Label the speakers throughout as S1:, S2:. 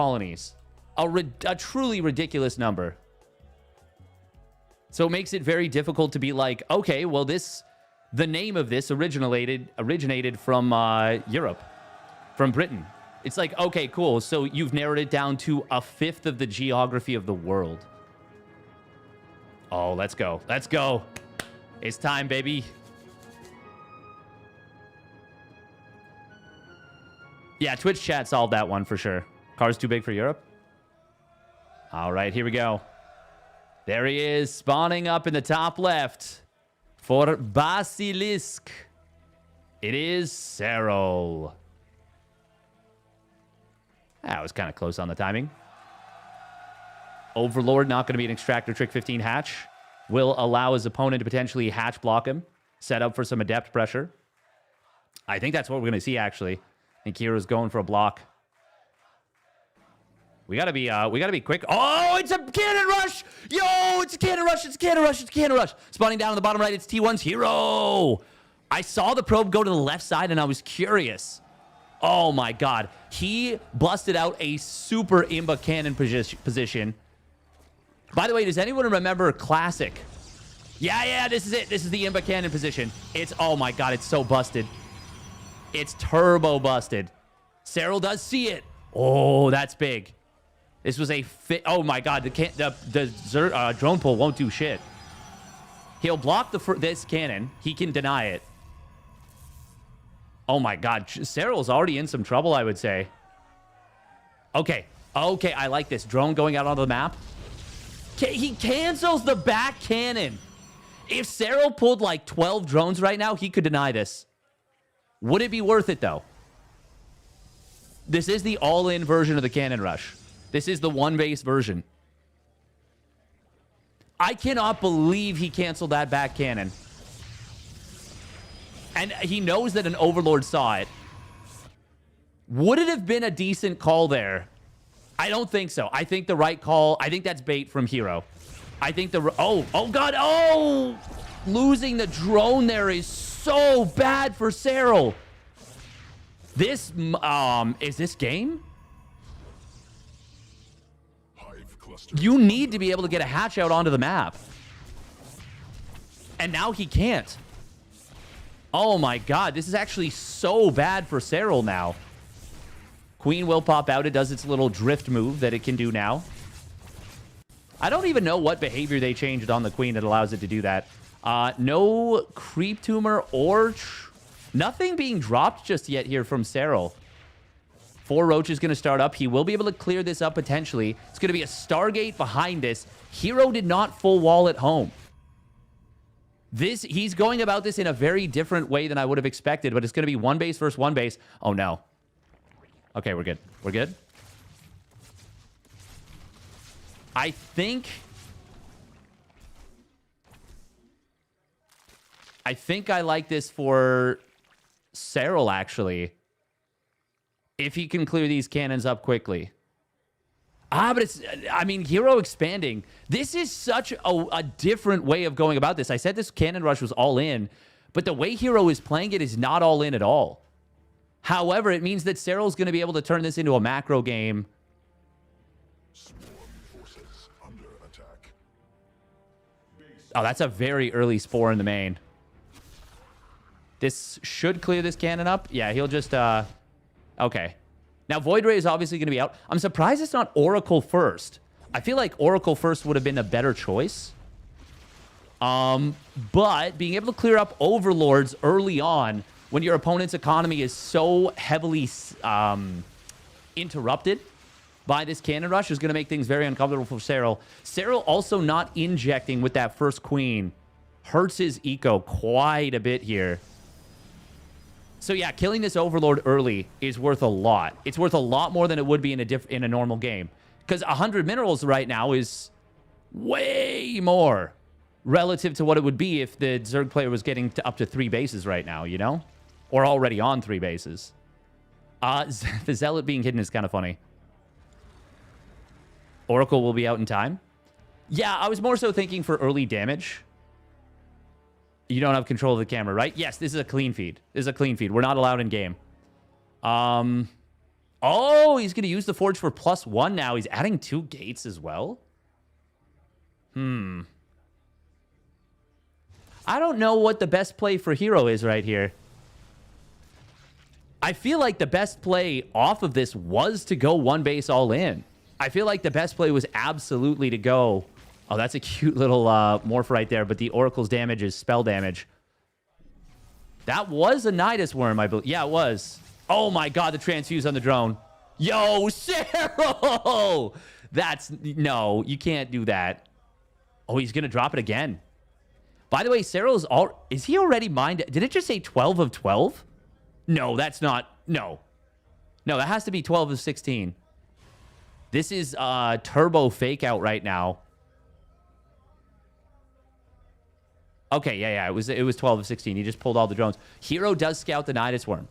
S1: colonies. A truly ridiculous number. So it makes it very difficult to be like, okay, well, the name of this originated from Europe, from Britain. It's like, okay, cool. So you've narrowed it down to a fifth of the geography of the world. Oh, let's go. Let's go. It's time, baby. Yeah, Twitch chat solved that one for sure. Car's too big for Europe. All right, here we go. There he is, spawning up in the top left for Basilisk. It is StarCraft. That was kind of close on the timing. Overlord, not going to be an Extractor Trick 15 hatch. Will allow his opponent to potentially hatch block him. Set up for some adept pressure. I think that's what we're going to see, actually. I think hero's going for a block. We gotta be quick. Oh, it's a cannon rush! Yo, it's a cannon rush, it's a cannon rush, it's a cannon rush. Spawning down on the bottom right, it's T1's herO. I saw the probe go to the left side, and I was curious. Oh, my God. He busted out a super imba cannon position. By the way, does anyone remember Classic? Yeah, this is it. This is the imba cannon position. It's, oh, my God, it's so busted. It's turbo busted. Serral does see it. Oh, that's big. This was a fit. Oh, my God. The drone pull won't do shit. He'll block this cannon. He can deny it. Oh, my God. Serral's already in some trouble, I would say. Okay. Okay, I like this. Drone going out onto the map. He cancels the back cannon. If Serral pulled like 12 drones right now, he could deny this. Would it be worth it, though? This is the all-in version of the cannon rush. This is the one-base version. I cannot believe he canceled that back cannon. And he knows that an Overlord saw it. Would it have been a decent call there? I don't think so. I think the right call... I think that's bait from herO. I think the... Oh, God. Oh! Losing the drone there is so bad for Serral. This... is this game? You need to be able to get a hatch out onto the map. And now he can't. Oh my God, this is actually so bad for Serral now. Queen will pop out. It does its little drift move that it can do now. I don't even know what behavior they changed on the Queen that allows it to do that. No creep tumor or... nothing being dropped just yet here from Serral. 4 Roach is going to start up. He will be able to clear this up potentially. It's going to be a Stargate behind this. herO did not full wall at home. He's going about this in a very different way than I would have expected, but it's going to be one base versus one base. Oh, no. Okay, we're good. We're good. I think I like this for Serral, actually. If he can clear these cannons up quickly. But it's... I mean, herO expanding. This is such a different way of going about this. I said this cannon rush was all in, but the way herO is playing it is not all in at all. However, it means that Serral's going to be able to turn this into a macro game. Oh, that's a very early spore in the main. This should clear this cannon up. Yeah, he'll just... Okay. Now, Void Ray is obviously going to be out. I'm surprised it's not Oracle first. I feel like Oracle first would have been a better choice. But being able to clear up Overlords early on when your opponent's economy is so heavily interrupted by this cannon rush is going to make things very uncomfortable for Serral. Serral also not injecting with that first Queen hurts his eco quite a bit here. So yeah, killing this Overlord early is worth a lot. It's worth a lot more than it would be in a normal game. Because 100 minerals right now is way more relative to what it would be if the Zerg player was getting up to 3 bases right now, you know? Or already on 3 bases. The Zealot being hidden is kind of funny. Oracle will be out in time. Yeah, I was more so thinking for early damage. You don't have control of the camera, right? Yes, this is a clean feed. This is a clean feed. We're not allowed in game. Oh, he's going to use the Forge for +1 now. He's adding 2 gates as well. I don't know what the best play for herO is right here. I feel like the best play off of this was to go 1 base all in. I feel like the best play was absolutely to go... Oh, that's a cute little morph right there, but the Oracle's damage is spell damage. That was a Nidus Worm, I believe. Yeah, it was. Oh my god, the transfuse on the drone. Yo, Serral! That's... No, you can't do that. Oh, he's going to drop it again. By the way, Serral's... Is he already mined? Did it just say 12 of 12? No, that's not... No. No, that has to be 12 of 16. This is turbo fake out right now. Okay, yeah. It was 12 of 16. He just pulled all the drones. herO does scout the Nidus Worm.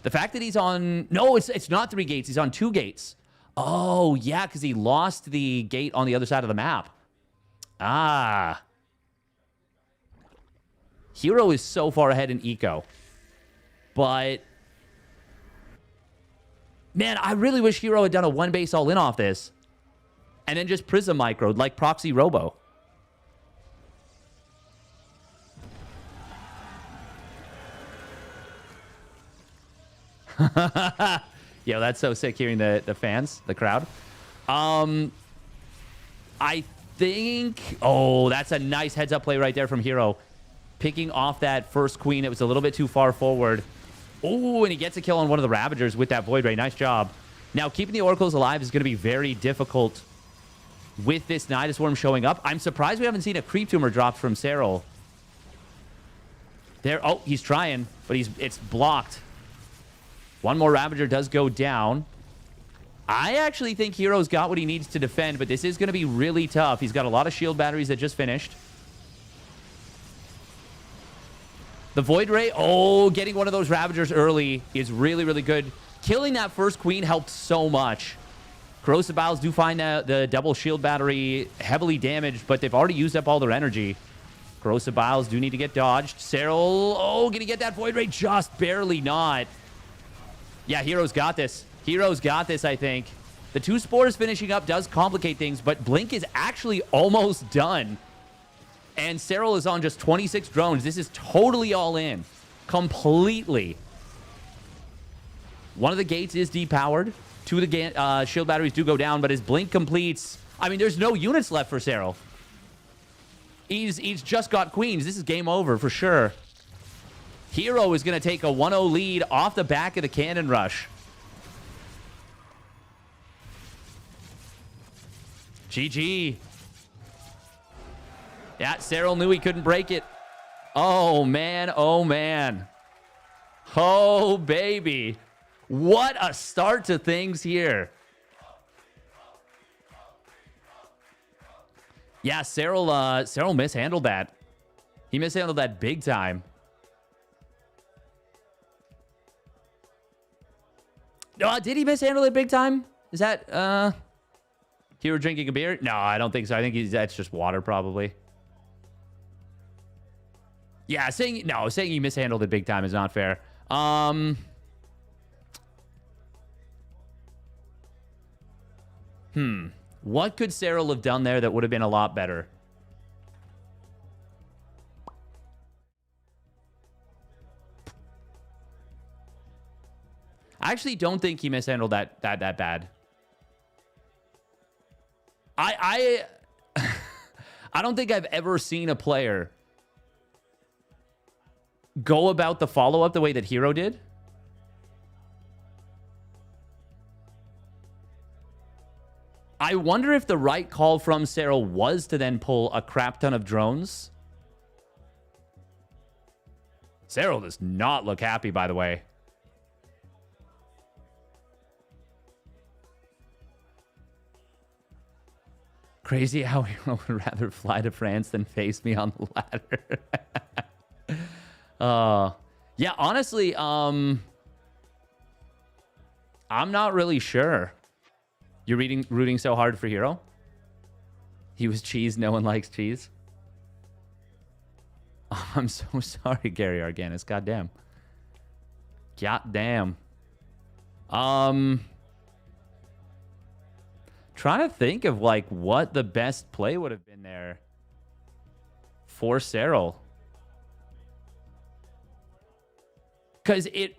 S1: The fact that he's on... No, it's not 3 gates. He's on 2 gates. Oh, yeah, because he lost the gate on the other side of the map. Ah. herO is so far ahead in eco. But... Man, I really wish herO had done a 1 base all in off this. And then just Prism microed like Proxy Robo. Yo, that's so sick hearing the fans, the crowd. I think... Oh, that's a nice heads-up play right there from herO. Picking off that first queen. It was a little bit too far forward. Oh, and he gets a kill on one of the Ravagers with that Void Ray. Nice job. Now, keeping the Oracles alive is going to be very difficult with this Nidus Worm showing up. I'm surprised we haven't seen a Creep Tumor dropped from Serral. There. Oh, he's trying, but it's blocked. One more Ravager does go down. I actually think herO's got what he needs to defend, but this is going to be really tough. He's got a lot of shield batteries that just finished. The Void Ray, oh, getting one of those Ravagers early is really, really good. Killing that first queen helped so much. Corrosive Bowels do find the double shield battery heavily damaged, but they've already used up all their energy. Corrosive Bowels do need to get dodged. Serral, oh, gonna get that Void Ray? Just barely not. Yeah, herO's got this. herO's got this, I think. The 2 Spores finishing up does complicate things, but Blink is actually almost done. And Serral is on just 26 drones. This is totally all in. Completely. One of the gates is depowered. 2 of the shield batteries do go down, but his Blink completes. I mean, there's no units left for Serral. He's just got queens. This is game over for sure. herO is going to take a 1-0 lead off the back of the cannon rush. GG. Yeah, Serral knew he couldn't break it. Oh, man. Oh, man. Oh, baby. What a start to things here. Yeah, Serral mishandled that. He mishandled that big time. Did he mishandle it big time? Is that, herO drinking a beer? No, I don't think so. I think that's just water, probably. Yeah, saying he mishandled it big time is not fair. What could Serral have done there that would have been a lot better? I actually don't think he mishandled that bad. I don't think I've ever seen a player go about the follow-up the way that herO did. I wonder if the right call from Serral was to then pull a crap ton of drones. Serral does not look happy, by the way. Crazy how herO would rather fly to France than face me on the ladder. Yeah, honestly, I'm not really sure. You're rooting so hard for herO? He was cheese. No one likes cheese. Oh, I'm so sorry, Gary Arganis. Goddamn. Goddamn. Trying to think of, like, what the best play would have been there for Serral. Because it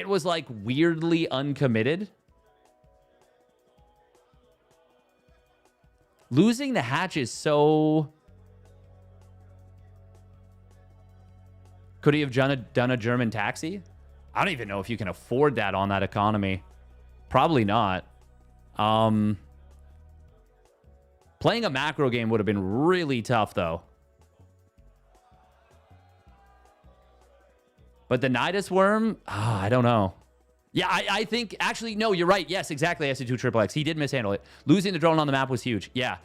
S1: was, like, weirdly uncommitted. Losing the hatch is so... Could he have done a German taxi? I don't even know if you can afford that on that economy. Probably not. Playing a macro game would have been really tough, though. But the Nidus Worm? I don't know. Yeah, I think... Actually, no, you're right. Yes, exactly. SC2 Triple X. He did mishandle it. Losing the drone on the map was huge. Yeah.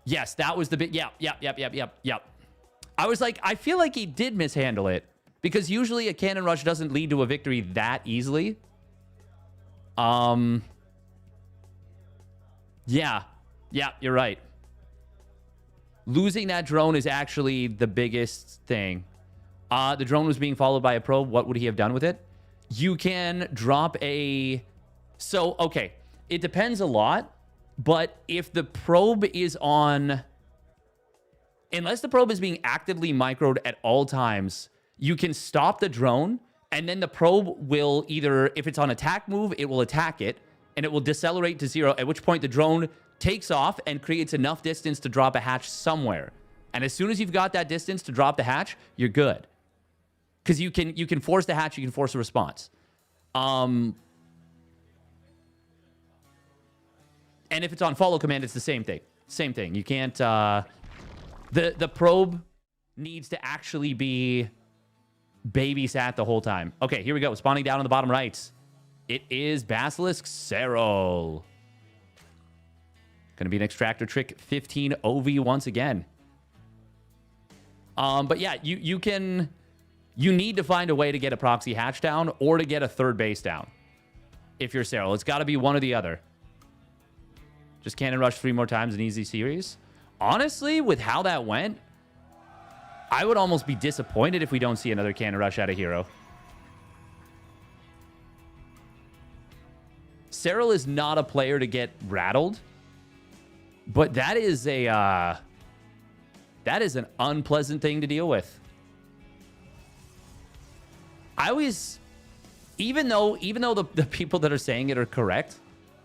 S1: Yes, that was the big... Yep. I was like, I feel like he did mishandle it. Because usually a cannon rush doesn't lead to a victory that easily. Yeah, you're right. Losing that drone is actually the biggest thing. The drone was being followed by a probe. What would he have done with it? You can drop a... So, okay. It depends a lot. But if the probe is on... Unless the probe is being actively microed at all times, you can stop the drone, and then the probe will either, if it's on attack move, it will attack it, and it will decelerate to 0, at which point the drone takes off and creates enough distance to drop a hatch somewhere. And as soon as you've got that distance to drop the hatch, you're good. Because you can force the hatch, you can force a response. And if it's on follow command, it's the same thing. Same thing. You can't... The probe needs to actually be babysat the whole time. Okay, here we go. Spawning down on the bottom right. It is Basilisk Serral. Going to be an extractor trick 15 OV once again. But yeah, you need to find a way to get a proxy hatch down or to get a third base down. If you're Serral, it's got to be one or the other. Just cannon rush 3 more times in easy series. Honestly, with how that went, I would almost be disappointed if we don't see another cannon rush out of herO. Serral is not a player to get rattled, but that is an unpleasant thing to deal with. I always, even though the people that are saying it are correct,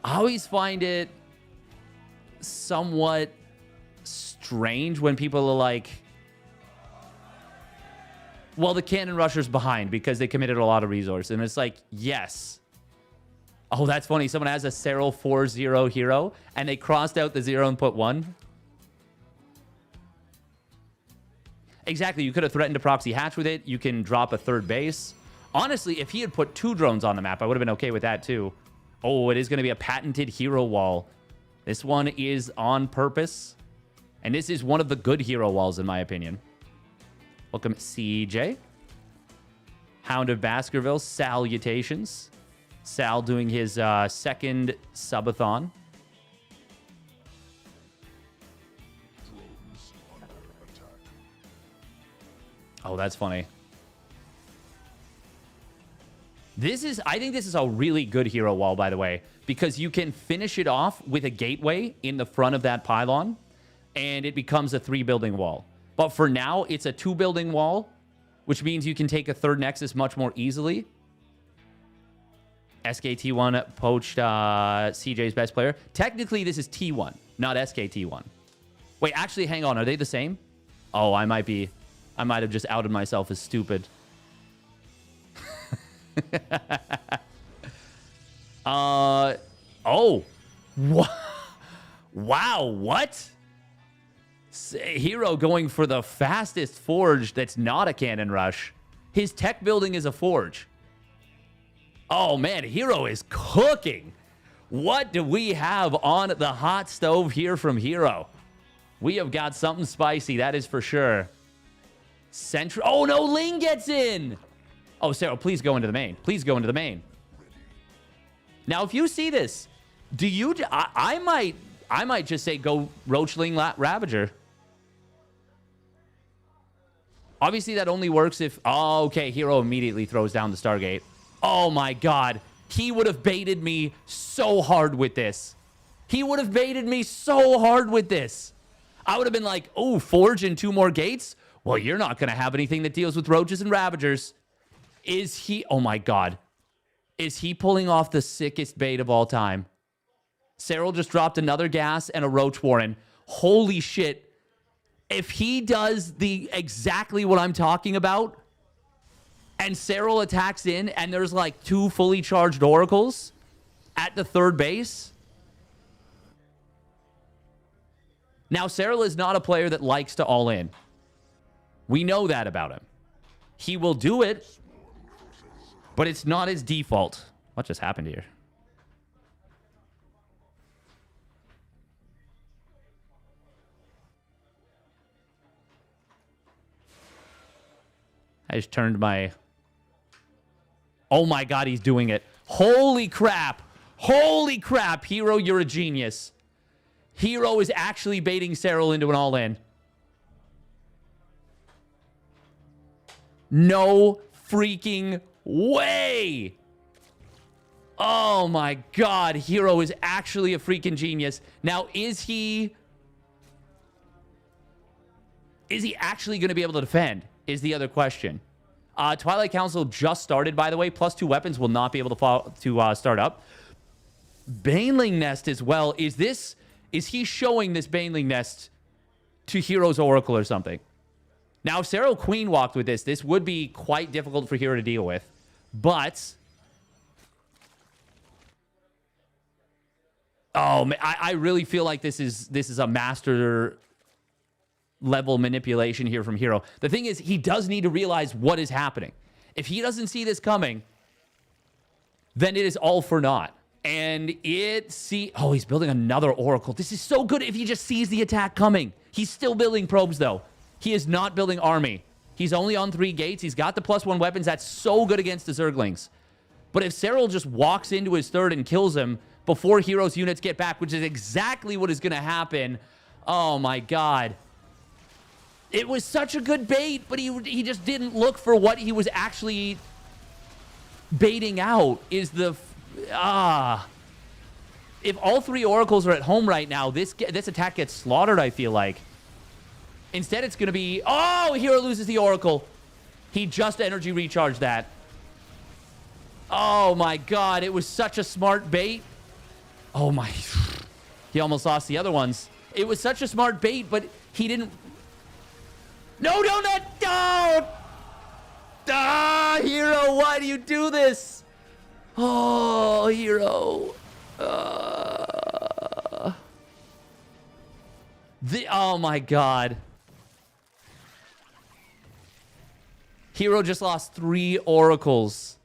S1: I always find it somewhat strange when people are like, well, the cannon rusher's behind because they committed a lot of resource. And it's like, yes. Oh, that's funny. Someone has a Serral 4-0 herO and they crossed out the 0 and put 1. Exactly. You could have threatened to proxy hatch with it. You can drop a third base. Honestly, if he had put 2 drones on the map, I would have been okay with that too. Oh, it is going to be a patented herO wall. This one is on purpose. And this is one of the good herO walls, in my opinion. Welcome, CJ. Hound of Baskerville, salutations. Sal doing his second subathon. Oh, that's funny. I think this is a really good herO wall, by the way, because you can finish it off with a gateway in the front of that pylon, and it becomes a 3-building wall. But for now, it's a 2-building wall, which means you can take a third nexus much more easily. SKT1 poached CJ's best player. Technically, this is T1, not SKT1. Wait, actually, hang on. Are they the same? Oh, I might have just outed myself as stupid. Oh. Wow, what? herO going for the fastest forge that's not a cannon rush. His tech building is a forge. Oh, man, herO is cooking. What do we have on the hot stove here from herO? We have got something spicy, that is for sure. Central. Oh, no, Ling gets in. Oh, Serral, please go into the main. Please go into the main. Now, if you see this, do you... I might just say go Roachling Ravager. Obviously, that only works if... Oh, okay, herO immediately throws down the Stargate. Oh, my God. He would have baited me so hard with this. He would have baited me so hard with this. I would have been like, oh, Forge and 2 more gates? Well, you're not going to have anything that deals with roaches and ravagers. Is he... Oh, my God. Is he pulling off the sickest bait of all time? Serral just dropped another gas and a roach warren. Holy shit. If he does the exactly what I'm talking about, and Serral attacks in, and there's like 2 fully charged oracles at the 3rd base. Now, Serral is not a player that likes to all in. We know that about him. He will do it, but it's not his default. What just happened here? I just turned my... Oh my God, he's doing it. Holy crap. Holy crap. herO, you're a genius. herO is actually baiting Serral into an all-in. No freaking way. Oh my God. herO is actually a freaking genius. Now, is he actually going to be able to defend? Is the other question. Twilight Council just started, by the way. +2 weapons will not be able to start up. Baneling Nest as well. Is he showing this Baneling Nest to herO's Oracle or something? Now, if Serral Queen walked with this would be quite difficult for herO to deal with. But... Oh, man, I really feel like this is a master level manipulation here from herO. The thing is, he does need to realize what is happening. If he doesn't see this coming, then it is all for naught. And oh, he's building another Oracle. This is so good if he just sees the attack coming. He's still building probes, though. He is not building army. He's only on 3 gates. He's got the +1 weapons. That's so good against the Zerglings. But if Serral just walks into his 3rd and kills him before herO's units get back, which is exactly what is going to happen, oh my God. It was such a good bait, but he just didn't look for what he was actually baiting out. If all 3 oracles are at home right now, this attack gets slaughtered, I feel like. Instead, it's going to be... Oh, herO loses the oracle. He just energy recharged that. Oh, my God. It was such a smart bait. Oh, my... He almost lost the other ones. It was such a smart bait, but he didn't... No, don't! herO, why do you do this? Oh, herO. Oh, my God. herO just lost 3 oracles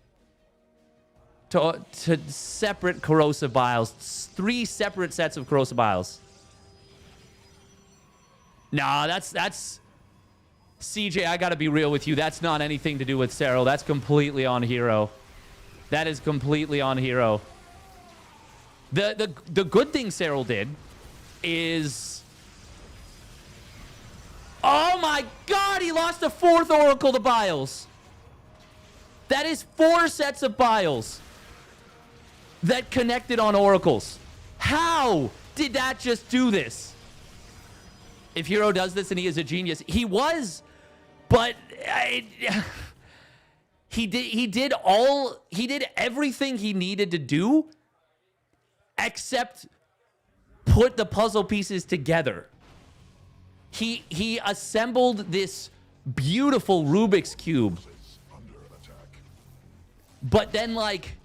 S1: to separate corrosive biles. 3 separate sets of corrosive biles. Nah, that's... CJ, I gotta be real with you. That's not anything to do with Serral. That's completely on herO. That is completely on herO. The good thing Serral did is... Oh my God, he lost a 4th Oracle to Biles. That is 4 sets of Biles that connected on Oracles. How did that just do this? If herO does this and he is a genius, he was, but he did everything he needed to do except put the puzzle pieces together. He assembled this beautiful Rubik's Cube, but then like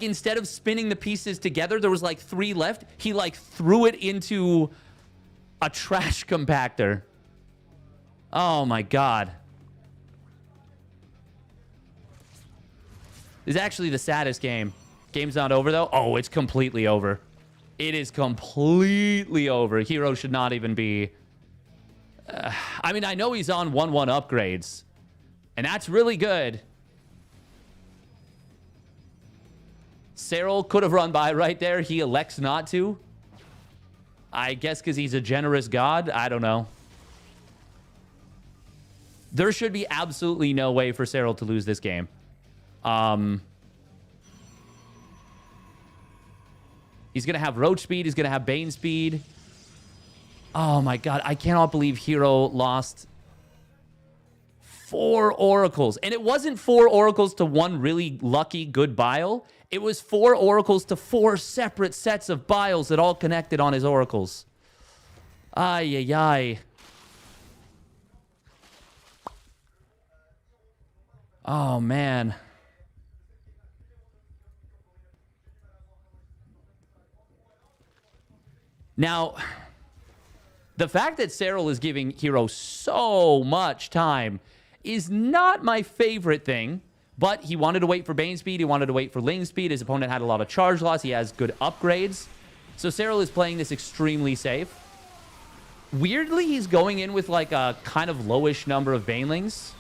S1: instead of spinning the pieces together, there was like 3 left. He like threw it into a trash compactor. Oh my God. This is actually the saddest game. Game's not over though. Oh, it's completely over. It is completely over. herO should not even be... I mean, I know he's on 1-1 upgrades, and that's really good. Serral could have run by right there. He elects not to. I guess because he's a generous god. I don't know. There should be absolutely no way for Serral to lose this game. He's going to have Roach speed. He's going to have Bane speed. Oh, my God. I cannot believe herO lost 4 oracles. And it wasn't 4 oracles to one really lucky good bile. It was 4 oracles to 4 separate sets of biles that all connected on his oracles. Ay, ay, ay. Oh, man. Now, the fact that Serral is giving herO so much time is not my favorite thing, but he wanted to wait for Bane speed. He wanted to wait for Ling speed. His opponent had a lot of charge loss. He has good upgrades. So Serral is playing this extremely safe. Weirdly, he's going in with like a kind of lowish number of Banelings.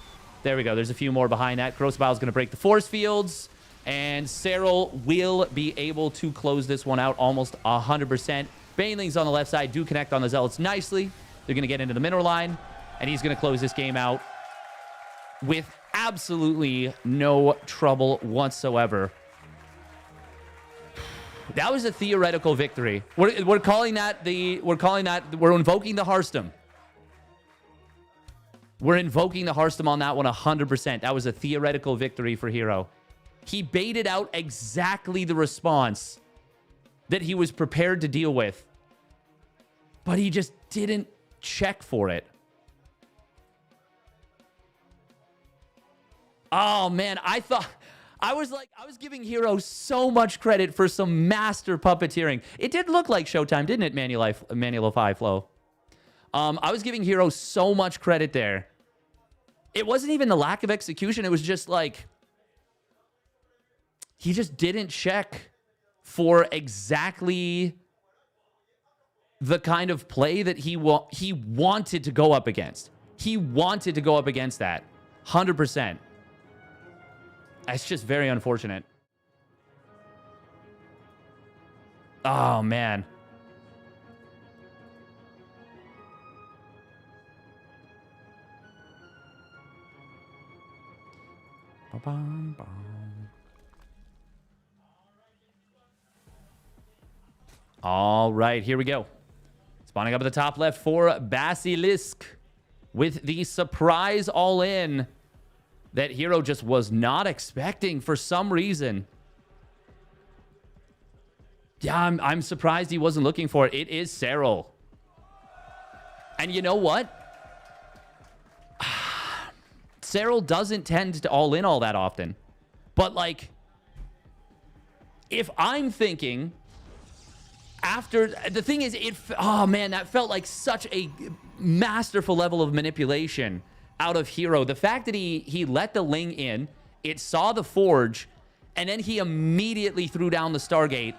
S1: There we go. There's a few more behind that. Corrosive Bile is going to break the force fields, and Serral will be able to close this one out almost 100%. Banelings on the left side do connect on the Zealots nicely. They're going to get into the mineral line, and he's going to close this game out with absolutely no trouble whatsoever. That was a theoretical victory. We're calling that we're invoking the Hearthstone. We're invoking the Hearthstone on that one 100%. That was a theoretical victory for herO. He baited out exactly the response that he was prepared to deal with, but he just didn't check for it. Oh, man, I was giving herO so much credit for some master puppeteering. It did look like Showtime, didn't it, Manual 5 I was giving herO so much credit there. It wasn't even the lack of execution. It was just like, he just didn't check for exactly the kind of play that he wanted to go up against. He wanted to go up against that 100%. It's just very unfortunate. Oh, man. Ba-bum-bum. All right, here we go. Spawning up at the top left for Basilisk with the surprise all-in that herO just was not expecting for some reason. Yeah, I'm surprised he wasn't looking for it. It is Serral. And you know what? Serral doesn't tend to all-in all that often. But, like, if I'm thinking after... The thing is, oh, man, that felt like such a masterful level of manipulation out of herO. The fact that he let the Ling in, it saw the Forge, and then he immediately threw down the Stargate.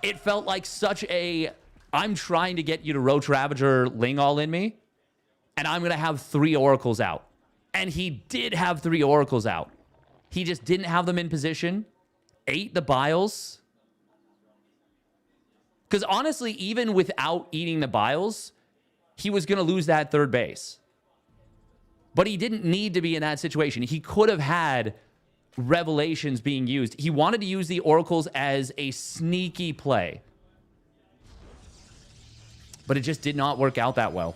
S1: It felt like such a, I'm trying to get you to Roach Ravager Ling all in me, and I'm going to have 3 Oracles out. And he did have 3 Oracles out. He just didn't have them in position. Ate the Biles. Because honestly, even without eating the Biles, he was going to lose that 3rd base. But he didn't need to be in that situation. He could have had Revelations being used. He wanted to use the Oracles as a sneaky play. But it just did not work out that well.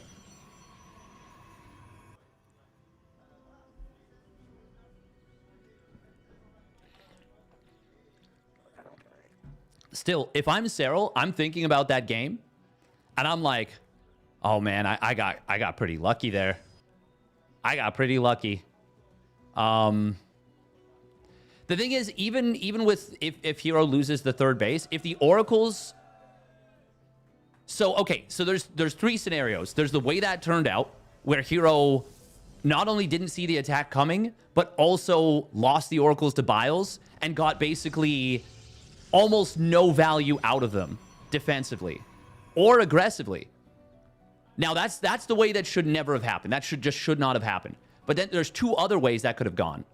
S1: Still, if I'm Serral, I'm thinking about that game, and I'm like, oh man, I got pretty lucky there. I got pretty lucky. The thing is, even with if herO loses the 3rd base, if the Oracles... So, okay, so there's 3 scenarios. There's the way that turned out, where herO not only didn't see the attack coming, but also lost the Oracles to Biles and got basically almost no value out of them defensively or aggressively. Now, that's the way that should never have happened. That should not have happened. But then there's 2 other ways that could have gone.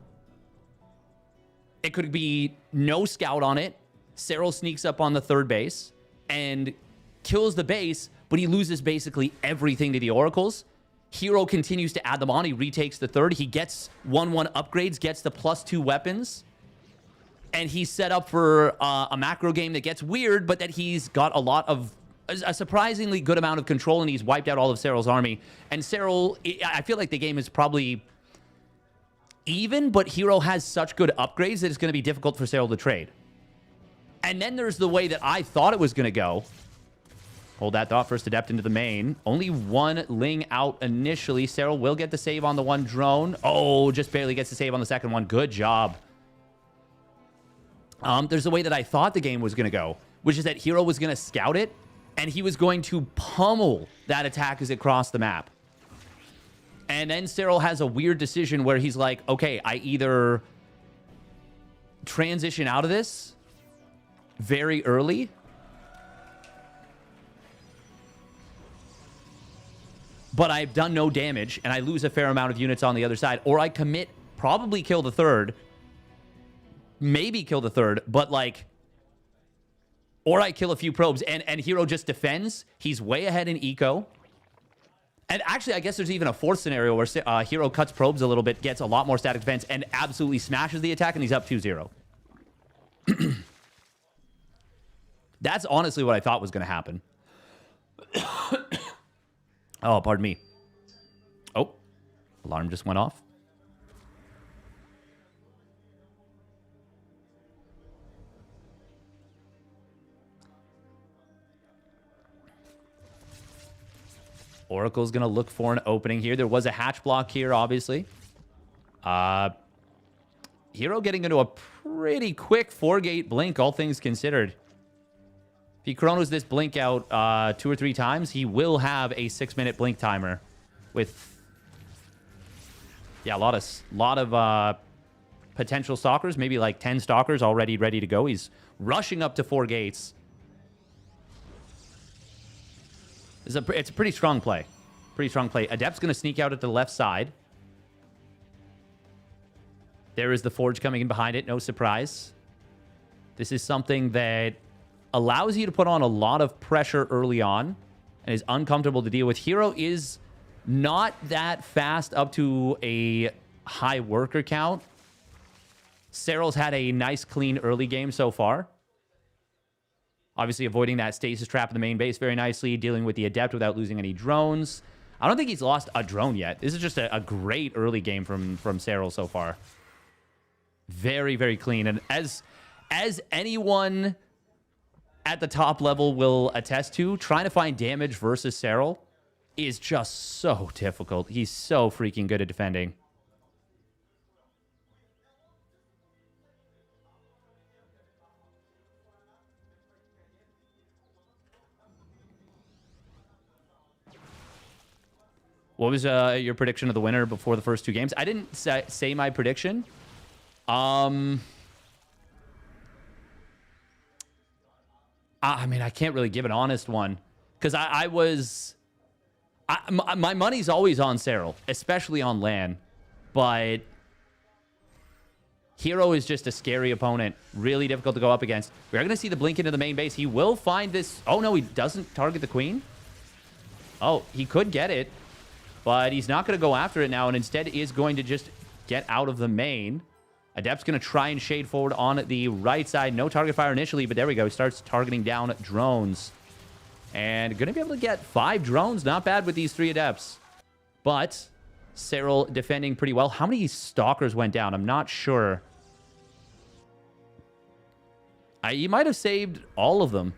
S1: It could be no scout on it. Serral sneaks up on the 3rd base and kills the base, but he loses basically everything to the Oracles. herO continues to add them on. He retakes the 3rd. He gets 1/1 upgrades, gets the +2 weapons. And he's set up for a macro game that gets weird, but that he's got a surprisingly good amount of control, and he's wiped out all of Serral's army. And Serral, I feel like the game is probably even, but herO has such good upgrades that it's going to be difficult for Serral to trade. And then there's the way that I thought it was going to go. Hold that thought. First Adept into the main. Only one Ling out initially. Serral will get the save on the one drone. Oh, just barely gets the save on the second one. Good job. There's the way that I thought the game was going to go, which is that herO was going to scout it, and he was going to pummel that attack as it crossed the map. And then Serral has a weird decision where he's like, okay, I either transition out of this very early, but I've done no damage, and I lose a fair amount of units on the other side, or I commit, probably kill the third, maybe kill the third, but like, or I kill a few probes, and herO just defends. He's way ahead in eco. And actually, I guess there's even a fourth scenario where herO cuts probes a little bit, gets a lot more static defense, and absolutely smashes the attack, and he's up 2-0. That's honestly what I thought was going to happen. Oh, pardon me. Oh, alarm just went off. Oracle's going to look for an opening here. There was a hatch block here, obviously. herO getting into a pretty quick 4-gate blink, all things considered. If he chronos this blink out 2 or 3 times, he will have a 6-minute blink timer with, yeah, a lot of potential stalkers, maybe like 10 stalkers already ready to go. He's rushing up to 4 gates. It's a pretty strong play. Pretty strong play. Adept's going to sneak out at the left side. There is the Forge coming in behind it. No surprise. This is something that allows you to put on a lot of pressure early on and is uncomfortable to deal with. herO is not that fast up to a high worker count. Serral's had a nice, clean early game so far. Obviously, avoiding that stasis trap in the main base very nicely, dealing with the Adept without losing any drones. I don't think he's lost a drone yet. This is just a great early game from Serral so far. Very, very clean. And as anyone at the top level will attest to, trying to find damage versus Serral is just so difficult. He's so freaking good at defending. What was your prediction of the winner before the first 2 games? I didn't say my prediction. I mean, I can't really give an honest one because my money's always on Serral, especially on LAN, but herO is just a scary opponent, really difficult to go up against. We're going to see the blink into the main base. He will find this. Oh, no, he doesn't target the queen. Oh, he could get it, but he's not going to go after it now, and instead is going to just get out of the main. Adept's going to try and shade forward on the right side. No target fire initially, but there we go. He starts targeting down drones. And going to be able to get 5 drones. Not bad with these 3 Adepts. But Serral defending pretty well. How many stalkers went down? I'm not sure. He might have saved all of them.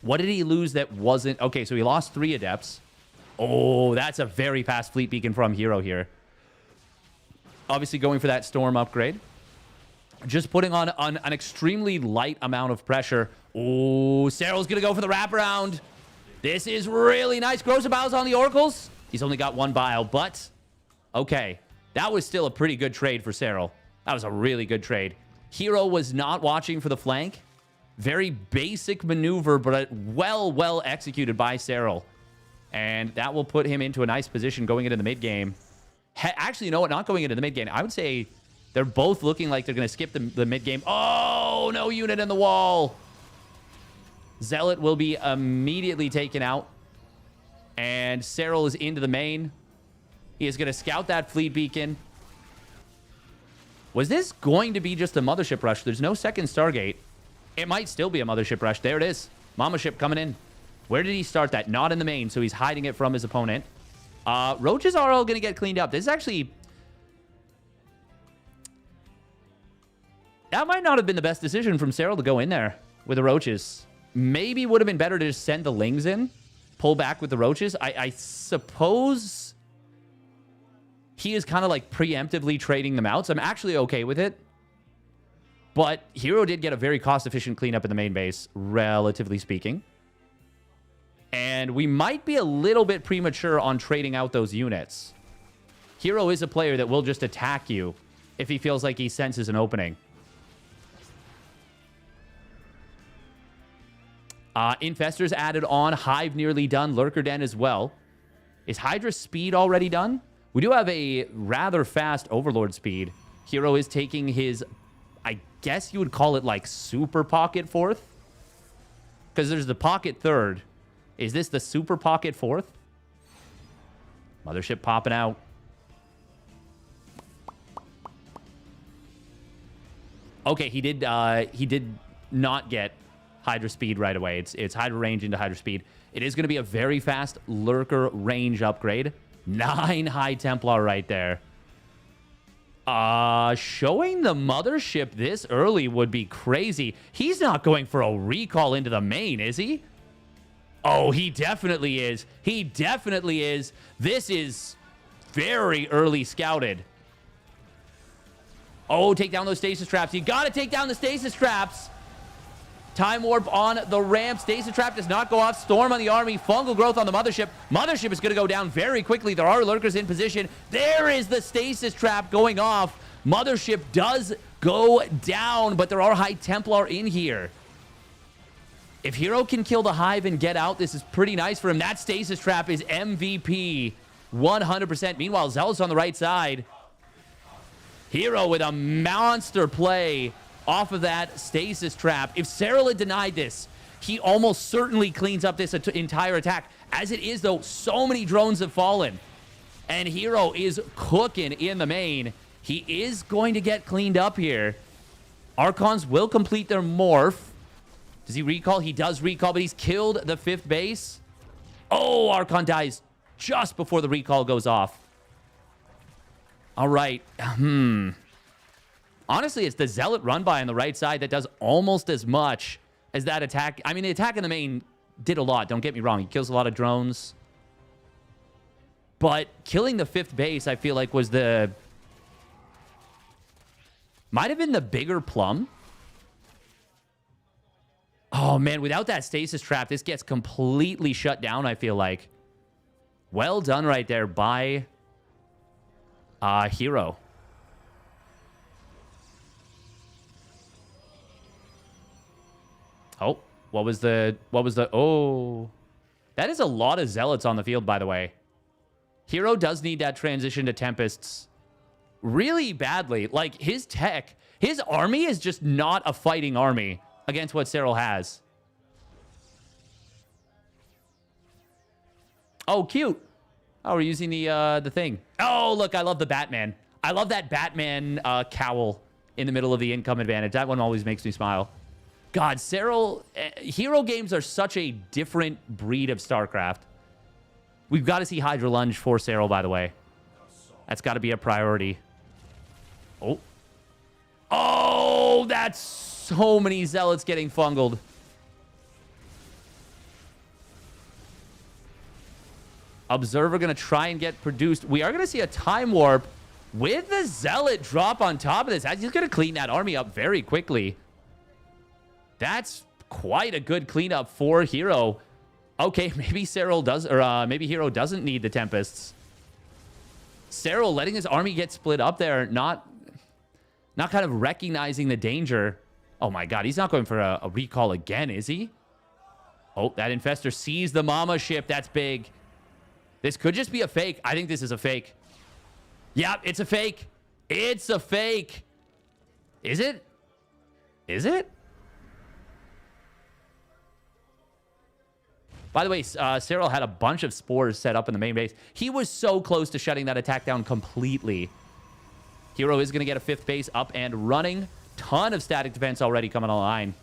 S1: What did he lose that wasn't... Okay, so he lost 3 Adepts. Oh, that's a very fast fleet beacon from herO here. Obviously going for that storm upgrade. Just putting on an extremely light amount of pressure. Oh, Serral's going to go for the wraparound. This is really nice. Gross Biles on the Oracles. He's only got 1 bile, but okay. That was still a pretty good trade for Serral. That was a really good trade. herO was not watching for the flank. Very basic maneuver, but well executed by Serral. And that will put him into a nice position going into the mid game. Actually, you know what? Not going into the mid game. I would say they're both looking like they're going to skip the mid game. Oh, no unit in the wall. Zealot will be immediately taken out. And Serral is into the main. He is going to scout that fleet beacon. Was this going to be just a mothership rush? There's no second Stargate. It might still be a mothership rush. There it is. Mama ship coming in. Where did he start that? Not in the main, so he's hiding it from his opponent. Roaches are all going to get cleaned up. This is actually... That might not have been the best decision from Serral to go in there with the roaches. Maybe would have been better to just send the lings in. Pull back with the roaches. I suppose he is kind of like preemptively trading them out. So I'm actually okay with it. But herO did get a very cost-efficient cleanup in the main base, relatively speaking. And we might be a little bit premature on trading out those units. herO is a player that will just attack you if he feels like he senses an opening. Infestors added on. Hive nearly done. Lurker Den as well. Is Hydra speed already done? We do have a rather fast Overlord speed. herO is taking his, I guess you would call it like super pocket fourth. Because there's the pocket third. Is this the super pocket fourth? Mothership popping out. Okay, he did not get Hydra speed right away. It's Hydra range into Hydra speed. It is going to be a very fast Lurker range upgrade. 9 High Templar right there. Showing the mothership this early would be crazy. He's not going for a recall into the main, is he? Oh, he definitely is. He definitely is. This is very early scouted. Oh, take down those stasis traps. You got to take down the stasis traps. Time warp on the ramp. Stasis trap does not go off. Storm on the army. Fungal growth on the mothership. Mothership is going to go down very quickly. There are lurkers in position. There is the stasis trap going off. Mothership does go down, but there are High Templar in here. If herO can kill the Hive and get out, this is pretty nice for him. That stasis trap is MVP 100%. Meanwhile, Zealous on the right side. herO with a monster play off of that stasis trap. If Serral had denied this, he almost certainly cleans up this entire attack. As it is, though, so many drones have fallen. And herO is cooking in the main. He is going to get cleaned up here. Archons will complete their morph. Does he recall? He does recall, but he's killed the 5th base. Oh, Archon dies just before the recall goes off. All right. Honestly, it's the Zealot run-by on the right side that does almost as much as that attack. I mean, the attack in the main did a lot. Don't get me wrong. He kills a lot of drones. But killing the 5th base, I feel like, was the... Might have been the bigger plum. Oh, man. Without that stasis trap, this gets completely shut down, I feel like. Well done right there by herO. Oh, what was the, oh. That is a lot of Zealots on the field, by the way. herO does need that transition to Tempests really badly. Like, his tech, his army is just not a fighting army against what Serral has. Oh, cute. Oh, we're using the thing. Oh, look, I love the Batman. I love that Batman cowl in the middle of the income advantage. That one always makes me smile. God, Serral... herO games are such a different breed of StarCraft. We've got to see Hydra Lunge for Serral, by the way. That's got to be a priority. Oh. Oh, that's so many Zealots getting fungled. Observer going to try and get produced. We are going to see a time warp with the Zealot drop on top of this. He's going to clean that army up very quickly. That's quite a good cleanup for herO. Okay, maybe Serral does, or maybe herO doesn't need the Tempests. Serral letting his army get split up there, not kind of recognizing the danger. Oh my God, he's not going for a recall again, is he? Oh, that Infestor sees the Mama ship. That's big. This could just be a fake. I think this is a fake. Yeah, it's a fake. It's a fake. Is it? Is it? By the way, Serral had a bunch of spores set up in the main base. He was so close to shutting that attack down completely. herO is going to get a 5th base up and running. Ton of static defense already coming online.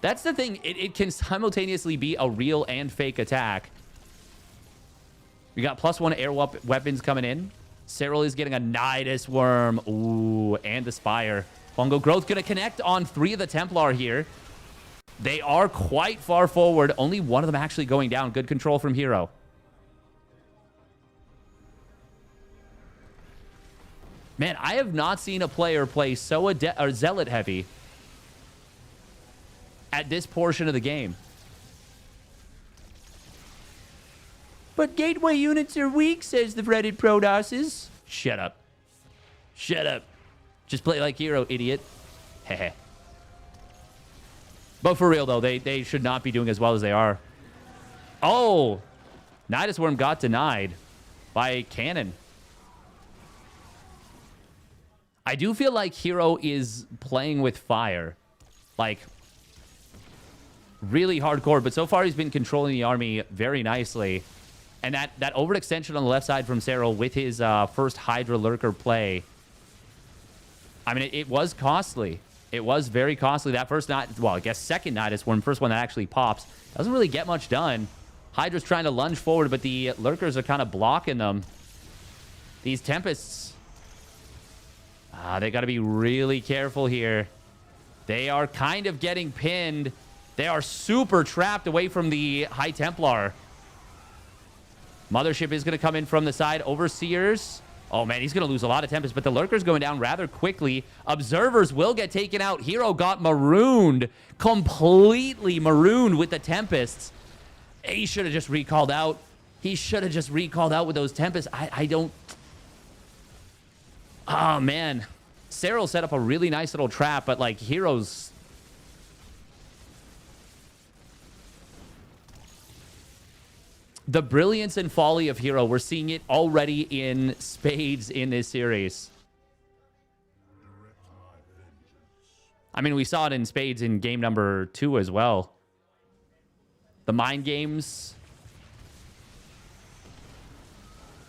S1: That's the thing. It can simultaneously be a real and fake attack. We got +1 air weapons coming in. Serral is getting a Nidus Worm. Ooh, and the Spire. Fungal Growth going to connect on 3 of the Templar here. They are quite far forward. Only one of them actually going down. Good control from herO. Man, I have not seen a player play so Zealot heavy at this portion of the game. But gateway units are weak, says the Reddit Prodosses. Shut up. Shut up. Just play like herO, idiot. Heh. But for real, though, they should not be doing as well as they are. Oh! Nidus Worm got denied by Cannon. I do feel like herO is playing with fire. Like, really hardcore. But so far, he's been controlling the army very nicely. And that overextension on the left side from Serral with his first Hydra Lurker play. I mean, it was costly. It was very costly. That first night, well, I guess second Nidus Worm, first one that actually pops. Doesn't really get much done. Hydra's trying to lunge forward, but the Lurkers are kind of blocking them. These Tempests. They got to be really careful here. They are kind of getting pinned. They are super trapped away from the High Templar. Mothership is going to come in from the side. Overseers. Oh, man, he's going to lose a lot of Tempests, but the Lurker's going down rather quickly. Observers will get taken out. herO got marooned. Completely marooned with the Tempests. He should have just recalled out. He should have just recalled out with those Tempests. I don't... Oh, man. Serral set up a really nice little trap, but, like, herO's... The brilliance and folly of herO, we're seeing it already in spades in this series. I mean, we saw it in spades in game number 2 as well. The mind games.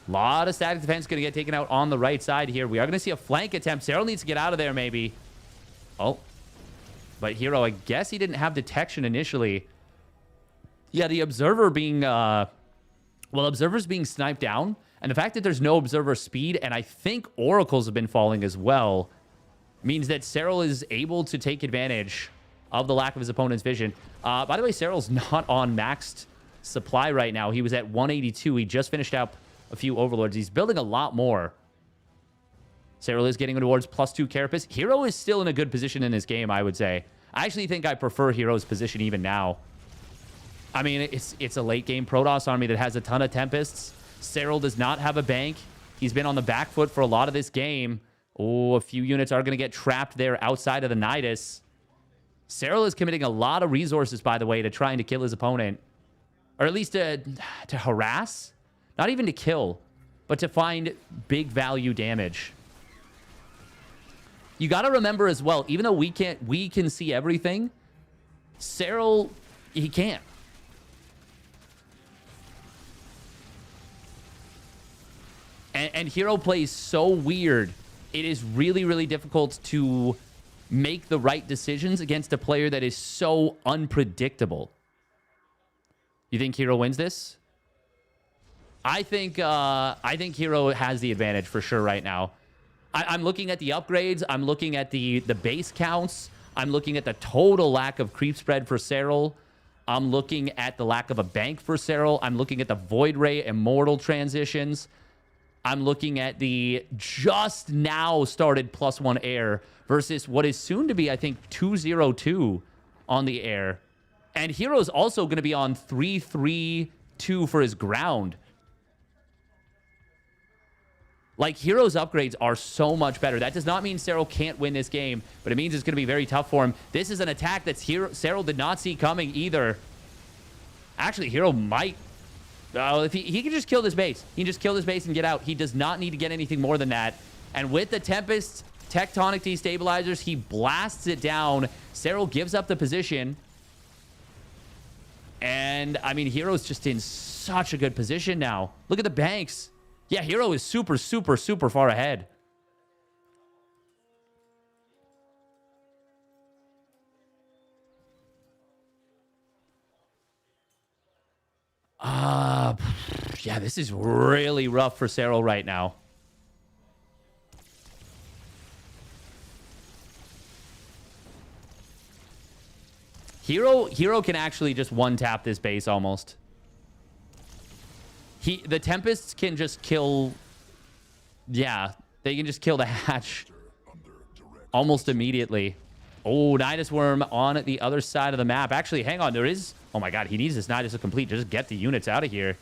S1: A lot of static defense going to get taken out on the right side here. We are going to see a flank attempt. Serral needs to get out of there, maybe. Oh. But herO, I guess he didn't have detection initially. Yeah, the Observer being... Well, Observer's being sniped down, and the fact that there's no Observer speed, and I think Oracles have been falling as well, means that Serral is able to take advantage of the lack of his opponent's vision. By the way, Serral's not on maxed supply right now. He was at 182. He just finished up a few Overlords. He's building a lot more. Serral is getting towards +2 Carapace. herO is still in a good position in this game, I would say. I actually think I prefer herO's position even now. I mean, it's a late-game Protoss army that has a ton of Tempests. Serral does not have a bank. He's been on the back foot for a lot of this game. Oh, a few units are going to get trapped there outside of the Nidus. Serral is committing a lot of resources, by the way, to trying to kill his opponent. Or at least to harass. Not even to kill, but to find big value damage. You got to remember as well, even though we can see everything, Serral, he can't. And herO plays so weird. It is really, really difficult to make the right decisions against a player that is so unpredictable. You think herO wins this? I think herO has the advantage for sure right now. I'm looking at the upgrades. I'm looking at the base counts. I'm looking at the total lack of creep spread for Serral. I'm looking at the lack of a bank for Serral. I'm looking at the Void Ray Immortal transitions. I'm looking at the just now started +1 air versus what is soon to be, I think, 202 on the air. And herO's also going to be on 332 for his ground. Like, herO's upgrades are so much better. That does not mean Serral can't win this game, but it means it's going to be very tough for him. This is an attack that Serral did not see coming either. Actually, herO might... if he can just kill this base. He can just kill this base and get out. He does not need to get anything more than that. And with the Tempest Tectonic Destabilizers, he blasts it down. Serral gives up the position. And, I mean, herO's just in such a good position now. Look at the banks. Yeah, herO is super, super, super far ahead. Yeah, this is really rough for Serral right now. herO can actually just one-tap this base almost. The Tempests can just kill... Yeah, they can just kill the hatch almost immediately. Oh, Nidus Worm on the other side of the map. Actually, hang on. There is... Oh my god, he needs this Nidus to complete. Just get the units out of here.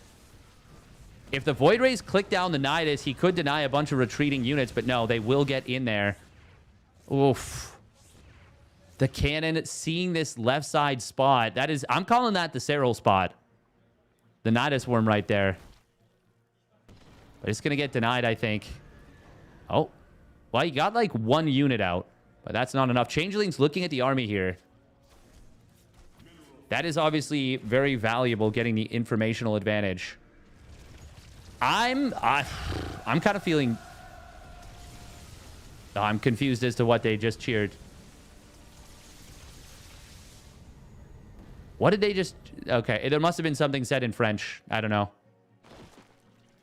S1: If the Void Rays click down the Nidus, he could deny a bunch of retreating units, but no, they will get in there. Oof. The cannon seeing this left side spot. That is... I'm calling that the Serral spot. The Nidus Worm right there. But it's going to get denied, I think. Oh. Well, he got like one unit out. But that's not enough. Changeling's looking at the army here. That is obviously very valuable, getting the informational advantage. I'm kind of feeling... Oh, I'm confused as to what they just cheered. What did they just... Okay, there must have been something said in French. I don't know.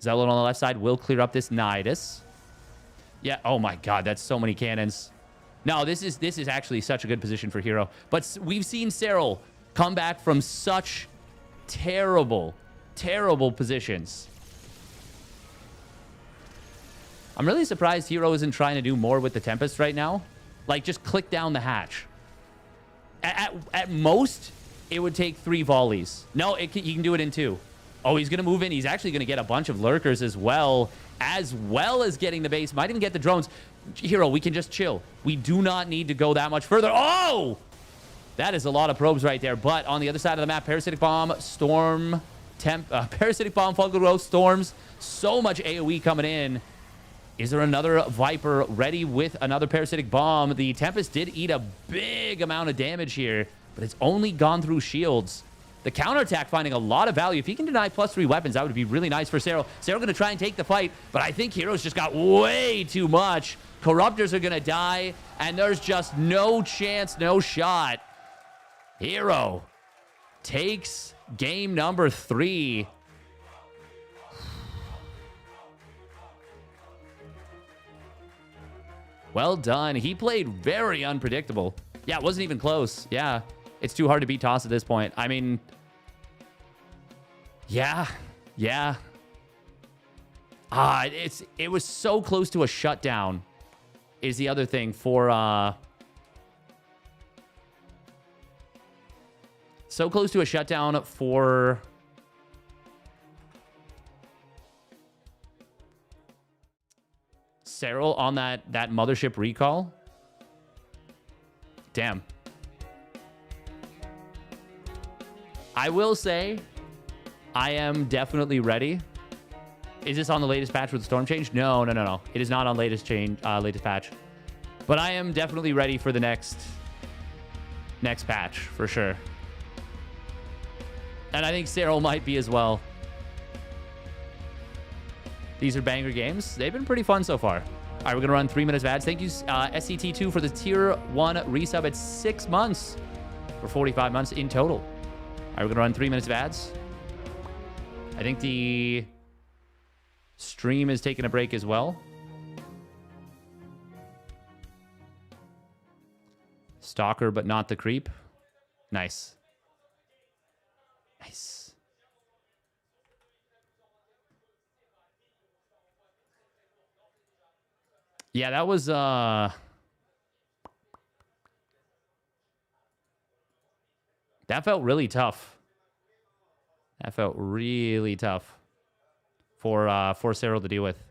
S1: Zealot on the left side will clear up this Nidus. Yeah, oh my god, that's so many cannons. No, this is actually such a good position for herO. But we've seen Serral come back from such terrible, terrible positions. I'm really surprised herO isn't trying to do more with the Tempest right now. Like, just click down the hatch. At most, it would take 3 volleys. No, he can do it in 2. Oh, he's going to move in. He's actually going to get a bunch of lurkers as well as getting the base. Might even get the drones. herO, we can just chill. We do not need to go that much further. Oh! That is a lot of probes right there. But on the other side of the map, Parasitic Bomb, Storm, Parasitic Bomb, Fungal Growth, Storms. So much AoE coming in. Is there another Viper ready with another Parasitic Bomb? The Tempest did eat a big amount of damage here, but it's only gone through shields. The counterattack finding a lot of value. If he can deny +3 weapons, that would be really nice for Serral. Serral going to try and take the fight, but I think herO's just got way too much. Corruptors are going to die, and there's just no chance, no shot. herO takes game number 3. Well done. He played very unpredictable. Yeah, it wasn't even close. Yeah, it's too hard to beat Toss at this point. I mean... Yeah. It was so close to a shutdown is the other thing for... So close to a shutdown for... Serral on that mothership recall. Damn. I will say, I am definitely ready. Is this on the latest patch with the storm change? No. It is not on latest patch. But I am definitely ready for the next patch, for sure. And I think Serral might be as well. These are banger games. They've been pretty fun so far. All right, we're going to run 3 minutes of ads. Thank you, SCT2, for the Tier 1 resub at 6 months. For 45 months in total. All right, we're going to run 3 minutes of ads. I think the stream is taking a break as well. Stalker, but not the creep. Nice. Nice. Yeah, that was... That felt really tough. That felt really tough for Serral to deal with.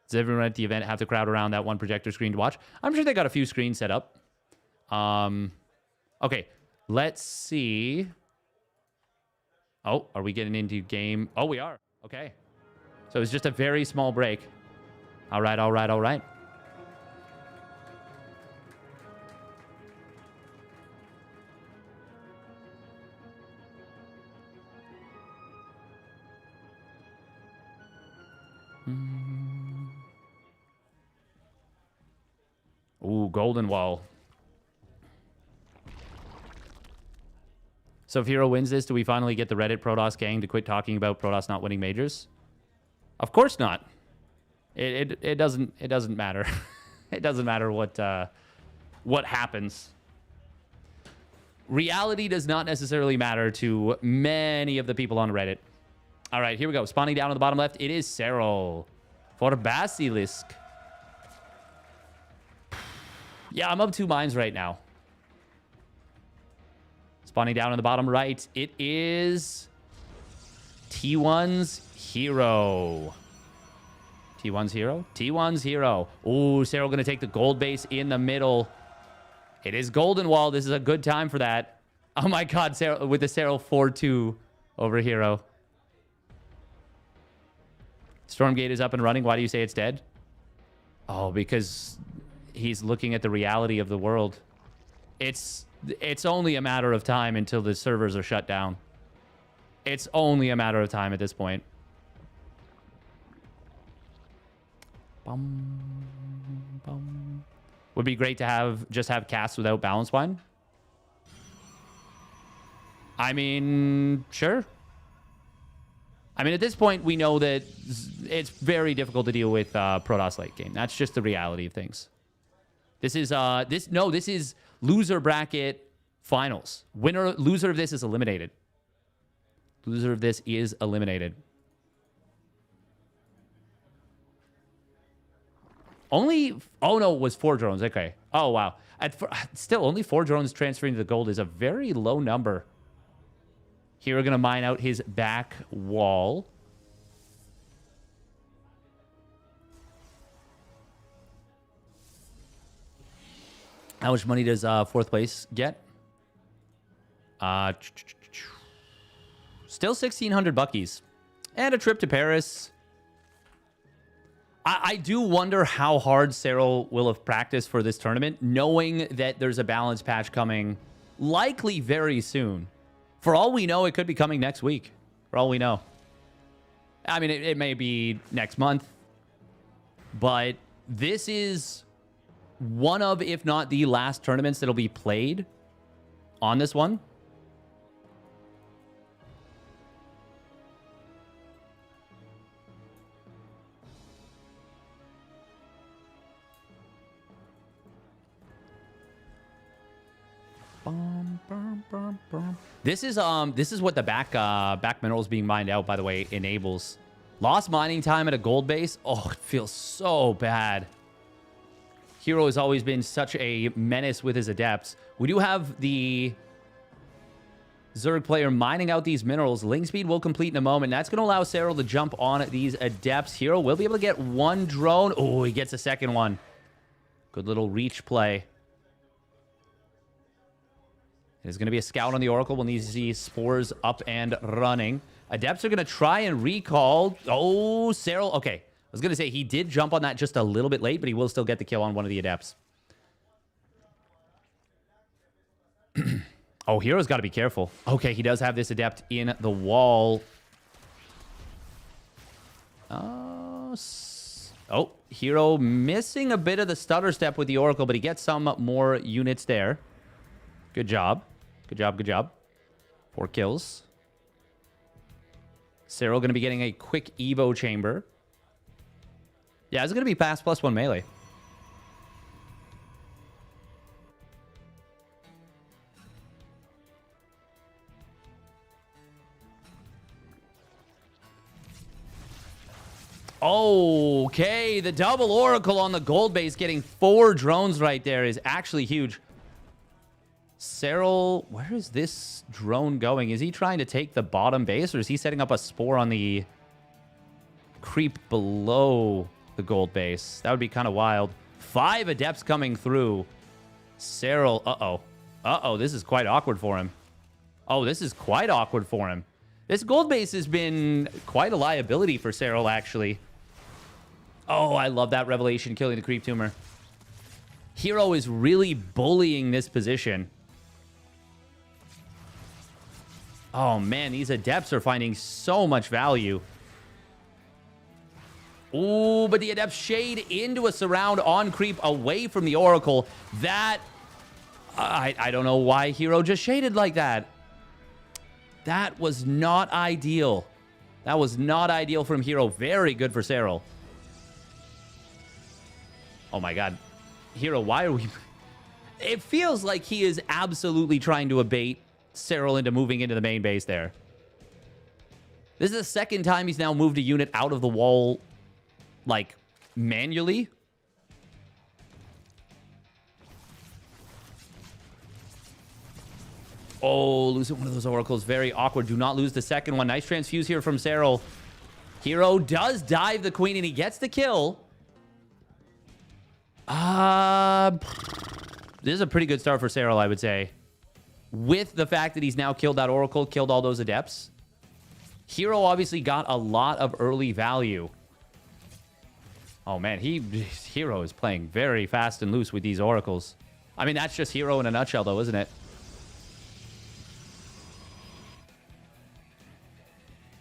S1: Does everyone at the event have to crowd around that one projector screen to watch? I'm sure they got a few screens set up. Okay, let's see. Oh, are we getting into game? Oh, we are. Okay. So it's just a very small break. All right. Ooh, golden wall. So if herO wins this, do we finally get the Reddit Protoss gang to quit talking about Protoss not winning majors? Of course not. It doesn't matter. It doesn't matter what happens. Reality does not necessarily matter to many of the people on Reddit. All right, here we go. Spawning down on the bottom left, it is Serral for Basilisk. Yeah, I'm of two minds right now. Spawning down on the bottom right, it is T1's herO. T1's herO? T1's herO. Ooh, Serral going to take the gold base in the middle. It is golden wall. This is a good time for that. Oh my god, Serral, with the Serral 4-2 over herO. Stormgate is up and running. Why do you say it's dead? Oh, because he's looking at the reality of the world. It's only a matter of time until the servers are shut down. It's only a matter of time at this point. Bum, bum. Would be great to just have casts without balance wine. I mean, sure. I mean, at this point, we know that it's very difficult to deal with Protoss late game. That's just the reality of things. This is this is loser bracket finals. Loser of this is eliminated. Loser of this is eliminated. Oh no, it was 4 drones. Okay. Oh wow. Still, only 4 drones transferring to the gold is a very low number. Here we're gonna mine out his back wall. How much money does 4th place get? Still 1,600 buckies. And a trip to Paris. I do wonder how hard Serral will have practiced for this tournament, knowing that there's a balance patch coming likely very soon. For all we know, it could be coming next week. For all we know. I mean, it may be next month. But this is one of, if not the last tournaments that'll be played on this one. This is what the back minerals being mined out, by the way, enables. Lost mining time at a gold base. Oh, it feels so bad. herO has always been such a menace with his adepts. We do have the Zerg player mining out these minerals. Link speed will complete in a moment. That's going to allow Serral to jump on these adepts. herO will be able to get 1 drone. Oh, he gets a second one. Good little reach play. There's going to be a scout on the Oracle. We'll need to see spores up and running. Adepts are going to try and recall. Oh, Serral. Okay. I was going to say he did jump on that just a little bit late, but he will still get the kill on one of the adepts. Oh, hero's got to be careful. Okay, he does have this adept in the wall. Oh, herO missing a bit of the stutter step with the Oracle, but he gets some more units there. Good job. Good job, good job. 4 kills. Serral going to be getting a quick Evo chamber. Yeah, it's going to be pass +1 melee. Okay, the double Oracle on the gold base getting 4 drones right there is actually huge. Serral, where is this drone going? Is he trying to take the bottom base, or is he setting up a spore on the creep below the gold base? That would be kind of wild. 5 adepts coming through. Serral, uh-oh. Uh-oh, this is quite awkward for him. Oh, this is quite awkward for him. This gold base has been quite a liability for Serral, actually. Oh, I love that revelation killing the creep tumor. herO is really bullying this position. Oh, man, these adepts are finding so much value. Ooh, but the Adept Shade into a surround on creep away from the Oracle. That, I don't know why herO just shaded like that. That was not ideal. That was not ideal from herO. Very good for Serral. Oh my god. herO, why are we... It feels like he is absolutely trying to abate Serral into moving into the main base there. This is the second time he's now moved a unit out of the wall, like, manually. Oh, losing one of those oracles. Very awkward. Do not lose the second one. Nice transfuse here from Serral. herO does dive the queen, and he gets the kill. This is a pretty good start for Serral, I would say. With the fact that he's now killed that oracle, killed all those adepts. herO obviously got a lot of early value. Oh, man. herO is playing very fast and loose with these oracles. I mean, that's just herO in a nutshell, though, isn't it?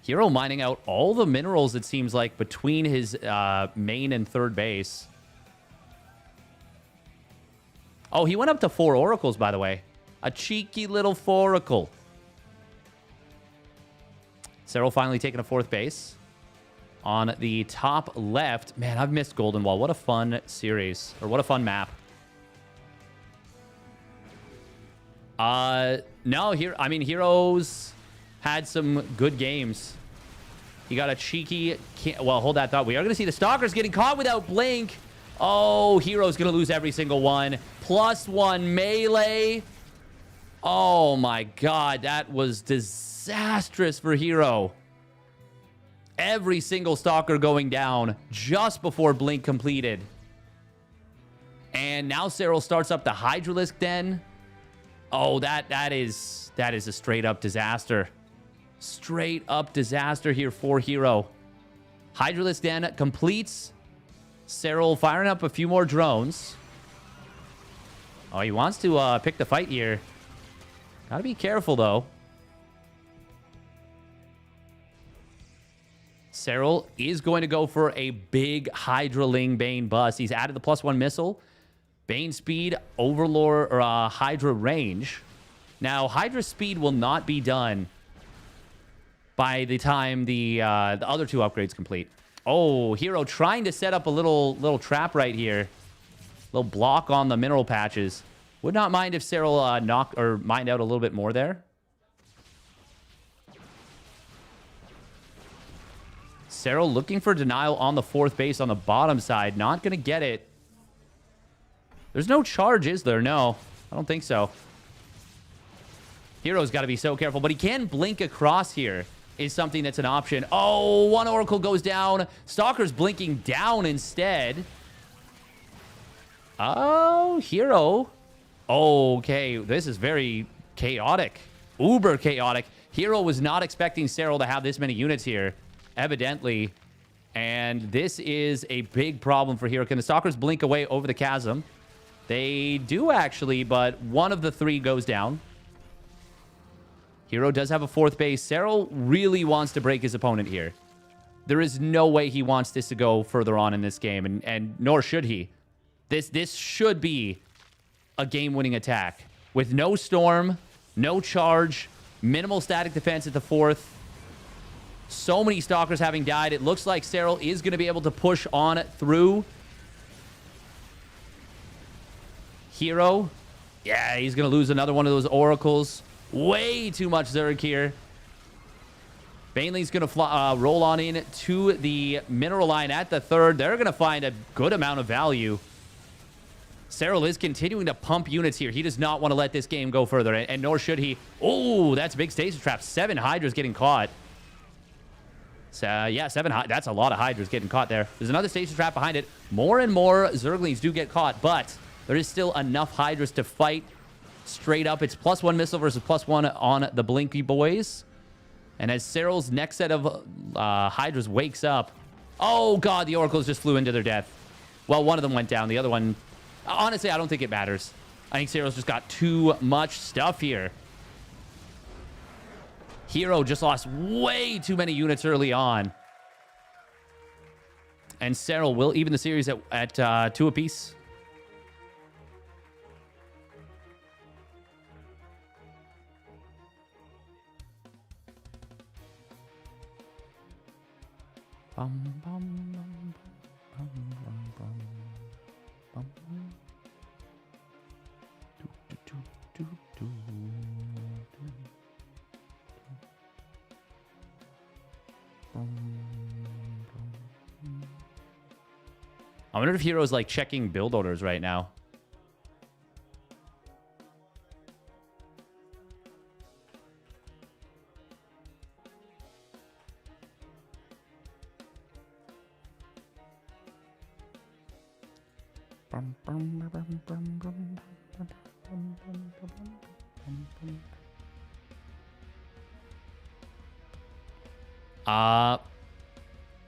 S1: herO mining out all the minerals, it seems like, between his main and third base. Oh, he went up to 4 oracles, by the way. A cheeky little 4-oracle. Serral finally taking a 4th base. On the top left. Man, I've missed Golden Wall. What a fun series. Or what a fun map. No, I mean, herO's had some good games. He got a cheeky... Well, hold that thought. We are going to see the Stalkers getting caught without Blink. Oh, herO's going to lose every single one. +1 melee. Oh, my God. That was disastrous for herO. Every single Stalker going down just before Blink completed. And now Serral starts up the Hydralisk Den. Oh, that is a straight-up disaster. Straight-up disaster here for herO. Hydralisk Den completes. Serral firing up a few more drones. Oh, he wants to pick the fight here. Gotta be careful, though. Serral is going to go for a big Hydraling Bane bust. He's added the +1 missile. Bane speed, Overlord, or Hydra range. Now, Hydra speed will not be done by the time the other 2 upgrades complete. Oh, herO trying to set up a little trap right here. Little block on the mineral patches. Would not mind if Serral knocked or mined out a little bit more there. Serral looking for denial on the 4th base on the bottom side. Not going to get it. There's no charge, is there? No, I don't think so. herO's got to be so careful, but he can blink across here. Is something that's an option. Oh, 1 oracle goes down. Stalker's blinking down instead. Oh, herO. Okay, this is very chaotic. Uber chaotic. herO was not expecting Serral to have this many units here, evidently. And this is a big problem for herO. Can the Stalkers blink away over the chasm? They do, actually, but 1 of the 3 goes down. herO does have a 4th base. Serral really wants to break his opponent here. There is no way he wants this to go further on in this game, and nor should he. This should be a game-winning attack. With no storm, no charge, minimal static defense at the 4th. So many Stalkers having died. It looks like Serral is going to be able to push on through. herO. Yeah, he's going to lose another one of those oracles. Way too much Zerg here. Baneling's going to roll on in to the mineral line at the 3rd. They're going to find a good amount of value. Serral is continuing to pump units here. He does not want to let this game go further, and nor should he. Oh, that's a big stasis trap. 7 Hydras getting caught. So, yeah, 7. That's a lot of Hydras getting caught there. There's another stasis trap behind it. More and more Zerglings do get caught, but there is still enough Hydras to fight straight up. It's +1 missile versus +1 on the Blinky Boys. And as Serral's next set of Hydras wakes up... Oh, God, the Oracles just flew into their death. Well, one of them went down. The other one... Honestly, I don't think it matters. I think Serral's just got too much stuff here. herO just lost way too many units early on. And Serral will even the series at 2 apiece. I wonder if hero's like checking build orders right now.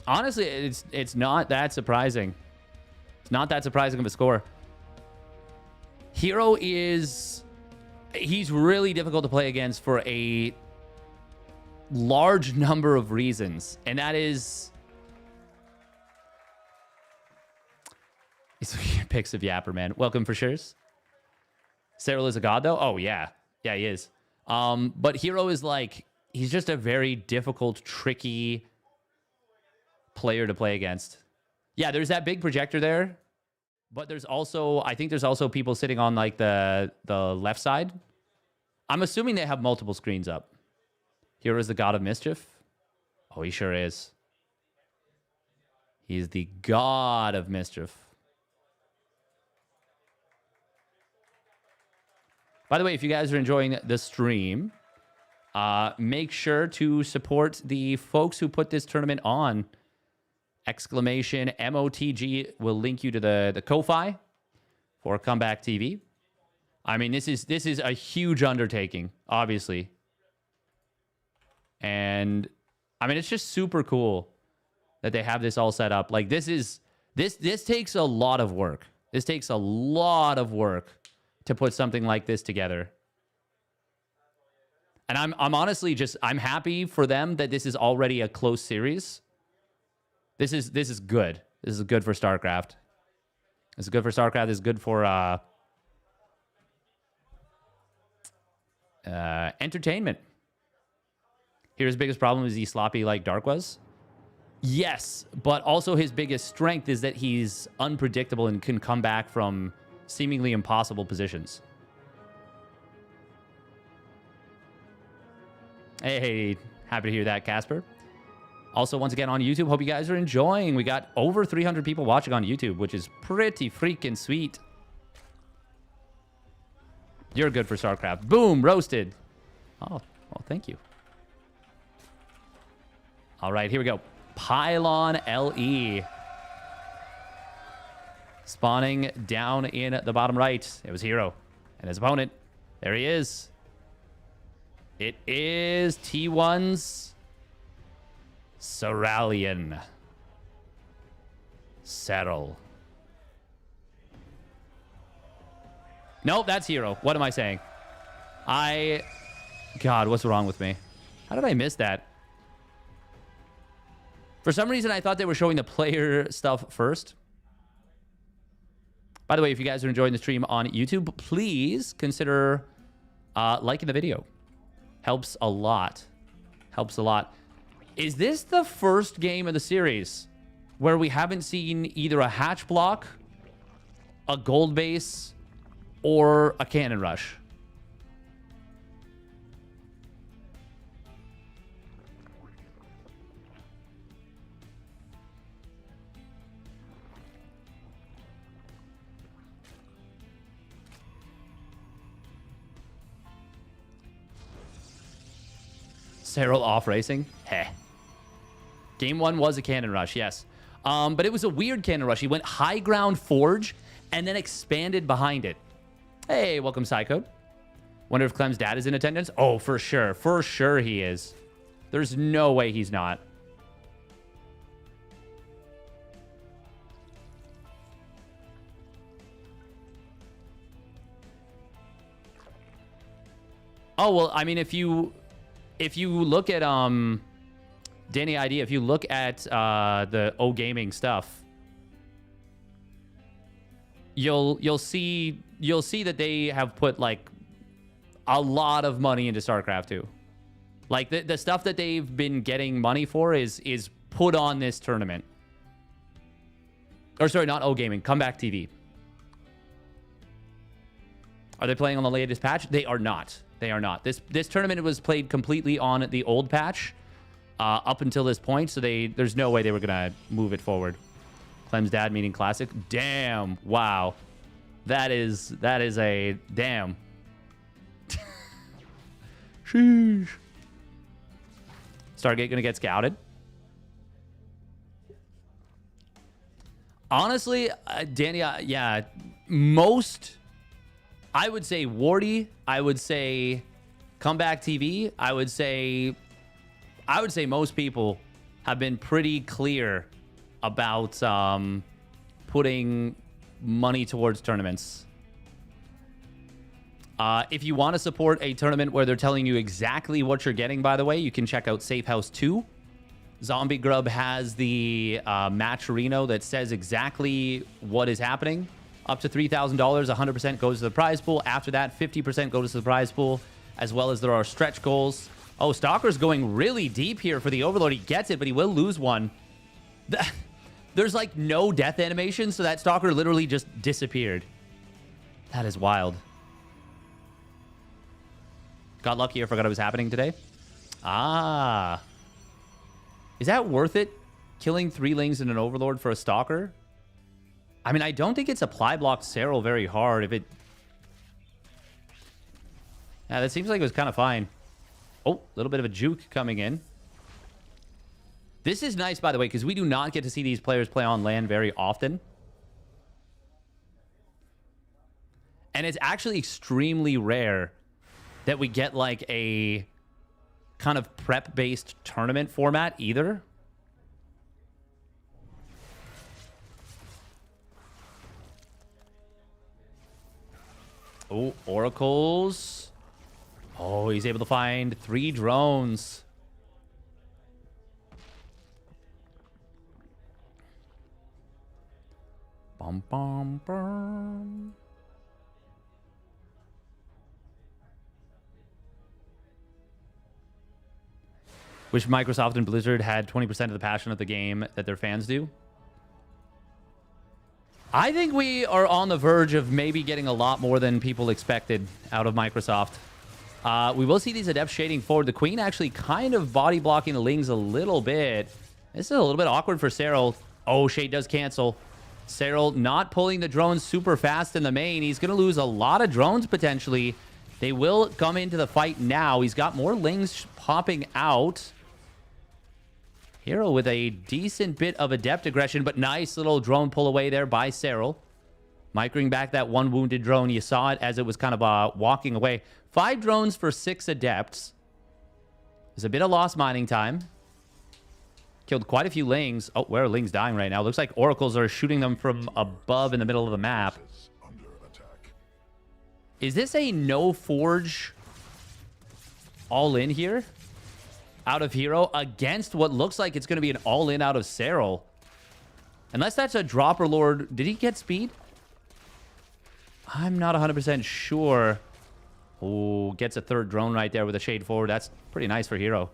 S1: Honestly, it's not that surprising. It's not that surprising of a score. herO he's really difficult to play against for a large number of reasons. And that is... Picks of Yapper, man. Welcome for sure. Serral is a god, though? Oh, yeah. Yeah, he is. But herO is like... He's just a very difficult, tricky player to play against. Yeah, there's that big projector there. But there's also... I think there's also people sitting on, like, the left side. I'm assuming they have multiple screens up. herO is the god of mischief. Oh, he sure is. He's the god of mischief. By the way, if you guys are enjoying the stream, make sure to support the folks who put this tournament on. Exclamation MOTG will link you to the Ko-Fi for Comeback TV. I mean, this is a huge undertaking, obviously. And I mean, it's just super cool that they have this all set up. Like this takes a lot of work. This takes a lot of work to put something like this together. And I'm honestly I'm happy for them that this is already a close series. This is good. This is good for StarCraft. This is good for StarCraft. This is good for entertainment. His biggest problem is he's sloppy like Dark was. Yes, but also his biggest strength is that he's unpredictable and can come back from seemingly impossible positions. Hey, happy to hear that, Casper. Also, once again, on YouTube, hope you guys are enjoying. We got over 300 people watching on YouTube, which is pretty freaking sweet. You're good for StarCraft. Boom, roasted. Oh, well, thank you. All right, here we go. Pylon LE. Spawning down in the bottom right. It was herO and his opponent. There he is. It is T1's Serralian. Serral. Nope, that's herO. What am I saying? God, what's wrong with me? How did I miss that? For some reason, I thought they were showing the player stuff first. By the way, if you guys are enjoying the stream on YouTube, please consider liking the video. Helps a lot. Helps a lot. Is this the first game of the series where we haven't seen either a hatch block, a gold base, or a cannon rush? Serral off racing? Heh. Game 1 was a cannon rush, yes. But it was a weird cannon rush. He went high ground forge and then expanded behind it. Hey, welcome, Psycode. Wonder if Clem's dad is in attendance? Oh, for sure. For sure he is. There's no way he's not. Oh, well, I mean, if you look at Danny ID, if you look at the O Gaming stuff, you'll see that they have put like a lot of money into StarCraft 2. Like the stuff that they've been getting money for is put on this tournament. Or sorry, not O Gaming, Comeback TV. Are they playing on the latest patch? They are not. They are not. This tournament was played completely on the old patch up until this point, so there's no way they were gonna move it forward. Clem's dad meeting classic. Damn. Wow. That is a damn. Sheesh. Stargate gonna get scouted. Honestly, Danny, yeah, most, I would say Wardy, I would say Comeback TV, I would say most people have been pretty clear about putting money towards tournaments. If you want to support a tournament where they're telling you exactly what you're getting, by the way, you can check out Safe House 2. Zombie Grub has the match Reynor that says exactly what is happening. Up to $3,000, 100% goes to the prize pool. After that, 50% goes to the prize pool, as well as there are stretch goals. Oh, Stalker's going really deep here for the Overlord. He gets it, but he will lose one. There's like no death animation, so that Stalker literally just disappeared. That is wild. Got lucky or forgot it was happening today. Ah. Is that worth it? Killing 3 Lings and an Overlord for a Stalker? I mean, I don't think it's apply blocked Serral very hard. If it... Yeah, that seems like it was kind of fine. Oh, a little bit of a juke coming in. This is nice, by the way, because we do not get to see these players play on land very often. And it's actually extremely rare that we get like a kind of prep-based tournament format either. Oh, Oracles. Oh, he's able to find 3 drones. Bum, bum, bum. Wish Microsoft and Blizzard had 20% of the passion of the game that their fans do. I think we are on the verge of maybe getting a lot more than people expected out of Microsoft. We will see these Adepts shading forward. The Queen actually kind of body blocking the Lings a little bit. This is a little bit awkward for Serral. Oh, Shade does cancel. Serral not pulling the drones super fast in the main. He's going to lose a lot of drones potentially. They will come into the fight now. He's got more Lings popping out. herO with a decent bit of Adept aggression, but nice little drone pull away there by Serral. Microing back that 1 wounded drone. You saw it as it was kind of walking away. 5 drones for 6 Adepts. There's a bit of lost mining time. Killed quite a few Lings. Oh, where are Lings dying right now? Looks like Oracles are shooting them from above in the middle of the map. Is this a no forge all in here? Out of herO against what looks like it's going to be an all-in out of Serral. Unless that's a Dropper Lord. Did he get speed? I'm not 100% sure. Oh, gets a 3rd drone right there with a shade forward. That's pretty nice for herO.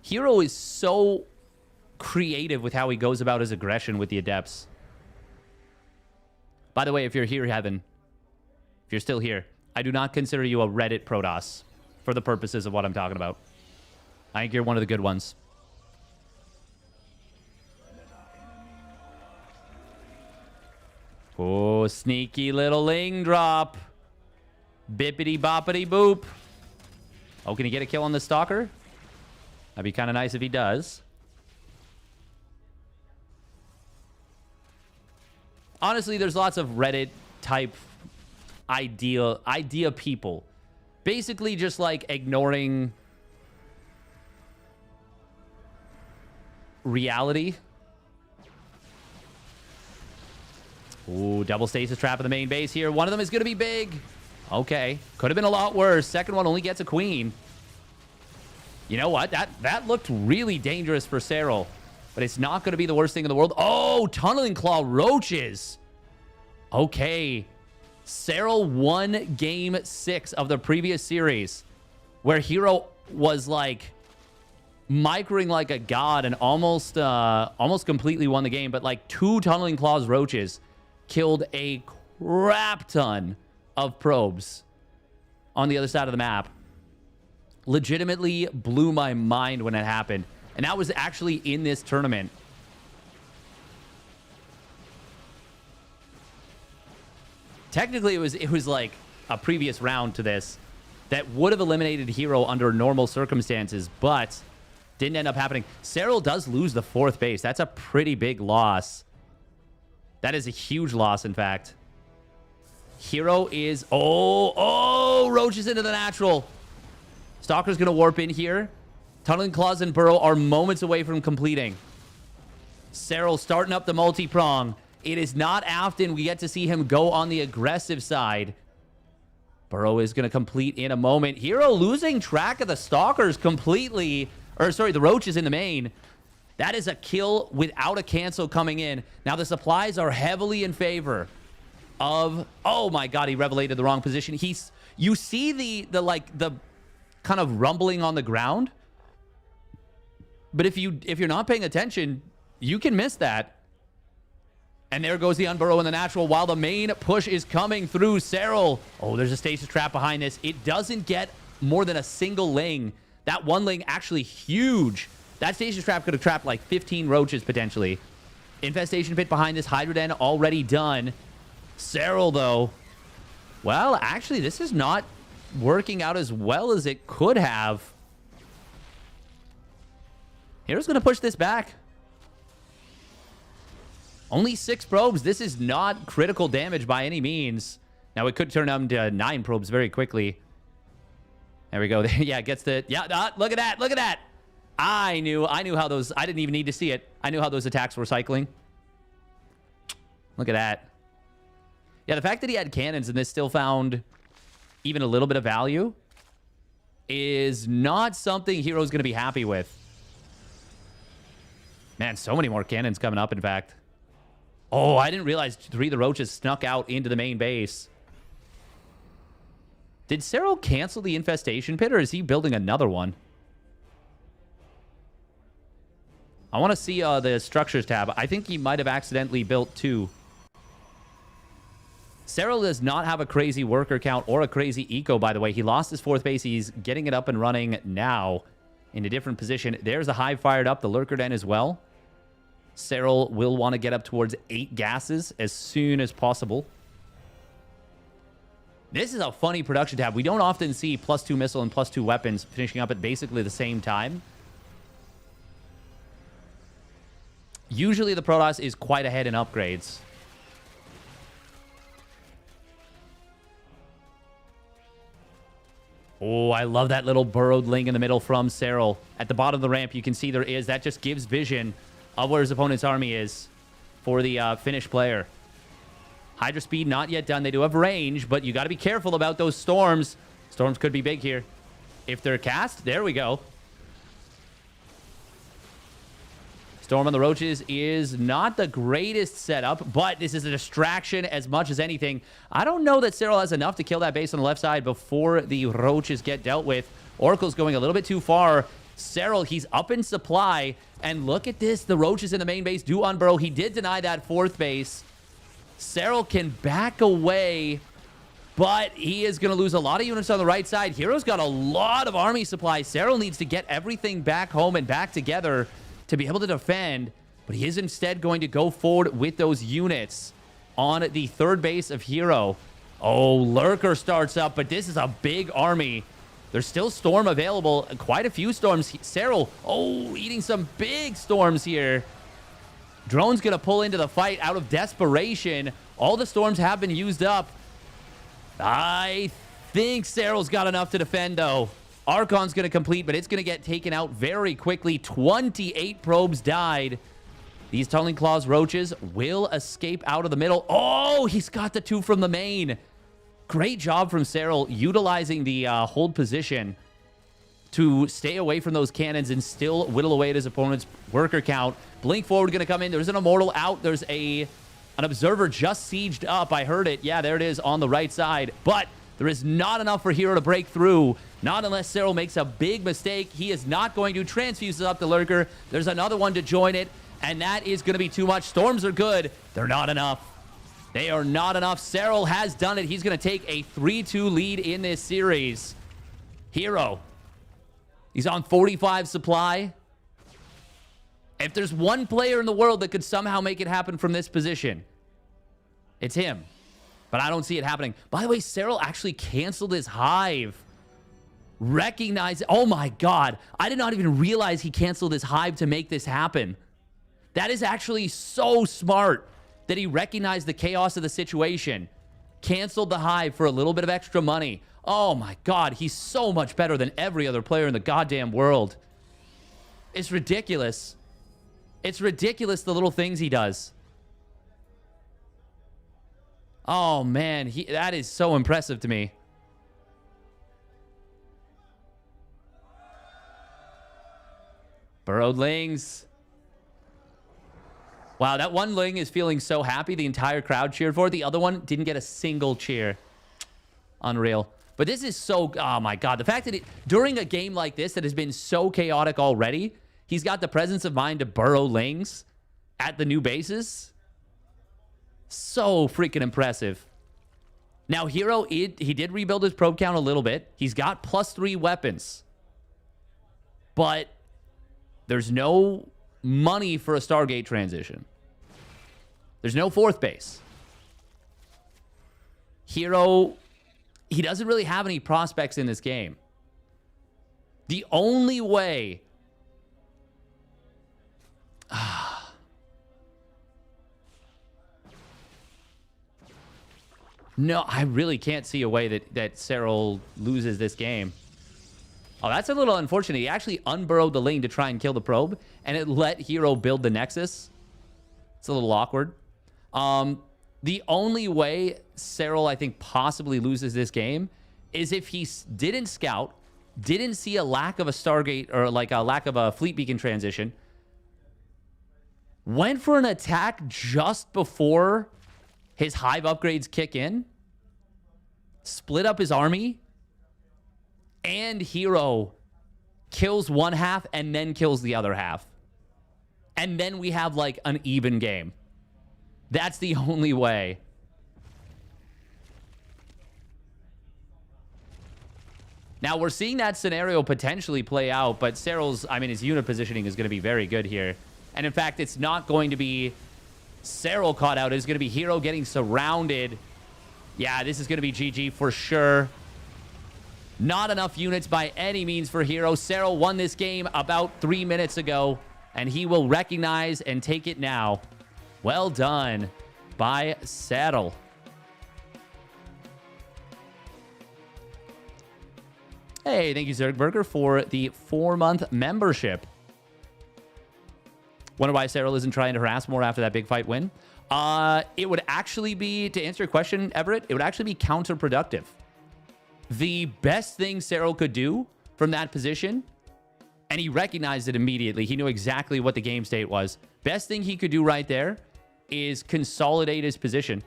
S1: herO is so creative with how he goes about his aggression with the Adepts. By the way, if you're here, Heaven, if you're still here, I do not consider you a Reddit Protoss. For the purposes of what I'm talking about. I think you're one of the good ones. Oh, sneaky little Ling drop. Bippity boppity boop. Oh, can he get a kill on the Stalker? That'd be kind of nice if he does. Honestly, there's lots of Reddit type idea people. Basically just like ignoring reality. Ooh, double stasis trap in the main base here. One of them is going to be big. Okay. Could have been a lot worse. Second one only gets a Queen. You know what? That looked really dangerous for Serral. but it's not going to be the worst thing in the world. Oh, Tunneling Claw roaches. Okay. Serral won game 6 of the previous series, where herO was like microing like a god and almost completely won the game. But like 2 Tunneling Claws roaches killed a crap ton of probes on the other side of the map. Legitimately blew my mind when it happened. And that was actually in this tournament. Technically, it was like a previous round to this that would have eliminated herO under normal circumstances, but didn't end up happening. Serral does lose the 4th base. That's a pretty big loss. That is a huge loss, in fact. herO is... Oh, roaches into the natural. Stalker's going to warp in here. Tunneling Claws and Burrow are moments away from completing. Serral starting up the multi-prong. It is not often we get to see him go on the aggressive side. Burrow is going to complete in a moment. herO losing track of the Stalkers completely. Or, sorry, the roaches in the main. That is a kill without a cancel coming in. Now, the supplies are heavily in favor of... Oh, my God, he revelated the wrong position. You see the kind of rumbling on the ground? But if you're not paying attention, you can miss that. And there goes the Unburrow in the natural while the main push is coming through. Serral. Oh, there's a stasis trap behind this. It doesn't get more than a single ling. That one ling actually huge. That stasis trap could have trapped like 15 roaches potentially. Infestation pit behind this. Hydra Den already done. Serral, though. Well, actually, this is not working out as well as it could have. herO's going to push this back. Only 6 probes. This is not critical damage by any means. Now, it could turn them to 9 probes very quickly. There we go. Yeah, gets the... Yeah, look at that. Look at that. I knew how those... I didn't even need to see it. I knew how those attacks were cycling. Look at that. Yeah, the fact that he had cannons and this still found even a little bit of value is not something herO's going to be happy with. Man, so many more cannons coming up, in fact. Oh, I didn't realize 3 of the roaches snuck out into the main base. Did Serral cancel the infestation pit, or is he building another one? I want to see the structures tab. I think he might have accidentally built 2. Serral does not have a crazy worker count or a crazy eco, by the way. He lost his 4th base. He's getting it up and running now in a different position. There's a hive fired up, the lurker den as well. Serral will want to get up towards 8 gases as soon as possible. This is a funny production tab. We don't often see +2 missile and +2 weapons finishing up at basically the same time. Usually the Protoss is quite ahead in upgrades. Oh, I love that little burrowed ling in the middle from Serral. At the bottom of the ramp, you can see there is. That just gives vision of where his opponent's army is for the finished player. Hydra speed not yet done. They do have range, but you got to be careful about those storms. Storms could be big here. If they're cast, there we go. Storm on the roaches is not the greatest setup, but this is a distraction as much as anything. I don't know that Serral has enough to kill that base on the left side before the roaches get dealt with. Oracle's going a little bit too far. Serral, he's up in supply. And look at this. The roaches in the main base do unburrow. He did deny that 4th base. Serral can back away, but he is going to lose a lot of units on the right side. herO's got a lot of army supply. Serral needs to get everything back home and back together to be able to defend, but he is instead going to go forward with those units on the 3rd base of herO. Oh, Lurker starts up, but this is a big army. There's still Storm available. Quite a few Storms. Serral, oh, eating some big Storms here. Drone's going to pull into the fight out of desperation. All the Storms have been used up. I think Serral's got enough to defend, though. Archon's going to complete, but it's going to get taken out very quickly. 28 probes died. These Tunneling Claws roaches will escape out of the middle. Oh, he's got the 2 from the main. Great job from Serral utilizing the hold position to stay away from those cannons and still whittle away at his opponent's worker count. Blink forward going to come in. There's an Immortal out. There's an Observer just sieged up. I heard it. Yeah, there it is on the right side. But there is not enough for herO to break through. Not unless Serral makes a big mistake. He is not going to. Transfuses up the Lurker. There's another one to join it. And that is going to be too much. Storms are good. They're not enough. They are not enough. Serral has done it. He's going to take a 3-2 lead in this series. herO. He's on 45 supply. If there's one player in the world that could somehow make it happen from this position, it's him. But I don't see it happening. By the way, Serral actually canceled his hive. Recognize... Oh my god. I did not even realize he canceled his hive to make this happen. That is actually so smart that he recognized the chaos of the situation. Canceled the hive for a little bit of extra money. Oh my god, he's so much better than every other player in the goddamn world. It's ridiculous. It's ridiculous the little things he does. Oh man, that is so impressive to me. Burrowed Lings. Wow, that one Ling is feeling so happy. The entire crowd cheered for it. The other one didn't get a single cheer. Unreal. But this is so... Oh, my God. The fact that during a game like this that has been so chaotic already, he's got the presence of mind to burrow Lings at the new bases. So freaking impressive. Now, herO, he did rebuild his probe count a little bit. He's got +3 weapons. But there's no money for a Stargate transition. There's no 4th base. herO, he doesn't really have any prospects in this game. The only way... No, I really can't see a way that Serral loses this game. Oh, that's a little unfortunate. He actually unburrowed the Ling to try and kill the probe, and it let herO build the Nexus. It's a little awkward. The only way Serral, I think, possibly loses this game is if he didn't scout, didn't see a lack of a Stargate, or like a lack of a fleet beacon transition, went for an attack just before his hive upgrades kick in, split up his army, and herO kills one half and then kills the other half. And then we have like an even game. That's the only way. Now we're seeing that scenario potentially play out, but Serral's, I mean, his unit positioning is going to be very good here. And in fact, it's not going to be Serral caught out. It's going to be herO getting surrounded. Yeah, this is going to be GG for sure. Not enough units by any means for herO. Serral won this game about 3 minutes ago, and he will recognize and take it now. Well done by Serral. Hey, thank you, Zergberger, for the 4-month membership. Wonder why Serral isn't trying to harass more after that big fight win. It would actually be, to answer your question, Everett, it would actually be counterproductive. The best thing Serral could do from that position, and he recognized it immediately. He knew exactly what the game state was. Best thing he could do right there is consolidate his position.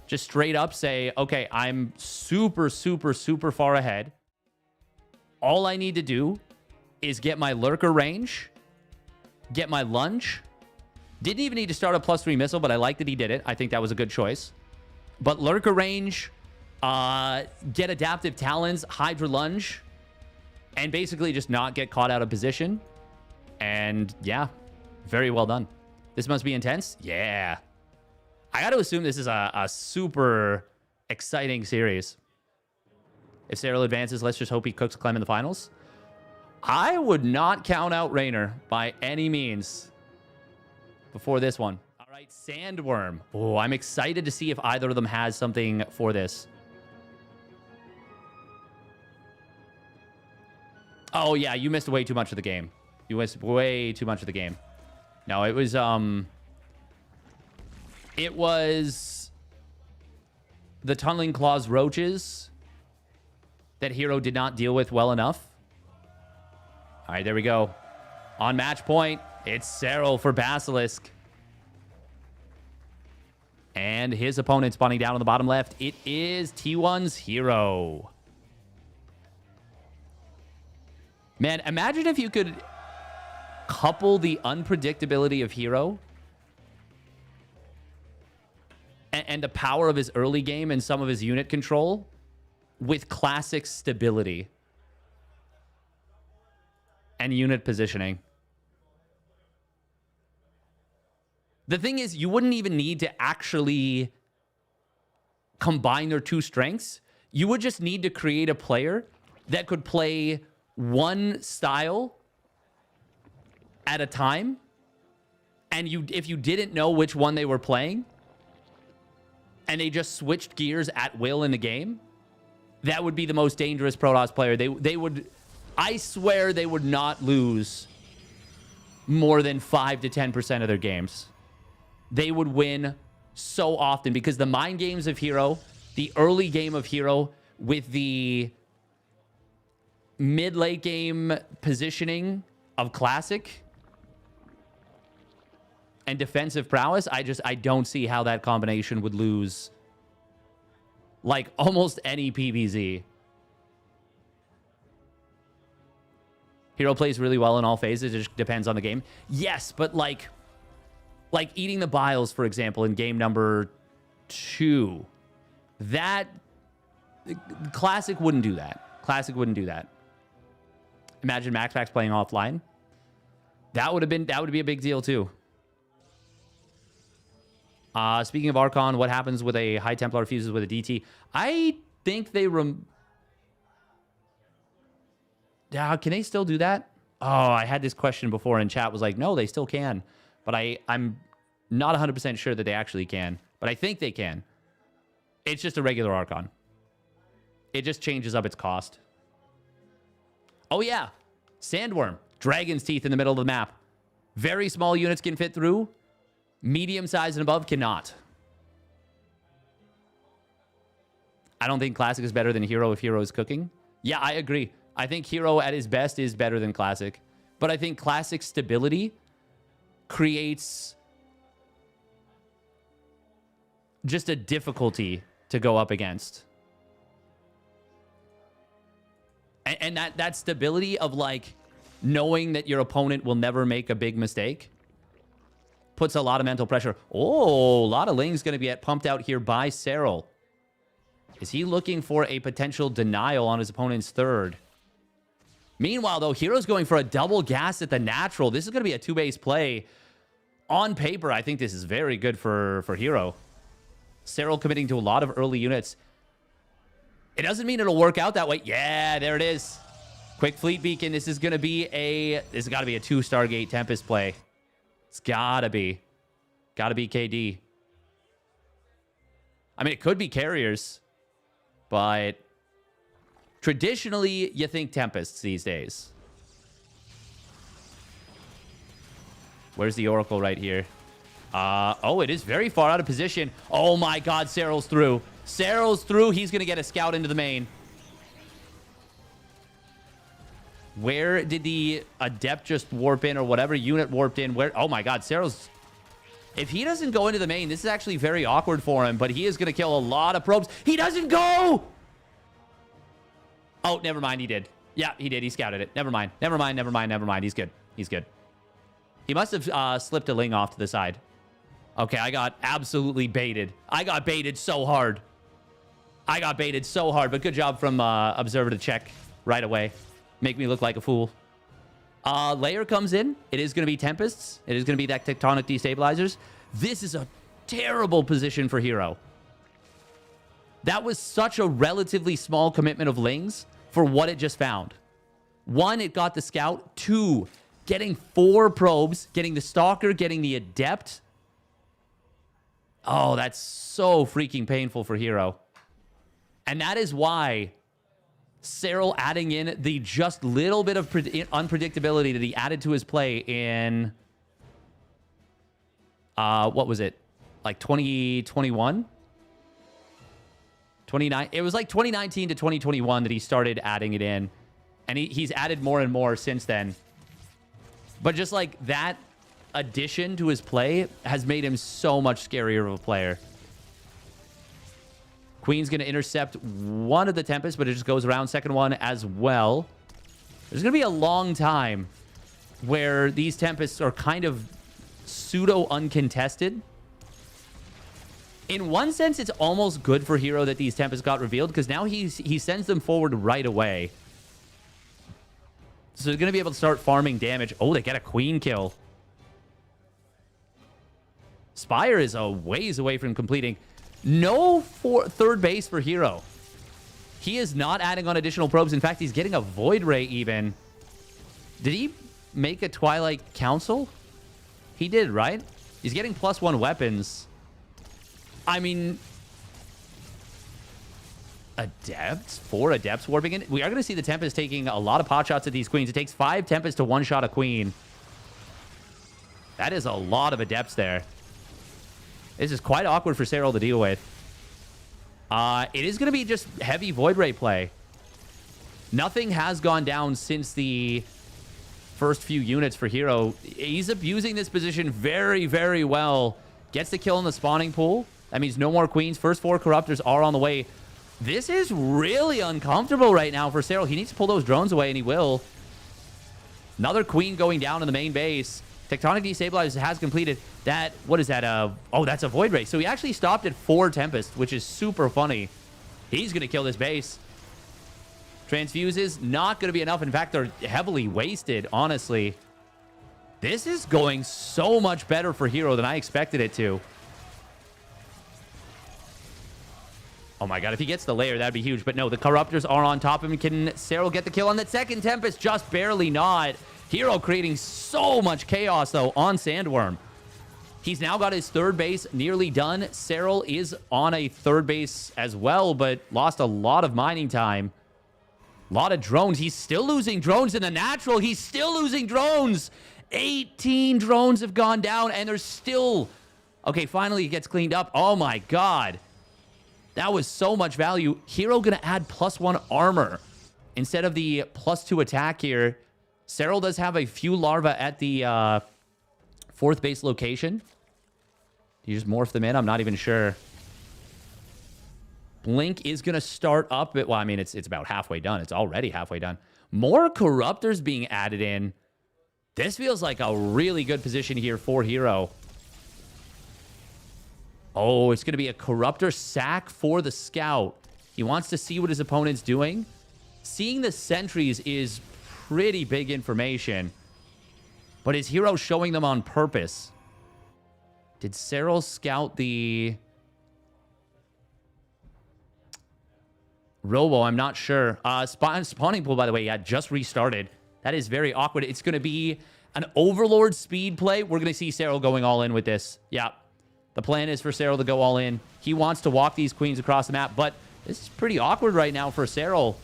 S1: Just straight up say, okay, I'm super, super, super far ahead. All I need to do is get my Lurker range, get my lunge. Didn't even need to start a +3 missile, but I like that he did it. I think that was a good choice. But Lurker range, get adaptive talons, Hydra lunge, and basically just not get caught out of position. And yeah, very well done. This must be intense. Yeah. I got to assume this is a super exciting series. If Serral advances, let's just hope he cooks Clem in the finals. I would not count out Reynor by any means before this one. All right, Sandworm. Oh, I'm excited to see if either of them has something for this. Oh, yeah, you missed way too much of the game. You missed way too much of the game. No, it was the Tunneling Claws roaches that herO did not deal with well enough. All right, there we go. On match point, it's Serral for Basilisk. And his opponent spawning down on the bottom left. It is T1's herO. Man, imagine if you could couple the unpredictability of herO and the power of his early game and some of his unit control with classic stability and unit positioning. The thing is, you wouldn't even need to actually combine their two strengths. You would just need to create a player that could play one style at a time. And if you didn't know which one they were playing, and they just switched gears at will in the game, that would be the most dangerous Protoss player. They would, I swear they would not lose more than 5 to 10% of their games. They would win so often because the mind games of herO, the early game of herO with the mid-late game positioning of Classic and defensive prowess, I don't see how that combination would lose like almost any PvZ. herO plays really well in all phases. It just depends on the game. Yes, but like eating the biles, for example, in game number 2, that Classic wouldn't do that. Classic wouldn't do that. Imagine Max playing offline. That would be a big deal too. Speaking of Archon, what happens with a High Templar fuses with a DT? I think they can they still do that? Oh, I had this question before and chat was like, no, they still can. But I'm not 100% sure that they actually can. But I think they can. It's just a regular Archon. It just changes up its cost. Oh, yeah. Sandworm. Dragon's Teeth in the middle of the map. Very small units can fit through. Medium size and above cannot. I don't think Classic is better than herO if herO is cooking. Yeah, I agree. I think herO at his best is better than Classic. But I think Classic stability creates just a difficulty to go up against. And that stability of like knowing that your opponent will never make a big mistake puts a lot of mental pressure. Oh, a lot of Ling's going to get pumped out here by Serral. Is he looking for a potential denial on his opponent's third? Meanwhile, though, herO's going for a double gas at the natural. This is going to be a 2-base play. On paper, I think this is very good for herO. Serral committing to a lot of early units. It doesn't mean it'll work out that way. Yeah, there it is. Quick fleet beacon. This is going to be this has got to be a 2 Stargate Tempest play. It's gotta be. Gotta be KD. I mean, it could be carriers, but traditionally, you think Tempests these days. Where's the Oracle right here? Oh, it is very far out of position. Oh my God, Serral's through. Serral's through. He's going to get a scout into the main. Where did the Adept just warp in or whatever unit warped in? Where? Oh my God, Serral's... If he doesn't go into the main, this is actually very awkward for him, but he is going to kill a lot of probes. He doesn't go! Oh, never mind. He did. Yeah, he did. He scouted it. Never mind. Never mind. Never mind. Never mind. He's good. He's good. He must have slipped a Ling off to the side. Okay, I got absolutely baited. I got baited so hard. I got baited so hard, but good job from Observer to check right away. Make me look like a fool. Layer comes in. It is going to be Tempests. It is going to be that Tectonic Destabilizers. This is a terrible position for herO. That was such a relatively small commitment of Lings for what it just found. 1, it got the Scout. 2, getting 4 probes, getting the Stalker, getting the Adept. Oh, that's so freaking painful for herO. And that is why Serral adding in the just little bit of unpredictability that he added to his play in... what was it? Like 2021? 29. It was like 2019 to 2021 that he started adding it in. And he's added more and more since then. But just like that addition to his play has made him so much scarier of a player. Queen's going to intercept one of the Tempests, but it just goes around. Second one as well. There's going to be a long time where these Tempests are kind of pseudo-uncontested. In one sense, it's almost good for herO that these Tempests got revealed, because now he sends them forward right away. So they're going to be able to start farming damage. Oh, they get a Queen kill. Spire is a ways away from completing. No third base for herO. He is not adding on additional probes. In fact, he's getting a Void Ray even. Did he make a Twilight Council? He did, right? He's getting +1 weapons. I mean, Adepts? 4 Adepts warping in. We are going to see the Tempest taking a lot of pot shots at these Queens. It takes 5 Tempests to one-shot a Queen. That is a lot of Adepts there. This is quite awkward for Serral to deal with. It is going to be just heavy Void Ray play. Nothing has gone down since the first few units for herO. He's abusing this position very, very well. Gets the kill in the spawning pool. That means no more Queens. First 4 Corruptors are on the way. This is really uncomfortable right now for Serral. He needs to pull those drones away, and he will. Another Queen going down in the main base. Tectonic Destabilizer has completed that. What is that? Oh, that's a Void Ray. So he actually stopped at 4 Tempest, which is super funny. He's going to kill this base. Transfuses, not going to be enough. In fact, they're heavily wasted, honestly. This is going so much better for herO than I expected it to. Oh my god, if he gets the layer, that'd be huge. But no, the Corruptors are on top of him. Can Serral get the kill on that second Tempest? Just barely not. herO creating so much chaos, though, on Sandworm. He's now got his third base nearly done. Serral is on a third base as well, but lost a lot of mining time. A lot of drones. He's still losing drones in the natural. He's still losing drones. 18 drones have gone down, and there's still... Okay, finally it gets cleaned up. Oh my god. That was so much value. herO going to add +1 armor instead of the +2 attack here. Serral does have a few larvae at the 4th base location. Do you just morph them in? I'm not even sure. Blink is going to start up. Well, I mean, it's about halfway done. It's already halfway done. More Corruptors being added in. This feels like a really good position here for herO. Oh, it's going to be a Corruptor sack for the Scout. He wants to see what his opponent's doing. Seeing the sentries is pretty big information. But is herO showing them on purpose? Did Serral scout the... Robo? I'm not sure. Spawning pool, by the way, yeah, just restarted. That is very awkward. It's going to be an Overlord speed play. We're going to see Serral going all in with this. Yeah. The plan is for Serral to go all in. He wants to walk these Queens across the map, but this is pretty awkward right now for Serral.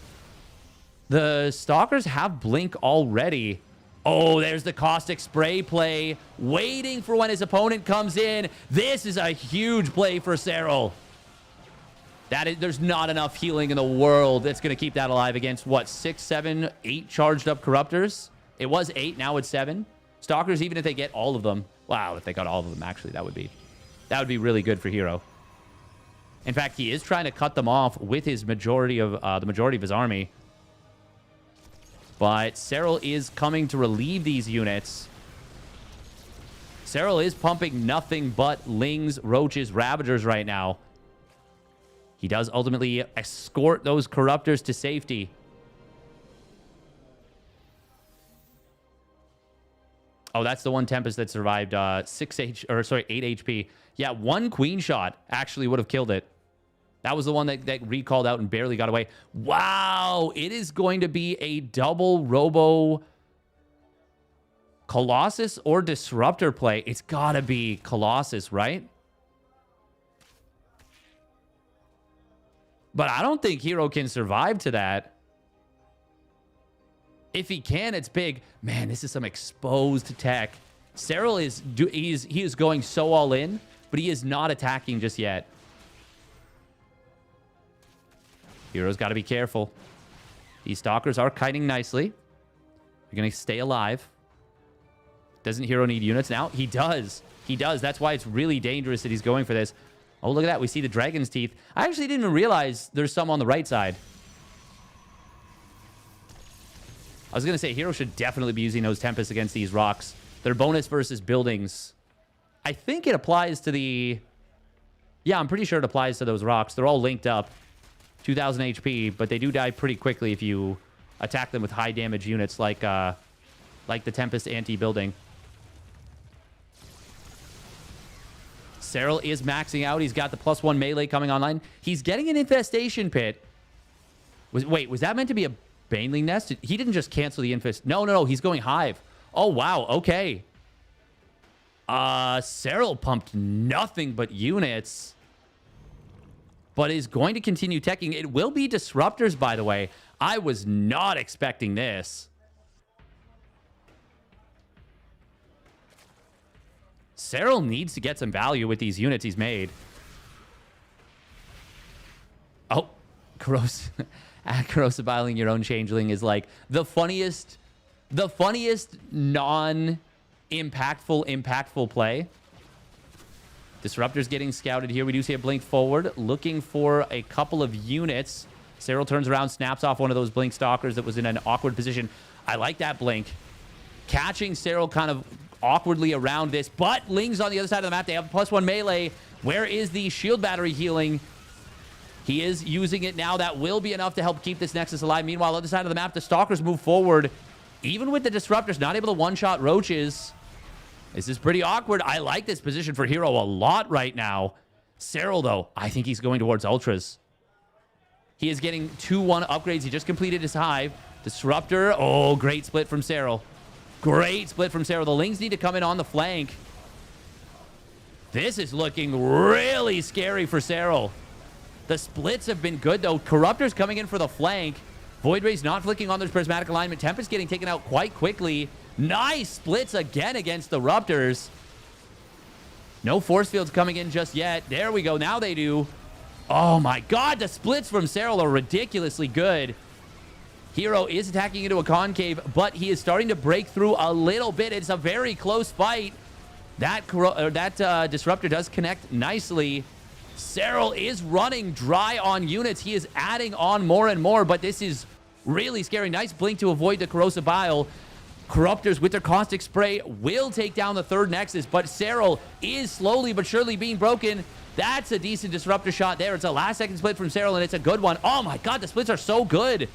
S1: The Stalkers have Blink already. Oh, there's the Caustic Spray play, waiting for when his opponent comes in. This is a huge play for Serral. There's not enough healing in the world that's going to keep that alive against, what, 6, 7, 8 charged up Corruptors? It was 8, now it's 7. Stalkers, even if they get all of them. Wow, if they got all of them, actually, that would be really good for herO. In fact, he is trying to cut them off with his majority of the majority of his army. But Serral is coming to relieve these units. Serral is pumping nothing but Lings, Roaches, Ravagers right now. He does ultimately escort those Corruptors to safety. Oh, that's the one Tempest that survived 8 HP. Yeah, 1 Queen shot actually would have killed it. That was the one that recalled out and barely got away. Wow, it is going to be a double Robo Colossus or Disruptor play. It's got to be Colossus, right? But I don't think herO can survive to that. If he can, it's big. Man, this is some exposed tech. Serral he is going so all in, but he is not attacking just yet. herO's got to be careful. These stalkers are kiting nicely. They're going to stay alive. Doesn't herO need units now? He does. He does. That's why it's really dangerous that he's going for this. Oh, look at that. We see the dragon's teeth. I actually didn't even realize there's some on the right side. I was going to say herO should definitely be using those Tempests against these rocks. Their bonus versus buildings. I think it applies to the... Yeah, I'm pretty sure it applies to those rocks. They're all linked up. 2,000 HP, but they do die pretty quickly if you attack them with high damage units like the Tempest anti-building. Serral is maxing out. He's got the +1 melee coming online. He's getting an infestation pit. Wait, was that meant to be a Baneling nest? He didn't just cancel the infest. No. He's going hive. Oh, wow. Okay. Serral pumped nothing but units, but is going to continue teching. It will be disruptors, by the way. I was not expecting this. Serral needs to get some value with these units he's made. Oh, corrosibiling your own changeling is like the funniest non-impactful play. Disruptors getting scouted here. We do see a blink forward, looking for a couple of units. Serral turns around, snaps off one of those blink stalkers that was in an awkward position. I like that blink. Catching Serral kind of awkwardly around this, but Ling's on the other side of the map. They have +1 melee. Where is the shield battery healing? He is using it now. That will be enough to help keep this Nexus alive. Meanwhile, other side of the map, the stalkers move forward. Even with the disruptors, not able to one-shot roaches. This is pretty awkward. I like this position for herO a lot right now. Serral, though, I think he's going towards ultras. He is getting 2-1 upgrades. He just completed his hive. Disruptor. Oh, great split from Serral. Great split from Serral. The Lings need to come in on the flank. This is looking really scary for Serral. The splits have been good, though. Corruptor's coming in for the flank. Void Ray's not flicking on this prismatic alignment. Tempest getting taken out quite quickly. Nice splits again against the Ruptors. No force fields coming in just yet. There we go. Now they do. Oh my god, the splits from Serral are ridiculously good. herO is attacking into a concave, but he is starting to break through a little bit. It's a very close fight. That Disruptor does connect nicely. Serral is running dry on units. He is adding on more and more, but this is really scary. Nice blink to avoid the corrosive bile. Corruptors with their caustic spray will take down the third Nexus, but Serral is slowly but surely being broken. That's a decent disruptor shot there. It's a last-second split from Serral, and it's a good one. Oh my god, the splits are so good.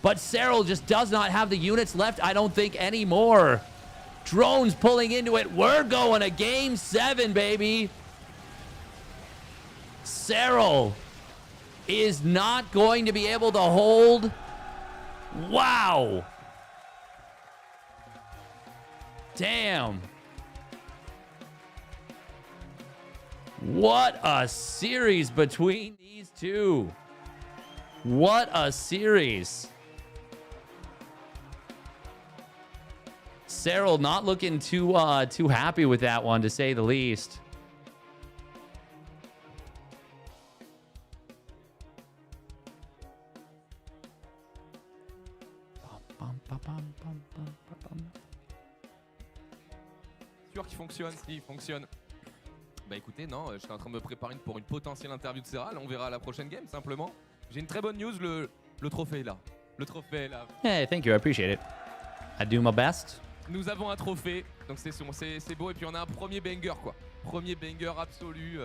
S1: But Serral just does not have the units left, I don't think, anymore. Drones pulling into it. We're going to Game 7, baby. Serral is not going to be able to hold. Wow. Damn. What a series between these two. What a series. Serral not looking too happy with that one, to say the least.
S2: Sûr qu'il fonctionne, s'il fonctionne. Bah écoutez, non, je suis en train de me préparer pour une potentielle interview de Serral. On verra à la prochaine game, simplement. J'ai une très bonne news, le trophée est là. Le trophée est là.
S1: Hey, thank you, I appreciate it. I do my best.
S2: Nous avons un trophée, donc c'est beau. Et puis on a un premier banger, quoi. Premier banger absolu.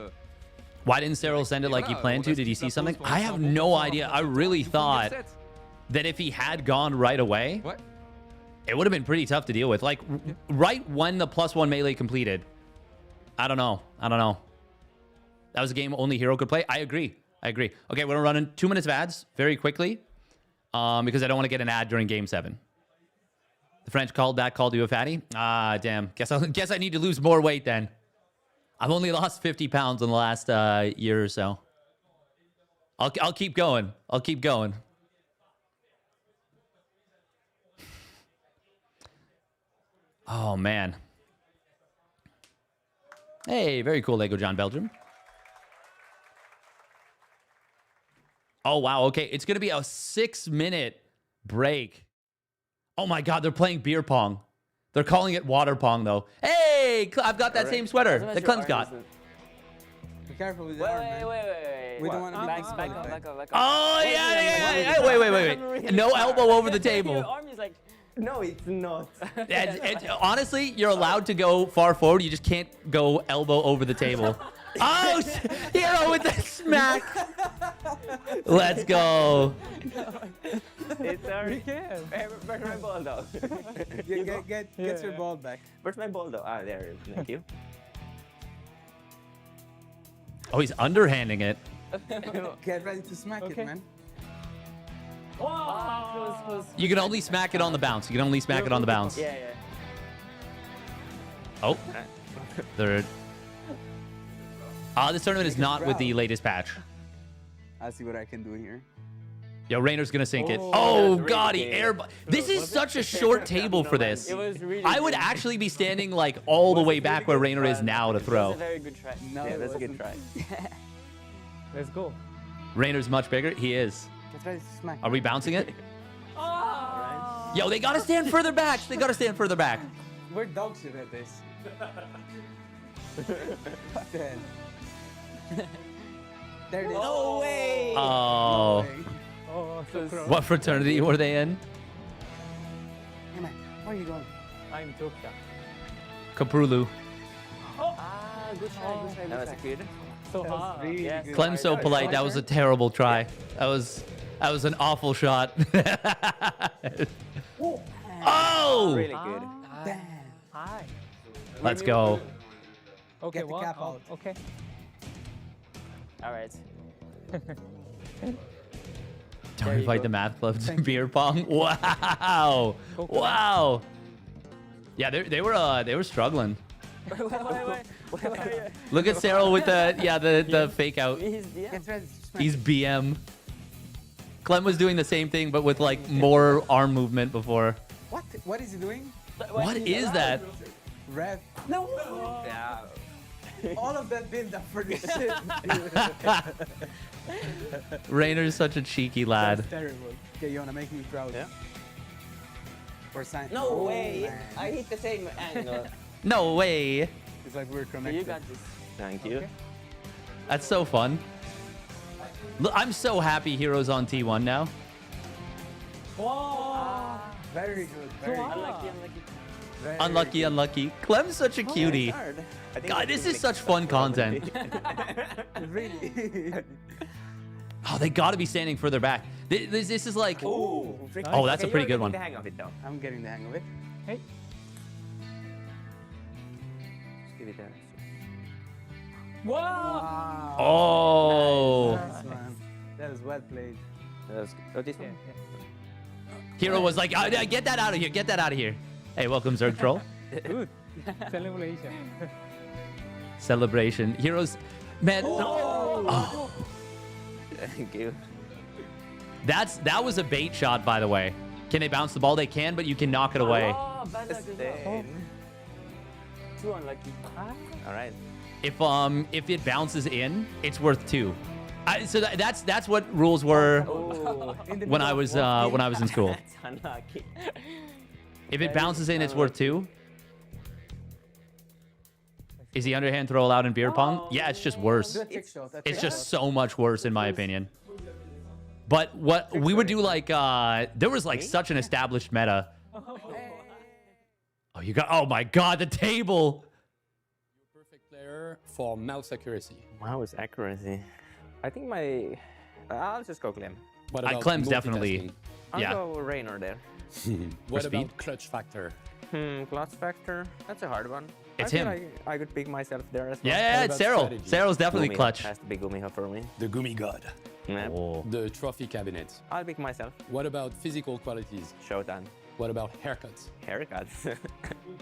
S1: Why didn't Serral send it like he planned to? Did he see something? I have no idea. I really thought that if he had gone right away, it would have been pretty tough to deal with. Like, right when the +1 melee completed. I don't know. That was a game only herO could play. I agree. Okay, we're going to run in 2 minutes of ads very quickly because I don't want to get an ad during Game 7. The French called you a fatty. Ah, damn. Guess I need to lose more weight then. I've only lost 50 pounds in the last year or so. I'll keep going. Oh, man. Hey, very cool Lego John Belgium. Oh, wow. Okay. It's going to be a 6-minute break. Oh, my God. They're playing beer pong. They're calling it water pong, though. Hey, I've got that same sweater that Clem's got.
S3: Be careful with the arm, man.
S4: Wait.
S3: We don't want to be
S4: Back
S3: exposed.
S4: up.
S1: Oh, yeah. Wait. No elbow over the table.
S4: Your arm is like...
S5: No, it's not.
S1: Honestly, you're allowed to go far forward. You just can't go elbow over the table. Oh, herO with the smack. Let's go.
S5: It's already. Where's my ball though?
S3: Get your ball back.
S5: Where's my ball though? Ah, there it is. Thank you.
S1: Oh, he's underhanding it.
S3: Get ready to smack it, man.
S4: Close.
S1: You can only smack it on the bounce. You can only smack it on the bounce.
S5: Yeah.
S1: Oh, third. This tournament is not with the latest patch.
S3: I'll see what I can do here.
S1: Yo, Reynor's gonna sink it. Oh,
S5: really
S1: God, he
S5: good.
S1: air. This is such a short table for this.
S4: It was really
S1: I would
S4: good.
S1: actually be standing like all the way back where Reynor is now to
S4: It was
S1: throw.
S4: a very good try.
S3: No,
S5: Yeah, that's a good try.
S6: Let's go.
S1: Reynor's much bigger. He is.
S3: Get ready to smack.
S1: Are we bouncing it?
S4: Oh.
S1: Yo, they gotta stand further back. They gotta stand further back.
S3: We're dog shit at this. What the hell? There it is.
S5: No way.
S1: Oh,
S3: No way.
S6: Oh, so close.
S1: what fraternity were they in?
S3: Hey, man, where are you going?
S6: I'm Tokyo.
S1: Kaprulu.
S4: Good try.
S5: That was a good.
S6: So hard.
S3: Really
S4: Yes.
S3: good.
S1: Clem's so polite. That was a terrible try. That was an awful shot. Oh!
S5: Really good.
S3: Damn.
S6: Hi.
S1: Let's go.
S6: Okay,
S3: Get the cap out.
S6: Okay.
S4: All right.
S1: Don't invite the math club to
S3: Thank you.
S1: beer pong. Wow.
S6: Okay.
S1: Wow. Yeah, they were struggling.
S4: Wait.
S1: Look at Serral with the fake out.
S4: He's the
S3: Get ready to smack.
S1: He's BM. Clem was doing the same thing, but with like more arm movement before.
S3: What? What is he doing?
S1: What is that?
S3: Rev.
S4: No.
S5: Yeah.
S3: All of that build up for this shit.
S1: Reynor's such a cheeky lad.
S3: That's terrible. Okay, you wanna make me proud?
S5: Yeah.
S3: Or sign?
S5: No
S3: Oh,
S5: way.
S3: man.
S5: I hit the same angle.
S1: No way.
S3: It's like we're connected.
S4: You got this.
S5: Thank you.
S1: That's so fun. Look, I'm so happy herO's on T1 now.
S3: Very good. Very good.
S4: Unlucky.
S3: Very
S1: Unlucky. Clem's such a cutie.
S5: It's hard. I think
S1: God,
S5: I
S1: this
S5: can
S1: is such
S5: mix
S1: fun
S5: it
S1: content.
S3: good. Really.
S1: Oh, they gotta be standing further back. This is like.
S5: Ooh,
S1: Oh, that's a pretty good one.
S5: The hang of it though.
S3: I'm getting the hang of it.
S6: Hey.
S5: Just give it a.
S6: Wow.
S1: Oh.
S3: Nice, man. That was well played.
S5: Oh, this one.
S1: herO was like, oh, yeah, get that out of here. Get that out of here. Hey, welcome, Zerg Troll.
S6: Good. Celebration.
S1: Celebration. herO's. Man.
S5: Oh. Thank you.
S1: That was a bait shot, by the way. Can they bounce the ball? They can, but you can knock it away.
S4: Oh, bad luck as well. Too unlucky.
S5: All right.
S1: If it bounces in, it's worth 2. So that's what rules were
S4: Oh.
S1: when I was in school.
S5: That's unlucky.
S1: If it bounces in, it's worth 2. Is the underhand throw allowed in beer pong? Yeah, it's just worse.
S3: Do a trick shot.
S1: It's just so much worse, in my opinion. But what we would do, like, there was like such an established meta. Oh, you got. Oh my God, the table.
S7: Perfect player for mouse accuracy.
S5: Mouse accuracy. I think my. I'll just go Clem.
S7: What
S1: Clem's definitely.
S5: I'll
S1: Yeah.
S5: go Reynor there.
S7: What
S1: speed?
S7: about clutch factor?
S5: Clutch factor. That's a hard one.
S1: It's
S5: I feel
S1: him.
S5: like I could pick myself there as well.
S1: Yeah,
S7: What
S1: it's
S7: about
S1: Serral.
S7: strategy?
S1: Serral's definitely
S5: Gumiho.
S1: clutch.
S5: Has to be Gumiho for me.
S7: The Gumi God.
S5: Yeah.
S1: Oh.
S7: The trophy cabinet.
S5: I'll pick myself.
S7: What about physical qualities?
S5: Showdown.
S7: What about haircuts?
S5: Haircuts.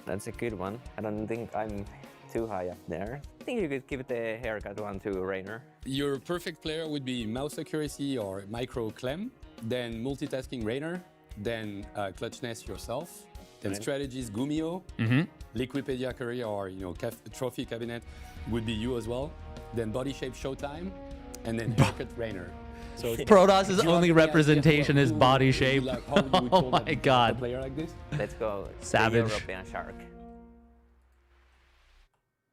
S5: That's a good one. I don't think I'm too high up there. I think you could give the haircut one to Reynor.
S7: Your perfect player would be mouse accuracy or micro Clem, then multitasking Reynor, then clutchness yourself, then
S5: Right.
S7: strategies Gumiho,
S1: Mm-hmm.
S7: Liquipedia career or trophy cabinet would be you as well, then body shape Showtime, and then haircut Reynor. So
S1: Protoss's
S7: do you
S1: only
S7: have any idea
S1: representation is
S7: who
S1: body
S7: would you
S1: shape.
S7: like- how would you
S1: Oh
S7: call
S1: my
S7: a
S1: God.
S7: player like this?
S5: Let's go. the
S1: Savage.
S5: European shark.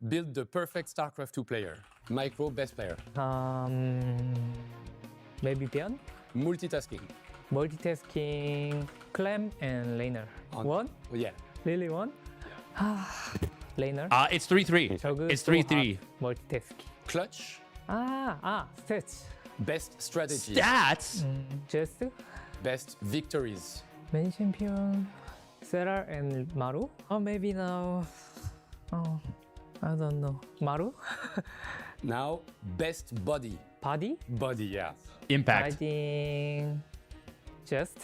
S7: Build the perfect StarCraft 2 player. Micro best player.
S6: Maybe Bjorn?
S7: Multitasking.
S6: Multitasking, Clem and Reynor.
S7: On-
S6: One?
S7: Oh, yeah.
S6: Really one? Reynor.
S1: It's 3-3.
S6: So good,
S1: It's
S6: so
S1: 3-3.
S6: hard. Multitasking.
S7: Clutch.
S6: Stats.
S7: Best strategy.
S1: Stats.
S6: Just
S7: Best victories.
S6: main champion, Serral and Maru. Or maybe now, I don't know. Maru?
S7: Now, best body.
S6: Body?
S7: Body, yeah.
S6: I
S1: Impact.
S6: think just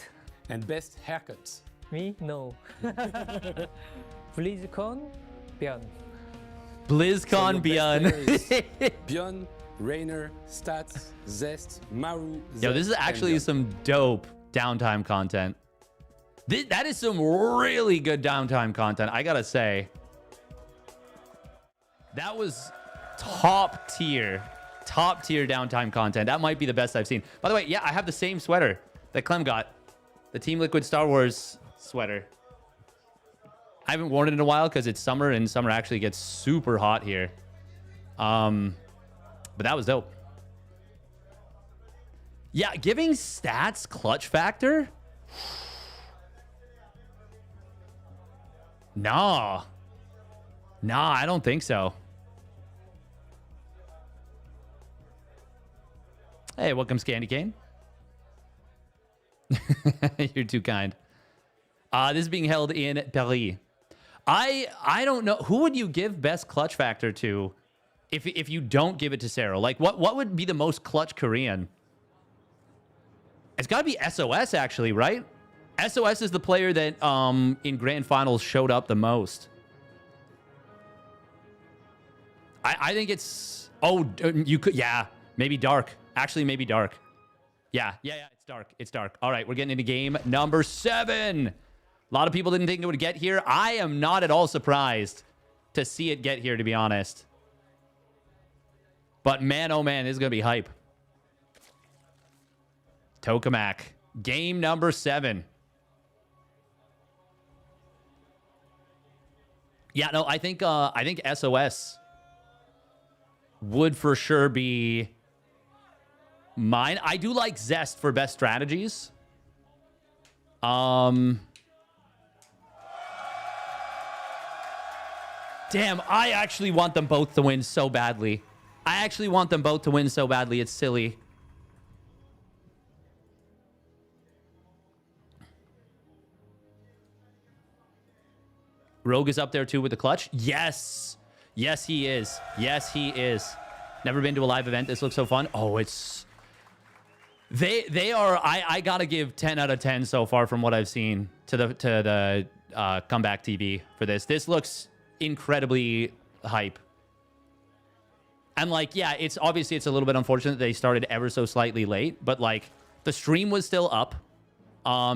S7: And best haircut.
S6: me? No. BlizzCon? Bjorn.
S1: BlizzCon
S7: your
S1: Beyond.
S7: best player is Bjorn, Reynor, Stats, Zest, Maru.
S1: Yo, this is
S7: Zest, and
S1: actually
S7: Bjorn.
S1: some dope downtime content. That is some really good downtime content, I gotta say. That was top tier downtime content. That might be the best I've seen. By the way, yeah, I have the same sweater that Clem got. The Team Liquid Star Wars sweater. I haven't worn it in a while because it's summer, and summer actually gets super hot here. But that was dope. Yeah, giving stats clutch factor? Nah. Nah, I don't think so. Hey, welcome, Scandy Cane. You're too kind. This is being held in Paris. I don't know. Who would you give best clutch factor to if you don't give it to Serral? Like, what would be the most clutch Korean? It's got to be SOS, actually, right? SOS is the player that in grand finals showed up the most. I think it's... Oh, you could... Yeah, maybe Dark. Actually, maybe Dark. Yeah, it's Dark. It's Dark. All right, we're getting into game number 7. A lot of people didn't think it would get here. I am not at all surprised to see it get here, to be honest. But man, oh man, this is going to be hype. Tokamak. Game number 7. Yeah, no, I think SOS would for sure be mine. I do like Zest for best strategies. Damn, I actually want them both to win so badly. It's silly. Rogue is up there too with the clutch. Yes. Yes, he is. Yes, he is. Never been to a live event. This looks so fun. Oh, it's... They are... I gotta give 10 out of 10 so far from what I've seen to the comeback TV for this. This looks incredibly hype. And like, yeah, it's obviously it's a little bit unfortunate they started ever so slightly late, but like the stream was still up.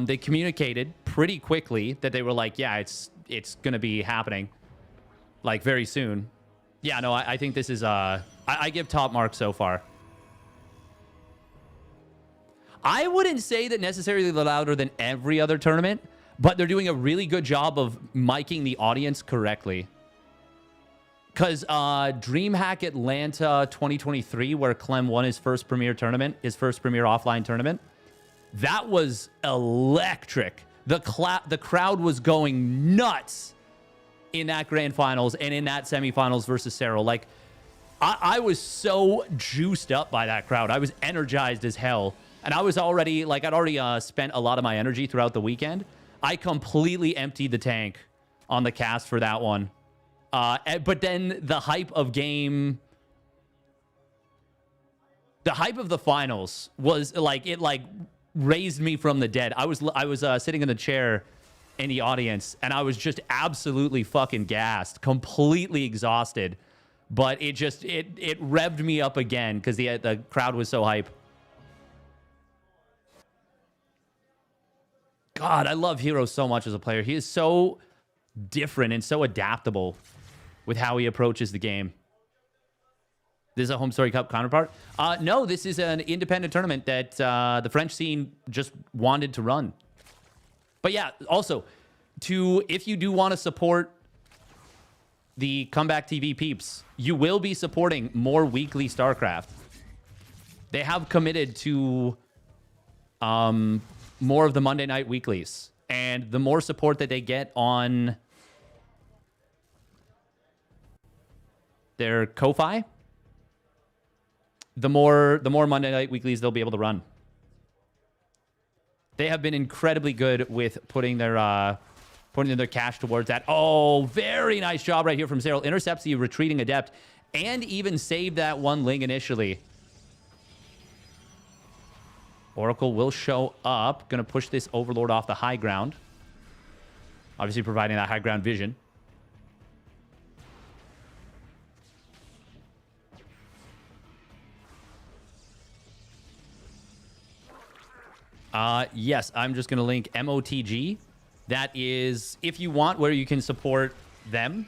S1: They communicated pretty quickly that they were like, yeah, it's gonna be happening like very soon. Yeah, no, I think this is I give top marks so far. I wouldn't say that necessarily they're louder than every other tournament, but they're doing a really good job of miking the audience correctly. Because DreamHack Atlanta 2023, where Clem won his first premier tournament, his first premier offline tournament, that was electric. The crowd was going nuts in that grand finals and in that semifinals versus Serral. Like, I was so juiced up by that crowd. I was energized as hell. And I was already, like, I'd already spent a lot of my energy throughout the weekend. I completely emptied the tank on the cast for that one. But then the hype of the hype of the finals was like, it like raised me from the dead. I was sitting in the chair in the audience and I was just absolutely fucking gassed, completely exhausted. But it just, it revved me up again because the crowd was so hype. God, I love herO so much as a player. He is so different and so adaptable with how he approaches the game. This is a Home Story Cup counterpart? No, this is an independent tournament that the French scene just wanted to run. But yeah, also, if you do want to support the Comeback TV peeps, you will be supporting more weekly StarCraft. They have committed to more of the Monday night weeklies. And the more support that they get on their Ko-Fi, the more Monday night weeklies they'll be able to run. They have been incredibly good with putting their cash towards that. Oh, very nice job right here from Serral. Intercepts the retreating Adept and even saved that one Ling initially. Oracle will show up. Going to push this Overlord off the high ground. Obviously providing that high ground vision. Yes, I'm just going to link MOTG. That is, if you want, where you can support them.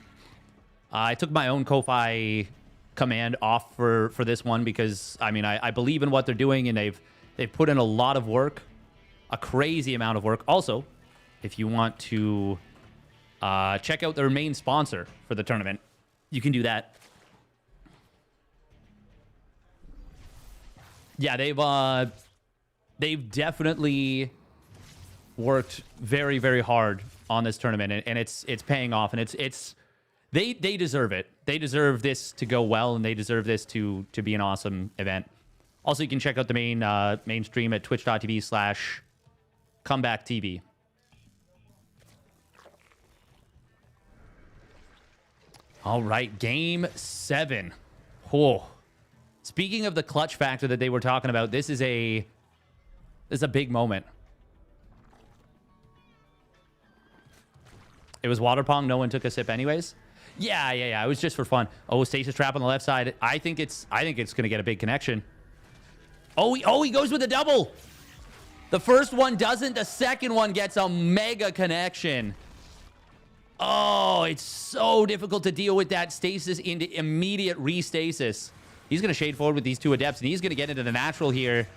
S1: I took my own Ko-Fi command off for this one because, I mean, I believe in what they're doing, and they've put in a lot of work, a crazy amount of work. Also, if you want to check out their main sponsor for the tournament, you can do that. Yeah, they've definitely worked very, very hard on this tournament, and it's paying off, and they deserve it. They deserve this to go well, and they deserve this to be an awesome event. Also, you can check out the main stream at twitch.tv/comebacktv. All right, game 7. Oh. Speaking of the clutch factor that they were talking about, this is a big moment. It was water pong. No one took a sip anyways. Yeah. It was just for fun. Oh, stasis trap on the left side. I think it's going to get a big connection. Oh, he goes with a double. The first one doesn't. The second one gets a mega connection. Oh, it's so difficult to deal with that stasis into immediate restasis. He's going to shade forward with these two Adepts, and he's going to get into the natural here.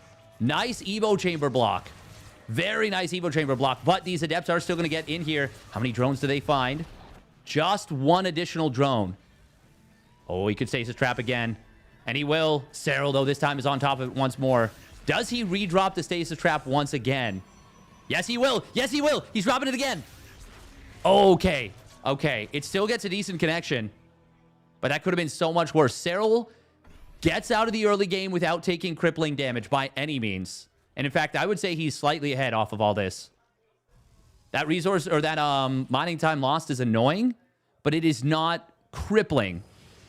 S1: Nice Evo Chamber block. Very nice Evo Chamber block, but these Adepts are still going to get in here. How many drones do they find? Just one additional drone. Oh, he could stasis trap again. And he will. Serral, though, this time is on top of it once more. Does he redrop the stasis trap once again? Yes, he will. Yes, he will. He's dropping it again. Okay. It still gets a decent connection, but that could have been so much worse. Serral gets out of the early game without taking crippling damage by any means. And in fact, I would say he's slightly ahead off of all this. That resource or that mining time lost is annoying, but it is not crippling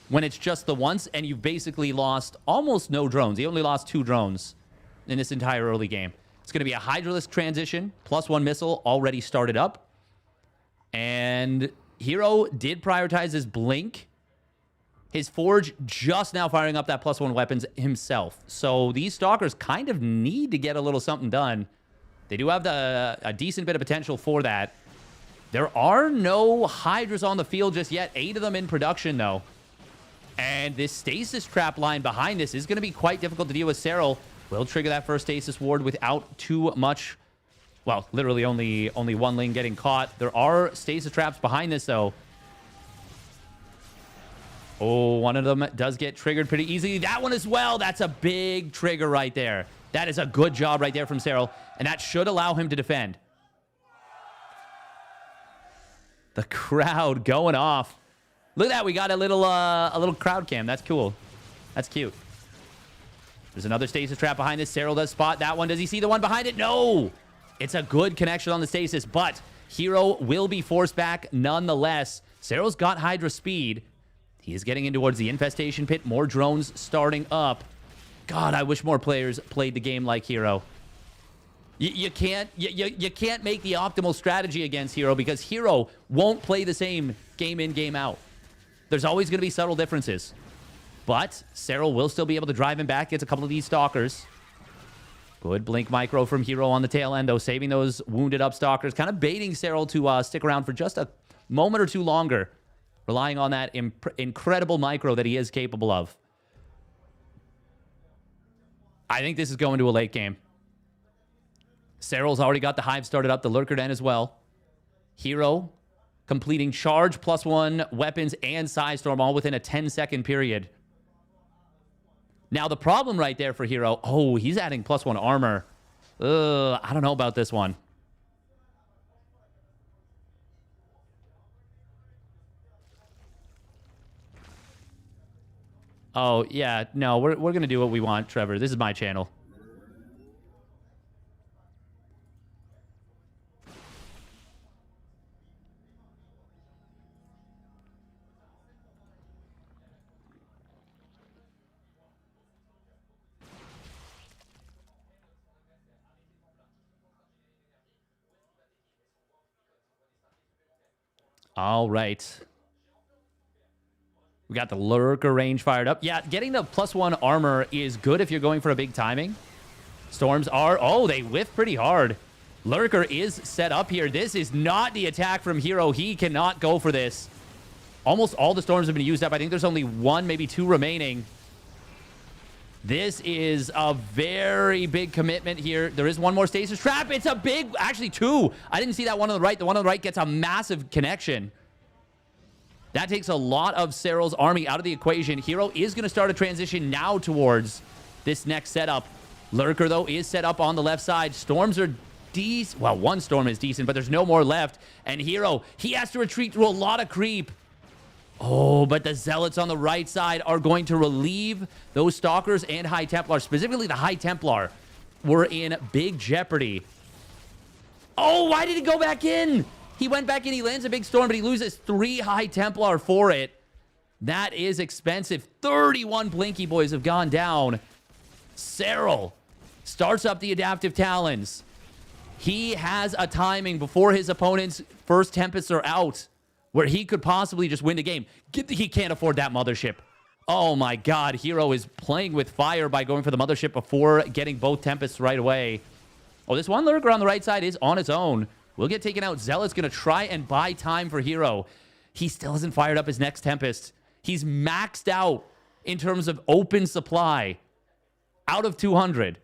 S1: when it's just the once and you've basically lost almost no drones. He only lost 2 drones in this entire early game. It's going to be a Hydralisk transition, +1 missile already started up. And herO did prioritize his blink. His Forge just now firing up that +1 weapons himself. So these Stalkers kind of need to get a little something done. They do have a decent bit of potential for that. There are no Hydras on the field just yet. 8 of them in production, though. And this stasis trap line behind this is going to be quite difficult to deal with. Serral will trigger that first stasis ward without too much. Well, literally only one Ling getting caught. There are stasis traps behind this, though. Oh, one of them does get triggered pretty easily. That one as well. That's a big trigger right there. That is a good job right there from Serral, and that should allow him to defend. The crowd going off. Look at that. We got a little crowd cam. That's cool. That's cute. There's another stasis trap behind this. Serral does spot that one. Does he see the one behind it? No. It's a good connection on the stasis, but herO will be forced back nonetheless. Serral's got Hydra speed. He is getting in towards the infestation pit. More drones starting up. God, I wish more players played the game like herO. You can't make the optimal strategy against herO because herO won't play the same game in, game out. There's always going to be subtle differences. But Serral will still be able to drive him back. Gets a couple of these Stalkers. Good blink micro from herO on the tail end, though, saving those wounded up Stalkers. Kind of baiting Serral to stick around for just a moment or two longer. Relying on that incredible micro that he is capable of. I think this is going to a late game. Serral's already got the hive started up, the lurker den as well. herO completing charge, +1 weapons, and Psystorm all within a 10-second period. Now, the problem right there for herO, oh, he's adding +1 armor. I don't know about this one. Oh, yeah, no, we're going to do what we want, Trevor. This is my channel. All right. We got the lurker range fired up. Yeah, getting the +1 armor is good if you're going for a big timing. Storms are... Oh, they whiff pretty hard. Lurker is set up here. This is not the attack from herO. He cannot go for this. Almost all the storms have been used up. I think there's only 1, maybe 2 remaining. This is a very big commitment here. There is 1 more stasis trap. It's a big... Actually, 2. I didn't see that one on the right. The one on the right gets a massive connection. That takes a lot of Serral's army out of the equation. herO is going to start a transition now towards this next setup. Lurker, though, is set up on the left side. Storms are decent. Well, 1 storm is decent, but there's no more left. And herO, he has to retreat through a lot of creep. Oh, but the Zealots on the right side are going to relieve those Stalkers and High Templar. Specifically, the High Templar were in big jeopardy. Oh, why did he go back in? He went back in, he lands a big storm, but he loses 3 High Templar for it. That is expensive. 31 Blinky Boys have gone down. Serral starts up the Adaptive Talons. He has a timing before his opponent's first Tempests are out where he could possibly just win the game. He can't afford that Mothership. Oh my god, herO is playing with fire by going for the Mothership before getting both Tempests right away. Oh, this one lurker on the right side is on its own. Will get taken out. Zealot's going to try and buy time for herO. He still hasn't fired up his next Tempest. He's maxed out in terms of open supply. Out of 200.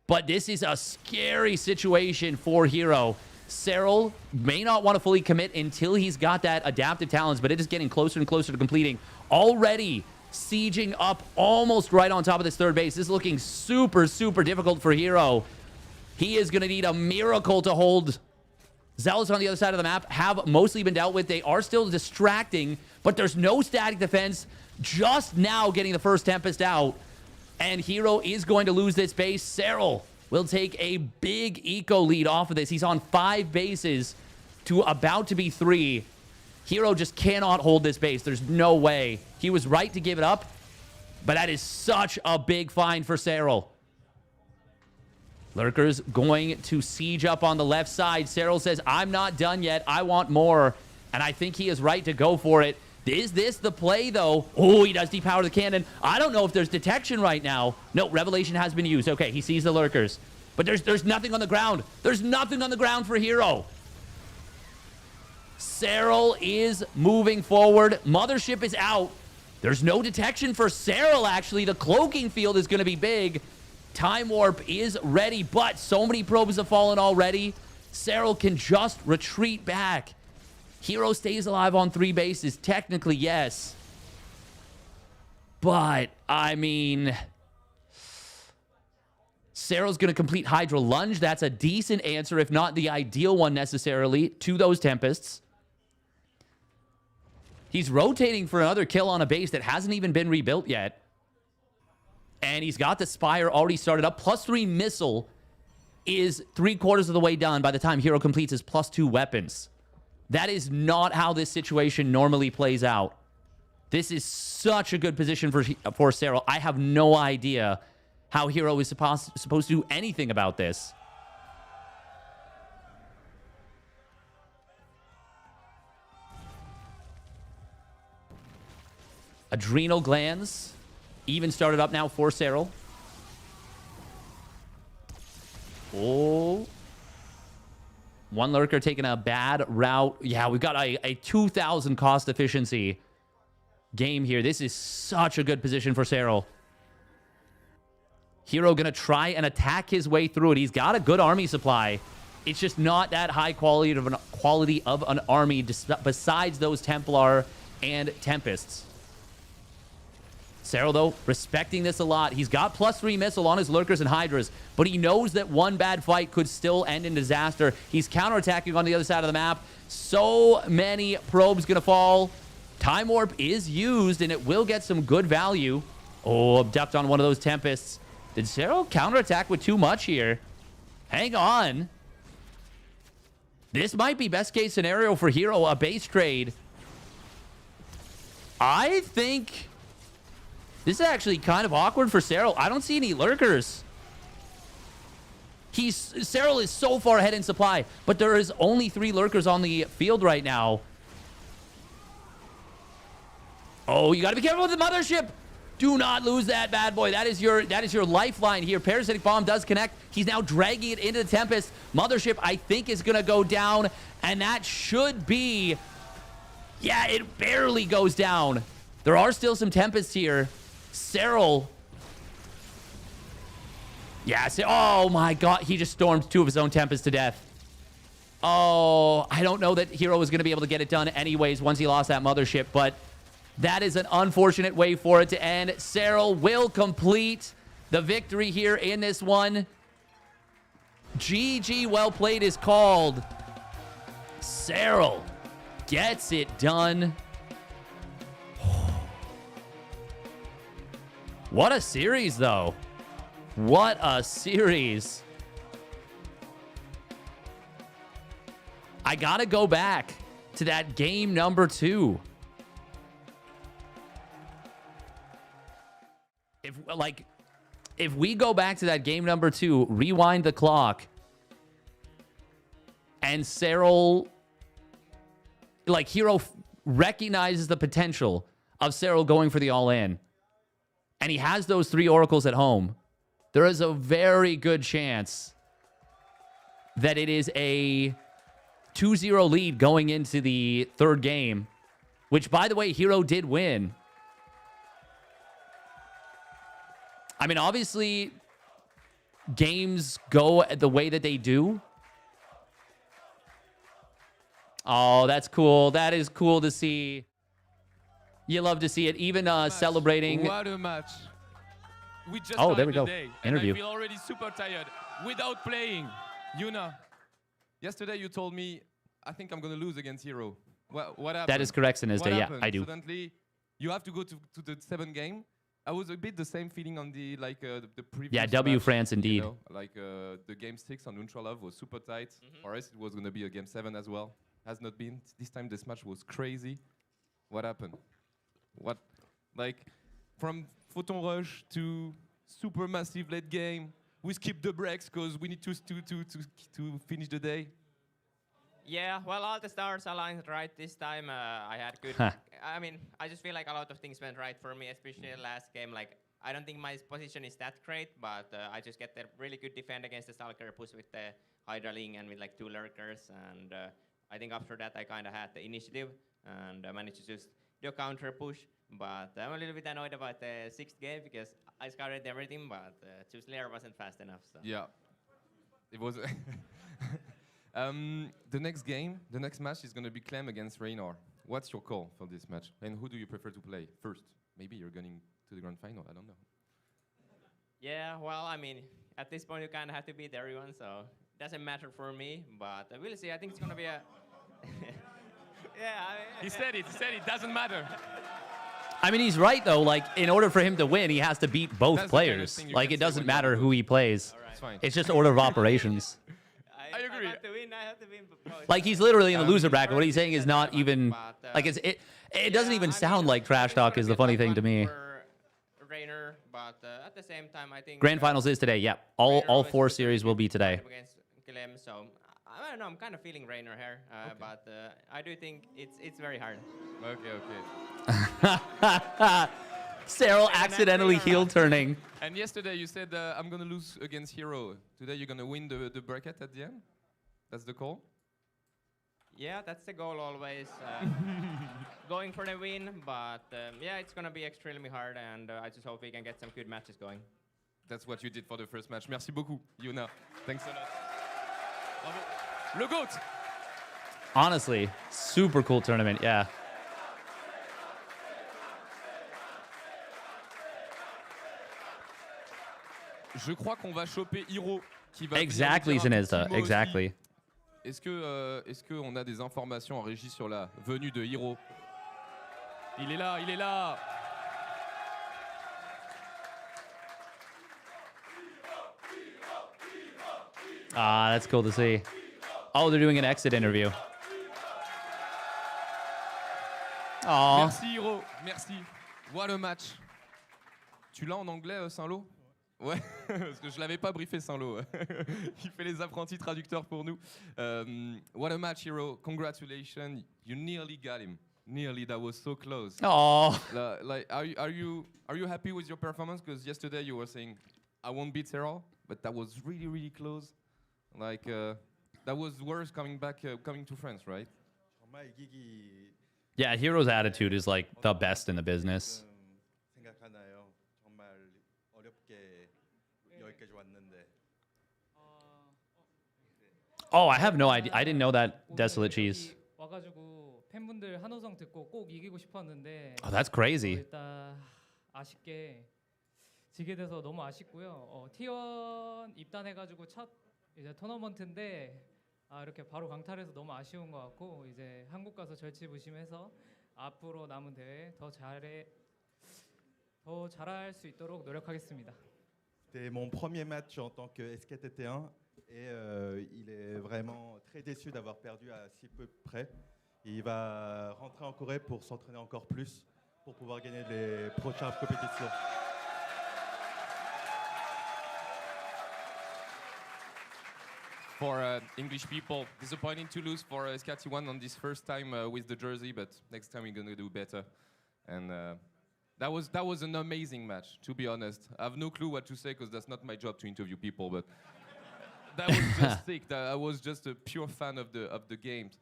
S1: But this is a scary situation for herO. Serral may not want to fully commit until he's got that Adaptive Talons, but it is getting closer and closer to completing. Already sieging up almost right on top of this third base. This is looking super, super difficult for herO. He is going to need a miracle to hold. Zealots on the other side of the map have mostly been dealt with. They are still distracting, but there's no static defense. Just now getting the first Tempest out. And herO is going to lose this base. Serral will take a big eco lead off of this. He's on 5 bases to about to be 3. herO just cannot hold this base. There's no way. He was right to give it up, but that is such a big find for Serral. Lurker's going to siege up on the left side. Serral says, I'm not done yet. I want more. And I think he is right to go for it. Is this the play, though? Oh, he does depower the cannon. I don't know if there's detection right now. No, Revelation has been used. Okay, he sees the lurkers. But there's nothing on the ground. There's nothing on the ground for herO. Serral is moving forward. Mothership is out. There's no detection for Serral, actually. The cloaking field is going to be big. Time Warp is ready, but so many probes have fallen already. Serral can just retreat back. herO stays alive on 3 bases. Technically, yes. But, I mean... Serral's going to complete Hydra Lunge. That's a decent answer, if not the ideal one necessarily, to those Tempests. He's rotating for another kill on a base that hasn't even been rebuilt yet. And he's got the Spire already started up. +3 missile is 3/4 of the way done by the time herO completes his +2 weapons. That is not how this situation normally plays out. This is such a good position for Serral. I have no idea how herO is supposed to do anything about this. Adrenal Glands even started up now for Serral. Oh. One lurker taking a bad route. Yeah, we've got a 2,000 cost efficiency game here. This is such a good position for Serral. herO going to try and attack his way through it. He's got a good army supply. It's just not that high quality of an army besides those Templar and Tempests. Serral, though, respecting this a lot. He's got +3 missile on his Lurkers and Hydras, but he knows that one bad fight could still end in disaster. He's counterattacking on the other side of the map. So many probes going to fall. Time Warp is used, and it will get some good value. Oh, abduct on one of those Tempests. Did Serral counterattack with too much here? Hang on. This might be best case scenario for herO, a base trade. I think this is actually kind of awkward for Serral. I don't see any Lurkers. Serral is so far ahead in supply, but there is only 3 Lurkers on the field right now. Oh, you got to be careful with the mothership. Do not lose that bad boy. That is your lifeline here. Parasitic Bomb does connect. He's now dragging it into the Tempest. Mothership, I think, is going to go down, and that should be... Yeah, it barely goes down. There are still some Tempests here. Serral... Yeah, oh my god, he just stormed 2 of his own Tempests to death. Oh, I don't know that herO was going to be able to get it done anyways once he lost that mothership, but that is an unfortunate way for it to end. Serral will complete the victory here in this one. GG, well played is called. Serral gets it done. What a series, though. What a series. I gotta go back to that game number 2. If we go back to that game number 2, rewind the clock, and Serral, herO recognizes the potential of Serral going for the all-in, and he has those 3 oracles at home, there is a very good chance that it is a 2-0 lead going into the 3rd game, which, by the way, herO did win. I mean, obviously, games go the way that they do. Oh, that's cool. That is cool to see. You love to see it. Even celebrating.
S2: What a match. We just
S1: there we go.
S2: Day,
S1: Interview.
S2: And I feel already super tired without playing. Yuna, yesterday you told me, I think I'm going to lose against herO. What happened?
S1: That is correct, Sinizda. Yeah, I do.
S2: Suddenly, you have to go to the 7th game. I was a bit the same feeling on the the previous.
S1: Yeah, W
S2: match,
S1: France indeed.
S2: You know, the game 6 on Ultra Love was super tight. For us, it was going to be a game 7 as well. Has not been. This time, this match was crazy. What happened? From Photon Rush to super massive late game. We skip the breaks because we need to finish the day.
S8: Yeah, well, all the stars aligned right this time. I had good. I mean, I just feel like a lot of things went right for me, especially in the last game. I don't think my position is that great, but I just get the really good defend against the Stalker push with the Hydraling and with 2 Lurkers. And I think after that, I kind of had the initiative and managed to just do a counter push. But I'm a little bit annoyed about the 6th game because I scouted everything, but Choose Lair wasn't fast enough. So.
S2: Yeah, it was. The next game, the next match is going to be Clem against Reynor. What's your call for this match? And who do you prefer to play first? Maybe you're going to the grand final, I don't know.
S8: Yeah, well, I mean, at this point you kind of have to beat everyone, so it doesn't matter for me, but we'll see. I think it's going to be a... Yeah,
S2: He said it doesn't matter.
S1: I mean, he's right, though. In order for him to win, he has to beat both
S2: That's
S1: players.
S2: The kind of thing you
S1: It
S2: can
S1: doesn't
S2: say when
S1: matter
S2: you
S1: who he plays.
S2: It's fine.
S1: It's just order of operations.
S2: I agree.
S8: I have to win, I have to win.
S1: He's literally in the loser bracket. What he's saying is not even... it doesn't even sound like trash talk is the funny thing to me.
S8: Reynor, but at the same time, I think...
S1: Grand Finals is today, yep. All 4 series will be today.
S8: Against Clem, so I don't know, I'm kind of feeling Reynor here, but I do think it's very hard.
S2: Okay.
S1: Serral accidentally heel turning.
S2: And yesterday you said, I'm going to lose against herO. Today you're going to win the bracket at the end? That's the call?
S8: Yeah, that's the goal always. Going for the win, but yeah, it's going to be extremely hard, and I just hope we can get some good matches going.
S2: That's what you did for the first match. Merci beaucoup, Yuna. Thanks a lot. Bravo. Le GOAT.
S1: Honestly, super cool tournament. Yeah.
S2: Je crois qu'on va choper herO qui va.
S1: Exactly,
S2: venir nous dire un
S1: Zinezda.
S2: petit mot aussi.
S1: Exactly.
S2: Est-ce que on a des informations en régie sur la venue de herO? Il est là, il est là.
S1: Ah, that's cool to see. Oh, they're doing an exit interview. Oh,
S2: Merci herO, merci. What a match. Tu l'as en anglais, Saint-Lô? Ouais, parce que je l'avais pas briefé, Saint-Lô. Il fait les apprentis traducteurs pour nous. What a match, herO. Congratulations. You nearly got him. Nearly, that was so close.
S1: oh.
S2: Like, are you happy with your performance? Because yesterday you were saying, I won't beat Serral, but that was really, really close. Like, that was worse coming to France, right?
S9: 정말 이기기
S1: Yeah, hero's attitude is like the best in the business.
S9: 생각하나요? 정말 어렵게 여기까지 왔는데.
S1: Oh, I have no idea. I didn't know that desolate cheese.
S6: 와가지고 팬분들 한호성 듣고 꼭 이기고 싶었는데
S1: Oh, that's crazy.
S6: 일단 아쉽게 지게 돼서 너무 아쉽고요. T1 입단해가지고 첫 이제 토너먼트인데 이렇게 바로 강탈해서 너무 아쉬운 것 같고 이제 한국 가서 절치부심해서 앞으로 남은 대회 더 잘할 수 있도록 노력하겠습니다.
S9: C'était mon premier match en tant que SKTT1 et il est vraiment très déçu d'avoir perdu à si peu près. Il va rentrer en Corée pour s'entraîner encore plus pour pouvoir gagner les prochaines compétitions.
S2: For English people, disappointing to lose for SKT1 on this first time with the jersey, but next time we're gonna do better. And that was an amazing match, to be honest. I have no clue what to say because that's not my job to interview people, but that was just sick. I was just a pure fan of the games.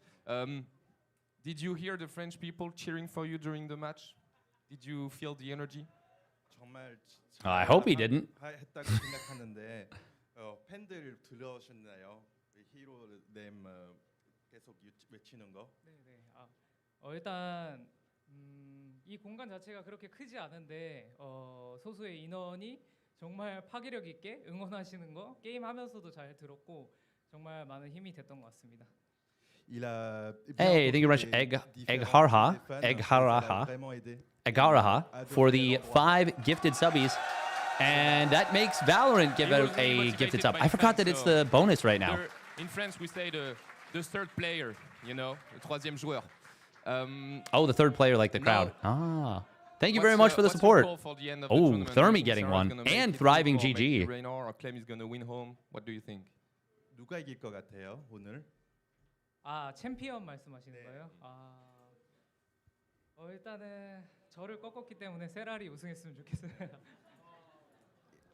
S2: Did you hear the French people cheering for you during the match? Did you feel the energy?
S9: 정말
S1: I hope he didn't.
S9: 했다고 생각하는데 팬들 들으셨나요? 히로 네임 계속 외치는 거.
S6: 네네. 일단 이 공간 자체가 그렇게 크지 않은데 소수의 인원이 정말 파괴력 있게 응원하시는 거 게임 하면서도 잘 들었고 정말 많은 힘이 됐던 것 같습니다.
S1: Hey, thank you very much, Eggaraha, for the 5 gifted subbies. And that makes Valorant give out a gifted sub. I forgot that it's the bonus right now.
S2: In France, we say the third player, you know, le troisième joueur.
S1: Oh, the third player, like the crowd. Ah. Thank you very much for the support. Oh, Thermi getting one. And Thriving GG.
S2: Reynor or Clem is going to win home. What do you think?
S9: 누가 이길 것 같아요, 오늘?
S6: 챔피언 말씀하시는 거예요? 일단은 저를 꺾었기 때문에 세랄이 우승했으면 좋겠어요.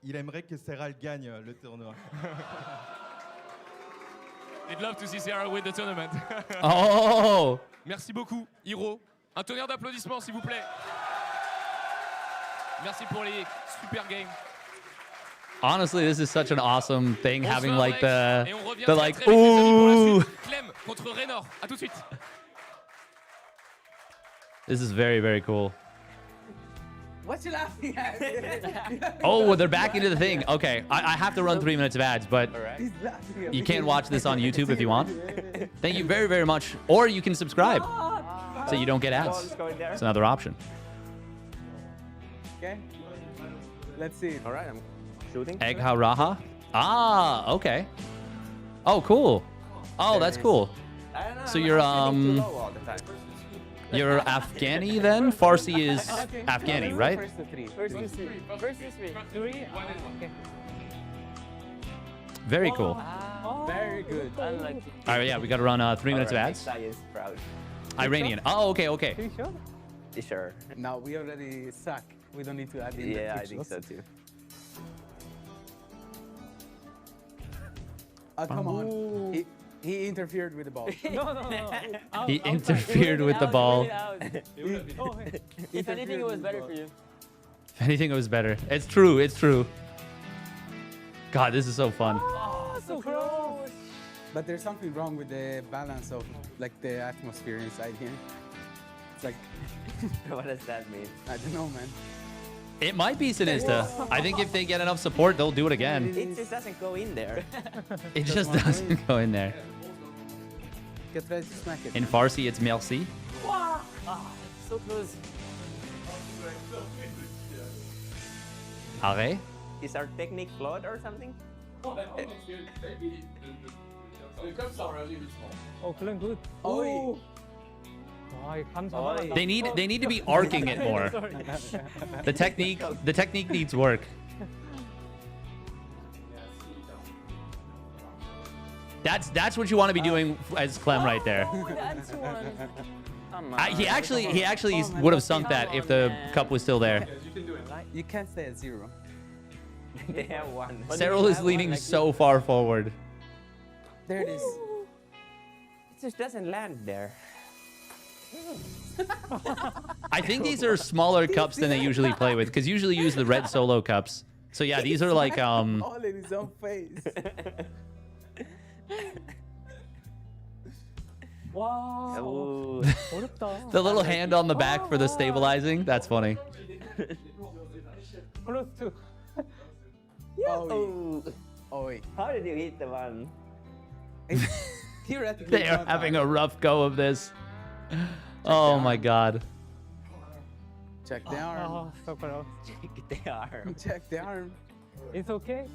S9: Il aimerait que Serral gagne le tournoi.
S2: I'd love to see Serral win the tournament.
S1: Oh!
S2: Merci beaucoup, herO. Un tonnerre d'applaudissements, s'il vous plaît. Merci pour les super games.
S1: Honestly, this is such an awesome thing, having like the like,
S2: très vite, les amis, pour la
S1: ooh!
S2: suite. Clem contre Reynor. À tout de suite.
S1: This is very, very cool.
S3: What you laughing at?
S1: Oh, they're back into the thing. Okay, I have to run 3 minutes of ads, but
S3: He's laughing at
S1: you
S3: me.
S1: can watch this on YouTube if you want. Thank you very, very much. Or you can subscribe so you don't get ads. It's another option.
S3: Okay. Let's see.
S5: All right, I'm shooting.
S1: Eggaraha. Ah, okay. Oh, cool. Oh, that's cool.
S5: I don't know,
S1: So
S5: I'm
S1: you're,
S5: shooting too low all the time.
S1: You're Afghani then? Farsi is Afghani, right?
S4: First to three. First to three. First to three. Three? Okay.
S1: Very cool.
S3: Very good.
S4: Unlucky.
S1: All right, yeah, we got to run 3 minutes of ads.
S5: Next guy is proud.
S1: Iranian. Oh, okay, okay.
S3: Are you sure?
S5: Sure.
S3: Now we already suck. We don't need to add in
S5: Yeah,
S3: the
S5: I think so too.
S3: Come on. He interfered with the ball.
S4: No.
S1: He interfered with the ball.
S4: If anything, it was better for you.
S1: If anything, it was better. It's true, it's true. God, this is so fun.
S4: Oh, so close.
S3: But there's something wrong with the balance of like the atmosphere inside here. It's like,
S5: What does that mean?
S3: I don't know, man.
S1: It might be Sinista. I think if they get enough support, they'll do it again.
S5: It just doesn't go in there.
S1: It just doesn't go in there.
S3: Get ready to smack it.
S1: In Farsi, it's merci.
S4: Wow. Ah, so close.
S1: Arre.
S5: Is our technique flawed or something?
S4: Oh, Clem, good.
S3: Oh,
S4: 아, 감 잡아놨다.
S1: They need to be arcing it more.
S4: Sorry.
S1: The technique needs work. That's what you want to be doing as Clem right there.
S4: Oh, that's one.
S5: Come on.
S1: He actually would have sunk that if the cup was still there.
S3: you can't stay at 0.
S5: They have one.
S1: Serral is leaning so far forward.
S3: There it is.
S5: It just doesn't land there.
S1: I think these are smaller cups than they usually play with, because usually use the red solo cups. So yeah, these are like
S3: All in his own face.
S4: 와.
S5: Ooh.
S4: 어렵다.
S1: the little hand on the back for the stabilizing. That's funny.
S4: Close to.
S3: Oh,
S5: Oh.
S3: wait.
S5: How did you hit the one?
S3: Theoretically,
S1: They
S3: it's
S1: are
S3: not
S1: having
S3: hard.
S1: a rough go of this. Oh my god.
S3: Check the arm.
S4: 아, so close.
S5: Check the arm.
S3: Check the arm.
S4: It's okay.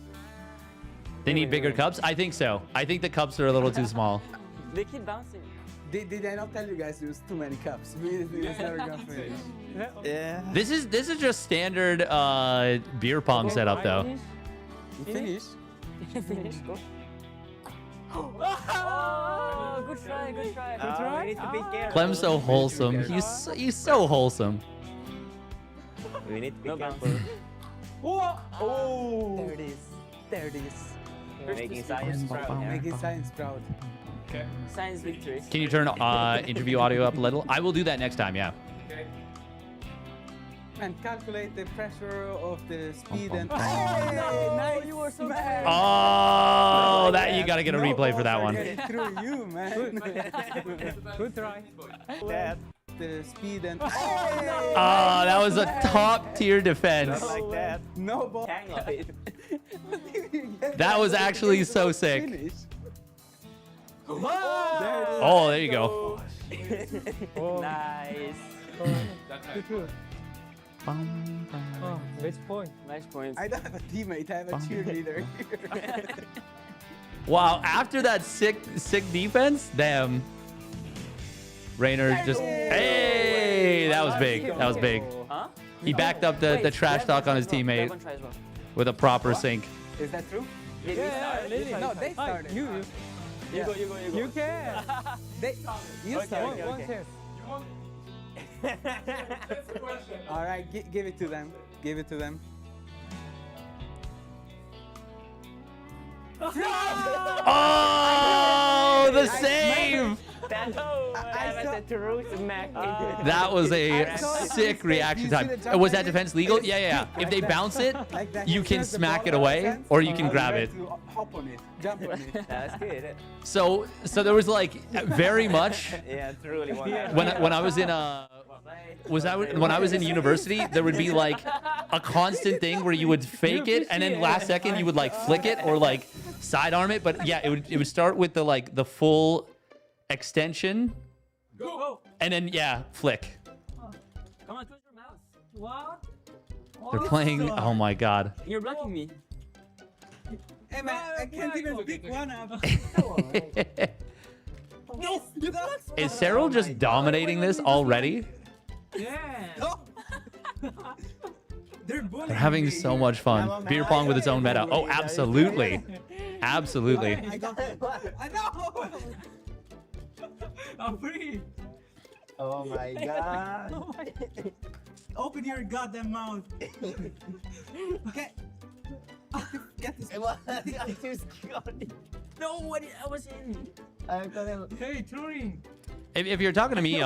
S1: They need bigger cups? I think so. I think the cups are a little too small.
S5: They keep bouncing.
S3: Did I not tell you guys there's too many cups? It's never gonna finish.
S5: Yeah.
S1: This is just standard beer pong setup though.
S3: You finish?
S5: Finish. Go.
S4: Oh, good try, good try. Good try.
S5: We need to be careful.
S1: Clem's so wholesome. He's so wholesome.
S5: We need to be careful.
S3: Oh!
S5: There it is.
S3: There it is.
S5: Making science proud.
S3: Making science proud.
S5: Science victories.
S1: Can you turn interview audio up a little? I will do that next time, yeah.
S3: And calculate the pressure of the speed and.
S4: Oh,
S3: nice
S4: you were so
S3: man.
S1: Oh, that you got to get a
S3: No
S1: replay for that
S3: balls
S1: one.
S3: are getting through you, man.
S4: Good try.
S5: That.
S3: The speed and.
S1: Oh, that was a top tier defense.
S5: Like that.
S3: No ball.
S5: Hang on it.
S1: That was actually so sick.
S3: Finish.
S1: Oh, there you go.
S5: Nice.
S4: Good too. Oh, match point.
S5: Nice points.
S3: I don't have a teammate, I have a cheerleader here.
S1: Wow, after that sick defense, damn. Reynor just, hey, that was big. That was big.
S5: Huh?
S1: He backed up the trash talk on his teammate with a proper sync.
S3: Is that true?
S4: Yeah, Lily.
S3: No, they started.
S4: You
S5: go.
S4: You can.
S3: You started.
S4: One chance.
S3: All right, give it to them. Give it to them.
S1: Oh, the save!
S5: That was a true smack.
S1: That was a sick reaction time. Was that defense legal? Yeah, yeah, yeah. If they bounce it,
S3: Like that.
S1: you
S3: He
S1: can
S3: turns the
S1: smack
S3: ball
S1: it away,
S3: sense,
S1: or you can grab
S3: you
S1: it.
S3: have to hop on it, jump on it.
S5: That's good.
S1: So there was like very much
S5: Yeah, truly one.
S1: when I was in when I was in university, there would be like a constant thing where you would fake it, and then last second you would like flick it or like sidearm it. But yeah, it would start with the full extension, and then yeah, flick.
S4: Come on, close your mouth. What?
S1: They're playing. Oh my god.
S4: You're blocking me.
S3: Hey man, I can't even pick one up.
S1: Is Serral just dominating this already?
S4: Yeah.
S3: They're bullying
S1: They're having
S3: me.
S1: so much fun. Beer pong with its own meta. Oh, absolutely. Absolutely.
S3: I got it. I know.
S4: I'm free.
S5: Oh my god.
S3: Open your goddamn mouth. Get this.
S5: I just got it.
S4: No, what? I was in. Hey, Turing.
S1: If you're talking to me,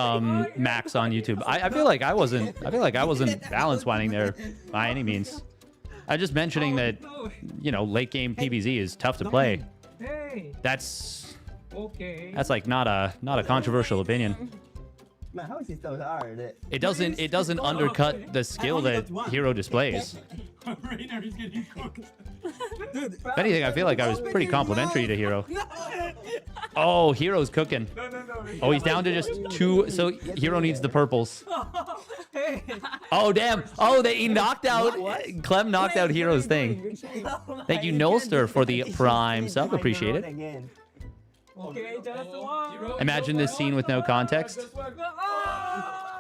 S1: Max on YouTube, I feel like I wasn't balance winding there by any means. I'm just mentioning that, you know, late game PvZ is tough to play.
S6: Hey.
S1: That's
S6: Okay.
S1: like not a controversial opinion.
S4: Man, how is it so hard?
S1: It doesn't undercut the skill that herO displays.
S6: Reynor is getting cooked.
S1: If anything, I feel like I was pretty complimentary to herO. Oh, hero's cooking. Oh, he's down to just 2. So herO needs the purples. Oh, damn. Oh, he knocked out. Clem knocked out hero's thing. Thank you, Nolster, for the prime sub. Appreciate it.
S6: Okay, just one.
S1: Imagine this scene with no context.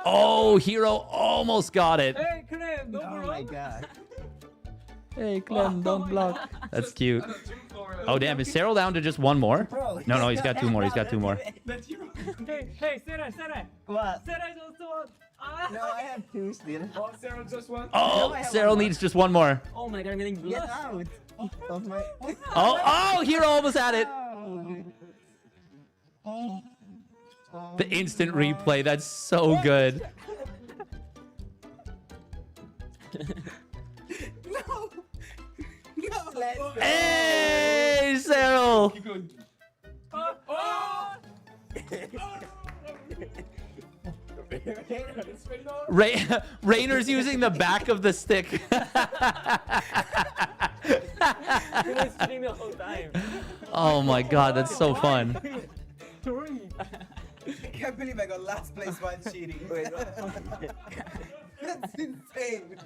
S1: Oh, herO almost got it.
S6: Hey, Clem, no
S4: Oh my god.
S1: Hey, Clem, don't block. That's cute. Oh, damn. Is Serral down to just 1 more? No, he's got 2 more. He's got 2 more.
S6: Hey, Serral.
S4: What?
S6: Serral just one.
S4: No, I have 2 still.
S1: Oh, Serral needs just 1 more.
S6: Oh my god, I'm getting
S4: Get out of my.
S1: Oh, herO almost had it. The instant replay. That's so good.
S4: No.
S1: Hey, Serral. Reynor's using the back of the stick.
S6: He was cheating the whole time.
S1: Oh my god, that's so fun.
S6: 3.
S3: I can't believe I got last place while cheating. That's insane.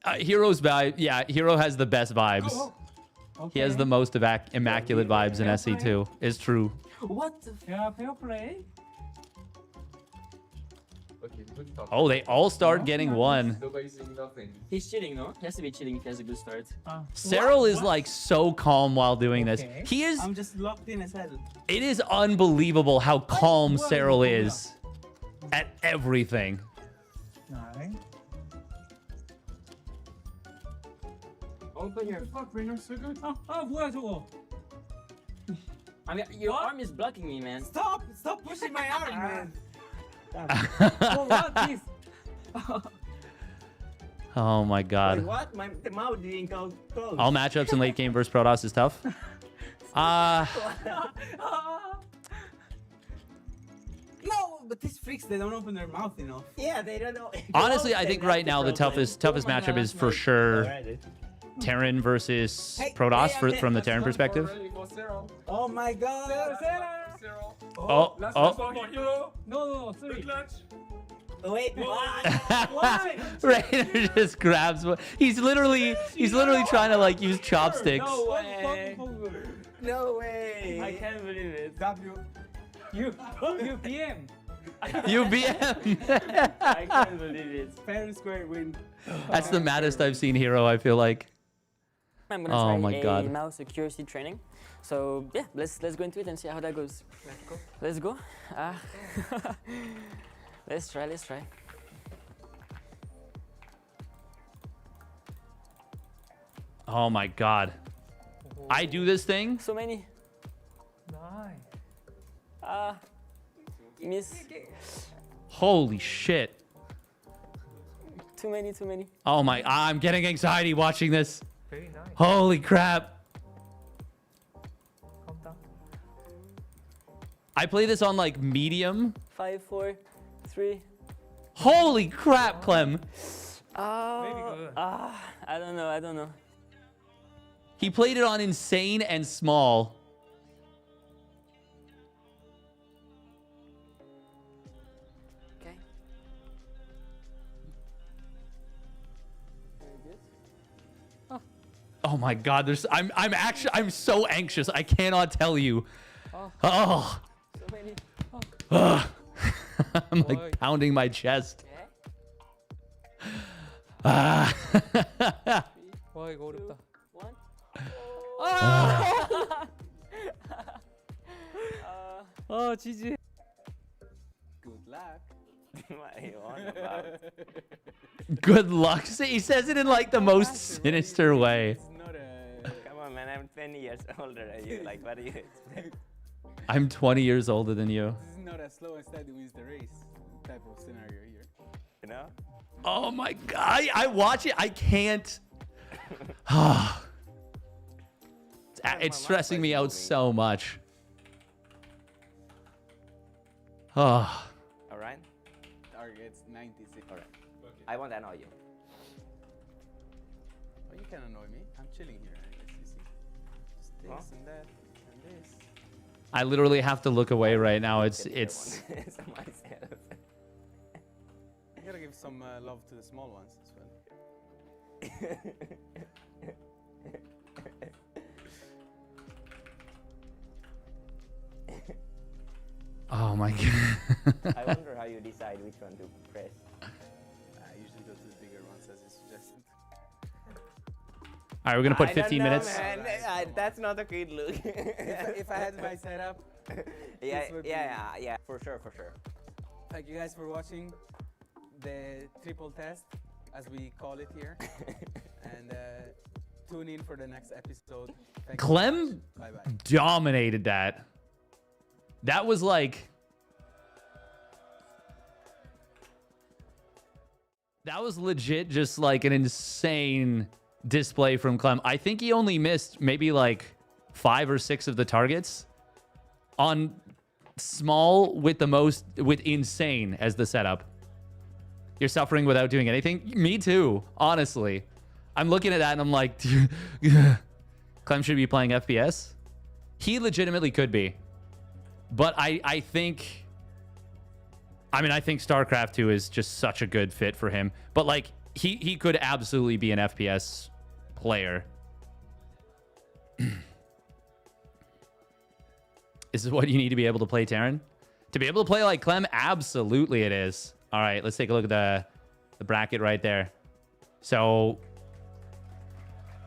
S1: herO's vibe. Yeah, herO has the best vibes. He has the most immaculate vibes in SC2. It's true.
S6: What the yeah, fair play.
S1: Oh, they all start getting 1.
S6: He's cheating, no? He has to be cheating if he has a good start.
S1: Serral is like so calm while doing this. He is.
S4: I'm just locked in as hell.
S1: It is unbelievable how calm Serral is at everything.
S4: Alright.
S6: Open your fuck, Reynor, so good. 뭐야 저거? I mean, your arm is blocking me, man.
S3: Stop pushing my arm, man.
S6: Oh, what this?
S1: Oh my god.
S4: Wait, what? The mouth didn't go close.
S1: All matchups in late game versus Protoss is tough.
S3: No, but these freaks, they don't open their mouth enough.
S4: Yeah, they don't know.
S1: Honestly, I think right now the toughest matchup is for sure
S4: Alright.
S1: Terran versus Protoss from the Terran perspective.
S3: Oh my god.
S1: Oh.
S6: No, 3.
S4: Wait, what?
S1: Reynor just grabs one. He's literally trying to like use chopsticks.
S6: No way.
S4: No way.
S6: I can't believe it.
S3: W.
S6: You BM.
S1: UBM.
S6: I can't believe it.
S3: Fair and square win.
S1: That's the maddest I've seen herO, I feel like.
S10: I'm gonna
S1: Oh
S10: try
S1: my
S10: a
S1: God.
S10: mouse accuracy training. So yeah, let's go into it and see how that goes. Let's go. Let's try.
S1: Oh my god. I do this thing.
S10: So many.
S6: Nice.
S10: Miss.
S1: Holy shit.
S10: Too many.
S1: Oh my, I'm getting anxiety watching this.
S6: Very nice.
S1: Holy crap.
S6: Calm down.
S1: I play this on like medium.
S10: 5, 4, 3.
S1: Holy crap, Clem.
S6: Maybe good.
S10: I don't know.
S1: He played it on insane and small.
S10: Okay. Very good.
S1: Oh my god, I'm so anxious. I cannot tell you. Oh.
S10: So many.
S1: I'm like pounding my chest.
S10: Okay.
S6: 와 이거 어렵다.
S10: 1.
S6: 지지.
S3: Good luck.
S4: What are you on about?
S1: Good luck. He says it in like the most sinister way.
S3: It's not a.
S4: Come on, man. I'm 20 years older than you. Like, what do you expect?
S1: I'm 20 years older than you.
S3: This is not a slow and steady wins the race type of scenario here.
S4: You know?
S1: Oh my god. I watch it. I can't. It's stressing me out so much. Oh.
S5: All right.
S3: Target's 96.
S5: All right. I won't annoy you.
S3: Oh, you can annoy me. I'm chilling here. I guess you see. Just this and that and this.
S1: I literally have to look away right now. It's
S5: It's myself.
S3: You gotta give some love to the small ones as well.
S1: oh my god.
S5: I wonder how you decide which one to press.
S3: I usually go to the bigger ones as you suggested.
S1: All right, we're gonna put
S5: I don't
S1: 15
S5: know,
S1: minutes.
S5: Man. That's not a good look.
S3: If I had my setup,
S5: yeah,
S3: this would be-
S5: yeah, for sure.
S3: thank you guys for watching the triple test, as we call it here. And tune in for the next episode. Thank you so
S1: Clem
S3: much. Bye-bye.
S1: dominated that. That was like... That was legit just like an insane display from Clem. I think he only missed maybe like 5 or 6 of the targets on small with insane as the setup. You're suffering without doing anything? Me too, honestly. I'm looking at that and I'm like, Clem should be playing FPS. He legitimately could be. But I think StarCraft 2 is just such a good fit for him. But like he could absolutely be an FPS player. Is this what you need to be able to play Terran? To be able to play like Clem? Absolutely it is. All right, let's take a look at the bracket right there. So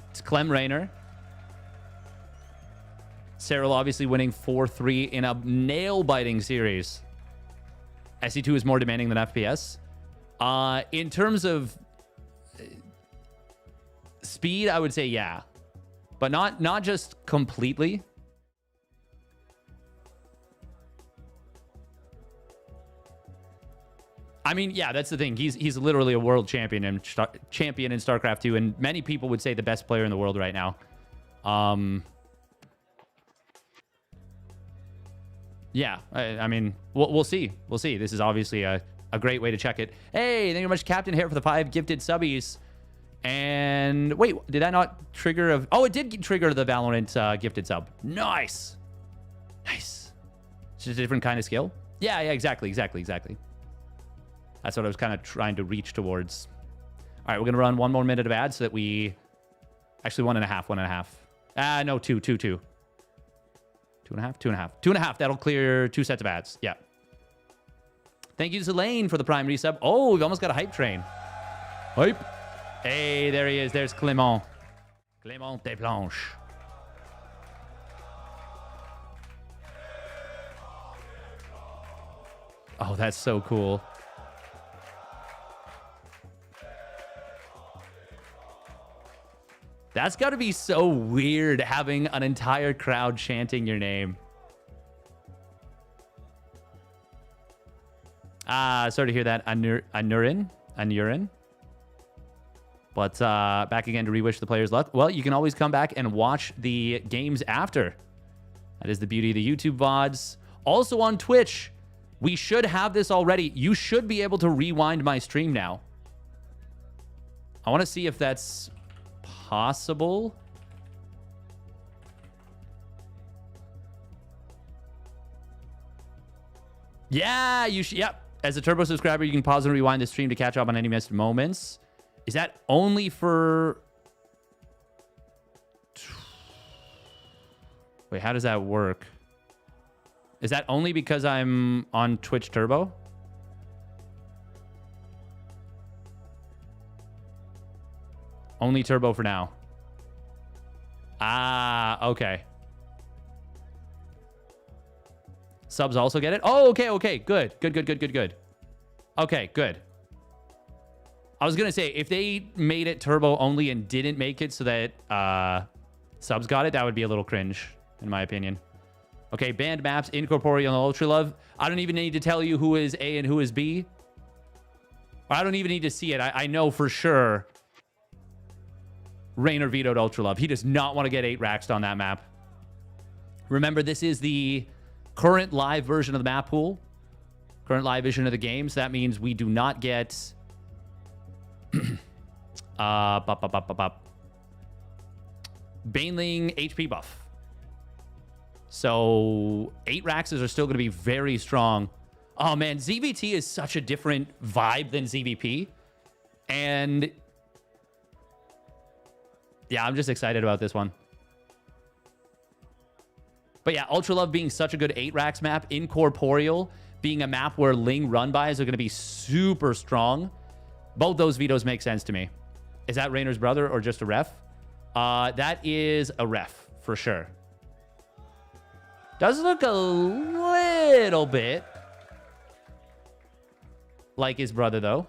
S1: it's Clem Reynor. Serral obviously winning 4-3 in a nail-biting series. SC2 is more demanding than FPS. In terms of speed, I would say yeah. But not just completely. I mean, yeah, that's the thing. He's literally a world champion in StarCraft 2, and many people would say the best player in the world right now. Yeah, I mean, we'll see. We'll see. This is obviously a great way to check it. Hey, thank you very much, Captain Hair, for the 5 gifted subbies. And wait, did that not trigger? Oh, it did trigger the Valorant gifted sub. Nice. Nice. It's just a different kind of skill. Yeah, exactly. That's what I was kind of trying to reach towards. All right, we're going to run 1 more minute of ads so that we... Actually, 1.5. No, 2. 2.5. 2.5. That'll clear 2 sets of ads. Yeah. Thank you to Lane for the Prime resub. Oh, we've almost got a hype train. Hype. Hey, there he is. There's Clément. Clément Desblanches. Oh, that's so cool. That's got to be so weird, having an entire crowd chanting your name. Sorry to hear that, Anurin. But back again to re-wish the players luck. Well, you can always come back and watch the games after. That is the beauty of the YouTube VODs. Also on Twitch, we should have this already. You should be able to rewind my stream now. I want to see if that's possible. Yeah, you should. Yep. As a Turbo subscriber, you can pause and rewind the stream to catch up on any missed moments. Is that only for... Wait, how does that work? Is that only because I'm on Twitch Turbo? Only Turbo for now. Okay. Subs also get it? Oh, okay. Good. Okay, good. I was going to say, if they made it Turbo only and didn't make it so that subs got it, that would be a little cringe, in my opinion. Okay, banned maps, Incorporeal and Ultra Love. I don't even need to tell you who is A and who is B. I don't even need to see it. I know for sure. Reynor vetoed Ultra Love. He does not want to get 8 raxed on that map. Remember, this is the current live version of the map pool. Current live version of the game. So that means we do not get... Baneling HP buff. So 8 Raxes are still going to be very strong. Oh man, ZVT is such a different vibe than ZVP. And yeah, I'm just excited about this one. But yeah, Ultra Love being such a good 8 Rax map, Incorporeal being a map where Ling run bys are going to be super strong. Both those vetoes make sense to me. Is that Reynor's brother or just a ref? That is a ref for sure. Does look a little bit like his brother, though.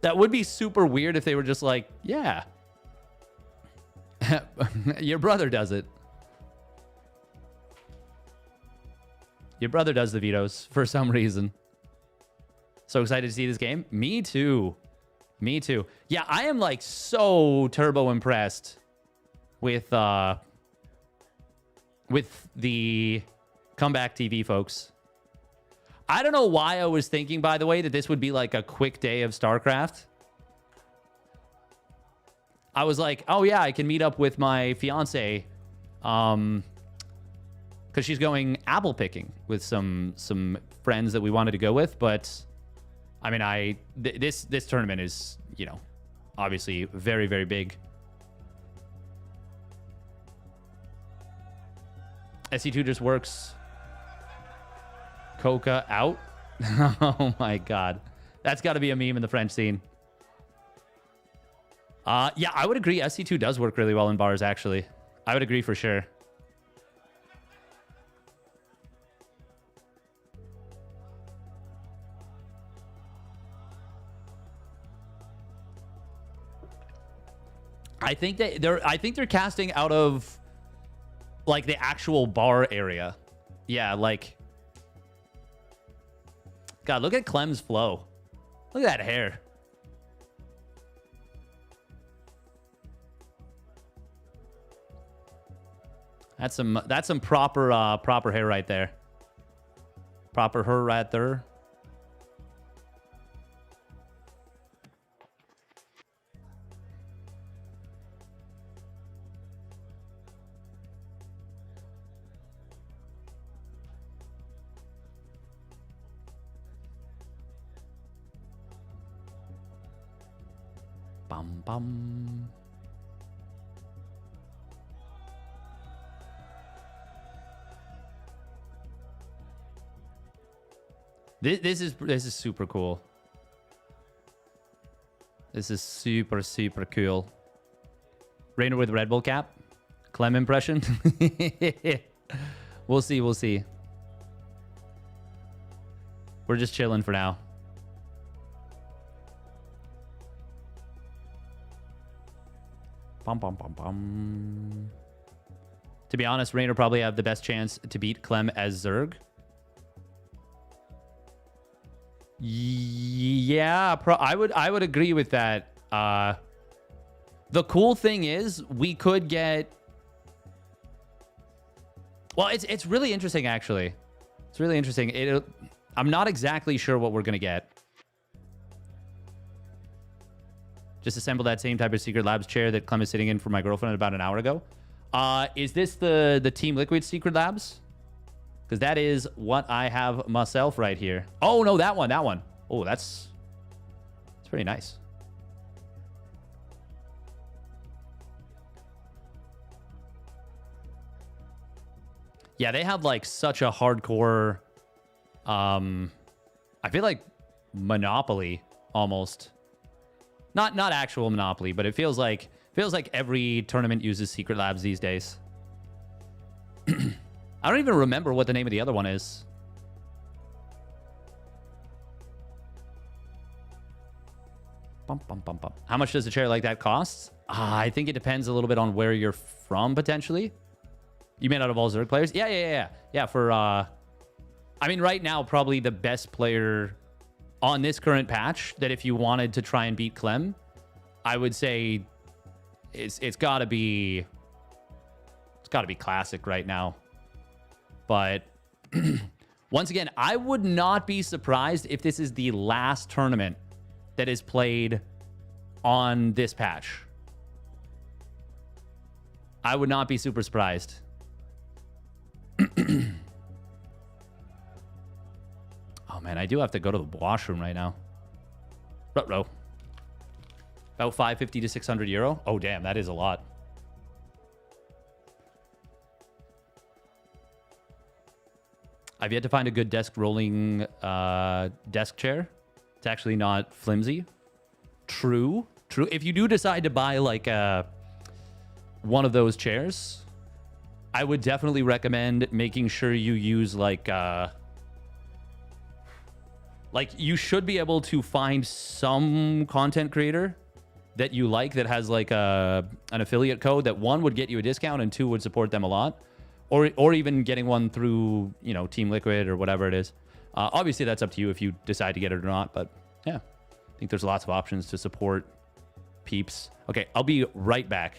S1: That would be super weird if they were just like, yeah. Your brother does it. Your brother does the vetoes for some reason. So excited to see this game. Me too. Me too. Yeah, I am like so turbo impressed with the Comeback TV folks. I don't know why I was thinking, by the way, that this would be like a quick day of StarCraft. I was like, oh yeah, I can meet up with my fiance, because she's going apple picking with some friends that we wanted to go with. But I mean, this tournament is, you know, obviously very, very big. SC2 just works Coca out. Oh my god, that's got to be a meme in the French scene. Yeah, I would agree. SC2 does work really well in bars, actually. I would agree for sure. I think they're casting out of like the actual bar area. Yeah, like God, look at Clem's flow. Look at that hair. That's some proper hair right there. Proper hair right there. Bum bum. This is super cool. This is super cool. Reynor with Red Bull cap. Clem impression. We'll see. We're just chilling for now. Bum bum bum bum. To be honest, Reynor probably have the best chance to beat Clem as Zerg. Yeah, I would agree with that. The cool thing is we could get... Well, it's really interesting, actually. It's really interesting. I'm not exactly sure what we're going to get. Just assemble that same type of Secret Labs chair that Clem is sitting in for my girlfriend about an hour ago. Is this the Team Liquid Secret Labs? Because that is what I have myself right here. Oh, no, that one. Oh, that's pretty nice. Yeah, they have like such a hardcore, I feel like Monopoly almost. Not actual Monopoly, but it feels like every tournament uses Secret Labs these days. I don't even remember what the name of the other one is. Bum, bum, bum, bum. How much does a chair like that cost? I think it depends a little bit on where you're from, potentially. You mean out of all Zerg players? Yeah. Yeah, for... I mean, right now, probably the best player on this current patch that if you wanted to try and beat Clem I would say it's got to be classic right now. But once again, I would not be surprised if this is the last tournament that is played on this patch. I would not be super surprised. Oh man, I do have to go to the washroom right now. Ruh-roh. About 550 to 600 euro. Oh damn, that is a lot. I've yet to find a good desk rolling desk chair. It's actually not flimsy. True. If you do decide to buy like one of those chairs, I would definitely recommend making sure you use like you should be able to find some content creator that you like that has like an affiliate code that one would get you a discount and two would support them a lot. Or even getting one through, you know, Team Liquid or whatever it is. Obviously, that's up to you if you decide to get it or not. But yeah, I think there's lots of options to support peeps. Okay, I'll be right back.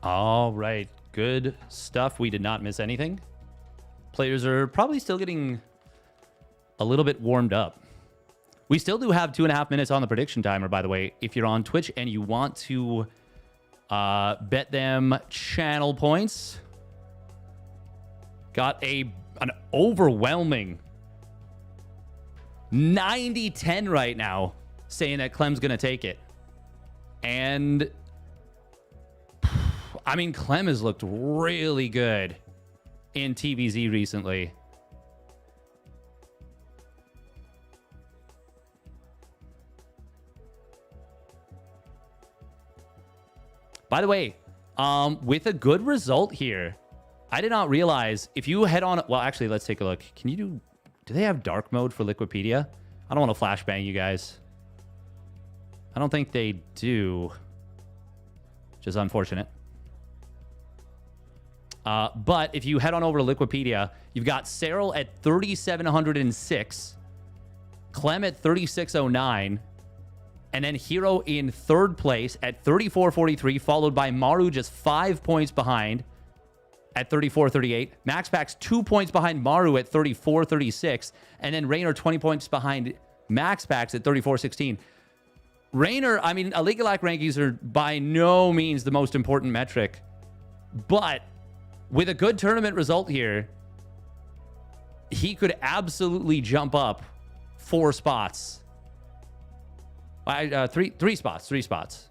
S1: All right, good stuff. We did not miss anything. Players are probably still getting a little bit warmed up. We still do have 2.5 minutes on the prediction timer, by the way. If you're on Twitch and you want to bet them channel points, got an overwhelming 90-10 right now, saying that Clem's going to take it. And I mean, Clem has looked really good in TVZ recently. By the way, with a good result here, I did not realize if you head on... Well, actually, let's take a look. Can you do... Do they have dark mode for Liquipedia? I don't want to flashbang you guys. I don't think they do. Which is unfortunate. But if you head on over to Liquipedia, you've got Serral at 3,706, Clem at 3,609, and then herO in third place at 3,443, followed by Maru just 5 points behind at 3,438. MaxPax 2 points behind Maru at 3,436, and then Reynor 20 points behind MaxPax at 3,416. Reynor, I mean, Aligalak rankings are by no means the most important metric, but with a good tournament result here, he could absolutely jump up 4 spots. Three spots.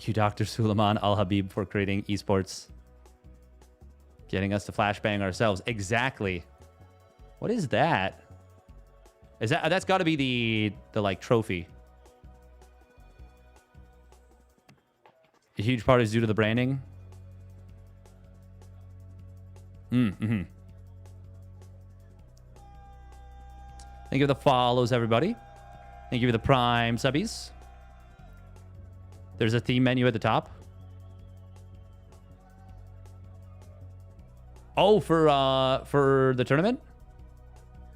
S1: you, Dr. Suleiman Al Habib, for creating esports. Getting us to flashbang ourselves. Exactly. What is that? Is that's got to be the like trophy. A huge part is due to the branding. Mm-hmm. Thank you for the follows, everybody. Thank you for the prime subbies. There's a theme menu at the top. Oh, for the tournament?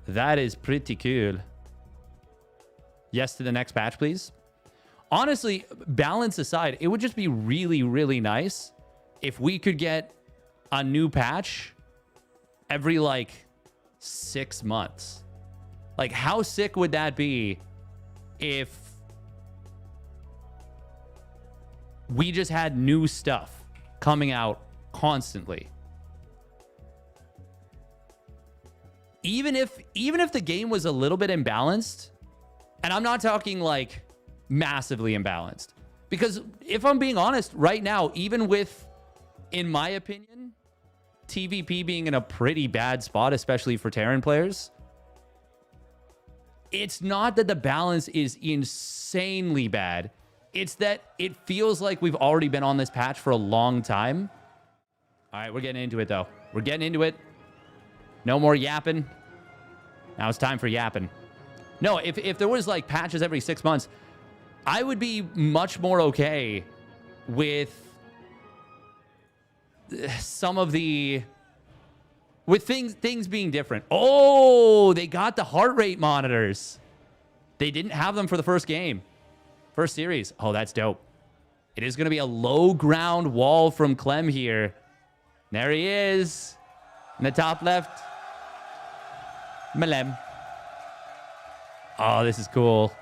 S1: That is pretty cool. Yes to the next patch, please. Honestly, balance aside, it would just be really, really nice if we could get a new patch every, like, 6 months. Like, how sick would that be if we just had new stuff coming out constantly? Even if the game was a little bit imbalanced, and I'm not talking like massively imbalanced, because if I'm being honest right now, even with, in my opinion, TVP being in a pretty bad spot, especially for Terran players, it's not that the balance is insanely bad. It's that it feels like we've already been on this patch for a long time. All right, we're getting into it, though. We're getting into it. No more yapping. Now it's time for yapping. No, if there was like patches every 6 months, I would be much more okay with some of the... with things being different. Oh, they got the heart rate monitors. They didn't have them for the first game. First series. Oh, that's dope. It is going to be a low ground wall from Clem here. There he is. In the top left. Malem. Oh, this is cool.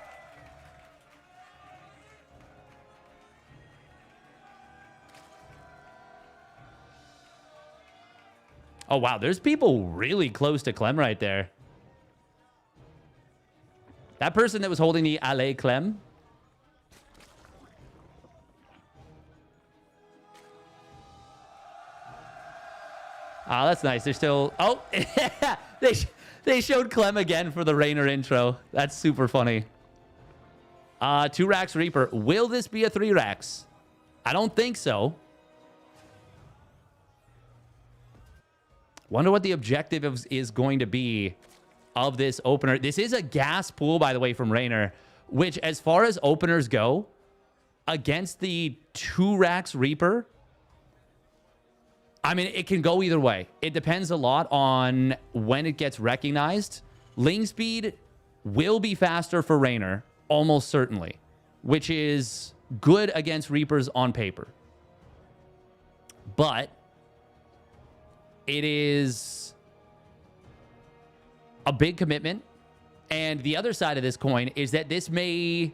S1: Oh, wow. There's people really close to Clem right there. That person that was holding the Allez Clem. Oh, that's nice. They're still... Oh, they showed Clem again for the Reynor intro. That's super funny. 2 racks Reaper. Will this be a 3 racks? I don't think so. Wonder what the objective is going to be of this opener. This is a gas pool, by the way, from Reynor, which, as far as openers go, against the 2 racks Reaper, I mean, it can go either way. It depends a lot on when it gets recognized. Ling speed will be faster for Reynor, almost certainly, which is good against Reapers on paper. But it is a big commitment. And the other side of this coin is that this may...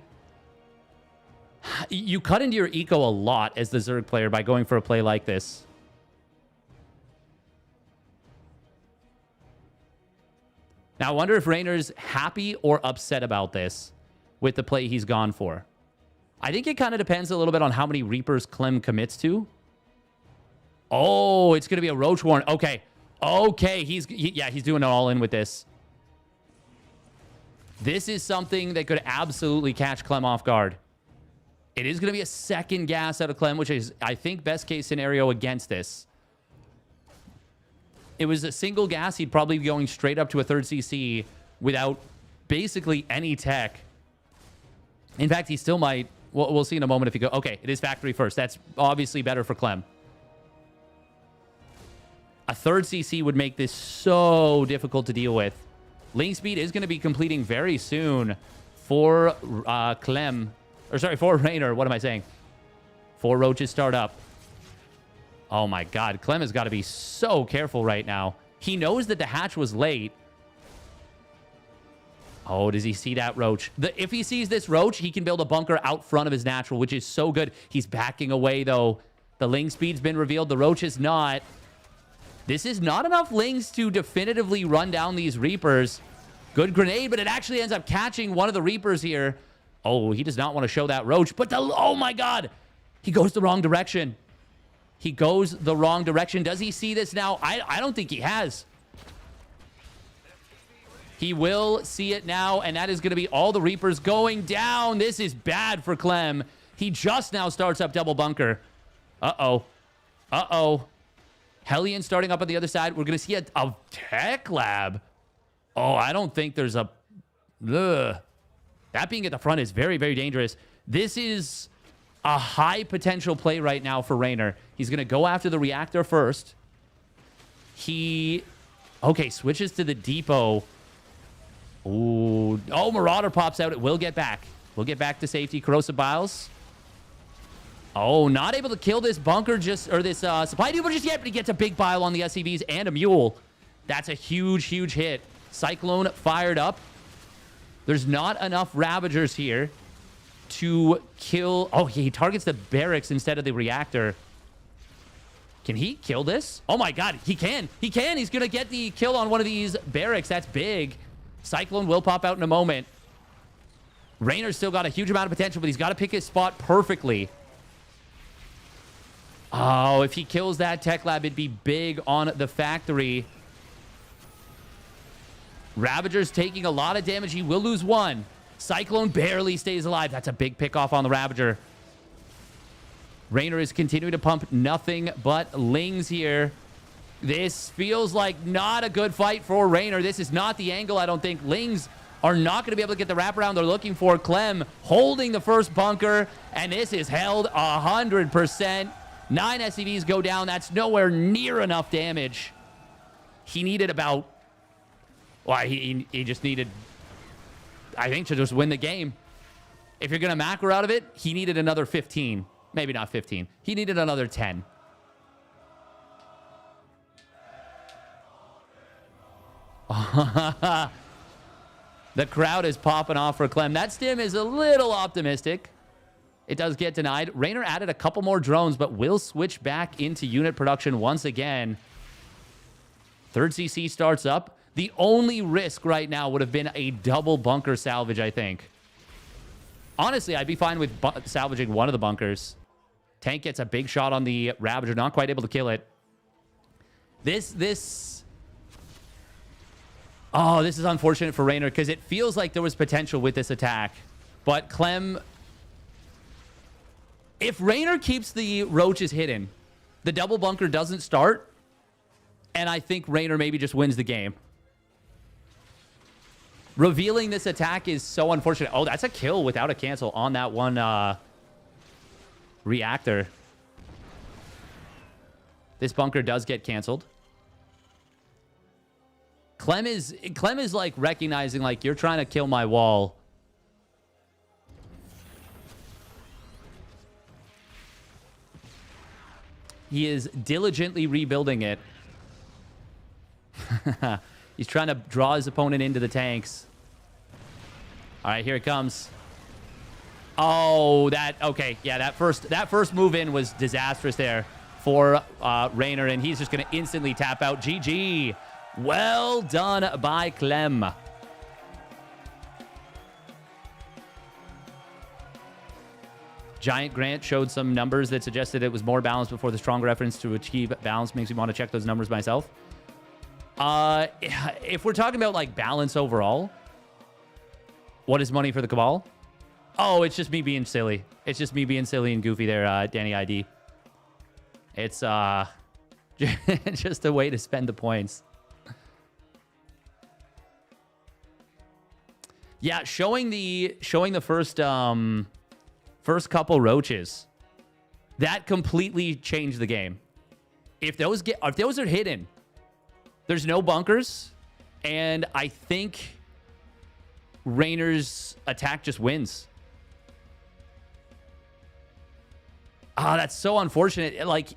S1: You cut into your eco a lot as the Zerg player by going for a play like this. Now, I wonder if Reynor's happy or upset about this with the play he's gone for. I think it kind of depends a little bit on how many Reapers Clem commits to. Oh, it's going to be a Roach Warren. Okay. Okay. He's doing it all in with this. This is something that could absolutely catch Clem off guard. It is going to be a second gas out of Clem, which is, I think, best case scenario against this. It was a single gas. He'd probably be going straight up to a 3rd CC without basically any tech. In fact, he still might. We'll see in a moment if he goes. Okay, it is factory first. That's obviously better for Clem. A 3rd CC would make this so difficult to deal with. Ling speed is going to be completing very soon for Clem. Or sorry, for Reynor. What am I saying? 4 roaches start up. Oh my god, Clem has got to be so careful right now. He knows that the hatch was late. Oh, does he see that roach? If he sees this roach, he can build a bunker out front of his natural, which is so good. He's backing away, though. The Ling speed's been revealed. The roach is not. This is not enough Lings to definitively run down these Reapers. Good grenade, but it actually ends up catching one of the Reapers here. Oh, he does not want to show that roach, but oh my god. He goes the wrong direction. He goes the wrong direction. Does he see this now? I don't think he has. He will see it now, and that is going to be all the Reapers going down. This is bad for Clem. He just now starts up double bunker. Uh-oh. Uh-oh. Hellion starting up on the other side. We're going to see a tech lab. Oh, I don't think there's a... Ugh. That being at the front is very, very dangerous. This is a high potential play right now for Reynor. He's going to go after the reactor first. He... Okay, switches to the depot. Ooh. Oh, Marauder pops out. It will get back. We'll get back to safety. Corrosive Biles. Oh, not able to kill this bunker just... Or this supply depot just yet, but he gets a big bile on the SCVs and a mule. That's a huge, huge hit. Cyclone fired up. There's not enough Ravagers here to kill... Oh, he targets the barracks instead of the reactor. Can he kill this? Oh my god, he can. He can. He's going to get the kill on one of these barracks. That's big. Cyclone will pop out in a moment. Reynor's still got a huge amount of potential, but he's got to pick his spot perfectly. Oh, if he kills that tech lab, it'd be big on the factory. Ravager's taking a lot of damage. He will lose one. Cyclone barely stays alive. That's a big pick off on the Ravager. Reynor is continuing to pump nothing but Lings here. This feels like not a good fight for Reynor. This is not the angle, I don't think. Lings are not going to be able to get the wraparound they're looking for. Clem holding the first bunker, and this is held 100%. 9 SCVs go down. That's nowhere near enough damage. He needed about... Well, he just needed, I think, to just win the game. If you're going to macro out of it, he needed another 15. Maybe not 15. He needed another 10. The crowd is popping off for Clem. That stim is a little optimistic. It does get denied. Reynor added a couple more drones, but will switch back into unit production once again. Third CC starts up. The only risk right now would have been a double bunker salvage, I think. Honestly, I'd be fine with salvaging one of the bunkers. Tank gets a big shot on the Ravager. Not quite able to kill it. Oh, this is unfortunate for Reynor because it feels like there was potential with this attack. But Clem... If Reynor keeps the roaches hidden, the double bunker doesn't start, and I think Reynor maybe just wins the game. Revealing this attack is so unfortunate. Oh, that's a kill without a cancel on that one reactor. This bunker does get canceled. Clem is like recognizing, like, you're trying to kill my wall. He is diligently rebuilding it. He's trying to draw his opponent into the tanks. All right, here it comes. Oh, okay. Yeah, that first move in was disastrous there for Reynor, and he's just going to instantly tap out. GG. Well done by Clem. Giant Grant showed some numbers that suggested it was more balanced before the strong reference to achieve balance makes me want to check those numbers myself. If we're talking about, like, balance overall, what is money for the Cabal? Oh, it's just me being silly. It's just me being silly and goofy there, Danny ID. It's just a way to spend the points. Yeah, showing the first couple roaches, that completely changed the game. If those are hidden, there's no bunkers, and I think Reynor's attack just wins. Ah, that's so unfortunate. Like,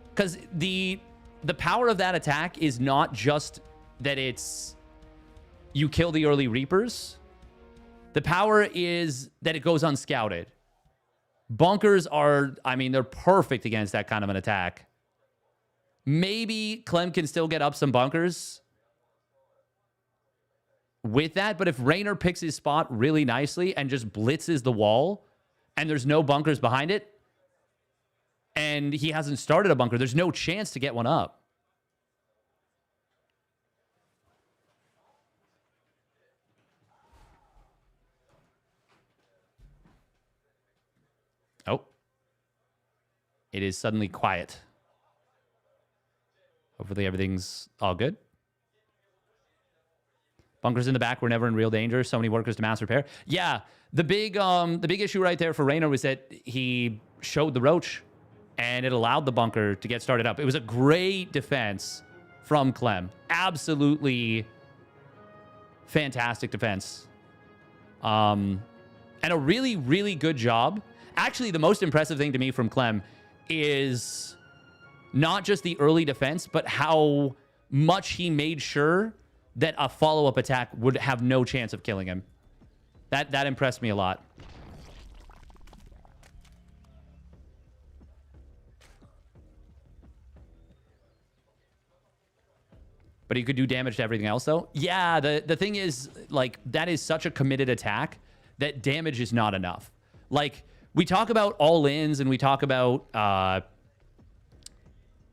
S1: because the power of that attack is not just that it's you kill the early Reapers. The power is that it goes unscouted. Bunkers are, I mean, they're perfect against that kind of an attack. Maybe Clem can still get up some bunkers with that. But if Reynor picks his spot really nicely and just blitzes the wall and there's no bunkers behind it and he hasn't started a bunker, there's no chance to get one up. Oh. It is suddenly quiet. Hopefully everything's all good. Bunkers in the back were never in real danger. So many workers to mass repair. Yeah, the big issue right there for Reynor was that he showed the roach and it allowed the bunker to get started up. It was a great defense from Clem. Absolutely fantastic defense. And a really, really good job. Actually, the most impressive thing to me from Clem is not just the early defense, but how much he made sure that a follow-up attack would have no chance of killing him. That impressed me a lot. But he could do damage to everything else, though. Yeah, the thing is, like, that is such a committed attack that damage is not enough. Like, we talk about all-ins and we talk about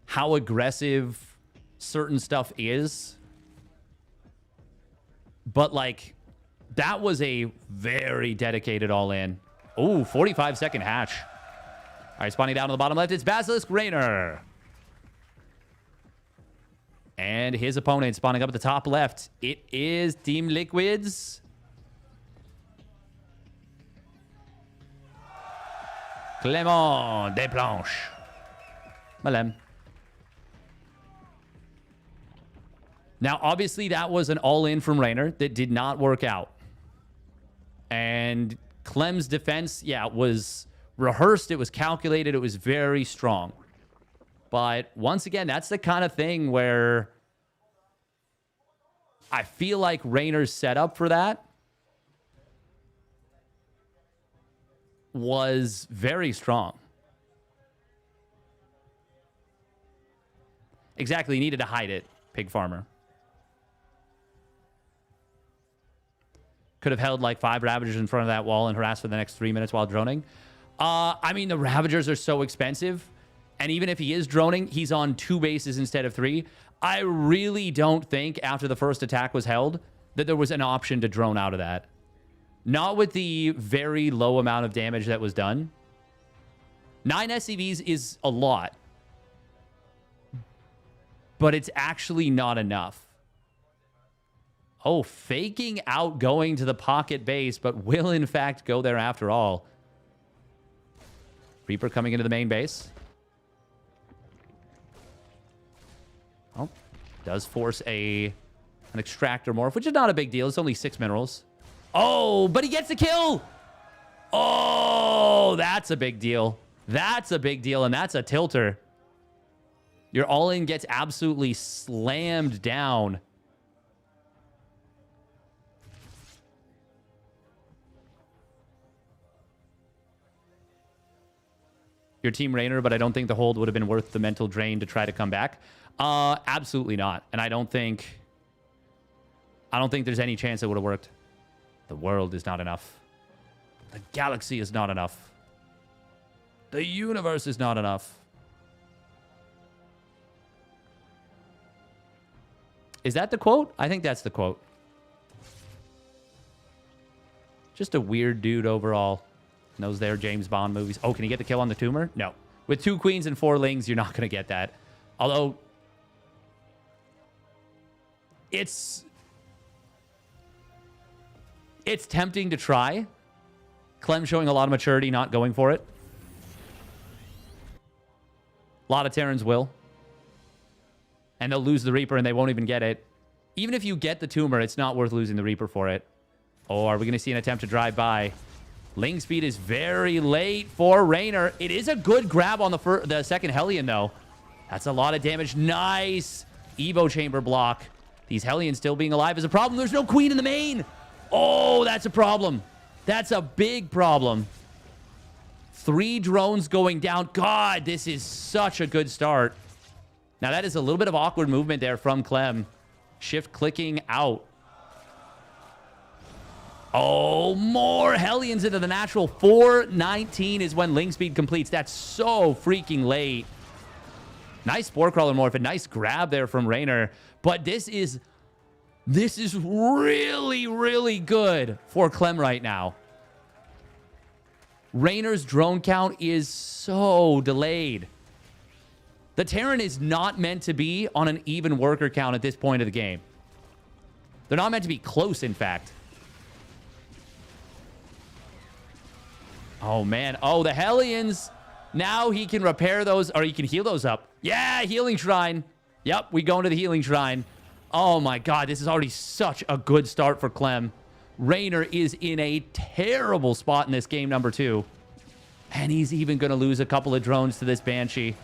S1: how aggressive certain stuff is. But, like, that was a very dedicated all-in. Oh, 45-second hatch. All right, spawning down to the bottom left, it's Basilisk Reynor. And his opponent spawning up at the top left. It is Team Liquids. Clement Desplanches. Malem. Now, obviously, that was an all-in from Reynor that did not work out. And Clem's defense, yeah, was rehearsed. It was calculated. It was very strong. But once again, that's the kind of thing where I feel like Reynor's setup for that was very strong. Exactly, he needed to hide it, Pig Farmer. Could have held like 5 Ravagers in front of that wall and harassed for the next 3 minutes while droning. I mean, the Ravagers are so expensive. And even if he is droning, he's on 2 bases instead of 3. I really don't think after the first attack was held that there was an option to drone out of that. Not with the very low amount of damage that was done. 9 SCVs is a lot. But it's actually not enough. Oh, faking out going to the pocket base, but will in fact go there after all. Reaper coming into the main base. Oh, does force an extractor morph, which is not a big deal. It's only 6 minerals. Oh, but he gets the kill. Oh, that's a big deal. That's a big deal, and that's a tilter. Your all-in gets absolutely slammed down. Your team Reynor, but I don't think the hold would have been worth the mental drain to try to come back. Absolutely not. And I don't think there's any chance it would have worked. The world is not enough. The galaxy is not enough. The universe is not enough. Is that the quote? I think that's the quote. Just a weird dude overall. And those there James Bond movies. Oh, can he get the kill on the tumor? No. With 2 queens and 4 lings, you're not going to get that. Although, it's tempting to try. Clem showing a lot of maturity, not going for it. A lot of Terrans will. And they'll lose the Reaper and they won't even get it. Even if you get the tumor, it's not worth losing the Reaper for it. Or are we going to see an attempt to drive by? Ling speed is very late for Reynor. It is a good grab on the second Hellion, though. That's a lot of damage. Nice Evo chamber block. These Hellions still being alive is a problem. There's no queen in the main. Oh, that's a problem. That's a big problem. 3 drones going down. God, this is such a good start. Now, that is a little bit of awkward movement there from Clem. Shift clicking out. Oh, more Hellions into the natural. 419 is when Ling Speed completes. That's so freaking late. Nice Spore Crawler morph. A nice grab there from Reynor. But this is really, really good for Clem right now. Reynor's drone count is so delayed. The Terran is not meant to be on an even worker count at this point of the game. They're not meant to be close, in fact. Oh, man. Oh, the Hellions. Now he can repair those, or he can heal those up. Yeah, Healing Shrine. Yep, we go into the Healing Shrine. Oh, my God. This is already such a good start for Clem. Reynor is in a terrible spot in this game number 2. And he's even going to lose a couple of drones to this Banshee.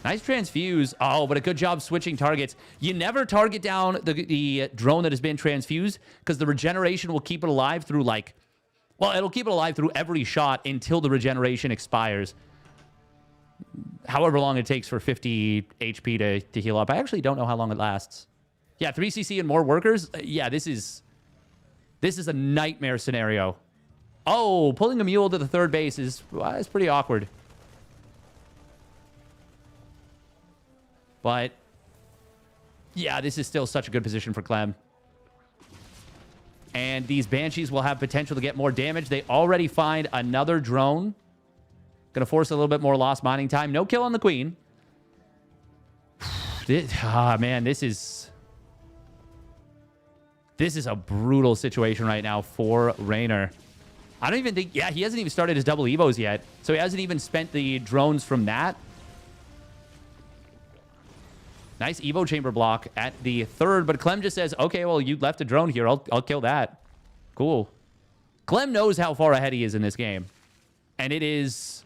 S1: Nice transfuse. Oh, but a good job switching targets. You never target down the drone that has been transfused because the regeneration will keep it alive through like... Well, it'll keep it alive through every shot until the regeneration expires. However long it takes for 50 HP to heal up. I actually don't know how long it lasts. Yeah, 3CC and more workers. Yeah, this is a nightmare scenario. Oh, pulling a mule to the third base is pretty awkward. But yeah, this is still such a good position for Clem. And these Banshees will have potential to get more damage. They already find another drone. Going to force a little bit more lost mining time. No kill on the Queen. Man, this is a brutal situation right now for Reynor. I don't even think... Yeah, he hasn't even started his double Evos yet. So he hasn't even spent the drones from that. Nice Evo chamber block at the third, but Clem just says, okay, well, you left a drone here. I'll kill that. Cool. Clem knows how far ahead he is in this game. And it is,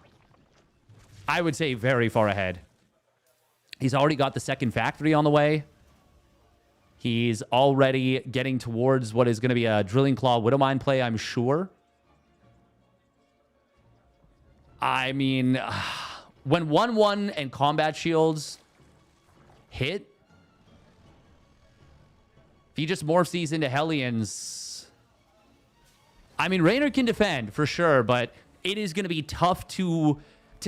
S1: I would say, very far ahead. He's already got the second factory on the way. He's already getting towards what is going to be a Drilling Claw Widowmine play, I'm sure. I mean, when 1-1 and combat shields hit, if he just morphs these into Hellions, I mean, Reynor can defend for sure, but it is going to be tough to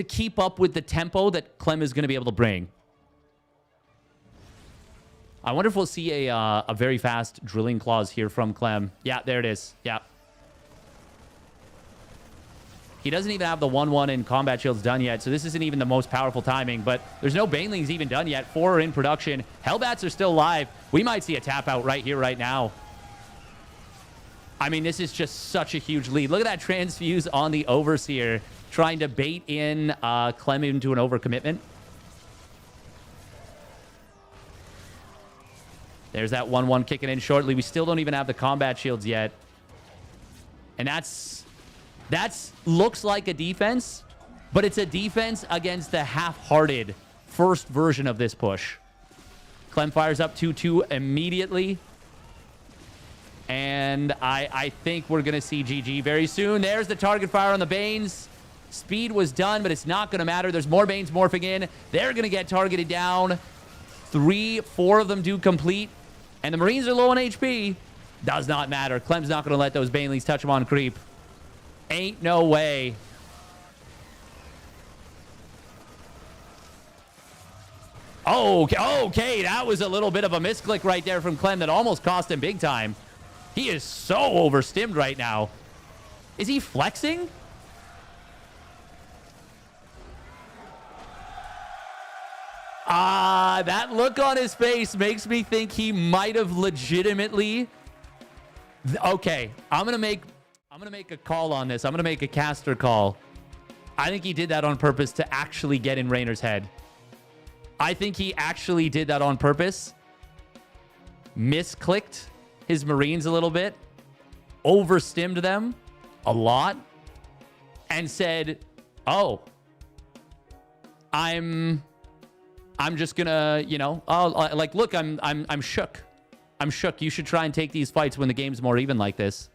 S1: keep up with the tempo that Clem is going to be able to bring. I wonder if we'll see a very fast Drilling Claws here from Clem. Yeah, there it is. Yeah. He doesn't even have the 1-1 in combat shields done yet, so this isn't even the most powerful timing, but there's no Banelings even done yet. 4 are in production. Hellbats are still live. We might see a tap out right here, right now. I mean, this is just such a huge lead. Look at that transfuse on the Overseer, trying to bait in Clem into an overcommitment. There's that 1-1 kicking in shortly. We still don't even have the combat shields yet. And that's looks like a defense, but it's a defense against the half-hearted first version of this push. Clem fires up 2-2 immediately. And I think we're going to see GG very soon. There's the target fire on the Banes. Speed was done, but it's not going to matter. There's more Banes morphing in. They're going to get targeted down. 3-4 of them do complete. And the Marines are low on HP. Does not matter. Clem's not going to let those Banelings touch him on creep. Ain't no way. Oh, okay. That was a little bit of a misclick right there from Clem that almost cost him big time. He is so overstimmed right now. Is he flexing? That look on his face makes me think he might have legitimately... Okay, I'm gonna make a call on this. I'm gonna make a caster call. I think he did that on purpose to actually get in Reynor's head. I think he actually did that on purpose. Misclicked his Marines a little bit. Overstimmed them a lot. And said, oh, I'm just gonna, you know, like, look, I'm shook. I'm shook. You should try and take these fights when the game's more even like this.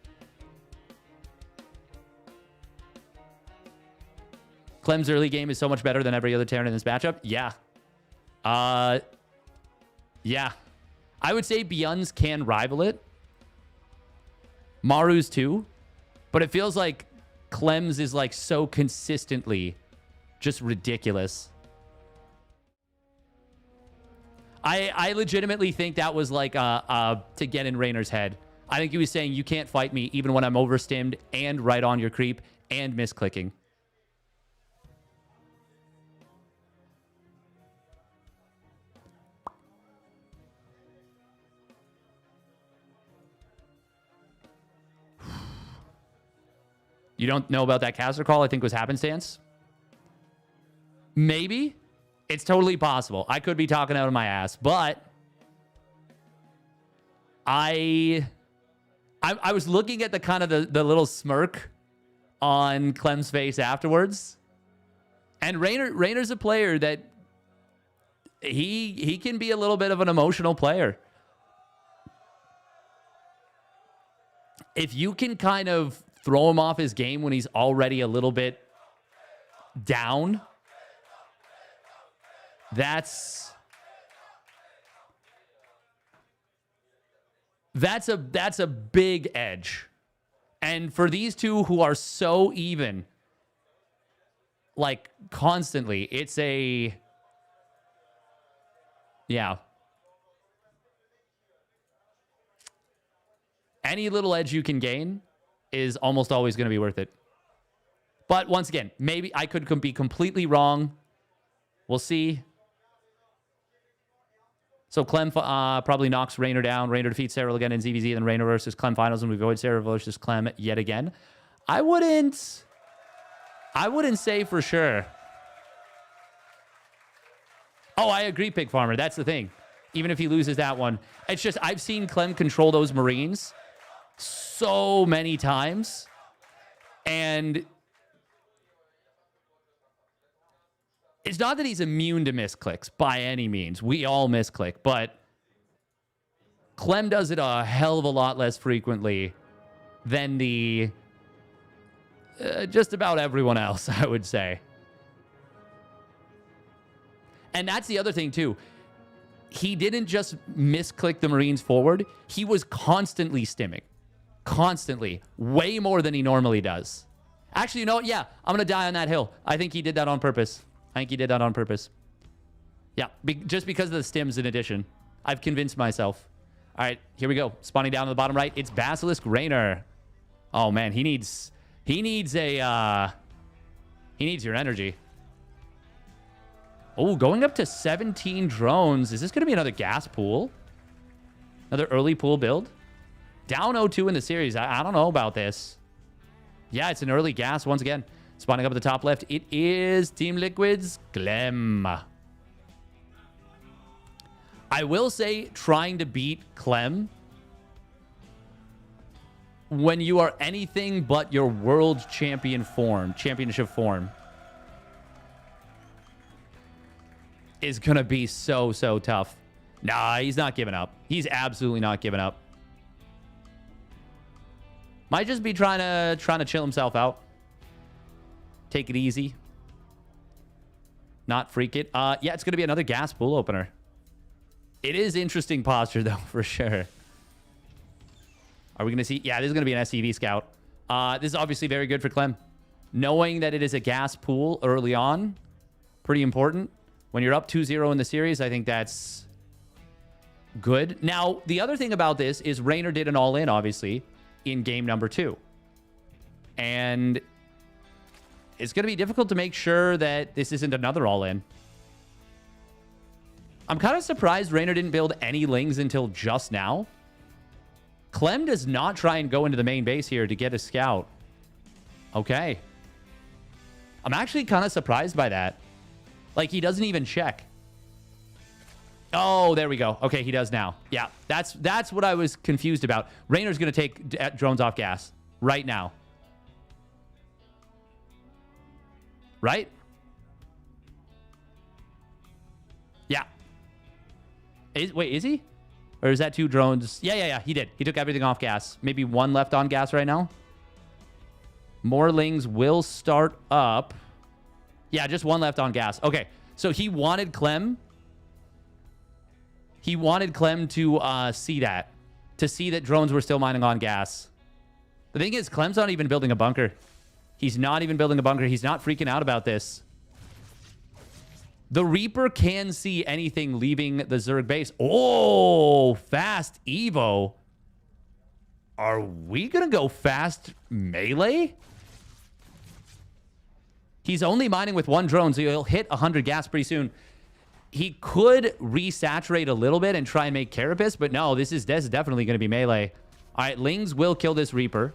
S1: Clem's early game is so much better than every other Terran in this matchup. Yeah. Yeah. I would say Beyond's can rival it. Maru's too. But it feels like Clem's is like so consistently just ridiculous. I legitimately think that was like to get in Reynor's head. I think he was saying, you can't fight me even when I'm overstimmed and right on your creep and misclicking. You don't know about that caster call? I think was happenstance. Maybe. It's totally possible. I could be talking out of my ass, but I was looking at the kind of the little smirk on Clem's face afterwards. And Reynor's a player that he can be a little bit of an emotional player. If you can kind of throw him off his game when he's already a little bit down, that's a big edge. And for these two who are so even, like constantly, it's a, yeah. Any little edge you can gain is almost always going to be worth it. But once again, maybe I could be completely wrong. We'll see. So Clem probably knocks Reynor down. Reynor defeats Serral again in ZVZ, then Reynor versus Clem finals, and we avoid Serral versus Clem yet again. I wouldn't say for sure. Oh, I agree, Pig Farmer. That's the thing. Even if he loses that one, it's just I've seen Clem control those Marines so many times, and it's not that he's immune to misclicks by any means. We all misclick, but Clem does it a hell of a lot less frequently than the just about everyone else, I would say. And that's the other thing too. He didn't just misclick the Marines forward. He was constantly stimming. Constantly. Way more than he normally does. Actually, you know what? Yeah, I'm going to die on that hill. I think he did that on purpose. Yeah, just because of the stims in addition. I've convinced myself. All right, here we go. Spawning down to the bottom right. It's Basilisk Reynor. Oh, man, he needs your energy. Oh, going up to 17 drones. Is this going to be another gas pool? Another early pool build? Down 0-2 in the series. I don't know about this. Yeah, it's an early gas once again. Spawning up at the top left, it is Team Liquid's Clem. I will say, trying to beat Clem when you are anything but your world championship form, is going to be so tough. Nah, he's not giving up. He's absolutely not giving up. Might just be trying to chill himself out. Take it easy. Not freak it. Yeah, it's going to be another gas pool opener. It is interesting posture, though, for sure. Are we going to see? Yeah, this is going to be an SCV scout. This is obviously very good for Clem. Knowing that it is a gas pool early on, pretty important. When you're up 2-0 in the series, I think that's good. Now, the other thing about this is Reynor did an all-in, obviously, in game number 2. And it's going to be difficult to make sure that this isn't another all-in. I'm kind of surprised Reynor didn't build any Lings until just now. Clem does not try and go into the main base here to get a scout. Okay. I'm actually kind of surprised by that. Like, he doesn't even check. Oh, there we go. Okay, he does now. Yeah, that's what I was confused about. Reynor's going to take drones off gas right now. Right? Yeah. Wait, is he? Or is that 2 drones? Yeah. He did. He took everything off gas. Maybe 1 left on gas right now. More Lings will start up. Yeah, just 1 left on gas. Okay, so he wanted Clem. He wanted Clem to see that. To see that drones were still mining on gas. The thing is, Clem's not even building a bunker. He's not even building a bunker. He's not freaking out about this. The Reaper can see anything leaving the Zerg base. Oh, fast Evo. Are we going to go fast melee? He's only mining with 1 drone, so he'll hit 100 gas pretty soon. He could resaturate a little bit and try and make Carapace, but no, this is definitely going to be melee. All right, Lings will kill this Reaper.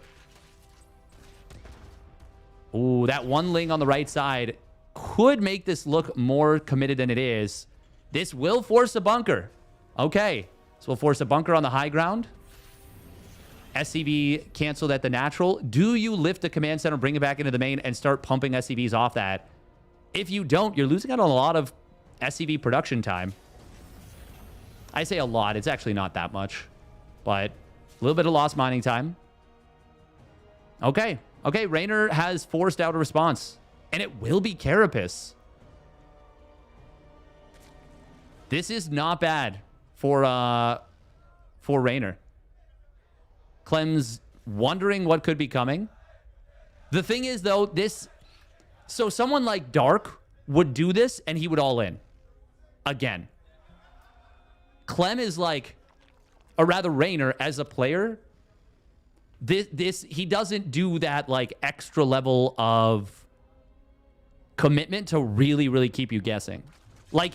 S1: Ooh, that 1 Ling on the right side could make this look more committed than it is. This will force a bunker. Okay, so we'll force a bunker on the high ground. SCV canceled at the natural. Do you lift the command center, bring it back into the main, and start pumping SCVs off that? If you don't, you're losing out on a lot of SCV production time. I say a lot. It's actually not that much. But a little bit of lost mining time. Okay. Okay, Reynor has forced out a response. And it will be Carapace. This is not bad for Reynor. Clem's wondering what could be coming. The thing is, though, this... So someone like Dark would do this, and he would all in. Again. Clem is like... Or rather, Reynor, as a player... He doesn't do that, like, extra level of commitment to really, really keep you guessing. Like,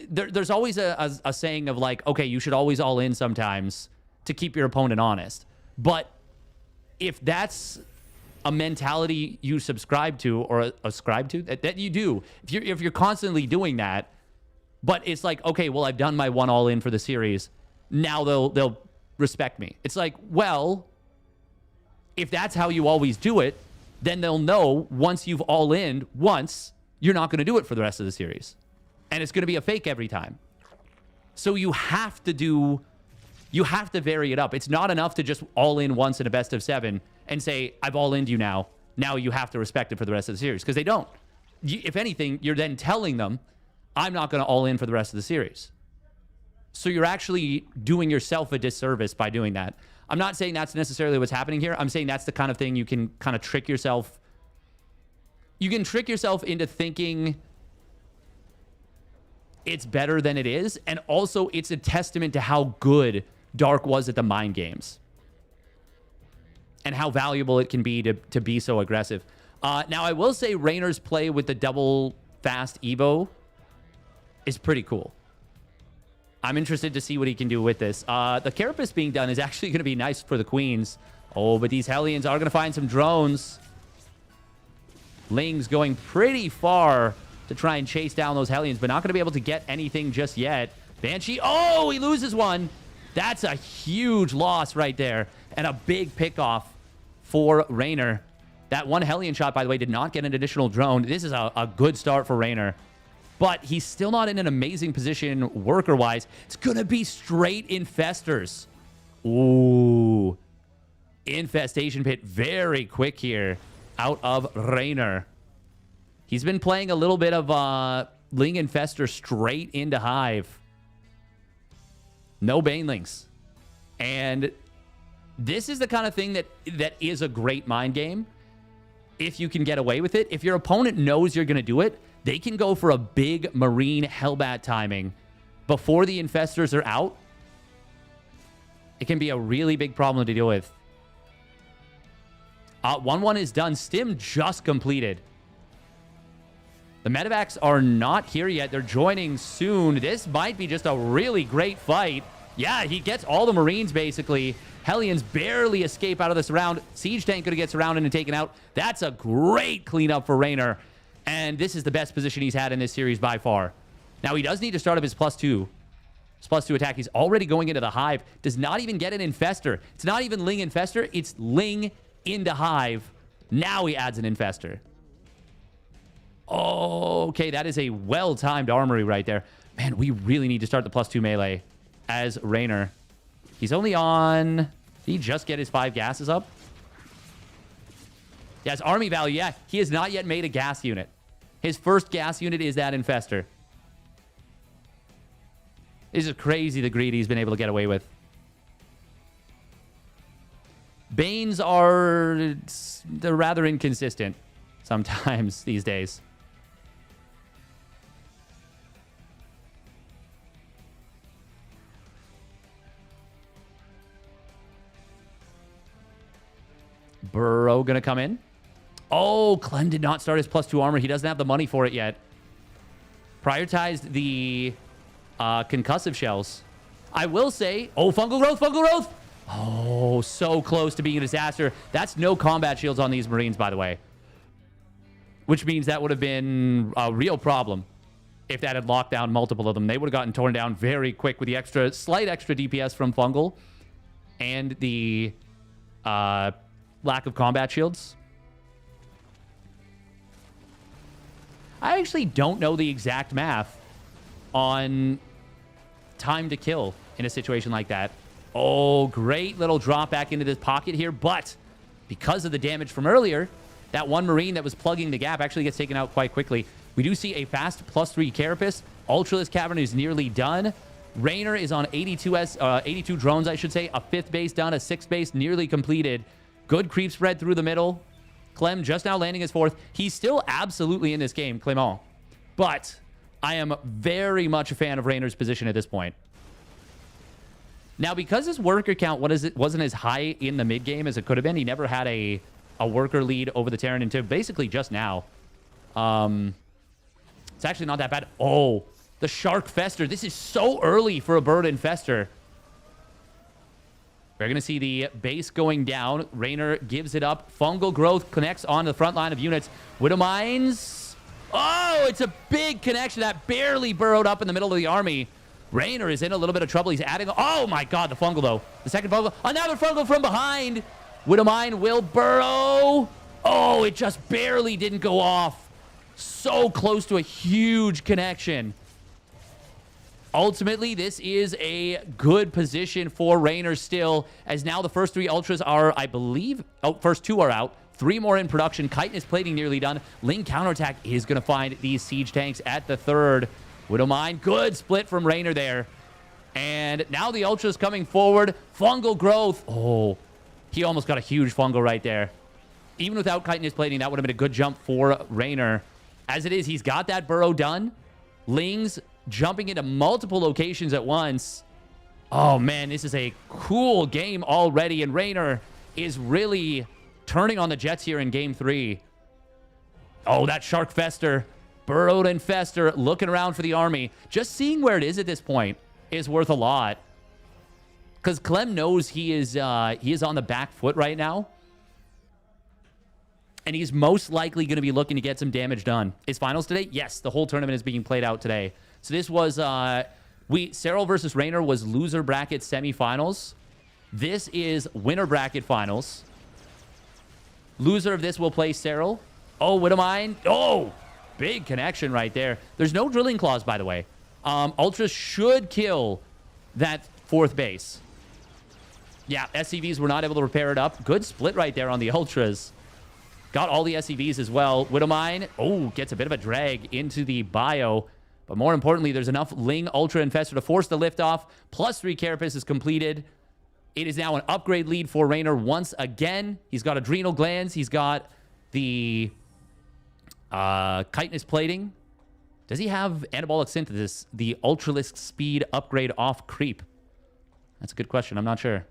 S1: there's always a saying of, like, okay, you should always all in sometimes to keep your opponent honest. But if that's a mentality you subscribe to or ascribe to, that you do, if you're constantly doing that, but it's like, okay, well, I've done my 1 all in for the series. Now they'll respect me. It's like, well, if that's how you always do it, then they'll know once you've all in once, you're not going to do it for the rest of the series. And it's going to be a fake every time. So you have to vary it up. It's not enough to just all in once in a best of 7 and say, I've all in'd you now. Now you have to respect it for the rest of the series. Because they don't. If anything, you're then telling them, I'm not going to all in for the rest of the series. So you're actually doing yourself a disservice by doing that. I'm not saying that's necessarily what's happening here. I'm saying that's the kind of thing you can kind of trick yourself. You can trick yourself into thinking it's better than it is. And also, it's a testament to how good Dark was at the mind games. And how valuable it can be to be so aggressive. Now, I will say Reynor's play with the double fast Evo is pretty cool. I'm interested to see what he can do with this. The Carapace being done is actually going to be nice for the Queens. Oh, but these Hellions are going to find some drones. Ling's going pretty far to try and chase down those Hellions, but not going to be able to get anything just yet. Banshee, oh, he loses one. That's a huge loss right there. And a big pickoff for Reynor. That 1 Hellion shot, by the way, did not get an additional drone. This is a good start for Reynor. But he's still not in an amazing position worker-wise. It's going to be straight Infestors. Ooh. Infestation Pit very quick here out of Reynor. He's been playing a little bit of Ling Infestor straight into Hive. No Banelings. And this is the kind of thing that is a great mind game if you can get away with it. If your opponent knows you're going to do it, they can go for a big Marine Hellbat timing before the Infestors are out. It can be a really big problem to deal with. 1-1 is done. Stim just completed. The medevacs are not here yet. They're joining soon. This might be just a really great fight. Yeah, he gets all the Marines, basically. Hellions barely escape out of this round. Siege Tank going to get surrounded and taken out. That's a great cleanup for Reynor. And this is the best position he's had in this series by far. Now, he does need to start up his +2. His +2 attack. He's already going into the Hive. Does not even get an Infestor. It's not even Ling Infestor. It's Ling into Hive. Now he adds an Infestor. Oh, okay, that is a well-timed armory right there. Man, we really need to start the +2 melee as Reynor. He's only on... Did he just get his 5 gases up? Yeah, his army value, yeah. He has not yet made a gas unit. His first gas unit is that Infestor. This is crazy the greed he's been able to get away with. Banes are... they're rather inconsistent sometimes these days. burO going to come in. Oh, Clem did not start his +2 armor. He doesn't have the money for it yet. Prioritized the concussive shells. I will say... oh, fungal growth, fungal growth! Oh, so close to being a disaster. That's no combat shields on these Marines, by the way. Which means that would have been a real problem if that had locked down multiple of them. They would have gotten torn down very quick with the slight extra DPS from fungal and the lack of combat shields. I actually don't know the exact math on time to kill in a situation like that. Oh, great little drop back into this pocket here, but because of the damage from earlier, that one Marine that was plugging the gap actually gets taken out quite quickly. We do see a fast +3 Carapace. Ultralisk Cavern is nearly done. Reynor is on 82 drones, I should say. A 5th base done, a 6th base nearly completed. Good creep spread through the middle. Clem just now landing his 4th. He's still absolutely in this game, Clement. But I am very much a fan of Reynor's position at this point. Now, because his worker count wasn't as high in the mid game as it could have been, he never had a worker lead over the Terran until basically just now. It's actually not that bad. Oh, the Shark Fester. This is so early for a bird infester. We're going to see the base going down. Reynor gives it up. Fungal growth connects on the front line of units. Widow Mines. Oh, it's a big connection that barely burrowed up in the middle of the army. Reynor is in a little bit of trouble. He's adding... oh, my God, the fungal, though. The second fungal. Another fungal from behind. Widow Mine will burrow. Oh, it just barely didn't go off. So close to a huge connection. Ultimately, this is a good position for Reynor still, as now the first 3 Ultras are, I believe... oh, first 2 are out. 3 more in production. Chitinous plating nearly done. Ling counterattack is going to find these siege tanks at the 3rd. Widow Mine, good split from Reynor there. And now the Ultras coming forward. Fungal growth. Oh, he almost got a huge fungal right there. Even without chitinous plating, that would have been a good jump for Reynor. As it is, he's got that burrow done. Lings jumping into multiple locations at once. Oh, man, this is a cool game already. And Reynor is really turning on the Jets here in Game 3. Oh, that Shark Fester. Burrowed and Fester looking around for the army. Just seeing where it is at this point is worth a lot. Because Clem knows he is on the back foot right now. And he's most likely going to be looking to get some damage done. Is finals today? Yes, the whole tournament is being played out today. So this was... Serral versus Reynor was loser bracket semifinals. This is winner bracket finals. Loser of this will play Serral. Oh, Widow Mine. Oh, big connection right there. There's no drilling claws, by the way. Ultras should kill that 4th base. Yeah, SCVs were not able to repair it up. Good split right there on the Ultras. Got all the SCVs as well. Widow Mine, oh, gets a bit of a drag into the bio. But more importantly, there's enough Ling Ultra Infestor to force the liftoff. +3 Carapace is completed. It is now an upgrade lead for Reynor once again. He's got adrenal glands. He's got the chitinous plating. Does he have anabolic synthesis? The Ultralisk speed upgrade off creep? That's a good question. I'm not sure.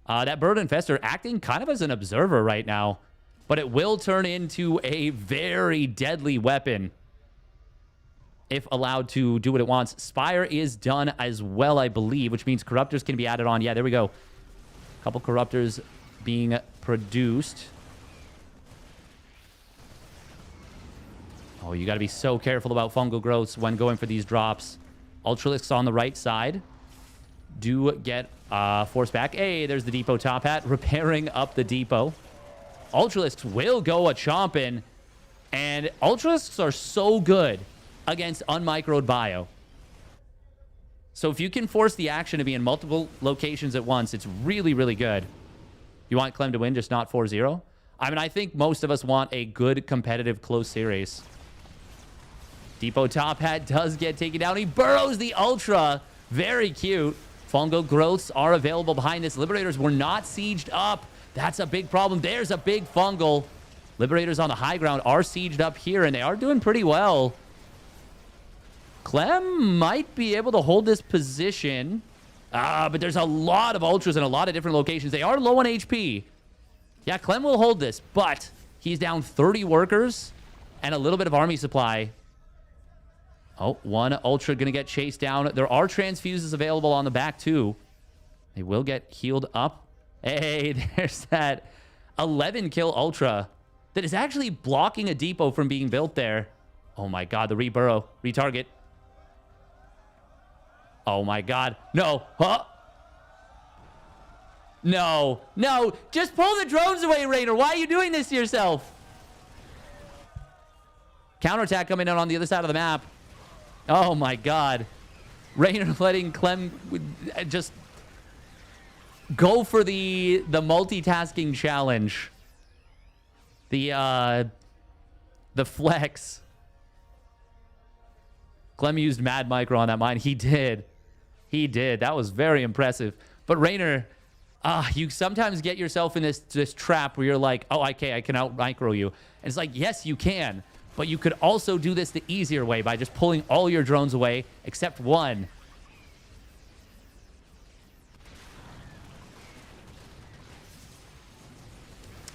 S1: That bird infestor acting kind of as an observer right now. But it will turn into a very deadly weapon if allowed to do what it wants. Spire is done as well, I believe, which means Corruptors can be added on. Yeah, there we go. A couple Corruptors being produced. Oh, you got to be so careful about fungal growths when going for these drops. Ultralisks on the right side do get force back. Hey, there's the depot top hat repairing up the depot. Ultralisks will go a chomping, and Ultralisks are so good against unmicroed bio. So if you can force the action to be in multiple locations at once, it's really, really good. You want Clem to win, just not 4-0? I mean, I think most of us want a good, competitive, close series. Depot top hat does get taken down. He burrows the Ultra. Very cute. Fungal growths are available behind this. Liberators were not sieged up. That's a big problem. There's a big fungal. Liberators on the high ground are sieged up here, and they are doing pretty well. Clem might be able to hold this position. But there's a lot of ultras in a lot of different locations. They are low on HP. Yeah, Clem will hold this, but he's down 30 workers and a little bit of army supply. Oh, one ultra going to get chased down. There are transfuses available on the back, too. They will get healed up. Hey, there's that 11-kill ultra that is actually blocking a depot from being built there. Oh, my God. The reburrow. Retarget. Oh, my God. No. Huh? No. No. Just pull the drones away, Reynor. Why are you doing this to yourself? Counterattack coming in on the other side of the map. Oh, my God. Reynor letting Clem just go for the multitasking challenge. The flex. Clem used Mad Micro on that mine. He did. He did. That was very impressive. But Reynor, you sometimes get yourself in this trap where you're like, oh, okay, I can out micro you. And it's like, yes, you can. But you could also do this the easier way by just pulling all your drones away except one.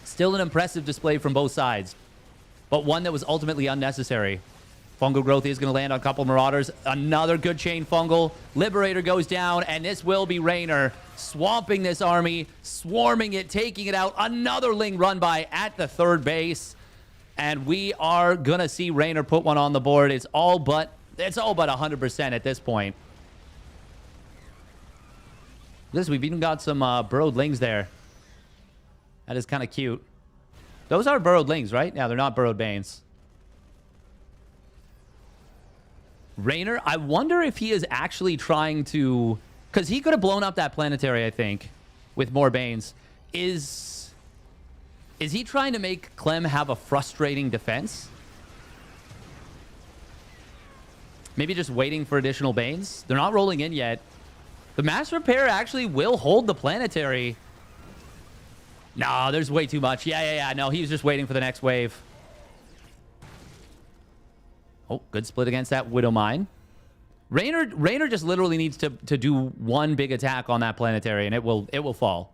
S1: Still an impressive display from both sides, but one that was ultimately unnecessary. Fungal growth is going to land on a couple Marauders. Another good chain fungal. Liberator goes down, and this will be Reynor swamping this army, swarming it, taking it out. Another Ling run by at the third base. And we are going to see Reynor put one on the board. It's all but 100% at this point. We've even got some burrowed Lings there. That is kind of cute. Those are burrowed Lings, right? Yeah, they're not burrowed Banes. Reynor, I wonder if he is actually trying to... Because he could have blown up that planetary, I think, with more Banes. Is he trying to make Clem have a frustrating defense? Maybe just waiting for additional Banes? They're not rolling in yet. The mass repair actually will hold the planetary. No, there's way too much. Yeah. No, he was just waiting for the next wave. Oh, good split against that Widow Mine. Reynor just literally needs to do one big attack on that planetary, and it will fall.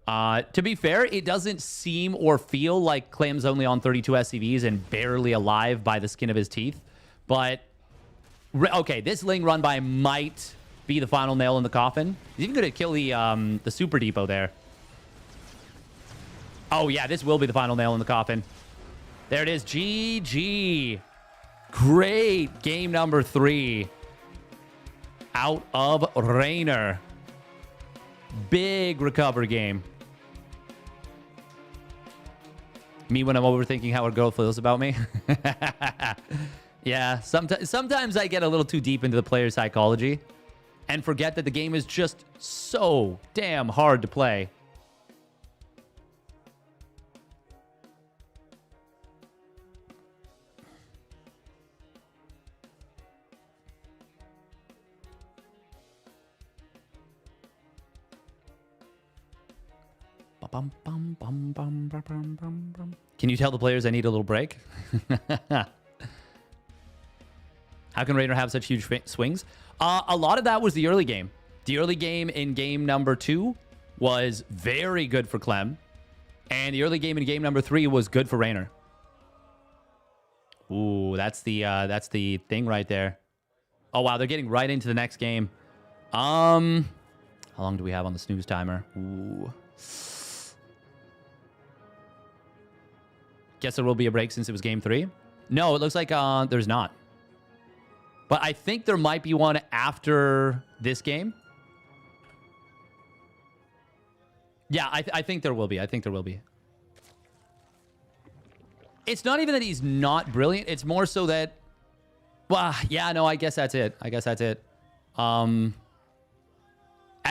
S1: To be fair, it doesn't seem or feel like Clem's only on 32 SCVs and barely alive by the skin of his teeth. But, okay, this Ling run by might be the final nail in the coffin. He's even going to kill the Super Depot there. Oh, yeah, this will be the final nail in the coffin. There it is. GG. Great game number 3 out of Reynor. Big recover game. Me when I'm overthinking how a girl feels about me. Yeah, sometimes I get a little too deep into the player psychology and forget that the game is just so damn hard to play. Can you tell the players I need a little break? How can Reynor have such huge swings? A lot of that was the early game. The early game in game number 2 was very good for Clem. And the early game in game number 3 was good for Reynor. Ooh, that's the thing right there. Oh, wow, they're getting right into the next game. How long do we have on the snooze timer? Ooh. Guess there will be a break since it was game 3. No, it looks like there's not. But I think there might be one after this game. Yeah, I think there will be. I think there will be. It's not even that he's not brilliant. It's more so that... Well, yeah, no, I guess that's it. At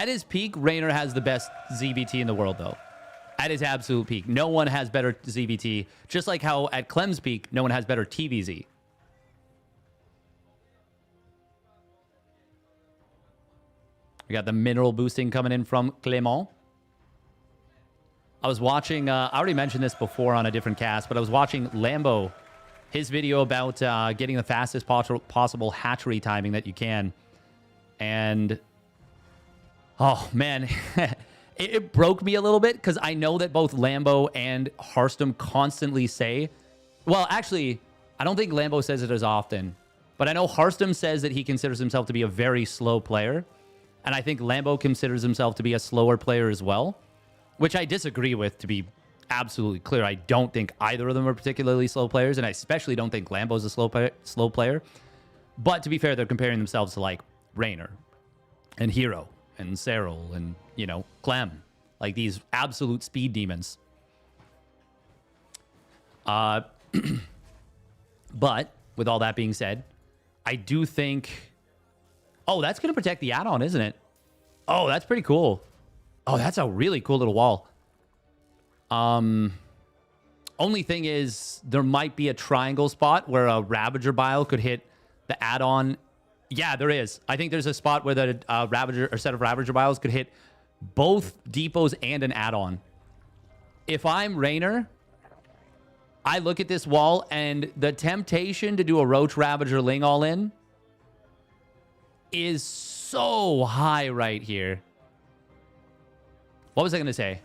S1: his peak, Reynor has the best ZVT in the world, though. At his absolute peak. No one has better ZVT. Just like how at Clem's peak, no one has better TVZ. We got the mineral boosting coming in from Clement. I was watching, I already mentioned this before on a different cast, but I was watching Lambo, his video about getting the fastest possible hatchery timing that you can. And, oh, man, it broke me a little bit because I know that both Lambo and Hearthstone constantly say, well, actually, I don't think Lambo says it as often, but I know Hearthstone says that he considers himself to be a very slow player. And I think Lambo considers himself to be a slower player as well, which I disagree with, to be absolutely clear. I don't think either of them are particularly slow players, and I especially don't think Lambo's a slow player. But to be fair, they're comparing themselves to, like, Reynor and herO and Serral and, you know, Clem. Like, these absolute speed demons. But with all that being said, I do think... Oh, that's going to protect the add-on, isn't it? Oh, that's pretty cool. Oh, that's a really cool little wall. Only thing is, there might be a triangle spot where a Ravager Bile could hit the add-on. Yeah, there is. I think there's a spot where the Ravager or set of Ravager Biles could hit both depots and an add-on. If I'm Reynor, I look at this wall and the temptation to do a Roach Ravager Ling all-in is so high right here. What was I going to say?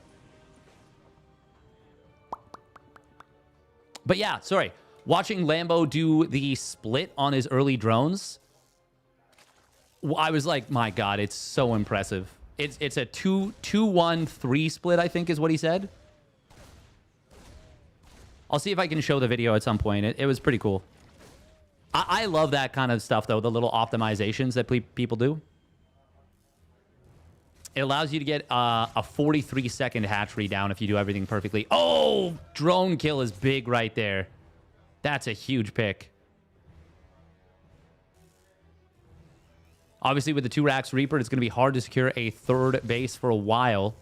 S1: But yeah, sorry. Watching Lambo do the split on his early drones, I was like, my God, it's so impressive. It's a 2-1-3 split, I think is what he said. I'll see if I can show the video at some point. It was pretty cool. I love that kind of stuff, though, the little optimizations that people do. It allows you to get a 43-second hatchery down if you do everything perfectly. Oh, drone kill is big right there. That's a huge pick. Obviously, with the 2-Rax Reaper, it's going to be hard to secure a third base for a while.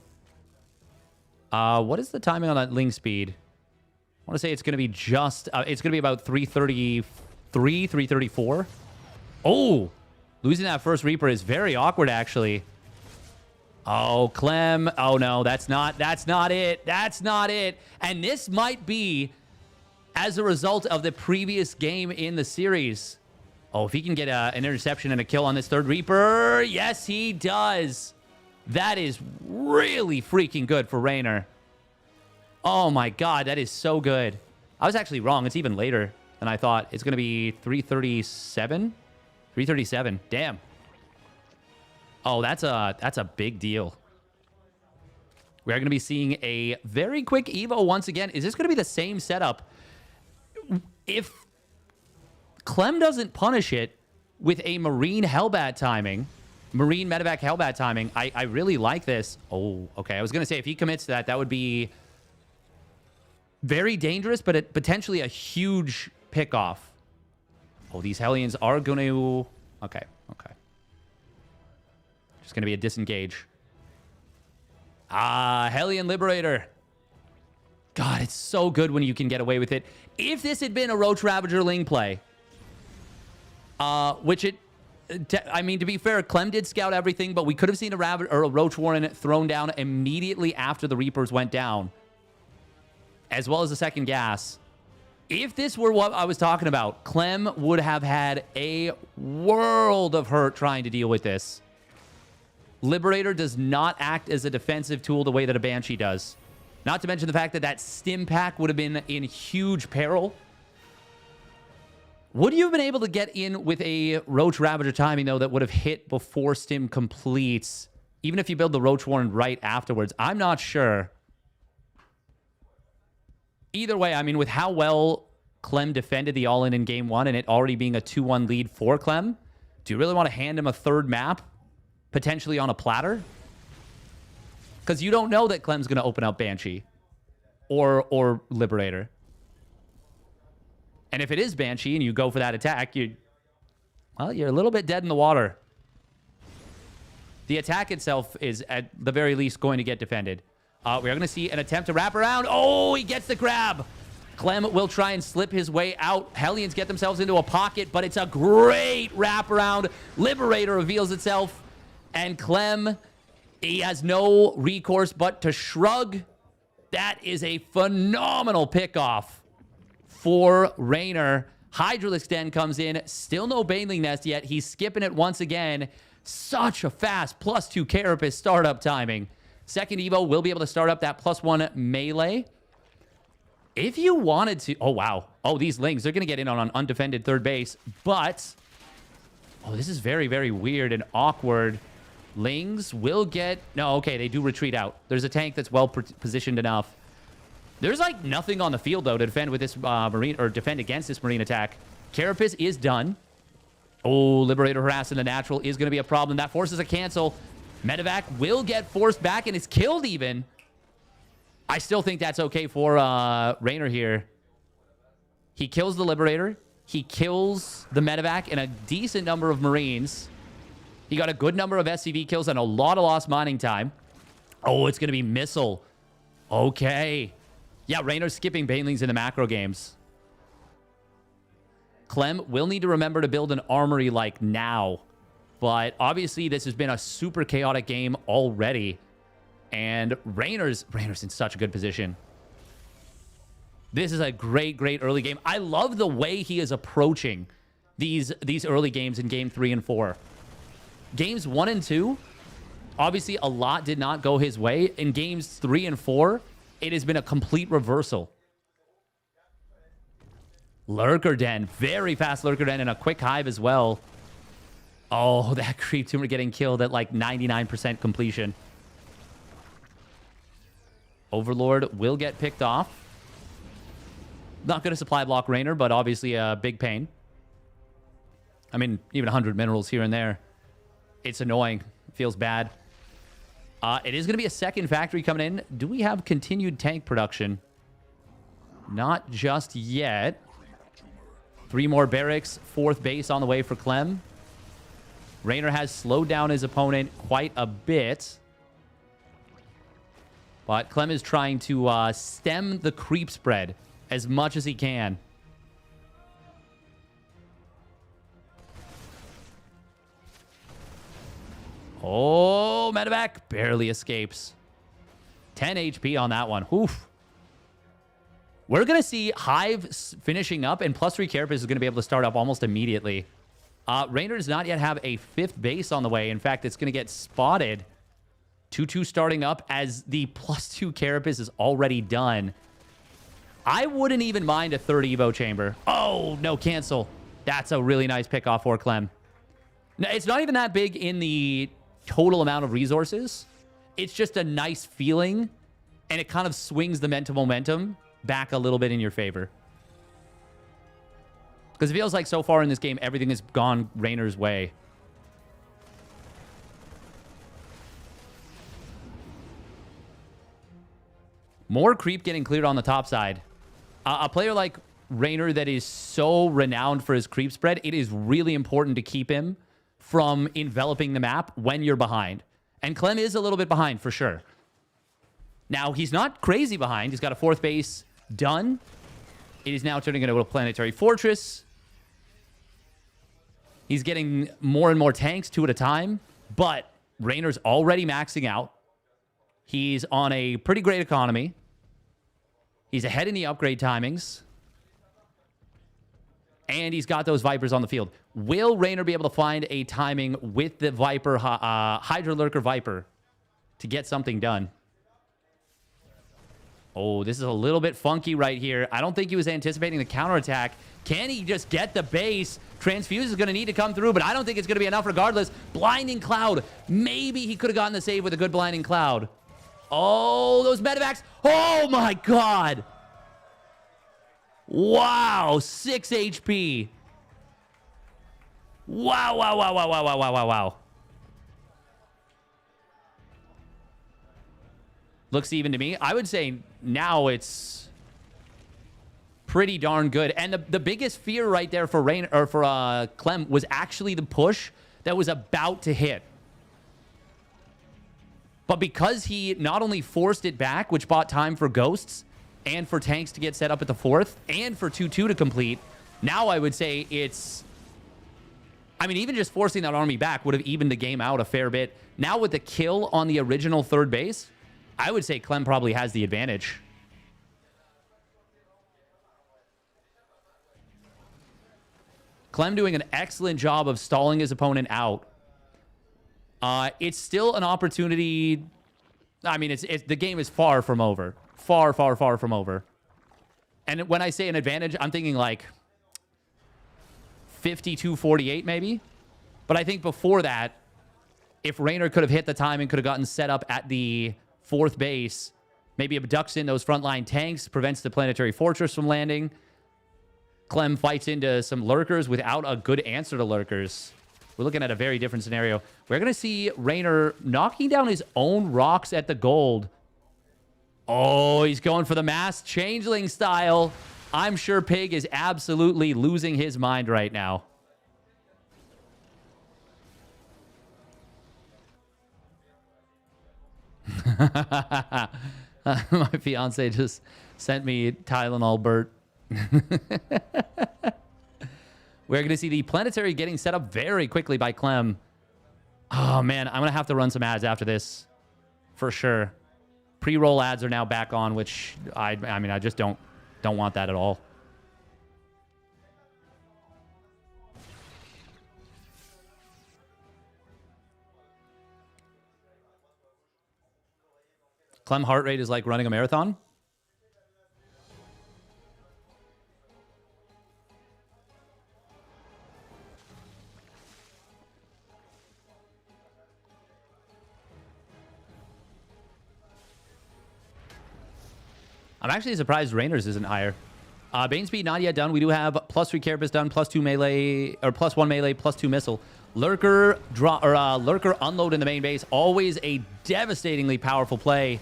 S1: What is the timing on that Ling speed? I want to say it's going to be just... it's going to be about 333, 334. Oh, losing that first Reaper is very awkward, actually. Oh, Clem. Oh, no, that's not it. That's not it. And this might be as a result of the previous game in the series. Oh, if he can get an interception and a kill on this third Reaper. Yes, he does. That is really freaking good for Reynor. Oh, my God. That is so good. I was actually wrong. It's even later than I thought. It's going to be 337? 337. Damn. Oh, that's a big deal. We are going to be seeing a very quick Evo once again. Is this going to be the same setup? If Clem doesn't punish it with a Marine Hellbat timing, Marine Medevac Hellbat timing, I really like this. Oh, okay. I was going to say, if he commits to that, that would be very dangerous, but potentially a huge pickoff. Oh, these Hellions are going to... Okay, okay. Just going to be a disengage. Hellion Liberator. God, it's so good when you can get away with it. If this had been a Roach Ravager Ling play, which it... I mean, to be fair, Clem did scout everything, but we could have seen a Roach Warren thrown down immediately after the Reapers went down, as well as the second gas. If this were what I was talking about, Clem would have had a world of hurt trying to deal with this. Liberator does not act as a defensive tool the way that a Banshee does. Not to mention the fact that that stim pack would have been in huge peril. Would you have been able to get in with a Roach Ravager timing, though, that would have hit before stim completes, even if you build the Roach Warren right afterwards? I'm not sure. Either way, I mean, with how well Clem defended the all-in in game one and it already being a 2-1 lead for Clem, do you really want to hand him a third map, potentially on a platter? Because you don't know that Clem's going to open up Banshee or Liberator. And if it is Banshee and you go for that attack, you're a little bit dead in the water. The attack itself is, at the very least, going to get defended. We are going to see an attempt to wrap around. Oh, he gets the grab. Clem will try and slip his way out. Hellions get themselves into a pocket, but it's a great wraparound. Liberator reveals itself. And Clem, he has no recourse but to shrug. That is a phenomenal pickoff for Reynor. Hydralisk Den comes in. Still no Baneling Nest yet. He's skipping it once again. Such a fast +2 Carapace startup timing. Second Evo will be able to start up that +1 melee. If you wanted to... Oh, wow. Oh, these Lings, they're going to get in on an undefended third base. But... Oh, this is very, very weird and awkward. Lings will get... No, okay, they do retreat out. There's a tank that's well positioned enough. There's, like, nothing on the field, though, to defend with this Marine... Or defend against this Marine attack. Carapace is done. Oh, Liberator harassing the natural is going to be a problem. That forces a cancel. Medevac will get forced back and is killed even. I still think that's okay for Reynor here. He kills the Liberator. He kills the Medevac and a decent number of Marines. He got a good number of SCV kills and a lot of lost mining time. Oh, it's going to be Missile. Okay. Yeah, Reynor's skipping Banelings in the macro games. Clem will need to remember to build an armory like now. But obviously, this has been a super chaotic game already. And Reynor's in such a good position. This is a great, great early game. I love the way he is approaching these early games in game 3 and 4. Games 1 and 2, obviously a lot did not go his way. In games 3 and 4, it has been a complete reversal. Lurker Den, very fast Lurker Den and a quick hive as well. Oh, that creep tumor getting killed at like 99% completion. Overlord will get picked off. Not going to supply block Reynor, but obviously a big pain. I mean, even 100 minerals here and there. It's annoying. It feels bad. It is going to be a second factory coming in. Do we have continued tank production? Not just yet. 3 more barracks. 4th base on the way for Clem. Reynor has slowed down his opponent quite a bit. But Clem is trying to stem the creep spread as much as he can. Oh, Medevac barely escapes. 10 HP on that one. Oof. We're going to see Hive finishing up, and +3 Carapace is going to be able to start up almost immediately. Reynor does not yet have a 5th base on the way. In fact, it's going to get spotted. 2-2 starting up as the +2 Carapace is already done. I wouldn't even mind a 3rd Evo chamber. Oh, no cancel. That's a really nice pickoff for Clem. Now, it's not even that big in the total amount of resources. It's just a nice feeling, and it kind of swings the mental momentum back a little bit in your favor. Because it feels like so far in this game, everything has gone Reynor's way. More creep getting cleared on the top side. A player like Reynor that is so renowned for his creep spread, it is really important to keep him from enveloping the map when you're behind. And Clem is a little bit behind, for sure. Now, he's not crazy behind. He's got a 4th base done. It is now turning into a planetary fortress. He's getting more and more tanks, 2 at a time. But Reynor's already maxing out. He's on a pretty great economy. He's ahead in the upgrade timings. And he's got those Vipers on the field. Will Reynor be able to find a timing with the Viper, Hydra Lurker Viper to get something done? Oh, this is a little bit funky right here. I don't think he was anticipating the counterattack. Can he just get the base? Transfuse is going to need to come through, but I don't think it's going to be enough regardless. Blinding Cloud. Maybe he could have gotten the save with a good Blinding Cloud. Oh, those medevacs. Oh, my God. Wow. 6 HP. Wow, wow, wow, wow, wow, wow, wow, wow, wow. Looks even to me. I would say now it's pretty darn good. And the biggest fear right there for Reynor, or for Clem, was actually the push that was about to hit. But because he not only forced it back, which bought time for ghosts and for tanks to get set up at the 4th and for 2-2 to complete, now I would say it's I mean, even just forcing that army back would have evened the game out a fair bit. Now with the kill on the original third base, I would say Clem probably has the advantage. Clem doing an excellent job of stalling his opponent out. It's still an opportunity. I mean, the game is far from over. Far, far, far from over. And when I say an advantage, I'm thinking like 52-48 maybe. But I think before that, if Reynor could have hit the time and could have gotten set up at the fourth base, maybe abducts in those frontline tanks, prevents the planetary fortress from landing. Clem fights into some lurkers without a good answer to lurkers. We're looking at a very different scenario. We're going to see Reynor knocking down his own rocks at the gold. Oh, he's going for the mass changeling style. I'm sure Pig is absolutely losing his mind right now. My fiance just sent me Tylenol Bert. We're going to see the planetary getting set up very quickly by Clem. Oh, man. I'm going to have to run some ads after this. For sure. Pre-roll ads are now back on, which I mean, I just don't want that at all. Clem heart rate is like running a marathon. I'm actually surprised Reynor's isn't higher. Bane speed not yet done. We do have +3 carapace done, +2 melee, or +1 melee, +2 missile. Lurker draw or lurker unload in the main base. Always a devastatingly powerful play.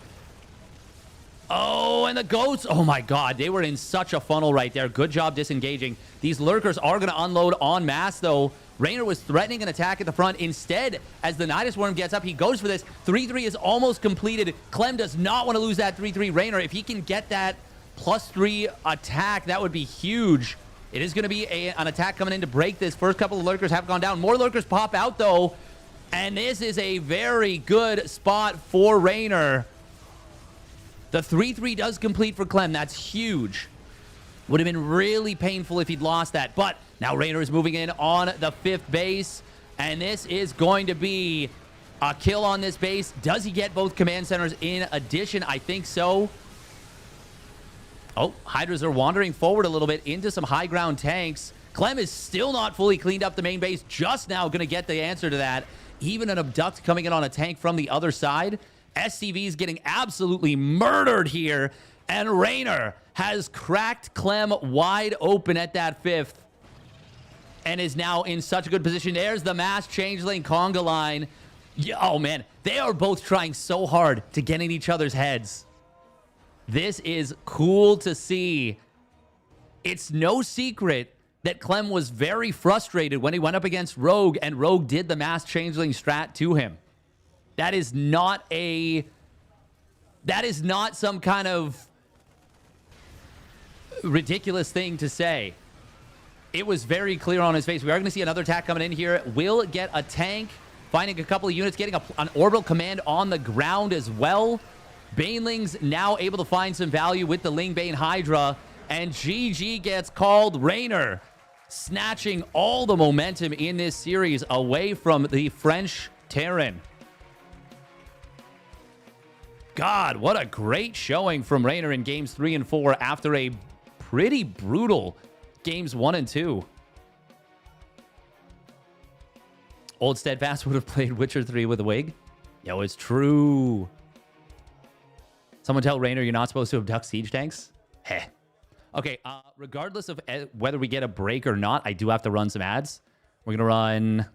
S1: Oh, and the goats. Oh my god, they were in such a funnel right there. Good job disengaging. These lurkers are going to unload en masse though. Reynor was threatening an attack at the front. Instead, as the Nidus Worm gets up, he goes for this. 3-3 is almost completed. Clem does not want to lose that 3-3. Reynor, if he can get that +3 attack, that would be huge. It is going to be an attack coming in to break this. First couple of lurkers have gone down. More lurkers pop out, though. And this is a very good spot for Reynor. The 3-3 does complete for Clem. That's huge. Would have been really painful if he'd lost that. But now Reynor is moving in on the 5th base. And this is going to be a kill on this base. Does he get both command centers in addition? I think so. Oh, Hydras are wandering forward a little bit into some high ground tanks. Clem is still not fully cleaned up the main base. Just now going to get the answer to that. Even an abduct coming in on a tank from the other side. SCV is getting absolutely murdered here. And Reynor has cracked Clem wide open at that 5th. And is now in such a good position. There's the mass changeling conga line. Yeah, oh, man. They are both trying so hard to get in each other's heads. This is cool to see. It's no secret that Clem was very frustrated when he went up against Rogue, and Rogue did the mass changeling strat to him. That is not some kind of ridiculous thing to say. It was very clear on his face. We are going to see another attack coming in here. Will get a tank, finding a couple of units, getting an orbital command on the ground as well. Banelings now able to find some value with the Lingbane Hydra. And GG gets called. Reynor snatching all the momentum in this series away from the French Terran. God, what a great showing from Reynor in games 3 and 4 after a pretty brutal games 1 and 2. Old Steadfast would have played Witcher 3 with a wig. Yo, it's true. Someone tell Reynor you're not supposed to abduct siege tanks? Heh. Okay, regardless of whether we get a break or not, I do have to run some ads. We're gonna run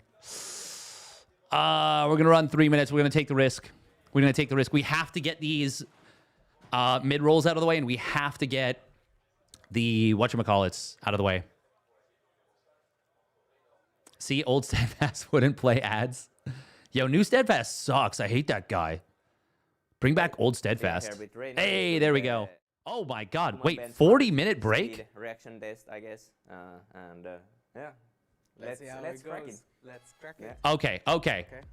S1: 3 minutes. We're gonna take the risk. We have to get these mid rolls out of the way, and we have to get the whatchamacallits out of the way. See, Old Steadfast wouldn't play ads. Yo, new Steadfast sucks. I hate that guy. Bring back Old Steadfast. Hey, there we go. Oh my god. Wait, 40-minute break?
S5: Reaction test, I guess. Yeah.
S3: Let's see how
S5: let's
S3: it
S5: crack
S3: goes.
S5: it.
S3: Let's crack it.
S5: Yeah.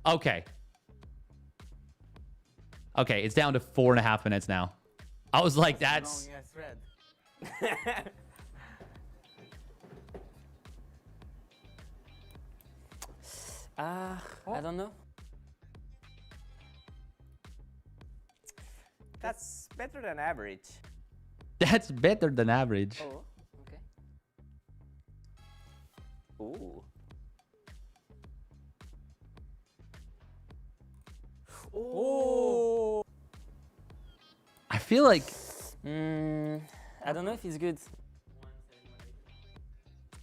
S1: Okay. Okay, it's down to 4.5 minutes now. I was like, that's...
S3: Long ass thread.
S10: I don't know.
S5: That's better than average.
S1: That's better than average.
S10: Oh, okay.
S5: Ooh.
S10: Oh.
S1: I feel like
S10: I don't know if it's good.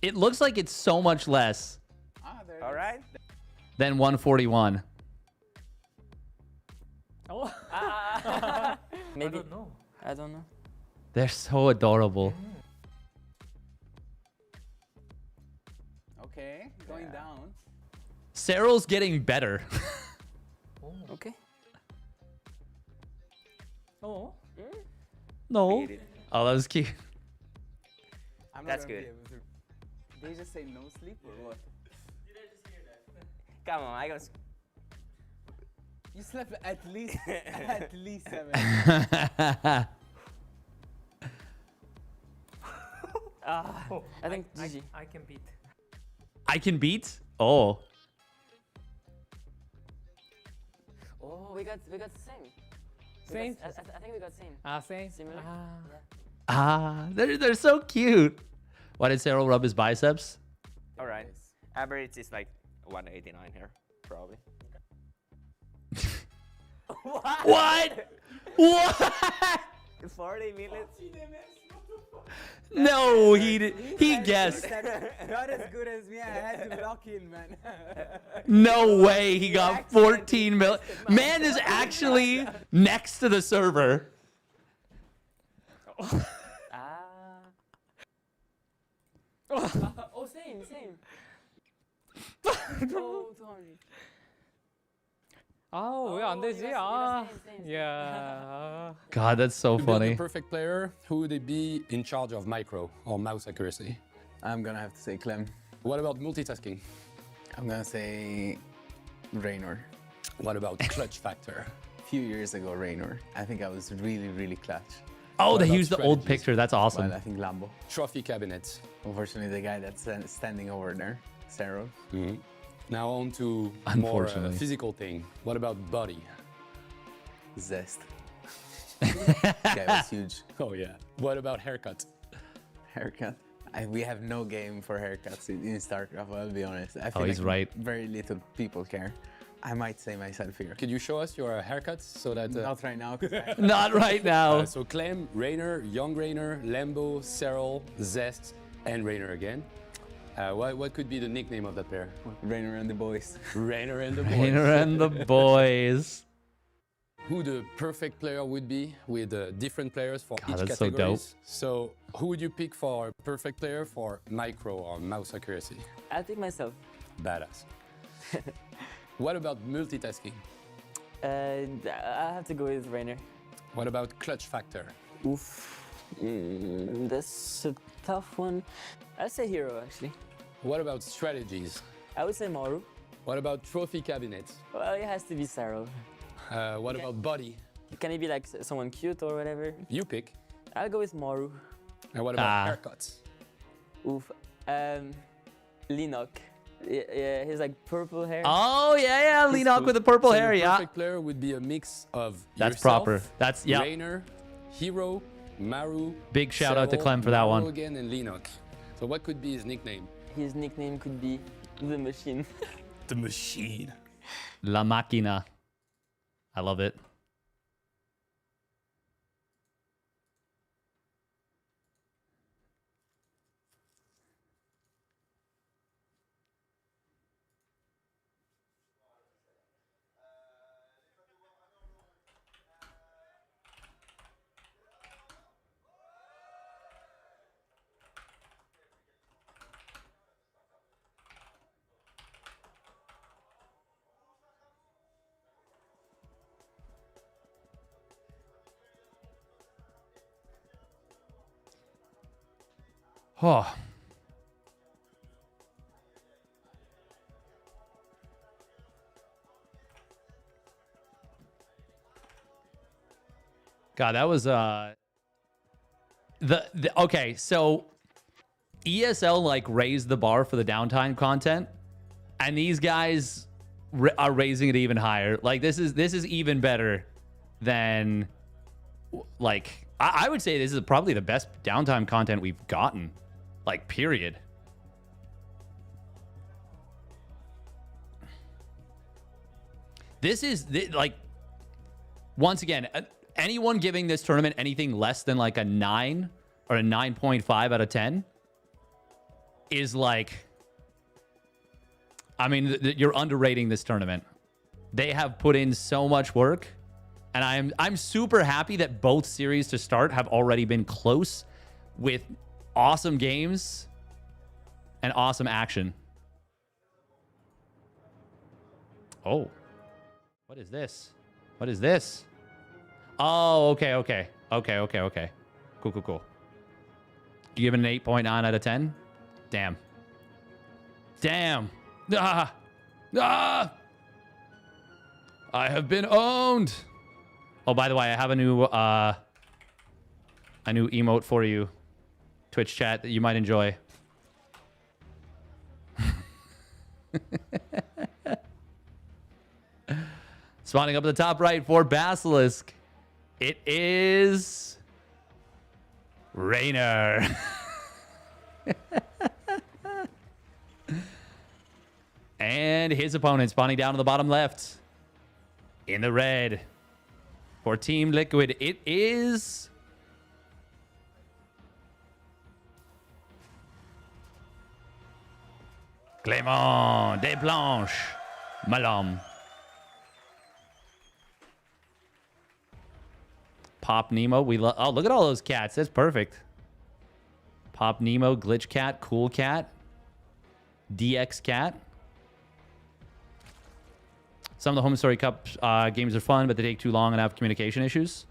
S1: it looks like it's so much less
S3: There it
S5: All
S3: is.
S5: right.
S1: than 141.
S6: Oh.
S10: Maybe.
S6: I don't know.
S10: I don't know.
S1: They're so adorable.
S3: Okay, going down.
S1: Serral's getting better.
S10: Okay.
S6: Oh.
S1: No.
S5: Beat it.
S1: Oh, that was cute.
S3: I'm not
S5: That's
S3: gonna
S5: good.
S3: be able to. Did they just say no sleep or what?
S5: Come on, I got.
S3: You slept at least 7.
S10: I think GG.
S6: I can beat.
S1: I can beat? Oh.
S10: Oh, we got the same.
S6: Same?
S10: I think we got same.
S6: Same.
S10: Similar.
S1: They're so cute. Why did Serral rub his biceps?
S5: All right. Average is like 189 here, probably.
S1: What? What?
S5: 40 minutes.
S1: No, he guessed.
S3: Not as good as me. I had to lock in, man.
S1: No way he got 14 mil. Man is actually next to the server.
S10: Oh, same. Oh, sorry.
S6: 왜 안 되지?
S10: we got same.
S6: Yeah.
S1: God, that's so
S7: To build
S1: funny.
S7: a perfect player, who would be in charge of micro or mouse accuracy?
S3: I'm gonna have to say Clem.
S7: What about multitasking?
S3: I'm gonna say Reynor.
S7: What about clutch factor?
S3: A few years ago, Reynor. I think I was really clutch.
S1: Oh,
S7: What
S1: they
S7: about
S1: used the old
S7: strategies?
S1: picture. That's awesome.
S3: But I think Lambo.
S7: Trophy cabinets.
S3: Unfortunately, the guy that's standing over there, Serral.
S7: Now on to more
S1: Unfortunately.
S7: physical thing. What about body?
S3: Zest. Guy was huge.
S7: Oh yeah. What about haircut?
S3: Haircut. We have no game for haircuts in StarCraft, I'll be honest. I feel
S1: he's right.
S3: Very little people care. I might say myself here.
S7: Could you show us your haircuts so that?
S3: Not right now. 'Cause
S1: Not right now.
S7: So Clem, Reynor, Young Reynor, Lambo, Serral, Zest, and Reynor again. What could be the nickname of that pair?
S3: Reynor and the boys.
S7: Reynor and the boys.
S1: Reynor and the boys.
S7: Who the perfect player would be with different players for
S1: God,
S7: each
S1: that's so
S7: category.
S1: dope.
S7: So who would you pick for perfect player for micro or mouse accuracy?
S10: I'll pick myself.
S7: Badass. What about multitasking?
S10: I have to go with Reynor.
S7: What about clutch factor?
S10: Oof. That's a tough one. I'll say herO actually.
S7: What about strategies?
S10: I would say Maru.
S7: What about trophy cabinets?
S10: Well, it has to be Serral.
S7: What about body?
S10: Can it be like someone cute or whatever?
S7: You pick.
S10: I'll go with Maru.
S7: And what about haircuts?
S10: Oof. Linok. Yeah, he's like purple hair.
S1: Oh, yeah. Leanock with the purple
S7: So
S1: hair,
S7: the
S1: yeah.
S7: perfect player would be a mix of
S1: That's
S7: yourself,
S1: proper. That's, yeah.
S7: Reynor, herO, Maru.
S1: Big shout out to
S7: Serral,
S1: Clem for that
S7: Maru
S1: one.
S7: again, and Linok. So what could be his nickname?
S10: His nickname could be The Machine.
S7: The Machine.
S1: La Máquina. I love it. Oh. God, that was okay, so ESL like raised the bar for the downtime content, and these guys are raising it even higher. Like this is even better than like I would say this is probably the best downtime content we've gotten. Like period. This is like once again, anyone giving this tournament anything less than like a 9 or a 9.5 out of 10 is like, I mean, you're underrating this tournament. They have put in so much work, and I'm super happy that both series to start have already been close with awesome games and awesome action. Oh, what is this? What is this? Oh, okay. Cool. You give it an 8.9 out of 10? Damn. Ah! I have been owned. Oh, by the way, I have a new emote for you, Twitch chat, that you might enjoy. Spawning up at the top right for Basilisk. It is Reynor. And his opponent spawning down to the bottom left. In the red. For Team Liquid, it is Clement de Blanche Malom. Pop Nemo. Oh, look at all those cats. That's perfect. Pop Nemo, Glitch Cat, Cool Cat, DX Cat. Some of the Home Story Cup games are fun, but they take too long and have communication issues.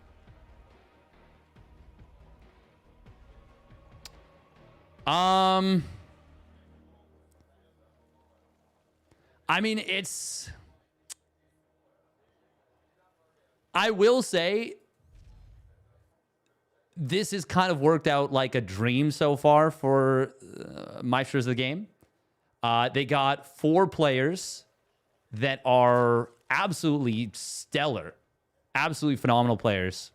S1: I mean, I will say this has kind of worked out like a dream so far for Maestros of the game. They got 4 players that are absolutely stellar, absolutely phenomenal players.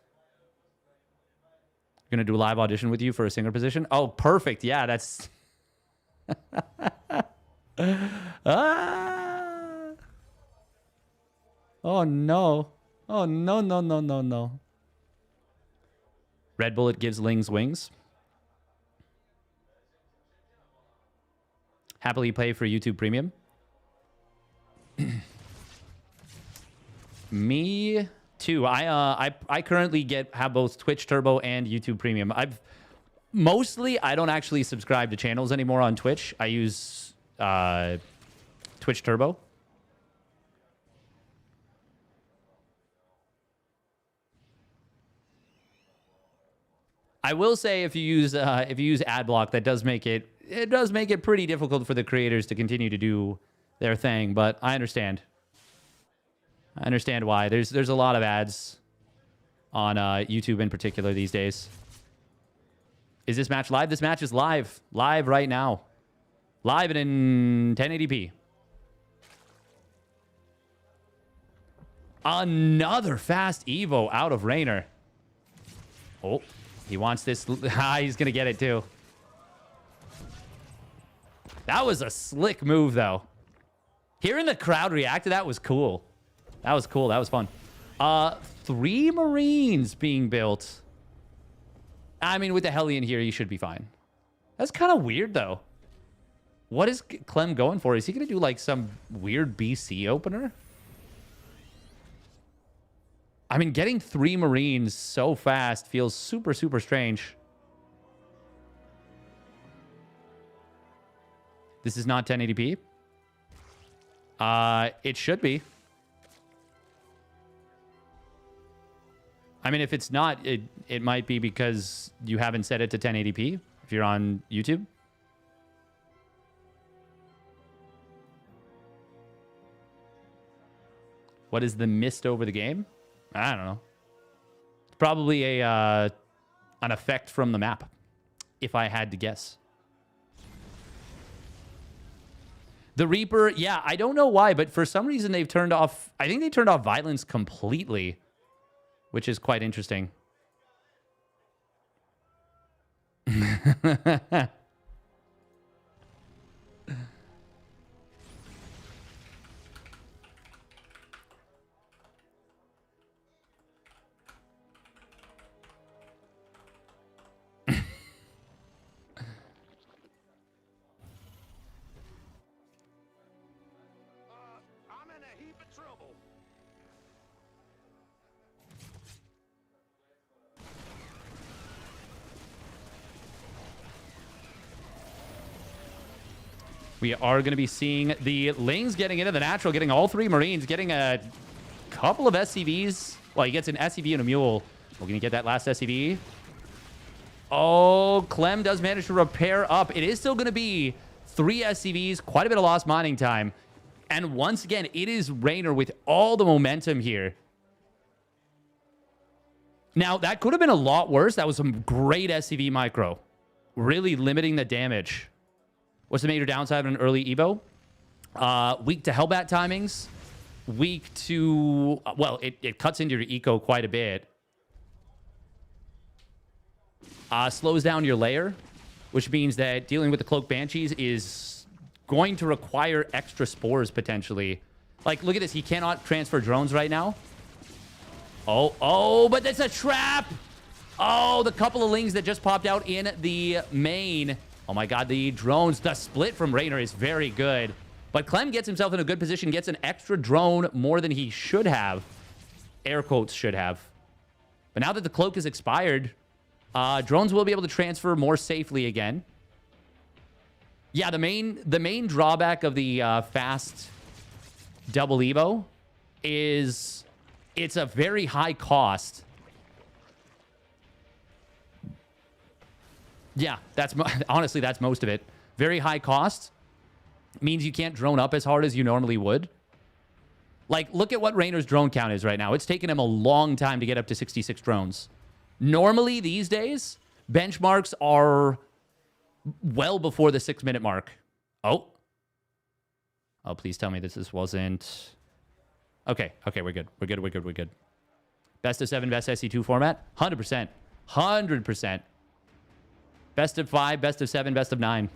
S1: Gonna do a live audition with you for a singer position. Oh, perfect. Yeah, that's Oh no. Oh no. Red Bullet gives Lings wings. Happily pay for YouTube Premium. Me too. I currently have both Twitch Turbo and YouTube Premium. I don't actually subscribe to channels anymore on Twitch. I use Twitch Turbo. I will say if you use AdBlock, that does make it pretty difficult for the creators to continue to do their thing, but I understand. I understand why. There's a lot of ads on YouTube in particular these days. Is this match live? This match is live. Live right now. Live and in 1080p. Another fast Evo out of Reynor. Oh, he wants this. He's going to get it too. That was a slick move, though. Hearing the crowd react to that was cool. That was cool. That was fun. 3 Marines being built. I mean, with the Hellion here, you should be fine. That's kind of weird, though. What is Clem going for? Is he going to do, like, some weird BC opener? I mean, getting 3 Marines so fast feels super, super strange. This is not 1080p. It should be. I mean, if it's not, it might be because you haven't set it to 1080p if you're on YouTube. What is the mist over the game? I don't know. Probably an effect from the map, if I had to guess. The Reaper, yeah, I don't know why, but for some reason they've turned off... I think they turned off violence completely, which is quite interesting. We are going to be seeing the Lings getting into the natural, getting all 3 Marines, getting a couple of SCVs. Well, he gets an SCV and a Mule. We're going to get that last SCV. Oh, Clem does manage to repair up. It is still going to be 3 SCVs, quite a bit of lost mining time. And once again, it is Reynor with all the momentum here. Now, that could have been a lot worse. That was some great SCV micro. Really limiting the damage. What's the major downside of an early Evo? Weak to Hellbat timings. Weak to... Well, it cuts into your eco quite a bit. Slows down your layer, which means that dealing with the Cloak Banshees is going to require extra spores, potentially. Like, look at this. He cannot transfer drones right now. Oh, but that's a trap! Oh, the couple of Lings that just popped out in the main... Oh my god, the drones, the split from Reynor is very good. But Clem gets himself in a good position, gets an extra drone more than he should have. Air quotes should have. But now that the cloak is expired, drones will be able to transfer more safely again. Yeah, the main drawback of the fast double Evo is it's a very high cost. Yeah, honestly, that's most of it. Very high cost means you can't drone up as hard as you normally would. Like, look at what Reynor's drone count is right now. It's taken him a long time to get up to 66 drones. Normally, these days, benchmarks are well before the 6-minute mark. Oh, please tell me this wasn't... Okay, we're good. We're good. Best of 7, best SC2 format? 100%. 100%. Best of 5, best of 7, best of 9.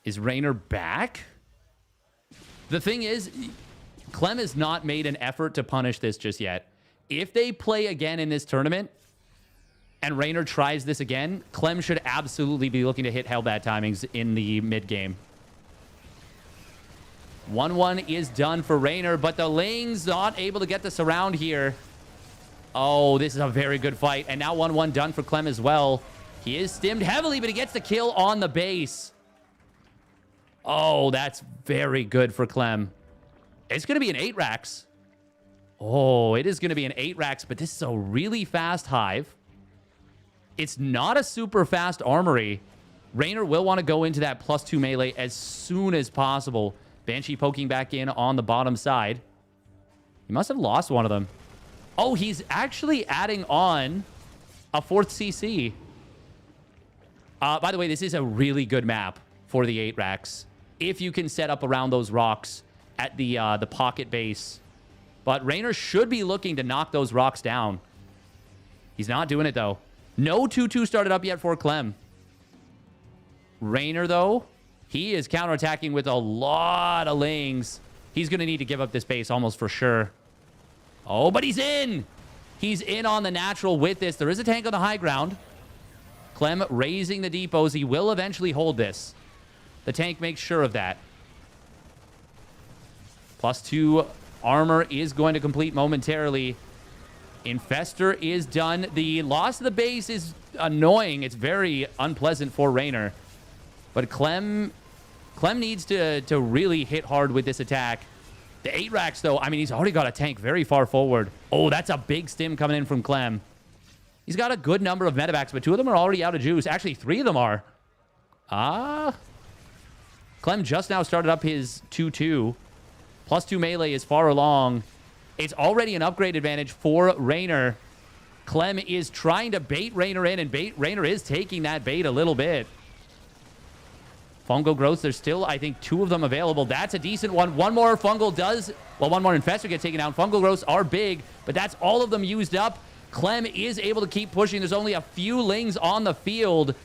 S1: Is Reynor back? The thing is, Clem has not made an effort to punish this just yet. If they play again in this tournament, and Reynor tries this again, Clem should absolutely be looking to hit Hellbat timings in the mid-game. 1-1 is done for Reynor, but the Lings not able to get the surround here. Oh, this is a very good fight. And now 1-1 done for Clem as well. He is stimmed heavily, but he gets the kill on the base. Oh, that's very good for Clem. It's going to be an 8 racks. Oh, it is going to be an 8 racks, but this is a really fast hive. It's not a super fast armory. Reynor will want to go into that +2 melee as soon as possible. Banshee poking back in on the bottom side. He must have lost one of them. Oh, he's actually adding on a 4th CC. By the way, this is a really good map for the 8 racks. If you can set up around those rocks at the pocket base. But Reynor should be looking to knock those rocks down. He's not doing it, though. No 2-2 started up yet for Clem. Reynor, though, he is counterattacking with a lot of Lings. He's going to need to give up this base almost for sure. Oh, but he's in. He's in on the natural with this. There is a tank on the high ground. Clem raising the depots. He will eventually hold this. The tank makes sure of that. +2 armor is going to complete momentarily. Infestor is done. The loss of the base is annoying. It's very unpleasant for Reynor. But Clem needs to really hit hard with this attack. The 8 racks, though, I mean, he's already got a tank very far forward. Oh, that's a big stim coming in from Clem. He's got a good number of medevacs, but 2 of them are already out of juice. Actually, 3 of them are. Clem just now started up his 2-2. +2 melee is far along. It's already an upgrade advantage for Reynor. Clem is trying to bait Reynor in, and Reynor is taking that bait a little bit. Fungal growths, there's still, I think, 2 of them available. That's a decent one. One more fungal does, well, one more infestor gets taken out. Fungal growths are big, but that's all of them used up. Clem is able to keep pushing. There's only a few lings on the field.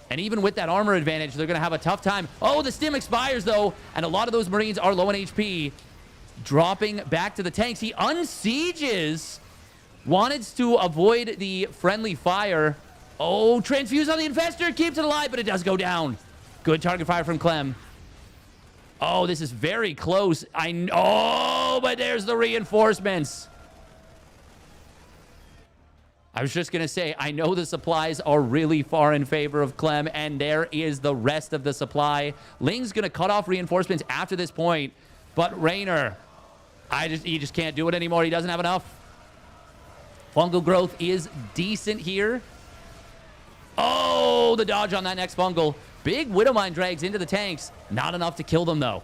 S1: And even with that armor advantage, they're going to have a tough time. Oh, the stim expires, though. And a lot of those Marines are low on HP. Dropping back to the tanks. He unsieges. Wanted to avoid the friendly fire. Oh, transfuse on the infestor. Keeps it alive, but it does go down. Good target fire from Clem. Oh, this is very close. Oh, but there's the reinforcements. I was just going to say, I know the supplies are really far in favor of Clem, and there is the rest of the supply. Ling's going to cut off reinforcements after this point, but Reynor, he just can't do it anymore. He doesn't have enough. Fungal growth is decent here. Oh, the dodge on that next fungal. Big Widowmine drags into the tanks. Not enough to kill them, though.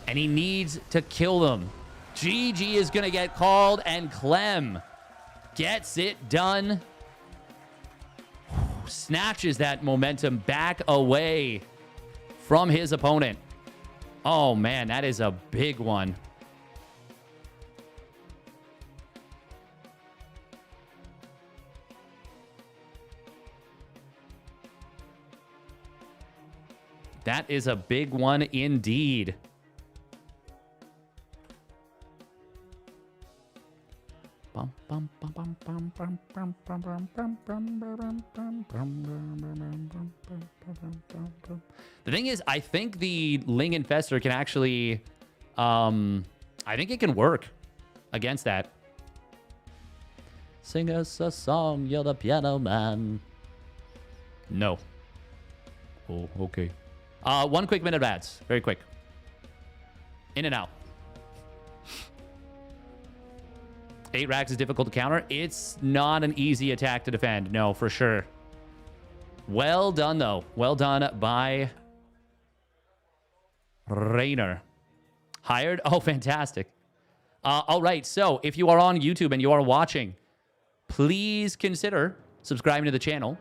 S1: And he needs to kill them. GG is going to get called, and Clem gets it done. Snatches that momentum back away from his opponent. Oh, man, that is a big one. That is a big one indeed. The thing is, I think the Ling Infestor can actually... I think it can work against that. Sing us a song, you're the piano man. No. Oh, okay. One quick minute of ads. Very quick. In and out. 8 racks is difficult to counter. It's not an easy attack to defend. No, for sure. Well done, though. Well done by Reynor. Hired? Oh, fantastic. All right, so if you are on YouTube and you are watching, please consider subscribing to the channel.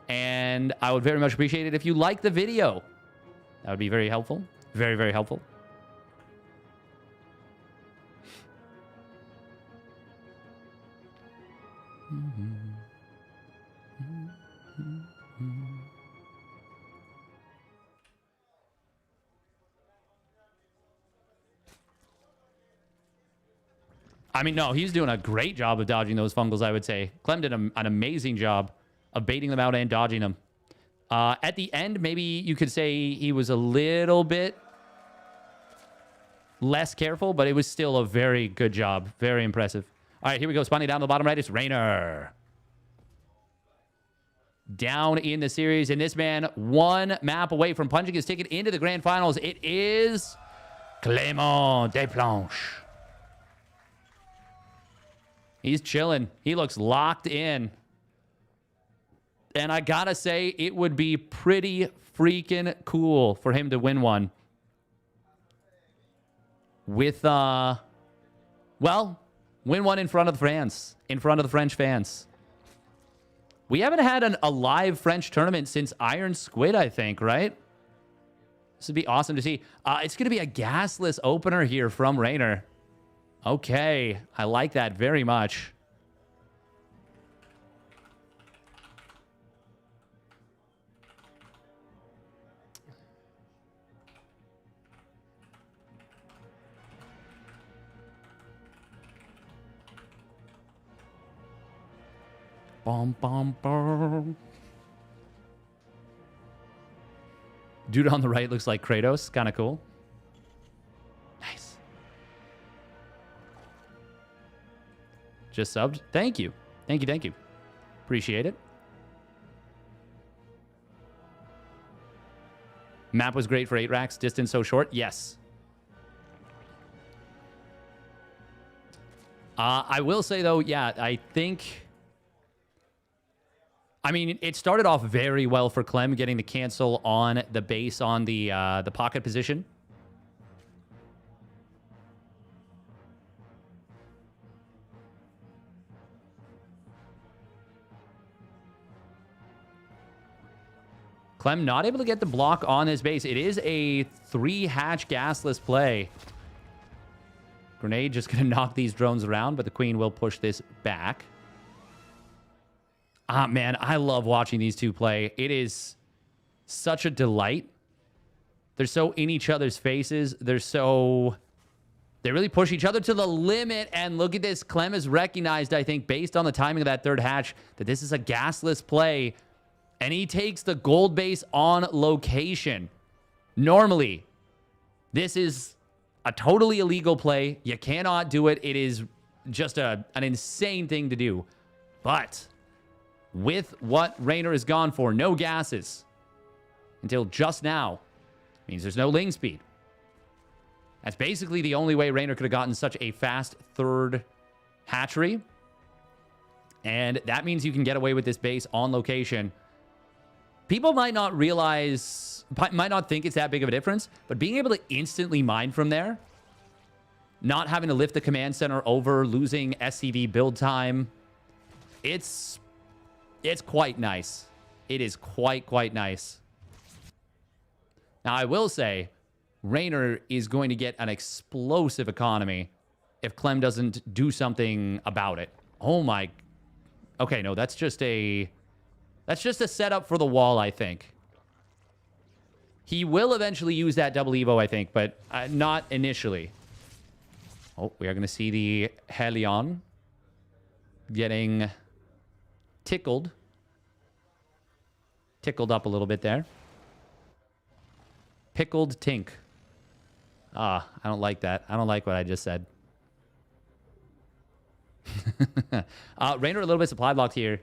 S1: And I would very much appreciate it if you like the video. That would be very helpful. Very, very helpful. I mean, no, he's doing a great job of dodging those fungals, I would say. Clem did an amazing job of baiting them out and dodging them. At the end, maybe you could say he was a little bit less careful, but it was still a very good job. Very impressive. All right, here we go. Spawning down to the bottom right. It's Reynor. Down in the series, and this man one map away from punching his ticket into the grand finals. It is Clément Desplanches. He's chilling. He looks locked in. And I gotta say, it would be pretty freaking cool for him to win one. With, well, win one in front of the fans. In front of the French fans. We haven't had a live French tournament since Iron Squid, I think, right? This would be awesome to see. It's going to be a gasless opener here from Reynor. Okay, I like that very much. Bum, bum, bum. Dude on the right looks like Kratos. Kind of cool. Nice. Just subbed. Thank you. Thank you, thank you. Appreciate it. Map was great for 8 racks. Distance so short. Yes. I will say, though, yeah, I think... I mean, it started off very well for Clem, getting the cancel on the base on the pocket position. Clem not able to get the block on his base. It is a 3-hatch gasless play. Grenade just going to knock these drones around, but the Queen will push this back. Ah, man, I love watching these two play. It is such a delight. They're so in each other's faces. They really push each other to the limit. And look at this. Clem has recognized, I think, based on the timing of that third hatch, that this is a gasless play. And he takes the gold base on location. Normally, this is a totally illegal play. You cannot do it. It is just an insane thing to do. But with what Reynor has gone for, no gases until just now, means there's no ling speed. That's basically the only way Reynor could have gotten such a fast third hatchery. And that means you can get away with this base on location. People might not realize, might not think it's that big of a difference, but being able to instantly mine from there, not having to lift the command center over, losing SCV build time, it's quite nice. It is quite nice. Now, I will say, Reynor is going to get an explosive economy if Clem doesn't do something about it. Oh my... Okay, no, that's just a setup for the wall, I think. He will eventually use that double Evo, I think, but not initially. Oh, we are going to see the Helion getting tickled up a little bit there. Pickled Tink. I don't like that. I don't like what I just said. Reynor a little bit supply blocked here.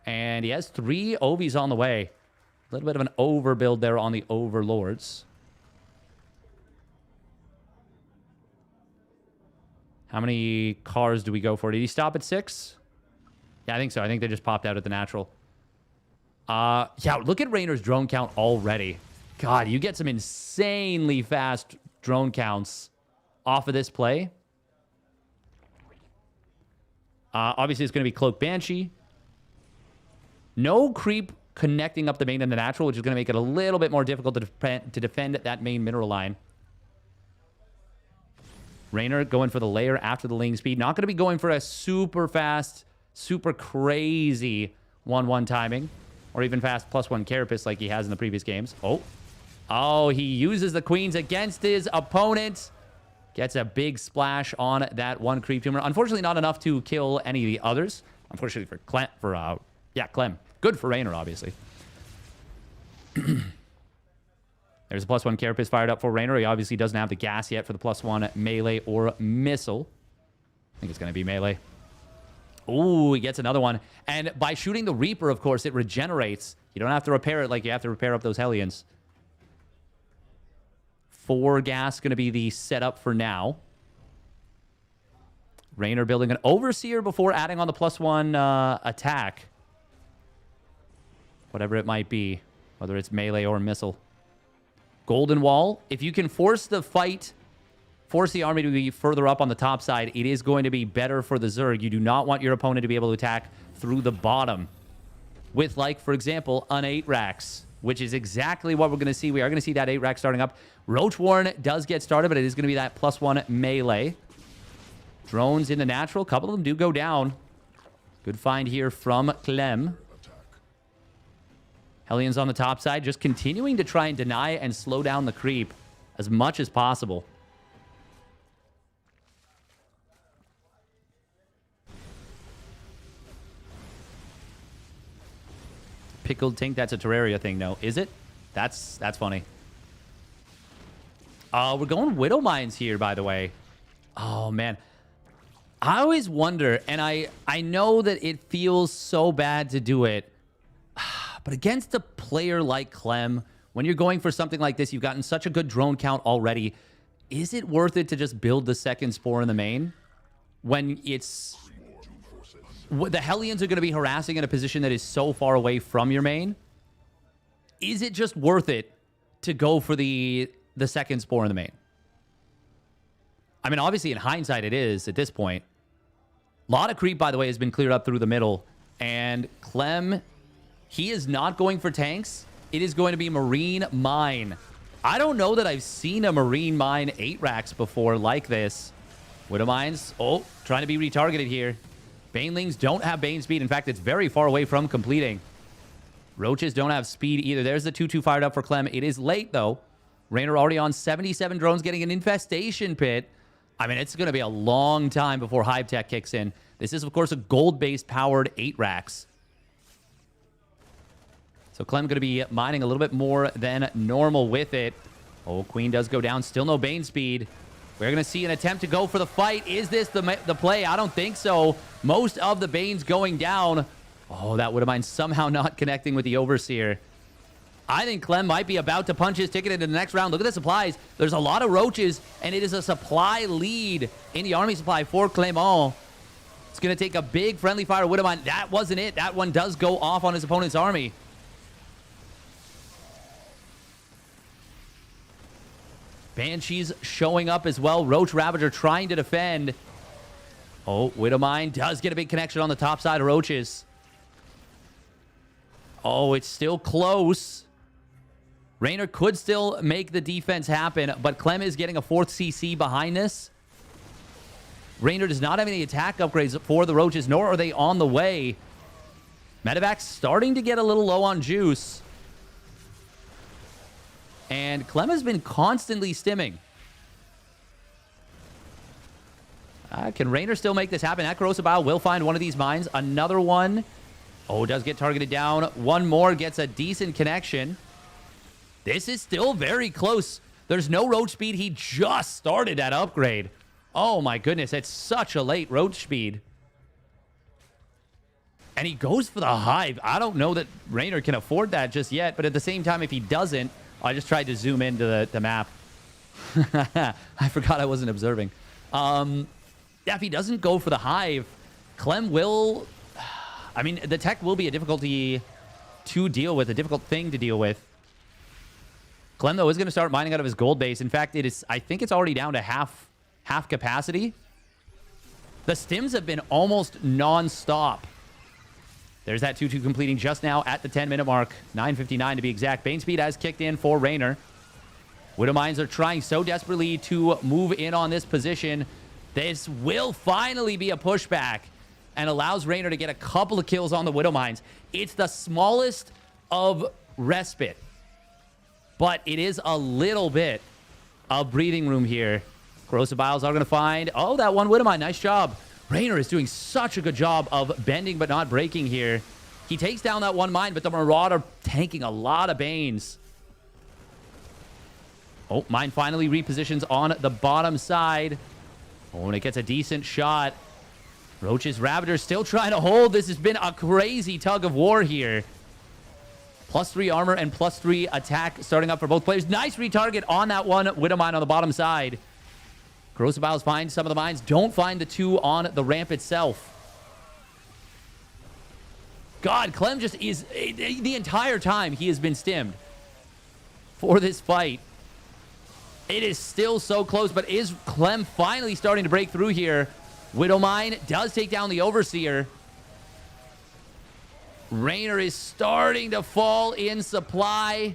S1: And he has 3 Ovies on the way. A little bit of an overbuild there on the Overlords. How many cars do we go for? Did he stop at 6? Yeah, I think so. I think they just popped out at the natural. Yeah, look at Reynor's drone count already. God, you get some insanely fast drone counts off of this play. Obviously, it's going to be Cloak Banshee. No creep connecting up the main and the natural, which is going to make it a little bit more difficult to defend that main mineral line. Reynor going for the layer after the ling speed. Not going to be going for a super fast, super crazy 1-1 timing. Or even fast +1 carapace like he has in the previous games. Oh, he uses the queens against his opponent. Gets a big splash on that one creep tumor. Unfortunately, not enough to kill any of the others. Unfortunately for Clem, Clem. Good for Reynor, obviously. There's a +1 carapace fired up for Reynor. He obviously doesn't have the gas yet for the +1 melee or missile. I think it's going to be melee. Ooh, he gets another one. And by shooting the Reaper, of course, it regenerates. You don't have to repair it like you have to repair up those Hellions. 4 gas going to be the setup for now. Reynor building an Overseer before adding on the +1 attack. Whatever it might be. Whether it's melee or missile. Golden Wall. If you can force the fight... Force the army to be further up on the top side, it is going to be better for the Zerg. You do not want your opponent to be able to attack through the bottom with, like, for example, an 8-Rax, which is exactly what we're going to see. We are going to see that 8-Rax starting up. Roach Warren does get started, but it is going to be that +1 melee. Drones in the natural. A couple of them do go down. Good find here from Clem. Hellions on the top side, just continuing to try and deny and slow down the creep as much as possible. Pickled Tink, that's a Terraria thing, no. Is it? That's funny. We're going Widow Mines here, by the way. Oh, man. I always wonder, and I know that it feels so bad to do it, but against a player like Clem, when you're going for something like this, you've gotten such a good drone count already, is it worth it to just build the second spore in the main? When it's... The Hellions are going to be harassing in a position that is so far away from your main. Is it just worth it to go for the second spore in the main? I mean, obviously, in hindsight, it is at this point. A lot of creep, by the way, has been cleared up through the middle. And Clem, he is not going for tanks. It is going to be Marine Mine. I don't know that I've seen a Marine Mine 8 racks before like this. Widow Mines, oh, trying to be retargeted here. Banelings don't have Bane speed. In fact, it's very far away from completing. Roaches don't have speed either. There's the 2-2 fired up for Clem. It is late, though. Reynor already on 77 drones, getting an infestation pit. I mean, it's going to be a long time before Hive Tech kicks in. This is, of course, a gold-based powered 8 racks. So Clem going to be mining a little bit more than normal with it. Oh, Queen does go down. Still no Bane speed. We're going to see an attempt to go for the fight. Is this the play? I don't think so. Most of the Banes going down. Oh, that Widowmine somehow not connecting with the Overseer. I think Clem might be about to punch his ticket into the next round. Look at the supplies. There's a lot of roaches, and it is a supply lead in the army supply for Clement. It's going to take a big friendly fire Widowmine. That wasn't it. That one does go off on his opponent's army. Banshees showing up as well. Roach Ravager trying to defend. Oh, Widowmine does get a big connection on the top side of Roaches. Oh, it's still close. Reynor could still make the defense happen, but Clem is getting a 4th CC behind this. Reynor does not have any attack upgrades for the Roaches, nor are they on the way. Medevac's starting to get a little low on juice. And Clem has been constantly stimming. Can Reynor still make this happen? That corrosive bile will find one of these mines. Another one. Oh, does get targeted down. One more gets a decent connection. This is still very close. There's no roach speed. He just started that upgrade. Oh my goodness, it's such a late roach speed. And he goes for the hive. I don't know that Reynor can afford that just yet, but at the same time, if he doesn't, I just tried to zoom into the map. I forgot I wasn't observing. Yeah, if he doesn't go for the hive, Clem will... I mean, the tech will be a difficulty to deal with, a difficult thing to deal with. Clem, though, is going to start mining out of his gold base. In fact, it is. I think it's already down to half capacity. The stims have been almost non-stop. There's that 2-2 completing just now at the 10-minute mark. 9:59 to be exact. Bane speed has kicked in for Reynor. Widowmines are trying so desperately to move in on this position. This will finally be a pushback and allows Reynor to get a couple of kills on the Widowmines. It's the smallest of respite, but it is a little bit of breathing room here. Corrosive Biles are going to find... Oh, that one Widowmine. Nice job. Reynor is doing such a good job of bending but not breaking here. He takes down that one mine, but the Marauder tanking a lot of Banes. Oh, mine finally repositions on the bottom side. Oh, and it gets a decent shot. Roach's Ravager still trying to hold. This has been a crazy tug of war here. +3 armor and +3 attack starting up for both players. Nice retarget on that one Widowmine on the bottom side. Corrosive Biles find some of the mines. Don't find the 2 on the ramp itself. God, Clem just is... The entire time he has been stimmed for this fight. It is still so close, but is Clem finally starting to break through here? Widowmine does take down the Overseer. Reynor is starting to fall in supply.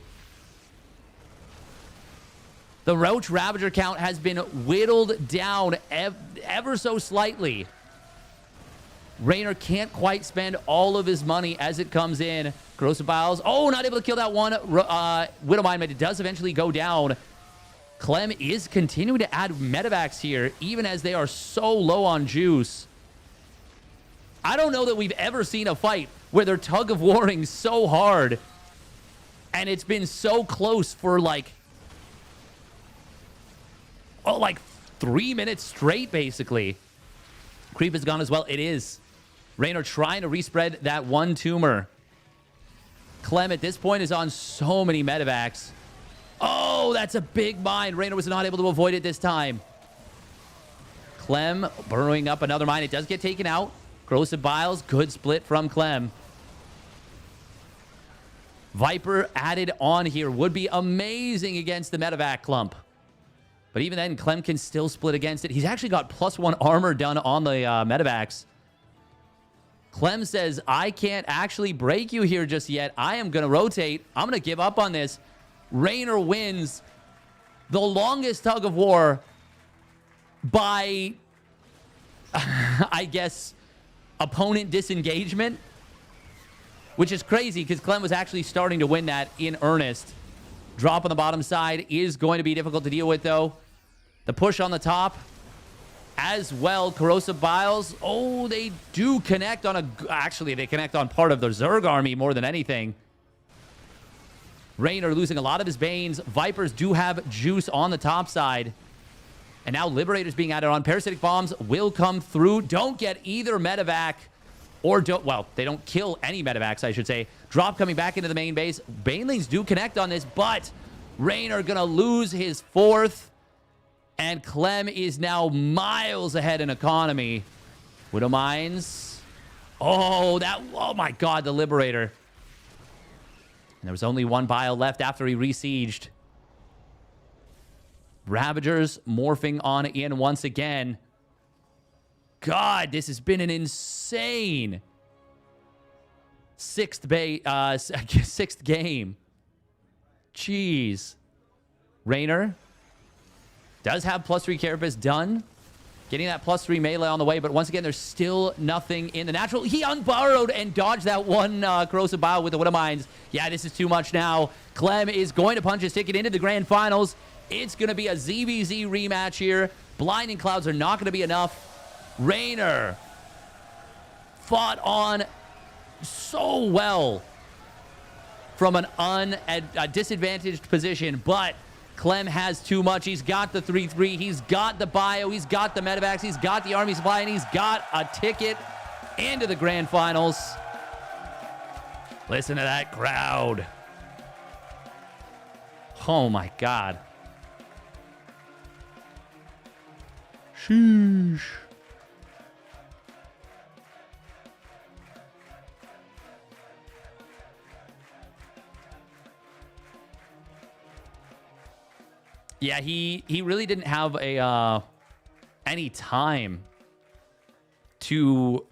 S1: The Roach Ravager count has been whittled down ever so slightly. Reynor can't quite spend all of his money as it comes in. Corrosive Biles. Oh, not able to kill that one Widowmine, but it does eventually go down. Clem is continuing to add medevacs here, even as they are so low on juice. I don't know that we've ever seen a fight where they're tug-of-warring so hard, and it's been so close for like 3 minutes straight, basically. Creep is gone as well. It is. Reynor trying to respread that one tumor. Clem at this point is on so many medevacs. Oh, that's a big mine. Reynor was not able to avoid it this time. Clem burrowing up another mine. It does get taken out. Corrosive Biles, good split from Clem. Viper added on here would be amazing against the medevac clump. But even then, Clem can still split against it. He's actually got +1 armor done on the medevacs. Clem says, I can't actually break you here just yet. I am going to rotate. I'm going to give up on this. Reynor wins the longest tug of war by, I guess, opponent disengagement, which is crazy because Clem was actually starting to win that in earnest. Drop on the bottom side is going to be difficult to deal with, though. The push on the top as well. Corrosive Biles. Oh, they do connect on a... Actually, they connect on part of the Zerg army more than anything. Reynor losing a lot of his Banes. Vipers do have juice on the top side. And now Liberators being added on. Parasitic Bombs will come through. Don't get either medevac or don't... Well, they don't kill any medevacs, I should say. Drop coming back into the main base. Banelings do connect on this, but Reynor gonna lose his 4th. And Clem is now miles ahead in economy. Widow Mines. Oh, that... Oh, my God, the Liberator. And there was only one bile left after he resieged. Ravagers morphing on in once again. God, this has been an insane sixth game. Jeez. Reynor does have +3 Carapace done. Getting that +3 melee on the way, but once again, there's still nothing in the natural. He unburrowed and dodged that one Corrosive Bile with the Widow Mines. Yeah, this is too much now. Clem is going to punch his ticket into the grand finals. It's going to be a ZVZ rematch here. Blinding Clouds are not going to be enough. Reynor fought on so well from a disadvantaged position, but Clem has too much. He's got the 3-3. He's got the bio. He's got the medevacs. He's got the army supply, and he's got a ticket into the grand finals. Listen to that crowd. Oh, my God. Sheesh. Yeah, he really didn't have any time to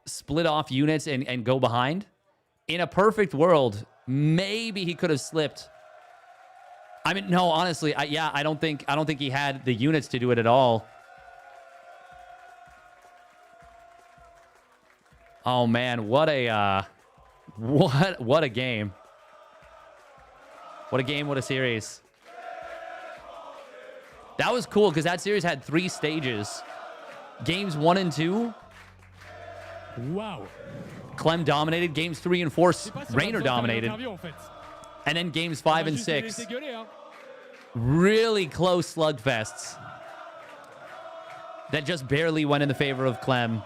S1: split off units and go behind. In a perfect world, maybe he could have slipped. I mean, no, honestly, I don't think he had the units to do it at all. Oh man, what a game. What a game, what a series. That was cool because that series had 3 stages. Games 1 and 2.
S11: Wow.
S1: Clem dominated. Games 3 and 4, Reynor dominated. And then games 5 and 6. Really close slugfests that just barely went in the favor of Clem.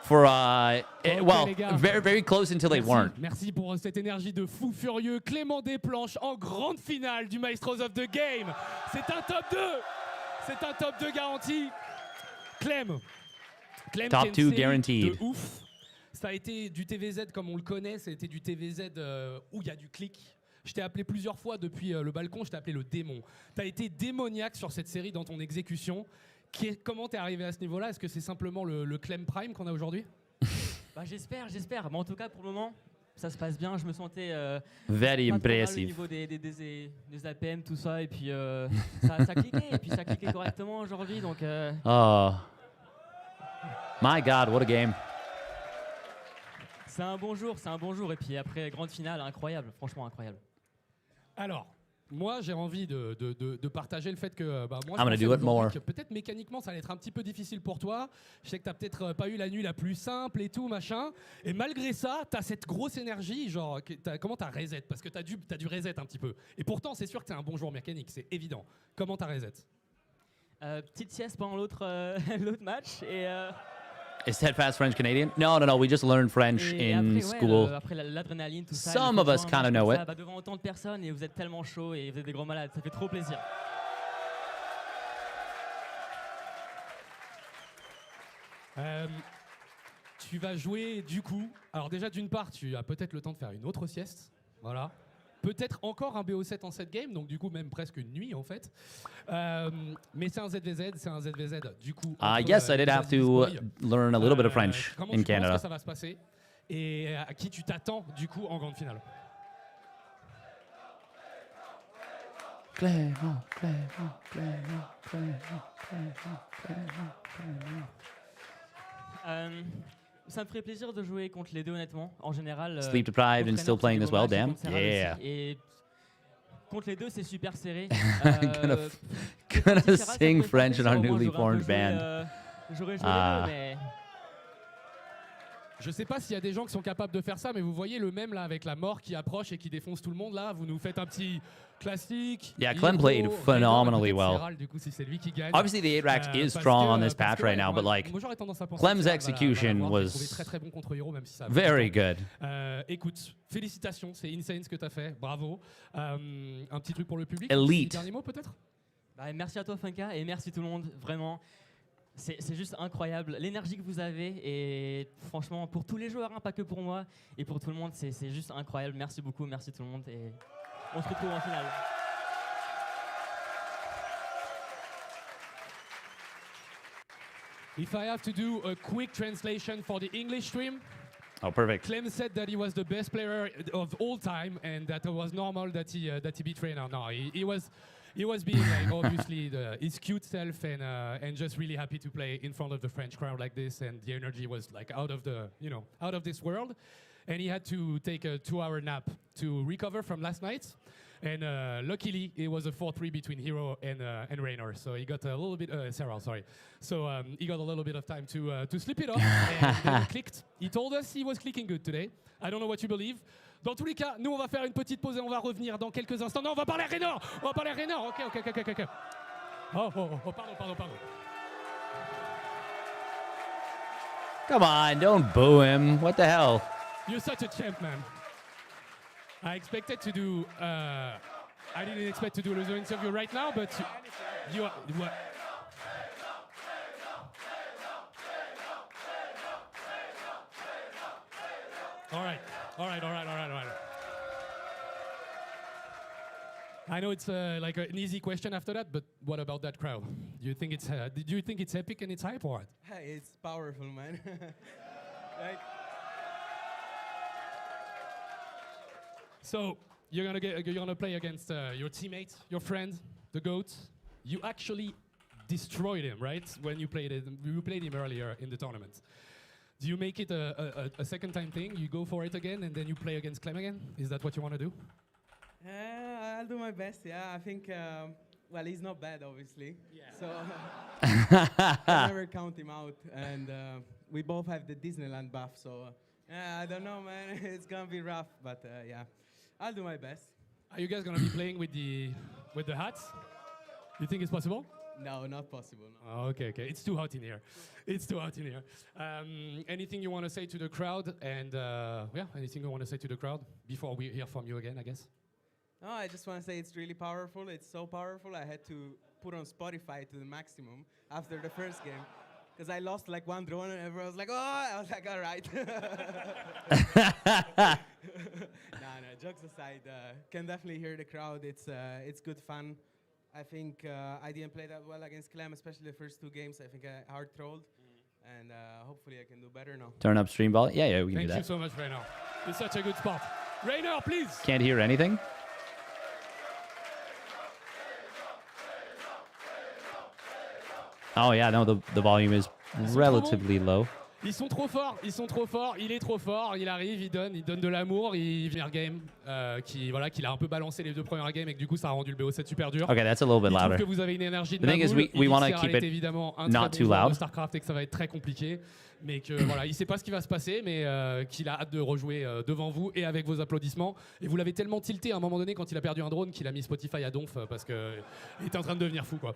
S1: For, well, very, very close until they weren't.
S11: Merci pour cette énergie de fou furieux. Clément Desplanches en grande finale du Maestros of the Game. C'est un top 2. C'est un top 2 garanti. Clem
S1: Top 2 guaranteed.
S11: De ouf. Ça a été du TVZ comme on le connaît. Ça a été du TVZ où il y a du clic. Je t'ai appelé plusieurs fois depuis le balcon. Je t'ai appelé le démon. Tu as été démoniaque sur cette série dans ton exécution. Comment t'es arrivé à ce niveau-là? Est-ce que c'est simplement le Clem Prime qu'on a aujourd'hui?
S12: Bah, j'espère. Mais en tout cas, pour le moment, ça se passe bien. Je me sentais
S1: very
S12: pas
S1: impressive.
S12: trop mal au niveau des APM, tout ça. Et puis, ça cliquait. Et puis, ça cliquait correctement aujourd'hui. Donc,
S1: Oh. My God, what a game.
S12: c'est un bon jour. Et puis après, grande finale, incroyable. Franchement, incroyable.
S11: Alors, moi, j'ai envie de partager le fait que moi,
S1: I'm gonna do it more.
S11: Peut-être mécaniquement, ça allait être un petit peu difficile pour toi. Je sais que tu n'as peut-être pas eu la nuit la plus simple et tout, machin. Et malgré ça, tu as cette grosse énergie. Genre, comment tu as reset? Parce que tu as dû reset un petit peu. Et pourtant, c'est sûr que tu un bon joueur mécanique, c'est évident. Comment tu as reset?
S12: Petite sieste pendant l'autre match. Et,
S1: Is Steadfast French Canadian? No. We just learned French
S12: et
S1: in
S12: après,
S1: school.
S12: Après l'adrénaline, tout ça.
S1: Some of us kind of know it.
S12: Bah, devant autant de personnes et vous êtes tellement chaud et vous êtes des gros malades. Ça fait trop plaisir.
S11: Tu vas jouer du coup. Alors déjà, d'une part, tu as peut-être le temps de faire une autre sieste. Voilà. peut-être encore un BO7 en 7 games, donc du coup même presque une nuit en fait. Mais c'est un ZVZ, du coup.
S1: Yes, I did have to learn a little bit of French
S11: comment
S1: in
S11: tu penses
S1: Canada.
S11: que ça va se passer et à qui tu t'attends du coup en grande finale?
S1: Clément.
S12: Ça me ferait plaisir de jouer contre les deux honnêtement. En général.
S1: Sleep deprived and still playing this well, damn.
S12: Yeah. Et contre les deux, c'est super serré.
S1: Gonna sing French in our newly formed band.
S12: J'aurais joué les deux, mais.
S11: Je sais pas s'il y a des gens qui sont capables de faire ça, mais vous voyez le même là avec la mort qui approche et qui défonce tout le monde là. Vous nous faites un petit classique.
S1: Yeah, Clem played phenomenally well.
S11: Serral, du coup, si c'est lui qui gagne.
S1: Obviously, the 8-Rax is strong on this patch right now, but like Clem's execution was very good.
S11: Écoute, félicitations, c'est insane ce que tu as fait, bravo. Un petit truc pour le public.
S1: Elite.
S11: Dernier mot peut-être?
S12: Merci à toi Funka et merci tout le monde, vraiment. C'est juste incroyable, l'énergie que vous avez et franchement pour tous les joueurs, hein, pas que pour moi et pour tout le monde, c'est juste incroyable. Merci beaucoup, merci tout le monde et on se retrouve en finale.
S11: If I have to do a quick translation for the English stream.
S1: Oh, perfect.
S11: Clem said that he was the best player of all time and that it was normal that he beat Reynor. No, he was being like obviously his cute self and just really happy to play in front of the French crowd like this, and the energy was like out of this world, and he had to take a 2-hour nap to recover from last night, and luckily it was a 4-3 between herO and Reynor, so he got a little bit Serral, sorry, so he got a little bit of time to sleep it off, and then he clicked. He told us he was clicking good today. I don't know what you believe. Dans tous les cas, nous on va faire une petite pause et on va revenir dans quelques instants. Non, on va parler à Reynor. Ok. Oh, pardon.
S1: Come on, don't boo him. What the hell?
S11: You're such a champ, man. I expected to do. I didn't expect to do a loser interview right now, but you are. What? All right. I know it's like an easy question after that, but what about that crowd? Do you think it's epic and it's hype or what?
S3: Hey, it's powerful, man.
S11: So you're gonna play against your teammate, your friend, the GOAT. You actually destroyed him, right? When you played him earlier in the tournament. Do you make it a second time thing? You go for it again and then you play against Clem again? Is that what you want to do?
S3: I'll do my best, yeah. I think, well, he's not bad, obviously. Yeah. So I never count him out. And we both have the Disneyland buff, so I don't know, man. It's going to be rough, but yeah. I'll do my best.
S11: Are you guys going to be playing with the hats? You think it's possible?
S3: No, not possible. No.
S11: Oh, okay. It's too hot in here. Anything you want to say to the crowd? And anything you want to say to the crowd before we hear from you again, I guess?
S3: No, I just want to say it's really powerful. It's so powerful. I had to put on Spotify to the maximum after the first game. Because I lost like one drone and everyone was like, oh, I was like, all right. No, jokes aside, can definitely hear the crowd. It's good fun. I think I didn't play that well against Clem, especially the first 2 games. I think I hard trolled, and hopefully I can do better now.
S1: Turn up stream ball. Yeah, we can do that.
S11: Thank you so much, Reynor. It's such a good spot. Reynor, please.
S1: Can't hear anything. Oh yeah, no, the volume is relatively low.
S11: Ils sont trop forts, il est trop fort, il arrive, il donne de l'amour, il vient game, qu'il a un peu balancé les 2 premières games et que du coup ça a rendu le BO7 super dur.
S1: Okay, that's a little bit louder.
S11: Il trouve que vous avez une énergie de
S1: The thing is, we want to keep it
S11: évidemment un
S1: not
S11: très
S1: too
S11: bon joueur
S1: loud.
S11: de StarCraft et que ça va être très compliqué, mais que voilà, il sait pas ce qui va se passer, mais qu'il a hâte de rejouer devant vous et avec vos applaudissements. Et vous l'avez tellement tilté à un moment donné quand il a perdu un drone qu'il a mis Spotify à donf parce que il était en train de devenir fou quoi.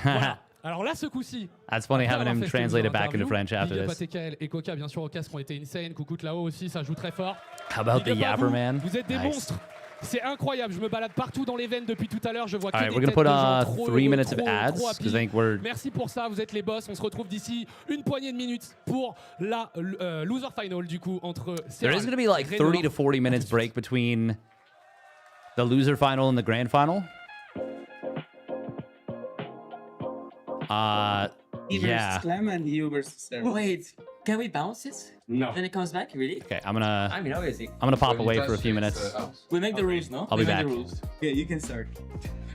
S11: Voilà. Alors là, ce coup-ci.
S1: That's funny having him translate it back into French after this.
S11: TKL et Coca, bien sûr, au casque ont été insane. Coucou là-haut aussi, ça joue très fort.
S1: How about the Yapper Man?
S11: Vous êtes des monstres. C'est incroyable. Je me balade partout dans les veines depuis tout à l'heure. Je vois que des
S1: we're gonna
S11: têtes
S1: put
S11: de gens trop
S1: 3 minutes of
S11: trop
S1: ads because I think we're.
S11: Merci pour ça. Vous êtes les boss. On se retrouve d'ici une poignée de minutes pour la loser final du coup entre.
S1: There is gonna be like 30 to 40 minutes break between The loser final and the grand final?
S4: He
S1: Yeah.
S4: versus Clem and you versus Serral.
S12: Wait, can we bounce it?
S7: No.
S12: Then it comes back, really?
S1: Okay, I'm gonna
S12: obviously.
S1: pop away for a few minutes.
S12: We make the rules, no?
S1: I'll be
S12: We make
S1: back.
S12: the rules.
S4: Yeah, you can start.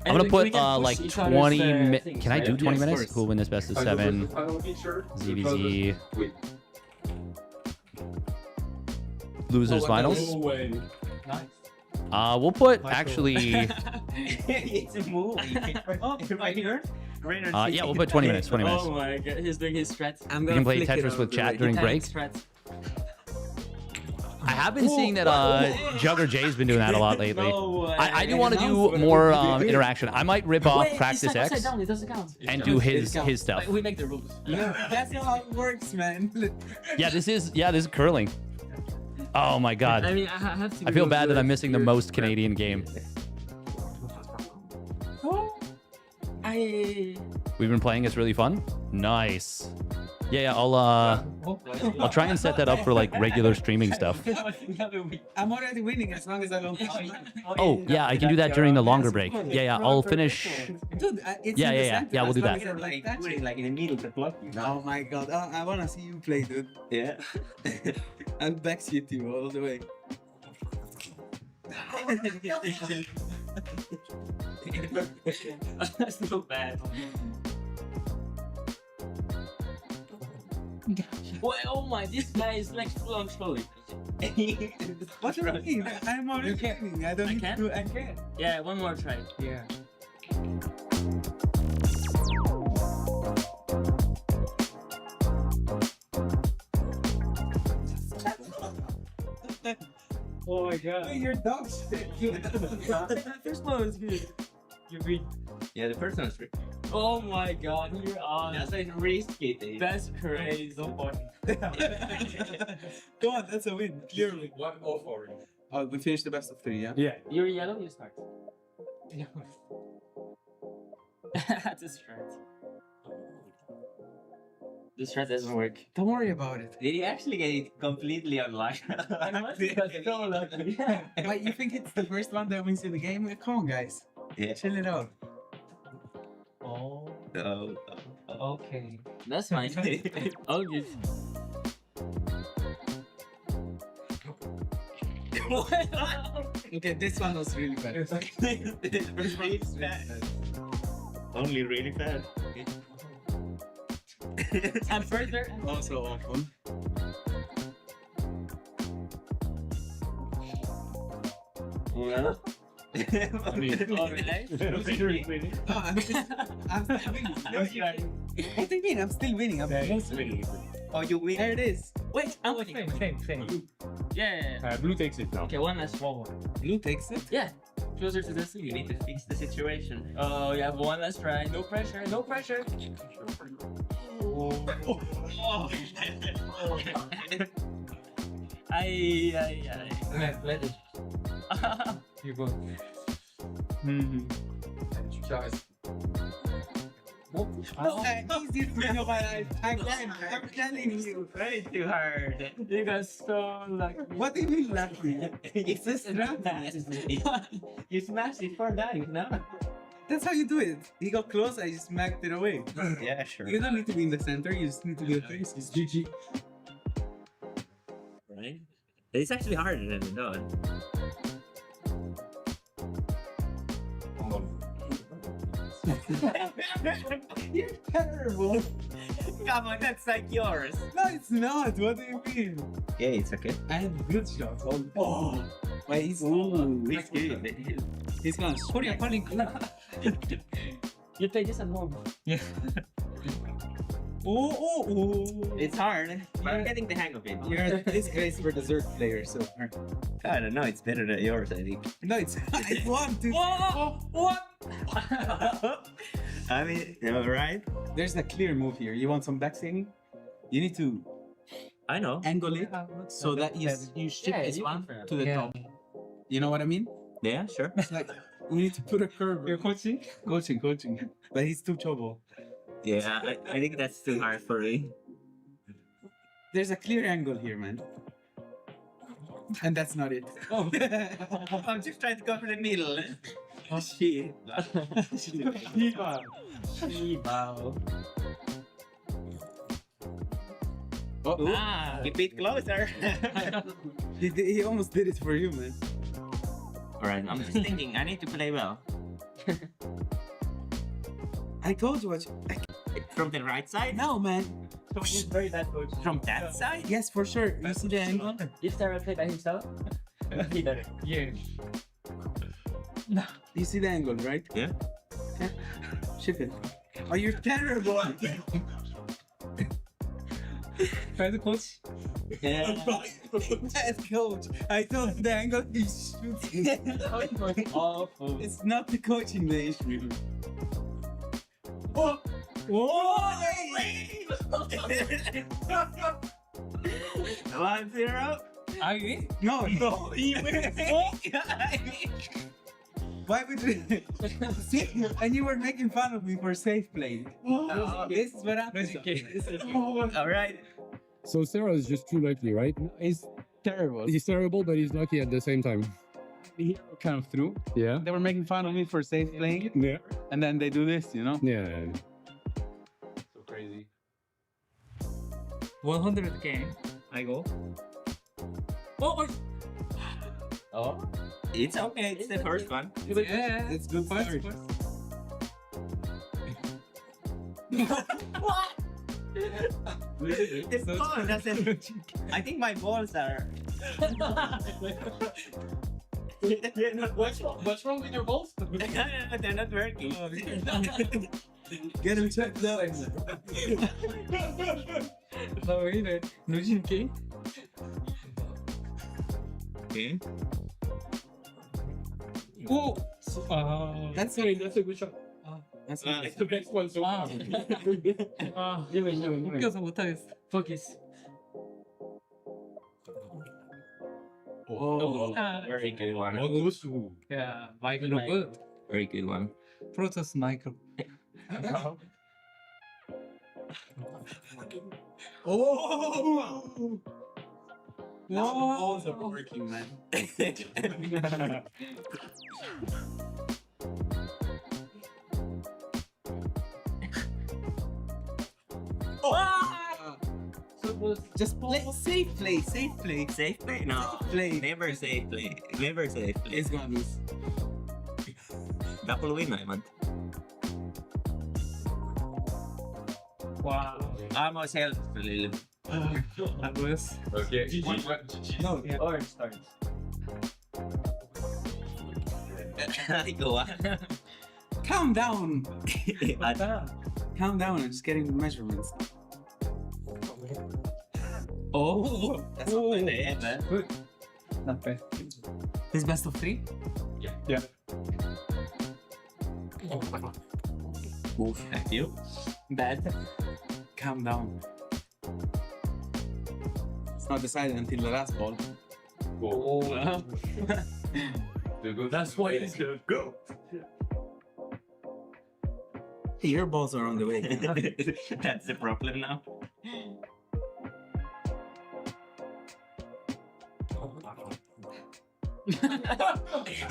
S1: I'm gonna
S12: we
S1: put
S12: can push
S1: like
S12: each other's,
S1: 20 minutes.
S12: things,
S1: Can I
S12: right?
S1: do 20
S4: Yeah, of
S1: minutes?
S4: course.
S1: Who'll win this best of 7? ZVZ. Losers finals.
S7: No way.
S12: Nice.
S1: We'll put actually.
S10: It's a movie.
S12: Oh, right here?
S1: Yeah, we'll put 20 minutes. 20 minutes.
S12: Oh my god, he's doing his strats.
S4: I'm
S1: We can play Tetris with chat during break.
S12: Strats.
S1: I have been seeing that Jugger Jay's been doing that a lot lately.
S12: No way.
S1: I do want to do more interaction. I may rip off
S12: Wait,
S1: Practice
S12: it's
S1: X
S12: upside down, it doesn't count.
S1: and do his stuff.
S12: We make the rules.
S4: That's not how it works, man.
S1: Yeah, this is curling. Oh my god.
S12: I mean, I have to.
S1: I feel bad that I'm missing the most Canadian game. We've been playing. It's really fun. Nice. Yeah, I'll try and set that up for like regular streaming stuff.
S4: I'm already winning as long as I don't touch mine.
S1: Oh yeah, I can do that during the longer break. Yeah, I'll finish.
S4: Dude, it's
S1: Yeah,
S4: in the
S1: yeah,
S4: center,
S1: yeah, we'll
S4: as
S1: do
S4: long
S1: that.
S4: as I'm, like, touching.
S10: Like in the middle to block you.
S4: Oh my god, oh, I wanna see you play, dude.
S10: Yeah.
S4: I'll backseat you all the way.
S12: That's so bad. Wait, oh my, this guy is like full on trolling.
S4: What do you mean? I'm already winning. I don't need
S12: can?
S4: to. I can.
S12: Yeah, one more try.
S4: Yeah.
S12: Oh my god.
S4: Hey, your dog shit.
S12: First one was good. You beat.
S10: Yeah, the first one's free.
S12: Oh my god, you're on.
S10: That's like risky, dude.
S12: That's crazy. So funny.
S4: Go on, that's a win. Clearly.
S7: 1-0 for you.
S4: Oh, we finished the best of 3, yeah?
S7: Yeah.
S12: You're yellow, you start. That's a strat. The strat doesn't work.
S4: Don't worry about it.
S10: Did you actually get it completely online?
S12: So lucky.
S4: But you think it's the first one that wins in the game? Come on, guys.
S10: Yeah.
S4: Chill it out.
S12: Oh,
S10: Oh,
S12: okay. That's fine. All good.
S4: Okay, this one was really bad.
S10: only really bad.
S12: And further.
S4: Also awful.
S10: Well,
S12: I mean, alright.
S4: No, I'm still winning. What do you mean? I'm still winning. I'm close winning.
S10: oh, you win.
S4: There it is.
S12: Wait, I'm winning.
S11: Same.
S12: Yeah.
S7: Blue takes it now.
S12: Okay, one last one.
S4: Blue takes it.
S12: Yeah. Closer to the
S10: You
S12: city.
S10: need to fix the situation.
S12: Oh, you have one last try. No pressure. No pressure. Let it.
S11: You go.
S4: No, easy for you, but I'm telling you.
S10: Very too hard.
S12: You got so lucky.
S4: What do you mean lucky?
S10: It's a strategy. You smashed it 4 times, no?
S4: That's how you do it. He got close, I just smacked it away.
S10: Yeah, sure.
S4: You don't need to be in the center, you just need to be the face. It's GG.
S10: Right? It's actually harder than we thought.
S4: You're terrible.
S10: Come on, that's like yours.
S4: No, it's not. What do you mean?
S10: Yeah, it's okay.
S4: I had good shots. Oh. Wait, he's
S10: It's good.
S4: He's gonna shoot.
S12: You play this at home.
S4: Oh.
S10: It's hard, but I'm getting the hang of it.
S4: This guy's for dessert player, so.
S10: I don't know, it's better than yours, I think.
S4: No, it's 1, 2.
S12: What?
S10: I mean, right?
S4: There's a clear move here. You want some backseating? You need to
S10: I know.
S4: angle it so that you shift
S12: Yeah,
S4: this
S12: you
S4: one
S12: can.
S4: to the
S12: Yeah.
S4: top. You know what I mean?
S10: Yeah, sure.
S4: It's like we need to put a curve. You're coaching? Coaching. But he's too trouble.
S10: Yeah, I think that's too hard for me.
S4: There's a clear angle here, man. And that's not it.
S8: I'm just trying to go for the middle. Shit. Keep it closer.
S4: He almost did it for you, man.
S8: Alright, I'm just thinking, I need to play well.
S4: I told you what.
S8: From the right side?
S4: No, man.
S12: He's very bad coach.
S8: From that side?
S4: Yes, for sure. You see the angle?
S12: If Serral played by himself, he'd be better.
S11: Yeah.
S4: You see the angle, right?
S8: Yeah.
S4: Shift it. Oh, you're terrible.
S11: Try the coach.
S8: Yeah.
S4: Bad coach. I told him the angle he's shooting.
S12: Awful.
S4: It's not the coaching the issue.
S8: Oh!
S4: Whoa!
S8: 1-0.
S11: I
S4: No, no. Why would you? See, and you were making fun of me for safe playing. This is what happens.
S8: Alright.
S7: So Serral is just too lucky, right?
S4: It's terrible.
S7: He's terrible, but he's lucky at the same time.
S4: He kind of threw.
S7: Yeah.
S4: They were making fun of me for safe playing,
S7: Yeah.
S4: and then they do this, you know?
S7: Yeah.
S11: so crazy.
S6: 100 game. I go. Oh,
S8: Oh. It's okay, it's the first one.
S4: Yeah, it's good start.
S8: It's fun, doesn't. I think my balls are.
S11: What's wrong with your balls?
S8: They're not working.
S4: Get him checked out.
S6: 나 왜 이래? 누진 게임?
S8: Okay.
S6: 오!
S4: That's
S6: sorry, that's a good shot.
S4: That's
S11: It's the best one so far.
S6: 웃겨서 못하겠어. Focus.
S4: Oh.
S8: Very good one.
S6: 야, 마이크로브.
S8: Very good one.
S6: 프로토스 마이크로.
S4: Oh!
S6: 와.
S4: Balls are working, man. Just play, safe play, safe play.
S8: Safe play? No.
S4: Play.
S8: Never safe play. Never safe play.
S4: It's gonna lose.
S8: Double win, I want.
S6: 와.
S8: Almost held a little.
S6: Almost.
S11: Okay.
S4: No.
S12: Orange starts.
S8: Go on.
S4: Calm down. Calm down. I'm just getting the measurements.
S8: Oh, that's not my name, man.
S6: Good. Not bad.
S4: This best of 3?
S11: Yeah.
S8: Oof. Thank you.
S4: Bad. Calm down. It's not decided until the last ball.
S11: That's why it's the go.
S4: Your balls are on the way.
S8: That's the problem now.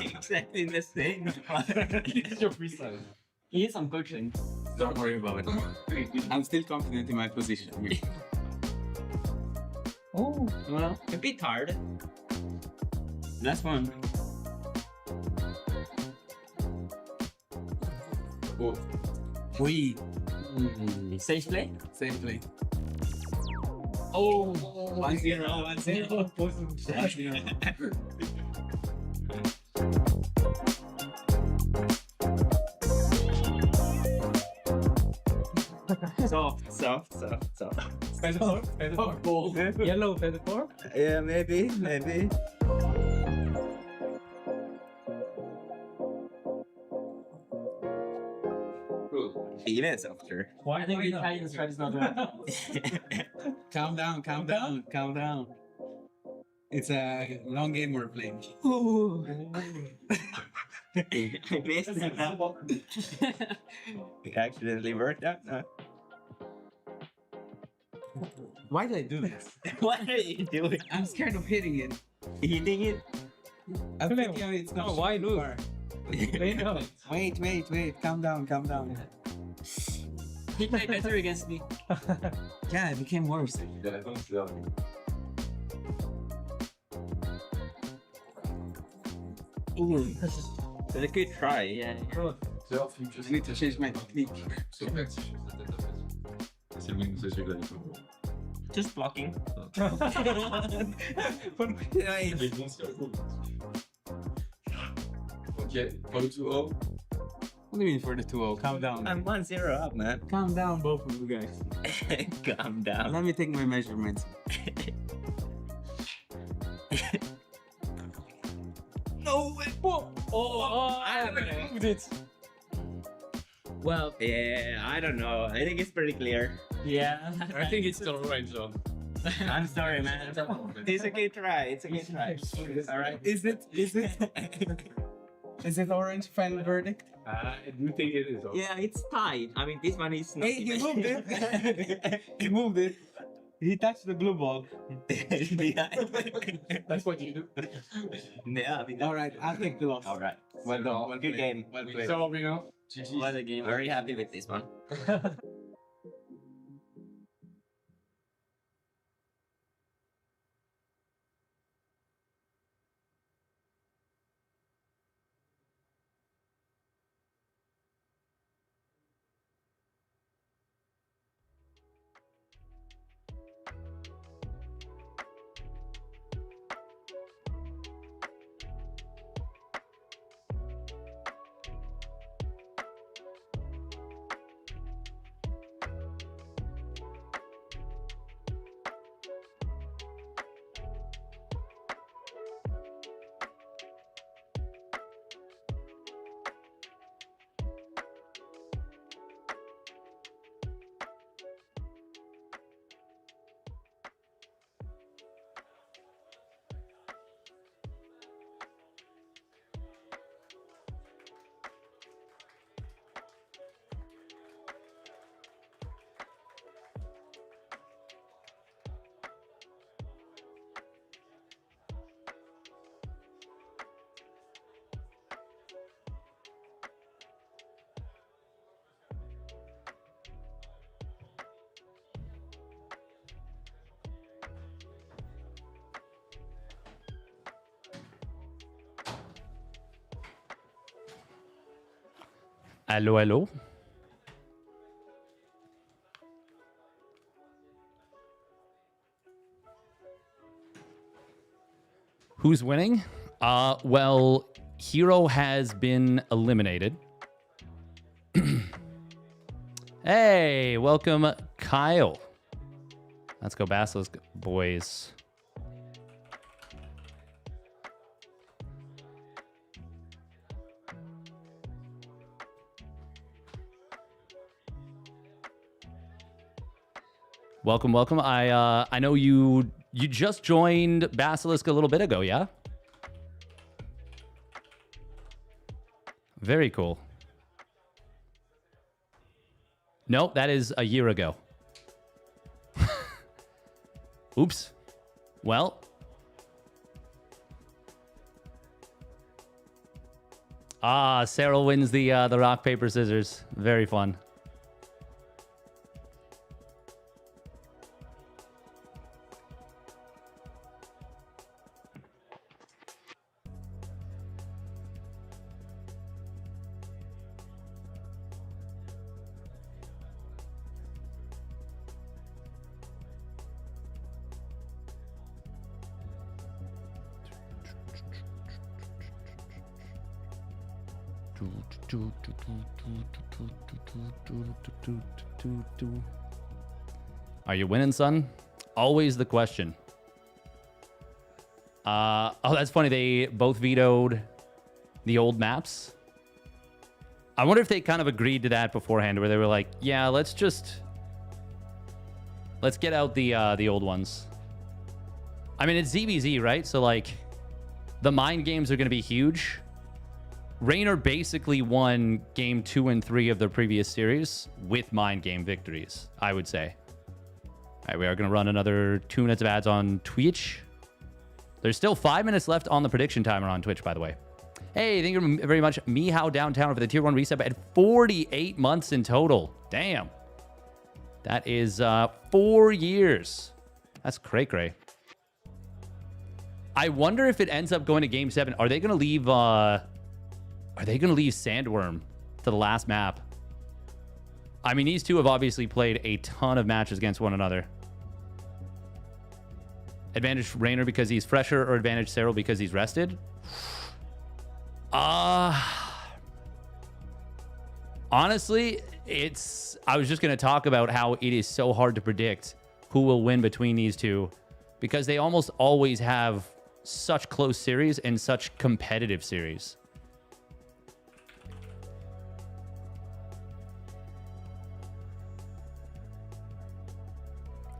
S8: Exactly the same.
S11: It's your freestyle.
S12: He is some coaching.
S4: Don't worry about it. I'm still confident in my position.
S8: Oh, well, a bit hard.
S4: Last one.
S11: Oh.
S4: We.
S12: Safe play?
S4: Safe play.
S11: Oh.
S4: 1-0, 1-0. 1-0.
S8: Soft.
S6: Feather ball. Yellow feather ball.
S8: Yeah, maybe. Even softer.
S12: I think the Italian strat is not right.
S4: Calm down. It's a long game we're playing.
S8: I missed it. It accidentally worked out.
S4: Why did I do this?
S8: What are you doing?
S4: I'm scared of hitting it.
S10: Hitting it.
S4: I'm thinking it's not.
S6: why
S4: too
S6: lose?
S4: far. Wait. Calm down.
S10: He played better against me.
S4: Yeah, it became worse.
S10: Ooh. It's a good try, yeah.
S4: I need to change my technique.
S10: Just blocking.
S7: Okay, go to O.
S4: What do you mean for the 2-0? Calm down.
S10: I'm 1-0 up, man.
S4: Calm down, both of you guys.
S10: Calm down.
S4: Let me take my measurements.
S10: No way.
S6: I moved it.
S10: Well, yeah, I don't know. I think it's pretty clear. Yeah.
S7: I think it's still orange though.
S10: I'm sorry, man. It's a good try. It's a good try. All right.
S4: Is it orange final verdict?
S7: I do think it is.
S10: Yeah, it's tied. I mean, this one is not.
S4: Hey, he moved it. He moved it. He touched the blue ball.
S7: That's what you do.
S10: Yeah.
S4: All right, I'll take the loss.
S10: All right.
S4: Well done.
S10: Good game.
S4: Well played.
S7: So we know.
S10: What a game. Very happy with this one.
S1: Hello, hello. Who's winning? Well, herO has been eliminated. Hey, welcome, Kyle. Let's go, Basilisk boys. Welcome, welcome. I know you just joined Basilisk a little bit ago, yeah? Very cool. Nope, that is a year ago. Oops. Well. Serral wins the rock, paper, scissors. Very fun. Are you winning, son? Always the question. Oh, that's funny. They both vetoed the old maps. I wonder if they kind of agreed to that beforehand, where they were like, "Yeah, let's get out the old ones." I mean, it's ZVZ, right? So like, the mind games are going to be huge. Reynor basically won game 2 and 3 of the previous series with mind game victories, I would say. All right, we are going to run another 2 minutes of ads on Twitch. There's still 5 minutes left on the prediction timer on Twitch, by the way. Hey, thank you very much, Meow Downtown, for the tier 1 reset at 48 months in total. Damn. That is 4 years. That's cray-cray. I wonder if it ends up going to Game 7. Are they going to leave Sandworm to the last map? I mean, these two have obviously played a ton of matches against one another. Advantage Reynor because he's fresher, or advantage Serral because he's rested? Honestly, I was just going to talk about how it is so hard to predict who will win between these two, because they almost always have such close series and such competitive series.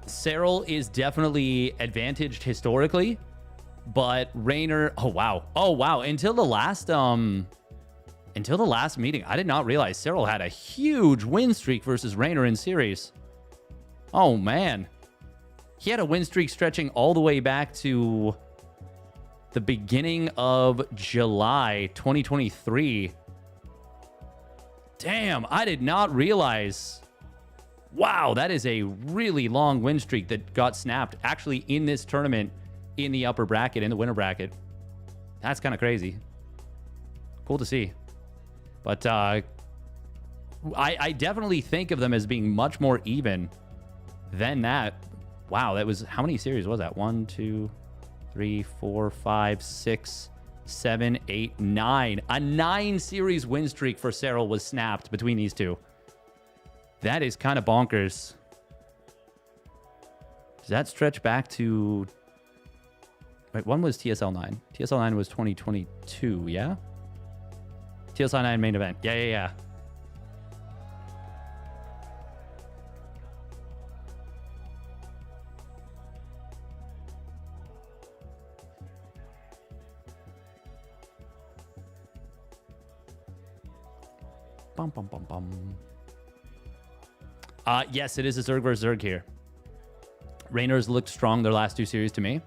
S1: Serral is definitely advantaged historically, but Reynor, oh wow, until the last meeting, I did not realize Serral had a huge win streak versus Reynor in series. Oh man. He had a win streak stretching all the way back to the beginning of July 2023. Damn, I did not realize. Wow, that is a really long win streak that got snapped actually in this tournament, in the upper bracket, in the winner bracket. That's kind of crazy. Cool to see. But I definitely think of them as being much more even than that. Wow, that was, how many series was that? 1, 2, 3, 4, 5, 6, 7, 8, 9. A 9-series win streak for Serral was snapped between these two. That is kind of bonkers. Does that stretch back to... Wait, when was TSL 9? TSL 9 was 2022, yeah? TSL 9 main event. Yeah. Bum, bum, bum, bum. Yes, it is a Zerg versus Zerg here. Reynor's looked strong their last 2 series to me.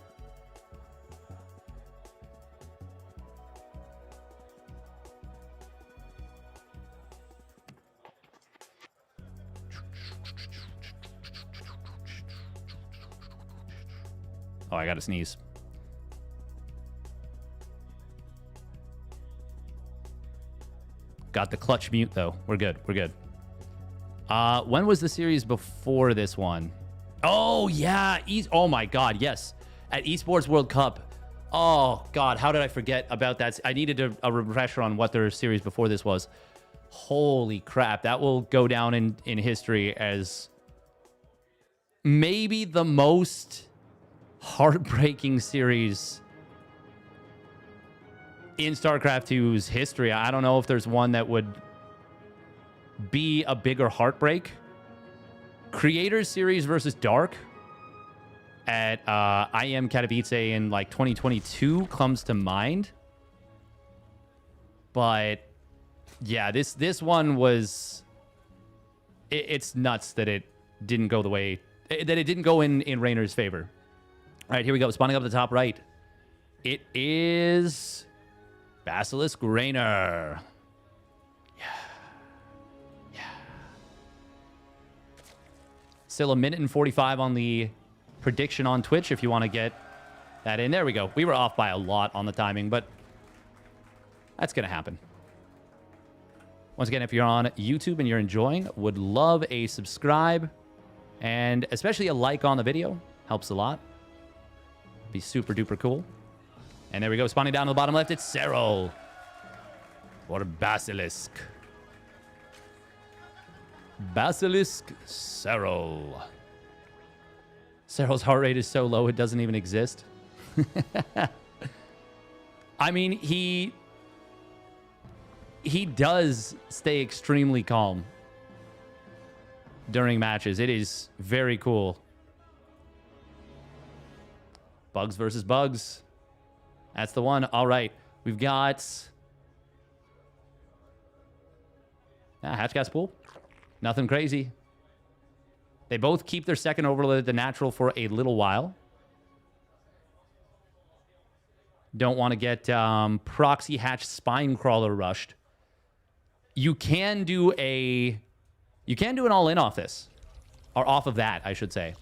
S1: Oh, I gotta sneeze. Got the clutch mute, though. We're good. When was the series before this one? Oh, yeah. Oh, my God. Yes. At Esports World Cup. Oh, God. How did I forget about that? I needed a refresher on what their series before this was. Holy crap. That will go down in history as maybe the most heartbreaking series in StarCraft 2's history. I don't know if there's one that would be a bigger heartbreak. Creators Series versus Dark at IM Katowice in like 2022 comes to mind. But yeah, this one was... It's nuts that it didn't go the way... That it didn't go in Reynor's favor. All right, here we go. Spawning up at the top right. It is Basilisk Reynor. Yeah. Still a minute and 45 on the prediction on Twitch if you want to get that in. There we go. We were off by a lot on the timing, but that's going to happen. Once again, if you're on YouTube and you're enjoying, would love a subscribe and especially a like on the video. Helps a lot. Be super duper cool. And there we go. Spawning down to the bottom left, it's Serral. Or Basilisk. Basilisk Serral. Serral's heart rate is so low it doesn't even exist. I mean, he does stay extremely calm during matches. It is very cool. Bugs versus Bugs. That's the one. All right. We've got... Hatchcast pool. Nothing crazy. They both keep their second overload at the natural for a little while. Don't want to get proxy hatch spine crawler rushed. You can do an all-in off this. Or off of that, I should say.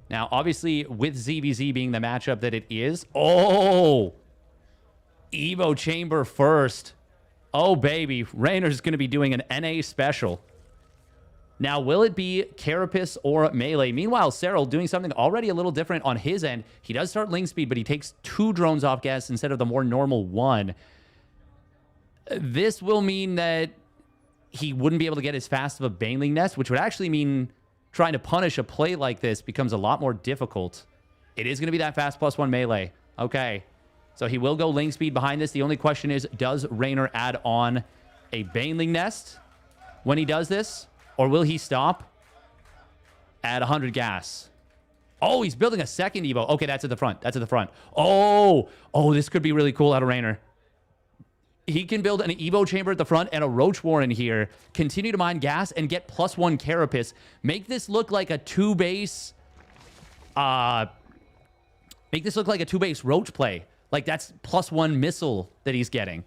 S1: Now, obviously, with ZVZ being the matchup that it is... Oh! Evo Chamber first. Oh, baby. Reynor's going to be doing an NA special. Now, will it be Carapace or Melee? Meanwhile, Serral doing something already a little different on his end. He does start Ling Speed, but he takes 2 drones off gas instead of the more normal 1. This will mean that he wouldn't be able to get as fast of a Baneling Nest, which would actually mean trying to punish a play like this becomes a lot more difficult. It is going to be that fast +1 Melee. Okay. So he will go Ling Speed behind this. The only question is, does Reynor add on a Baneling Nest when he does this? Or will he stop at 100 gas? Oh, he's building a second Evo. Okay, that's at the front. That's at the front. Oh, this could be really cool out of Reynor. He can build an Evo chamber at the front and a Roach Warren here. Continue to mine gas and get +1 Carapace. Make this look like a 2-base... make this look like a 2-base Roach play. Like, that's +1 missile that he's getting.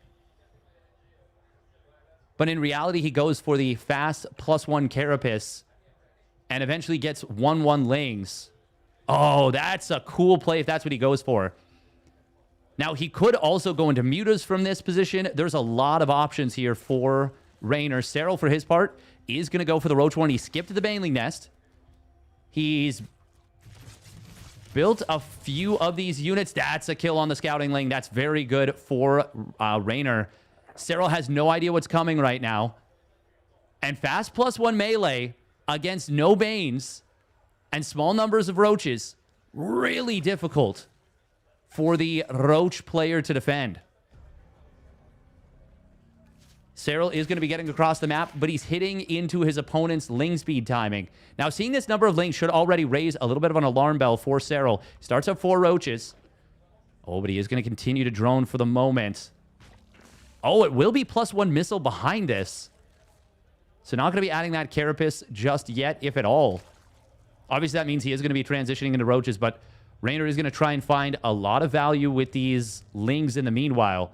S1: But in reality, he goes for the fast +1 Carapace and eventually gets 1/1 Lings. Oh, that's a cool play if that's what he goes for. Now, he could also go into Mutas from this position. There's a lot of options here for Reynor. Serral, for his part, is going to go for the Roach Warren. He skipped the Baneling Nest. He's built a few of these units. That's a kill on the Scouting Ling. That's very good for Reynor. Serral has no idea what's coming right now. And fast +1 Melee against no Banes and small numbers of Roaches. Really difficult for the Roach player to defend. Serral is going to be getting across the map, but he's hitting into his opponent's Ling Speed timing. Now, seeing this number of Lings should already raise a little bit of an alarm bell for Serral. Starts at 4 Roaches. Oh, but he is going to continue to drone for the moment. Oh, it will be +1 missile behind this. So not going to be adding that Carapace just yet, if at all. Obviously, that means he is going to be transitioning into Roaches, but Reynor is going to try and find a lot of value with these Lings in the meanwhile.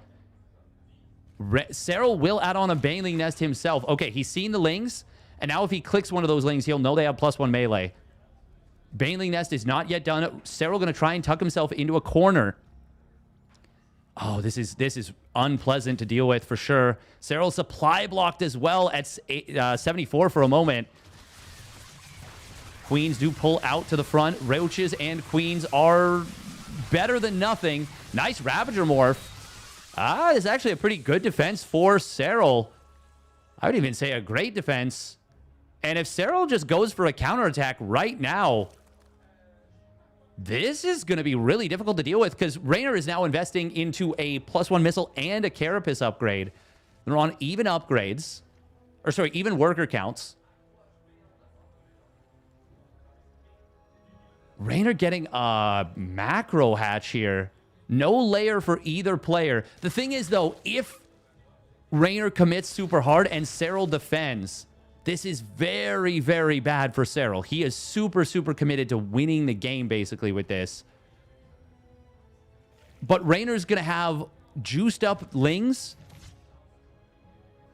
S1: Serral will add on a Baneling Nest himself. Okay, he's seen the Lings, and now if he clicks one of those Lings, he'll know they have +1 Melee. Baneling Nest is not yet done. Serral going to try and tuck himself into a corner. Oh, this is unpleasant to deal with for sure. Serral supply blocked as well at 74 for a moment. Queens do pull out to the front. Roaches and Queens are better than nothing. Nice Ravager morph. This is actually a pretty good defense for Serral. I would even say a great defense. And if Serral just goes for a counterattack right now, this is going to be really difficult to deal with because Reynor is now investing into a +1 missile and a Carapace upgrade. They're on even upgrades. Or sorry, even worker counts. Reynor getting a macro hatch here. No layer for either player. The thing is, though, if Reynor commits super hard and Serral defends, this is very, very bad for Serral. He is super, super committed to winning the game, basically, with this. But Reynor's going to have juiced up Lings,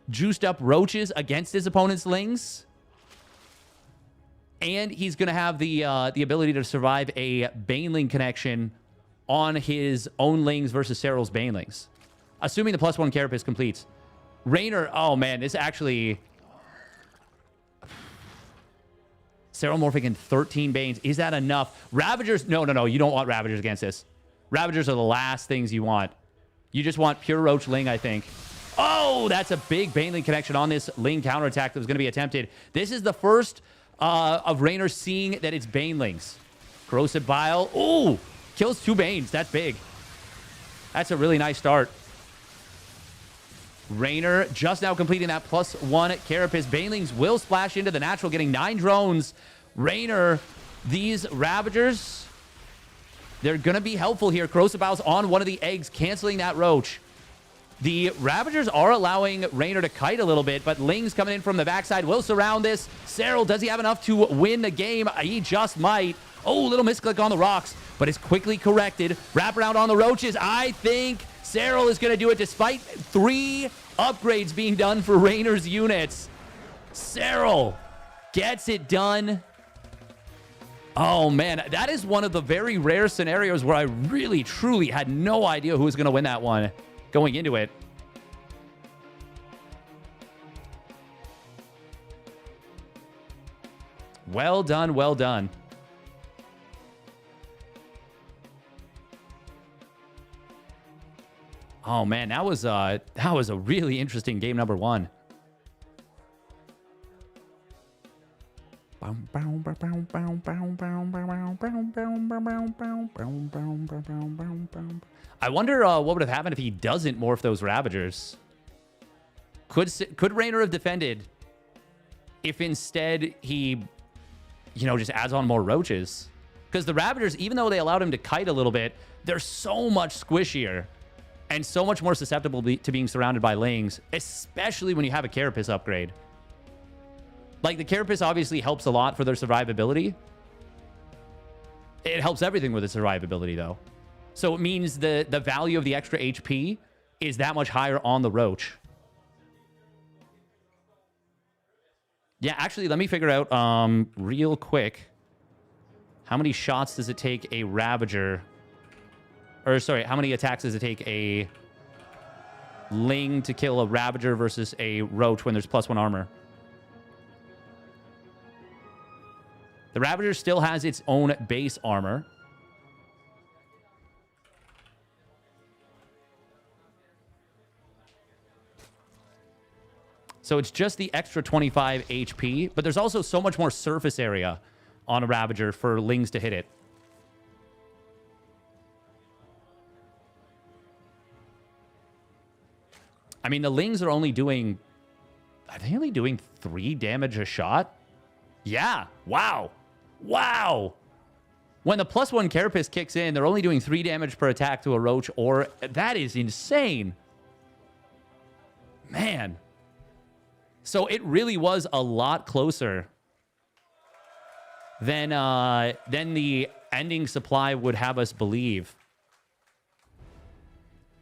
S1: juiced up Roaches against his opponent's Lings, and he's going to have the ability to survive a Baneling connection on his own Lings versus Serral's Banelings. Assuming the +1 Carapace completes. Reynor, oh man, this actually... Serral morphing in 13 Banes. Is that enough? Ravagers, no, you don't want Ravagers against this. Ravagers are the last things you want. You just want pure Roach Ling, I think. Oh, that's a big Baneling connection on this Ling counterattack that was going to be attempted. This is the first of Reynor seeing that it's Banelings. Corrosive Bile. Ooh! Kills 2 Banes. That's big. That's a really nice start. Reynor just now completing that +1 Carapace. Banelings will splash into the natural, getting 9 drones. Reynor, these Ravagers, they're going to be helpful here. Corrosive Bile's on one of the eggs, canceling that Roach. The Ravagers are allowing Reynor to kite a little bit, but Ling's coming in from the backside. Will surround this. Serral, does he have enough to win the game? He just might. Oh, little misclick on the rocks, but it's quickly corrected. Wrap around on the roaches. I think Serral is going to do it despite 3 upgrades being done for Reynor's units. Serral gets it done. Oh, man, that is one of the very rare scenarios where I really, truly had no idea who was going to win that one going into it. Well done, well done. Oh man, that was a really interesting game number 1. I wonder what would have happened if he doesn't morph those Ravagers. Could Reynor have defended if instead he, you know, just adds on more roaches? Because the Ravagers, even though they allowed him to kite a little bit, they're so much squishier and so much more susceptible to being surrounded by Lings, especially when you have a Carapace upgrade. Like, the Carapace obviously helps a lot for their survivability. It helps everything with the survivability, though. So it means the value of the extra HP is that much higher on the Roach. Yeah, actually, let me figure out real quick. How many shots does it take a Ravager? Or, sorry, how many attacks does it take a Ling to kill a Ravager versus a Roach when there's +1 armor? The Ravager still has its own base armor. So it's just the extra 25 HP, but there's also so much more surface area on a Ravager for Lings to hit it. I mean, the Lings are only doing... Are they only doing 3 damage a shot? Yeah. Wow. Wow. When the +1 Carapace kicks in, they're only doing 3 damage per attack to a Roach, or... That is insane. Man. So it really was a lot closer than the ending supply would have us believe.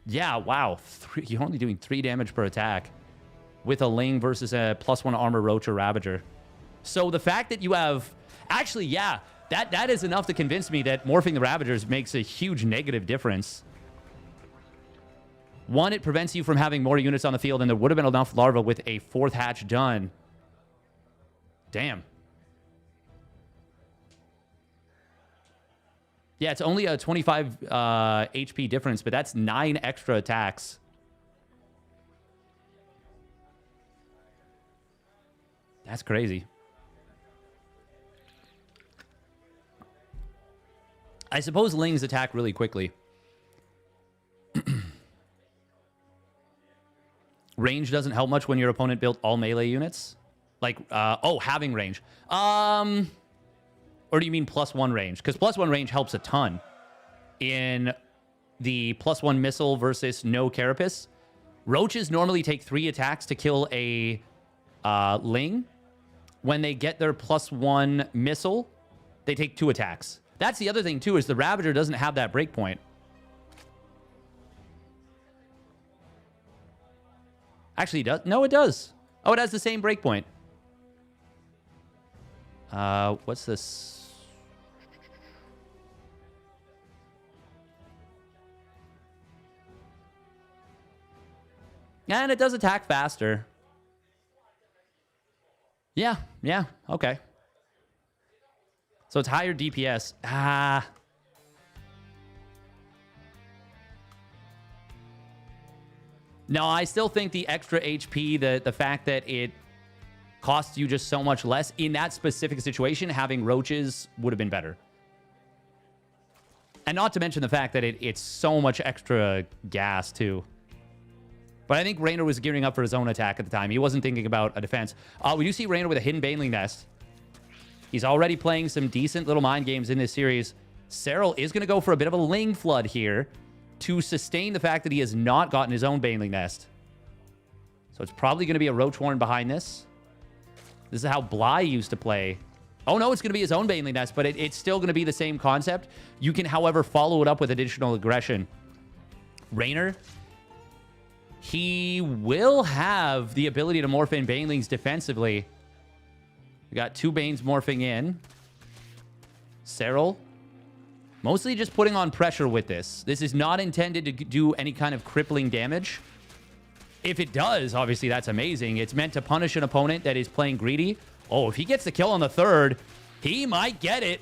S1: Yeah, wow. You're only doing 3 damage per attack with a Ling versus a +1 armor Roach or Ravager. So the fact that you have... Actually, yeah, that is enough to convince me that morphing the Ravagers makes a huge negative difference. 1, it prevents you from having more units on the field, and there would have been enough larvae with a 4th hatch done. Damn. Yeah, it's only a 25 HP difference, but that's 9 extra attacks. That's crazy. I suppose Lings attack really quickly. Range doesn't help much when your opponent built all melee units. Like, oh, having range. Or do you mean +1 range? Because +1 range helps a ton in the +1 missile versus no Carapace. Roaches normally take 3 attacks to kill a Ling. When they get their +1 missile, they take 2 attacks. That's the other thing, too, is the Ravager doesn't have that breakpoint. Actually, it does. No, it does. Oh, it has the same breakpoint. What's this? And it does attack faster. Yeah, okay. So it's higher DPS. No, I still think the extra HP, the fact that it costs you just so much less, in that specific situation, having Roaches would have been better. And not to mention the fact that it's so much extra gas, too. But I think Reynor was gearing up for his own attack at the time. He wasn't thinking about a defense. We do see Reynor with a hidden Baneling Nest. He's already playing some decent little mind games in this series. Serral is going to go for a bit of a Ling Flood here. to sustain the fact that he has not gotten his own Baneling Nest. So it's probably going to be a Roach Warren behind this. This is how Bly used to play. Oh, no, it's going to be his own Baneling Nest, but it's still going to be the same concept. You can, however, follow it up with additional aggression. Reynor, he will have the ability to morph in Banelings defensively. We got 2 Banes morphing in. Serral, mostly just putting on pressure with this. This is not intended to do any kind of crippling damage. If it does, obviously, that's amazing. It's meant to punish an opponent that is playing greedy. Oh, if he gets the kill on the 3rd, he might get it.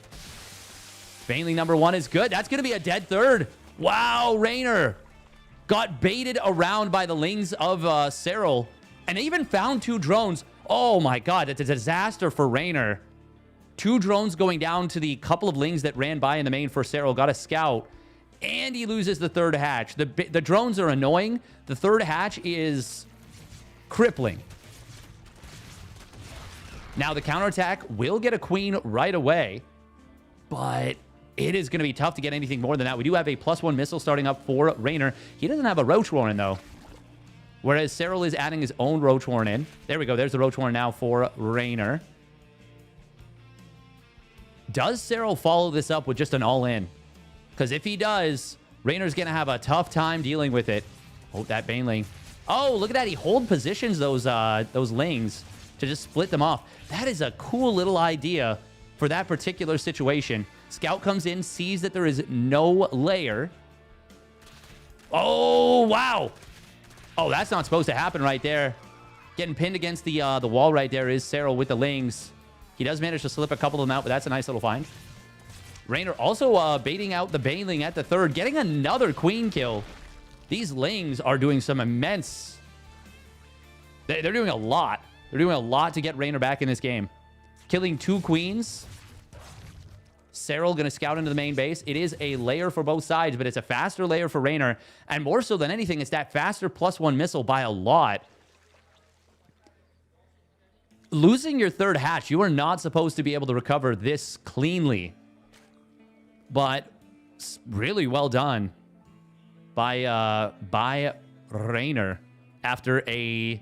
S1: Baneling number 1 is good. That's going to be a dead 3rd. Wow, Reynor got baited around by the Lings of Serral, and they even found 2 drones. Oh my god, that's a disaster for Reynor. 2 drones going down to the couple of Lings that ran by in the main for Serral. Got a scout, and he loses the 3rd hatch. The drones are annoying. The 3rd hatch is crippling. Now, the counterattack will get a queen right away, but it is going to be tough to get anything more than that. We do have a +1 missile starting up for Reynor. He doesn't have a Roach Warren, though. Whereas Serral is adding his own Roach Warren in. There we go. There's the Roach Warren now for Reynor. Does Serral follow this up with just an all-in? Because if he does, Reynor's going to have a tough time dealing with it. Oh, that Baneling. Oh, look at that. He hold positions those Lings to just split them off. That is a cool little idea for that particular situation. Scout comes in, sees that there is no layer. Oh, wow. Oh, that's not supposed to happen right there. Getting pinned against the wall right there is Serral with the Lings. He does manage to slip a couple of them out, but that's a nice little find. Reynor also baiting out the Baneling at the 3rd, getting another queen kill. These Lings are doing some immense... They're doing a lot. They're doing a lot to get Reynor back in this game. Killing 2 queens. Serral going to scout into the main base. It is a layer for both sides, but it's a faster layer for Reynor. And more so than anything, it's that faster +1 missile by a lot. Losing your 3rd hatch, you are not supposed to be able to recover this cleanly. But really well done by Reynor after a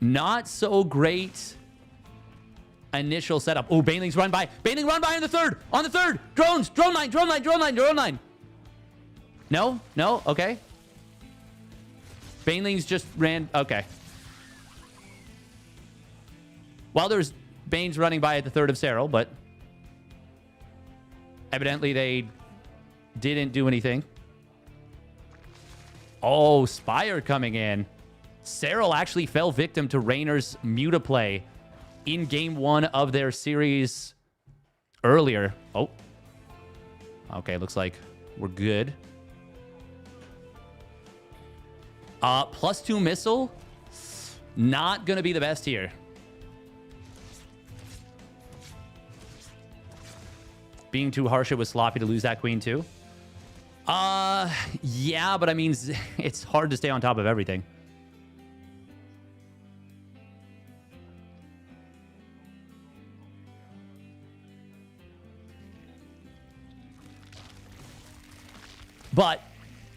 S1: not so great initial setup. Oh, Baneling's run by. Baneling run by on the 3rd. On the 3rd. Drones. Drone line. Drone line. Drone line. Drone line. No? No? Okay. Baneling's just ran. Okay. Well, there's Banes running by at the 3rd of Serral, but evidently they didn't do anything. Oh, Spire coming in. Serral actually fell victim to Reynor's Mutaplay in game 1 of their series earlier. Oh. Okay, looks like we're good. +2 missile. Not going to be the best here. Being too harsh, it was sloppy to lose that queen too. Yeah, but I mean, it's hard to stay on top of everything. But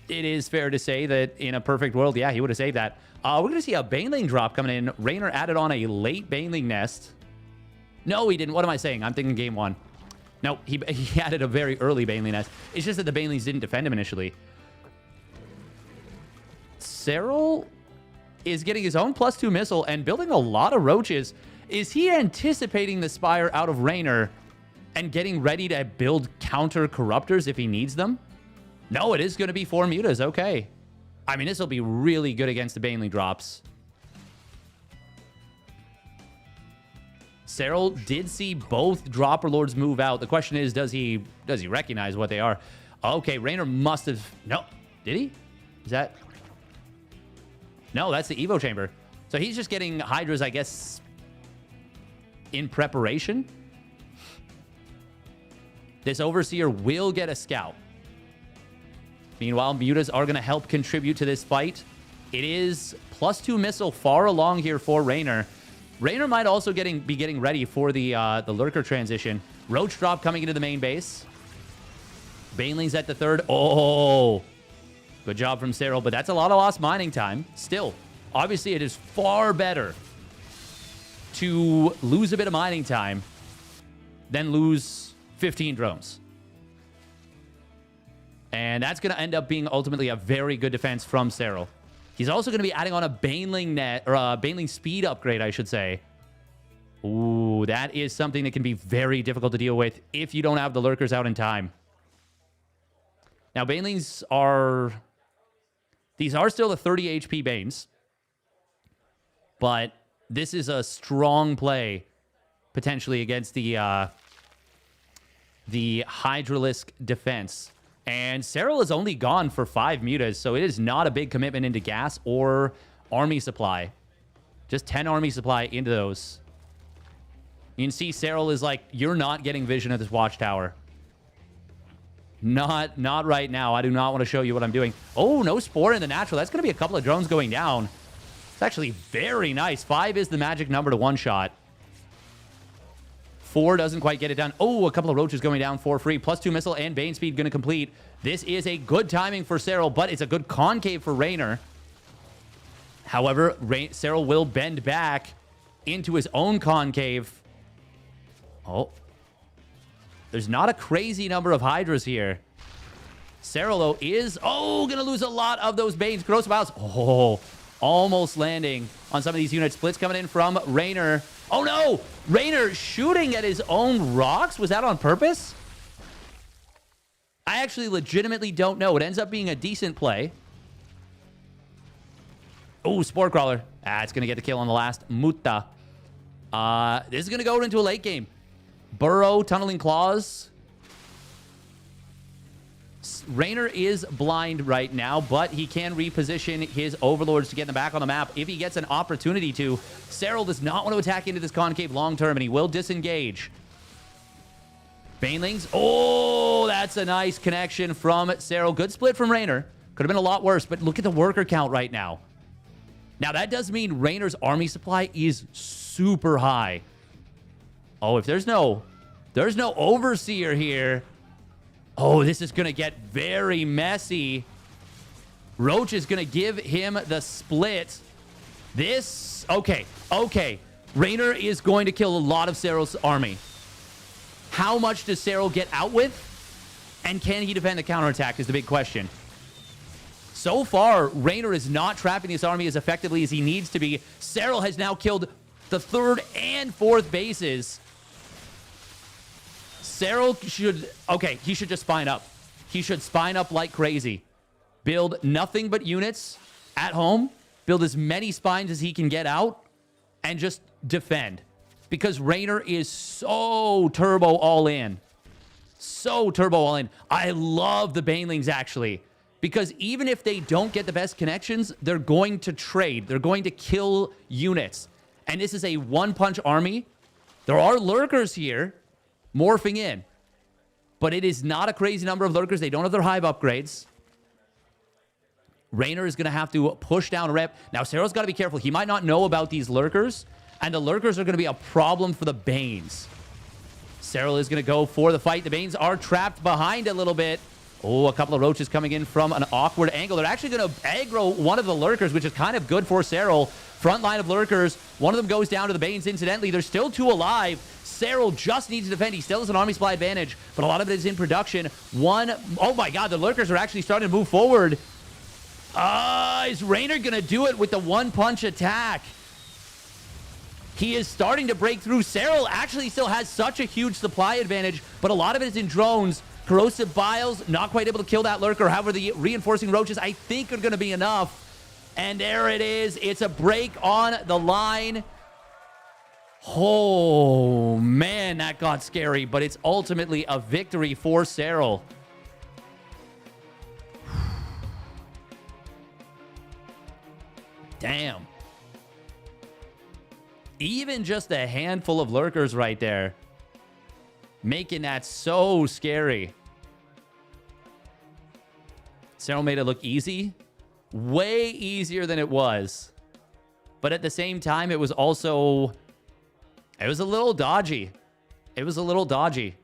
S1: it is fair to say that in a perfect world, yeah, he would have saved that. We're going to see a Baneling drop coming in. Reynor added on a late Baneling nest. No, he didn't. What am I saying? I'm thinking game 1. No, he added a very early Baneling nest. It's just that the Banelings didn't defend him initially. Serral is getting his own +2 missile and building a lot of roaches. Is he anticipating the Spire out of Reynor and getting ready to build counter corruptors if he needs them? No, it is going to be 4 mutas. Okay. I mean, this will be really good against the Baneling drops. Serral did see both Dropper Lords move out. The question is, does he recognize what they are? Okay, Reynor must have... No. Did he? Is that... No, that's the Evo Chamber. So he's just getting Hydras, I guess, in preparation. This Overseer will get a Scout. Meanwhile, mutas are going to help contribute to this fight. It is +2 missile far along here for Reynor. Reynor might also be getting ready for the Lurker transition. Roach drop coming into the main base. Baneling's at the third. Oh, good job from Serral, but that's a lot of lost mining time. Still, obviously, it is far better to lose a bit of mining time than lose 15 drones. And that's going to end up being ultimately a very good defense from Serral. He's also going to be adding on a Baneling net, or a Baneling speed upgrade, I should say. Ooh, that is something that can be very difficult to deal with if you don't have the lurkers out in time. Now, Banelings are... These are still the 30 HP Banes. But this is a strong play, potentially, against the Hydralisk defense. And Serral is only gone for 5 mutas, so it is not a big commitment into gas or army supply. Just 10 army supply into those. You can see Serral is like, you're not getting vision of this watchtower. Not right now. I do not want to show you what I'm doing. Oh, no Spore in the natural. That's going to be a couple of drones going down. It's actually very nice. 5 is the magic number to one-shot. 4 doesn't quite get it done. Oh, a couple of roaches going down for free. +2 missile and Bane speed going to complete. This is a good timing for Serral, but it's a good concave for Reynor. However, Serral will bend back into his own concave. Oh. There's not a crazy number of Hydras here. Serral, though, is... Oh, going to lose a lot of those Banes. Gross Vials. Oh, almost landing on some of these units. Splits coming in from Reynor. Oh, no! Reynor shooting at his own rocks? Was that on purpose? I actually legitimately don't know. It ends up being a decent play. Oh, Spore Crawler. Ah, it's going to get the kill on the last Muta. This is going to go into a late game. Burrow, Tunneling Claws. Reynor is blind right now, but he can reposition his Overlords to get them back on the map if he gets an opportunity to. Serral does not want to attack into this concave long term, and he will disengage. Banelings. Oh, that's a nice connection from Serral. Good split from Reynor. Could have been a lot worse, but look at the worker count right now. Now, that does mean Reynor's army supply is super high. Oh, if there's no Overseer here. Oh, this is going to get very messy. Roach is going to give him the split. This... Okay. Reynor is going to kill a lot of Serral's army. How much does Serral get out with? And can he defend the counterattack is the big question. So far, Reynor is not trapping this army as effectively as he needs to be. Serral has now killed the 3rd and 4th bases. Serral should... Okay, he should just spine up. He should spine up like crazy. Build nothing but units at home. Build as many spines as he can get out. And just defend. Because Reynor is so turbo all in. So turbo all in. I love the Banelings, actually. Because even if they don't get the best connections, they're going to trade. They're going to kill units. And this is a one-punch army. There are lurkers here morphing in. But it is not a crazy number of lurkers. They don't have their hive upgrades. Reynor is going to have to push down a rep. Now, Serral's got to be careful. He might not know about these lurkers. And the lurkers are going to be a problem for the Banes. Serral is going to go for the fight. The Banes are trapped behind a little bit. Oh, a couple of roaches coming in from an awkward angle. They're actually going to aggro one of the lurkers, which is kind of good for Serral. Front line of lurkers. One of them goes down to the Banes, incidentally. There's still 2 alive. Serral just needs to defend. He still has an army supply advantage, but a lot of it is in production. Oh my god, the lurkers are actually starting to move forward. Is Reynor going to do it with the one-punch attack? He is starting to break through. Serral actually still has such a huge supply advantage, but a lot of it is in drones. Corrosive Biles, not quite able to kill that lurker. However, the reinforcing roaches, I think, are going to be enough. And there it is. It's a break on the line. Oh, man, that got scary, but it's ultimately a victory for Serral. Damn. Even just a handful of lurkers right there, making that so scary. Serral made it look easy. Way easier than it was. But at the same time, it was also... It was a little dodgy. It was a little dodgy.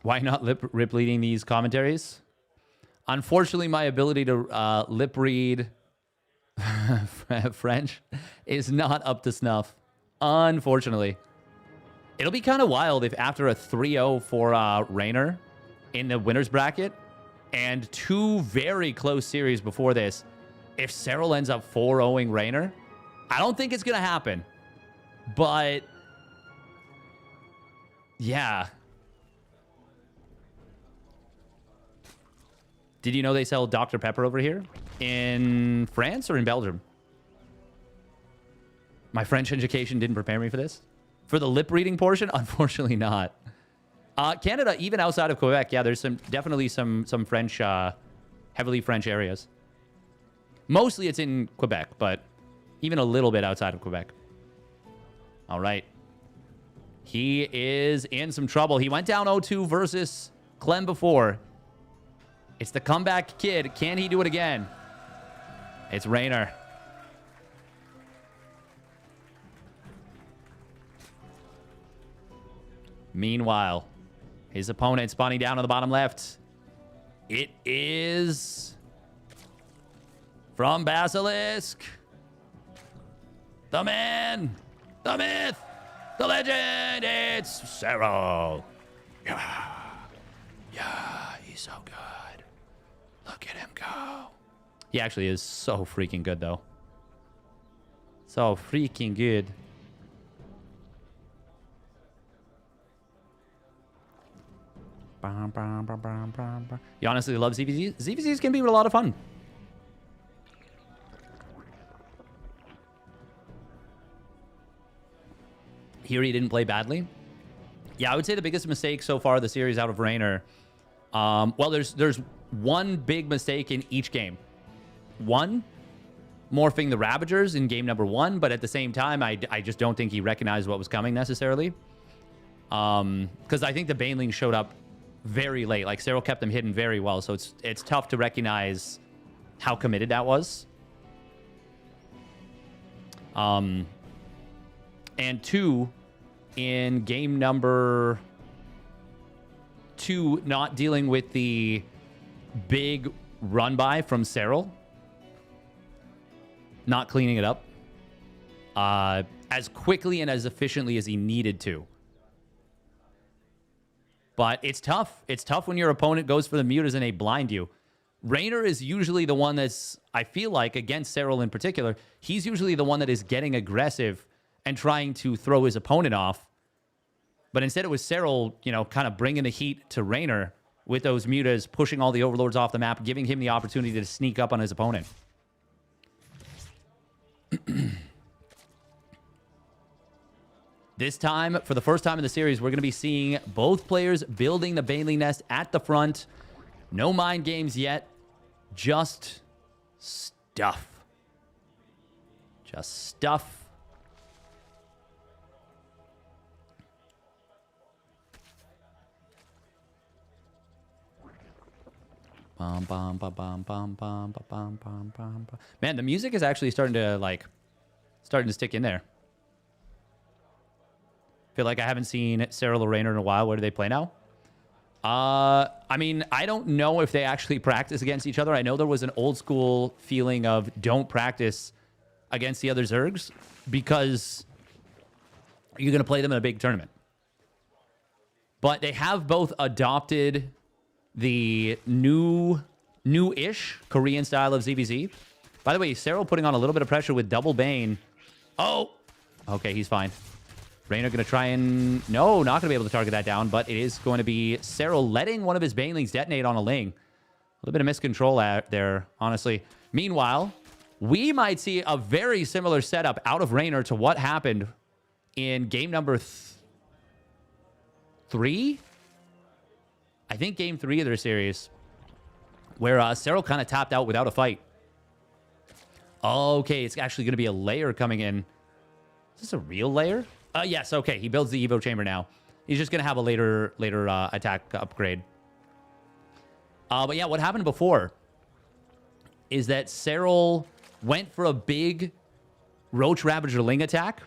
S1: Why not rip reading these commentaries? Unfortunately, my ability to lip read French is not up to snuff. Unfortunately. It'll be kind of wild if after a 3-0 for Reynor in the winner's bracket and 2 very close series before this, if Serral ends up 4-0ing Reynor, I don't think it's going to happen. But yeah. Did you know they sell Dr. Pepper over here? In France or in Belgium? My French education didn't prepare me for this. For the lip reading portion, unfortunately not. Canada, even outside of Quebec, yeah, there's definitely some French, heavily French areas. Mostly it's in Quebec, but even a little bit outside of Quebec. All right. He is in some trouble. He went down 0-2 versus Clem before. It's the comeback kid. Can he do it again? It's Reynor. Meanwhile, his opponent spawning down on the bottom left. It is from Basilisk. The man, the myth, the legend. It's StarCraft. Yeah, he's so good. Look at him go. He actually is so freaking good, though. So freaking good. You honestly love ZVZs? ZVZs can be a lot of fun. Here he didn't play badly. Yeah, I would say the biggest mistake so far of the series out of Reynor. Well, there's one big mistake in each game. One, morphing the Ravagers in game number 1, but at the same time, I just don't think he recognized what was coming necessarily. Because I think the Baneling showed up very late. Like, Serral kept them hidden very well, so it's tough to recognize how committed that was. And 2, in game number 2, not dealing with the big run by from Serral, not cleaning it up as quickly and as efficiently as he needed to. But it's tough. It's tough when your opponent goes for the mutas and they blind you. Reynor is usually the one that's, I feel like, against Serral in particular, he's usually the one that is getting aggressive and trying to throw his opponent off. But instead it was Serral, you know, kind of bringing the heat to Reynor with those mutas, pushing all the overlords off the map, giving him the opportunity to sneak up on his opponent. This time, for the first time in the series, we're going to be seeing both players building the Baneling nest at the front. No mind games yet. Just stuff. Just stuff. Man, the music is actually starting to stick in there. Feel like I haven't seen Serral or Reynor in a while. Where do they play now? I mean, I don't know if they actually practice against each other. I know there was an old school feeling of don't practice against the other Zergs because you're going to play them in a big tournament. But they have both adopted the new-ish Korean style of ZVZ. By the way, Serral putting on a little bit of pressure with double Bane. Oh! Okay, he's fine. Reynor going to try and... No, not going to be able to target that down, but it is going to be Serral letting one of his Banelings detonate on a Ling. A little bit of miscontrol out there, honestly. Meanwhile, we might see a very similar setup out of Reynor to what happened in game number 3? I think game 3 of their series. where Serral kind of tapped out without a fight. Okay, it's actually going to be a layer coming in. Is this a real layer? Yes, okay. He builds the Evo chamber now. He's just going to have a later attack upgrade. But yeah, what happened before is that Serral went for a big Roach Ravager Ling attack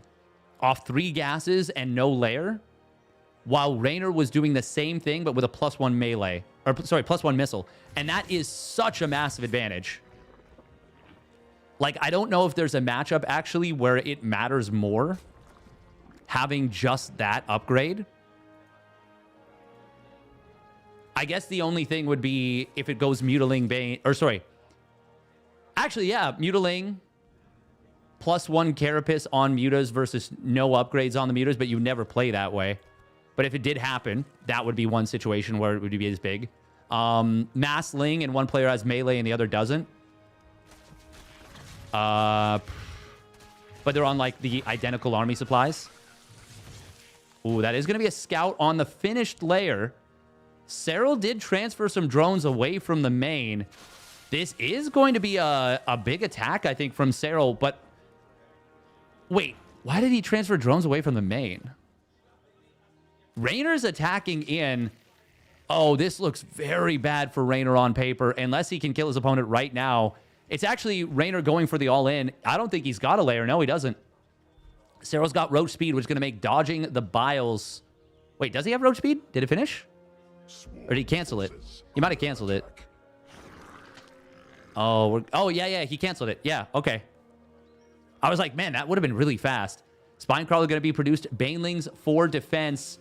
S1: off 3 gases and no layer, while Reynor was doing the same thing but with a +1 melee. Or, sorry, +1 missile. And that is such a massive advantage. Like, I don't know if there's a matchup, actually, where it matters more having just that upgrade. I guess the only thing would be if it goes Mutiling Bane... Or, sorry. Actually, yeah, Mutiling... +1 Carapace on mutas versus no upgrades on the mutas, but you never play that way. But if it did happen, that would be one situation where it would be as big. Mass Ling and one player has melee and the other doesn't. But they're on like the identical army supplies. Ooh, that is going to be a scout on the finished layer. Serral did transfer some drones away from the main. This is going to be a big attack, I think, from Serral, but... Wait, why did he transfer drones away from the main? Reynor's attacking in. Oh, this looks very bad for Reynor on paper, unless he can kill his opponent right now. It's actually Reynor going for the all-in. I don't think he's got a layer. No, he doesn't. Serral's got Roach Speed, which is going to make dodging the Biles... Wait, does he have Roach Speed? Did it finish? Or did he cancel it? He might have canceled it. Oh, yeah, he canceled it. Yeah, okay. I was like, man, that would have been really fast. Spinecrawler going to be produced. Banelings for defense.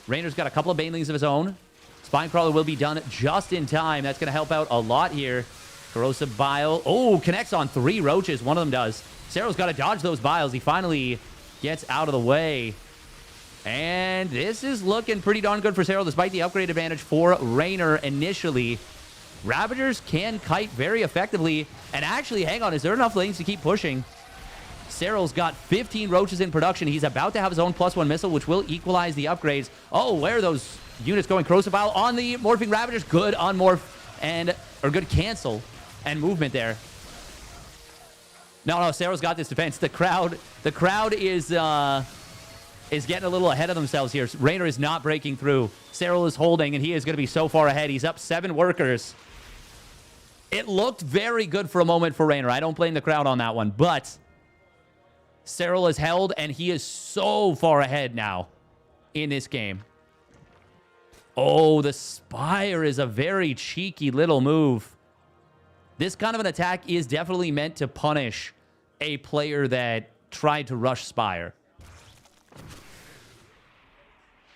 S1: Reynor's got a couple of Banelings of his own. Spinecrawler will be done just in time. That's going to help out a lot here. Corrosive Bile. Oh, connects on 3 roaches. One of them does. Serral's got to dodge those Biles. He finally gets out of the way. And this is looking pretty darn good for Serral, despite the upgrade advantage for Reynor initially. Ravagers can kite very effectively. And actually, hang on, is there enough lanes to keep pushing? Serral's got 15 roaches in production. He's about to have his own +1 missile, which will equalize the upgrades. Oh, where are those units going? Corrosive Bile on the Morphing Ravagers. Good unmorph and... Or good cancel and movement there. No, Serral's got this defense. The crowd is getting a little ahead of themselves here. Reynor is not breaking through. Serral is holding, and he is going to be so far ahead. He's up 7 workers. It looked very good for a moment for Reynor. I don't blame the crowd on that one, but Serral is held, and he is so far ahead now in this game. Oh, the Spire is a very cheeky little move. This kind of an attack is definitely meant to punish a player that tried to rush Spire.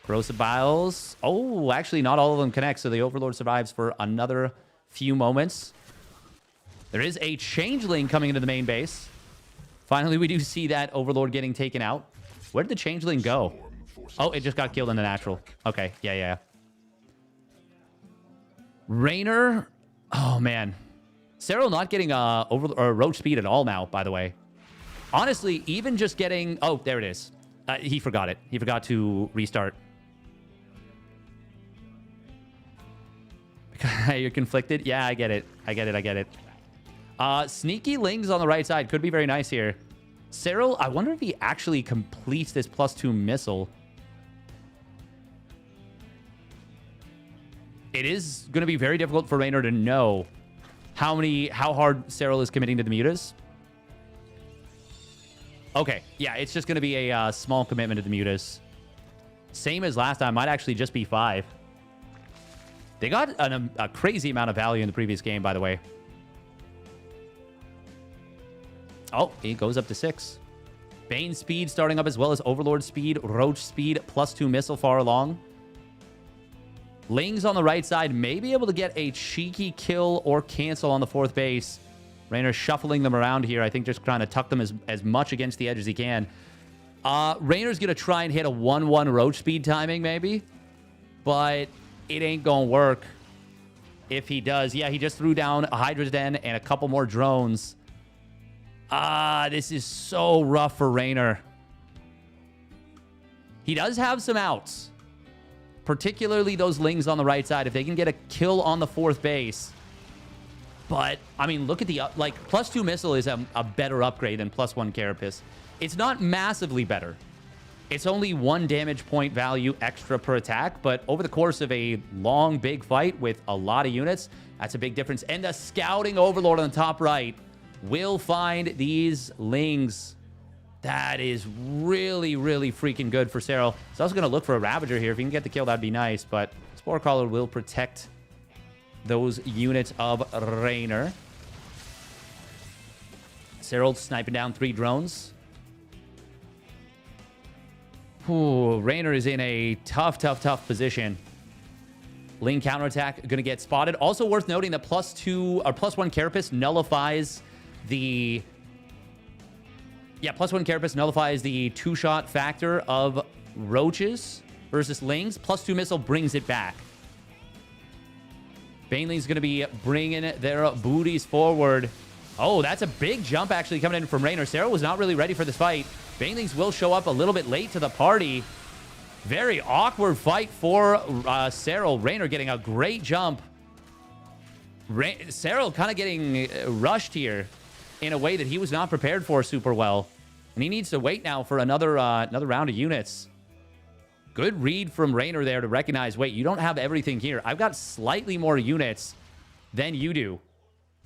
S1: Corrosive Biles. Oh, actually, not all of them connect, so the Overlord survives for another few moments. There is a Changeling coming into the main base. Finally, we do see that Overlord getting taken out. Where did the Changeling go? Oh, it just got killed in the natural. Okay, yeah. Reynor. Oh, man. Serral not getting Roach Speed at all now, by the way. Honestly, even just getting... Oh, there it is. He forgot it. He forgot to restart. You're conflicted? Yeah, I get it. Sneaky Lings on the right side could be very nice here. Serral, I wonder if he actually completes this +2 missile. It is going to be very difficult for Reynor to know how hard Serral is committing to the mutas. Okay, yeah, it's just going to be a small commitment to the mutas. Same as last time, might actually just be 5. They got a crazy amount of value in the previous game, by the way. Oh, he goes up to 6. Bane speed starting up as well as Overlord speed, Roach speed, +2 missile far along. Lings on the right side may be able to get a cheeky kill or cancel on the 4th base. Reynor shuffling them around here. I think just trying to tuck them as much against the edge as he can. Reynor's going to try and hit a 1-1 Roach speed timing maybe. But it ain't going to work if he does. Yeah, he just threw down a Hydra's Den and a couple more drones. This is so rough for Reynor. He does have some outs. Particularly those Lings on the right side. If they can get a kill on the 4th base, But, I mean, look at the, like, +2 missile is a better upgrade than +1 carapace. It's not massively better. It's only 1 damage point value extra per attack, but over the course of a long, big fight with a lot of units, that's a big difference. And the scouting overlord on the top right will find these Lings. That is really, really freaking good for Serral. He's also going to look for a Ravager here. If he can get the kill, that'd be nice, but Spore Crawler will protect those units of Reynor. Serral sniping down 3 drones. Ooh, Reynor is in a tough position. Ling counterattack going to get spotted. Also worth noting that +2 or +1 carapace nullifies the... Yeah, +1 carapace nullifies the 2-shot factor of roaches versus Lings. +2 missile brings it back. Baneling's going to be bringing their booties forward. Oh, that's a big jump actually coming in from Reynor. Serral was not really ready for this fight. Banelings will show up a little bit late to the party. Very awkward fight for Serral. Reynor getting a great jump. Serral kind of getting rushed here in a way that he was not prepared for super well. And he needs to wait now for another round of units. Good read from Reynor there to recognize, wait, you don't have everything here. I've got slightly more units than you do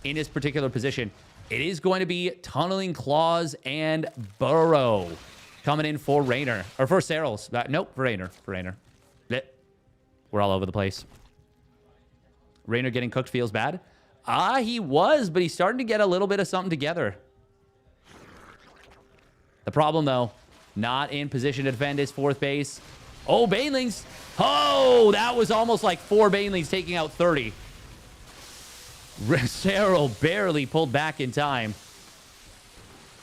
S1: in this particular position. It is going to be Tunneling Claws and Burrow coming in for Reynor. Or for Serral's. Nope, for Reynor. For Reynor. We're all over the place. Reynor getting cooked feels bad. He was, but he's starting to get a little bit of something together. The problem, though, not in position to defend his 4th base. Oh, Banelings. Oh, that was almost like 4 Banelings taking out 30. Serral barely pulled back in time.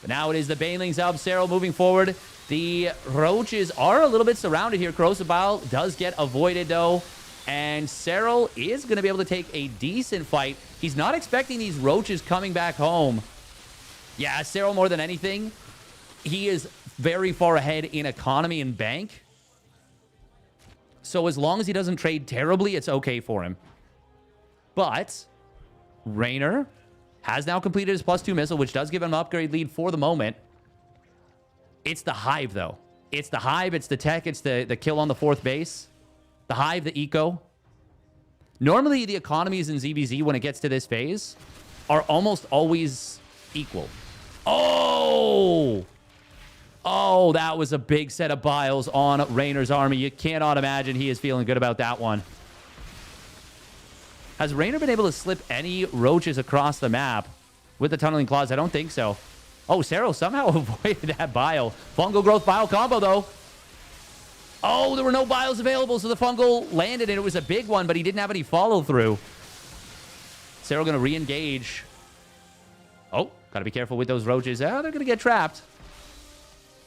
S1: But now it is the Banelings of Serral moving forward. The Roaches are a little bit surrounded here. Corrosive Bile does get avoided, though. And Serral is going to be able to take a decent fight. He's not expecting these Roaches coming back home. Yeah, Serral more than anything. He is very far ahead in economy and bank. So as long as he doesn't trade terribly, it's okay for him. But Reynor has now completed his +2 missile, which does give him an upgrade lead for the moment. It's the Hive, though. It's the Hive, it's the tech, it's the kill on the 4th base. The Hive, the eco. Normally, the economies in ZVZ, when it gets to this phase, are almost always equal. Oh! Oh, that was a big set of biles on Reynor's army. You cannot imagine he is feeling good about that one. Has Reynor been able to slip any roaches across the map with the Tunneling Claws? I don't think so. Oh, Serral somehow avoided that bile. Fungal growth bile combo, though. Oh, there were no biles available, so the fungal landed, and it was a big one, but he didn't have any follow-through. Serral going to re-engage. Oh, got to be careful with those roaches. Oh, they're going to get trapped.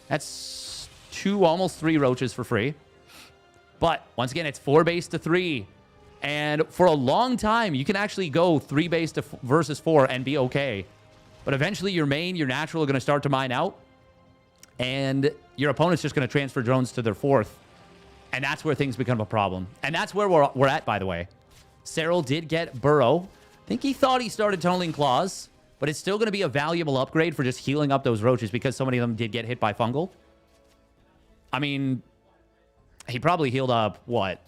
S1: That's 2, almost 3 roaches for free. But once again, it's 4 base to 3. And for a long time, you can actually go 3 base to versus 4 and be okay. But eventually, your main, your natural are going to start to mine out. And your opponent's just going to transfer drones to their 4th. And that's where things become a problem. And that's where we're at, by the way. Serral did get Burrow. I think he thought he started Tunneling Claws. But it's still going to be a valuable upgrade for just healing up those roaches because so many of them did get hit by fungal. I mean, he probably healed up, what?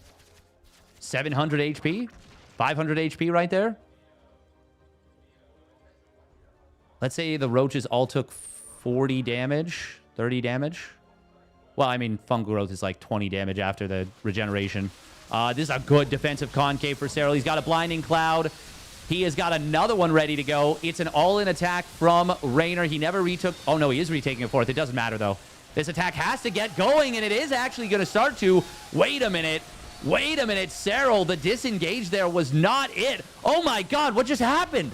S1: 700 HP? 500 HP right there? Let's say the roaches all took 40 damage, 30 damage. Well, I mean, fungal growth is like 20 damage after the regeneration. This is a good defensive concave for Serral. He's got a blinding cloud. He has got another one ready to go. It's an all-in attack from Reynor. He never retook... Oh, no, he is retaking a 4th. It doesn't matter, though. This attack has to get going, and it is actually going to start to... Wait a minute. Wait a minute. Serral, the disengage there was not it. Oh, my God. What just happened?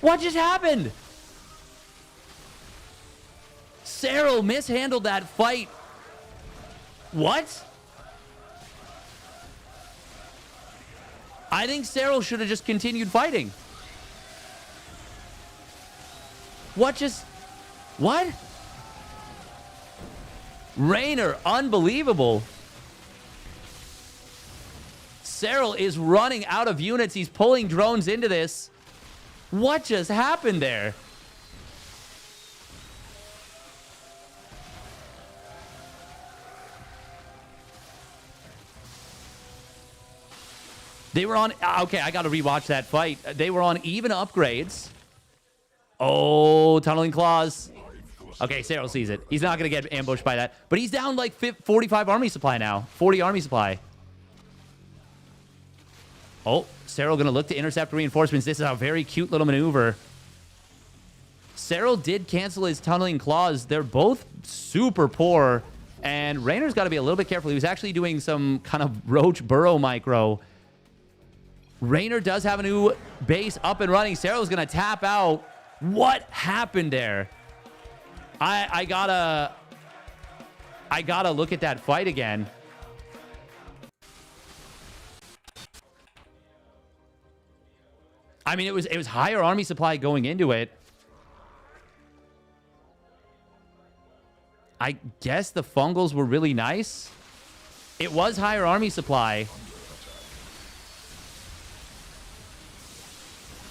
S1: What just happened? Serral mishandled that fight. What? I think Serral should have just continued fighting. What just... What? Reynor, unbelievable. Serral is running out of units. He's pulling drones into this. What just happened there? They were on... Okay, I got to rewatch that fight. They were on even upgrades. Oh, tunneling claws. Okay, Serral sees it. He's not going to get ambushed by that. But he's down like 45 army supply now. 40 army supply. Oh, Serral going to look to intercept reinforcements. This is a very cute little maneuver. Serral did cancel his tunneling claws. They're both super poor. And Reynor's got to be a little bit careful. He was actually doing some kind of roach burrow micro. Reynor does have a new base up and running. Serral's going to tap out. What happened there? I gotta look at that fight again. I mean, it was higher army supply going into it. I guess the fungals were really nice. It was higher army supply.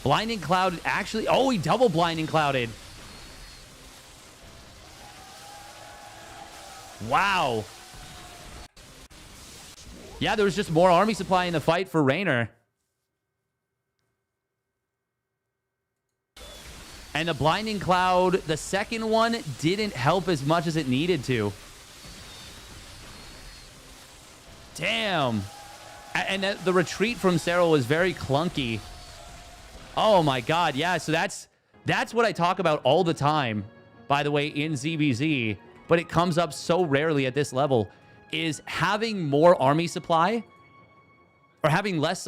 S1: Blinding Cloud actually... Oh, he double Blinding Clouded. Wow. Yeah, there was just more army supply in the fight for Reynor. And the Blinding Cloud, the second one, didn't help as much as it needed to. Damn. And the retreat from Serral was very clunky. Oh my god, yeah. So that's what I talk about all the time, by the way, in ZBZ. But it comes up so rarely at this level, is having more army supply or having less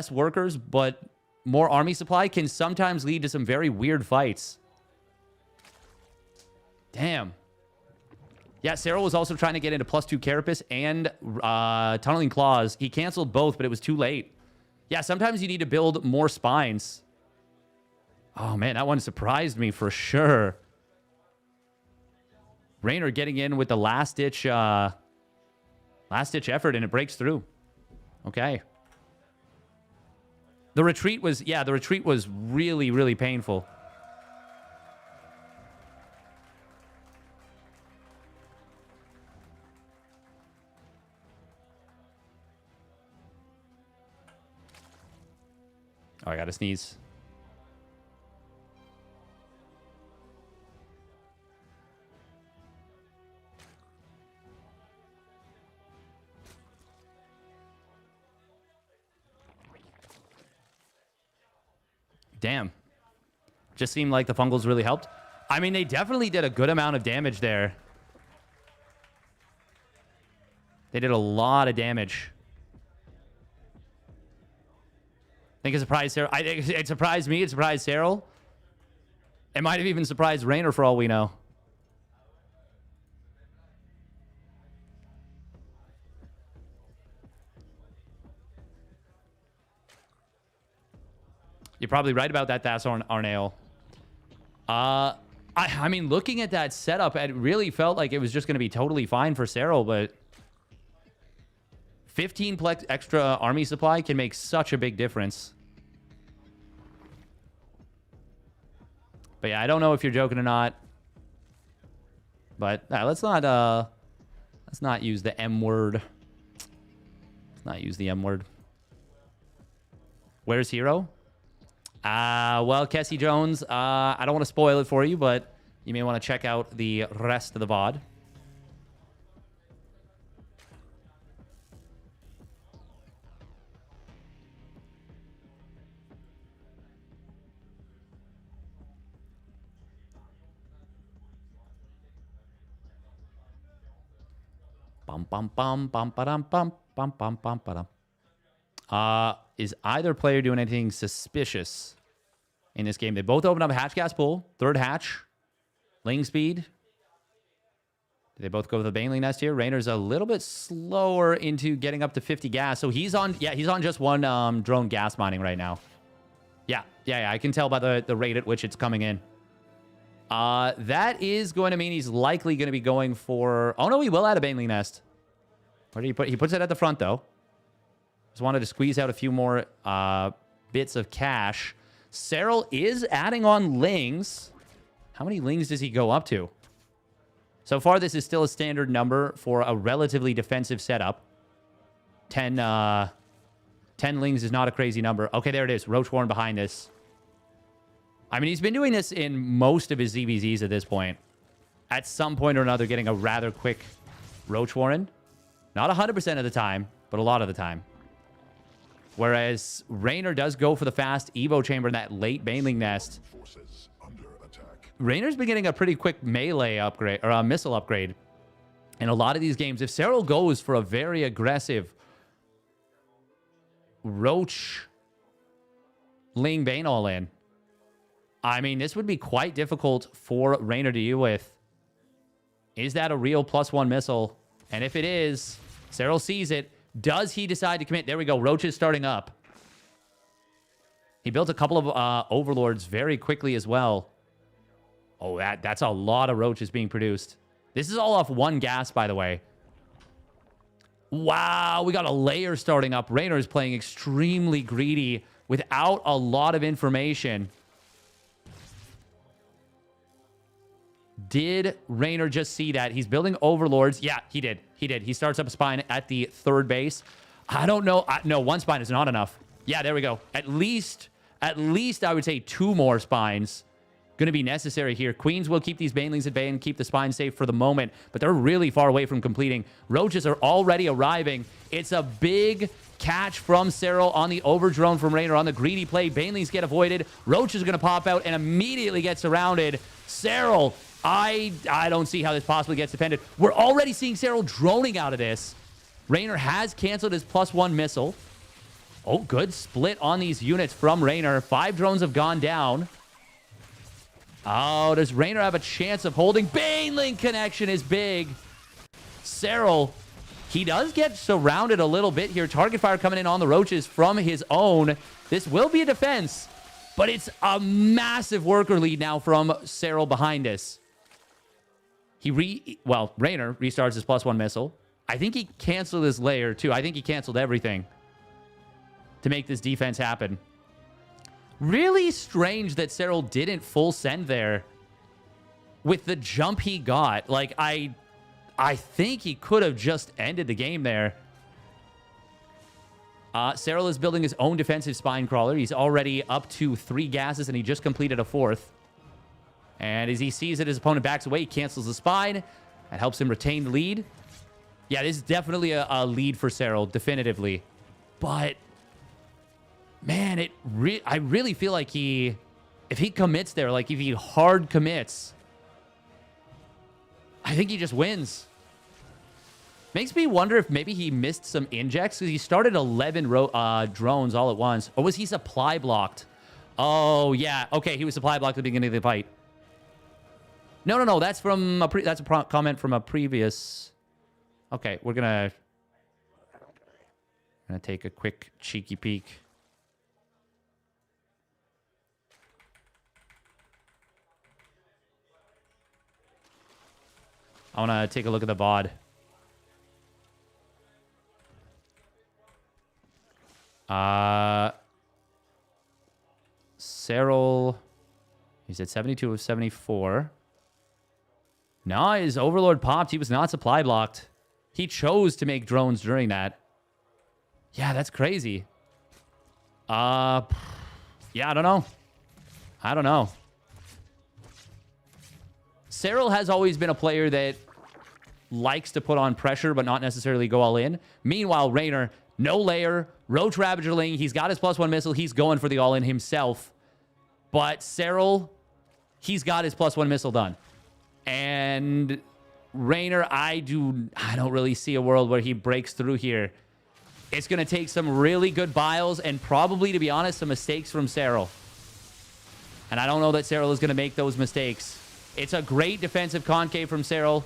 S1: workers, but more army supply can sometimes lead to some very weird fights. Damn. Yeah, Serral was also trying to get into +2 Carapace and Tunneling Claws. He canceled both, but it was too late. Yeah, sometimes you need to build more spines. Oh, man, that one surprised me for sure. Reynor getting in with the last-ditch effort, and it breaks through. Okay. The retreat was really, really painful. Oh, I gotta sneeze. Damn. Just seemed like the fungals really helped. I mean, they definitely did a good amount of damage there. They did a lot of damage. I think it surprised Serral. It surprised me. It surprised Serral. It might have even surprised Reynor for all we know. You're probably right about that, Thas Arnail. I mean, looking at that setup, it really felt like it was just going to be totally fine for Serral, but 15 plex extra army supply can make such a big difference. But yeah, I don't know if you're joking or not. But let's not use the M word. Let's not use the M word. Where's herO? Well, Kessie Jones, I don't want to spoil it for you, but you may want to check out the rest of the VOD. Bum bum bum bum ba-dum bum bum bum bum ba-dum. Is either player doing anything suspicious in this game? They both opened up a hatch gas pool. Third hatch. Ling speed. Did they both go to the Baneling nest here? Reynor's a little bit slower into getting up to 50 gas. So he's on just one drone gas mining right now. Yeah. I can tell by the rate at which it's coming in. That is going to mean he's likely going to be going for... Oh, no, he will add a Baneling nest. Where did he put... He puts it at the front, though. Just wanted to squeeze out a few more bits of cash. Serral is adding on Lings. How many Lings does he go up to? So far, this is still a standard number for a relatively defensive setup. 10 Lings is not a crazy number. Okay, there it is. Roach Warren behind this. I mean, he's been doing this in most of his ZVZs at this point. At some point or another, getting a rather quick Roach Warren. Not 100% of the time, but a lot of the time. Whereas Reynor does go for the fast Evo Chamber in that late Baneling Nest. Reynor's been getting a pretty quick melee upgrade, or a missile upgrade. In a lot of these games, if Serral goes for a very aggressive Roach Ling Bane all-in, I mean, this would be quite difficult for Reynor to deal with. Is that a real +1 missile? And if it is, Serral sees it. Does he decide to commit? There we go. Roach is starting up. He built a couple of Overlords very quickly as well. Oh, that's a lot of Roaches being produced. This is all off one gas, by the way. Wow, we got a layer starting up. Reynor is playing extremely greedy without a lot of information. Did Reynor just see that? He's building Overlords. Yeah, he did. He did. He starts up a spine at the third base. I don't know. No, one spine is not enough. Yeah, there we go. At least I would say 2 more spines going to be necessary here. Queens will keep these Banelings at bay and keep the spine safe for the moment, but they're really far away from completing. Roaches are already arriving. It's a big catch from Serral on the overdrone from Reynor on the greedy play. Banelings get avoided. Roaches are going to pop out and immediately get surrounded. Serral, I don't see how this possibly gets defended. We're already seeing Serral droning out of this. Reynor has canceled his +1 missile. Oh, good split on these units from Reynor. 5 drones have gone down. Oh, does Reynor have a chance of holding? Baneling connection is big. Serral, he does get surrounded a little bit here. Target fire coming in on the Roaches from his own. This will be a defense, but it's a massive worker lead now from Serral behind us. Reynor restarts his +1 missile. I think he canceled his layer too. I think he canceled everything to make this defense happen. Really strange that Serral didn't full send there with the jump he got. Like, I think he could have just ended the game there. Serral is building his own defensive spine crawler. He's already up to 3 gases, and he just completed a 4th. And as he sees that his opponent backs away, he cancels the spine. That helps him retain the lead. Yeah, this is definitely a lead for Serral, definitively. But man, I really feel like if he commits there, like if he hard commits, I think he just wins. Makes me wonder if maybe he missed some injects because he started 11 drones all at once. Or was he supply blocked? Oh, yeah. Okay, he was supply blocked at the beginning of the fight. No. That's from that's a comment from a previous. Okay, we're gonna take a quick cheeky peek. I want to take a look at the VOD. Serral, he's at 72 of 74. No, his Overlord popped. He was not supply blocked. He chose to make drones during that. Yeah, that's crazy. Yeah, I don't know. Serral has always been a player that likes to put on pressure, but not necessarily go all in. Meanwhile, Reynor, no layer, Roach Ravager Ling. He's got his +1 missile. He's going for the all-in himself. But Serral, he's got his +1 missile done. And Reynor, I don't really see a world where he breaks through here. It's going to take some really good biles and probably, to be honest, some mistakes from Serral. And I don't know that Serral is going to make those mistakes. It's a great defensive concave from Serral.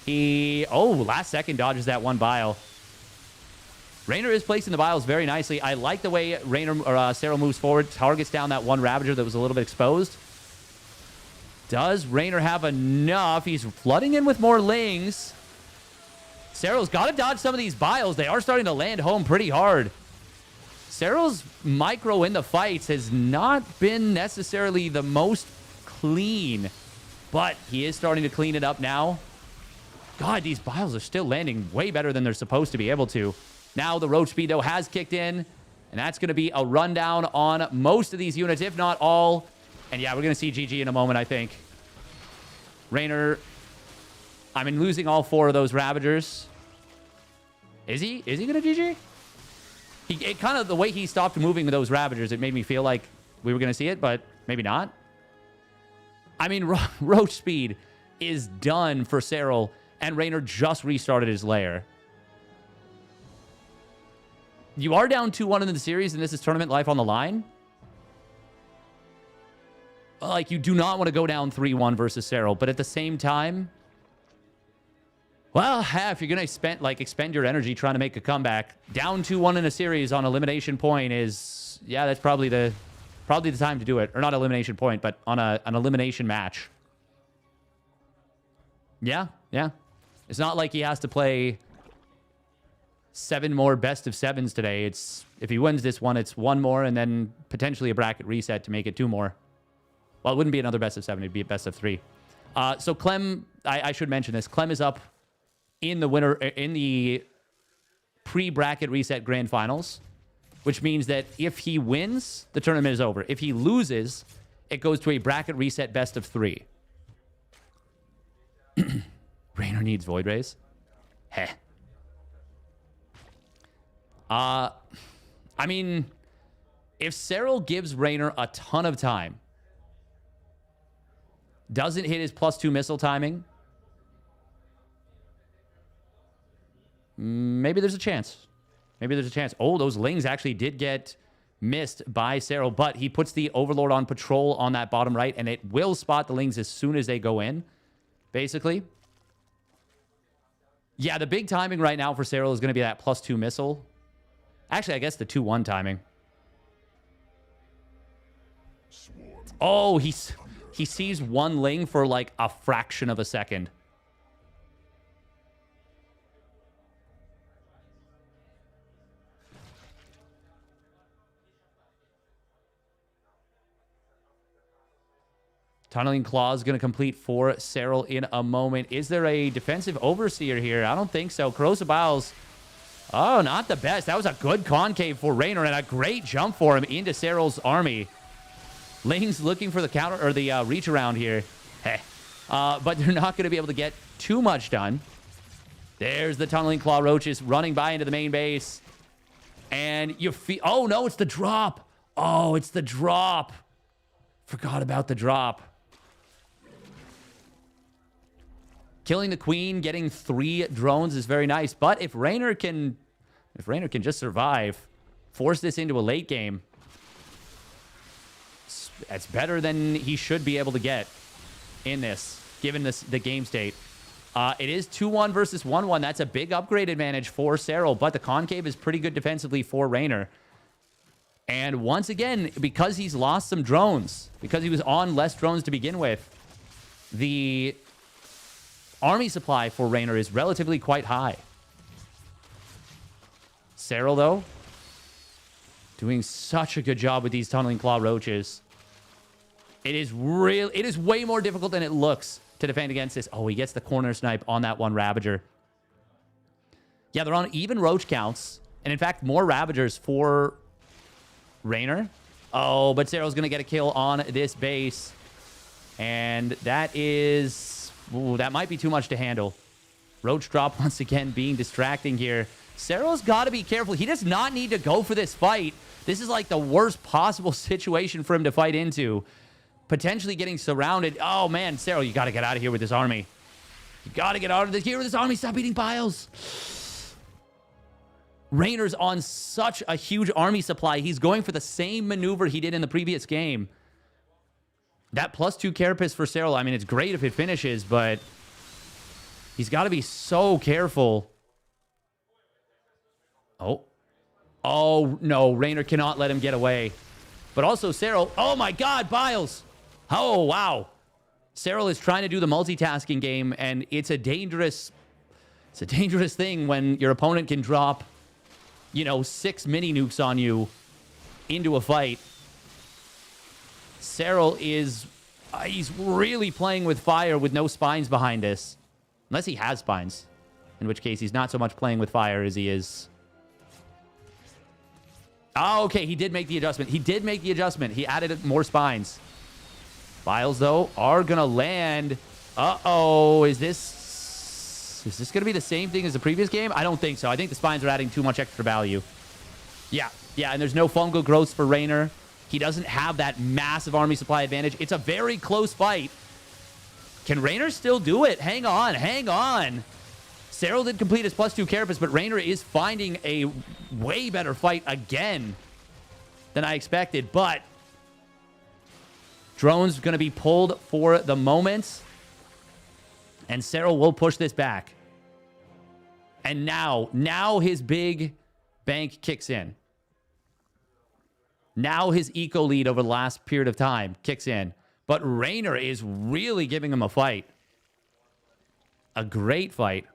S1: Last second dodges that one bile. Reynor is placing the biles very nicely. I like the way Serral moves forward, targets down that one Ravager that was a little bit exposed. Does Reynor have enough? He's flooding in with more Lings. Serral's got to dodge some of these biles. They are starting to land home pretty hard. Serral's micro in the fights has not been necessarily the most clean, but he is starting to clean it up now. God, these biles are still landing way better than they're supposed to be able to. Now the roach speed, though, has kicked in, and that's going to be a rundown on most of these units, if not all. And yeah, we're going to see GG in a moment, I think. Reynor, I mean, losing all 4 of those Ravagers. Is he going to GG? It kind of, the way he stopped moving with those Ravagers, it made me feel like we were going to see it, but maybe not. I mean, roach speed is done for Serral, and Reynor just restarted his lair. You are down 2-1 in the series, and this is tournament life on the line. Like, you do not want to go down 3-1 versus Serral, but at the same time, well, if you're going to expend your energy trying to make a comeback, down 2-1 in a series on elimination point is, yeah, that's probably the time to do it. Or not elimination point, but on an elimination match. Yeah. It's not like he has to play 7 more best of 7s today. It's, if he wins this one, it's 1 more and then potentially a bracket reset to make it 2 more. Well, it wouldn't be another best of 7. It'd be a best of 3. So Clem, I should mention this. Clem is up in the pre-bracket reset grand finals, which means that if he wins, the tournament is over. If he loses, it goes to a bracket reset best of 3. Reynor needs Void Rays. Heh. I mean, if Serral gives Reynor a ton of time, doesn't hit his +2 missile timing, maybe there's a chance. Maybe there's a chance. Oh, those Lings actually did get missed by Serral, but he puts the Overlord on patrol on that bottom right, and it will spot the Lings as soon as they go in, basically. Yeah, the big timing right now for Serral is going to be that +2 missile. Actually, I guess the 2-1 timing. Oh, he sees 1 Ling for like a fraction of a second. Tunneling Claw is going to complete for Serral in a moment. Is there a defensive overseer here? I don't think so. Corrosive Biles. Oh, not the best. That was a good concave for Reynor and a great jump for him into Serral's army. Ling's looking for the counter or the reach around here. Heh. But they're not going to be able to get too much done. There's the Tunneling Claw Roaches running by into the main base. And you feel... Oh, no, it's the drop. Oh, it's the drop. Forgot about the drop. Killing the Queen, getting 3 drones is very nice. But if Reynor can just survive, force this into a late game, that's better than he should be able to get in this, given the game state. It is 2-1 versus 1-1. That's a big upgrade advantage for Serral, but the concave is pretty good defensively for Reynor. And once again, because he's lost some drones, because he was on less drones to begin with, the army supply for Reynor is relatively quite high. Serral, though, doing such a good job with these Tunneling Claw Roaches. It is way more difficult than it looks to defend against this. Oh, he gets the corner snipe on that 1 Ravager. Yeah, they're on even Roach counts. And in fact, more Ravagers for Reynor. Oh, but Serral's going to get a kill on this base. And that is... Ooh, that might be too much to handle. Roach drop once again being distracting here. Serral's got to be careful. He does not need to go for this fight. This is like the worst possible situation for him to fight into. Potentially getting surrounded. Oh, man, Serral, you got to get out of here with this army. You got to get out of here with this army. Stop eating piles. Reynor's on such a huge army supply. He's going for the same maneuver he did in the previous game. That +2 carapace for Serral, I mean, it's great if it finishes, but he's got to be so careful. Oh. Oh, no. Reynor cannot let him get away. But also Serral. Oh, my God, Biles. Oh, wow. Serral is trying to do the multitasking game, and it's a dangerous thing when your opponent can drop, you know, 6 mini nukes on you into a fight. Serral is... he's really playing with fire with no spines behind this. Unless he has spines. In which case, he's not so much playing with fire as he is... Oh, okay, he did make the adjustment. He did make the adjustment. He added more spines. Biles, though, are going to land. Uh-oh, is this going to be the same thing as the previous game? I don't think so. I think the spines are adding too much extra value. Yeah, and there's no fungal growths for Reynor. He doesn't have that massive army supply advantage. It's a very close fight. Can Reynor still do it? Hang on. Serral did complete his +2 carapace, but Reynor is finding a way better fight again than I expected. But drone's going to be pulled for the moment. And Serral will push this back. And now his big bank kicks in. Now his eco lead over the last period of time kicks in. But Reynor is really giving him a fight. A great fight.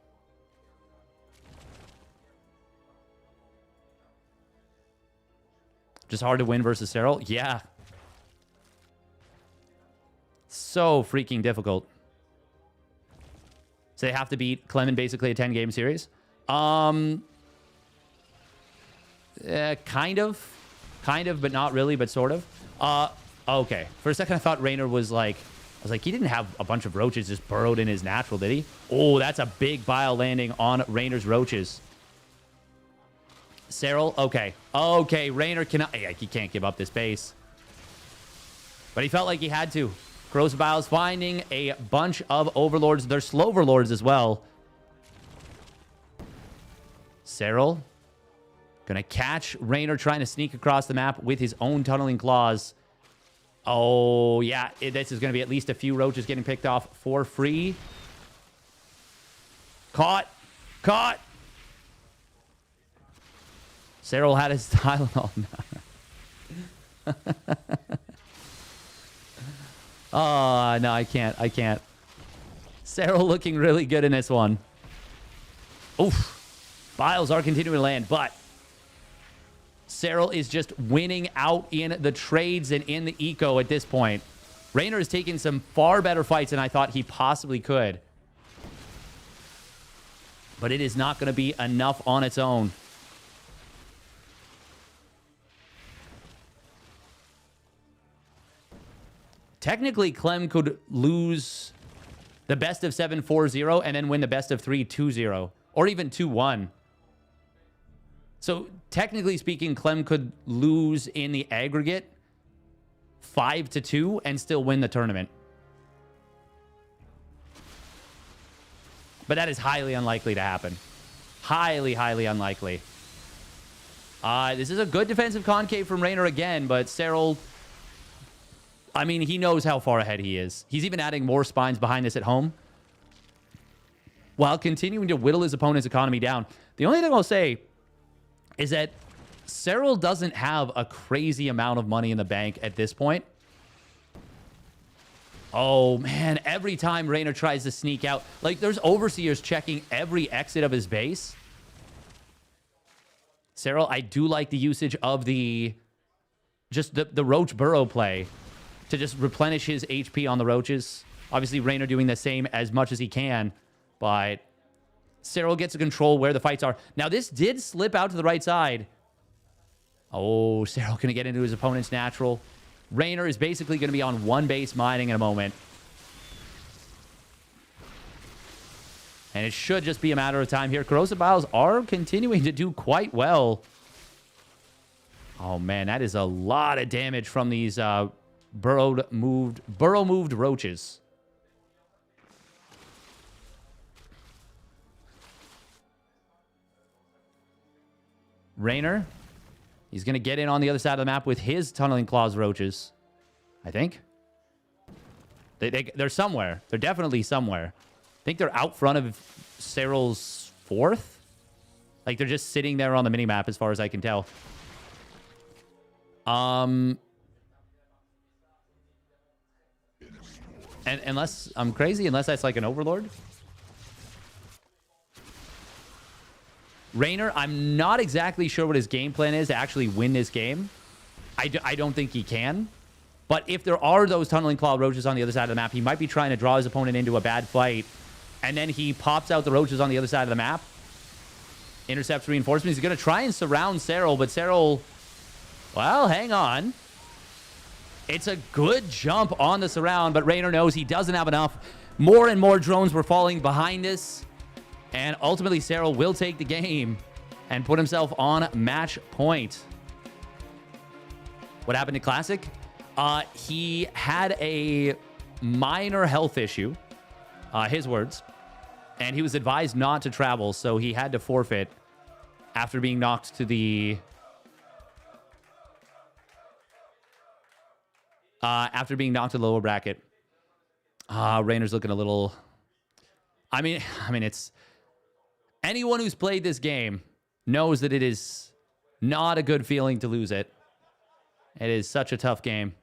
S1: Just hard to win versus Serral? Yeah. So freaking difficult. So they have to beat Clem in basically a 10-game series? Kind of, but not really, but sort of. Okay. For a second, I thought Reynor was like... I was like, he didn't have a bunch of roaches just burrowed in his natural, did he? Oh, that's a big bile landing on Reynor's roaches. Serral, okay. Okay, Reynor cannot... Yeah, he can't give up this base. But he felt like he had to. Corrosive Biles finding a bunch of overlords. They're slow overlords as well. Serral gonna catch Reynor trying to sneak across the map with his own tunneling claws. Oh, yeah. This is going to be at least a few roaches getting picked off for free. Caught. Serral had his Tylenol. Oh, no, I can't. Serral looking really good in this one. Oof. Biles are continuing to land, but Serral is just winning out in the trades and in the eco at this point. Reynor is taking some far better fights than I thought he possibly could. But it is not going to be enough on its own. Technically, Clem could lose the best of 7 4-0 and then win the best of 3 2-0 or even 2-1. So technically speaking, Clem could lose in the aggregate 5-2 and still win the tournament. But that is highly unlikely to happen. Highly unlikely. This is a good defensive concave from Reynor again, but Serral... I mean, he knows how far ahead he is. He's even adding more spines behind this at home, while continuing to whittle his opponent's economy down. The only thing I'll say is that Serral doesn't have a crazy amount of money in the bank at this point. Oh, man. Every time Reynor tries to sneak out, like, there's overseers checking every exit of his base. Serral, I do like the usage of the roach burrow play to just replenish his HP on the roaches. Obviously, Reynor doing the same as much as he can, but Serral gets to control where the fights are. Now, this did slip out to the right side. Oh, Serral going to get into his opponent's natural. Reynor is basically going to be on one base mining in a moment. And it should just be a matter of time here. Corrosive Biles are continuing to do quite well. Oh, man, that is a lot of damage from these burrow moved roaches. Reynor, he's going to get in on the other side of the map with his tunneling claws roaches, I think. They're somewhere. They're definitely somewhere. I think they're out front of Serral's 4th. Like, they're just sitting there on the minimap as far as I can tell. And unless I'm crazy, unless that's like an overlord. Reynor, I'm not exactly sure what his game plan is to actually win this game. I don't think he can. But if there are those tunneling claw roaches on the other side of the map, he might be trying to draw his opponent into a bad fight. And then he pops out the roaches on the other side of the map. Intercepts reinforcements. He's going to try and surround Serral, but Serral, well, hang on. It's a good jump on the surround, but Reynor knows he doesn't have enough. More and more drones were falling behind us. And ultimately, Serral will take the game and put himself on match point. What happened to Classic? He had a minor health issue, his words, and he was advised not to travel, so he had to forfeit after being knocked to the... after being knocked to the lower bracket. Reynor's looking a little... I mean, it's... Anyone who's played this game knows that it is not a good feeling to lose it. It is such a tough game.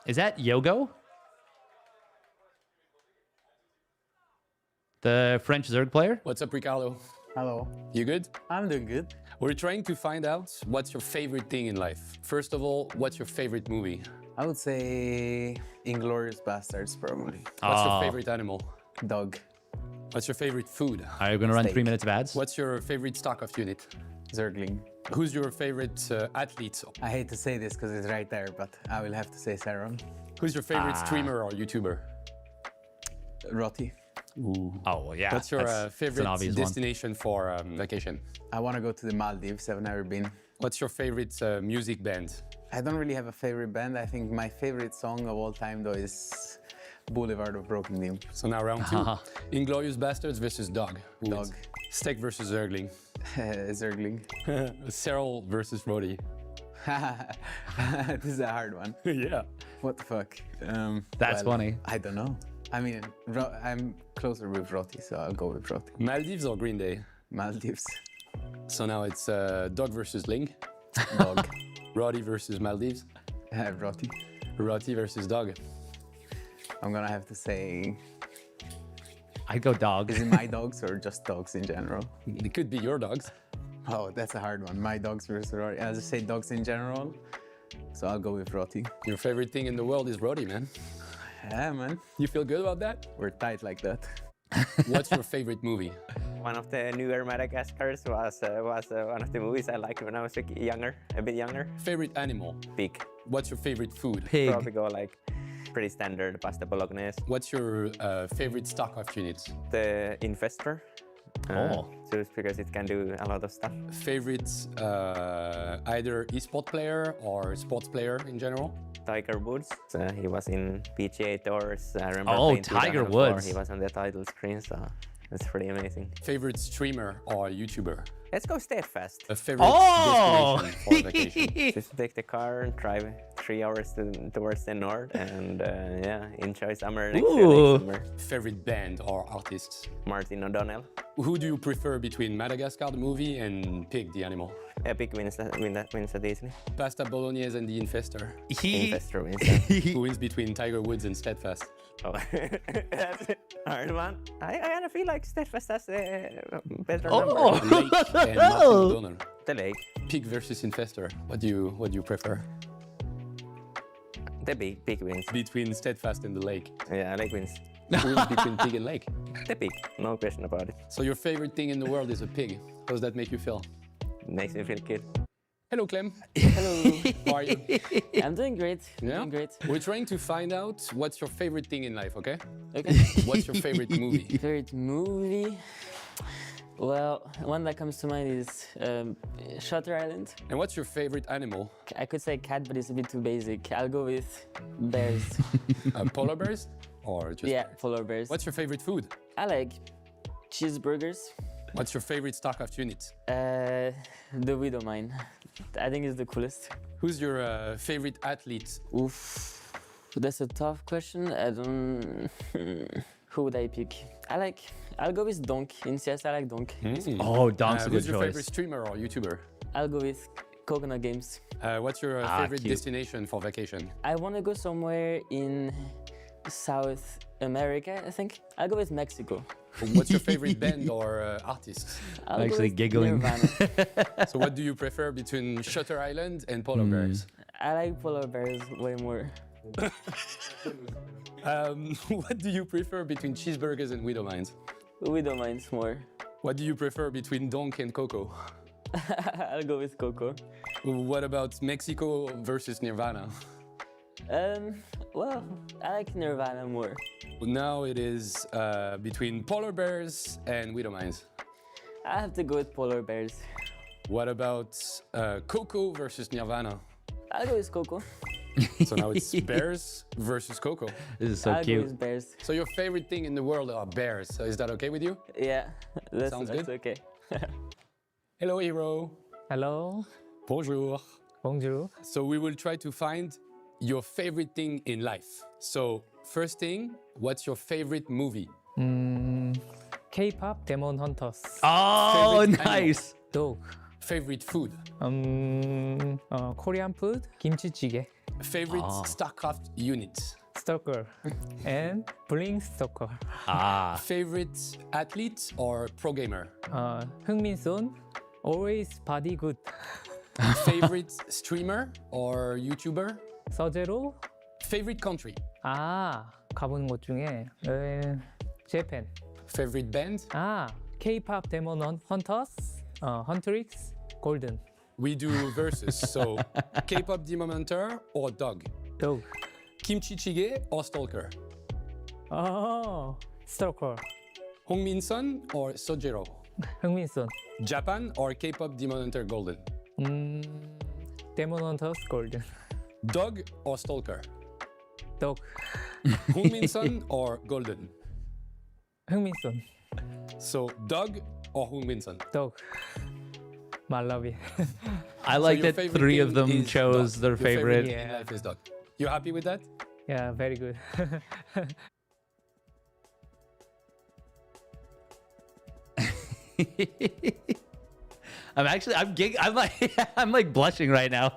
S1: Is that Yogo? The French Zerg player?
S7: What's up, Ricardo?
S13: Hello.
S7: You good?
S13: I'm doing good.
S7: We're trying to find out what's your favorite thing in life. First of all, what's your favorite movie?
S13: I would say Inglourious Bastards, probably.
S7: What's your favorite animal?
S13: Dog.
S7: What's your favorite food?
S1: Are you going to run
S13: Steak.
S1: 3 minutes of ads?
S7: What's your favorite StarCraft unit?
S13: Zergling.
S7: Who's your favorite athlete?
S13: I hate to say this because it's right there, but I will have to say Serral.
S7: Who's your favorite streamer or YouTuber?
S13: Roti.
S7: Ooh.
S1: Oh, yeah.
S7: What's your favorite
S1: obvious
S7: destination for vacation?
S13: I want to go to the Maldives. I've never been.
S7: What's your favorite music band?
S13: I don't really have a favorite band. I think my favorite song of all time, though, is Boulevard of Broken Dreams.
S7: So now round 2. Inglourious Bastards versus Dog. Who
S13: Dog.
S7: wins? Steak versus Zergling.
S13: Zergling.
S7: Serral versus Rody.
S13: This is a hard one.
S7: Yeah.
S13: What the fuck?
S1: That's funny.
S13: I don't know. I mean, I'm closer with Roti, so I'll go with Roti.
S7: Maldives or Green Day?
S13: Maldives.
S7: So now it's Dog versus Ling.
S13: Dog.
S7: Roddy versus Maldives.
S13: Roti.
S7: Roti versus Dog.
S13: I'm gonna have to say...
S1: I'd go Dog.
S13: Is it my dogs or just dogs in general?
S7: It could be your dogs.
S13: Oh, that's a hard one. My dogs versus Roti. I'll just say dogs in general. So I'll go with Roti.
S7: Your favorite thing in the world is Roddy, man.
S13: Yeah, man.
S7: You feel good about that?
S13: We're tight like that.
S7: What's your favorite movie?
S8: One of the newer Madagascars was one of the movies I liked when I was a bit younger.
S7: Favorite animal?
S8: Pig.
S7: What's your favorite food?
S1: Pig.
S8: Probably go like pretty standard pasta bolognese.
S7: What's your favorite StarCraft unit?
S8: The Infestor. Just because it can do a lot of stuff.
S7: Favorite either esport player or sports player in general?
S8: Tiger Woods. He was in PGA Tours. I remember playing
S1: Tiger
S8: 2004.
S1: Woods.
S8: He was on the title screen, so that's pretty amazing.
S7: Favorite streamer or YouTuber?
S8: Let's go Steadfast.
S7: A favorite destination for vacation?
S8: Just take the car and drive 3 hours towards the north and yeah, enjoy summer next summer.
S7: Favorite band or artists?
S8: Martin O'Donnell.
S7: Who do you prefer between Madagascar the movie and Pig the animal?
S8: Epic wins that easily.
S7: Pasta Bolognese and the Infestor.
S8: Infestor wins.
S7: Who wins between Tiger Woods and Steadfast?
S8: Oh, that's a hard one. I kind of feel like Steadfast has a better
S7: Lake
S8: number.
S7: and Martin O'Donnell.
S8: The Lake.
S7: Pig versus Infestor. What do you prefer?
S8: The Pig wins.
S7: Between Steadfast and the Lake.
S8: Yeah, Lake wins.
S7: Who wins between Pig and Lake?
S8: The Pig, no question about it.
S7: So your favorite thing in the world is a pig. How does that make you feel?
S8: Makes me feel good.
S7: Hello, Clem.
S10: Hello.
S7: How are you?
S10: I'm doing great.
S7: Yeah?
S10: Doing great.
S7: We're trying to find out what's your favorite thing in life, okay?
S10: Okay.
S7: What's your favorite movie?
S10: Favorite movie? Well, one that comes to mind is Shutter Island.
S7: And what's your favorite animal?
S10: I could say cat, but it's a bit too basic. I'll go with bears.
S7: Polar bears? Or just
S10: Yeah, polar bears.
S7: What's your favorite food?
S10: I like cheeseburgers.
S7: What's your favorite StarCraft unit?
S10: The Widow Mine. I think it's the coolest.
S7: Who's your favorite athlete?
S10: Oof, that's a tough question. I don't... Who would I pick? I'll go with Donk. In CS, I like Donk.
S1: Oh, Donk's a good
S7: Who's your
S1: choice.
S7: favorite streamer or YouTuber?
S10: I'll go with Coconut Games.
S7: What's your favorite destination for vacation?
S10: I want to go somewhere in South America, I think. I'll go with Mexico.
S7: What's your favorite band or artist?
S10: I'll
S1: I'm
S10: go
S1: actually
S10: with
S1: giggling.
S10: Nirvana.
S7: So what do you prefer between Shutter Island and Polar Bears?
S10: I like polar bears way more.
S7: What do you prefer between cheeseburgers and widow mines?
S10: Widow mines more.
S7: What do you prefer between Donk and Coco?
S10: I'll go with Coco.
S7: What about Mexico versus Nirvana?
S10: Well, I like Nirvana more.
S7: Now it is between polar bears and widow mines.
S10: I have to go with polar bears.
S7: What about Coco versus Nirvana?
S10: I'll go with Coco.
S7: So now it's bears versus Coco.
S1: This is so
S10: I'll
S1: cute.
S10: go with bears.
S7: So your favorite thing in the world are bears. So is that okay with you?
S10: Yeah, that's
S7: Sounds good.
S10: okay.
S7: Hello, herO.
S14: Hello.
S7: Bonjour.
S14: Bonjour.
S7: So we will try to find your favorite thing in life. So first thing, what's your favorite movie?
S14: K-pop Demon Hunters.
S1: Oh,
S7: Favorite
S1: nice.
S14: Dog.
S7: Favorite food?
S14: Korean food. 김치찌개.
S7: Favorite StarCraft unit?
S14: Stalker. And Bling Stalker.
S1: Ah.
S7: Favorite athlete or pro gamer?
S14: 흥민선. Always body good.
S7: Favorite streamer or YouTuber?
S14: 서재로.
S7: Favorite country?
S14: 가보는 곳 중에 재팬.
S7: Favorite band?
S14: K-pop Demon Hunters. Huntrix. Golden.
S7: We do versus. So K-pop Demon Hunter or Dog?
S14: Dog.
S7: Kimchi Jjigae or Stalker?
S14: Stalker.
S7: Hongmin-sun or Sojiro?
S14: 흥민선.
S7: Japan or K-pop Demon Hunter Golden?
S14: Demon Hunters Golden.
S7: Dog or Stalker?
S14: Dog.
S7: Hongmin-sun or Golden?
S14: 흥민선.
S7: So Dog or Hongmin-sun?
S14: Dog. Malawi.
S1: I like
S7: So your
S1: that
S7: favorite
S1: three of
S7: thing
S1: them
S7: is
S1: chose
S7: Dog.
S1: their
S7: Your
S1: favorite.
S7: thing in life is Dog. You happy with that?
S14: Yeah, very good.
S1: I'm like blushing right now.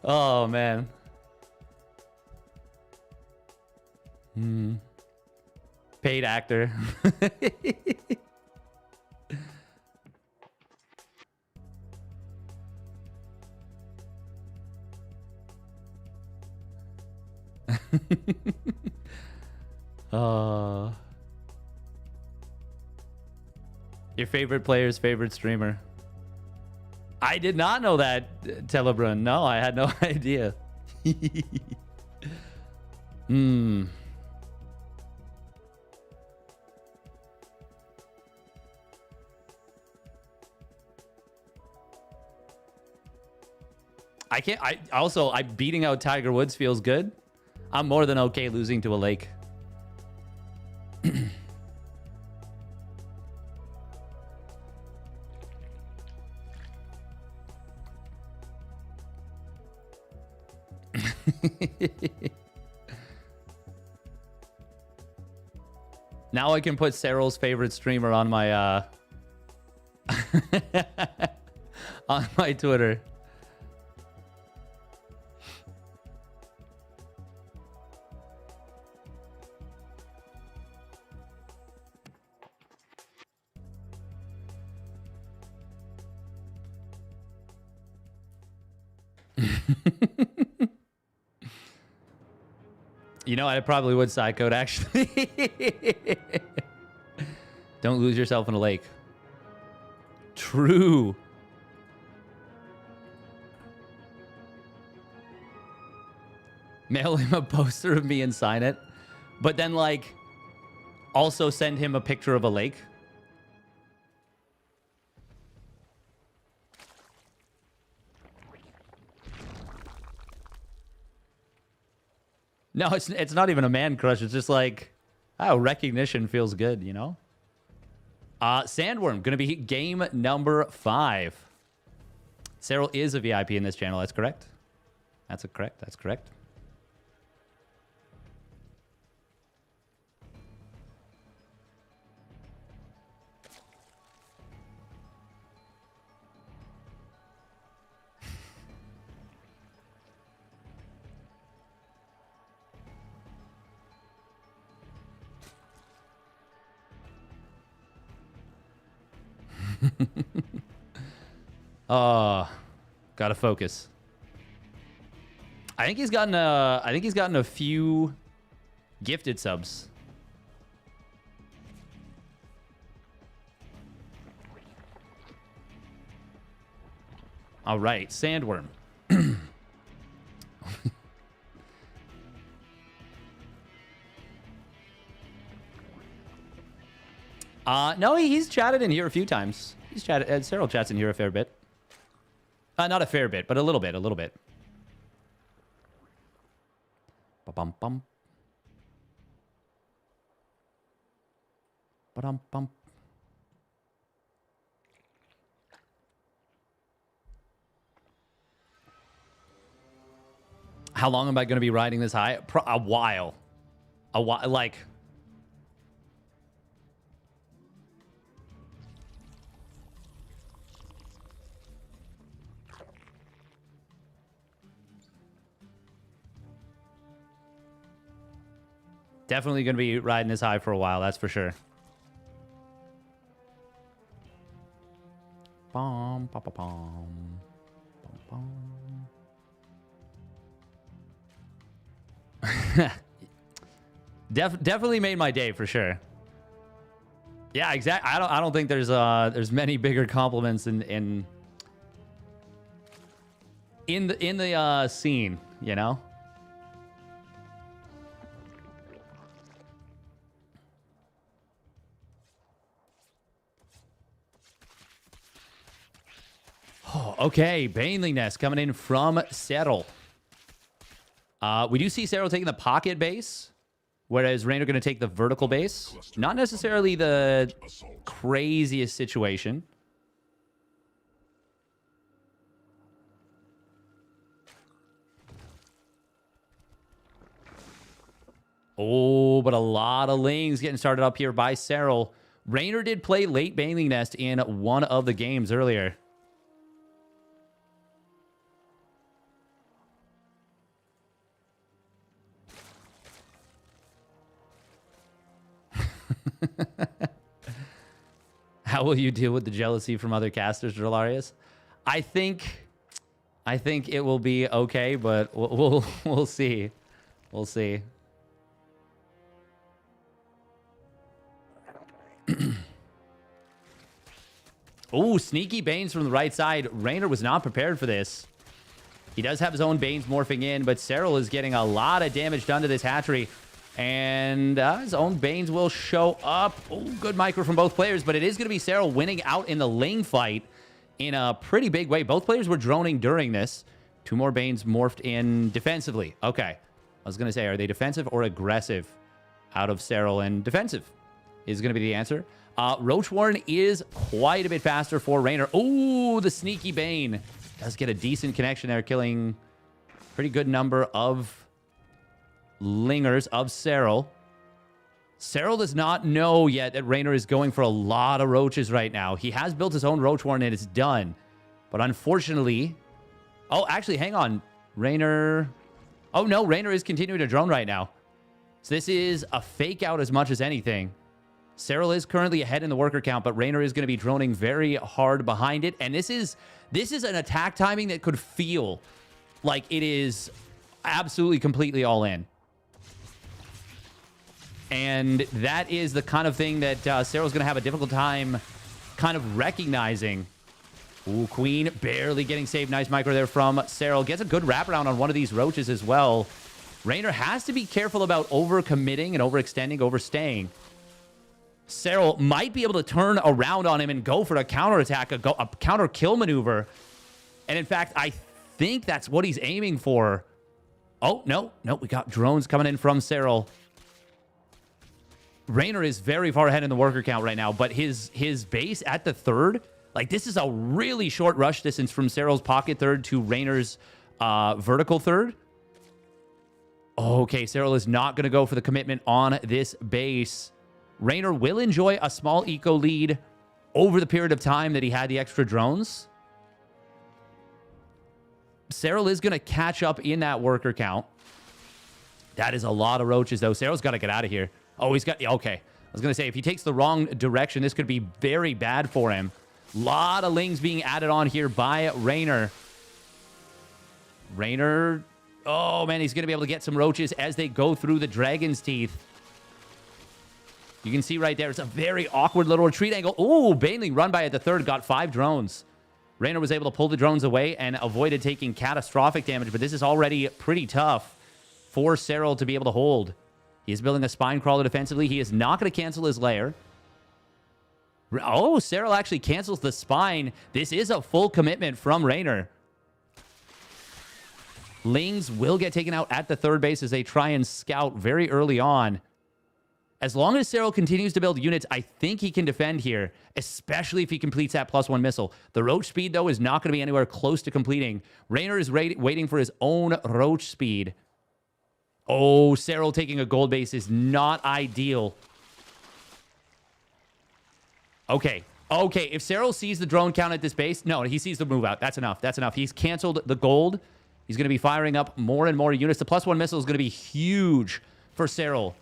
S1: Oh man. Paid actor. Your favorite player's favorite streamer. I did not know that, Telebrun. No, I had no idea. I beating out Tiger Woods feels good. I'm more than okay losing to a lake. Now I can put Serral's favorite streamer on my on my Twitter. You know, I probably would side code, actually. Don't lose yourself in a lake. True. Mail him a poster of me and sign it. But then, like, also send him a picture of a lake. No, it's not even a man crush. It's just like, oh, recognition feels good, you know? Sandworm, going to be game number 5. Serral is a VIP in this channel. That's correct. That's correct. Gotta focus. I think he's gotten a few gifted subs. All right, Sandworm. No, he's chatted in here a few times. He's chatted. Serral chats in here a fair bit. Not a fair bit, but a little bit. A little bit. Ba-bum bum. Ba-dum bum. How long am I going to be riding this high? A while. A while. Like. Definitely going to be riding this high for a while, that's for sure. Bom, bom, bom, bom. Bom, bom. Definitely made my day for sure. Yeah, exactly. I don't think there's many bigger compliments in the scene, you know. Oh, okay, Baneling Nest coming in from Serral. We do see Serral taking the pocket base, whereas Reynor going to take the vertical base. Not necessarily the craziest situation. Oh, but a lot of lings getting started up here by Serral. Reynor did play late Baneling Nest in one of the games earlier. How will you deal with the jealousy from other casters, Drolarius? I think it will be okay, but we'll see. We'll see. Oh, sneaky Banes from the right side. Reynor was not prepared for this. He does have his own Banes morphing in, but Serral is getting a lot of damage done to this hatchery. And his own Banes will show up. Oh, good micro from both players, but it is going to be Serral winning out in the lane fight in a pretty big way. Both players were droning during this. Two more Banes morphed in defensively. Okay. I was going to say, are they defensive or aggressive out of Serral? And defensive is going to be the answer. Roach Warren is quite a bit faster for Reynor. Oh, the sneaky Bane does get a decent connection there, killing a pretty good number of lingers of Serral. Serral does not know yet that Reynor is going for a lot of roaches right now. He has built his own Roach Warren and it's done. But unfortunately... Oh, actually, hang on. Reynor... Oh, no, Reynor is continuing to drone right now. So this is a fake out as much as anything. Serral is currently ahead in the worker count, but Reynor is going to be droning very hard behind it. And this is an attack timing that could feel like it is absolutely completely all in. And that is the kind of thing that Serral's going to have a difficult time kind of recognizing. Ooh, Queen barely getting saved. Nice micro there from Serral. Gets a good wraparound on one of these roaches as well. Reynor has to be careful about overcommitting and overextending, overstaying. Serral might be able to turn around on him and go for a counterattack, a counter kill maneuver. And in fact, I think that's what he's aiming for. Oh, no, we got drones coming in from Serral. Reynor is very far ahead in the worker count right now, but his base at the third, like this is a really short rush distance from Serral's pocket third to Reynor's vertical third. Okay, Serral is not going to go for the commitment on this base. Reynor will enjoy a small eco lead over the period of time that he had the extra drones. Serral is going to catch up in that worker count. That is a lot of roaches, though. Serral's got to get out of here. Oh, he's got... Okay. I was going to say, if he takes the wrong direction, this could be very bad for him. Lot of Lings being added on here by Reynor. Reynor, oh man, he's going to be able to get some roaches as they go through the Dragon's Teeth. You can see right there, it's a very awkward little retreat angle. Ooh, Baneling run by at the third, got 5 drones. Reynor was able to pull the drones away and avoided taking catastrophic damage, but this is already pretty tough for Serral to be able to hold. He is building a spine crawler defensively. He is not going to cancel his lair. Oh, Serral actually cancels the spine. This is a full commitment from Reynor. Lings will get taken out at the third base as they try and scout very early on. As long as Serral continues to build units, I think he can defend here, especially if he completes that +1 missile. The roach speed, though, is not going to be anywhere close to completing. Reynor is waiting for his own roach speed. Oh, Serral taking a gold base is not ideal. Okay. Okay, if Serral sees the drone count at this base... No, he sees the move out. That's enough. That's enough. He's canceled the gold. He's going to be firing up more and more units. The +1 missile is going to be huge for Serral.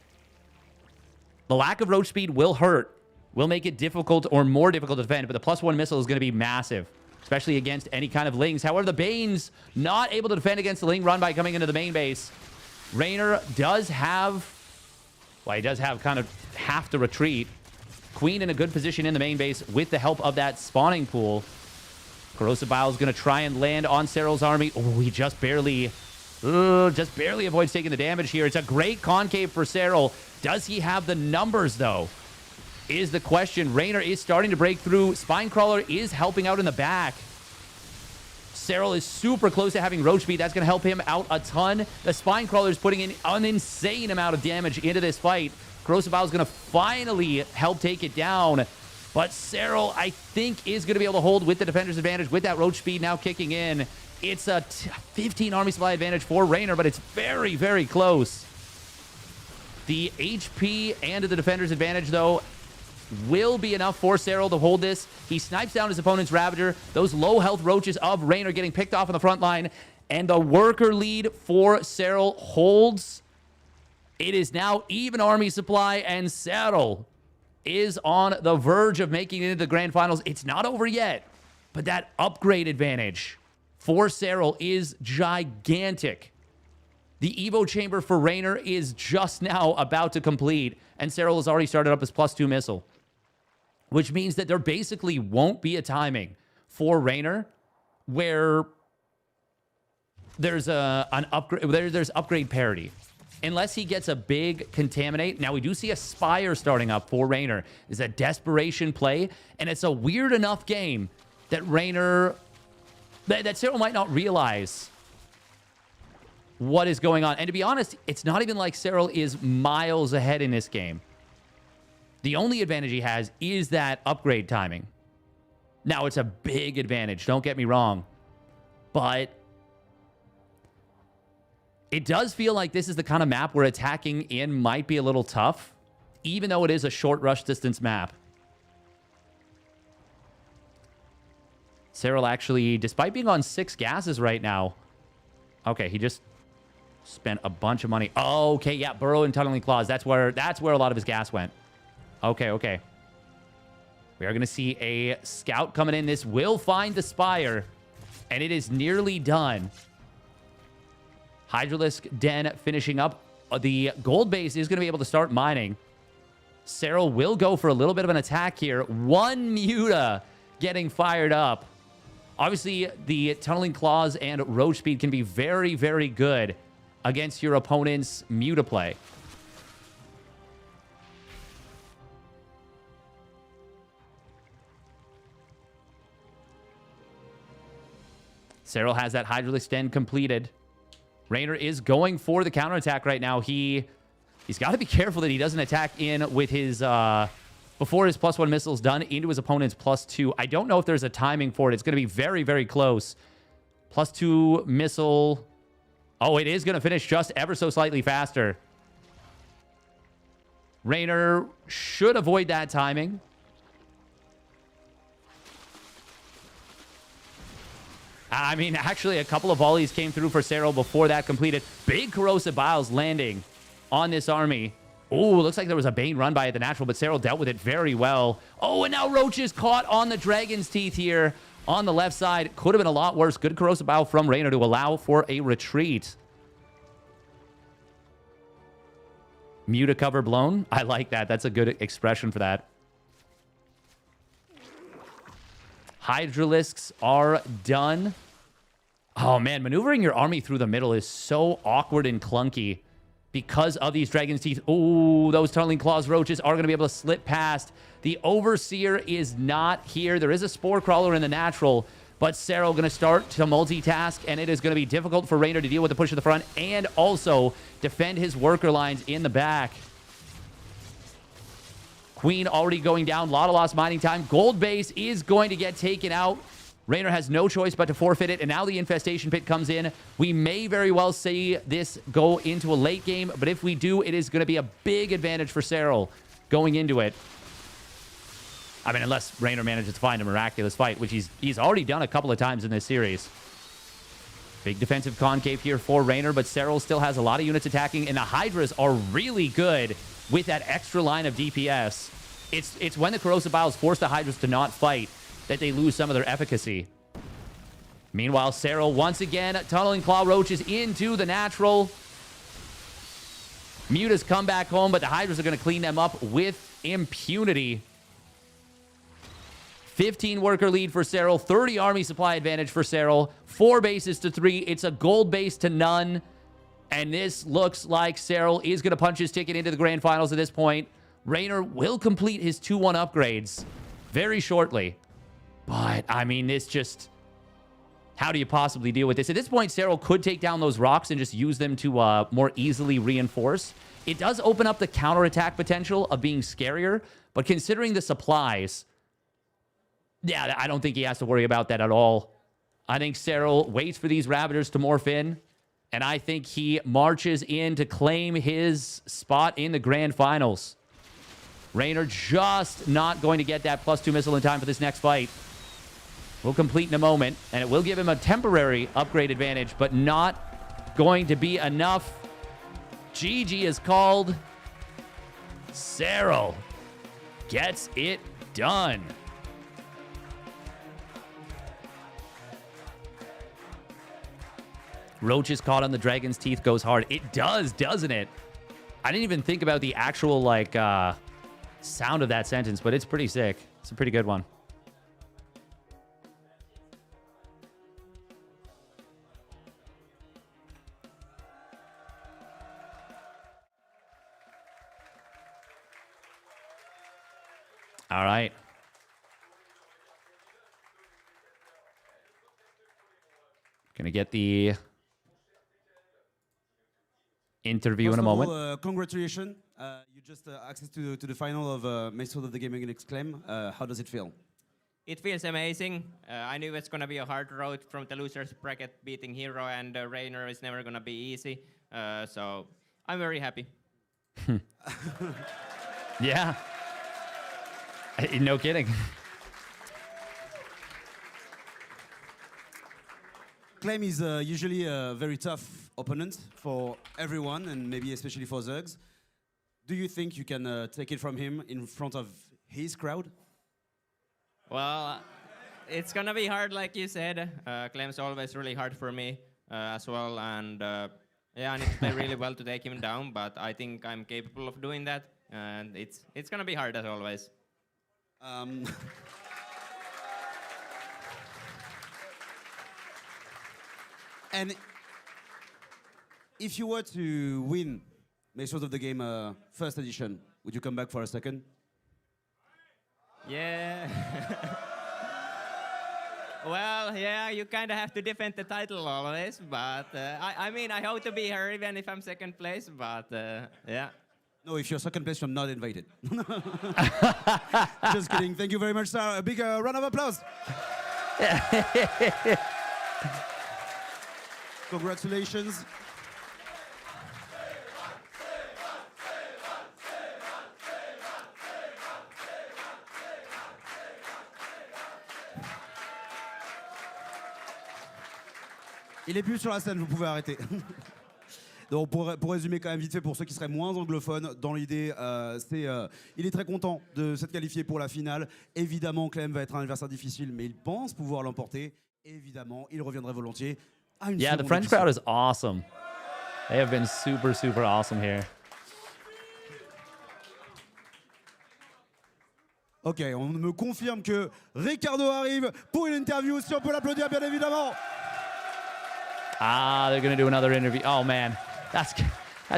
S1: The lack of roach speed will hurt. Will make it difficult or more difficult to defend, but the +1 missile is going to be massive, especially against any kind of Lings. However, the Banes not able to defend against the Ling run by coming into the main base. Reynor does have... Well, he does have kind of have to retreat. Queen in a good position in the main base with the help of that spawning pool. Corrosive Bile is going to try and land on Serral's army. Oh, he just barely avoids taking the damage here. It's a great concave for Serral. Does he have the numbers, though? Is the question. Reynor is starting to break through. Spinecrawler is helping out in the back. Serral is super close to having roach speed. That's going to help him out a ton. The Spinecrawler is putting in an insane amount of damage into this fight. Corrosive Bile is going to finally help take it down. But Serral, I think, is going to be able to hold with the defender's advantage with that roach speed now kicking in. It's a 15 army supply advantage for Reynor, but it's very, very close. The HP and the defender's advantage, though, will be enough for Serral to hold this. He snipes down his opponent's Ravager. Those low health roaches of Reynor getting picked off on the front line. And the worker lead for Serral holds. It is now even army supply, and Serral is on the verge of making it into the grand finals. It's not over yet, but that upgrade advantage for Serral is gigantic. The Evo chamber for Reynor is just now about to complete, and Serral has already started up his +2 missile, which means that there basically won't be a timing for Reynor where there's an upgrade. There's upgrade parity. Unless he gets a big contaminate. Now, we do see a Spire starting up for Reynor. It's a desperation play, and it's a weird enough game that Reynor... that Serral might not realize what is going on. And to be honest, it's not even like Serral is miles ahead in this game. The only advantage he has is that upgrade timing. Now, it's a big advantage, don't get me wrong. But it does feel like this is the kind of map where attacking in might be a little tough, even though it is a short rush distance map. Serral actually, despite being on 6 gases right now... Okay, he just spent a bunch of money. Oh, okay, yeah, Burrow and Tunneling Claws. That's where a lot of his gas went. Okay, okay. We are going to see a scout coming in. This will find the Spire, and it is nearly done. Hydralisk Den finishing up. The gold base is going to be able to start mining. Serral will go for a little bit of an attack here. 1 Muta getting fired up. Obviously, the Tunneling Claws and Roach Speed can be very, very good against your opponent's Muta play. Serral has that Hydralisk Den completed. Reynor is going for the counterattack right now. He's got to be careful that he doesn't attack in with his... before his +1 missile is done into his opponent's +2. I don't know if there's a timing for it. It's going to be very, very close. +2 missile. Oh, it is going to finish just ever so slightly faster. Reynor should avoid that timing. I mean, actually, a couple of volleys came through for Serral before that completed. Big Corrosive Biles landing on this army. Oh, looks like there was a Bane run by at the natural, but Serral dealt with it very well. Oh, and now Roach is caught on the Dragon's Teeth here on the left side. Could have been a lot worse. Good corrosive bow from Reynor to allow for a retreat. Muta cover blown. I like that. That's a good expression for that. Hydralisks are done. Oh, man. Maneuvering your army through the middle is so awkward and clunky because of these Dragon's Teeth. Oh, those Tunneling Claws Roaches are going to be able to slip past. The Overseer is not here. There is a Spore Crawler in the natural, but Serral going to start to multitask, and it is going to be difficult for Reynor to deal with the push at the front and also defend his worker lines in the back. Queen already going down. A lot of lost mining time. Gold base is going to get taken out. Reynor has no choice but to forfeit it, and now the Infestation Pit comes in. We may very well see this go into a late game, but if we do, it is going to be a big advantage for Serral going into it. I mean, unless Reynor manages to find a miraculous fight, which he's already done a couple of times in this series. Big defensive concave here for Reynor, but Serral still has a lot of units attacking, and the Hydras are really good with that extra line of DPS. It's when the Corrosive Biles force the Hydras to not fight that they lose some of their efficacy. Meanwhile, Serral once again tunneling Claw Roaches into the natural. Muta's come back home, but the Hydras are going to clean them up with impunity. 15 worker lead for Serral, 30 army supply advantage for Serral, 4 bases to 3. It's a gold base to none. And this looks like Serral is going to punch his ticket into the grand finals at this point. Reynor will complete his 2-1 upgrades very shortly. But, I mean, this just... How do you possibly deal with this? At this point, Serral could take down those rocks and just use them to more easily reinforce. It does open up the counterattack potential of being scarier, but considering the supplies... Yeah, I don't think he has to worry about that at all. I think Serral waits for these Ravagers to morph in, and I think he marches in to claim his spot in the grand finals. Reynor just not going to get that +2 missile in time for this next fight. We'll complete in a moment, and it will give him a temporary upgrade advantage, but not going to be enough. GG is called. Serral gets it done. Roach is caught on the Dragon's Teeth goes hard. It does, doesn't it? I didn't even think about the actual, like, sound of that sentence, but it's pretty sick. It's a pretty good one. All right. Gonna get the interview in a moment.
S15: Congratulations. You just access to the final of Maestros of the Game against Clem. How does it feel?
S8: It feels amazing. I knew it's going to be a hard road from the loser's bracket. Beating herO and Reynor is never going to be easy. So I'm very happy.
S1: Yeah. No kidding.
S15: Clem is usually a very tough opponent for everyone, and maybe especially for Zergs. Do you think you can take it from him in front of his crowd?
S8: Well, it's going to be hard, like you said. Clem's always really hard for me as well. And yeah, I need to play really well to take him down, but I think I'm capable of doing that. And it's going to be hard as always.
S15: And if you were to win Maestros of the Game first edition, would you come back for a second?
S8: Yeah. Well, yeah, you kind of have to defend the title always, but I mean, I hope to be here even if I'm second place, but yeah.
S15: No, if you're second place, you're not invited. Just kidding. Thank you very much, sir. A big round of applause. Congratulations. Il est plus sur la scène, vous pouvez arrêter. Donc pour résumer quand même vite fait, pour ceux qui seraient moins anglophones, dans l'idée, il est très content de s'être qualifié pour la finale. Évidemment, Clem va être un adversaire difficile, mais il pense pouvoir l'emporter. Évidemment, il reviendrait volontiers à une
S1: Yeah, the
S15: seconde
S1: French
S15: édition.
S1: crowd is awesome. They have been super, super awesome here.
S15: Ok, on me confirme que Ricardo arrive pour une interview. Si on peut l'applaudir, bien évidemment.
S1: Ah, they're gonna do another interview. Oh man, that's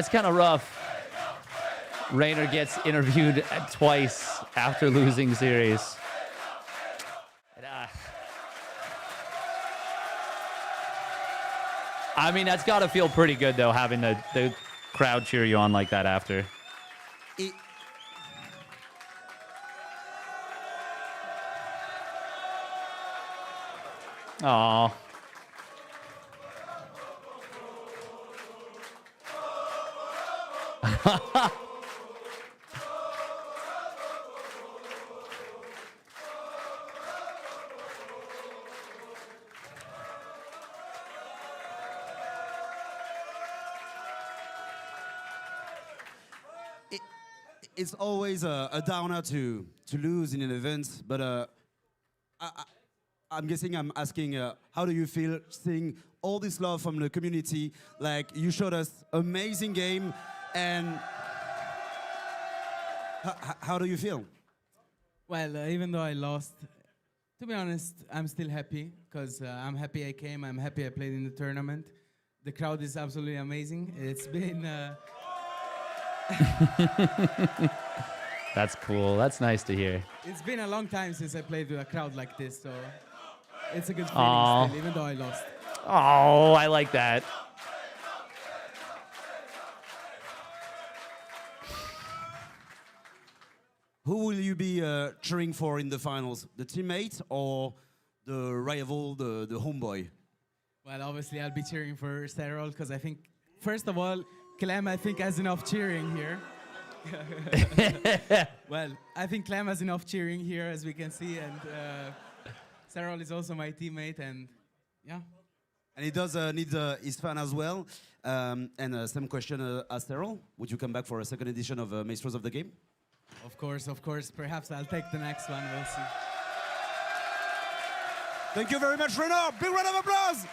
S1: kind of rough. Reynor gets interviewed twice after losing series. I mean, that's got to feel pretty good though, having the crowd cheer you on like that after. Aww.
S15: It's always a downer to lose in an event, but I'm guessing I'm asking, how do you feel seeing all this love from the community? Like, you showed us amazing game, and how do you feel?
S3: Well, even though I lost, to be honest, I'm still happy because I'm happy I came. I'm happy I played in the tournament. The crowd is absolutely amazing. It's been.
S1: That's cool. That's nice to hear.
S3: It's been a long time since I played with a crowd like this, so it's a good feeling
S1: Aw.
S3: still, even though I lost.
S1: Oh, I like that.
S15: Who will you be cheering for in the finals? The teammate or the rival, the homeboy?
S3: Well, obviously, I'll be cheering for Serral because I think, first of all, Clem, I think, has enough cheering here. Well, I think Clem has enough cheering here, as we can see, and Serral is also my teammate, and yeah.
S15: And he does need his fan as well. And same question as Serral. Would you come back for a second edition of Maestros of the Game?
S3: Of course, of course. Perhaps I'll take the next one. We'll see.
S15: Thank you very much, Reynor. Big round of applause.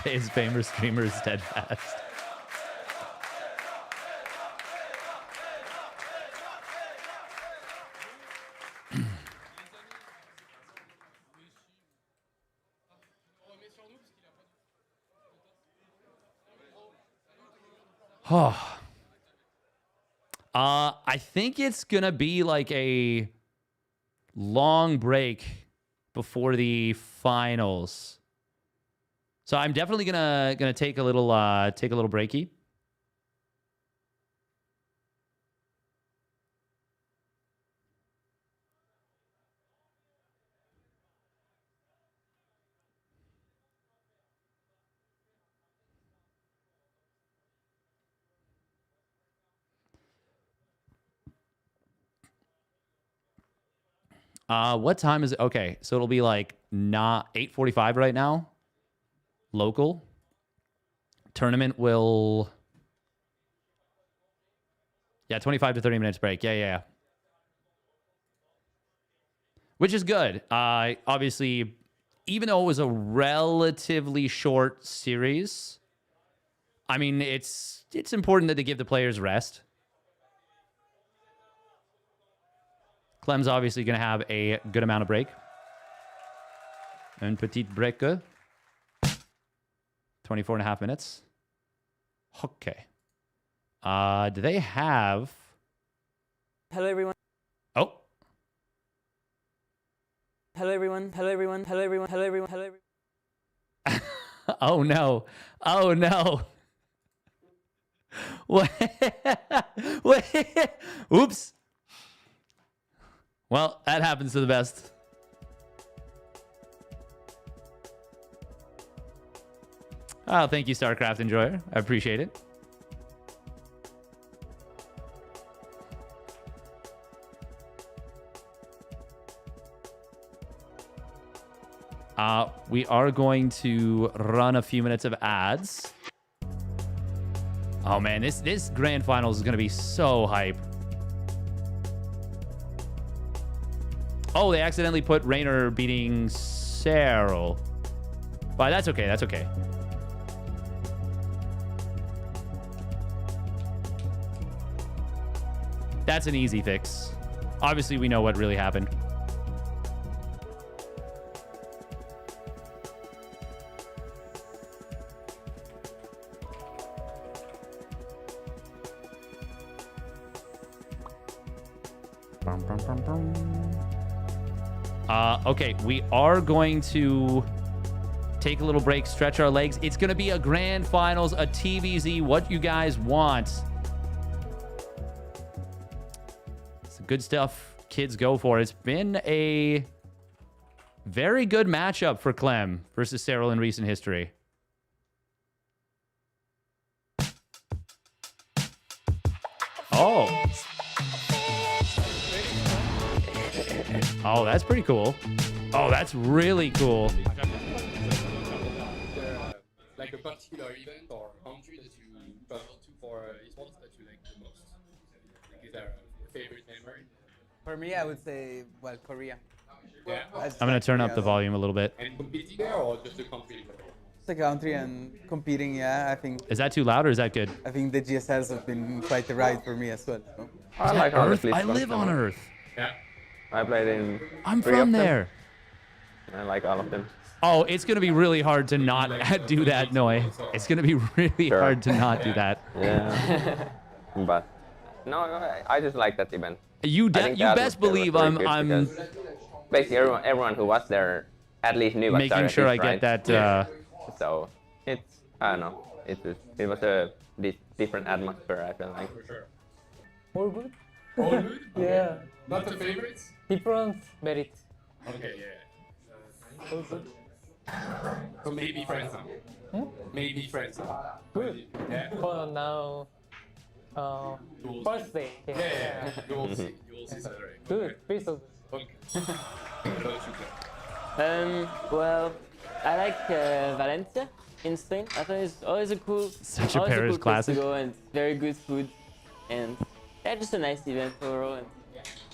S1: His favorite streamer is steadfast. Oh. I think it's gonna be like a long break before the finals. So I'm definitely gonna take a little breaky. What time is it? Okay, so it'll be like not 8:45 right now. Local. Tournament will... Yeah, 25 to 30 minutes break. Yeah. Which is good. Obviously, even though it was a relatively short series, I mean, it's important that they give the players rest. Clem's obviously going to have a good amount of break. Un petit break. 24 and a half minutes. Okay. Do they have...
S10: Hello, everyone.
S1: Oh.
S10: Hello, everyone. Hello, everyone. Hello, everyone. Hello, everyone. Hello, everyone.
S1: Oh, no. Oh, no. Wait. Oops. Well, that happens to the best. Oh, thank you, StarCraft Enjoyer. I appreciate it. we are going to run a few minutes of ads. Oh man, this grand finals is gonna be so hype. Oh, they accidentally put Reynor beating Serral. But that's okay, that's okay. That's an easy fix. Obviously, we know what really happened. Okay, we are going to take a little break, stretch our legs. It's going to be a grand finals, a TVZ, what you guys want. It's good stuff. Kids go for it. It's been a very good matchup for Clem versus Serral in recent history. Oh. Oh, that's pretty cool. Oh, that's really cool.
S7: Like a particular event or country that you travel to for esports that you like the most? Like, is there a favorite memory?
S13: For me, I would say, well, Korea.
S7: Yeah.
S1: I'm going to turn up the volume a little bit.
S7: And competing there or just a country?
S13: It's a country and competing, yeah, I think.
S1: Is that too loud or is that good?
S13: I think the GSLs have been quite a ride for me as well. So.
S5: I like all the
S1: Earth?
S5: flip
S1: I live on Earth.
S7: Yeah.
S5: I played in.
S1: I'm
S5: 3
S1: from
S5: of them.
S1: there.
S5: I like all of them.
S1: Oh, it's going to be really hard to not do that, Noe. It's going to be really
S5: Sure.
S1: hard to not do that.
S5: Yeah. But no, I just like that event.
S1: You
S5: I think the
S1: best
S5: atmosphere was
S1: believe
S5: very
S1: I'm
S5: good because basically everyone who was there at least knew what
S1: making
S5: StarCraft
S1: sure
S5: is,
S1: I get
S5: right?
S1: that.
S5: So it's, I don't know, it was a different atmosphere, I feel like.
S14: All good?
S7: All good?
S14: Yeah.
S7: Not the favorites?
S14: Different merit.
S7: Okay, yeah.
S14: All good.
S7: So maybe friends. Maybe friends.
S14: Good.
S7: Yeah.
S14: For now, first day.
S7: Yeah. You will see. You will see Saturday.
S14: Good. Please so good.
S7: Okay. What about you, Clem?
S10: Well, I like Valencia in Spain. I thought it's always a cool,
S1: Such a
S10: always
S1: Paris
S10: cool place
S1: classic.
S10: to go, and very good food, and yeah, just a nice event overall. And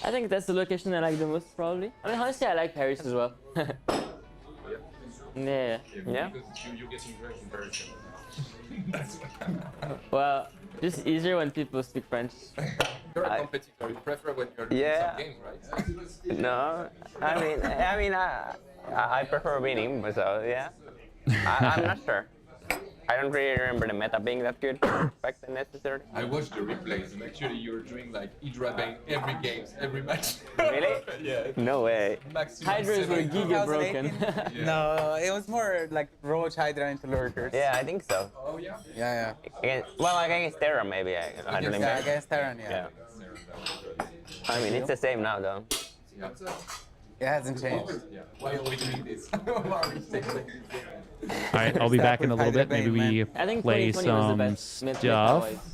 S10: I think that's the location I like the most, probably. I mean, honestly, I like Paris as well. Yeah.
S7: Yeah. Because you're getting drunk in Paris. That's
S10: Well, just easier when people speak French.
S7: You're a competitor. You prefer when you're doing
S5: Yeah.
S7: some games, right?
S5: No, I prefer winning, but so yeah. I'm not sure. I don't really remember the meta being that good back then necessarily.
S7: I watched the replays and actually you were doing like Hydra Bang every game, every match.
S5: Really?
S7: Yeah.
S5: No way.
S7: Maximum
S10: Hydras were
S7: 7.
S10: giga broken.
S7: Yeah.
S13: No, it was more like Roach Hydra into Lurkers.
S5: Yeah, I think so.
S7: Oh yeah?
S13: Yeah,
S5: Against Terra maybe. I don't
S13: yeah.
S5: remember.
S13: Yeah, against Terran, yeah.
S5: Yeah. I mean, it's the same now though.
S7: Yeah.
S13: It hasn't changed.
S7: Yeah. Why are we doing this? Why are we taking this game?
S1: All right, I'll be back in a little bit. Maybe we
S10: I think
S1: play
S10: 2020 was the
S1: some
S10: best meta-wise.
S1: stuff.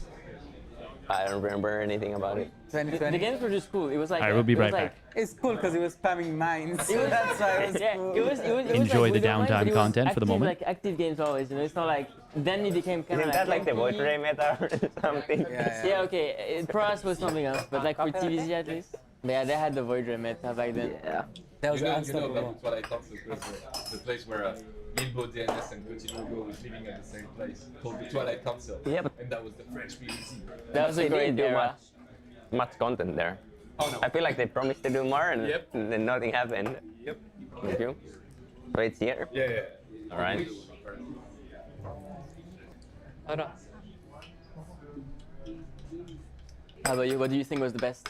S5: I don't remember anything about it.
S13: 2020.
S10: The games were just cool. It was like
S1: All right, we'll be
S10: it was
S1: right
S10: like,
S1: back.
S13: It's cool because it was spamming mines.
S10: It was,
S13: That's why it was
S10: yeah,
S13: cool.
S10: it was
S1: Enjoy
S10: like
S1: the
S10: with your mind,
S1: downtime
S10: but it was
S1: content for the
S10: active,
S1: moment.
S10: Like active games always, you know. It's not like then it became kind of
S5: Isn't that like the void ray meta or something?
S10: Yeah, okay. For us was something else, but like for TVZ at least. Yeah, they had the Void Ray meta back then.
S5: Yeah.
S13: That was
S7: you know
S13: unstoppable.
S7: about what I thought was the place where Limbo, DNS and Continuo was living at the same place, called the Twilight Council.
S5: Yep.
S7: And that was the French BBC.
S10: That was a
S5: They
S10: great
S5: didn't do
S10: era.
S5: much content there.
S7: Oh no.
S5: I feel like they promised to do more and
S7: Yep.
S5: then nothing happened.
S7: Yep.
S5: Thank you. So it's here?
S7: Yeah, yeah.
S5: All right.
S10: How about you? What do you think was the best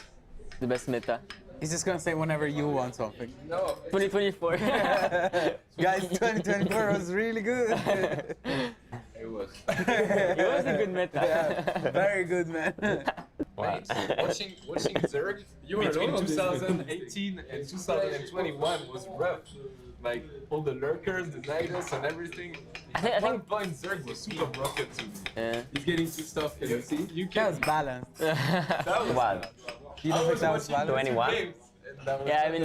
S10: meta?
S13: He's just gonna say whenever you want something.
S7: No.
S10: 2024.
S13: Guys, 2024 was really good.
S7: It was.
S10: It was a good meta.
S13: Yeah, very good, man.
S5: Wow.
S7: Watching Zerg between 2018 and 2021 was rough. Like all the lurkers, the Nidus and everything. At one point Zerg was super broken too.
S10: Yeah.
S7: He's getting to stuff, can you see? You
S13: That
S7: can
S13: was balanced.
S7: that was
S5: What?
S13: You don't think that was balanced?
S5: 21?
S10: Yeah, I mean,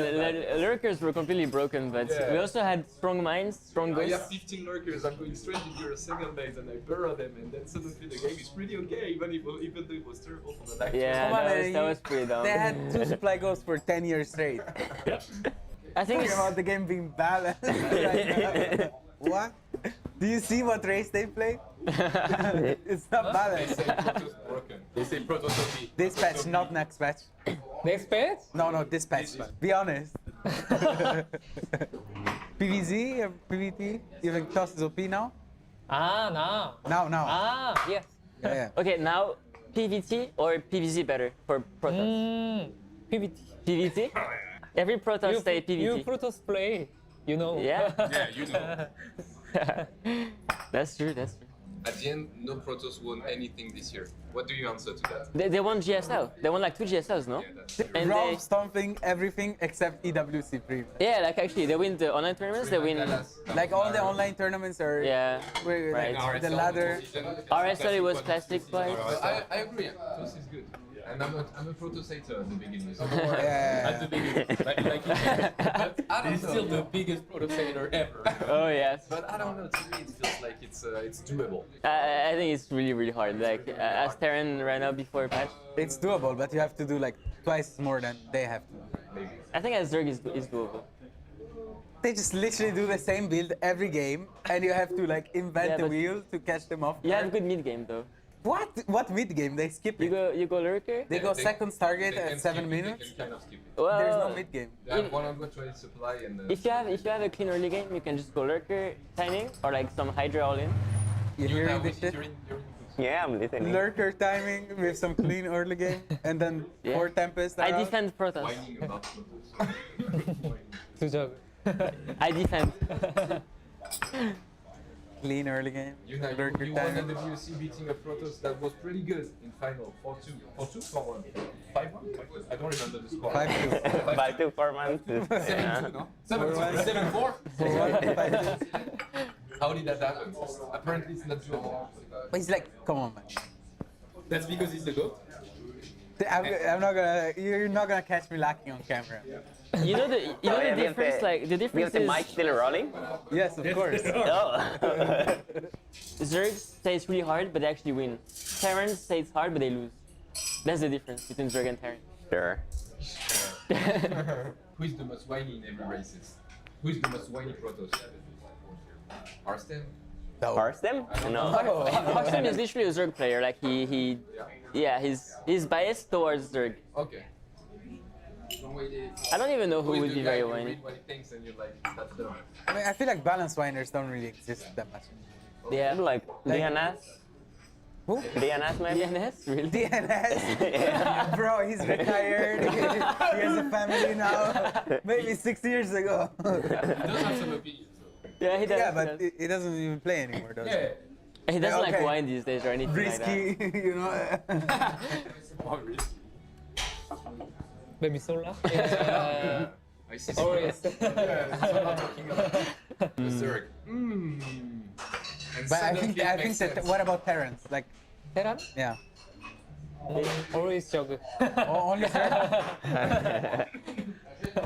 S10: lurkers were completely broken, but we also had strong minds, strong
S7: I have
S10: ghosts.
S7: 15 lurkers, I'm going straight into your second base and I burrow them and then suddenly the game is pretty okay, even though it was terrible for the back.
S10: Yeah,
S13: Come on,
S10: that was pretty dumb.
S13: They had 2 supply ghosts for 10 years straight.
S10: I think
S13: Talking about the game being balanced. Like, what? Do you see what race they play? It's not balanced.
S7: They say Protoss OP.
S13: This patch, not next patch.
S14: Next patch?
S13: No, this patch. Be honest. PVZ or PVT? You think Toss is OP now?
S14: Now.
S13: Now.
S14: Yes.
S13: Yeah.
S10: Okay, now PVT or PVZ better for Protoss?
S14: PVT.
S10: PVT? Every Protoss say PVT.
S14: You Protoss play, you know.
S10: Yeah?
S7: Yeah, you know.
S10: That's true, that's true.
S7: At the end, no Protoss won anything this year. What do you answer to that?
S10: They won GSL. They won like 2 GSLs, no? And
S13: Raw stomping everything except EWC Prime.
S10: yeah, like actually, they win the online tournaments, they win...
S13: Like all the online tournaments are
S10: Yeah,
S13: where,
S10: right.
S13: like, the ladder.
S10: RSL it was classic twice.
S7: I agree. Protoss is good. And I'm a Protoss hater at the beginning. So
S13: Yeah.
S7: at the beginning. Like but I don't
S14: He's
S7: know.
S14: still the biggest Protoss hater ever.
S10: Oh yes.
S7: But I don't know. To me, it feels like it's doable.
S10: I think it's really, really hard. Like, as Terran ran up before patch,
S13: It's doable, but you have to do like twice more than they have to.
S10: I think as Zerg is doable.
S13: They just literally do the same build every game, and you have to like invent
S10: Yeah,
S13: the
S10: but
S13: wheel to catch them off.
S10: You have good mid game though.
S13: What? What mid game? They skip it.
S10: You go lurker.
S13: They go second target
S7: They
S13: at
S7: can
S13: 7
S7: skip it,
S13: minutes.
S7: They can kind of skip it.
S10: Well,
S13: There's no mid game.
S7: They have 120 supply and.
S10: if you have a clean early game, you can just go lurker timing or like some Hydra all in.
S13: You hearing this shit?
S5: Yeah, I'm listening.
S13: Lurker timing with some clean early game, and then
S10: Yeah.
S13: 4 Tempest.
S10: I
S13: around.
S10: defend Protoss.
S7: Whining about Protoss.
S14: Good job.
S10: I defend.
S13: Clean early game.
S7: You won
S13: timing.
S7: the WC beating a Protoss that was pretty good in final 4-2. 4-2 for 5-1? I don't remember the score.
S13: 5-2.
S5: 5-2 4 months.
S7: 7-2, no? 7-4? How did that happen? Apparently it's not doable.
S13: But he's like, come on, man.
S7: That's because he's the GOAT?
S13: I'm not gonna. You're not gonna catch me lacking on camera.
S10: You know the difference, like the difference
S5: the
S10: is
S5: mic still rolling?
S13: Yes, of course.
S5: Oh.
S10: Zergs say it's really hard, but they actually win. Terrans say it's hard, but they lose. That's the difference between Zerg and Terran.
S5: Sure.
S7: Who is the most whiny in every races? Who is the most whiny Protoss? Arstem?
S5: Parstem? No.
S10: Hoxton is literally a Zerg player. Like he's biased towards Zerg.
S7: Okay.
S10: I don't even know who
S7: Who is
S10: would
S7: the
S10: be
S7: guy
S10: very
S7: you
S10: whiny.
S7: read what he thinks and you're like, that's dumb.
S13: I mean, I feel like balanced whiners don't really exist that much.
S10: Yeah.
S5: Like DNS?
S13: Who?
S5: DNS maybe?
S10: DNS? Really?
S13: DNS? Bro, he's retired. He has a family now. Maybe 6 years ago.
S7: He does have some opinions.
S10: Yeah, he does.
S13: Yeah, but he doesn't even play anymore, does
S7: Yeah.
S10: he doesn't
S13: okay.
S10: like wine these days or anything
S13: Risky,
S10: like
S13: you know.
S14: Baby Sola.
S7: I see.
S14: Always.
S7: Yeah, that's what I'm talking about. Zerg. And
S13: But I
S7: suddenly
S13: think
S7: it makes
S13: that.
S7: sense.
S13: What about Terrans? Like,
S14: Terran?
S13: yeah.
S14: Always jog.
S13: Only Terran.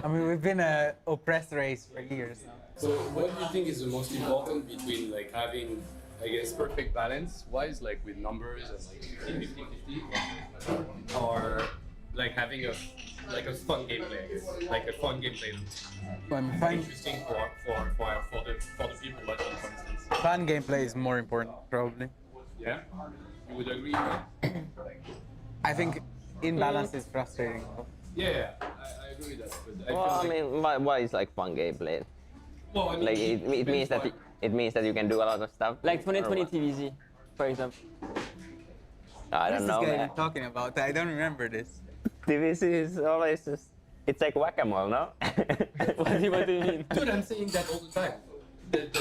S13: I mean, we've been a oppressed race for years now.
S16: So what do you think is the most important between like having, I guess, perfect balance wise, like with numbers and like 50-50, or like having a fun gameplay, I guess, like a fun gameplay, interesting for the people watching, for instance.
S13: Fun gameplay is more important, probably.
S16: Yeah, you would agree?
S13: I think imbalance is frustrating.
S16: Yeah, I agree with that. But
S5: Well, I
S16: feel like,
S5: mean, what is like fun gameplay?
S16: well, I mean,
S5: Like it means that it means that you can do a lot of stuff.
S10: Like
S5: or
S10: 2020
S5: what?
S10: TVZ, for example.
S5: I don't know,
S13: What's this guy
S5: man.
S13: talking about? I don't remember this.
S5: TVC is always just, it's like whack-a-mole, no?
S10: What do you mean?
S16: dude, I'm saying that all the time. That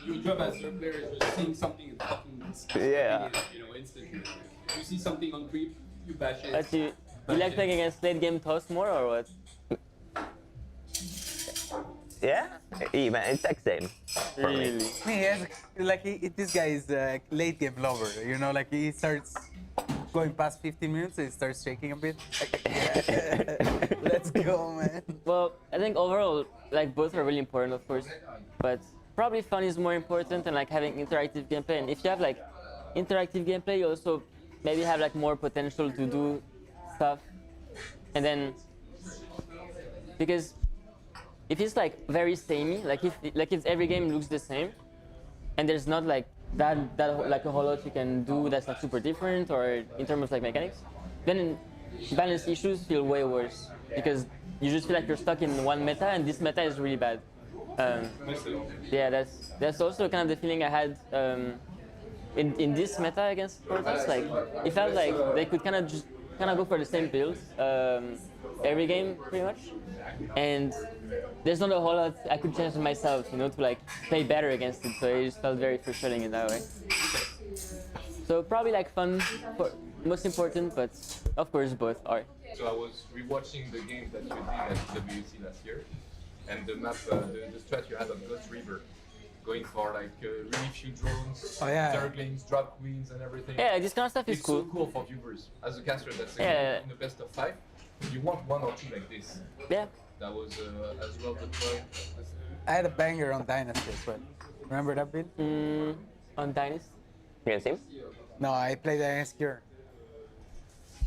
S16: your job as a player is just seeing something and fucking
S5: Yeah.
S16: instantly. You see something on creep, you bash it.
S10: But you like playing against late game toss more or what?
S5: Yeah, even it's like same for me.
S10: Really?
S13: I mean, he has, like, this guy is a late game lover, you know, like he starts going past 15 minutes, it starts shaking a bit. Let's go, man.
S10: Well, I think overall, like both are really important, of course, but probably fun is more important and like having interactive gameplay. And if you have like interactive gameplay, you also maybe have like more potential to do stuff. And then because if it's like very samey, like if every game looks the same, and there's not like that like a whole lot you can do that's like super different or in terms of like mechanics, then balance issues feel way worse because you just feel like you're stuck in one meta and this meta is really bad. Yeah, that's also kind of the feeling I had in this meta against Protoss. Like it felt like they could kind of go for the same build every game pretty much, and there's not a whole lot I could change myself, you know, to like play better against it. So it just felt very frustrating in that way. So probably like fun, most important, but of course both are.
S7: So I was rewatching the game that you did at WC last year, and the map, the strat you had on Ghost River, going for like really few drones, zerglings, drop queens, and everything.
S10: Yeah, this kind of stuff is cool.
S7: It's so cool for viewers. As a caster, that's
S10: Yeah.
S7: in the best of 5. You want 1 or 2 like this.
S10: Yeah.
S7: That was as well the point.
S13: I had a banger on Dynasty as well. Remember that build?
S10: On Dynasty?
S5: Against him?
S13: No, I played against Cure.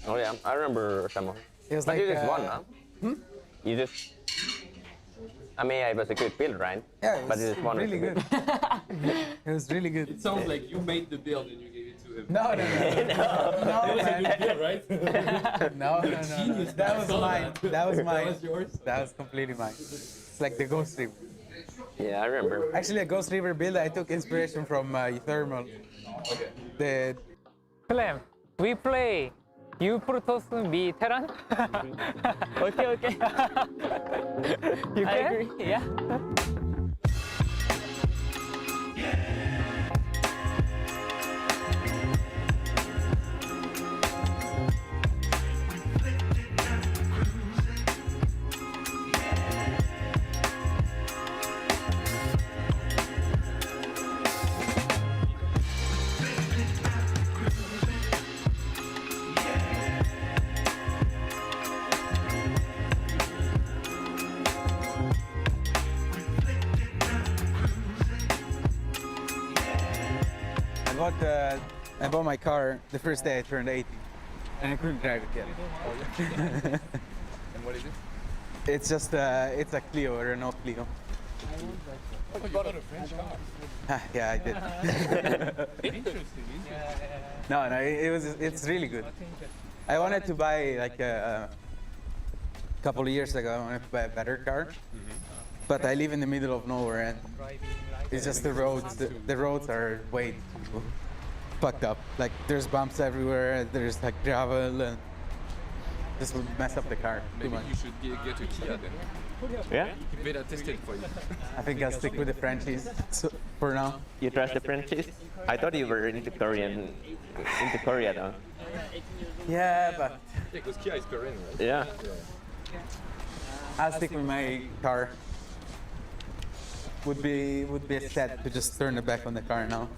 S5: Oh yeah, I remember some of
S13: It was
S5: but
S13: like
S5: you just won, huh? You just... I mean, it was a good build, right?
S13: Yeah, it
S5: but
S13: was
S5: you just won
S13: really
S5: it.
S13: good. It was really good.
S16: It sounds like you made the build and you gave it to him.
S13: No, man. No,
S16: Genius.
S13: That was mine. That was mine.
S16: That was yours?
S13: That was completely mine. It's like the Ghost River.
S5: Yeah, I remember.
S13: Actually, a Ghost River build, I took inspiration from Thermal.
S7: Okay.
S13: The
S14: Clem, we play. You Protoss be Terran?
S10: Okay.
S14: You
S10: I
S14: can?
S10: agree, yeah.
S13: I bought my car the first day I turned 18, and I couldn't drive it yet.
S7: And what is it?
S13: It's just it's a Clio, a Renault Clio.
S16: You bought a French car.
S13: Yeah, I did.
S16: Interesting.
S13: No, it's really good. I wanted to buy like a couple of years ago. I wanted to buy a better car, but I live in the middle of nowhere, and it's just the roads. The roads are way too fucked up. Like there's bumps everywhere. There's like gravel, and this would mess up the car too
S7: Maybe
S13: much.
S7: you should get a Kia then.
S5: Yeah?
S7: Better test it for you.
S13: I think I'll stick with the Frenchies for now.
S5: You trust the Frenchies? I thought you were into Korea though.
S13: Yeah, but
S7: Yeah, because Kia is Korean, right?
S5: Yeah.
S13: I'll stick with my car. Would be sad to just turn the back on the car now.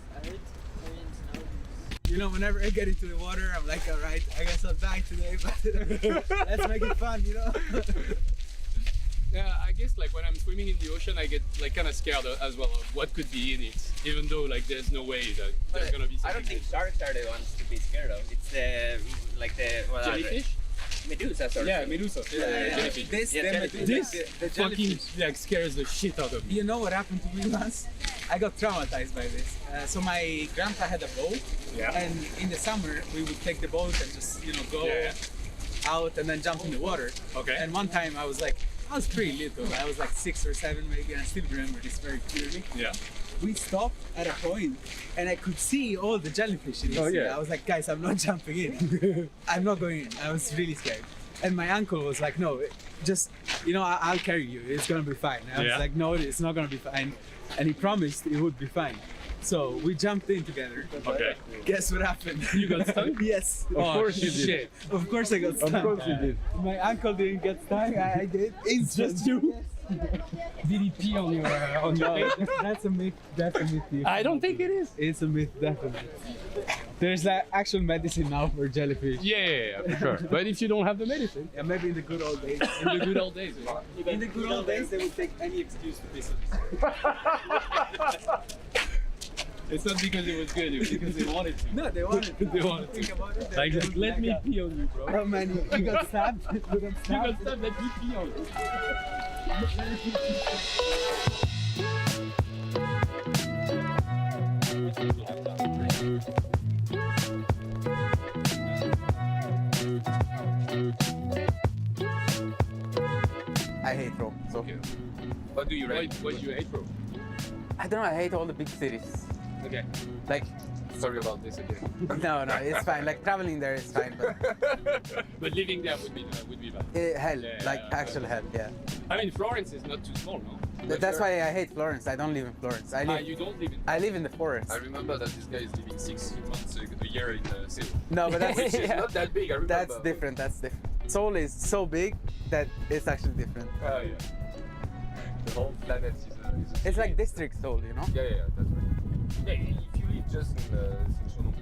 S13: You know, whenever I get into the water, I'm like, all right, I guess I'll die today, but let's make it fun, you know?
S16: Yeah, I guess like when I'm swimming in the ocean, I get like kind of scared as well of what could be in it, even though like there's no way that there's gonna be something.
S8: I don't think sharks are the ones to be scared of. It's the
S16: jellyfish.
S8: Medusa, sort of.
S16: Yeah, Medusa. Yeah, jellyfish.
S13: This
S16: fucking like scares the shit out of me.
S13: You know what happened to me once? I got traumatized by this. So my grandpa had a boat, and in the summer we would take the boat and just go out and then jump in the water.
S16: Okay.
S13: And one time I was pretty little. I was like 6 or 7 maybe, and I still remember this very clearly.
S16: Yeah.
S13: We stopped at a point, and I could see all the jellyfish in the sea. I was like, guys, I'm not jumping in. I'm not going in. I was really scared. And my uncle was like, no, just, I'll carry you. It's going to be fine. I was like, no, it's not going to be fine. And he promised it would be fine. So we jumped in together.
S16: Okay.
S13: Guess what happened?
S16: You got stung?
S13: Yes.
S16: Of course you did.
S13: Of course I got stung.
S16: Of course you did.
S13: My uncle didn't get stung. I did. It's just you.
S16: Did he pee on your face?
S13: That's a myth. That's a myth.
S16: I don't think it is.
S13: It's a myth, definitely. There's like actual medicine now for jellyfish.
S16: Yeah, for sure. But if you don't have the medicine,
S13: Yeah, maybe in the good old days.
S16: in the good old days.
S13: In the good old days, they would take any excuse to piss us.
S16: It's not because it was good, it was because they wanted to.
S13: No, they wanted to.
S16: They wanted to.
S13: Think about it.
S16: Like, just let me pee on you, bro.
S13: Oh man, you got stabbed. You got
S16: You
S13: stabbed.
S16: got stabbed, let me pee on you.
S13: I hate Rome. So
S16: What do you rate? What do you hate, bro?
S13: I don't know. I hate all the big cities.
S16: Okay.
S13: Like,
S16: Sorry about this again.
S13: no, it's fine. Like traveling there is fine, but
S16: But living there would be bad.
S13: hell,
S16: Yeah,
S13: like
S16: yeah,
S13: actual hell, yeah.
S16: I mean, Florence is not too small, no?
S13: That's why I hate Florence. I don't live in Florence. I live.
S16: You don't live in.
S13: I live in the forest.
S7: I remember that this guy is living 6 months a year in Seoul.
S13: No, but that's
S7: Which is not that big, I remember.
S13: That's different. That's different. Seoul is so big that it's actually different.
S7: Oh, yeah. The whole planet is a
S13: It's like district Seoul, you know.
S7: Yeah, that's right. Yeah, if you live just in Seoul,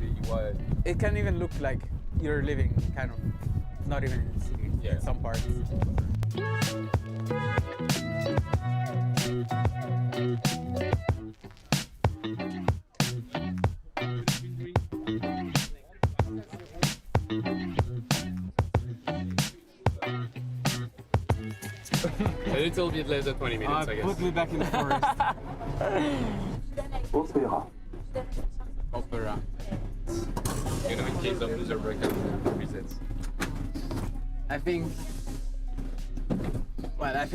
S13: It can even look like you're living kind of not even in the city in some parts.
S16: A little bit less than 20 minutes, I guess.
S13: Put me back in the forest.
S7: Opera. You know, in case of loser breakout resets.
S13: I think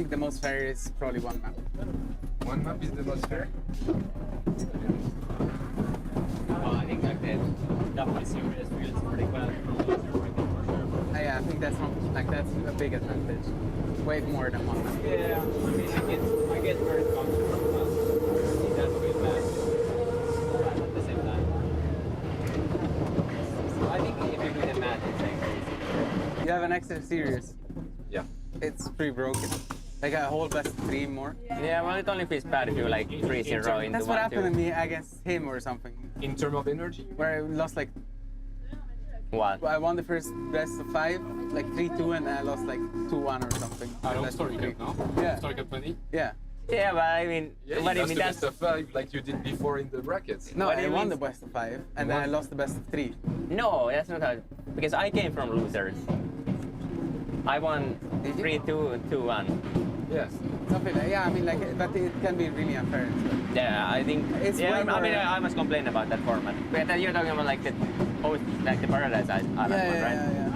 S13: the most fair is probably one map.
S7: One map is the most fair?
S10: I think like that definitely serious feels pretty well.
S13: Yeah, I think that's a big advantage. Way more than one map.
S10: Yeah, I mean, I get very comfortable, but it does feel bad at the same time. So I think if you do the math, it's like crazy.
S13: You have an extra series.
S7: Yeah.
S13: It's pretty broken. Like a whole best 3 more.
S10: Yeah, well, it only feels bad if you like 3-0 into
S13: That's what happened to me against him or something.
S7: In terms of energy?
S13: Where I lost like.
S10: What?
S13: I won the first best of 5, like 3-2, and then I lost like 2-1 or something.
S16: I don't
S13: Best
S16: story
S13: of
S16: cup
S13: 3.
S16: now.
S13: Yeah.
S16: Story cup 20.
S13: Yeah.
S10: Yeah, but I mean,
S7: Yeah,
S10: what do you
S7: lost
S10: mean?
S7: the
S10: That's
S7: best of 5 like you did before in the brackets.
S13: No,
S10: What do
S13: I
S10: you
S13: won
S10: mean?
S13: the best of 5, and then I lost the best of 3.
S10: no, that's not how. Because I came from losers. I won 3-2, 2-1.
S7: Yes.
S13: Something like, yeah, I mean, like, but it can be really unfair.
S10: Yeah, I think.
S13: It's
S10: yeah,
S13: way
S10: I mean,
S13: more-
S10: I must complain about that format. But you're talking about like the host, like the Paradise Island one, right?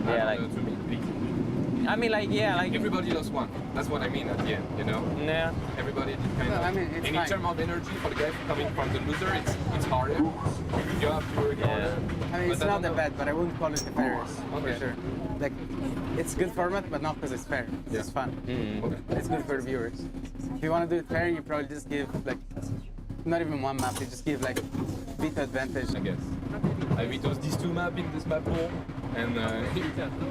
S10: Yeah, like.
S7: To me, please.
S10: I mean, like, yeah, like.
S7: Everybody lost one. That's what I mean at the end, you know?
S10: Yeah.
S7: Everybody did kind
S13: No,
S7: of.
S13: I mean, it's
S7: and
S13: fine.
S7: in terms of energy for the guy coming from the loser, it's harder. You have to work harder.
S13: I mean, it's
S7: But I
S13: not
S7: don't
S13: that
S7: know.
S13: bad, but I wouldn't call it the fairest,
S7: Okay.
S13: for sure. Like, it's good format, but not because it's fair.
S7: Yeah.
S13: It's fun.
S7: Okay.
S13: It's good for the viewers. If you want to do it fair, you probably just give, like, not even one map, you just give, like, beta advantage.
S7: I guess. I vetoed these 2 maps in this map pool, and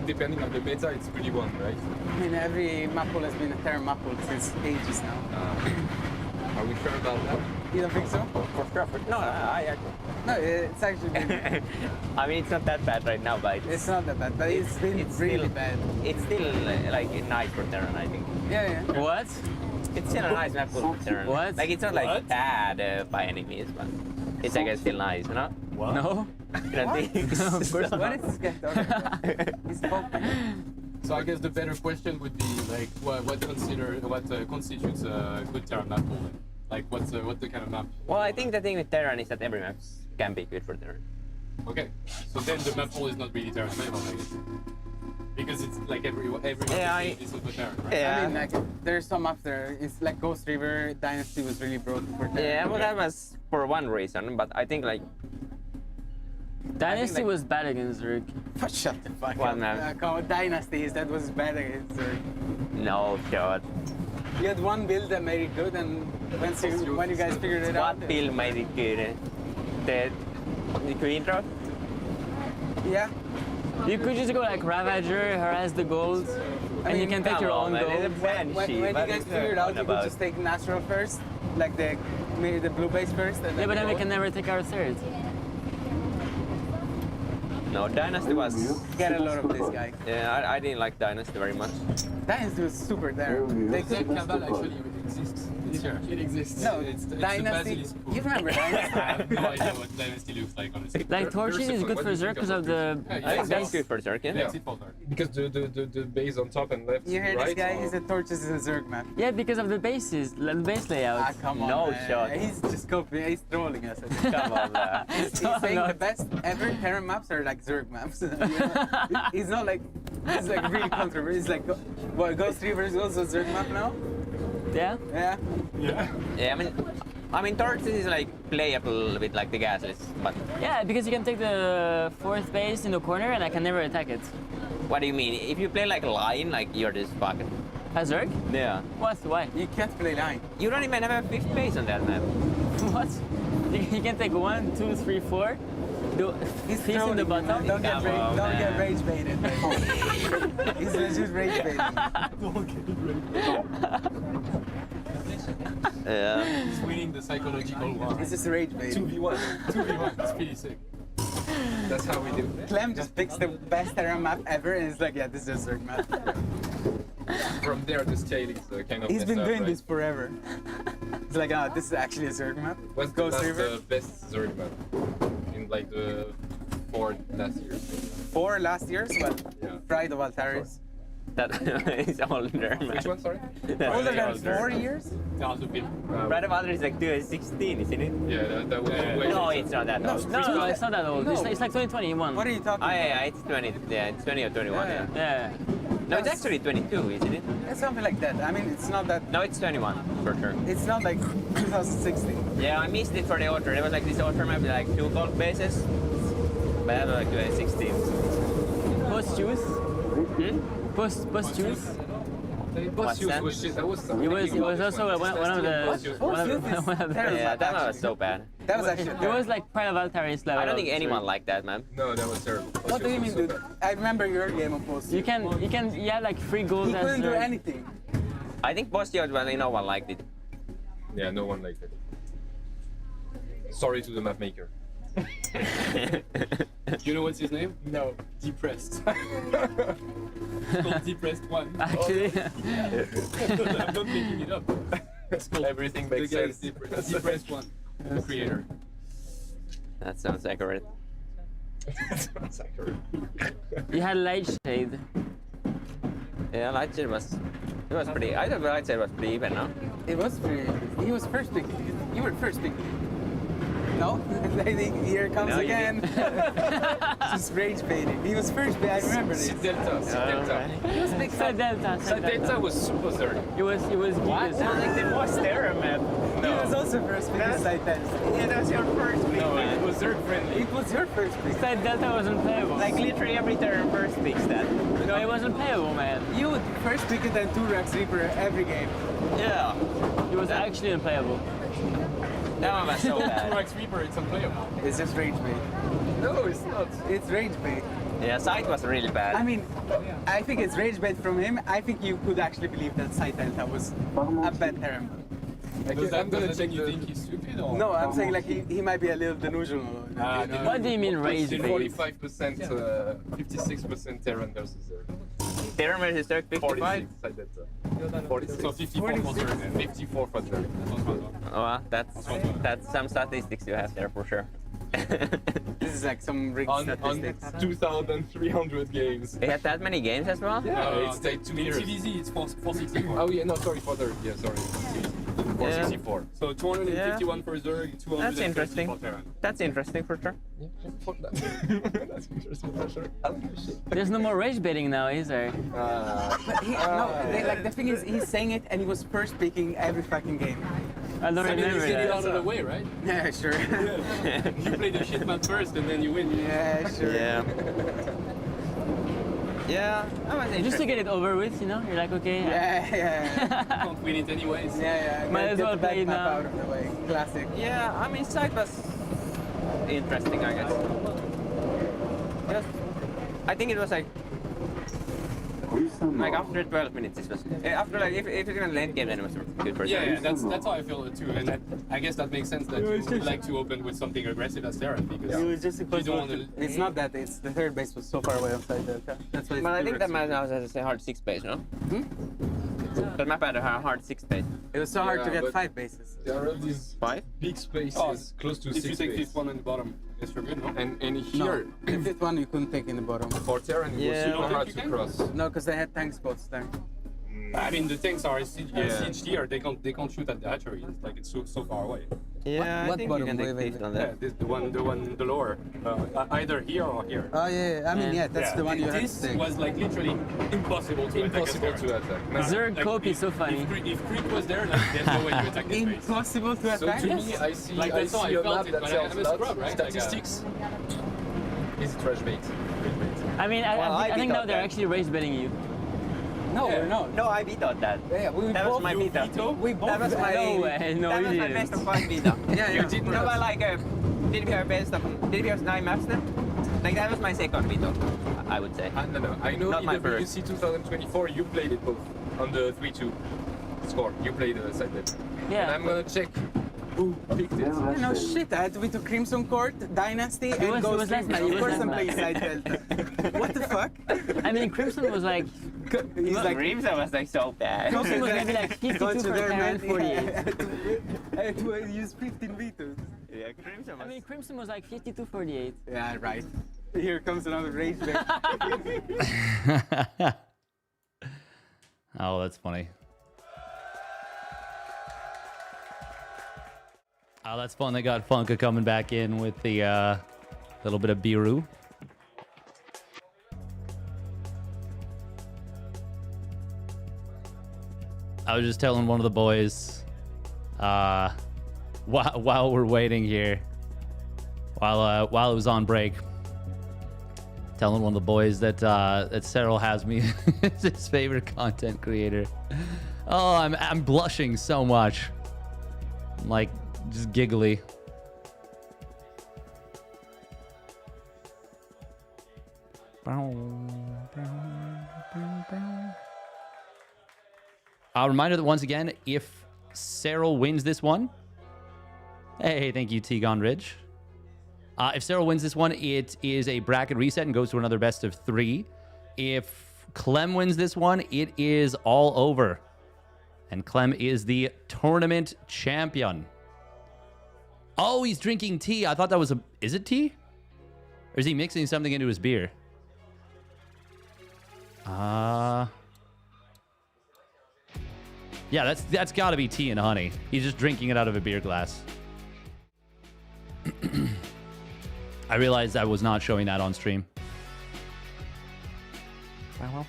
S7: depending on the meta, it's pretty one, right?
S13: I mean, every map pool has been a Terran map pool since ages now.
S7: Are we sure about that?
S13: You don't think so?
S10: For sure. No, I
S13: No, it's actually been...
S10: I mean, it's not that bad right now, but
S13: It's not that bad, but it's been really
S10: still,
S13: bad.
S10: It's still like nice for Terran, I think.
S13: Yeah.
S10: What? It's still a nice map for Terran.
S12: What?
S10: Like, it's not like bad by any means, but it's like still nice, you know?
S12: What?
S10: No? You don't think? Of course
S13: What
S10: not.
S13: is this guy talking about? He's poking.
S16: So I guess the better question would be like, what constitutes a good Terran map pool? Like, what's the kind of map?
S10: Well, I think the thing with Terran is that every map can be good for Terran.
S16: Okay, so then the map pool is not really Terran level, I guess. Because it's like every map is for Terran, right?
S13: I mean, like, there's some maps there. It's like Ghost River Dynasty was really broken for Terran.
S10: Yeah, well, that was for one reason, but I think like
S12: Dynasty was bad against Zerg.
S13: Shut the fuck
S10: What
S13: up.
S10: map?
S13: Dynasties, that was bad against Zerg.
S10: no god.
S13: You had one build that made it good, and when you guys figured it out...
S10: What build made it good? The Queen drop?
S13: Yeah.
S12: You could just go like Ravager, harass the gold, and you can take your own gold.
S13: When you guys figured out, you could just take natural first, like the blue base first, and
S12: Yeah, but then we
S13: gold.
S12: can never take our third.
S5: No, Dynasty was.
S13: Get a lot of this guy.
S5: Yeah, I didn't like Dynasty very much.
S13: Dynasty was super terrible. They could...
S16: Cabal actually exists. It exists.
S13: No,
S16: it's
S13: Dynasty. You remember Dynasty?
S16: I have no idea what Dynasty looks like, honestly.
S10: Like Torching is good for Zerg because of the.
S5: I think that's good for Zerg, yeah.
S7: Because the base on top and left.
S13: You hear
S7: right,
S13: this guy? He said Torches is a Zerg map.
S10: Yeah, because of the bases, the base layout.
S13: Ah, come on.
S5: No
S13: man.
S5: shot.
S13: He's just copying. He's trolling us.
S5: Come on, man.
S13: He's saying the best ever Terran maps are like Zerg maps. You know? He's not like. He's like really controversial. He's like, what? Ghost Reaver is also a Zerg map now?
S10: Yeah.
S13: Yeah.
S5: Yeah, I mean, Torches is like playable a bit like the Gasless, but.
S10: Yeah, because you can take the fourth base in the corner and I can never attack it.
S5: What do you mean? If you play like Lion, like you're just fucking.
S10: A Zerg?
S5: Yeah.
S10: What? Why?
S13: You can't play Line.
S5: You don't even have a fifth base on that map.
S10: What? You can take 1, 2, 3, 4.
S13: He's
S10: He's in the bottom.
S13: Don't get rage baited. He's just rage baiting.
S5: Yeah.
S16: He's winning the psychological war.
S13: He's just rage baiting.
S16: 2v1. 2v1. It's pretty sick. That's how we do.
S13: Clem just picks the best Terran map ever and it's like, yeah, this is a Zerg map.
S7: From there, the scale is kind of.
S13: He's been doing
S7: right?
S13: this forever. It's like, ah, this is actually a Zerg map.
S7: What's
S13: Ghost
S7: the
S13: River?
S7: best Zerg map in like the 4 last years?
S13: 4 last years? Well,
S7: Yeah.
S13: Pride of Altaris.
S5: That is older, man.
S7: Which one, sorry?
S5: That's
S13: Older than
S5: older.
S13: 4 years?
S5: Breath of Alder is like 2016, isn't it?
S7: Yeah, that was way
S5: No,
S7: later.
S5: it's not that old.
S10: No, it's not that old. It's like 2021.
S13: What are you talking
S5: Oh,
S13: about?
S5: yeah, it's 20. Yeah, it's 20 or 21. Yeah.
S10: Yeah.
S5: No, it's actually 22, isn't it?
S13: It's something like that. I mean, it's not that.
S5: No, it's 21 for sure.
S13: It's not like 2016.
S5: Yeah, I missed it for the Otter. There was like this Otter map with like 2 gold bases. But that was like 2016.
S10: Post-juice? Post-juice?
S7: What's
S5: that?
S7: was shit. That was.
S10: It was also one of the.
S5: Yeah, that one was so bad.
S13: That was actually.
S10: It was like Pride of Altaris level.
S5: I don't think anyone liked that, man.
S7: No, that was terrible.
S13: What do you mean, dude? I remember your game on Post.
S10: You have like 3 goals.
S13: He couldn't do anything.
S5: I think Postio, well, no one liked it.
S7: Yeah, no one liked it. Sorry to the map maker.
S16: You know what's his name?
S13: No.
S16: Depressed. It's called Depressed 1.
S10: Actually.
S16: I'm not making it up. It's called
S7: Everything makes
S16: the game
S7: sense.
S16: is Depressed 1. The creator.
S5: That sounds accurate.
S7: That's accurate.
S10: You had Light Shade.
S5: Yeah, Lightshade was. It was pretty. I thought Lightshade was pretty even, no?
S13: It was pretty. He was first pick. You were first pick. No? Here it comes
S5: No, you
S13: again. Just rage baiting. He was first pick. I remember this.
S7: Delta. Delta.
S10: He was big Side Delta.
S7: Delta was super Zerg.
S10: It was.
S5: What? That was like the most terror map.
S13: He was also first pick in Side Delta.
S5: Yeah, that was your first pick,
S7: No,
S5: man.
S7: it was Zerg friendly.
S13: It was your first pick.
S10: Side Delta wasn't playable.
S5: Like literally every terror first picks that.
S10: No, it wasn't playable, man.
S13: You would first pick it and 2 Rax Reaper every game.
S5: Yeah.
S10: It was actually unplayable.
S5: That one was so bad.
S16: Rex Reaper, it's unplayable.
S13: It's just rage bait.
S7: No, it's not.
S13: It's rage bait.
S5: Yeah, Sight was really bad.
S13: I mean, I think it's rage bait from him. I think you could actually believe that Side Delta was a bad term.
S16: Does that make you think he's stupid or?
S13: No, I'm saying like he might be a little delusional.
S10: What do you mean rage bait?
S7: 45%, 56% Terran versus Zerg.
S5: Terror versus Zerg 55?
S7: 46 Side Delta. 46.
S16: So 54 for Zerg and
S7: 54 for Zerg.
S5: Oh, that's some statistics you have there for sure.
S13: This is like some rigged
S7: On
S13: statistics.
S7: 2,300 games.
S5: They had that many games as well?
S7: Yeah, it's like 2
S16: in
S7: years.
S16: TVZ, it's 464.
S7: Oh yeah, no, sorry for Zerg. Yeah, sorry. 464.
S16: So 251 for Zerg, 250
S5: That's interesting.
S16: for Terran.
S5: That's interesting for sure.
S7: Yeah, fuck that. That's interesting for sure. I don't give a shit.
S10: There's no more rage baiting now, is there?
S13: But like the thing is, he's saying it and he was first picking every fucking game.
S10: I don't
S16: I mean,
S10: remember
S16: you get it
S10: that.
S16: out of the way, right?
S13: Yeah, sure.
S16: You play the shit map first and then you win.
S13: Yeah, sure.
S5: Yeah. Yeah, that was
S10: Just to
S5: interesting.
S10: get it over with, you know? You're like, okay.
S13: Yeah.
S16: You can't win it anyways.
S13: Yeah.
S10: Might as
S13: Get
S10: well
S13: the back
S10: play it
S13: map
S10: now.
S13: out of the way. Classic.
S5: Yeah, I mean, Sight was interesting, I guess. Yes. I think it was like Like after 12 minutes, it was after like if it's even late game, then it was good for
S16: Yeah, that's how I feel it too, and I guess that makes sense that you would like to open with something aggressive as Serral because
S13: It was just
S16: you
S13: because
S16: don't want to.
S13: it's not that, it's the third base was so far away outside the that's why.
S5: But I think that map now has a hard 6 base, no? The map had a hard 6 base.
S13: It was so hard to
S16: Yeah,
S13: get
S16: but
S13: 5 bases.
S16: There are these
S5: 5
S16: big spaces
S13: Oh,
S16: close to
S13: if
S16: 6
S13: you take
S16: base.
S13: 5th one
S16: on the bottom, it's for good, no? And
S13: No,
S16: here,
S13: the 5th one you couldn't take in the bottom.
S16: for Terran, it was super hard to cross.
S13: No, because they had tank spots there.
S16: I mean, the tanks are sieged
S13: Yeah.
S16: here. They can't shoot at the hatchery. It's like it's so far away.
S5: Yeah,
S13: What
S5: I think
S13: bottom?
S5: you can
S13: Wait,
S5: take
S13: wait,
S5: fifth on
S16: Yeah,
S5: that.
S16: this, the lower, either here or here.
S13: Oh yeah, I mean yeah, that's the one you had
S16: This
S13: to take.
S16: was like literally impossible to attack.
S10: Zerg Cope is so funny.
S16: If Creep was there, like, there's no way to attack this base.
S13: Impossible to attack.
S16: So to me, I see,
S13: Like,
S16: I
S13: that's how
S16: see
S13: I
S16: a
S13: felt
S16: map
S13: it,
S16: that
S13: but
S16: tells
S13: I'm a
S16: lots
S13: scrub, right?
S16: statistics. Is trash bait.
S10: I mean, I think now
S5: thought
S10: they're
S5: that.
S10: actually race betting you.
S13: No, we're not.
S5: No, I vetoed that.
S13: Yeah, we
S5: That
S13: both
S5: was my veto.
S13: We both
S5: That was my
S10: No way, no,
S5: that
S10: you
S5: was my
S10: didn't.
S5: best of 5 veto.
S13: Yeah,
S5: You
S13: yeah.
S5: didn't. No, but like, did we have best of? Did we have 9 maps then? Like that was my second veto, I would say.
S16: No. I know
S5: Not my
S16: EWC 2024. You played it both on the 3-2 score. You played side bet.
S10: Yeah.
S16: And I'm gonna check who picked it.
S13: No shit, I had to be to Crimson Court, Dynasty, and
S10: was- it
S13: Ghost
S10: was last
S13: Stream.
S10: night, it
S13: Of
S10: was
S13: course
S10: last
S13: I'm
S10: night.
S13: playing Side Delta. What the fuck?
S10: I mean, Crimson was like,
S13: He's like,
S5: Crimson was like so bad.
S10: Crimson was maybe like 52
S13: Go to
S10: for
S13: their
S10: Terran,
S13: man,
S10: 48.
S13: I had to use 15 vetoes.
S5: Yeah, Crimson
S10: I
S5: was.
S10: mean, Crimson was like 52, 48.
S13: Yeah, right. Here comes another rage bait.
S1: Oh, that's funny. Oh, that's fun. They got Funka coming back in with the little bit of Biru. I was just telling one of the boys while we're waiting here, while it was on break, telling one of the boys that that Serral has me as his favorite content creator. Oh, I'm blushing so much. I'm like just giggly. A reminder that once again, if Serral wins this one, hey, thank you, Tegon Ridge. If Serral wins this one, it is a bracket reset and goes to another best of 3. If Clem wins this one, it is all over. And Clem is the tournament champion. Oh, he's drinking tea. I thought that was a... Is it tea? Or is he mixing something into his beer? Yeah, that's got to be tea and honey. He's just drinking it out of a beer glass. I realized I was not showing that on stream. All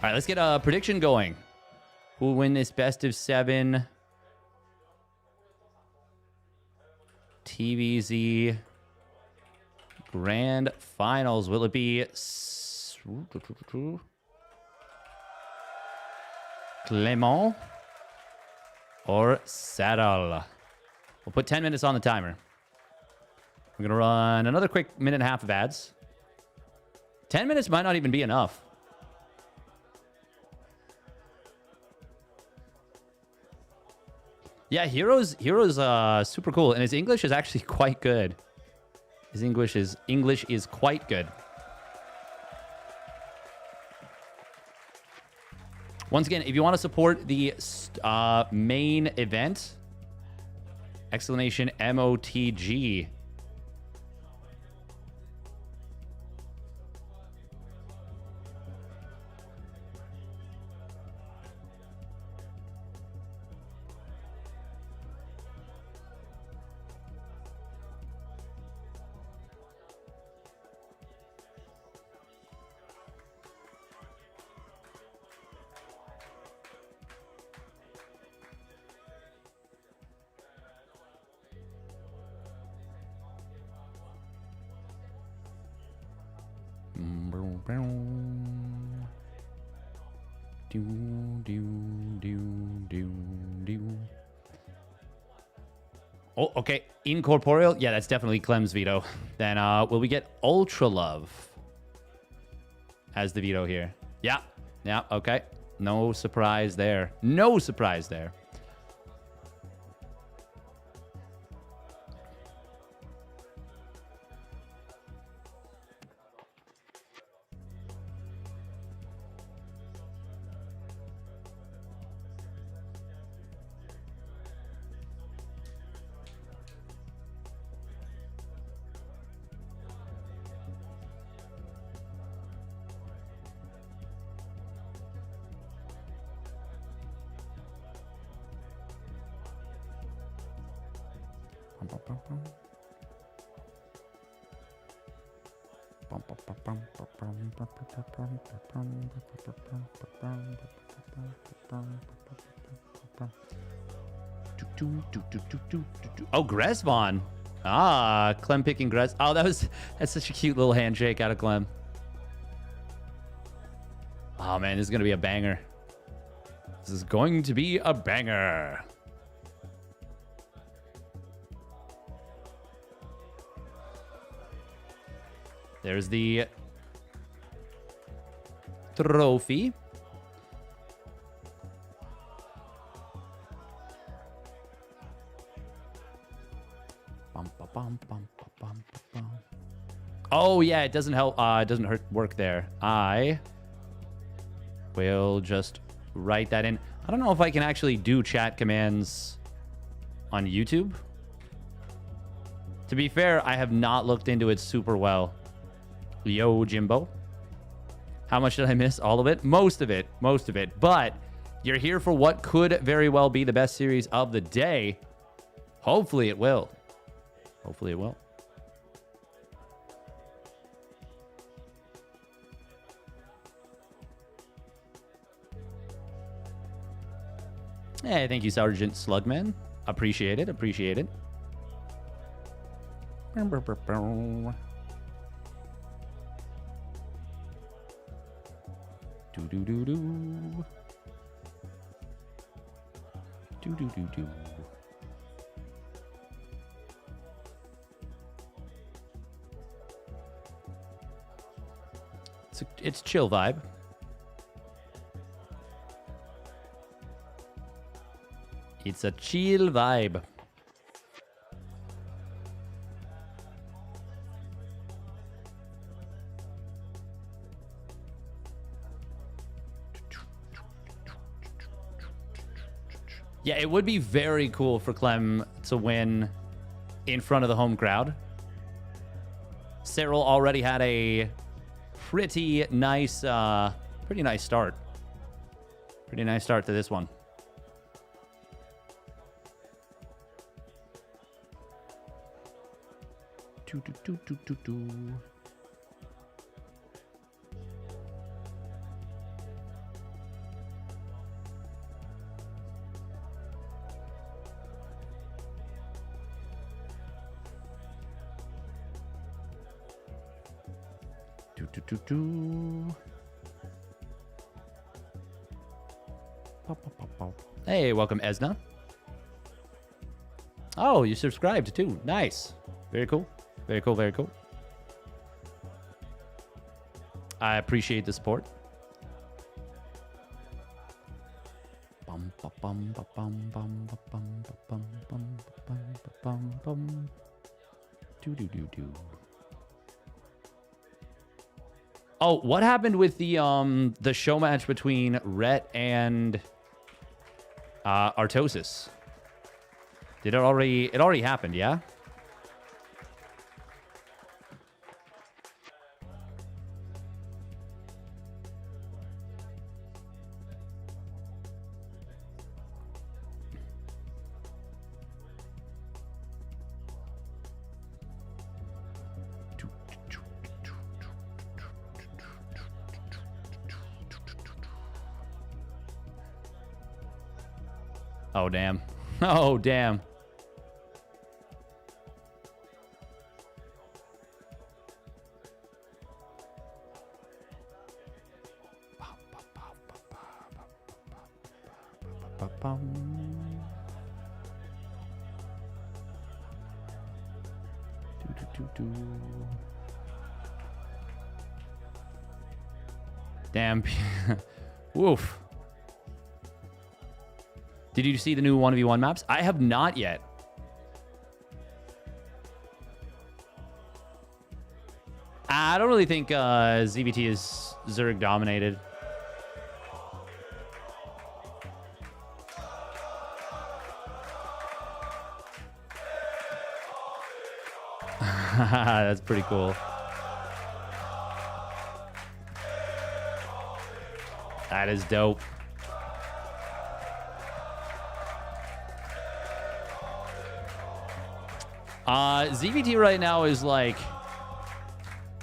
S1: right, let's get a prediction going. Who will win this best of 7 TVZ Grand Finals? Will it be Clement or Serral? We'll put 10 minutes on the timer. We're going to run another quick minute and a half of ads. 10 minutes might not even be enough. Yeah, herO's super cool, and his English is actually quite good. His English is quite good. Once again, if you want to support the main event, exclamation MOTG. Oh, okay. Incorporeal? Yeah, that's definitely Clem's veto. Then will we get Ultra Love as the veto here? Yeah. Yeah, okay. No surprise there. No surprise there. Oh, Gresvon. Ah, Clem picking Gres. Oh, that's such a cute little handshake out of Clem. Oh man, this is gonna be a banger. This is going to be a banger. There's the trophy. Oh yeah, it doesn't help. It doesn't hurt work there. I will just write that in. I don't know if I can actually do chat commands on YouTube. To be fair, I have not looked into it super well. Yo, Jimbo. How much did I miss? All of it? Most of it. Most of it. But you're here for what could very well be the best series of the day. Hopefully it will. Hopefully it will. Hey, thank you, Sergeant Slugman. Appreciate it. Appreciate it. Do do do do. Do do do do. It's chill vibe. It's a chill vibe. Yeah, it would be very cool for Clem to win in front of the home crowd. Serral already had a pretty nice start. Pretty nice start to this one. Do, do, do, do, do, do. Do, do, do, do. Pop, pop, pop, pop. Hey, welcome, Esna. Oh, you subscribed too. Nice. Very cool. Very cool, very cool. I appreciate the support. Bum, ba, bum, ba, bum, bum, ba, bum, ba, bum, bum, ba, bum, ba, bum, bum. Do, do, do, do. Oh, what happened with the show match between Rhett and Artosis? Did it already happened, yeah? Oh, damn. Oh, damn. Damn. Woof. Did you see the new 1v1 maps? I have not yet. I don't really think ZBT is Zerg dominated. That's pretty cool. That is dope. ZBT right now is like,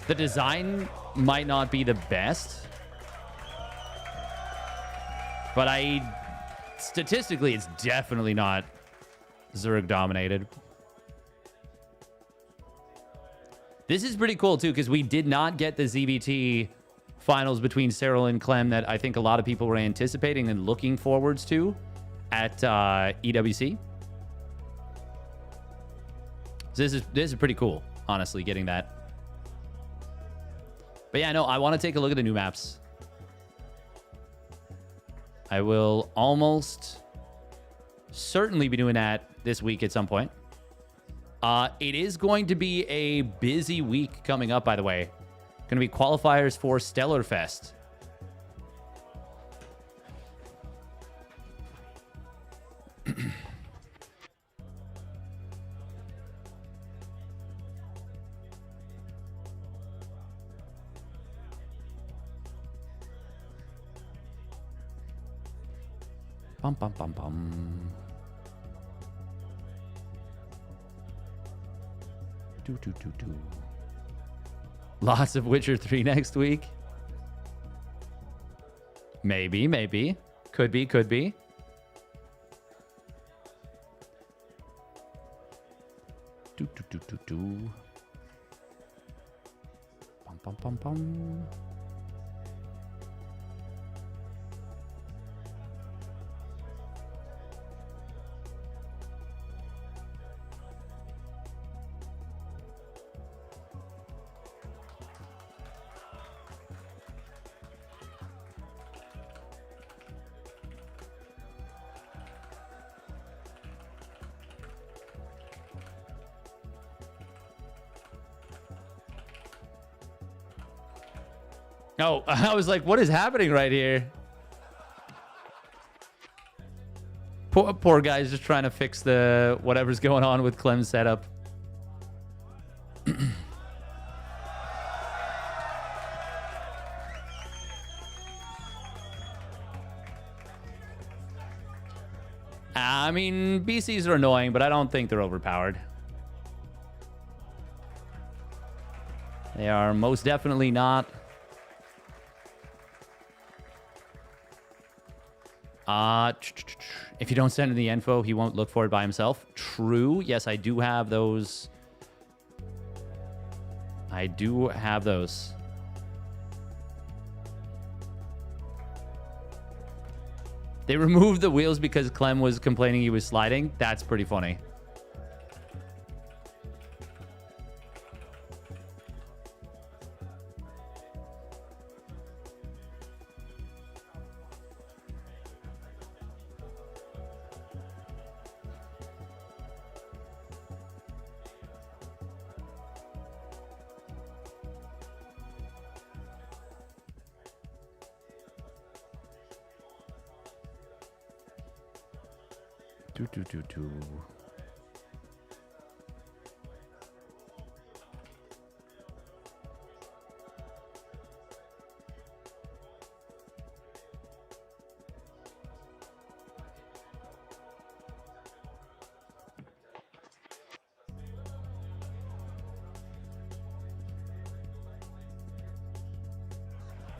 S1: the design might not be the best, but statistically, it's definitely not Zerg dominated. This is pretty cool too, because we did not get the ZBT finals between Serral and Clem that I think a lot of people were anticipating and looking forwards to at EWC. So this is pretty cool, honestly, getting that. But yeah, no, I want to take a look at the new maps. I will almost certainly be doing that this week at some point. It is going to be a busy week coming up, by the way. Going to be qualifiers for Stellar Fest. Bum, bum, bum, bum. Do, do, do, do. Lots of Witcher 3 next week. Maybe, maybe. Could be, could be. Do, do, do, do, do. Bum, bum, bum, bum. Oh, I was like, what is happening right here? Poor guy's just trying to fix the whatever's going on with Clem's setup. I mean, BCs are annoying, but I don't think they're overpowered. They are most definitely not. If you don't send him the info, he won't look for it by himself. True. Yes, I do have those. I do have those. They removed the wheels because Clem was complaining he was sliding. That's pretty funny. Do.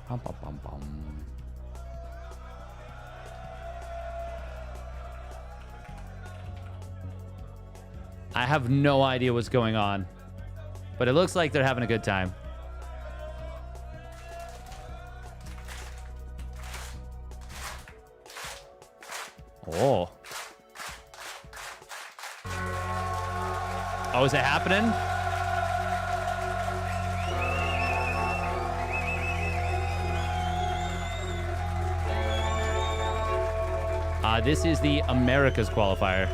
S1: Bum, bum, bum, bum. I have no idea what's going on, but it looks like they're having a good time. Oh. Oh, is it happening? This is the Americas qualifier.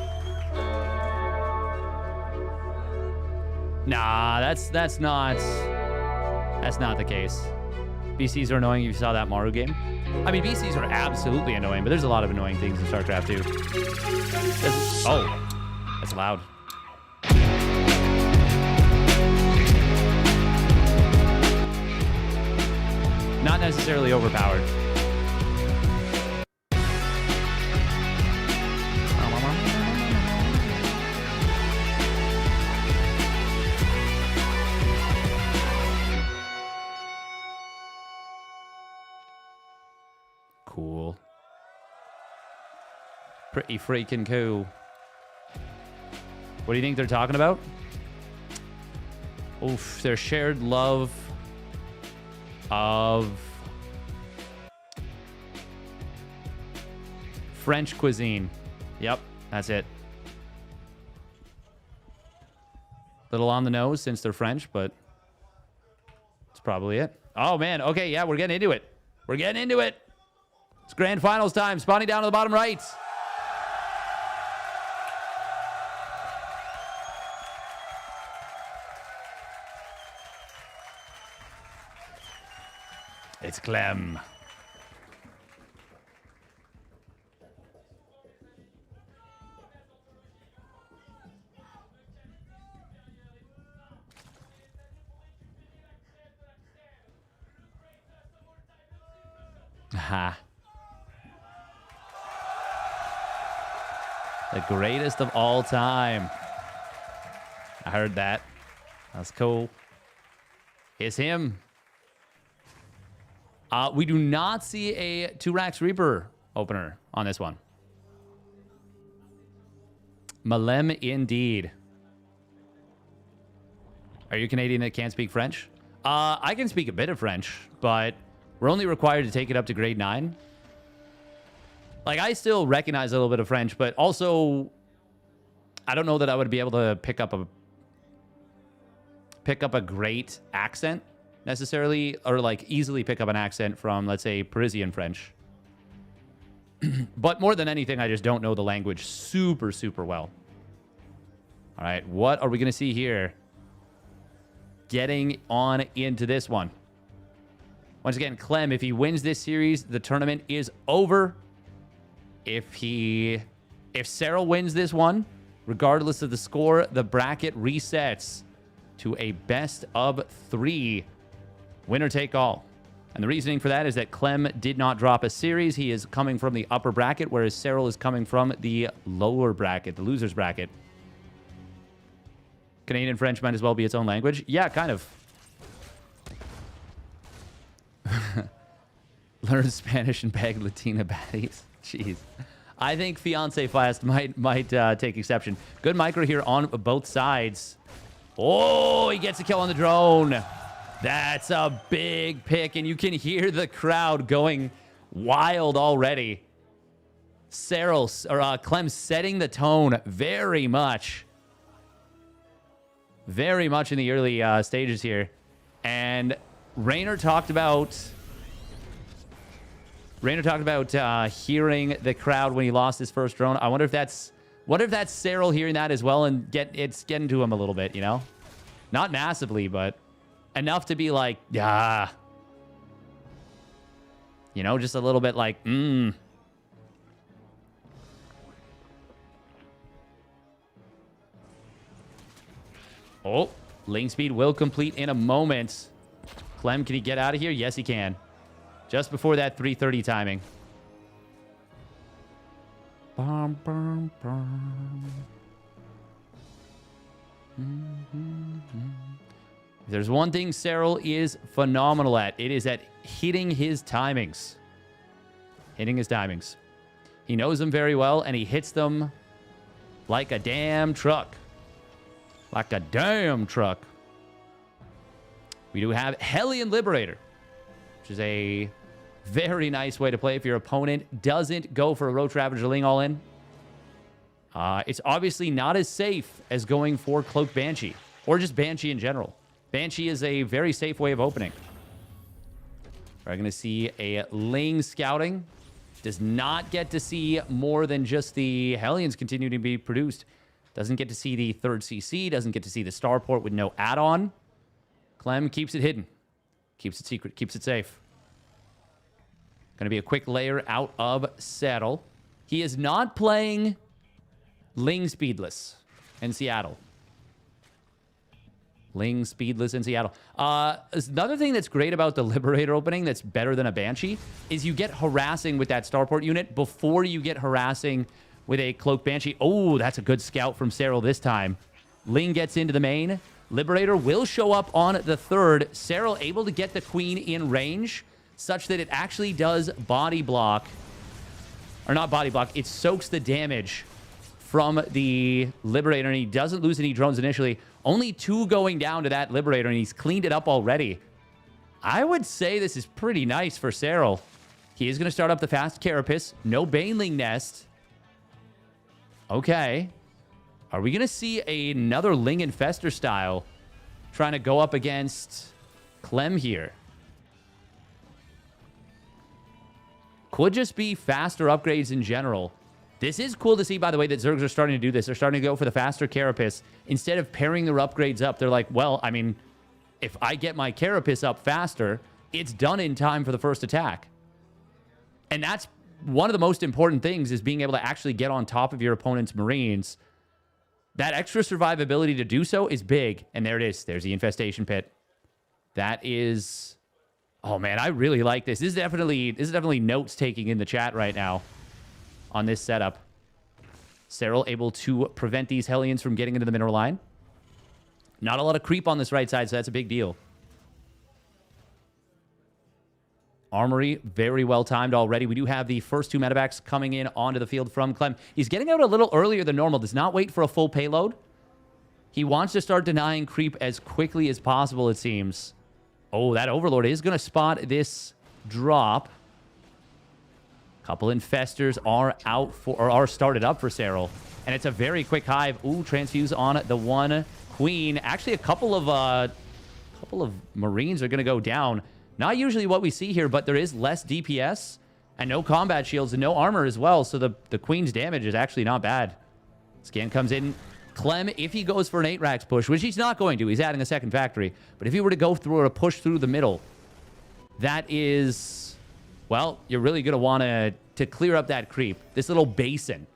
S1: Nah, that's not the case. BCs are annoying if you saw that Maru game. I mean, BCs are absolutely annoying, but there's a lot of annoying things in StarCraft too. Oh, that's loud. Not necessarily overpowered. Cool. Pretty freaking cool. What do you think they're talking about? Oof, their shared love of French cuisine. Yep, that's it. Little on the nose since they're French, but that's probably it. Oh, man. Okay, yeah, we're getting into it. We're getting into it. It's grand finals time. Spawning down to the bottom right. It's Clem. Ha. The greatest of all time. I heard that. That's cool. It's him. We do not see a 2-Rax Reaper opener on this one. Malem indeed. Are you Canadian that can't speak French? I can speak a bit of French, but we're only required to take it up to grade 9. Like, I still recognize a little bit of French, but also I don't know that I would be able to pick up a great accent necessarily, or like easily pick up an accent from, let's say, Parisian French. But more than anything, I just don't know the language super, super well. All right, what are we going to see here? Getting on into this one. Once again, Clem, if he wins this series, the tournament is over. If Serral wins this one, regardless of the score, the bracket resets to a best of 3. Winner take all. And the reasoning for that is that Clem did not drop a series. He is coming from the upper bracket, whereas Serral is coming from the lower bracket, the loser's bracket. Canadian French might as well be its own language. Yeah, kind of. Learn Spanish and beg Latina baddies. Jeez. I think Fiance Fast might take exception. Good micro here on both sides. Oh, he gets a kill on the drone. That's a big pick, and you can hear the crowd going wild already. Clem setting the tone very much in the early stages here. And Reynor talked about hearing the crowd when he lost his first drone. I wonder if that's Serral hearing that as well, and it's getting to him a little bit, you know? Not massively, but enough to be like, yeah. You know, just a little bit like, Oh, lane speed will complete in a moment. Clem, can he get out of here? Yes, he can. Just before that 3:30 timing. Bum, bum, bum. If there's one thing Serral is phenomenal at, it is at hitting his timings. Hitting his timings. He knows them very well, and he hits them like a damn truck. Like a damn truck. We do have Hellion Liberator, which is a very nice way to play if your opponent doesn't go for a Roach Ravager Ling all in. It's obviously not as safe as going for Cloak Banshee, or just Banshee in general. Banshee is a very safe way of opening. We're going to see a Ling scouting Does not get to see more than just the Hellions continue to be produced. Doesn't get to see the third CC. Doesn't get to see the starport with no add-on. Clem keeps it hidden. Keeps it secret. Keeps it safe. Going to be a quick layer out of Serral. He is not playing Ling Speedless in Seattle. Ling Speedless in Seattle. Another thing that's great about the Liberator opening that's better than a Banshee is you get harassing with that starport unit before you get harassing with a Cloak Banshee. Oh, that's a good scout from Serral this time. Ling gets into the main. Liberator will show up on the third. Serral able to get the Queen in range such that it actually does body block. Or not body block. It soaks the damage from the Liberator, and he doesn't lose any drones initially. Only 2 going down to that Liberator, and he's cleaned it up already. I would say this is pretty nice for Serral. He is going to start up the fast Carapace. No Baneling Nest. Okay. Are we going to see another Ling Infester style trying to go up against Clem here? Could just be faster upgrades in general. This is cool to see, by the way, that Zergs are starting to do this. They're starting to go for the faster Carapace. Instead of pairing their upgrades up, they're like, well, I mean, if I get my Carapace up faster, it's done in time for the first attack. And that's one of the most important things, is being able to actually get on top of your opponent's Marines. That extra survivability to do so is big. And there it is. There's the Infestation Pit. That is... Oh, man, I really like this. This is definitely notes taking in the chat right now on this setup. Serral able to prevent these Hellions from getting into the mineral line. Not a lot of creep on this right side, so that's a big deal. Armory, very well timed already. We do have the first 2 medevacs coming in onto the field from Clem. He's getting out a little earlier than normal. Does not wait for a full payload. He wants to start denying creep as quickly as possible, it seems. Oh, that Overlord is going to spot this drop. Couple Infestors are out for, or are started up for Serral. And it's a very quick hive. Ooh, transfuse on the 1 Queen. Actually, a couple of Marines are going to go down. Not usually what we see here, but there is less DPS and no combat shields and no armor as well. So the Queen's damage is actually not bad. Scan comes in. Clem, if he goes for an 8 racks push, which he's not going to, he's adding a second factory. But if he were to go through a push through the middle, that is, well, you're really going to want to clear up that creep. This little basin.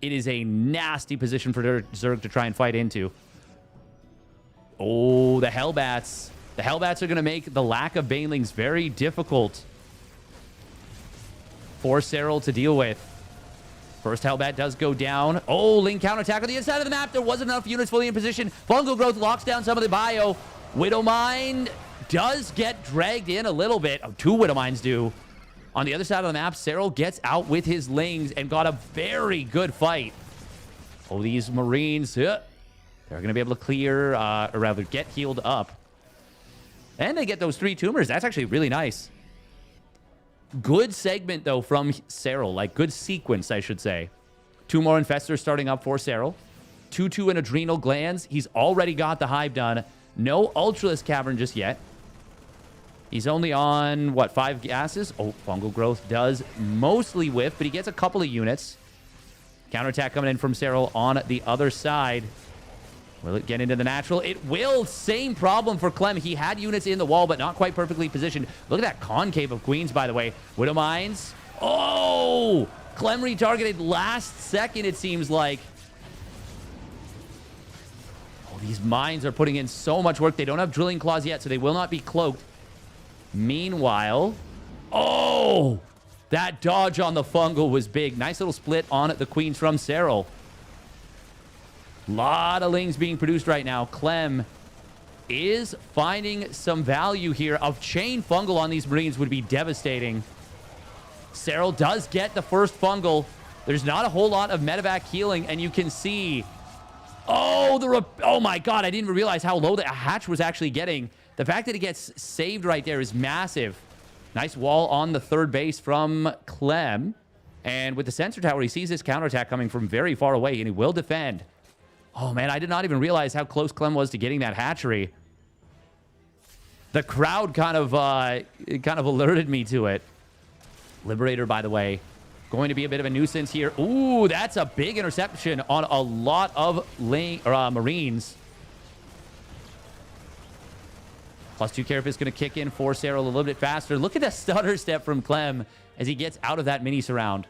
S1: It is a nasty position for Zerg to try and fight into. Oh, the Hellbats. The Hellbats are going to make the lack of Banelings very difficult for Serral to deal with. First Hellbat does go down. Oh, Ling counterattack on the inside of the map. There wasn't enough units fully in position. Fungal Growth locks down some of the bio. Widowmine does get dragged in a little bit. Oh, 2 Widowmines do. On the other side of the map, Serral gets out with his Lings and got a very good fight. Oh, these Marines, they're going to be able to clear, or rather get healed up. And they get those 3 tumors. That's actually really nice. Good segment, though, from Serral. Like, good sequence, I should say. 2 more Infestors starting up for Serral. 2-2 in Adrenal Glands. He's already got the hive done. No Ultralisk Cavern just yet. He's only on, what, 5 gases? Oh, Fungal Growth does mostly whiff, but he gets a couple of units. Counterattack coming in from Serral on the other side. Will it get into the natural? It will. Same problem for Clem. He had units in the wall, but not quite perfectly positioned. Look at that concave of Queens, by the way. Widowmines. Oh! Clem retargeted last second, it seems like. Oh, these mines are putting in so much work. They don't have drilling claws yet, so they will not be cloaked. Meanwhile... Oh! That dodge on the Fungal was big. Nice little split on the Queens from Serral. Lot of Lings being produced right now. Clem is finding some value here. Of chain Fungal on these Marines would be devastating. Serral does get the first Fungal. There's not a whole lot of medevac healing, and you can see... Oh, oh my god, I didn't realize how low the hatch was actually getting. The fact that it gets saved right there is massive. Nice wall on the third base from Clem. And with the sensor tower, he sees this counterattack coming from very far away, and he will defend. Oh, man, I did not even realize how close Clem was to getting that hatchery. The crowd kind of alerted me to it. Liberator, by the way, going to be a bit of a nuisance here. Ooh, that's a big interception on a lot of Marines. +2 Carapace is going to kick in for Serral a little bit faster. Look at the stutter step from Clem as he gets out of that mini surround.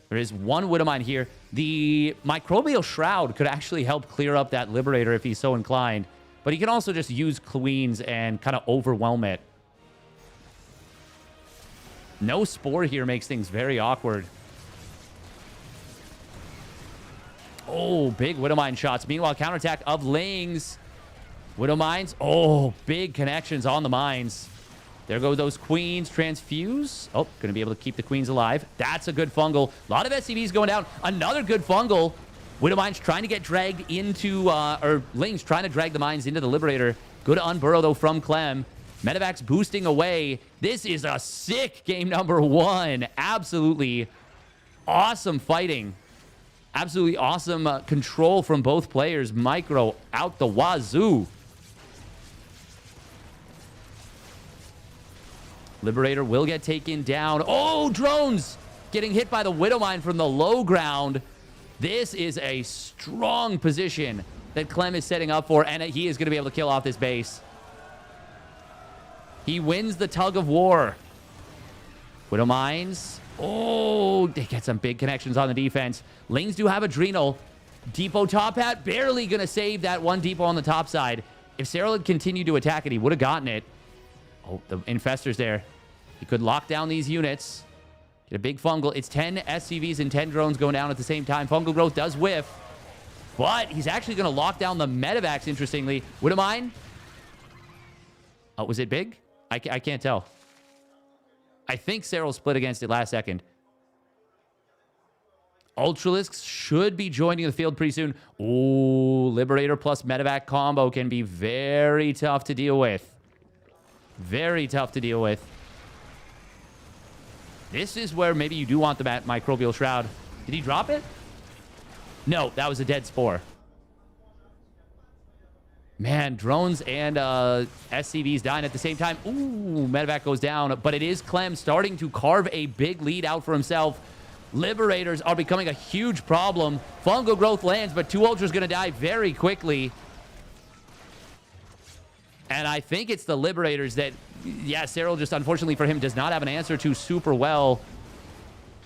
S1: There is one Widowmine here. The Microbial Shroud could actually help clear up that Liberator if he's so inclined. But he can also just use Queens and kind of overwhelm it. No Spore here makes things very awkward. Oh, big Widowmine shots. Meanwhile, counterattack of Lings. Widowmines. Oh, big connections on the mines. There go those Queens. Transfuse. Oh, going to be able to keep the Queens alive. That's a good fungal. A lot of SCVs going down. Another good fungal. Widowmines trying to get dragged into, or Lings trying to drag the mines into the Liberator. Good unburrow, though, from Clem. Medevac's boosting away. This is a sick game number 1. Absolutely awesome fighting. Absolutely awesome control from both players. Micro out the wazoo. Liberator will get taken down. Oh, drones getting hit by the Widowmine from the low ground. This is a strong position that Clem is setting up for, and he is going to be able to kill off this base. He wins the tug of war. Widowmines. Oh, they get some big connections on the defense. Lings do have Adrenal. Depot top hat barely going to save that one depot on the top side. If Serral had continued to attack it, he would have gotten it. Oh, the Infestor's there. He could lock down these units. Get a big fungal. It's 10 SCVs and 10 drones going down at the same time. Fungal growth does whiff. But he's actually going to lock down the Medevacs, interestingly. Widowmine? Oh, was it big? I can't tell. I think Serral split against it last second. Ultralisks should be joining the field pretty soon. Ooh, Liberator plus Medevac combo can be very tough to deal with. Very tough to deal with. This is where maybe you do want the Microbial Shroud. Did he drop it? No, that was a dead Spore. Man, drones and SCVs dying at the same time. Ooh, Medevac goes down, but it is Clem starting to carve a big lead out for himself. Liberators are becoming a huge problem. Fungal growth lands, but 2 Ultras going to die very quickly. And I think it's the Liberators that, yeah, Serral just, unfortunately for him, does not have an answer to super well.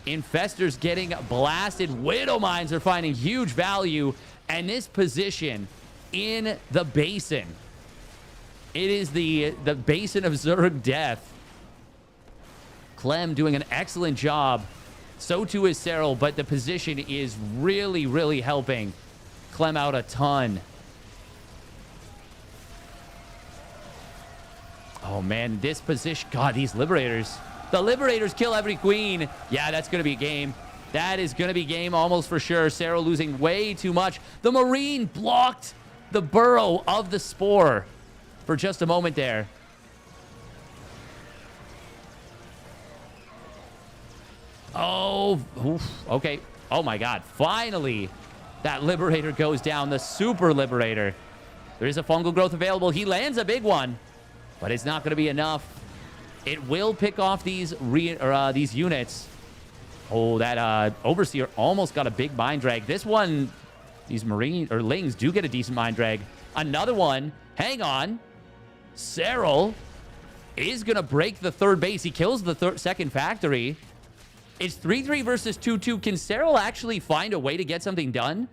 S1: Infestors getting blasted. Widowmines are finding huge value. And this position in the basin. It is the basin of Zerg death. Clem doing an excellent job. So too is Serral, but the position is really, really helping Clem out a ton. Oh, man, this position. God, these Liberators. The Liberators kill every Queen. Yeah, that's going to be a game. That is going to be game almost for sure. Serral losing way too much. The Marine blocked the burrow of the Spore for just a moment there. Oh, oof, okay. Oh, my God. Finally, that Liberator goes down. The Super Liberator. There is a fungal growth available. He lands a big one, but it's not going to be enough. It will pick off these units. Oh, that Overseer almost got a big mind drag. This one, these Lings do get a decent mind drag. Another one. Hang on. Serral is going to break the third base. He kills the second factory. It's 3-3 versus 2-2. Can Serral actually find a way to get something done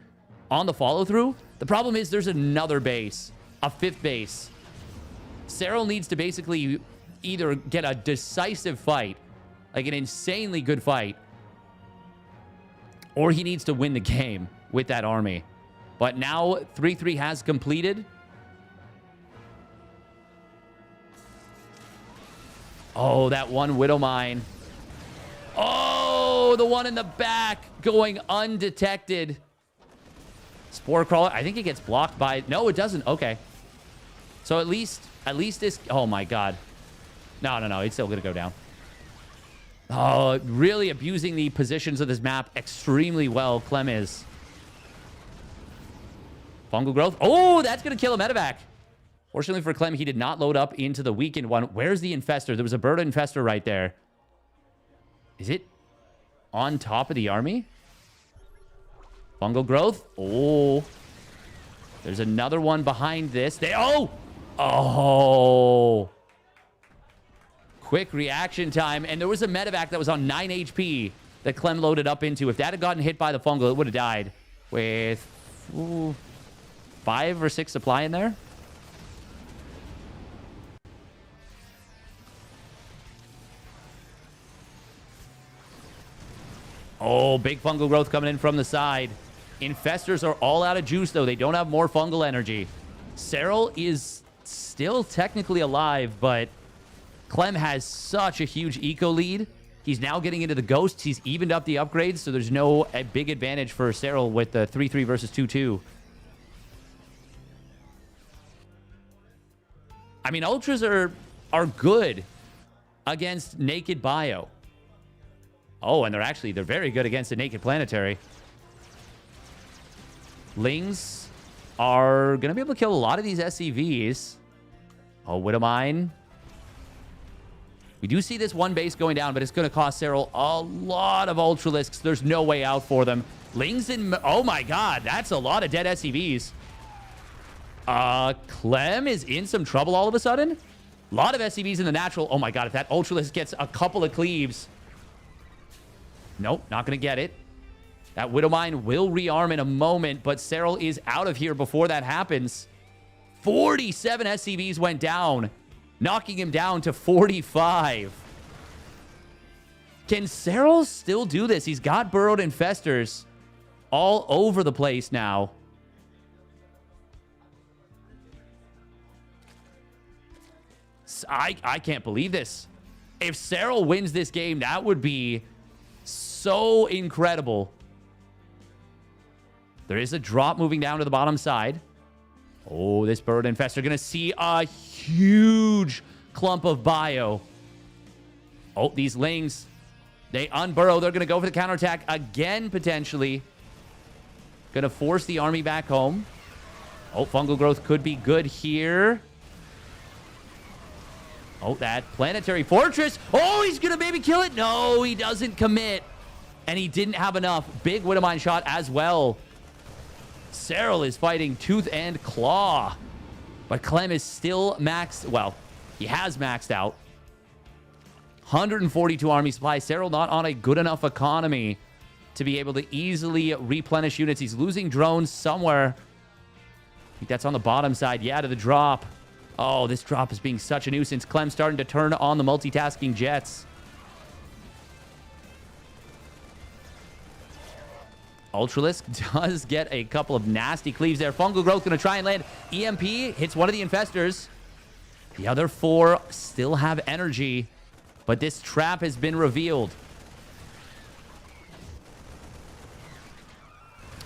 S1: on the follow-through? The problem is there's another base, a 5th base. Serral needs to basically either get a decisive fight, like an insanely good fight, or he needs to win the game with that army. But now 3-3 has completed. Oh, that one Widowmine. Oh, the one in the back going undetected. Spore Crawler. I think it gets blocked by... No, it doesn't. Okay. So at least this... Oh, my God. No. It's still going to go down. Oh, really abusing the positions of this map extremely well. Clem is. Fungal growth. Oh, that's going to kill a Medevac. Fortunately for Clem, he did not load up into the weakened one. Where's the Infestor? There was a bird Infestor right there. Is it on top of the army? Fungal growth. Oh. There's another one behind this. Oh. Quick reaction time. And there was a medevac that was on 9 HP that Clem loaded up into. If that had gotten hit by the fungal, it would have died with 5 or 6 supply in there. Oh, big fungal growth coming in from the side. Infestors are all out of juice, though. They don't have more fungal energy. Serral is still technically alive, but Clem has such a huge eco lead. He's now getting into the ghosts. He's evened up the upgrades, so there's no big advantage for Serral with the 3-3 versus 2-2. I mean, ultras are good against naked bio. Oh, and they're very good against the naked planetary. Lings are going to be able to kill a lot of these SCVs. Oh, Widowmine. We do see this one base going down, but it's going to cost Serral a lot of Ultralisks. There's no way out for them. Lings in... Oh, my God. That's a lot of dead SCVs. Clem is in some trouble all of a sudden. A lot of SCVs in the natural. Oh, my God. If that Ultralisk gets a couple of cleaves... Nope, not going to get it. That Widowmine will rearm in a moment, but Serral is out of here before that happens. 47 SCVs went down, knocking him down to 45. Can Serral still do this? He's got burrowed infestors all over the place now. I can't believe this. If Serral wins this game, that would be so incredible. There is a drop moving down to the bottom side. Oh, this bird infestor going to see a huge clump of bio. Oh, these Lings, they unburrow. They're going to go for the counterattack again, potentially. Going to force the army back home. Oh, fungal growth could be good here. Oh, that planetary fortress. Oh, he's going to maybe kill it. No, he doesn't commit. And he didn't have enough. Big Widowmine shot as well. Serral is fighting tooth and claw. But Clem is still maxed. Well, he has maxed out. 142 army supply. Serral not on a good enough economy to be able to easily replenish units. He's losing drones somewhere. I think that's on the bottom side. Yeah, to the drop. Oh, this drop is being such a nuisance. Clem's starting to turn on the multitasking jets. Ultralisk does get a couple of nasty cleaves there. Fungal growth going to try and land. EMP hits one of the infestors. The other 4 still have energy, but this trap has been revealed.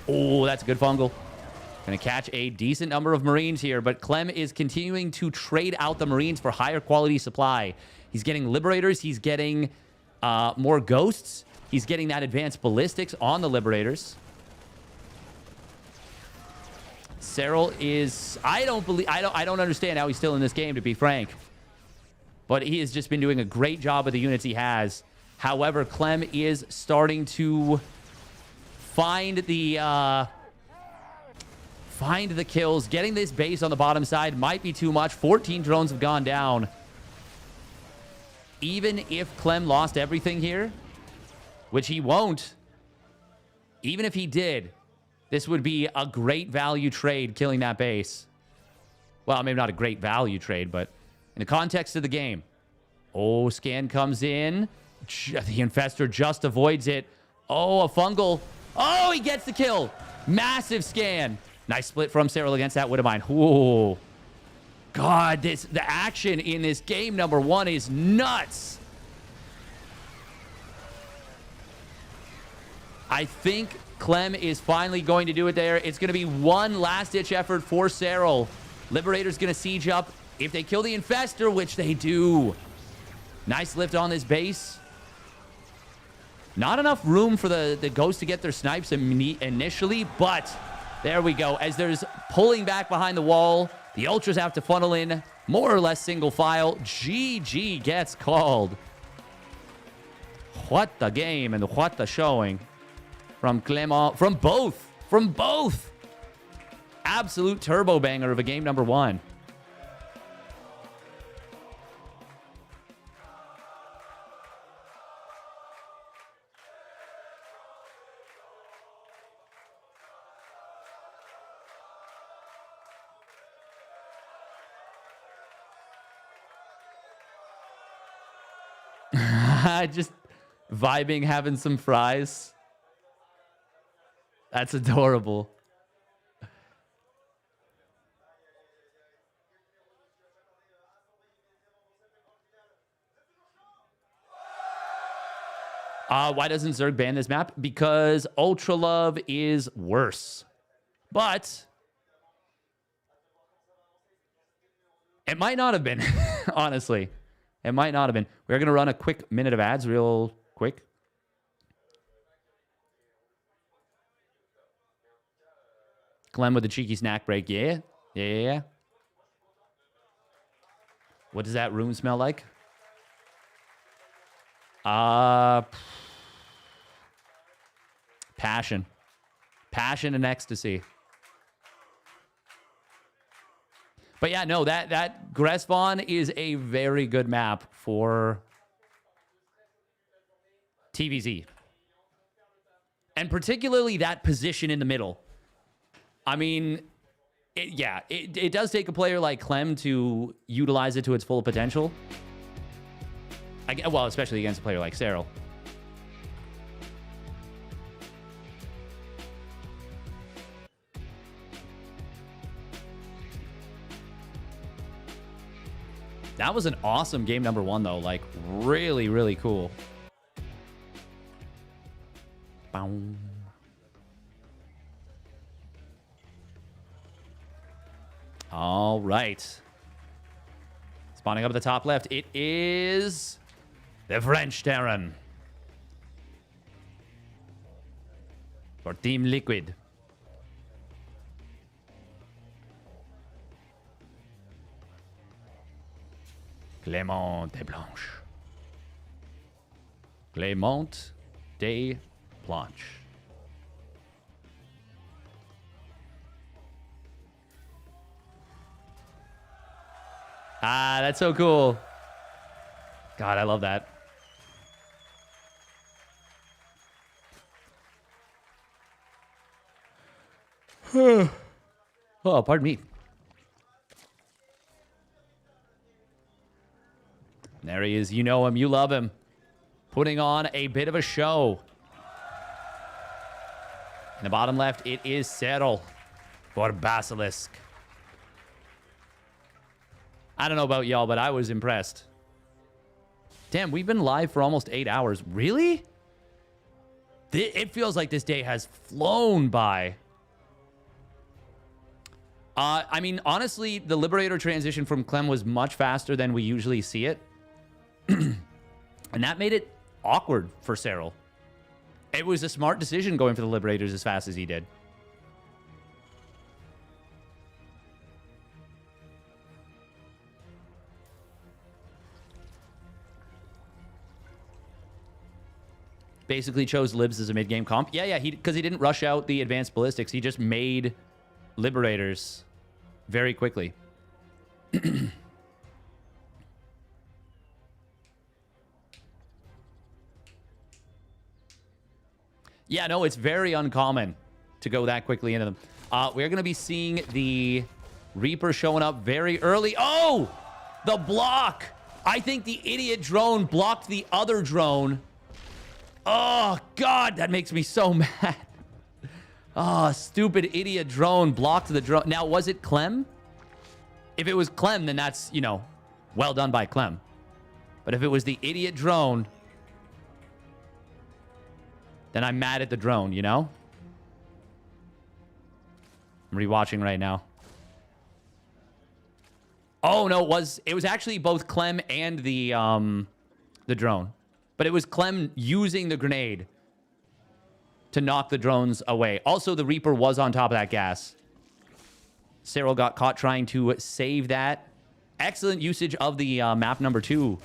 S1: Oh, that's a good fungal. Going to catch a decent number of Marines here, but Clem is continuing to trade out the Marines for higher quality supply. He's getting Liberators. He's getting more Ghosts. He's getting that advanced ballistics on the Liberators. Serral is... I don't understand how he's still in this game, to be frank. But he has just been doing a great job with the units he has. However, Clem is starting to find the kills. Getting this base on the bottom side might be too much. 14 drones have gone down. Even if Clem lost everything here, which he won't, even if he did, this would be a great value trade, killing that base. Well, maybe not a great value trade, but in the context of the game. Oh, scan comes in. The infestor just avoids it. Oh, a fungal. Oh, he gets the kill. Massive scan. Nice split from Serral against that Widowmine. Ooh. God, the action in this game number 1 is nuts. I think Clem is finally going to do it there. It's going to be one last-ditch effort for Serral. Liberator's going to siege up. If they kill the infestor, which they do. Nice lift on this base. Not enough room for the ghosts to get their snipes initially, but there we go. As there's pulling back behind the wall, the Ultras have to funnel in more or less single file. GG gets called. what the game and what the showing from Clement. From both. From both. Absolute turbo banger of a game number 1. Just vibing, having some fries. That's adorable. Why doesn't Zerg ban this map? Because Ultra Love is worse. But it might not have been, honestly. It might not have been. We're going to run a quick minute of ads real quick. Clem with a cheeky snack break. Yeah. Yeah. What does that room smell like? Passion. Passion and ecstasy. But yeah, no, that Grespon is a very good map for TVZ. And particularly that position in the middle. I mean, it does take a player like Clem to utilize it to its full potential. Well, especially against a player like Serral. That was an awesome game number 1, though. Like, really, really cool. Boom. All right. Spawning up at the top left, it is the French Terran for Team Liquid. Clement de Blanche. Clement de Blanche. Ah, that's so cool. God, I love that. Oh, pardon me. There he is. You know him. You love him. Putting on a bit of a show. In the bottom left, it is Serral for Basilisk. I don't know about y'all, but I was impressed. Damn, we've been live for almost 8 hours. Really? It feels like this day has flown by. I mean, honestly, the Liberator transition from Clem was much faster than we usually see it. And that made it awkward for Serral. It was a smart decision going for the Liberators as fast as he did. Basically chose Libs as a mid-game comp. Yeah, because he didn't rush out the advanced ballistics. He just made Liberators very quickly. Yeah, no, it's very uncommon to go that quickly into them. We're going to be seeing the Reaper showing up very early. Oh, the block. I think the idiot drone blocked the other drone. Oh, God, that makes me so mad. Oh, stupid idiot drone blocked the drone. Now, was it Clem? If it was Clem, then that's, you know, well done by Clem. But if it was the idiot drone, then I'm mad at the drone, you know? I'm rewatching right now. Oh, no, it was actually both Clem and the drone. But it was Clem using the grenade to knock the drones away. Also, the Reaper was on top of that gas. Serral got caught trying to save that. Excellent usage of the map number 2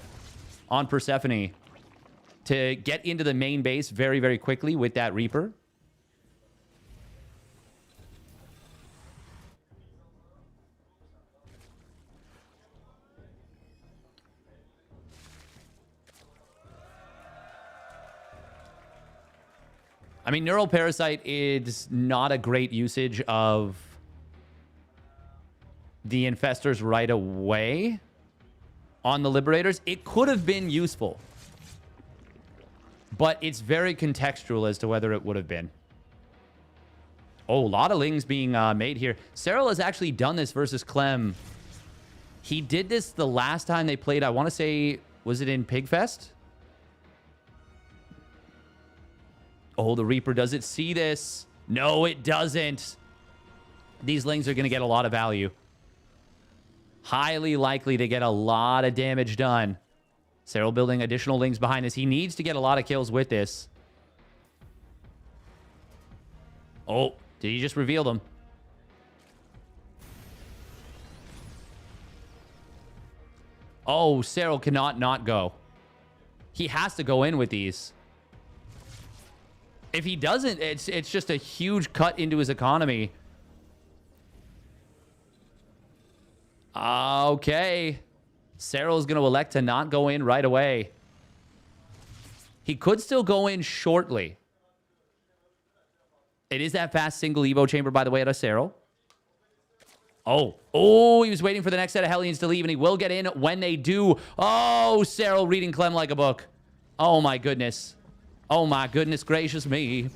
S1: on Persephone to get into the main base very, very quickly with that Reaper. I mean, Neural Parasite is not a great usage of the Infestors right away on the Liberators. It could have been useful, but it's very contextual as to whether it would have been. Oh, a lot of lings being made here. Serral has actually done this versus Clem. He did this the last time they played, I want to say, was it in Pigfest? Oh, the Reaper, does it see this? No, it doesn't. These lings are going to get a lot of value. Highly likely to get a lot of damage done. Serral building additional lings behind this. He needs to get a lot of kills with this. Oh, did he just reveal them? Oh, Serral cannot not go. He has to go in with these. If he doesn't, it's just a huge cut into his economy. Okay. Serral's going to elect to not go in right away. He could still go in shortly. It is that fast single Evo chamber, by the way, at a Serral. Oh, he was waiting for the next set of Hellions to leave, and he will get in when they do. Oh, Serral reading Clem like a book. Oh, my goodness. Oh, my goodness gracious me.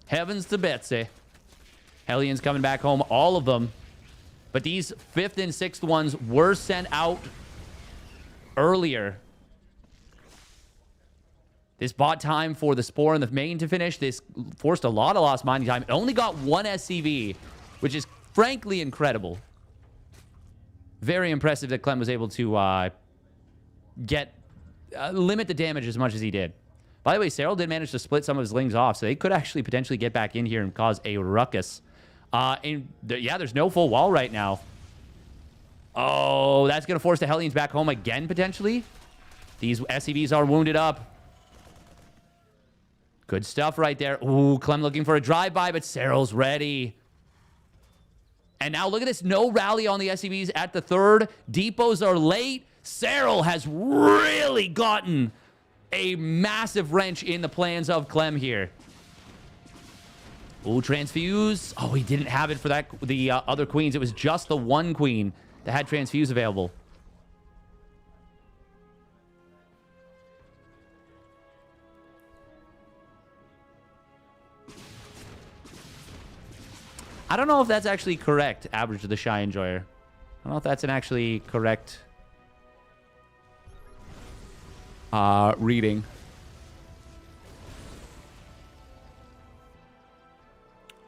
S1: Heavens to Betsy. Hellions coming back home, all of them. But these 5th and 6th ones were sent out earlier. This bought time for the Spore and the main to finish. This forced a lot of lost mining time. It only got 1 SCV, which is frankly incredible. Very impressive that Clem was able to limit the damage as much as he did. By the way, Serral did manage to split some of his lings off, so they could actually potentially get back in here and cause a ruckus. Yeah, there's no full wall right now. Oh, that's going to force the Hellions back home again, potentially. These SCVs are wounded up. Good stuff right there. Ooh, Clem looking for a drive-by, but Serral's ready. And now look at this. No rally on the SCVs at the 3rd. Depots are late. Serral has really gotten a massive wrench in the plans of Clem here. Ooh, transfuse. Oh, he didn't have it for the other queens. It was just the one queen that had transfuse available. I don't know if that's actually correct, average of the Shy Enjoyer. I don't know if that's an actually correct reading.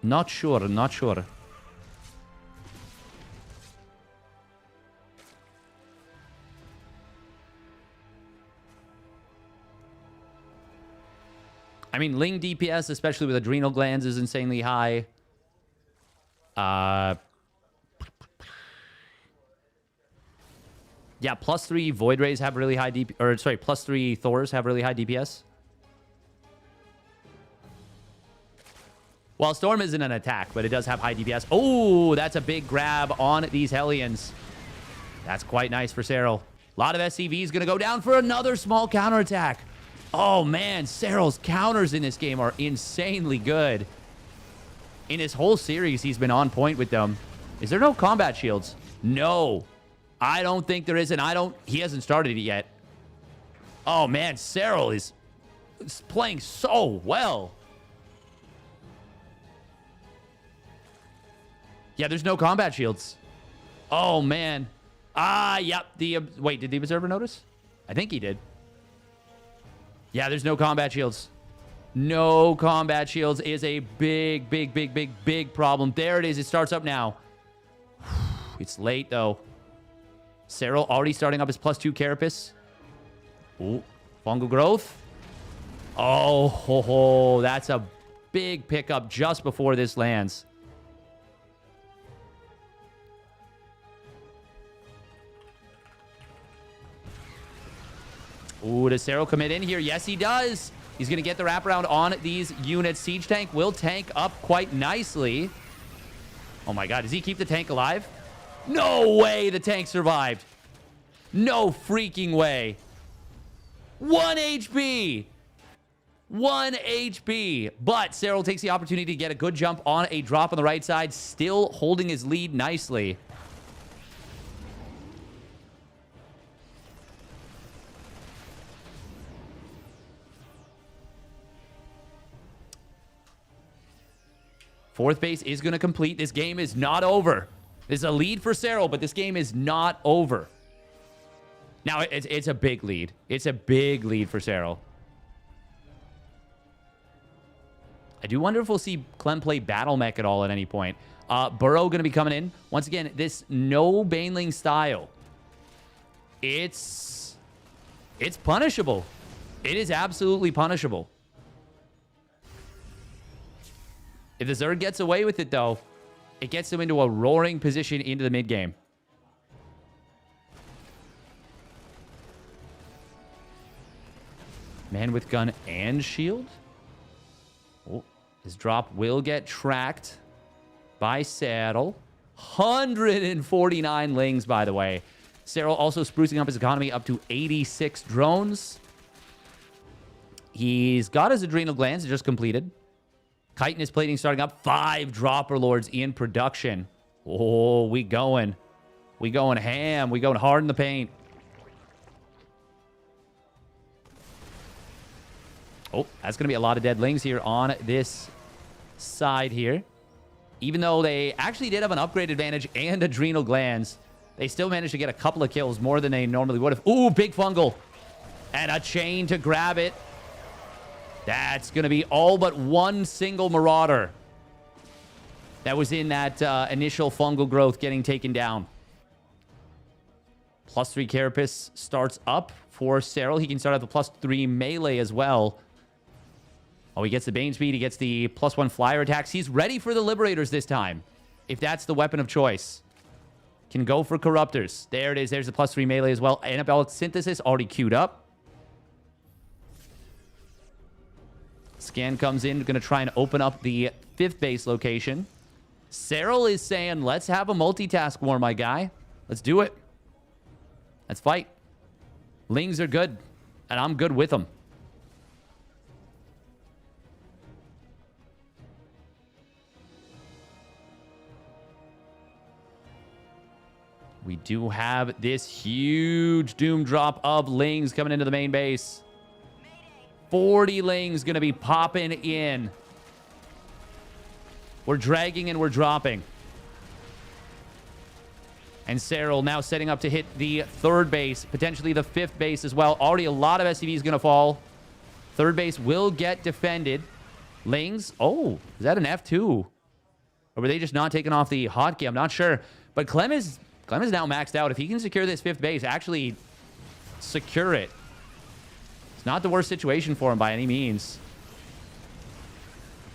S1: Not sure, not sure. I mean, Ling DPS, especially with adrenal glands, is insanely high. Yeah, +3 Void Rays have really high DPS. Or, sorry, +3 Thors have really high DPS. Well, Storm isn't an attack, but it does have high DPS. Oh, that's a big grab on these Hellions. That's quite nice for Serral. A lot of SCVs going to go down for another small counterattack. Oh, man, Serral's counters in this game are insanely good. In his whole series, he's been on point with them. Is there no combat shields? No. I don't think there is, and he hasn't started it yet. Oh, man, Serral is playing so well. Yeah, there's no combat shields. Oh, man. Yep. Wait, did the Observer notice? I think he did. Yeah, there's no combat shields. No combat shields is a big, big, big, big, big problem. There it is. It starts up now. It's late, though. Serral already starting up his +2 Carapace. Ooh, fungal growth. Oh, that's a big pickup just before this lands. Ooh, does Serral commit in here? Yes, he does. He's going to get the wraparound on these units. Siege tank will tank up quite nicely. Oh my god, does he keep the tank alive? No way the tank survived. No freaking way. 1 HP. 1 HP. But Serral takes the opportunity to get a good jump on a drop on the right side, still holding his lead nicely. Fourth base is going to complete. This game is not over. There's a lead for Serral, but this game is not over. Now, it's a big lead. It's a big lead for Serral. I do wonder if we'll see Clem play Battle Mech at all at any point. Burrow going to be coming in. Once again, this no Baneling style. It's punishable. It is absolutely punishable. If the Zerg gets away with it, though, it gets them into a roaring position into the mid-game. Man with gun and shield. Oh, his drop will get tracked by Serral. 149 lings, by the way. Serral also sprucing up his economy up to 86 drones. He's got his adrenal glands just completed. Chitin is plating starting up. 5 dropper lords in production. Oh, we going. We going ham. We going hard in the paint. Oh, that's going to be a lot of dead lings here on this side here. Even though they actually did have an upgrade advantage and adrenal glands, they still managed to get a couple of kills, more than they normally would have. Ooh, big fungal. And a chain to grab it. That's going to be all but one single Marauder that was in that initial fungal growth getting taken down. +3 Carapace starts up for Serral. He can start at the +3 melee as well. Oh, he gets the Bane speed. He gets the +1 flyer attacks. He's ready for the Liberators this time, if that's the weapon of choice. Can go for Corruptors. There it is. There's the +3 melee as well. Anabolic Synthesis already queued up. Scan comes in, going to try and open up the 5th base location. Serral is saying, let's have a multitask war, my guy. Let's do it. Let's fight. Lings are good, and I'm good with them. We do have this huge doom drop of lings coming into the main base. 40 lings going to be popping in. We're dragging and we're dropping. And Serral now setting up to hit the 3rd base, potentially the 5th base as well. Already a lot of SCVs going to fall. 3rd base will get defended. Lings. Oh, is that an F2? Or were they just not taking off the hotkey? I'm not sure. But Clem is now maxed out. If he can secure this 5th base, actually secure it. It's not the worst situation for him by any means.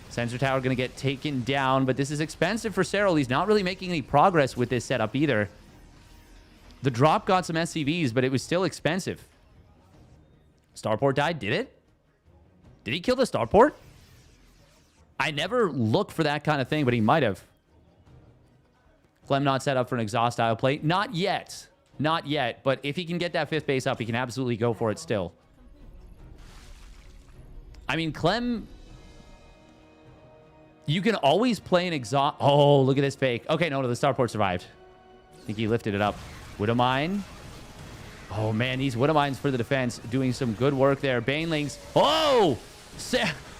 S1: Sensor tower going to get taken down, but this is expensive for Serral. He's not really making any progress with this setup either. The drop got some SCVs, but it was still expensive. Starport died, did it? Did he kill the Starport? I never look for that kind of thing, but he might have. Clem not set up for an exhaust style play. Not yet. Not yet. But if he can get that 5th base up, he can absolutely go for it still. I mean, Clem... You can always play an exhaust... Oh, look at this fake. Okay, no, the Starport survived. I think he lifted it up. Widowmine. Oh, man, these Widowmines for the defense doing some good work there. Banelings. Oh!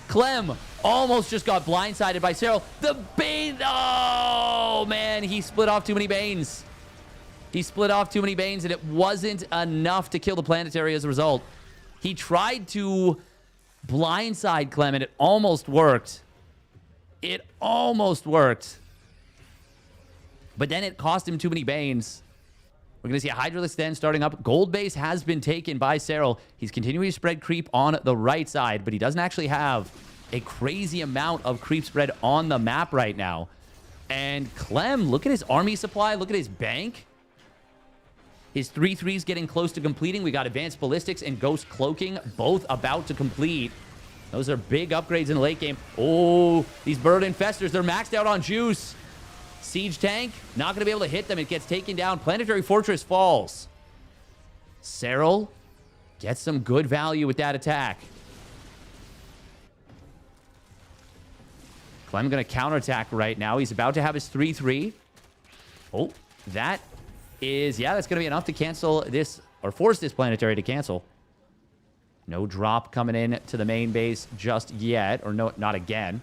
S1: Clem almost just got blindsided by Serral. The Bane... Oh, man, he split off too many Banes. He split off too many Banes, and it wasn't enough to kill the Planetary as a result. He tried to blindside Clem, and it almost worked. It almost worked. But then it cost him too many Banes. We're going to see a Hydralisk then starting up. Gold base has been taken by Serral. He's continuing to spread creep on the right side, but he doesn't actually have a crazy amount of creep spread on the map right now. And Clem, look at his army supply. Look at his bank. His 3/3's getting close to completing. We got Advanced Ballistics and Ghost Cloaking, both about to complete. Those are big upgrades in the late game. Oh, these Bird Infestors, they're maxed out on juice. Siege Tank, not going to be able to hit them. It gets taken down. Planetary Fortress falls. Serral gets some good value with that attack. Clem going to counterattack right now. He's about to have his 3/3. Oh, that is... Yeah, that's going to be enough to cancel this, or force this planetary to cancel. No drop coming in to the main base just yet, or no, not again.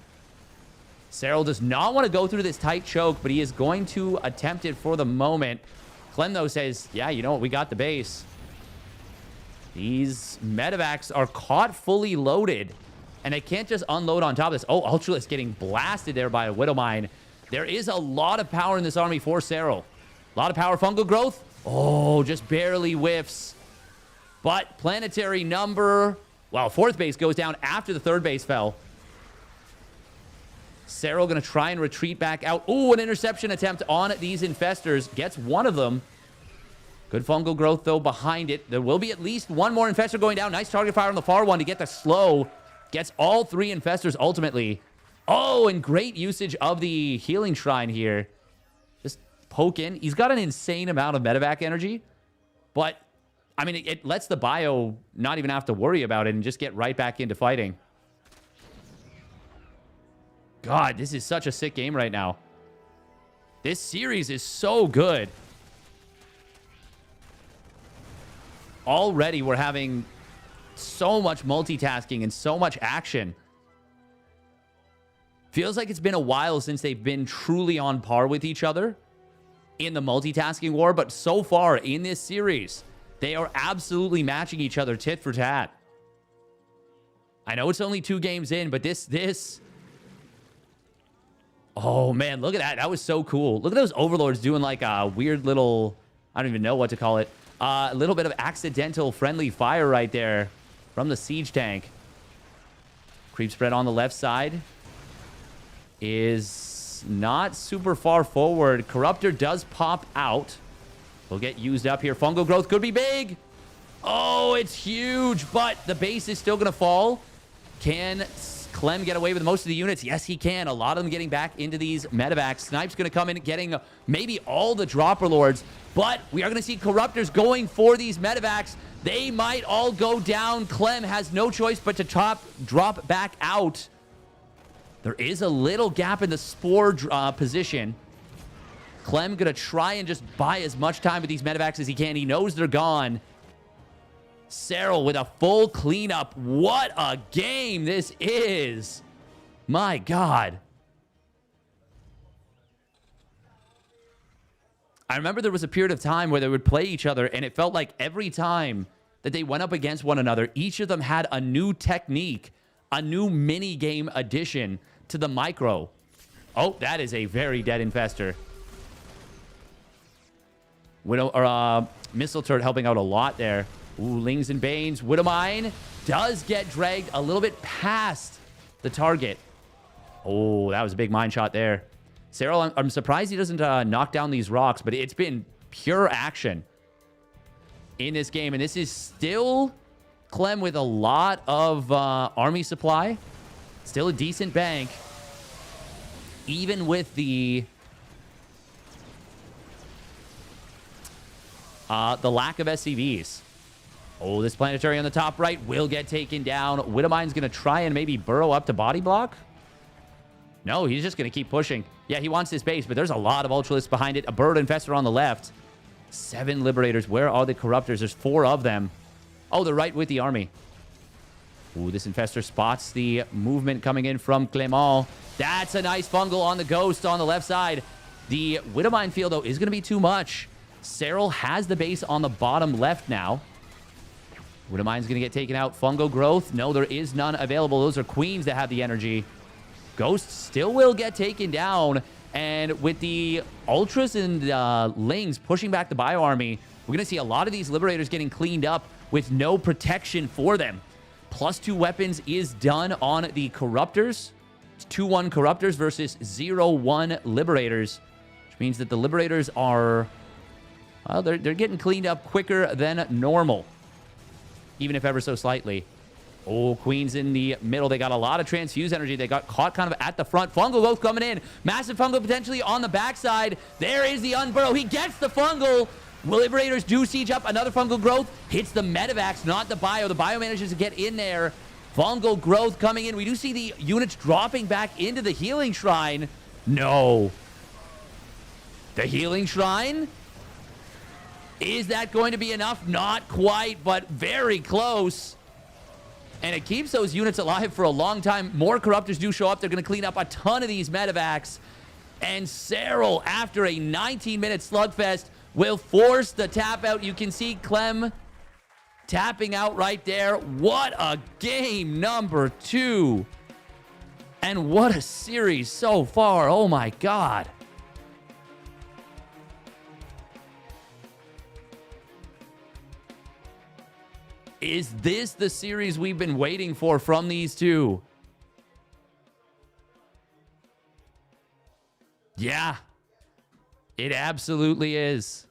S1: Serral does not want to go through this tight choke, but he is going to attempt it for the moment. Clem, though, says, yeah, you know what? We got the base. These medevacs are caught fully loaded, and they can't just unload on top of this. Oh, Ultralisk getting blasted there by a Widowmine. There is a lot of power in this army for Serral. A lot of power. Fungal Growth. Oh, just barely whiffs. But planetary number... Well, 4th base goes down after the 3rd base fell. Serral going to try and retreat back out. Oh, an interception attempt on these Infestors. Gets one of them. Good Fungal Growth, though, behind it. There will be at least one more Infestor going down. Nice target fire on the far one to get the slow. Gets all 3 Infestors ultimately. Oh, and great usage of the Healing Shrine here. Just poke in. He's got an insane amount of medevac energy. But, I mean, it lets the bio not even have to worry about it and just get right back into fighting. God, this is such a sick game right now. This series is so good. Already we're having so much multitasking and so much action. Feels like it's been a while since they've been truly on par with each other in the multitasking war, but so far in this series, they are absolutely matching each other tit for tat. I know it's only 2 games in, but this... Oh, man, look at that. That was so cool. Look at those Overlords doing like a weird little... I don't even know what to call it. A little bit of accidental friendly fire right there from the Siege Tank. Creep spread on the left side is not super far forward. Corruptor does pop out. Will get used up here. Fungal Growth could be big. Oh, it's huge, but the base is still going to fall. Can Clem get away with most of the units? Yes, he can. A lot of them getting back into these medevacs. Snipe's going to come in getting maybe all the Dropper Lords, but we are going to see Corruptors going for these medevacs. They might all go down. Clem has no choice but to drop back out. There is a little gap in the Spore position. Clem going to try and just buy as much time with these medevacs as he can. He knows they're gone. Serral with a full cleanup. What a game this is. My God. I remember there was a period of time where they would play each other, and it felt like every time that they went up against one another, each of them had a new technique, a new mini-game addition to the micro. Oh, that is a very dead Infestor. Missile Turret helping out a lot there. Ooh, Lings and Banes. Widowmine does get dragged a little bit past the target. Oh, that was a big mine shot there. Serral, I'm surprised he doesn't knock down these rocks, but it's been pure action in this game. And this is still Clem with a lot of army supply. Still a decent bank. Even with the lack of SCVs. Oh, this planetary on the top right will get taken down. Widowmine's going to try and maybe burrow up to body block. No, he's just going to keep pushing. Yeah, he wants this base, but there's a lot of Ultralisks behind it. A Bird Infestor on the left. 7 Liberators. Where are the Corruptors? There's 4 of them. Oh, they're right with the army. Ooh, this Infestor spots the movement coming in from Clement. That's a nice fungal on the Ghost on the left side. The Widowmine field, though, is going to be too much. Serral has the base on the bottom left now. Widowmine's going to get taken out. Fungal Growth. No, there is none available. Those are Queens that have the energy. Ghost still will get taken down. And with the Ultras and Lings pushing back the Bio Army, we're going to see a lot of these Liberators getting cleaned up with no protection for them. +2 weapons is done on the Corruptors. It's 2-1 Corruptors versus 0-1 Liberators, which means that the Liberators are Well, they're getting cleaned up quicker than normal, even if ever so slightly. Oh, Queen's in the middle. They got a lot of transfuse energy. They got caught kind of at the front. Fungal both coming in. Massive Fungal potentially on the backside. There is the Unburrow. He gets the Fungal. Liberators do siege up. Another Fungal growth. Hits the Medivacs, not the Bio. The Bio manages to get in there. Fungal growth coming in. We do see the units dropping back into the Healing Shrine. No. The Healing Shrine? Is that going to be enough? Not quite, but very close. And it keeps those units alive for a long time. More Corruptors do show up. They're going to clean up a ton of these Medivacs. And Serral, after a 19-minute slugfest, will force the tap out. You can see Clem tapping out right there. What a game number 2. And what a series so far. Oh my God. Is this the series we've been waiting for from these two? Yeah, it absolutely is.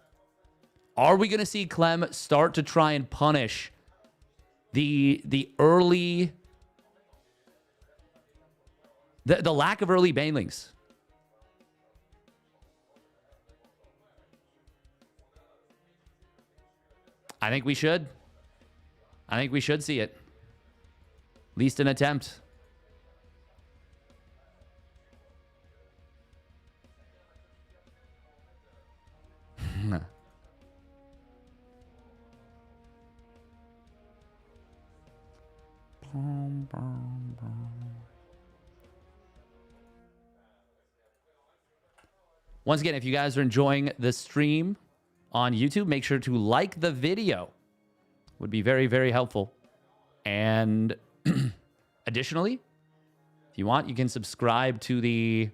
S1: Are we going to see Clem start to try and punish the early... The lack of early banelings? I think we should. I think we should see it. At least an attempt. Once again, if you guys are enjoying the stream on YouTube, make sure to like the video. Would be very, very helpful. And additionally, if you want, you can subscribe to the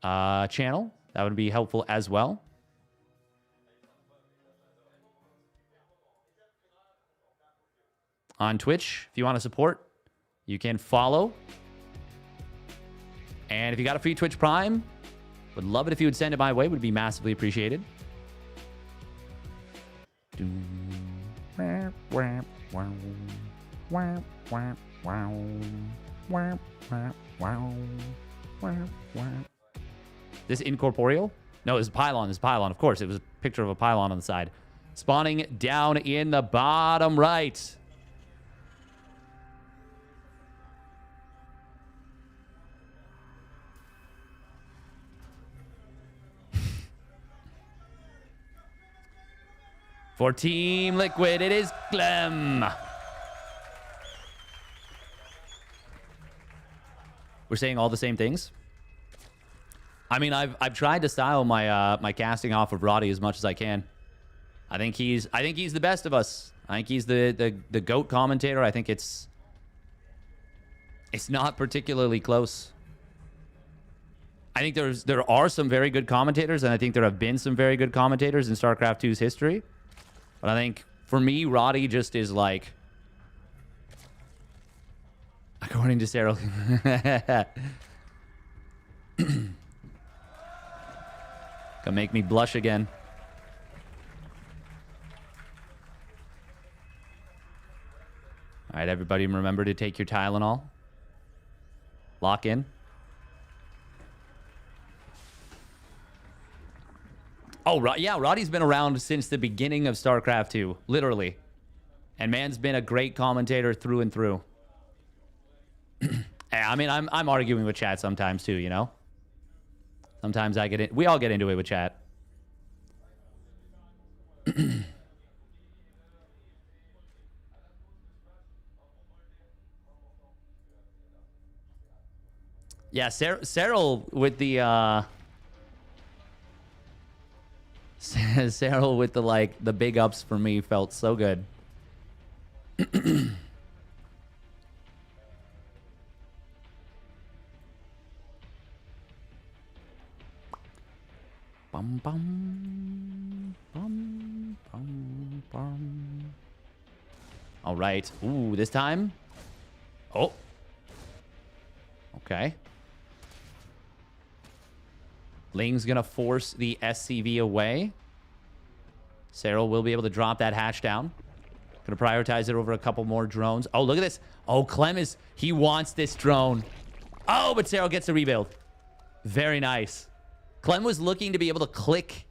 S1: channel. That would be helpful as well. On Twitch, if you want to support, you can follow. And if you got a free Twitch Prime, would love it if you would send it my way. Would be massively appreciated. This incorporeal? No, it's a pylon. It's a pylon. Of course, it was a picture of a pylon on the side. Spawning down in the bottom right. For Team Liquid, it is Clem. We're saying all the same things. I mean, I've tried to style my my casting off of Roddy as much as I can. I think he's the best of us. I think he's the GOAT commentator. I think it's not particularly close. I think there are some very good commentators, and I think there have been some very good commentators in StarCraft 2's history. But I think, for me, Roddy just is like... According to Serral. Gonna make me blush again. All right, everybody remember to take your Tylenol. Lock in. Oh, yeah, Roddy's been around since the beginning of StarCraft 2, literally. And man's been a great commentator through and through. I mean, I'm arguing with chat sometimes too, you know? Sometimes I get it. We all get into it with chat. Yeah, Serral with the Serral with the big ups for me felt so good. Bum, bum, bum, bum, bum. All right. Ooh, this time. Oh. Okay. Ling's gonna force the SCV away. Serral will be able to drop that hatch down. Going to prioritize it over a couple more drones. Oh, look at this. Oh, Clem is... He wants this drone. Oh, but Serral gets the rebuild. Very nice. Clem was looking to be able to click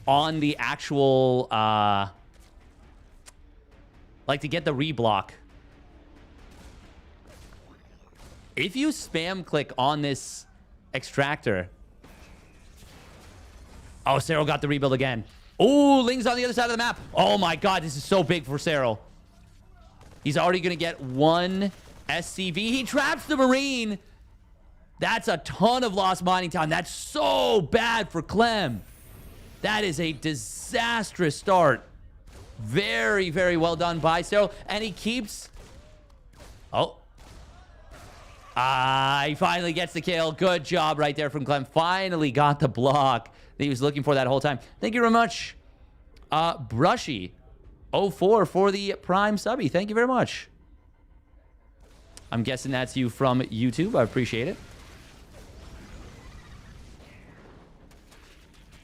S1: on the actual... like to get the reblock. If you spam click on this extractor... Oh, Serral got the rebuild again. Oh, Ling's on the other side of the map. Oh my god, this is so big for Serral. He's already going to get one SCV. He traps the Marine. That's a ton of lost mining time. That's so bad for Clem. That is a disastrous start. Very, very well done by Serral. And he keeps... Oh. He finally gets the kill. Good job right there from Clem. Finally got the block that he was looking for that whole time. Thank you very much, Brushy04 for the Prime subby. Thank you very much. I'm guessing that's you from YouTube. I appreciate it.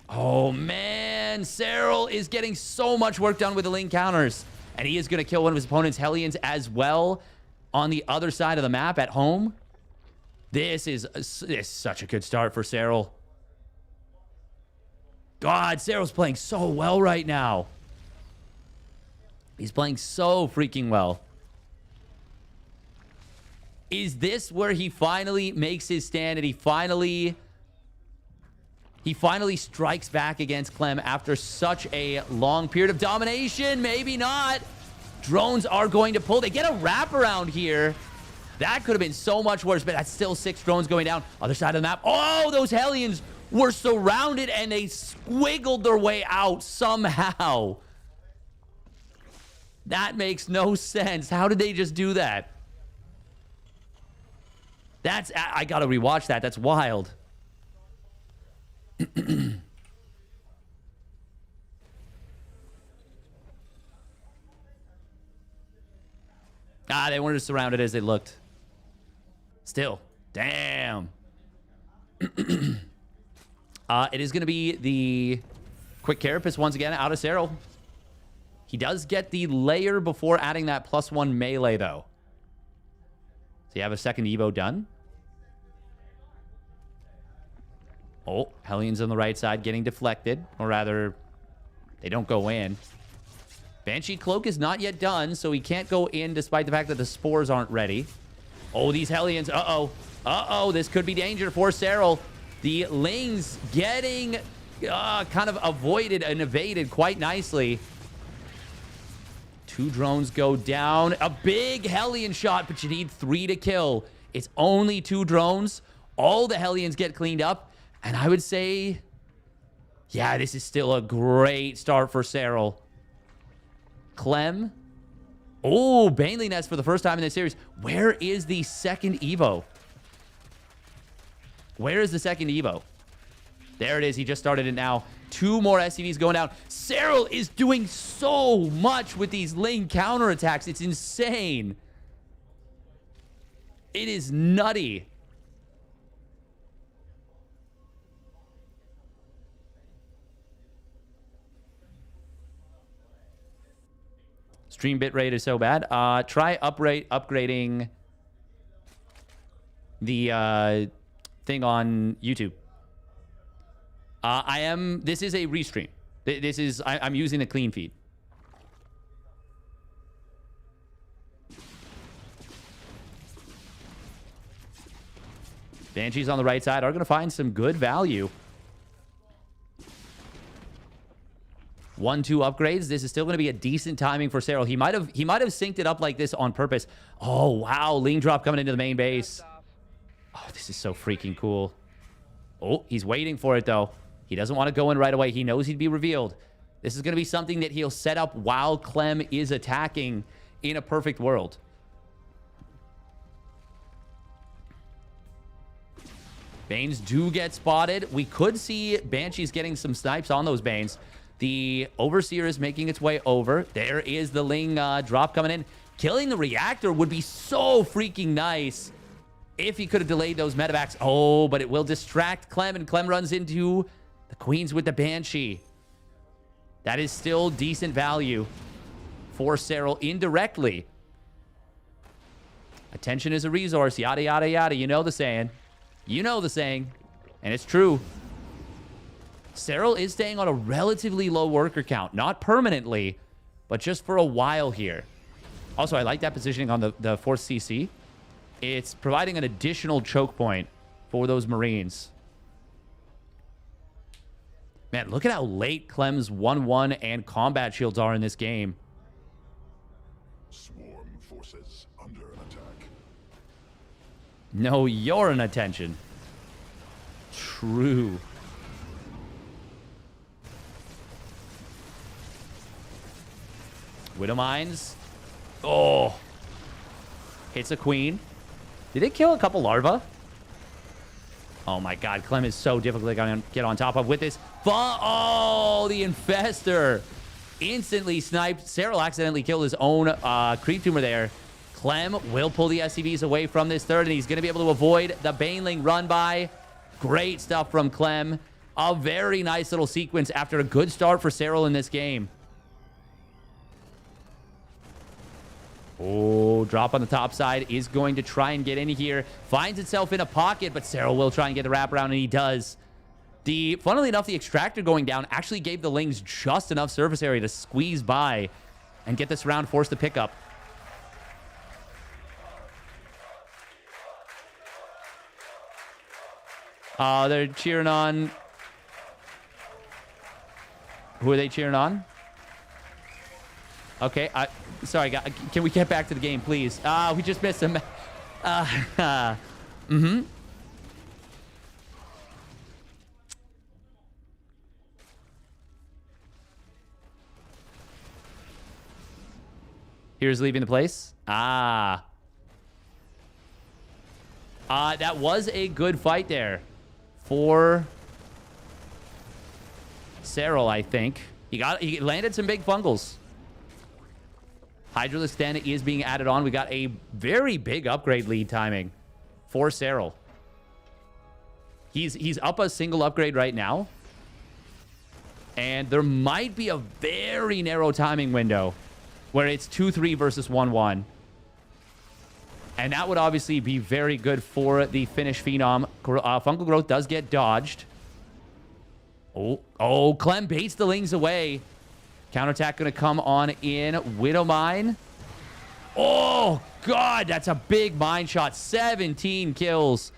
S1: Oh, man. Serral is getting so much work done with the Ling counters. And he is going to kill one of his opponent's Hellions as well on the other side of the map at home. This is such a good start for Serral. God, Serral's playing so well right now. He's playing so freaking well. Is this where he finally makes his stand and he finally strikes back against Clem after such a long period of domination? Maybe not. Drones are going to pull. They get a wraparound here. That could have been so much worse, but that's still 6 drones going down. Other side of the map. Oh, those Hellions were surrounded and they squiggled their way out somehow. That makes no sense. How did they just do that? I gotta rewatch that. That's wild. They weren't as surrounded as they looked. Still. Damn. It is going to be the quick carapace once again out of Serral. He does get the layer before adding that +1 melee, though. So you have a second Evo done. Oh, Hellions on the right side getting deflected. Or rather, they don't go in. Banshee Cloak is not yet done, so he can't go in despite the fact that the spores aren't ready. Oh, these Hellions. Uh-oh. Uh-oh, this could be danger for Serral. The Lings getting kind of avoided and evaded quite nicely. 2 drones go down. A big Hellion shot, but you need 3 to kill. It's only 2 drones. All the Hellions get cleaned up. And I would say, yeah, this is still a great start for Serral. Clem. Oh, Baneley Nest for the first time in this series. Where is the second Evo? Where is the second Evo? There it is. He just started it now. 2 more SCVs going down. Serral is doing so much with these Ling counterattacks. It's insane. It is nutty. Stream bitrate is so bad. Try upgrading the thing on YouTube. This is a restream. I'm using a clean feed. Banshees on the right side are going to find some good value. 1-2 upgrades. This is still going to be a decent timing for Serral. He might have synced it up like this on purpose. Oh, wow. Ling drop coming into the main base. Oh, this is so freaking cool. Oh, he's waiting for it, though. He doesn't want to go in right away. He knows he'd be revealed. This is going to be something that he'll set up while Clem is attacking in a perfect world. Banes do get spotted. We could see Banshees getting some snipes on those Banes. The Overseer is making its way over. There is the Ling drop coming in. Killing the reactor would be so freaking nice if he could have delayed those medevacs. Oh, but it will distract Clem, and Clem runs into the Queens with the Banshee. That is still decent value for Serral indirectly. Attention is a resource, yada, yada, yada. You know the saying. You know the saying. And it's true. Serral is staying on a relatively low worker count. Not permanently, but just for a while here. Also, I like that positioning on the fourth CC. It's providing an additional choke point for those Marines. Man, look at how late Clem's 1-1 and combat shields are in this game.
S17: Swarm forces under attack.
S1: No, you're an attention. True. Widow Mines. Oh. Hits a queen. Did it kill a couple larvae? Oh my god, Clem is so difficult to get on top of with this. Oh, the Infestor. Instantly sniped. Serral accidentally killed his own creep tumor there. Clem will pull the SCVs away from this third, and he's going to be able to avoid the Baneling run by. Great stuff from Clem. A very nice little sequence after a good start for Serral in this game. Oh, drop on the top side is going to try and get in here. Finds itself in a pocket, but Serral will try and get the wraparound, and he does. Funnily enough, the extractor going down actually gave the Lings just enough surface area to squeeze by and get this round forced to pick up. They're cheering on. Who are they cheering on? Okay, sorry, guys. Can we get back to the game, please? We just missed him. Here's leaving the place. That was a good fight there for Serral, I think. He landed some big fungals. Hydralisk Den is being added on. We got a very big upgrade lead timing for Serral. He's up a single upgrade right now. And there might be a very narrow timing window where it's 2-3 versus 1-1. And that would obviously be very good for the Finnish Phenom. Fungal Growth does get dodged. Oh, Clem baits the Lings away. Counterattack going to come on in. Widowmine. Oh, God, that's a big mine shot. 17 kills.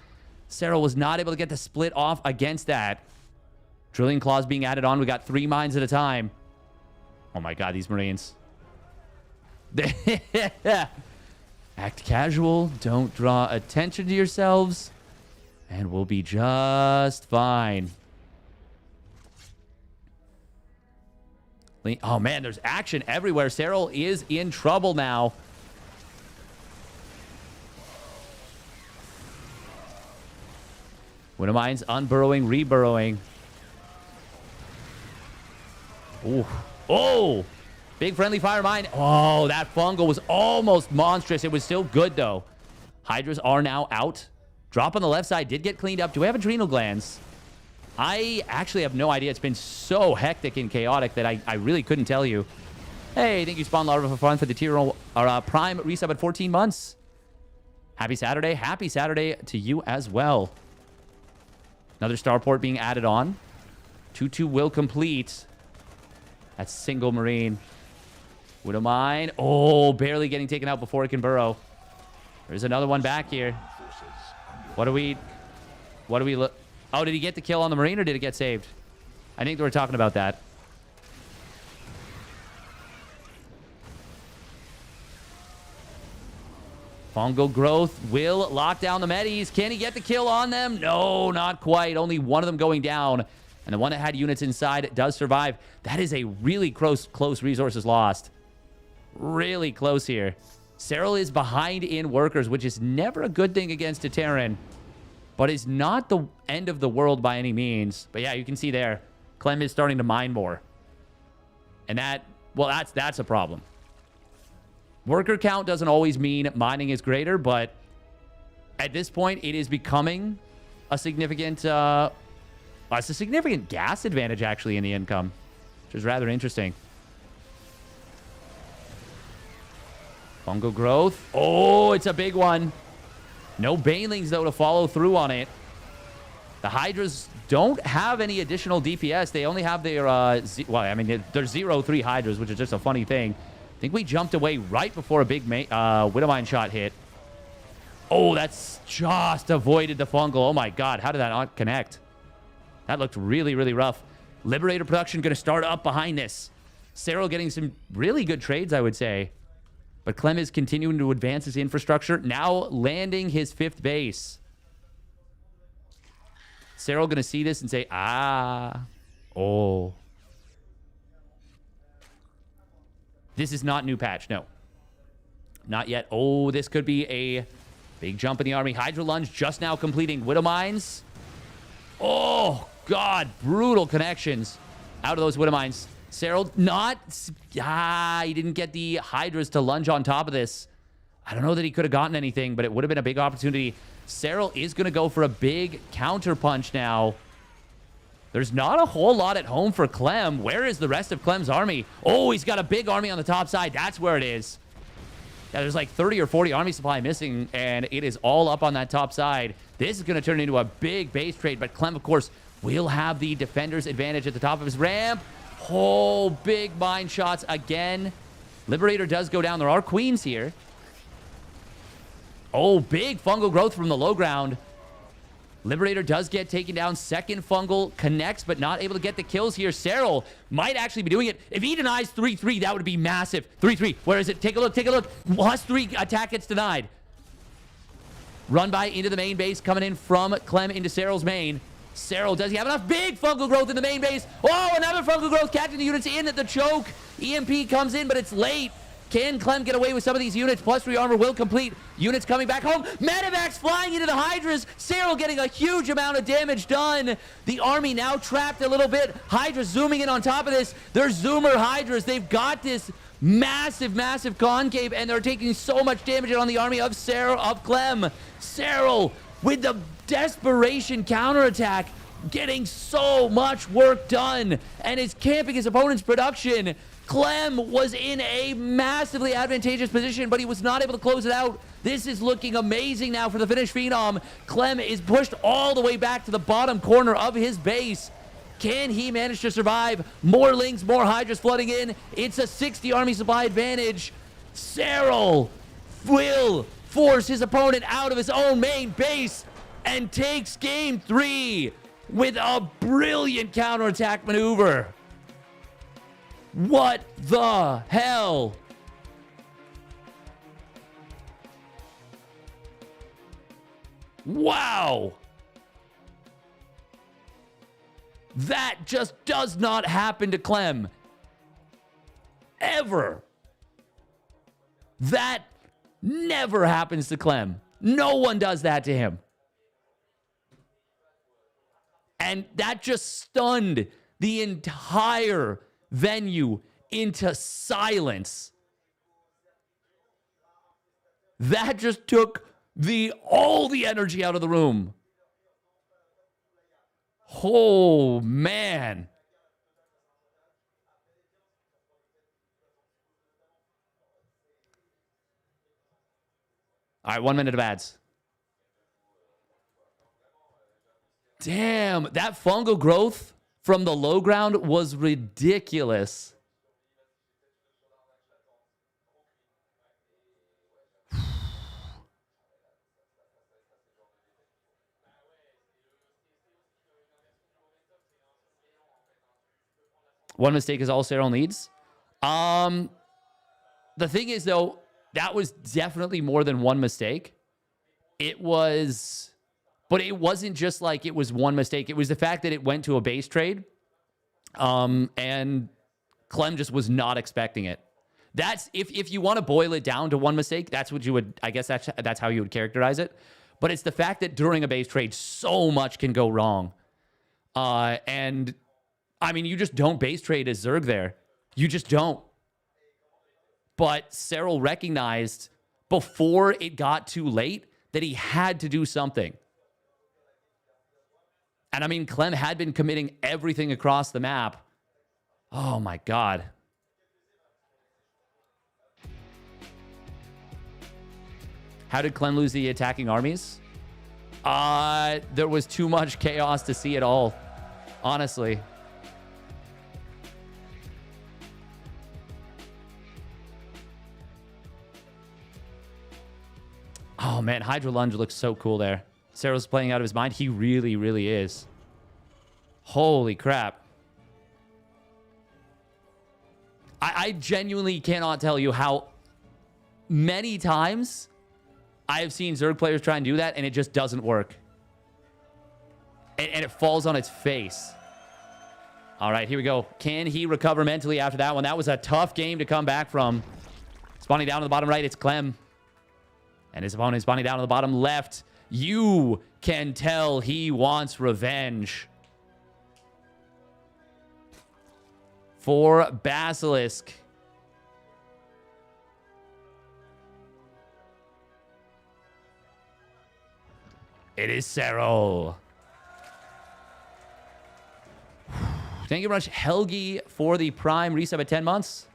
S1: Serral was not able to get the split off against that. Drilling Claws being added on. We got 3 mines at a time. Oh, my God, these Marines. Act casual. Don't draw attention to yourselves. And we'll be just fine. Oh, man, there's action everywhere. Serral is in trouble now. Widowmine's unburrowing, reburrowing. Ooh. Oh! Big friendly fire mine. Oh, that fungal was almost monstrous. It was still good, though. Hydras are now out. Drop on the left side did get cleaned up. Do we have adrenal glands? I actually have no idea. It's been so hectic and chaotic that I really couldn't tell you. Hey, thank you, Spawn Larva, for fun for the tier Prime resub at 14 months. Happy Saturday. Happy Saturday to you as well. Another starport being added on. 2-2 will complete. That's single Marine. Widowmine. Oh, barely getting taken out before it can burrow. There's another one back here. What do we look? Oh, did he get the kill on the Marine or did it get saved? I think we're talking about that. Fungal Growth will lock down the Medis. Can he get the kill on them? No, not quite. Only one of them going down. And the one that had units inside does survive. That is a really close resources lost. Really close here. Serral is behind in workers, which is never a good thing against a Terran. But it's not the end of the world by any means. But yeah, you can see there. Clem is starting to mine more. And that's a problem. Worker count doesn't always mean mining is greater, but at this point, it is becoming a significant... it's a significant gas advantage, actually, in the income. which is rather interesting. Fungal growth. Oh, it's a big one. No Banelings, though, to follow through on it. The Hydras don't have any additional DPS. They only have their, well, I mean, they're 0-3 Hydras, which is just a funny thing. I think we jumped away right before a big Widowmine shot hit. Oh, that's just avoided the fungal. Oh, my God. How did that not connect? That looked really, really rough. Liberator production going to start up behind this. Serral getting some really good trades, I would say. But Clem is continuing to advance his infrastructure, now landing his 5th base. Serral going to see this and say, oh. This is not new patch, no. Not yet. Oh, this could be a big jump in the army. Hydra Lunge just now completing Widow Mines. Oh, God, brutal connections out of those Widow Mines. Serral he didn't get the Hydras to lunge on top of this. I don't know that he could have gotten anything, but it would have been a big opportunity. Serral is going to go for a big counter punch now. There's not a whole lot at home for Clem. Where is the rest of Clem's army? Oh, he's got a big army on the top side. That's where it is. Yeah, there's like 30 or 40 army supply missing, and it is all up on that top side. This is going to turn into a big base trade, but Clem, of course, will have the defender's advantage at the top of his ramp. Oh, big mine shots again. Liberator does go down. There are queens here. Oh, big fungal growth from the low ground. Liberator does get taken down. Second fungal connects, but not able to get the kills here. Serral might actually be doing it. If he denies 3-3, that would be massive. 3-3. Where is it? Take a look. Take a look. +3 attack gets denied. Run by into the main base, coming in from Clem into Serral's main. Serral, does he have enough? Big fungal growth in the main base. Oh, another fungal growth catching the units in at the choke. EMP comes in, but it's late. Can Clem get away with some of these units? +3 armor will complete. Units coming back home. Medivacs flying into the Hydras. Serral getting a huge amount of damage done. The army now trapped a little bit. Hydras zooming in on top of this. They're Zoomer Hydras. They've got this massive, massive concave, and they're taking so much damage on the army of Clem. Serral with the desperation counterattack, getting so much work done, and is camping his opponent's production. Clem was in a massively advantageous position, but he was not able to close it out. This is looking amazing now for the Finnish Phenom. Clem is pushed all the way back to the bottom corner of his base. Can he manage to survive? More Lings, more Hydras flooding in. It's a 60 army supply advantage. Serral will force his opponent out of his own main base and takes game 3 with a brilliant counterattack maneuver. What the hell? Wow. That just does not happen to Clem. Ever. That never happens to Clem. No one does that to him. And that just stunned the entire venue into silence. That just took all the energy out of the room. Oh, man. All right, 1 minute of ads. Damn, that fungal growth from the low ground was ridiculous. One mistake is all Serral needs. The thing is, though, that was definitely more than one mistake. It was... But it wasn't just like it was one mistake. It was the fact that it went to a base trade. And Clem just was not expecting it. That's if you want to boil it down to one mistake, that's what you would, I guess that's how you would characterize it. But it's the fact that during a base trade, so much can go wrong. And I mean, you just don't base trade as Zerg there. You just don't. But Serral recognized before it got too late that he had to do something. And I mean, Clem had been committing everything across the map. Oh my God. How did Clem lose the attacking armies? There was too much chaos to see it all, honestly. Oh man, Hydra Lunge looks so cool there. Serral's playing out of his mind. He really, really is. Holy crap. I genuinely cannot tell you how many times I have seen Zerg players try and do that, and it just doesn't work. And it falls on its face. All right, here we go. Can he recover mentally after that one? That was a tough game to come back from. Spawning down to the bottom right, it's Clem. And his opponent spawning down to the bottom left. You can tell he wants revenge. For Basilisk. It is StarCraft. Thank you very much, Helgi, for the Prime resub at 10 months.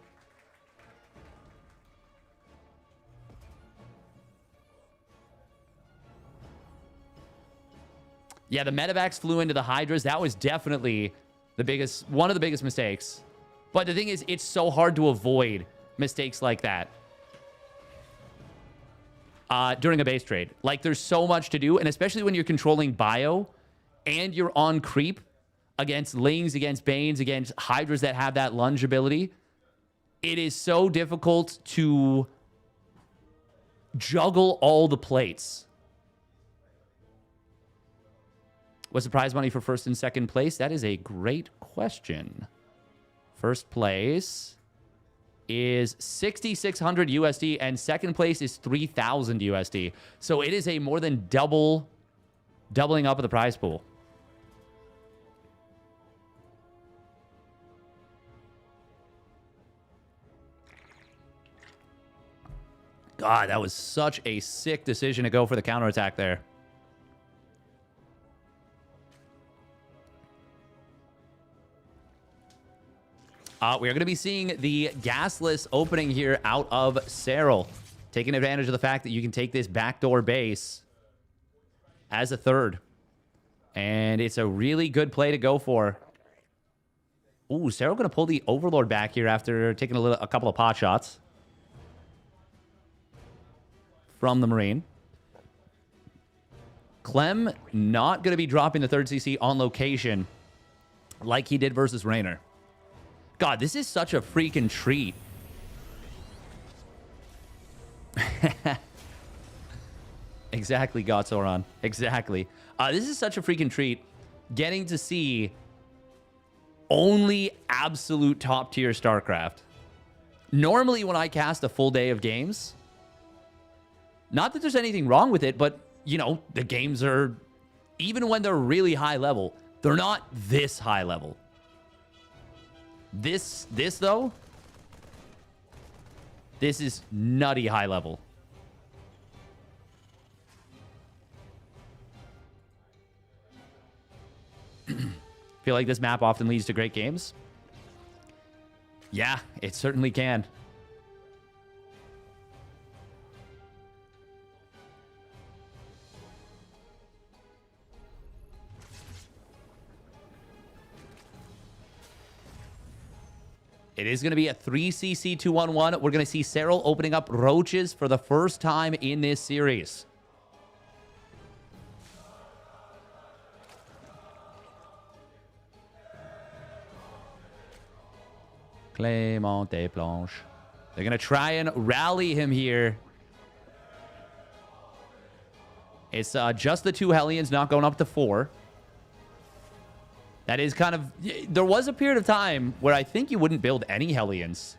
S1: Yeah, the medevacs flew into the Hydras. That was definitely one of the biggest mistakes. But the thing is, it's so hard to avoid mistakes like that during a base trade. Like, there's so much to do, and especially when you're controlling bio and you're on creep against Lings, against Banes, against Hydras that have that lunge ability, it is so difficult to juggle all the plates. What's the prize money for first and second place? That is a great question. First place is 6,600 USD and second place is 3,000 USD. So it is a more than doubling up of the prize pool. God, that was such a sick decision to go for the counterattack there. We are going to be seeing the gasless opening here out of Serral, taking advantage of the fact that you can take this backdoor base as a third. And it's a really good play to go for. Ooh, Serral going to pull the Overlord back here after taking a couple of pot shots from the Marine. Clem not going to be dropping the third CC on location like he did versus Reynor. God, this is such a freaking treat. Exactly, Gotsoron. Exactly. This is such a freaking treat getting to see only absolute top tier StarCraft. Normally when I cast a full day of games, not that there's anything wrong with it, but, you know, the games are, even when they're really high level, they're not this high level. This though, this is nutty high level. Feel like this map often leads to great games? Yeah, it certainly can. It is going to be a 3cc 2-on-1. We're going to see Serral opening up roaches for the first time in this series. Clement des Planches. They're going to try and rally him here. It's just the 2 Hellions, not going up to 4. That is kind of... There was a period of time where I think you wouldn't build any Hellions.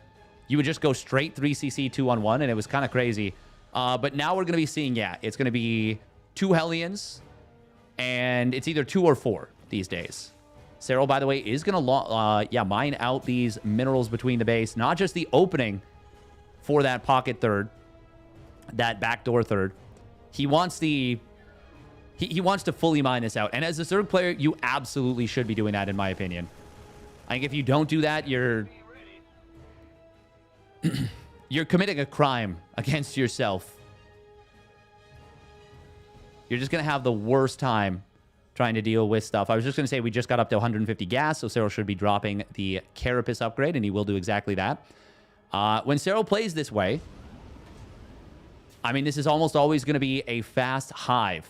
S1: You would just go straight 3cc 2-on-1, and it was kind of crazy. But now we're going to be seeing, yeah, it's going to be 2 Hellions, and it's either 2 or 4 these days. Serral, by the way, is going to mine out these minerals between the base. Not just the opening for that pocket third, that backdoor third. He wants the... He wants to fully mine this out. And as a Zerg player, you absolutely should be doing that, in my opinion. I think if you don't do that, you're you're committing a crime against yourself. You're just going to have the worst time trying to deal with stuff. I was just going to say we just got up to 150 gas, so Serral should be dropping the Carapace upgrade, and he will do exactly that. When Serral plays this way, I mean, this is almost always going to be a fast hive.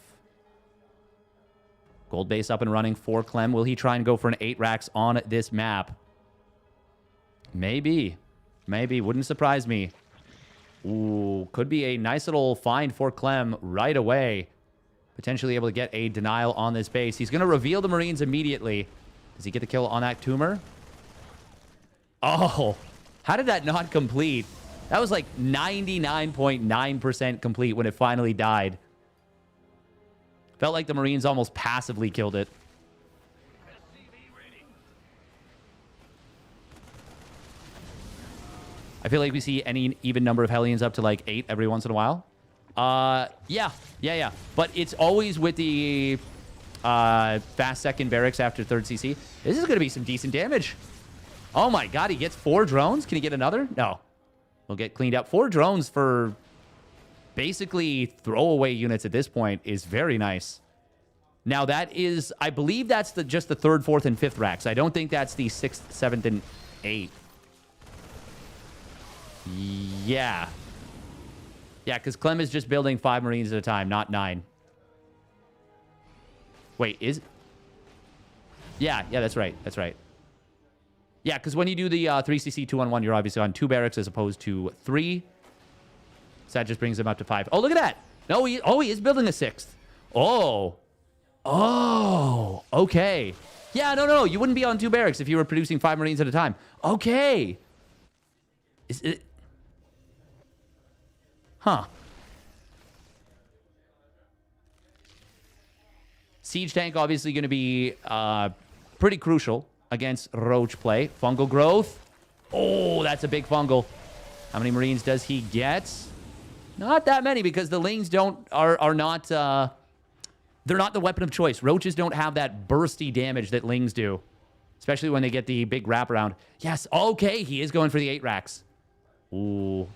S1: Gold base up and running for Clem. Will he try and go for an 8 racks on this map? Maybe. Maybe. Wouldn't surprise me. Ooh, could be a nice little find for Clem right away. Potentially able to get a denial on this base. He's going to reveal the Marines immediately. Does he get the kill on that tumor? Oh, how did that not complete? That was like 99.9% complete when it finally died. Felt like the Marines almost passively killed it. I feel like we see any even number of Hellions up to like 8 every once in a while. Yeah. But it's always with the fast second barracks after 3rd CC. This is going to be some decent damage. Oh my god, he gets 4 drones. Can he get another? No. He'll get cleaned up. 4 drones for basically throwaway units at this point is very nice. Now that is, I believe that's just the 3rd, 4th, and 5th racks. I don't think that's the 6th, 7th, and 8th. Yeah. Yeah, because Clem is just building 5 Marines at a time, not 9. Wait, is... Yeah, that's right. That's right. Yeah, because when you do the 3cc 2-on-1, you're obviously on 2 barracks as opposed to 3. So that just brings him up to 5. Oh, look at that. No, he is building a 6th. Oh, okay. Yeah, no. You wouldn't be on 2 barracks if you were producing 5 Marines at a time. Okay. Is it... Huh. Siege tank obviously going to be pretty crucial against Roach play. Fungal growth. Oh, that's a big fungal. How many Marines does he get? Not that many because the Lings are not they're not the weapon of choice. Roaches don't have that bursty damage that Lings do, especially when they get the big wraparound. Yes, okay, he is going for the 8 racks. Ooh.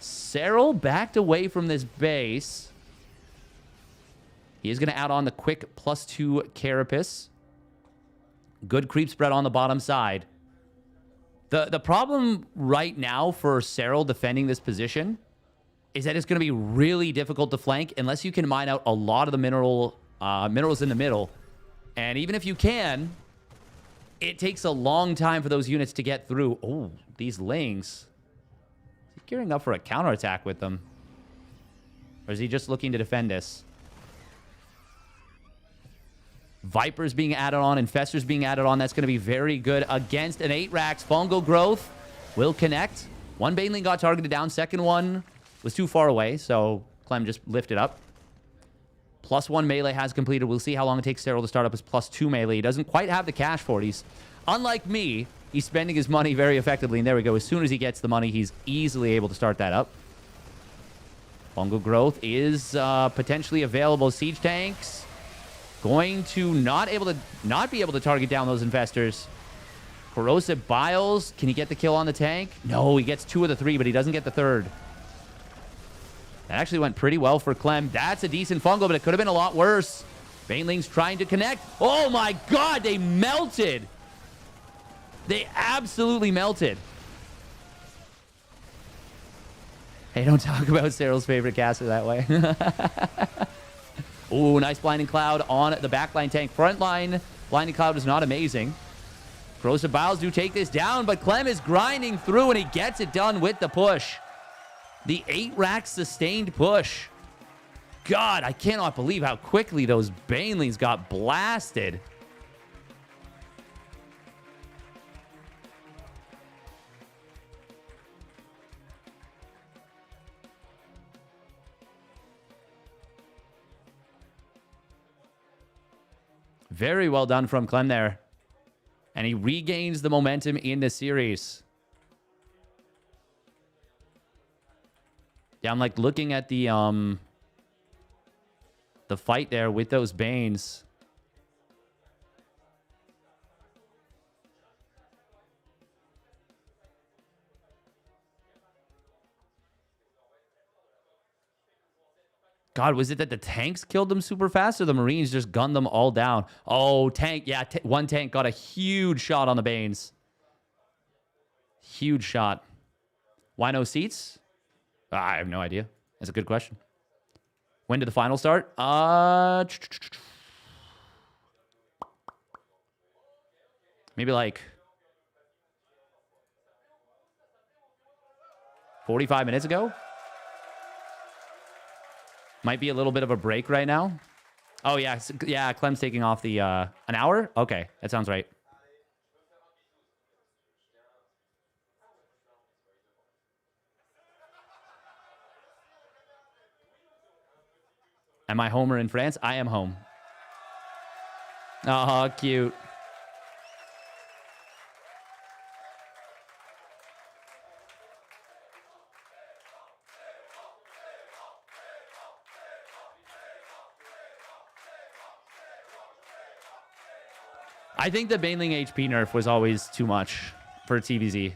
S1: Serral backed away from this base. He is going to add on the quick +2 Carapace. Good creep spread on the bottom side. The problem right now for Serral defending this position is that it's going to be really difficult to flank unless you can mine out a lot of the minerals in the middle. And even if you can, it takes a long time for those units to get through. Oh, these Lings. Is he gearing up for a counterattack with them? Or is he just looking to defend this? Vipers being added on, Infestors being added on. That's going to be very good against an 8 racks. Fungal growth will connect. One Baneling got targeted down. Second one was too far away, so Clem just lifted up. +1 melee has completed. We'll see how long it takes Serral to start up his +2 melee. He doesn't quite have the cash for it. He's, unlike me, he's spending his money very effectively. And there we go. As soon as he gets the money, he's easily able to start that up. Fungal growth is potentially available. Siege tanks going to not be able to target down those Infestors. Corrosive Biles. Can he get the kill on the tank? No, he gets 2 of the 3, but he doesn't get the 3rd. That actually went pretty well for Clem. That's a decent fungal, but it could have been a lot worse. Banelings trying to connect. Oh my god, they melted. They absolutely melted. Hey, don't talk about Serral's favorite caster that way. Ooh, nice Blinding Cloud on the backline tank. Frontline Blinding Cloud is not amazing. Corrosive Biles do take this down, but Clem is grinding through, and he gets it done with the push. The 8 rack sustained push. God, I cannot believe how quickly those Banelings got blasted. Very well done from Clem there. And he regains the momentum in the series. Yeah, I'm like looking at the fight there with those Banes. God, was it that the tanks killed them super fast or the Marines just gunned them all down? Oh, tank. Yeah, one tank got a huge shot on the Banes. Huge shot. Why no seats? I have no idea. That's a good question. When did the final start? Maybe like 45 minutes ago? Might be a little bit of a break right now. Oh, yeah. Yeah, Clem's taking off the... an hour? Okay, that sounds right. Am I home or in France? I am home. Oh, cute. I think the Baneling HP nerf was always too much for TVZ.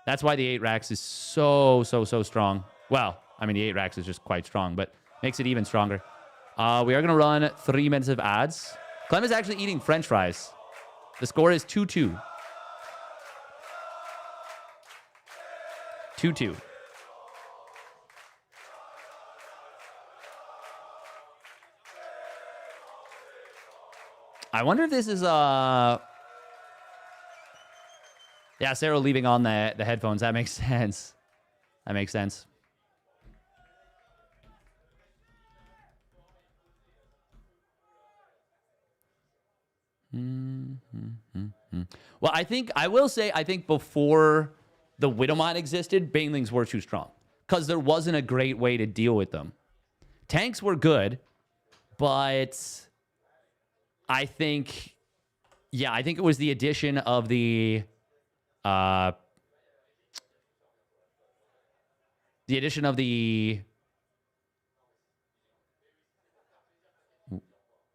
S1: That's why the 8 racks is so strong. Well, I mean, the 8 racks is just quite strong, but makes it even stronger. We are going to run 3 minutes of ads. Clem is actually eating French fries. The score is 2-2. 2-2. I wonder if this is yeah, Serral leaving on the headphones. That makes sense. That makes sense. Well, I will say, I think before the Widowmine existed, Banelings were too strong because there wasn't a great way to deal with them. Tanks were good, but I think, yeah, I think it was the addition of the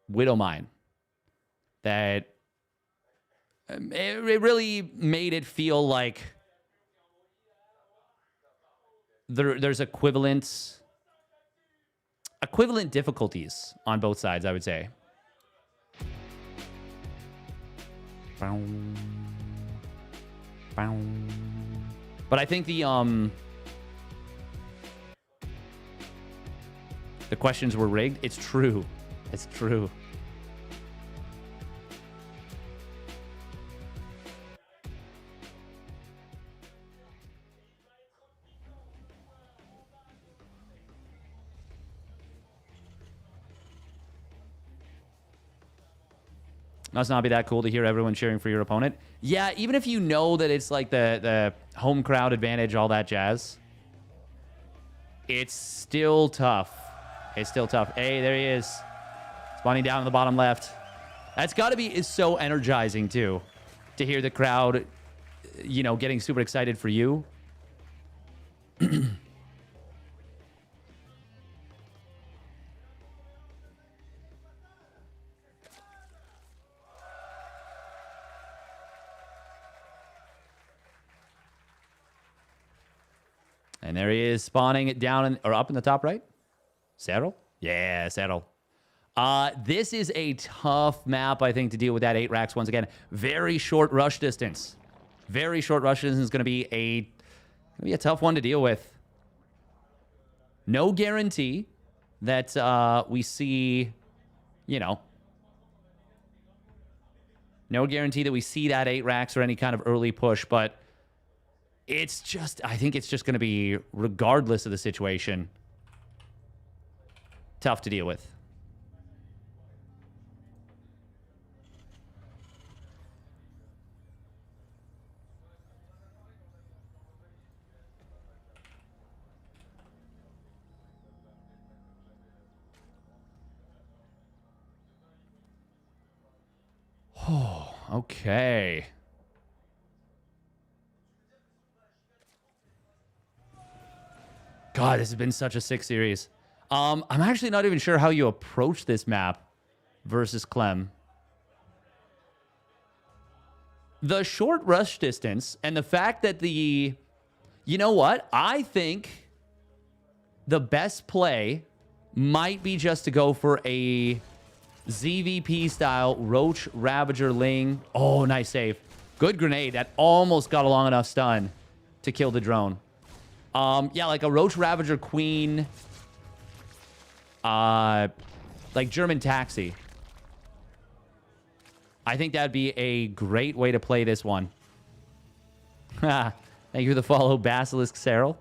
S1: Widowmine that it really made it feel like there's equivalent difficulties on both sides, I would say. But I think the questions were rigged. It's true. It's true. Must not be that cool to hear everyone cheering for your opponent. Yeah, even if you know that it's like the home crowd advantage, all that jazz, it's still tough. It's still tough. Hey, there he is. Spawning down in the bottom left. That's got to be is so energizing, too, to hear the crowd, you know, getting super excited for you. And there he is, spawning it down or up in the top right. Serral? Yeah, Serral. This is a tough map, I think, to deal with that 8 racks once again. Very short rush distance. Very short rush distance is going to be a tough one to deal with. No guarantee that we see, you know, no guarantee that we see that 8 racks or any kind of early push, but it's just, I think it's just going to be, regardless of the situation, tough to deal with. Oh, okay. God, this has been such a sick series. I'm actually not even sure how you approach this map versus Clem. The short rush distance and the fact that you know what? I think the best play might be just to go for a ZVP style Roach Ravager Ling. Oh, nice save. Good grenade. That almost got a long enough stun to kill the drone. Yeah, like a Roach Ravager Queen. Like German Taxi. I think that'd be a great way to play this one. Thank you for the follow, Basilisk Serral.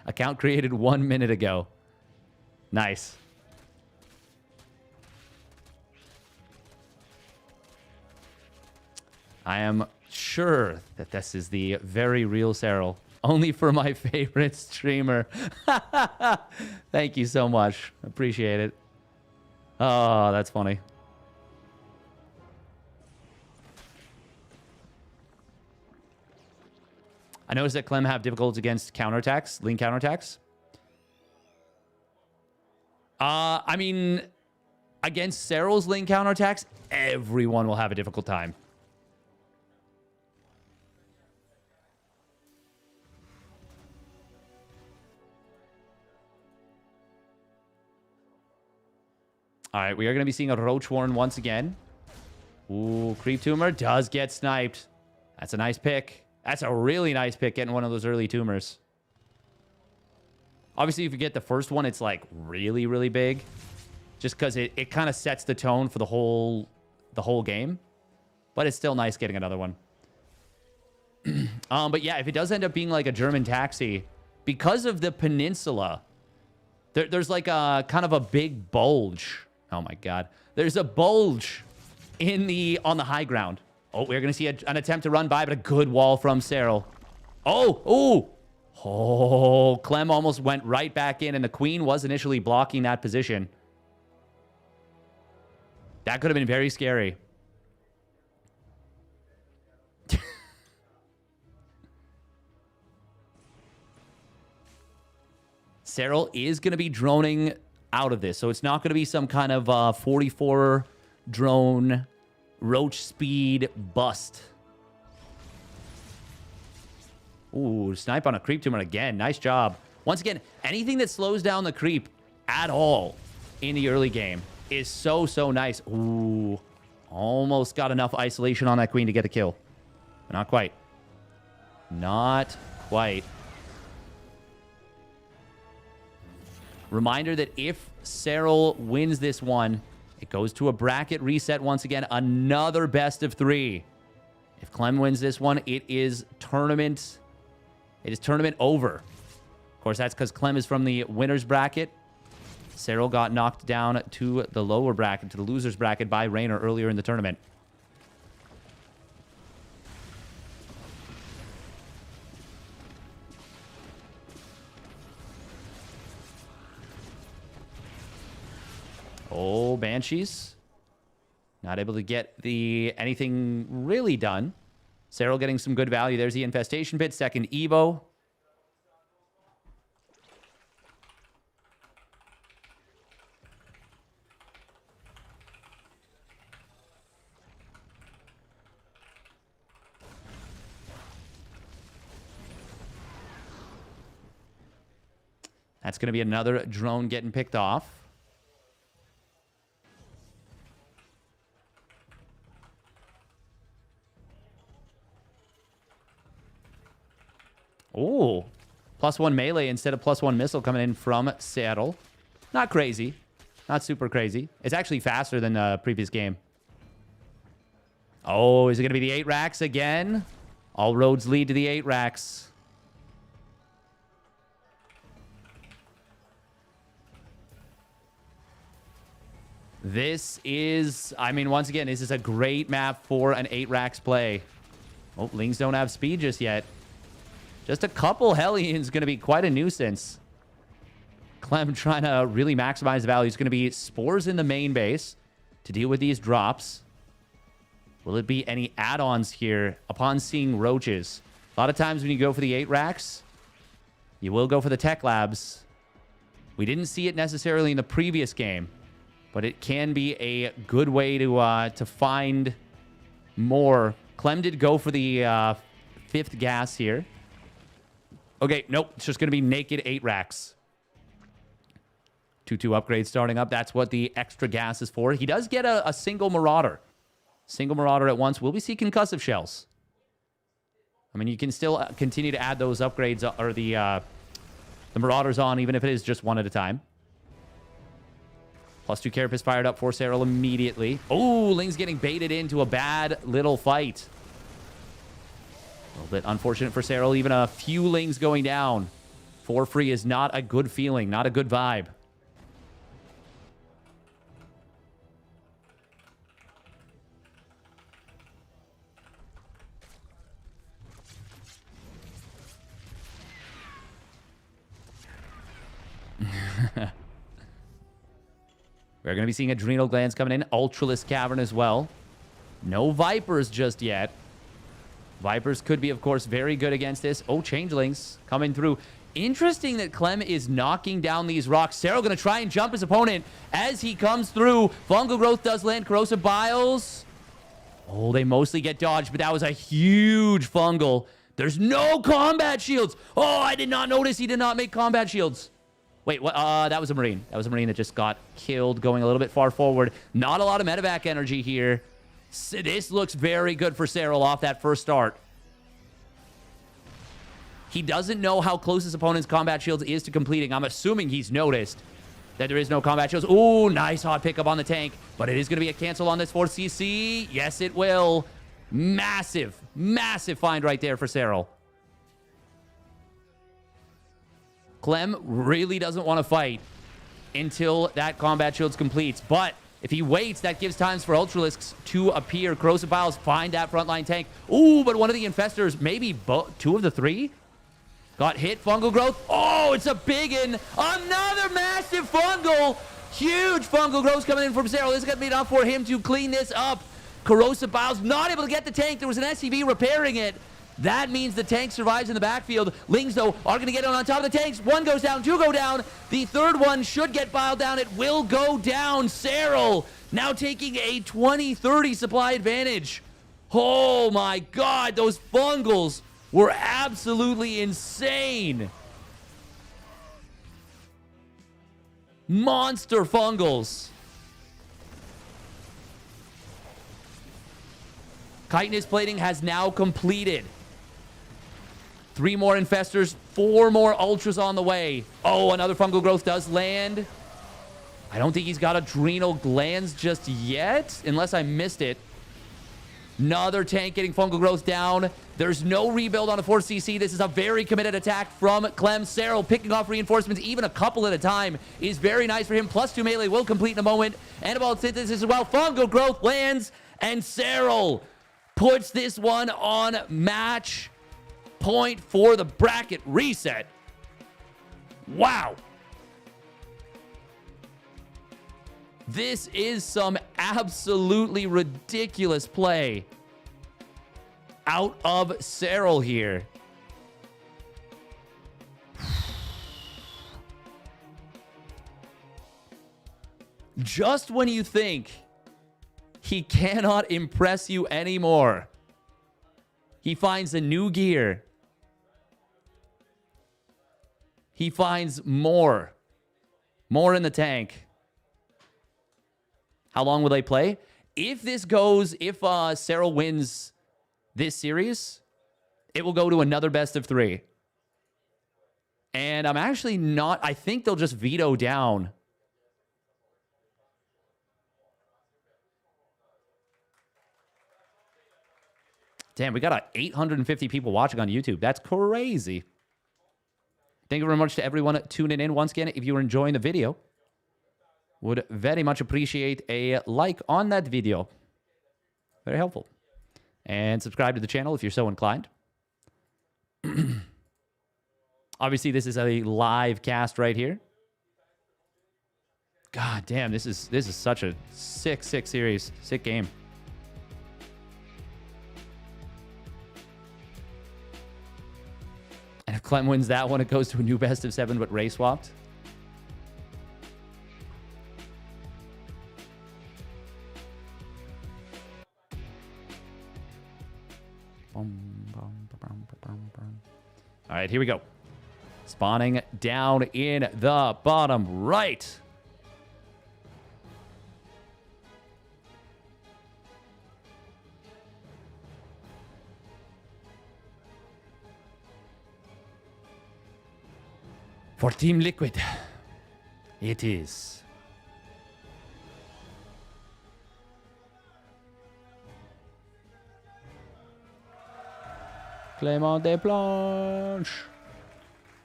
S1: Account created 1 minute ago. Nice. I am sure that this is the very real Serral. Only for my favorite streamer. Thank you so much. Appreciate it. Oh, that's funny. I noticed that Clem have difficulties against counterattacks, Ling counterattacks. I mean, against Serral's Ling counterattacks, everyone will have a difficult time. All right, we are going to be seeing a Roach Warren once again. Ooh, Creep Tumor does get sniped. That's a nice pick. That's a really nice pick, getting one of those early tumors. Obviously, if you get the first one, it's like really, really big. Just because it kind of sets the tone for the whole game. But it's still nice getting another one. But yeah, if it does end up being like a German Taxi, because of the peninsula, there's like a kind of a big bulge. Oh my god. There's a bulge on the high ground. Oh, we're going to see an attempt to run by, but a good wall from Serral. Oh, Clem almost went right back in, and the Queen was initially blocking that position. That could have been very scary. Serral is going to be droning out of this, so it's not going to be some kind of 44 drone Roach speed bust. Ooh, snipe on a Creep Tumor again. Nice job. Once again, anything that slows down the creep at all in the early game is so, so nice. Ooh, almost got enough isolation on that Queen to get a kill. But not quite. Not quite. Reminder that if Serral wins this one, it goes to a bracket reset once again. Another best of 3. If Clem wins this one, it is tournament. It is tournament over. Of course, that's because Clem is from the winner's bracket. Serral got knocked down to the lower bracket, to the loser's bracket by Reynor earlier in the tournament. Oh, Banshees. Not able to get anything really done. Serral getting some good value. There's the Infestation Pit. Second Evo. That's going to be another drone getting picked off. Oh, +1 melee instead of +1 missile coming in from Serral. Not crazy. Not super crazy. It's actually faster than the previous game. Oh, is it going to be the 8 racks again? All roads lead to the 8 racks. This is, I mean, once again, this is a great map for an 8 racks play. Oh, Lings don't have speed just yet. Just a couple Hellions going to be quite a nuisance. Clem trying to really maximize the value. It's going to be Spores in the main base to deal with these drops. Will it be any add-ons here upon seeing Roaches? A lot of times when you go for the 8 racks, you will go for the Tech Labs. We didn't see it necessarily in the previous game, but it can be a good way to find more. Clem did go for the 5th gas here. Okay, nope. It's just going to be naked 8 racks. 2-2 upgrade starting up. That's what the extra gas is for. He does get a single Marauder. Single Marauder at once. Will we see concussive shells? I mean, you can still continue to add those upgrades or the Marauders on, even if it is just one at a time. +2 Carapace fired up for Serral immediately. Oh, Ling's getting baited into a bad little fight. A little bit unfortunate for Serral. Even a few Lings going down for free is not a good feeling, not a good vibe. We're going to be seeing Adrenal Glands coming in. Ultralisk Cavern as well. No Vipers just yet. Vipers could be, of course, very good against this. Oh, Changelings coming through. Interesting that Clem is knocking down these rocks. Serral going to try and jump his opponent as he comes through. Fungal Growth does land. Corrosive Biles. Oh, they mostly get dodged, but that was a huge fungal. There's no combat shields. Oh, I did not notice he did not make combat shields. Wait, what? That was a Marine. That was a Marine that just got killed going a little bit far forward. Not a lot of medevac energy here. So this looks very good for Serral off that first start. He doesn't know how close his opponent's combat shields is to completing. I'm assuming he's noticed that there is no combat shields. Ooh, nice hot pickup on the tank. But it is going to be a cancel on this 4CC. Yes, it will. Massive, massive find right there for Serral. Clem really doesn't want to fight until that combat shields completes. But if he waits, that gives times for Ultralisks to appear. Corrosive Biles find that frontline tank. Ooh, but one of the Infestors, maybe 2 of the 3, got hit. Fungal Growth. Oh, it's a big one. Another massive fungal. Huge fungal growth coming in from Serral. This is going to be enough for him to clean this up. Corrosive Biles not able to get the tank. There was an SCV repairing it. That means the tank survives in the backfield. Lings, though, are going to get on top of the tanks. 1 goes down, 2 go down. The third one should get biled down. It will go down. Serral now taking a 20-30 supply advantage. Oh, my God. Those fungals were absolutely insane. Monster fungals. Chitinous plating has now completed. 3 more Infestors, 4 more Ultras on the way. Oh, another fungal growth does land. I don't think he's got Adrenal Glands just yet, unless I missed it. Another tank getting fungal growth down. There's no rebuild on the 4CC. This is a very committed attack from Clem. Serral picking off reinforcements, even a couple at a time, is very nice for him. +2 melee will complete in a moment. Anabolic Synthesis as well. Fungal growth lands, and Serral puts this one on match point for the bracket reset. Wow. This is some absolutely ridiculous play out of Serral here. Just when you think he cannot impress you anymore, he finds a new gear. He finds more. More in the tank. How long will they play? If Serral wins this series, it will go to another best of 3. And I'm actually not... I think they'll just veto down. Damn, we got 850 people watching on YouTube. That's crazy. Thank you very much to everyone tuning in. Once again, if you're enjoying the video, would very much appreciate a like on that video. Very helpful. And subscribe to the channel if you're so inclined. Obviously, this is a live cast right here. God damn, this is such a sick series. Sick game. And if Clem wins that one, it goes to a new best of 7, but Ray swapped. All right, here we go. Spawning down in the bottom right. For Team Liquid, it is. Clément Desplanches.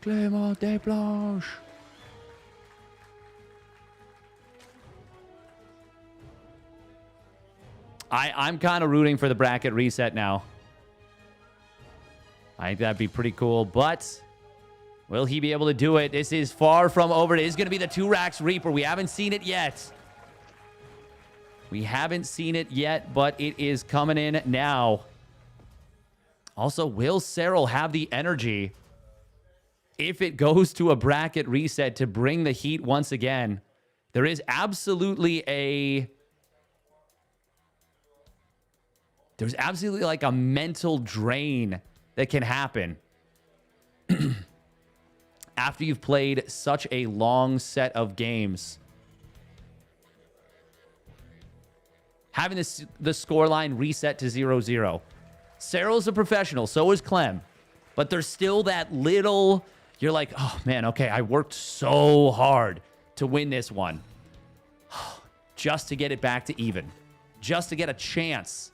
S1: Clément Desplanches. I'm kind of rooting for the bracket reset now. I think that'd be pretty cool, but will he be able to do it? This is far from over. It is going to be the 2 racks Reaper. We haven't seen it yet. We haven't seen it yet, but it is coming in now. Also, will Serral have the energy if it goes to a bracket reset to bring the heat once again? There is absolutely there's absolutely like a mental drain that can happen after you've played such a long set of games. Having the scoreline reset to 0-0. Serral's a professional, so is Clem. But there's still that little, you're like, oh man, okay, I worked so hard to win this one. Just to get it back to even. Just to get a chance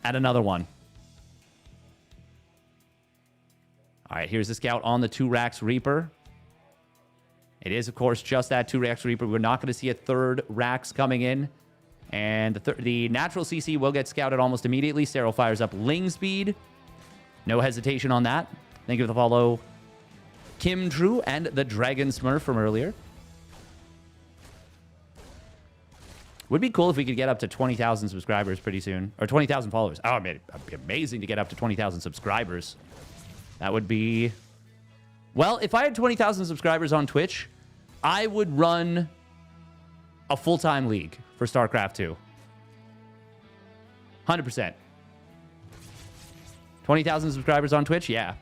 S1: at another one. All right, here's the scout on the 2 racks Reaper. It is, of course, just that 2 racks Reaper. We're not going to see a 3rd racks coming in. And the natural CC will get scouted almost immediately. Serral fires up Ling Speed. No hesitation on that. Thank you for the follow, Kim Drew and the Dragon Smurf from earlier. Would be cool if we could get up to 20,000 subscribers pretty soon. Or 20,000 followers. Oh, man, it'd be amazing to get up to 20,000 subscribers. That would be... Well, if I had 20,000 subscribers on Twitch, I would run a full-time league for StarCraft 2. 100%. 20,000 subscribers on Twitch? Yeah.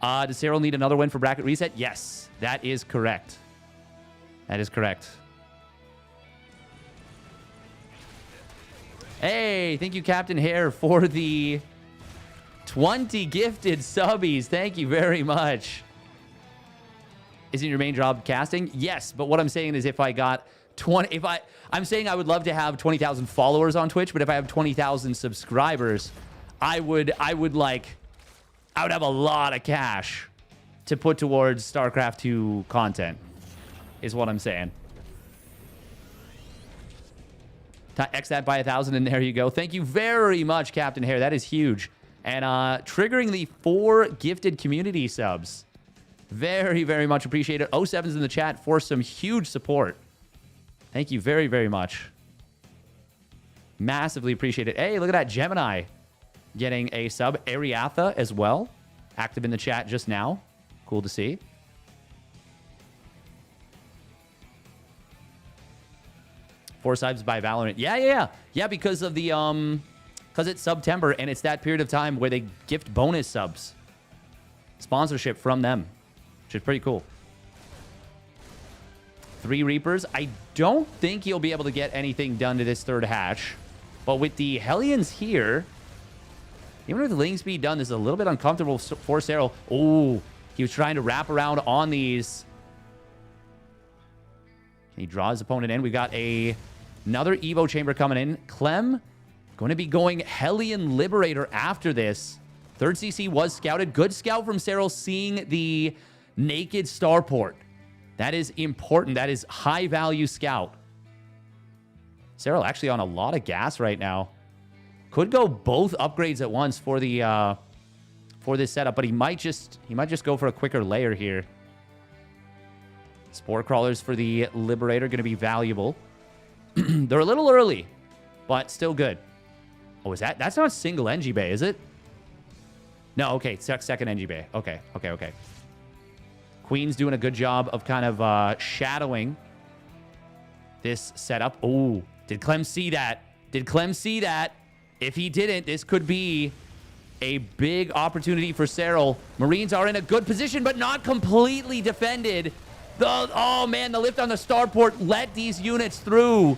S1: Does Serral need another win for bracket reset? Yes, that is correct. That is correct. Hey, thank you, Captain Hare, for the 20 gifted subbies. Thank you very much. Isn't your main job casting? Yes, but what I'm saying is if I got 20... I'm saying I would love to have 20,000 followers on Twitch, but if I have 20,000 subscribers, I would have a lot of cash to put towards StarCraft 2 content, is what I'm saying. X that by 1,000, and there you go. Thank you very much, Captain Hare. That is huge. And triggering the 4 gifted community subs. Very, very much appreciated. 07's in the chat for some huge support. Thank you very, very much. Massively appreciate it. Hey, look at that. Gemini getting a sub. Ariatha as well. Active in the chat just now. Cool to see. Four subs by Valorant. Yeah, because of the because it's September and it's that period of time where they gift bonus subs. Sponsorship from them, which is pretty cool. 3 Reapers. I don't think he'll be able to get anything done to this 3rd hatch. But with the Hellions here, even with the Ling Speed done, this is a little bit uncomfortable for Serral. Oh, he was trying to wrap around on these. He draws his opponent in. We got another Evo chamber coming in. Clem going to be going Hellion Liberator after this. 3rd CC was scouted. Good scout from Serral, seeing the naked starport. That is important. That is high-value scout. Serral actually on a lot of gas right now. Could go both upgrades at once for the for this setup, but he might just go for a quicker layer here. Spore crawlers for the Liberator going to be valuable. They're a little early, but still good. Oh, is that's not single NG Bay, is it? No, okay, second NG Bay. Okay. Queen's doing a good job of kind of shadowing this setup. Oh, did Clem see that? If he didn't, this could be A big opportunity for Serral. Marines are in a good position, but not completely defended. Oh man, the lift on the starport let these units through.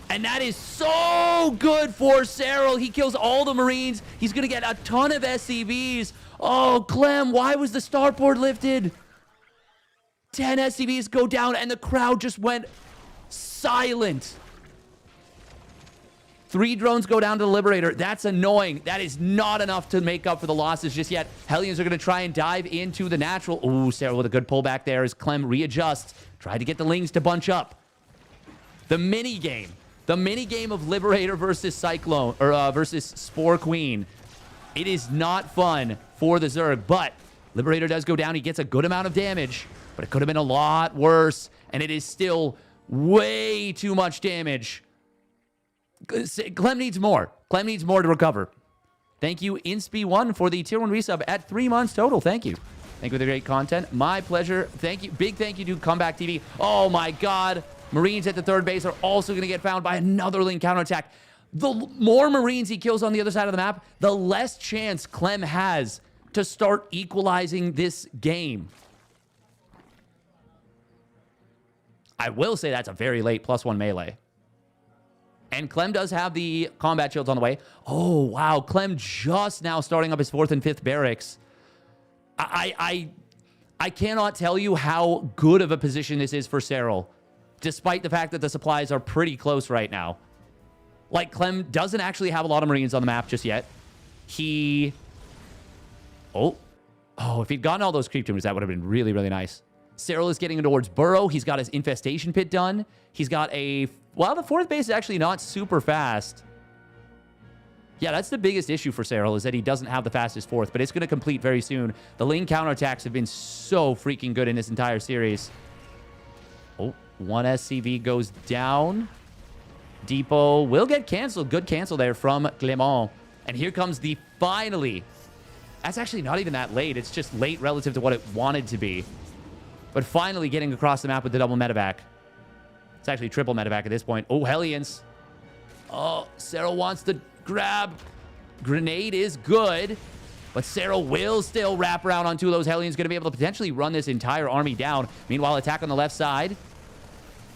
S1: And that is so good for Serral. He kills all the Marines. He's going to get a ton of SCVs. Oh, Clem, why was the starport lifted? 10 SCVs go down, and the crowd just went silent. 3 drones go down to the Liberator. That's annoying. That is not enough to make up for the losses just yet. Hellions are going to try and dive into the natural. Ooh, Serral with a good pullback there as Clem readjusts. Try to get the Lings to bunch up. The mini game. The mini game of Liberator versus Cyclone, or versus Spore Queen. It is not fun for the Zerg, but Liberator does go down. He gets a good amount of damage, but it could have been a lot worse, and it is still way too much damage. Clem needs more. Clem needs more to recover. Thank you, Inspi1, for the tier 1 resub at 3 months total. Thank you. Thank you for the great content. My pleasure. Thank you. Big thank you to Comeback TV. Oh my God. Marines at the 3rd base are also going to get found by another Ling counterattack. The more Marines he kills on the other side of the map, the less chance Clem has to start equalizing this game. I will say that's a very late +1 melee. And Clem does have the combat shields on the way. Oh, wow. Clem just now starting up his 4th and 5th barracks. I cannot tell you how good of a position this is for Serral, despite the fact that the supplies are pretty close right now. Like, Clem doesn't actually have a lot of Marines on the map just yet. He... Oh, if he'd gotten all those creep tumors, that would have been really, really nice. Serral is getting towards Burrow. He's got his infestation pit done. He's got a... Well, the 4th base is actually not super fast. Yeah, that's the biggest issue for Serral, is that he doesn't have the fastest 4th, but it's going to complete very soon. The Ling counterattacks have been so freaking good in this entire series. Oh, 1 SCV goes down. Depot will get canceled. Good cancel there from Clement. And here comes the finally... That's actually not even that late. It's just late relative to what it wanted to be. But finally getting across the map with the double medevac. It's actually triple medevac at this point. Oh, Hellions. Oh, Serral wants to grab. Grenade is good. But Serral will still wrap around on 2 of those Hellions. Going to be able to potentially run this entire army down. Meanwhile, attack on the left side.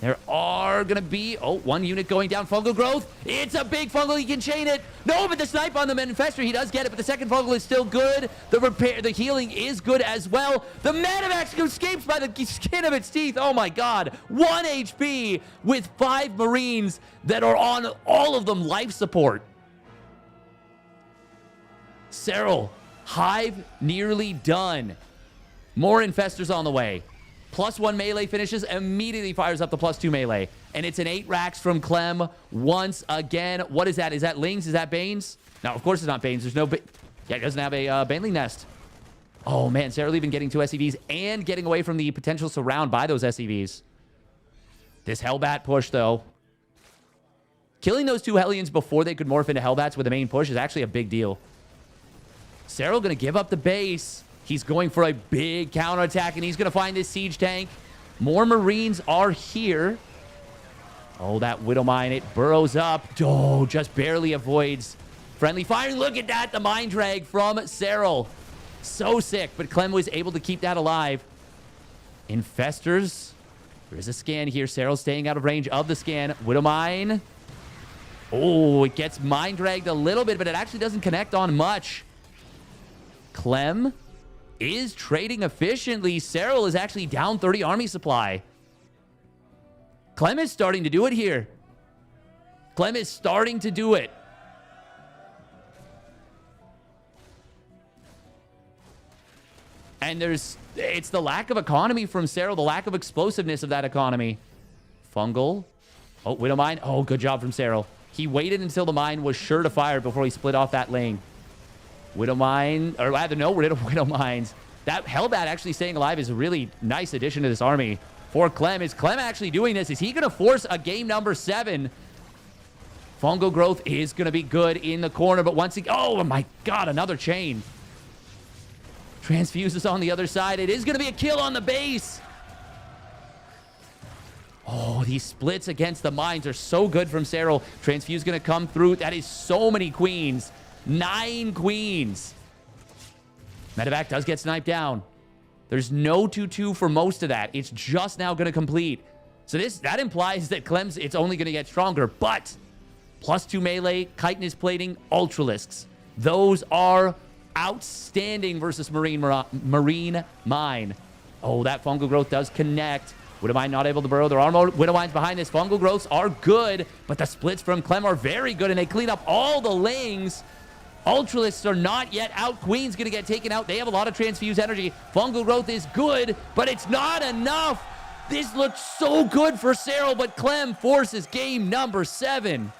S1: There are going to be... Oh, 1 unit going down. Fungal growth. It's a big fungal. He can chain it. No, but the snipe on the Infestor, he does get it, but the second fungal is still good. The healing is good as well. The medevac escapes by the skin of its teeth. Oh my God. 1 HP with 5 Marines that are on all of them life support. Serral, Hive nearly done. More Infestors on the way. +1 melee finishes, immediately fires up the +2 melee. And it's an 8 racks from Clem once again. What is that? Is that Lings? Is that Banes? No, of course it's not Banes. There's no... Yeah, it doesn't have a Baneling nest. Oh, man. Serral even getting 2 SCVs and getting away from the potential surround by those SCVs. This Hellbat push, though. Killing those 2 Hellions before they could morph into Hellbats with the main push is actually a big deal. Serral going to give up the base. He's going for a big counterattack, and he's going to find this siege tank. More Marines are here. Oh, that Widow Mine, it burrows up. Oh, just barely avoids friendly fire. Look at that, the Mine Drag from Serral. So sick, but Clem was able to keep that alive. Infestors. There's a scan here. Serral staying out of range of the scan. Widow Mine. Oh, it gets Mine Dragged a little bit, but it actually doesn't connect on much. Clem is trading efficiently. Serral is actually down 30 army supply. Clem is starting to do it here. Clem is starting to do it. And it's the lack of economy from Serral, the lack of explosiveness of that economy. Fungal. Oh, Widow Mine. Oh, good job from Serral. He waited until the mine was sure to fire before he split off that lane. Widow Mine, or rather, no Widow Mines. That Hellbat actually staying alive is a really nice addition to this army for Clem. Is Clem actually doing this? Is he going to force a game number 7? Fungal growth is going to be good in the corner, but once again, oh my God, another chain. Transfuses on the other side. It is going to be a kill on the base. Oh, these splits against the mines are so good from Serral. Transfuse going to come through. That is so many queens. 9 queens. Medevac does get sniped down. There's no 2-2 for most of that. It's just now going to complete. So that implies that Clem's, it's only going to get stronger. But +2 melee, chitinous plating, ultralisks. Those are outstanding versus Marine Mine. Oh, that fungal growth does connect. Widowmine not able to burrow. There are more Widowmines behind this. Fungal growths are good, but the splits from Clem are very good, and they clean up all the lings. Ultralisks are not yet out. Queen's going to get taken out. They have a lot of transfuse energy. Fungal growth is good, but it's not enough. This looks so good for Serral, but Clem forces game number 7.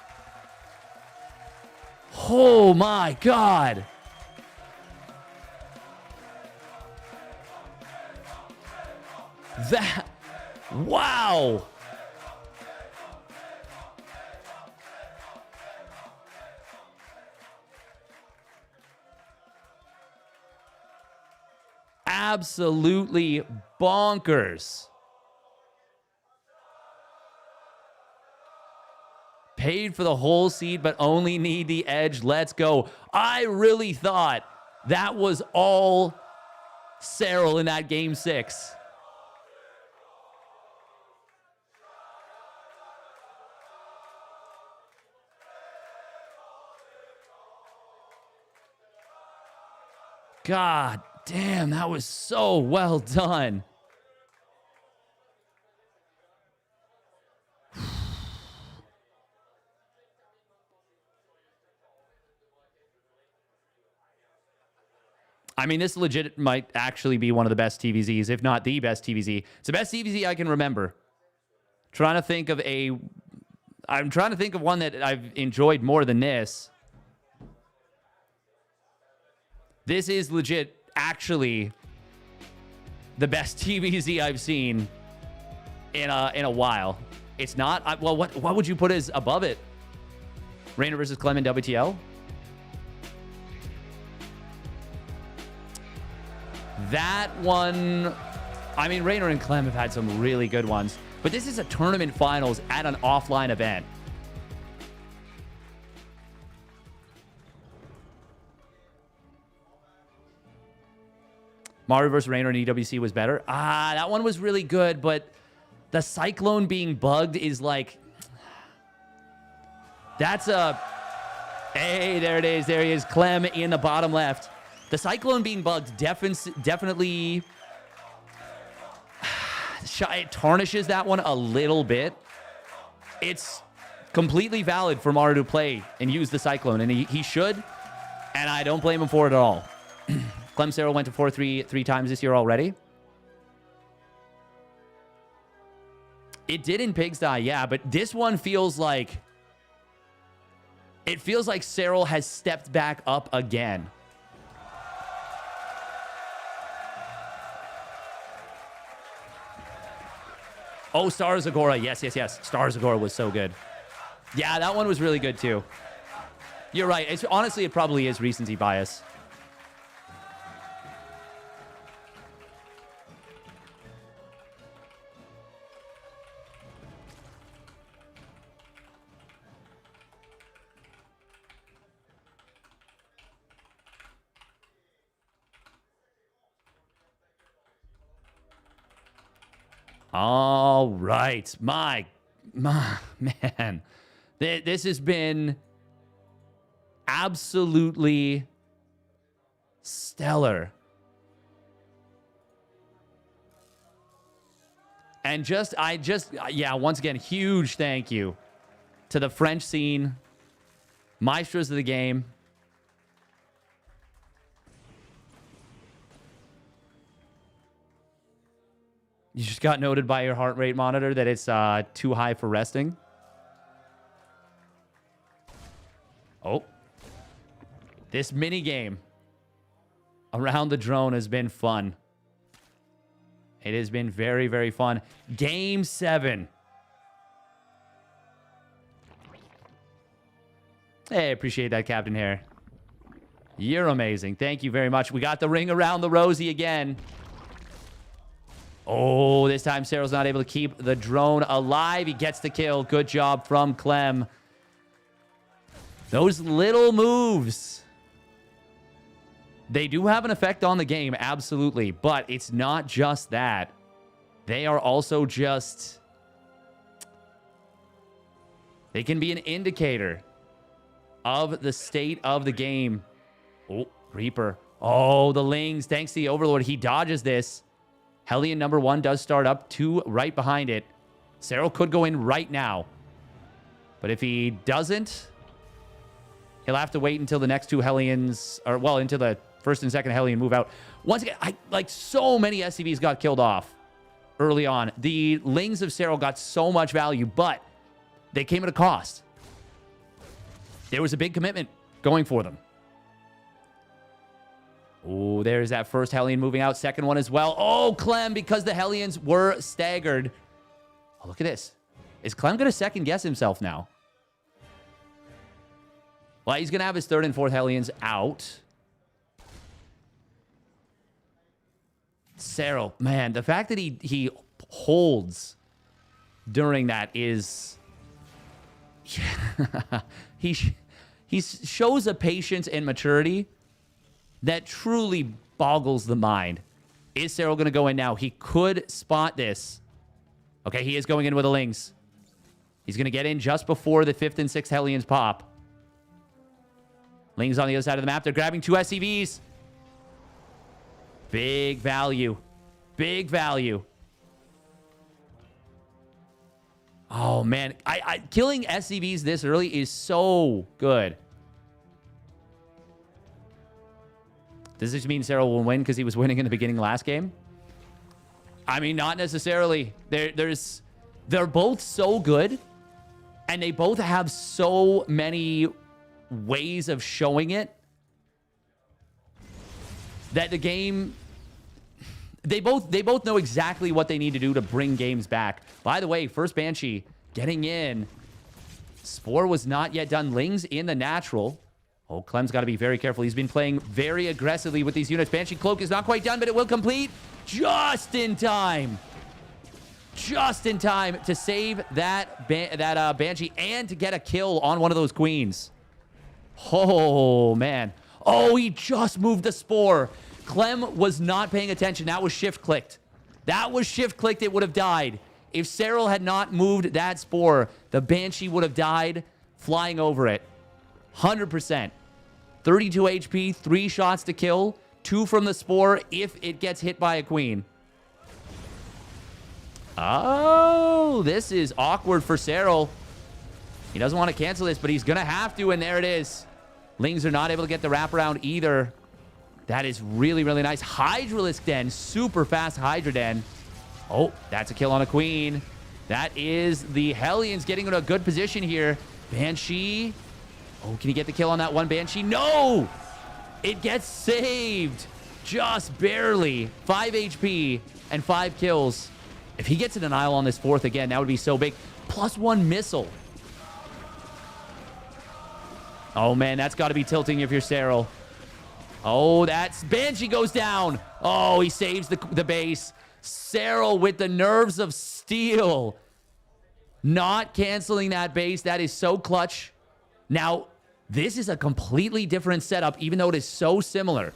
S1: Oh my God. Wow. Absolutely bonkers. Paid for the whole seed, but only need the edge. Let's go. I really thought that was all Serral in that game 6. God damn, that was so well done. I mean, this legit might actually be one of the best TVZs, if not the best TVZ. It's the best TVZ I can remember. I'm trying to think of one that I've enjoyed more than this. This is legit actually the best TVZ I've seen in a while. It's not. Well, what would you put as above it? Reynor versus Clem in WTL? That one, I mean, Reynor and Clem have had some really good ones, but this is a tournament finals at an offline event. Mario vs. Reynor in EWC was better. That one was really good, but the Cyclone being bugged is like... That's a... Hey, there it is. There he is. Clem in the bottom left. The Cyclone being bugged definitely... It tarnishes that one a little bit. It's completely valid for Mario to play and use the Cyclone, and he should, and I don't blame him for it at all. Clem Serral went to 4-3 3 times this year already. It did in Pigsty, yeah, but this one feels like... It feels like Serral has stepped back up again. Oh, Stars Agora. Yes, yes, yes. Stars Agora was so good. Yeah, that one was really good too. You're right. Honestly, it probably is recency bias. All right. My man. This has been absolutely stellar. And yeah, once again, huge thank you to the French scene, Maestros of the game. You just got noted by your heart rate monitor that it's too high for resting. Oh. This mini game around the drone has been fun. It has been very, very fun. Game 7. Hey, appreciate that, Captain Hare. You're amazing. Thank you very much. We got the ring around the rosy again. Oh, this time Serral's not able to keep the drone alive. He gets the kill. Good job from Clem. Those little moves They do have an effect on the game, absolutely. But it's not just that. They are also just... They can be an indicator of the state of the game. Oh, Reaper. Oh, the Lings. Thanks to the Overlord. He dodges this. Hellion number 1 does start up. 2 right behind it. Serral could go in right now. But if he doesn't, he'll have to wait until the next 2 Hellions, or well, until the first and second Hellion move out. Once again, like so many SCVs got killed off early on. The Lings of Serral got so much value, but they came at a cost. There was a big commitment going for them. Oh, there's that first Hellion moving out. Second one as well. Oh, Clem, because the Hellions were staggered. Oh, look at this. Is Clem going to second guess himself now? Well, he's going to have his third and fourth Hellions out. Serral, man, the fact that he holds during that is... he shows a patience and maturity that truly boggles the mind. Is Serral going to go in now? He could spot this. Okay, he is going in with the Lings. He's going to get in just before the 5th and 6th Hellions pop. Lings on the other side of the map. They're grabbing 2 SCVs. Big value. Big value. Oh, man. Killing SCVs this early is so good. Does this mean Serral will win because he was winning in the beginning last game? I mean, not necessarily. They're both so good, and they both have so many ways of showing it that the game... They both know exactly what they need to do to bring games back. By the way, first Banshee getting in. Spore was not yet done. Lings in the natural. Oh, Clem's got to be very careful. He's been playing very aggressively with these units. Banshee Cloak is not quite done, but it will complete just in time. Just in time to save that Banshee and to get a kill on one of those queens. Oh, man. Oh, he just moved the Spore. Clem was not paying attention. That was shift-clicked. That was shift-clicked. It would have died. If Serral had not moved that Spore, the Banshee would have died flying over it. 100%. 32 HP, 3 shots to kill, 2 from the Spore if it gets hit by a queen. Oh, this is awkward for Serral. He doesn't want to cancel this, but he's going to have to, and there it is. Lings are not able to get the wraparound either. That is really, really nice. Hydralisk Den, super fast Hydra Den. Oh, that's a kill on a queen. That is the Hellions getting in a good position here. Banshee. Oh, can he get the kill on that one Banshee? No! It gets saved. Just barely. 5 HP and 5 kills. If he gets a denial on this 4th again, that would be so big. +1 missile. Oh, man, that's got to be tilting if you're Serral. Oh, that's... Banshee goes down. Oh, he saves the base. Serral with the nerves of steel. Not canceling that base. That is so clutch. Now, this is a completely different setup, even though it is so similar.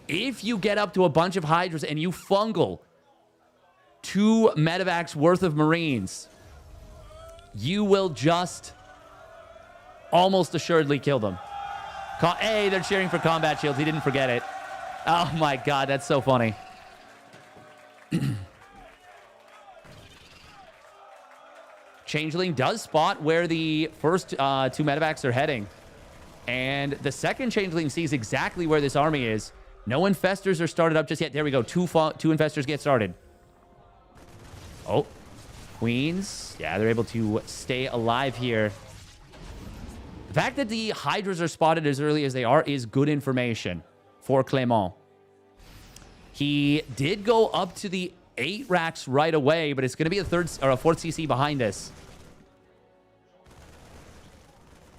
S1: If you get up to a bunch of Hydras and you fungal 2 medevacs worth of Marines, you will just almost assuredly kill them. Hey, they're cheering for combat shields. He didn't forget it. Oh my god, that's so funny. Changeling does spot where the first 2 medevacs are heading. And the second Changeling sees exactly where this army is. No infestors are started up just yet. There we go. 2 infestors get started. Oh, queens. Yeah, they're able to stay alive here. The fact that the Hydras are spotted as early as they are is good information for Clement. He did go up to the 8 racks right away, but it's going to be a 3rd or a 4th CC behind this.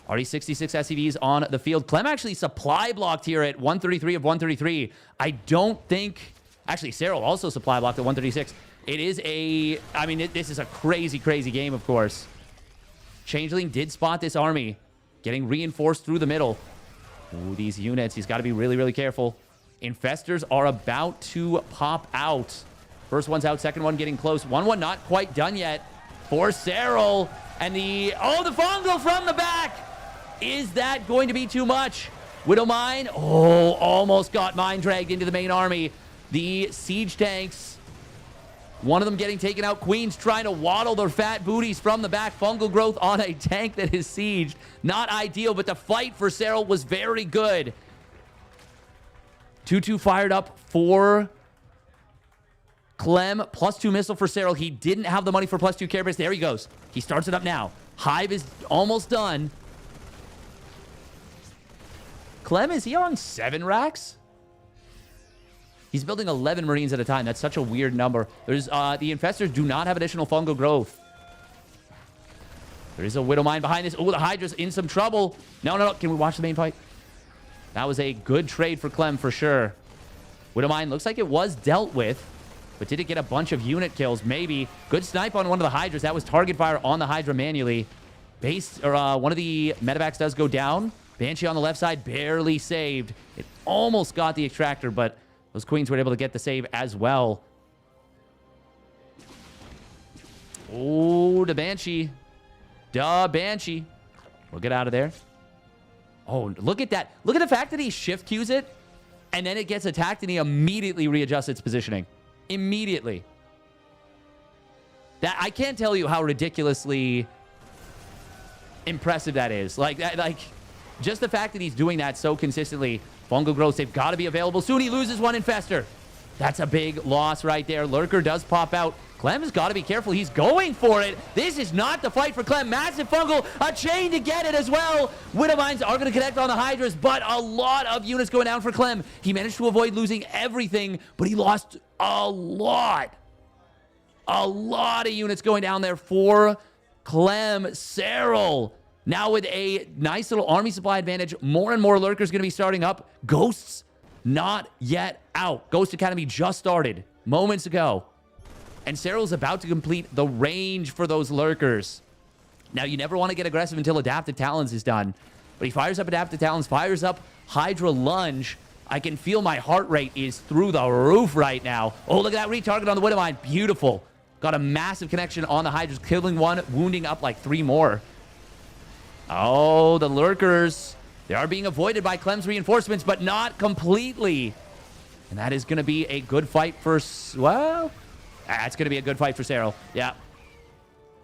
S1: Already 66 SCVs on the field. Clem actually supply blocked here at 133 of 133. I don't think... Actually, Serral also supply blocked at 136. It is a... I mean, this is a crazy, crazy game, of course. Changeling did spot this army. Getting reinforced through the middle. Ooh, these units. He's got to be really, really careful. Infestors are about to pop out. First one's out, second one getting close. 1-1 not quite done yet for Serral. And the fungal from the back. Is that going to be too much? Widow Mine, almost got mine dragged into the main army. The siege tanks, one of them getting taken out. Queens trying to waddle their fat booties from the back. Fungal growth on a tank that is sieged. Not ideal, but the fight for Serral was very good. 2-2 fired up for Clem. +2 missile for Serral. He didn't have the money for +2 care base. There he goes. He starts it up now. Hive is almost done. Clem, is he on 7 racks? He's building 11 Marines at a time. That's such a weird number. There's the Infestors do not have additional fungal growth. There is a Widow Mine behind this. Oh, the Hydra's in some trouble. No. Can we watch the main fight? That was a good trade for Clem for sure. Widow Mine looks like it was dealt with, but did it get a bunch of unit kills? Maybe. Good snipe on one of the Hydras. That was target fire on the Hydra manually. One of the medevacs does go down. Banshee on the left side, barely saved. It almost got the extractor, but those Queens were able to get the save as well. Oh, the Banshee. We'll get out of there. Oh, look at that. Look at the fact that he shift cues it, and then it gets attacked, and he immediately readjusts its positioning. Immediately. That, I can't tell you how ridiculously impressive that is. Like, just the fact that he's doing that so consistently. Fungal growth, they've got to be available soon. He loses one Infestor. That's a big loss right there. Lurker does pop out. Clem has got to be careful. He's going for it. This is not the fight for Clem. Massive fungal. A chain to get it as well. Widow Mines are going to connect on the Hydras, but a lot of units going down for Clem. He managed to avoid losing everything, but he lost a lot. A lot of units going down there for Clem. Serral now with a nice little army supply advantage. More and more Lurkers going to be starting up. Ghosts not yet out. Ghost Academy just started moments ago. And Serral's about to complete the range for those Lurkers. Now, you never want to get aggressive until Adaptive Talons is done. But he fires up Adaptive Talons, fires up Hydra Lunge. I can feel my heart rate is through the roof right now. Oh, look at that retarget on the Widow Mine. Beautiful. Got a massive connection on the Hydras, killing one, wounding up like 3 more. Oh, the Lurkers. They are being avoided by Clem's reinforcements, but not completely. And that is going to be a good fight for... Well... That's going to be a good fight for Serral. Yeah.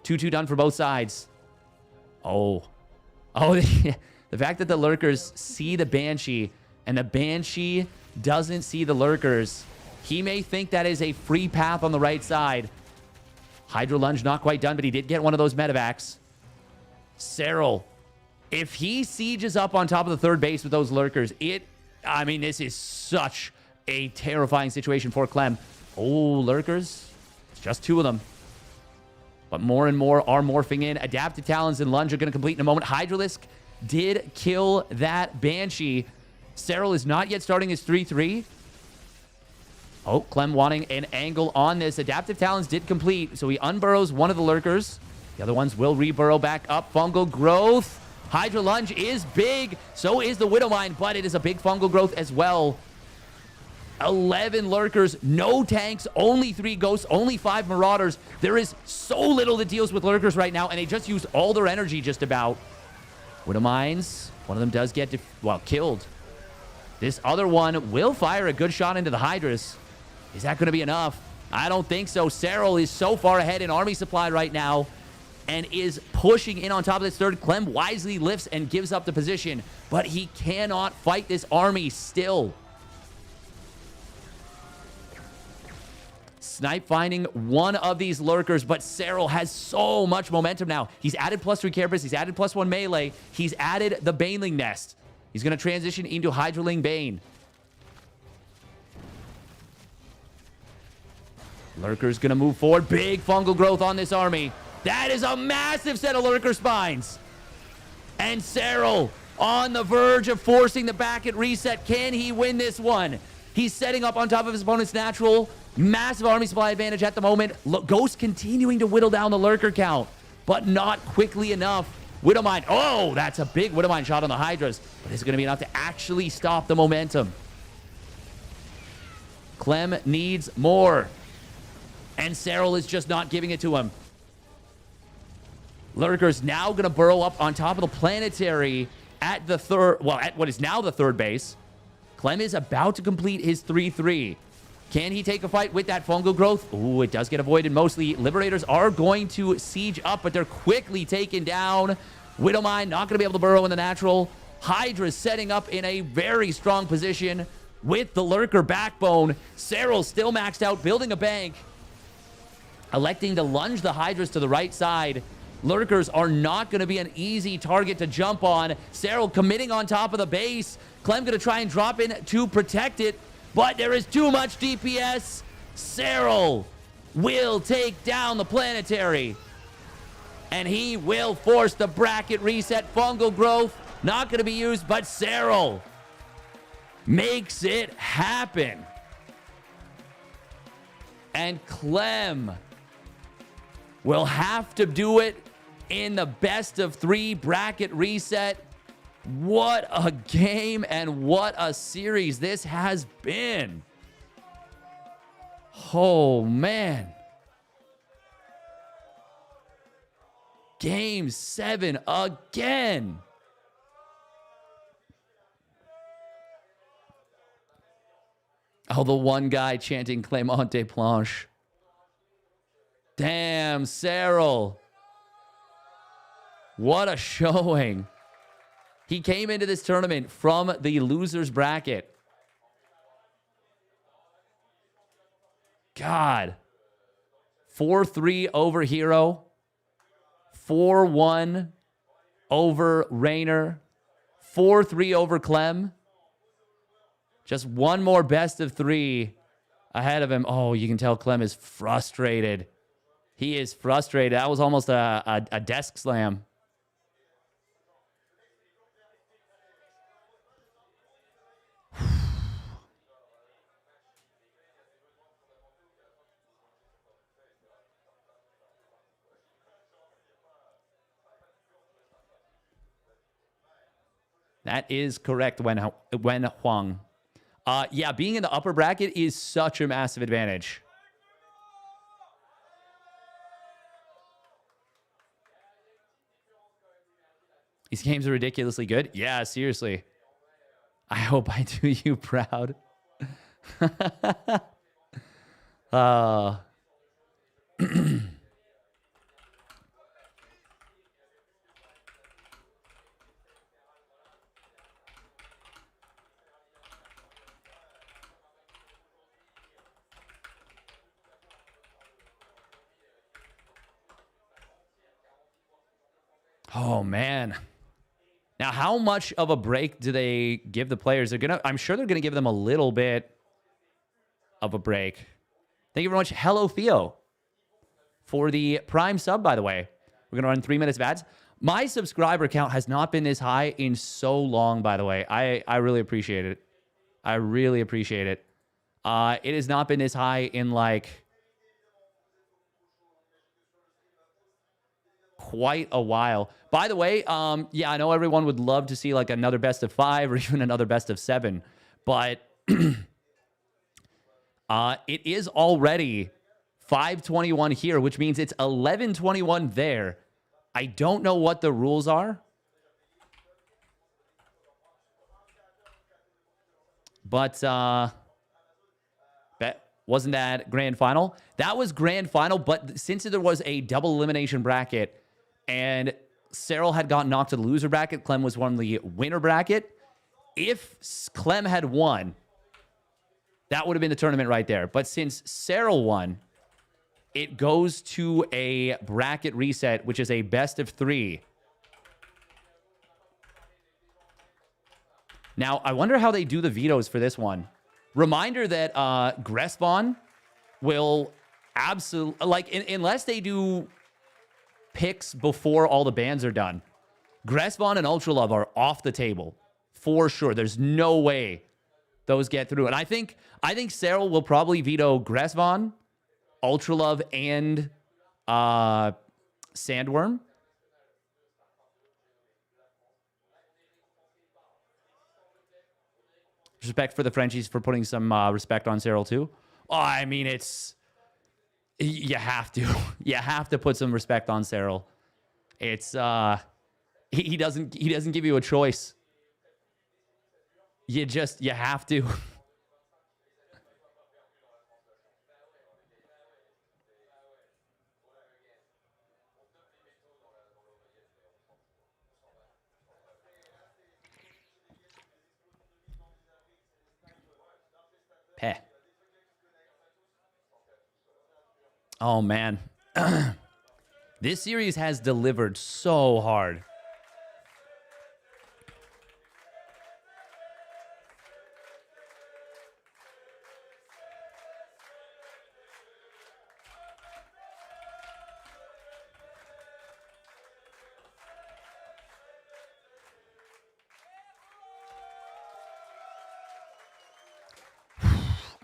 S1: 2-2 done for both sides. Oh, the fact that the Lurkers see the Banshee and the Banshee doesn't see the Lurkers. He may think that is a free path on the right side. Hydra Lunge not quite done, but he did get one of those medevacs. Serral, if he sieges up on top of the third base with those Lurkers, I mean, this is such a terrifying situation for Clem. Oh, Lurkers. It's just 2 of them. But more and more are morphing in. Adaptive Talons and Lunge are going to complete in a moment. Hydralisk did kill that Banshee. Serral is not yet starting his 3-3. Oh, Clem wanting an angle on this. Adaptive Talons did complete, so he unburrows one of the Lurkers. The other ones will reburrow back up. Fungal growth. Hydra Lunge is big. So is the Widow Mine, but it is a big fungal growth as well. 11 Lurkers, no tanks, only 3 Ghosts, only 5 Marauders. There is so little that deals with Lurkers right now, and they just used all their energy just about. Widow Mines, one of them does get, killed. This other one will fire a good shot into the Hydras. Is that going to be enough? I don't think so. Serral is so far ahead in army supply right now and is pushing in on top of this third. Clem wisely lifts and gives up the position, but he cannot fight this army still. Snipe finding one of these Lurkers, but Serral has so much momentum now. He's added +3 Carapace, he's added +1 melee, he's added the Baneling Nest. He's going to transition into Hydraling Bane. Lurker's going to move forward. Big fungal growth on this army. That is a massive set of Lurker spines. And Serral on the verge of forcing the Backett reset. Can he win this one? He's setting up on top of his opponent's natural. Massive army supply advantage at the moment. Ghost continuing to whittle down the Lurker count, but not quickly enough. Widow Mine. Oh, that's a big Widow Mine shot on the Hydras, but it's going to be enough to actually stop the momentum. Clem needs more. And Serral is just not giving it to him. Lurker's now going to burrow up on top of the planetary at the third, well, at what is now the third base. Clem is about to complete his 3-3. Can he take a fight with that fungal growth? Ooh, it does get avoided mostly. Liberators are going to siege up, but they're quickly taken down. Widowmine not going to be able to burrow in the natural. Hydra setting up in a very strong position with the Lurker backbone. Serral still maxed out, building a bank. Electing to lunge the Hydras to the right side. Lurkers are not going to be an easy target to jump on. Serral committing on top of the base. Clem going to try and drop in to protect it, but there is too much DPS. Serral will take down the planetary, and he will force the bracket reset. Fungal growth not going to be used, but Serral makes it happen. And Clem will have to do it in the best of 3 bracket reset. What a game and what a series this has been. Oh, man. Game 7 again. Oh, the one guy chanting Clémente Planche. Damn, Serral. What a showing. He came into this tournament from the loser's bracket. God. 4-3 over herO. 4-1 over Reynor. 4-3 over Clem. Just one more best of 3 ahead of him. Oh, you can tell Clem is frustrated. He is frustrated. That was almost a desk slam. That is correct, Wen Huang. Yeah, being in the upper bracket is such a massive advantage. These games are ridiculously good. Yeah, seriously. I hope I do you proud. Oh, man. Now, how much of a break do they give the players? I'm sure they're gonna give them a little bit of a break. Thank you very much, Hello Theo, for the Prime sub, by the way. We're gonna run 3 minutes of ads. My subscriber count has not been this high in so long, by the way. I really appreciate it. I really appreciate it. It has not been this high in like quite a while. By the way, yeah, I know everyone would love to see like another best of 5 or even another best of 7, but it is already 5:21 here, which means it's 11:21 there. I don't know what the rules are, but wasn't that grand final? That was grand final, but since there was a double elimination bracket and Serral had gotten knocked to the loser bracket, Clem was won the winner bracket. If Clem had won, that would have been the tournament right there. But since Serral won, it goes to a bracket reset, which is a best of 3. Now, I wonder how they do the vetoes for this one. Reminder that Gressvon will absolutely, like, unless they do picks before all the bans are done, Gressvon and Ultralove are off the table for sure. There's no way those get through. And I think Serral will probably veto Gressvon, Ultralove, and Sandworm. Respect for the Frenchies for putting some respect on Serral too. Oh, I mean, you have to. You have to put some respect on Serral. It's he doesn't give you a choice. You have to. Peh. Oh man. This series has delivered so hard.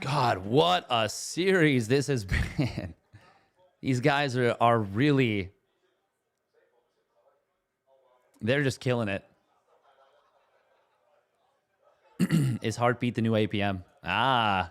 S1: God, what a series this has been. These guys are really... They're just killing it. Is Heartbeat the new APM? Ah.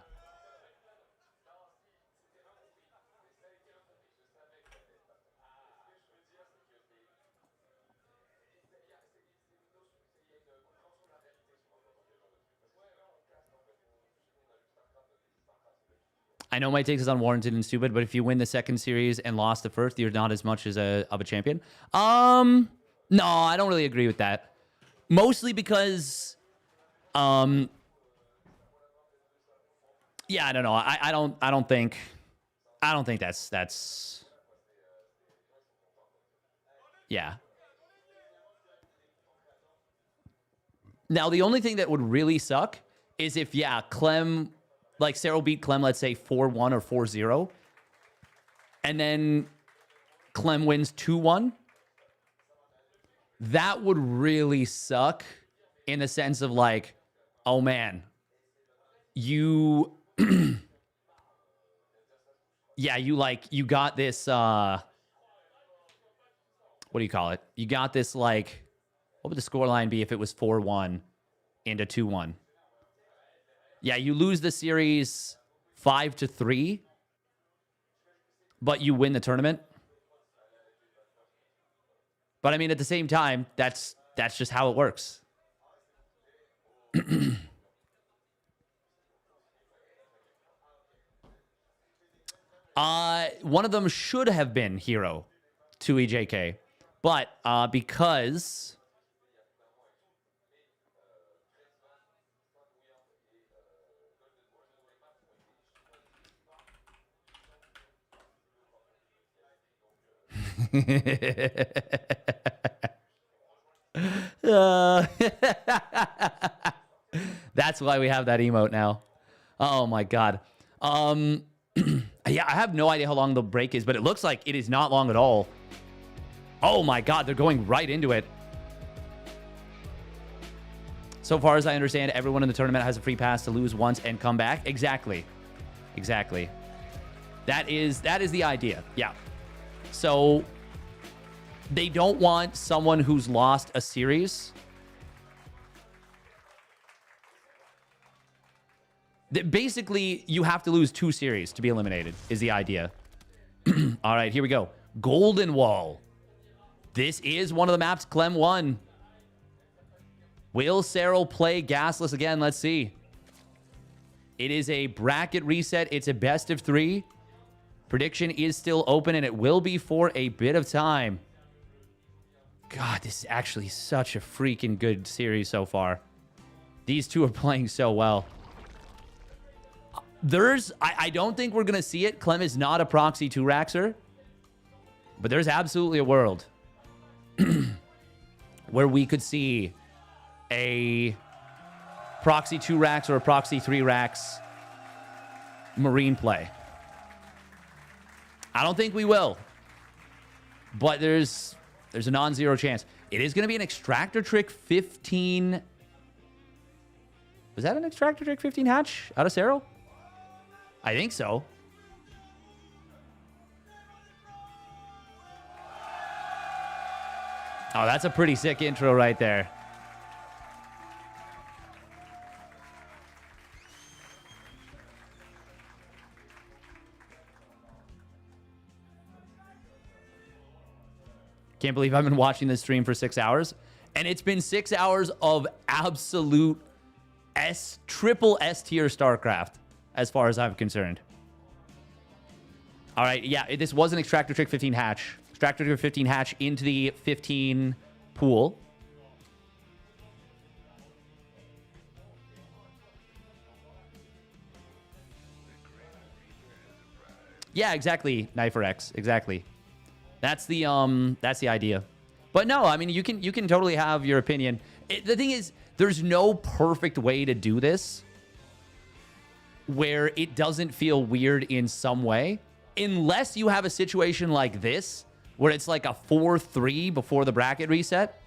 S1: I know my take is unwarranted and stupid, but if you win the second series and lost the first, you're not as much as of a champion. No, I don't really agree with that. Mostly because, yeah, I don't know. I don't think that's, yeah. Now, the only thing that would really suck is if, yeah, Clem, like Serral beat Clem, let's say 4-1 or 4-0, and then Clem wins 2-1. That would really suck in the sense of like, oh man, you, yeah, you got this, what do you call it? You got this, like, what would the scoreline be if it was 4-1 into 2-1? Yeah, you lose the series 5-3, but you win the tournament. But I mean, at the same time, that's just how it works. One of them should have been herO to EJK, but because that's why we have that emote now. Oh my god. Yeah, I have no idea how long the break is, but it looks like it is not long at all. Oh my god, they're going right into it. So far as I understand, everyone in the tournament has a free pass to lose once and come back. Exactly. Exactly. That is the idea. Yeah. So they don't want someone who's lost a series. Basically, you have to lose 2 series to be eliminated, is the idea. All right, here we go. Golden Wall. This is one of the maps Clem won. Will Serral play Gasless again? Let's see. It is a bracket reset. It's a best of 3. Prediction is still open, and it will be for a bit of time. God, this is actually such a freaking good series so far. These two are playing so well. I don't think we're going to see it. Clem is not a proxy 2-raxer. But there's absolutely a world where we could see a proxy 2-rax or a proxy 3-rax Marine play. I don't think we will. But there's a non-zero chance. It is going to be an Extractor Trick 15... Was that an Extractor Trick 15 hatch out of Serral? I think so. Oh, that's a pretty sick intro right there. Can't believe I've been watching this stream for 6 hours. And it's been 6 hours of absolute triple S tier StarCraft, as far as I'm concerned. All right, yeah, this was an Extractor Trick 15 hatch. Extractor Trick 15 hatch into the 15 pool. Yeah, exactly, Knifer X, exactly. That's the idea. But no, I mean, you can totally have your opinion. The thing is, there's no perfect way to do this where it doesn't feel weird in some way, unless you have a situation like this where it's like a 4-3 before the bracket reset,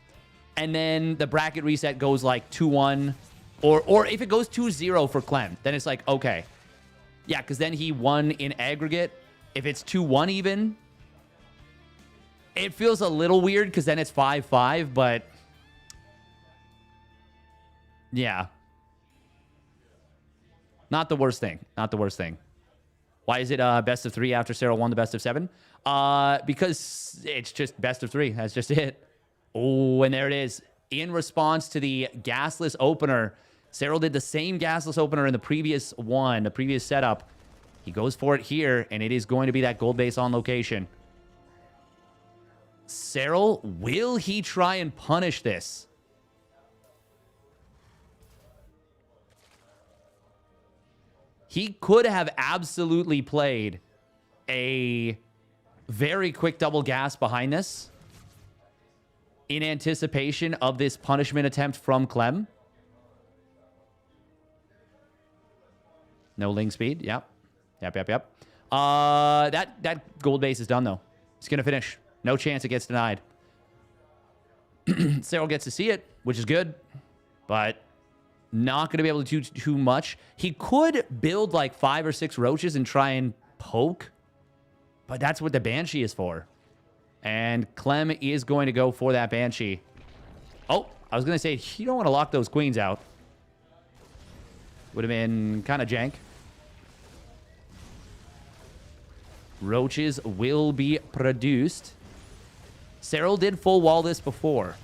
S1: and then the bracket reset goes like 2-1, or if it goes 2-0 for Clem, then it's like, okay. Yeah, because then he won in aggregate. If it's 2-1 even, it feels a little weird because then it's 5-5, but yeah. Not the worst thing. Not the worst thing. Why is it best of 3 after Serral won the best of 7? Because it's just best of 3. That's just it. Oh, and there it is. In response to the gasless opener, Serral did the same gasless opener in the previous one, the previous setup. He goes for it here, and it is going to be that gold base on location. Serral, will he try and punish this? He could have absolutely played a very quick double gas behind this in anticipation of this punishment attempt from Clem. No Ling speed. Yep. Yep. That gold base is done, though. He's going to finish. No chance it gets denied. Serral gets to see it, which is good, but not going to be able to do too much. He could build like 5 or 6 roaches and try and poke, but that's what the Banshee is for. And Clem is going to go for that Banshee. Oh, I was going to say, you don't want to lock those queens out. Would have been kind of jank. Roaches will be produced. Serral did full wall this before.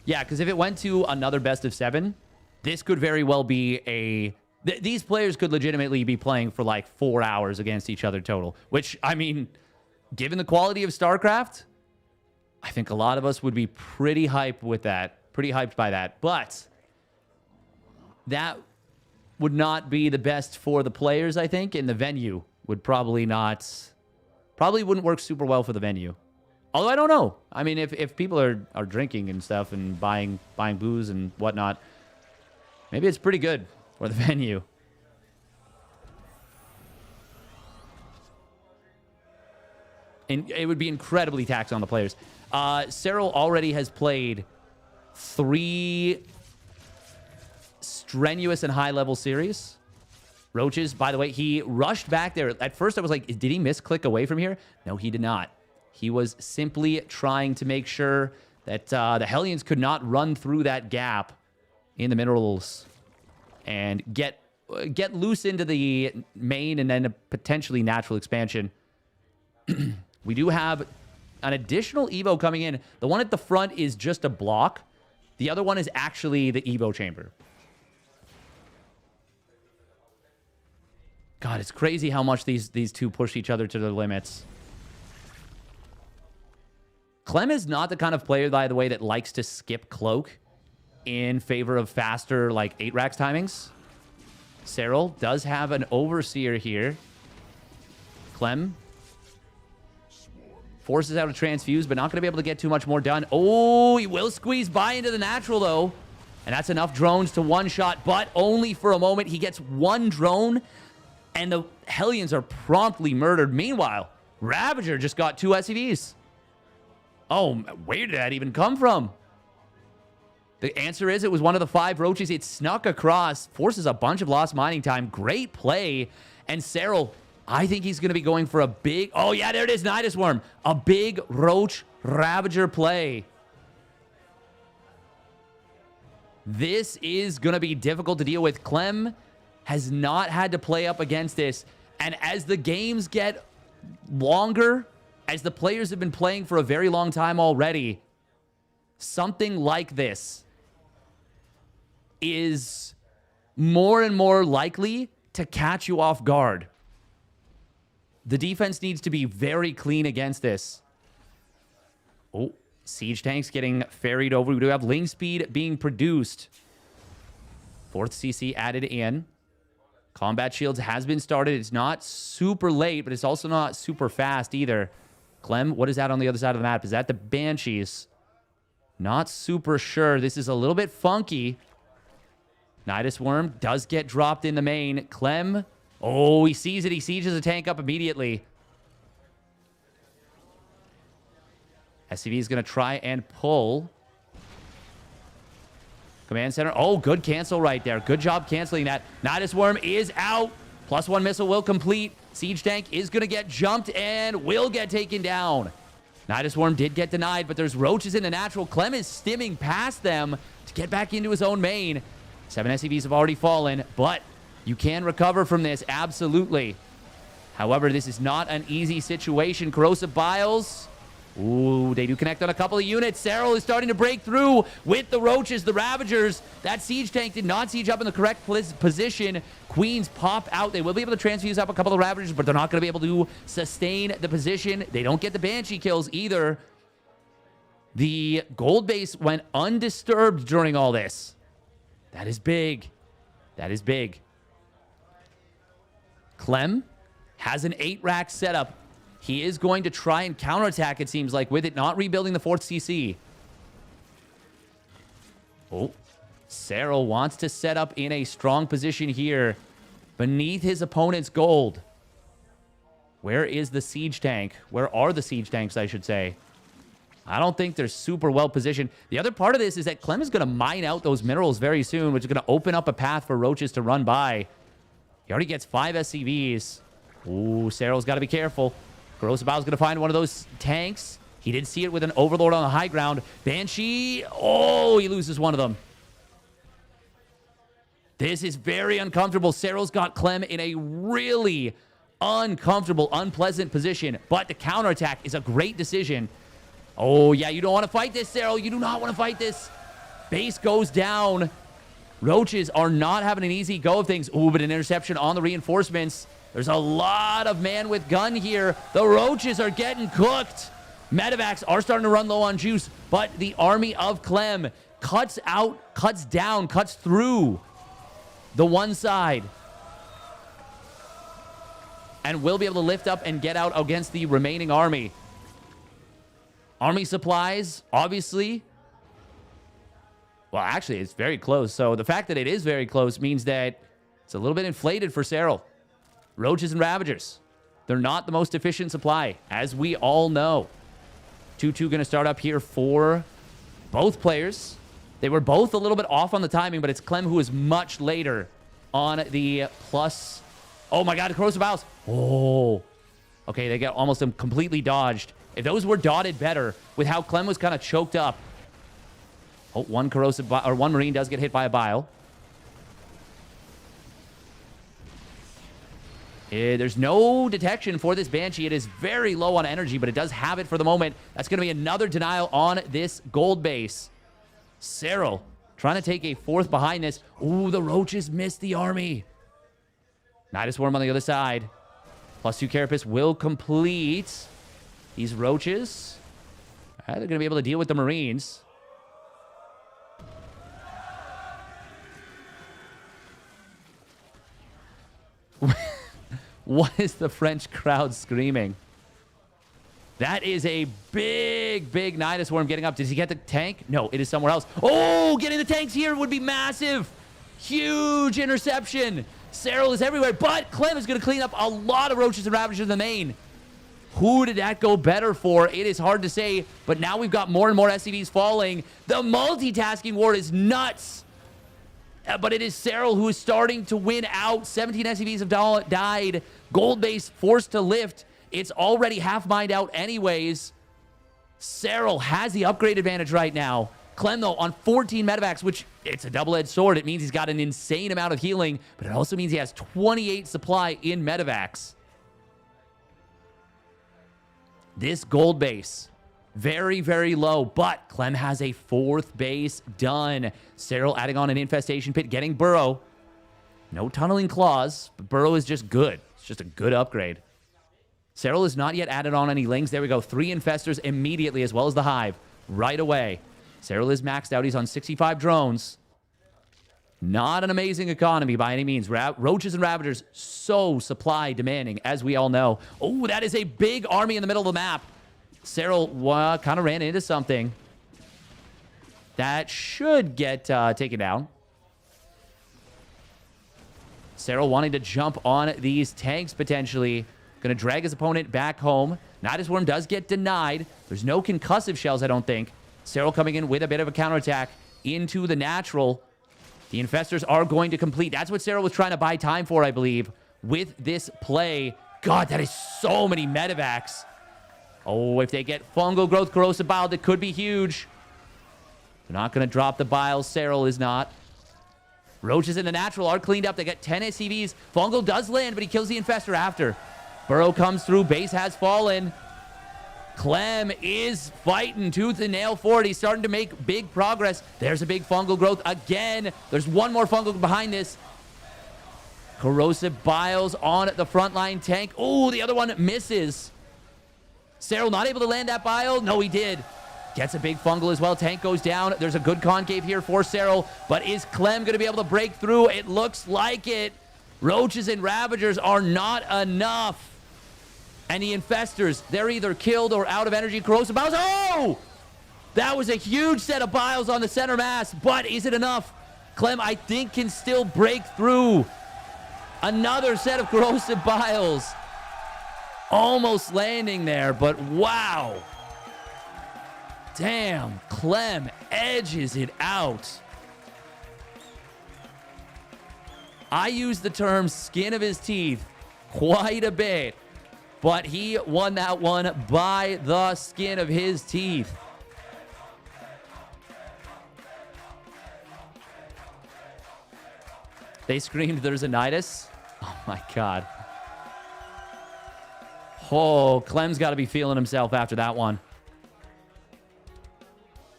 S1: Yeah, because if it went to another best of 7, this could very well be a... These players could legitimately be playing for like 4 hours against each other total. Which, I mean, given the quality of StarCraft, I think a lot of us would be pretty hyped with that. Pretty hyped by that. But that would not be the best for the players, I think. And the venue would probably not... Probably wouldn't work super well for the venue. Although I don't know. I mean, if people are drinking and stuff and buying booze and whatnot, maybe it's pretty good for the venue. And it would be incredibly taxing on the players. Serral already has played 3 strenuous and high-level series. Roaches, by the way, he rushed back there. At first, I was like, did he misclick away from here? No, he did not. He was simply trying to make sure that the Hellions could not run through that gap in the minerals and get loose into the main and then a potentially natural expansion. We do have an additional Evo coming in. The one at the front is just a block. The other one is actually the Evo chamber. God, it's crazy how much these two push each other to their limits. Clem is not the kind of player, by the way, that likes to skip cloak in favor of faster, like, 8 racks timings. Serral does have an overseer here. Clem forces out a transfuse, but not going to be able to get too much more done. Oh, he will squeeze by into the natural, though. And that's enough drones to one-shot, but only for a moment. He gets 1 drone, and the Hellions are promptly murdered. Meanwhile, Ravager just got 2 SCVs. Oh, where did that even come from? The answer is it was one of the 5 roaches. It snuck across, forces a bunch of lost mining time. Great play. And Serral, I think he's going to be going for a big... Oh, yeah, there it is, Nidus Worm. A big roach Ravager play. This is going to be difficult to deal with. Clem has not had to play up against this. And as the games get longer, as the players have been playing for a very long time already, something like this is more and more likely to catch you off guard. The defense needs to be very clean against this. Oh, siege tanks getting ferried over. We do have ling speed being produced. 4th CC added in. Combat shields has been started. It's not super late, but it's also not super fast either. Clem, what is that on the other side of the map? Is that the Banshees? Not super sure. This is a little bit funky. Nidus Worm does get dropped in the main. Clem, oh, he sees it. He sieges the tank up immediately. SCV is going to try and pull. Command center. Oh, good cancel right there. Good job canceling that. Nidus Worm is out. +1 missile will complete. Siege tank is going to get jumped and will get taken down. Nidus Worm did get denied, but there's roaches in the natural. Clem is stimming past them to get back into his own main. 7 SCVs have already fallen, but you can recover from this, absolutely. However, this is not an easy situation. Corrosive Biles. Ooh, they do connect on a couple of units. Serral is starting to break through with the roaches, the Ravagers. That siege tank did not siege up in the correct position. Queens pop out. They will be able to transfuse up a couple of Ravagers, but they're not going to be able to sustain the position. They don't get the Banshee kills either. The gold base went undisturbed during all this. That is big. That is big. Clem has an 8-rack setup. He is going to try and counterattack, it seems like, with it, not rebuilding the 4th CC. Oh, Serral wants to set up in a strong position here beneath his opponent's gold. Where is the siege tank? Where are the siege tanks, I should say? I don't think they're super well positioned. The other part of this is that Clem is going to mine out those minerals very soon, which is going to open up a path for roaches to run by. He already gets 5 SCVs. Ooh, Serral's got to be careful. Corrosive Bile's going to find one of those tanks. He did see it with an Overlord on the high ground. Banshee. Oh, he loses one of them. This is very uncomfortable. Serral's got Clem in a really uncomfortable, unpleasant position. But the counterattack is a great decision. Oh, yeah, you don't want to fight this, Serral. You do not want to fight this. Base goes down. Roaches are not having an easy go of things. Ooh, but an interception on the reinforcements. There's a lot of man with gun here. The roaches are getting cooked. Medevacs are starting to run low on juice, but the army of Clem cuts out, cuts down, cuts through the one side. And will be able to lift up and get out against the remaining army. Army supplies, obviously. Well, actually, it's very close. So the fact that it is very close means that it's a little bit inflated for Serral. Roaches and Ravagers. They're not the most efficient supply, as we all know. 2-2 going to start up here for both players. They were both a little bit off on the timing, but it's Clem who is much later on the plus. Oh my God, Corrosive Biles. Oh. Okay, they get almost completely dodged. If those were dotted better with how Clem was kind of choked up. Oh, one Marine does get hit by a Bile. There's no detection for this Banshee. It is very low on energy, but it does have it for the moment. That's going to be another denial on this gold base. Serral trying to take a 4th behind this. Ooh, the roaches missed the army. Nidus Worm on the other side. +2 Carapace will complete these roaches. They're going to be able to deal with the Marines. What is the French crowd screaming? That is a big, big Nidus Worm getting up. Does he get the tank? No, it is somewhere else. Oh, getting the tanks here would be massive. Huge interception. Serral is everywhere, but Clem is going to clean up a lot of roaches and Ravagers in the main. Who did that go better for? It is hard to say, but now we've got more and more SCVs falling. The multitasking war is nuts. But it is Serral who is starting to win out. 17 SCVs have died. Gold base forced to lift. It's already half mined out anyways. Serral has the upgrade advantage right now. Clem, though, on 14 medevacs, which it's a double-edged sword. It means he's got an insane amount of healing, but it also means he has 28 supply in medevacs. This gold base, very, very low, but Clem has a 4th base done. Serral adding on an infestation pit, getting burrow. No tunneling claws, but burrow is just good. It's just a good upgrade. Serral has not yet added on any lings. There we go. 3 infestors immediately, as well as the hive right away. Serral is maxed out. He's on 65 drones. Not an amazing economy by any means. Roaches and Ravagers, so supply demanding, as we all know. Oh, that is a big army in the middle of the map. Serral kind of ran into something. That should get taken down. Serral wanting to jump on these tanks potentially. Going to drag his opponent back home. Nidus Worm does get denied. There's no concussive shells, I don't think. Serral coming in with a bit of a counterattack into the natural. The infestors are going to complete. That's what Serral was trying to buy time for, I believe, with this play. God, that is so many medevacs. Oh, if they get fungal growth, corrosive bile, that could be huge. They're not going to drop the bile. Serral is not. Roaches in the natural are cleaned up. They get 10 SCVs. Fungal does land, but he kills the infestor after. Burrow comes through. Base has fallen. Clem is fighting tooth and nail for it. He's starting to make big progress. There's a big fungal growth again. There's one more fungal behind this. Corrosive biles on the frontline tank. Oh, the other one misses. Serral not able to land that bile. No, he did. Gets a big fungal as well. Tank goes down. There's a good concave here for Serral. But is Clem going to be able to break through? It looks like it. Roaches and Ravagers are not enough. And the infestors, they're either killed or out of energy. Corrosive biles. Oh! That was a huge set of biles on the center mass. But is it enough? Clem, I think, can still break through. Another set of corrosive biles. Almost landing there, but wow. Damn, Clem edges it out. I use the term skin of his teeth quite a bit, but he won that one by the skin of his teeth. They screamed, "There's a Nidus." Oh my God. Oh, Clem's got to be feeling himself after that one.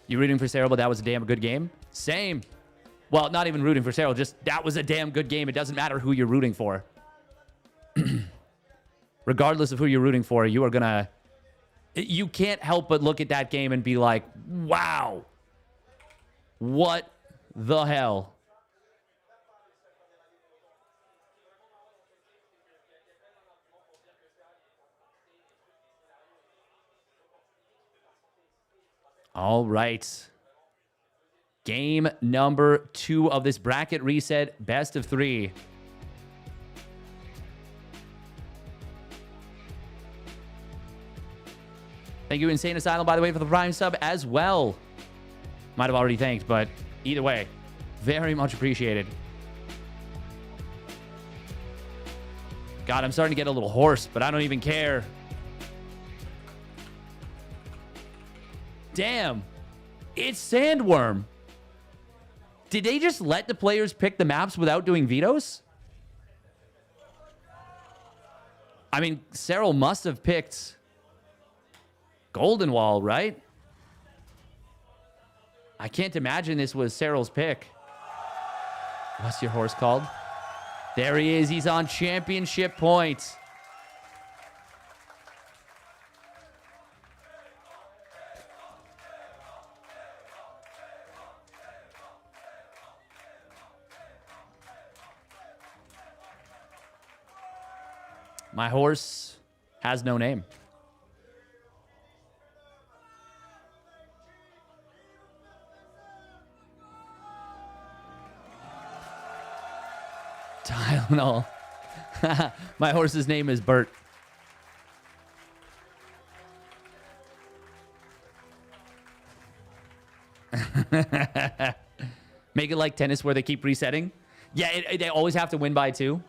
S1: You rooting for Serral, but that was a damn good game? Same. Well, not even rooting for Serral, just that was a damn good game. It doesn't matter who you're rooting for. Regardless of who you're rooting for, you are going to... You can't help but look at that game and be like, wow. What the hell? All right. Game number 2 of this bracket reset, best of 3. Thank you, Insane Asylum, by the way, for the Prime sub as well. Might have already thanked, but either way, very much appreciated. God, I'm starting to get a little hoarse, but I don't even care. Damn, it's Sandworm. Did they just let the players pick the maps without doing vetoes? I mean, Serral must have picked Golden Wall, right? I can't imagine this was Serral's pick. What's your horse called? There he is. He's on championship points. My horse has no name. Tylenol. My horse's name is Bert. Make it like tennis where they keep resetting. Yeah, they always have to win by 2.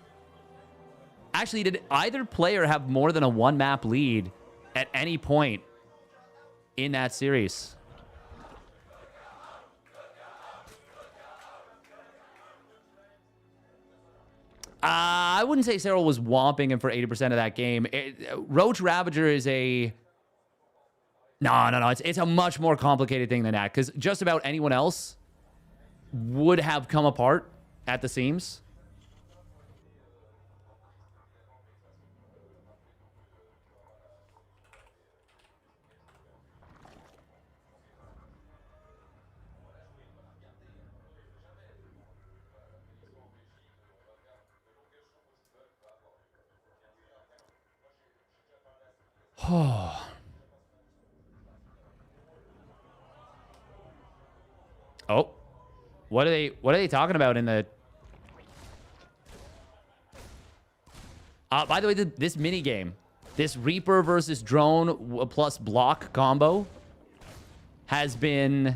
S1: Actually, did either player have more than a 1-map lead at any point in that series? I wouldn't say Serral was whomping him for 80% of that game. Roach Ravager is a No. It's a much more complicated thing than that, because just about anyone else would have come apart at the seams. Oh, what are they talking about in the? By the way, this mini game, this Reaper versus drone plus block combo, has been.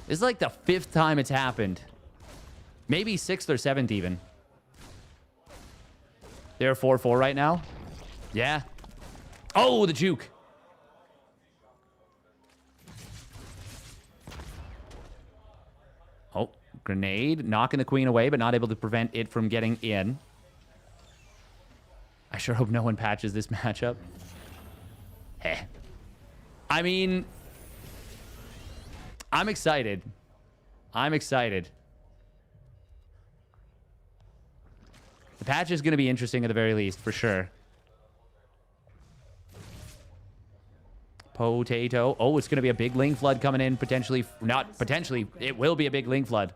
S1: This is like the 5th time it's happened, maybe 6th or 7th even. They're 4-4 right now. Yeah. Oh, the juke. Oh, grenade. Knocking the queen away, but not able to prevent it from getting in. I sure hope no one patches this matchup. Heh. I mean, I'm excited. I'm excited. The patch is going to be interesting at the very least, for sure. Potato. Oh, it's going to be a big Ling Flood coming in, potentially. Not potentially. It will be a big Ling Flood.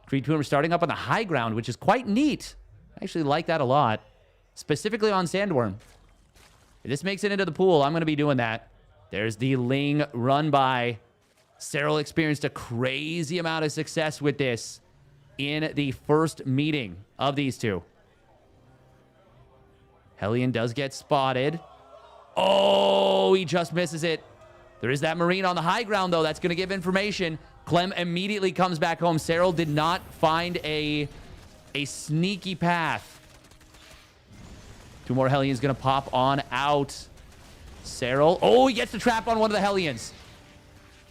S1: Creed Tumor starting up on the high ground, which is quite neat. I actually like that a lot. Specifically on Sandworm. If this makes it into the pool, I'm going to be doing that. There's the Ling run by. Serral experienced a crazy amount of success with this in the first meeting of these two. Hellion does get spotted. Oh, he just misses it. There is that Marine on the high ground, though. That's going to give information. Clem immediately comes back home. Serral did not find a sneaky path. 2 more Hellions going to pop on out. Serral. Oh, he gets the trap on one of the Hellions.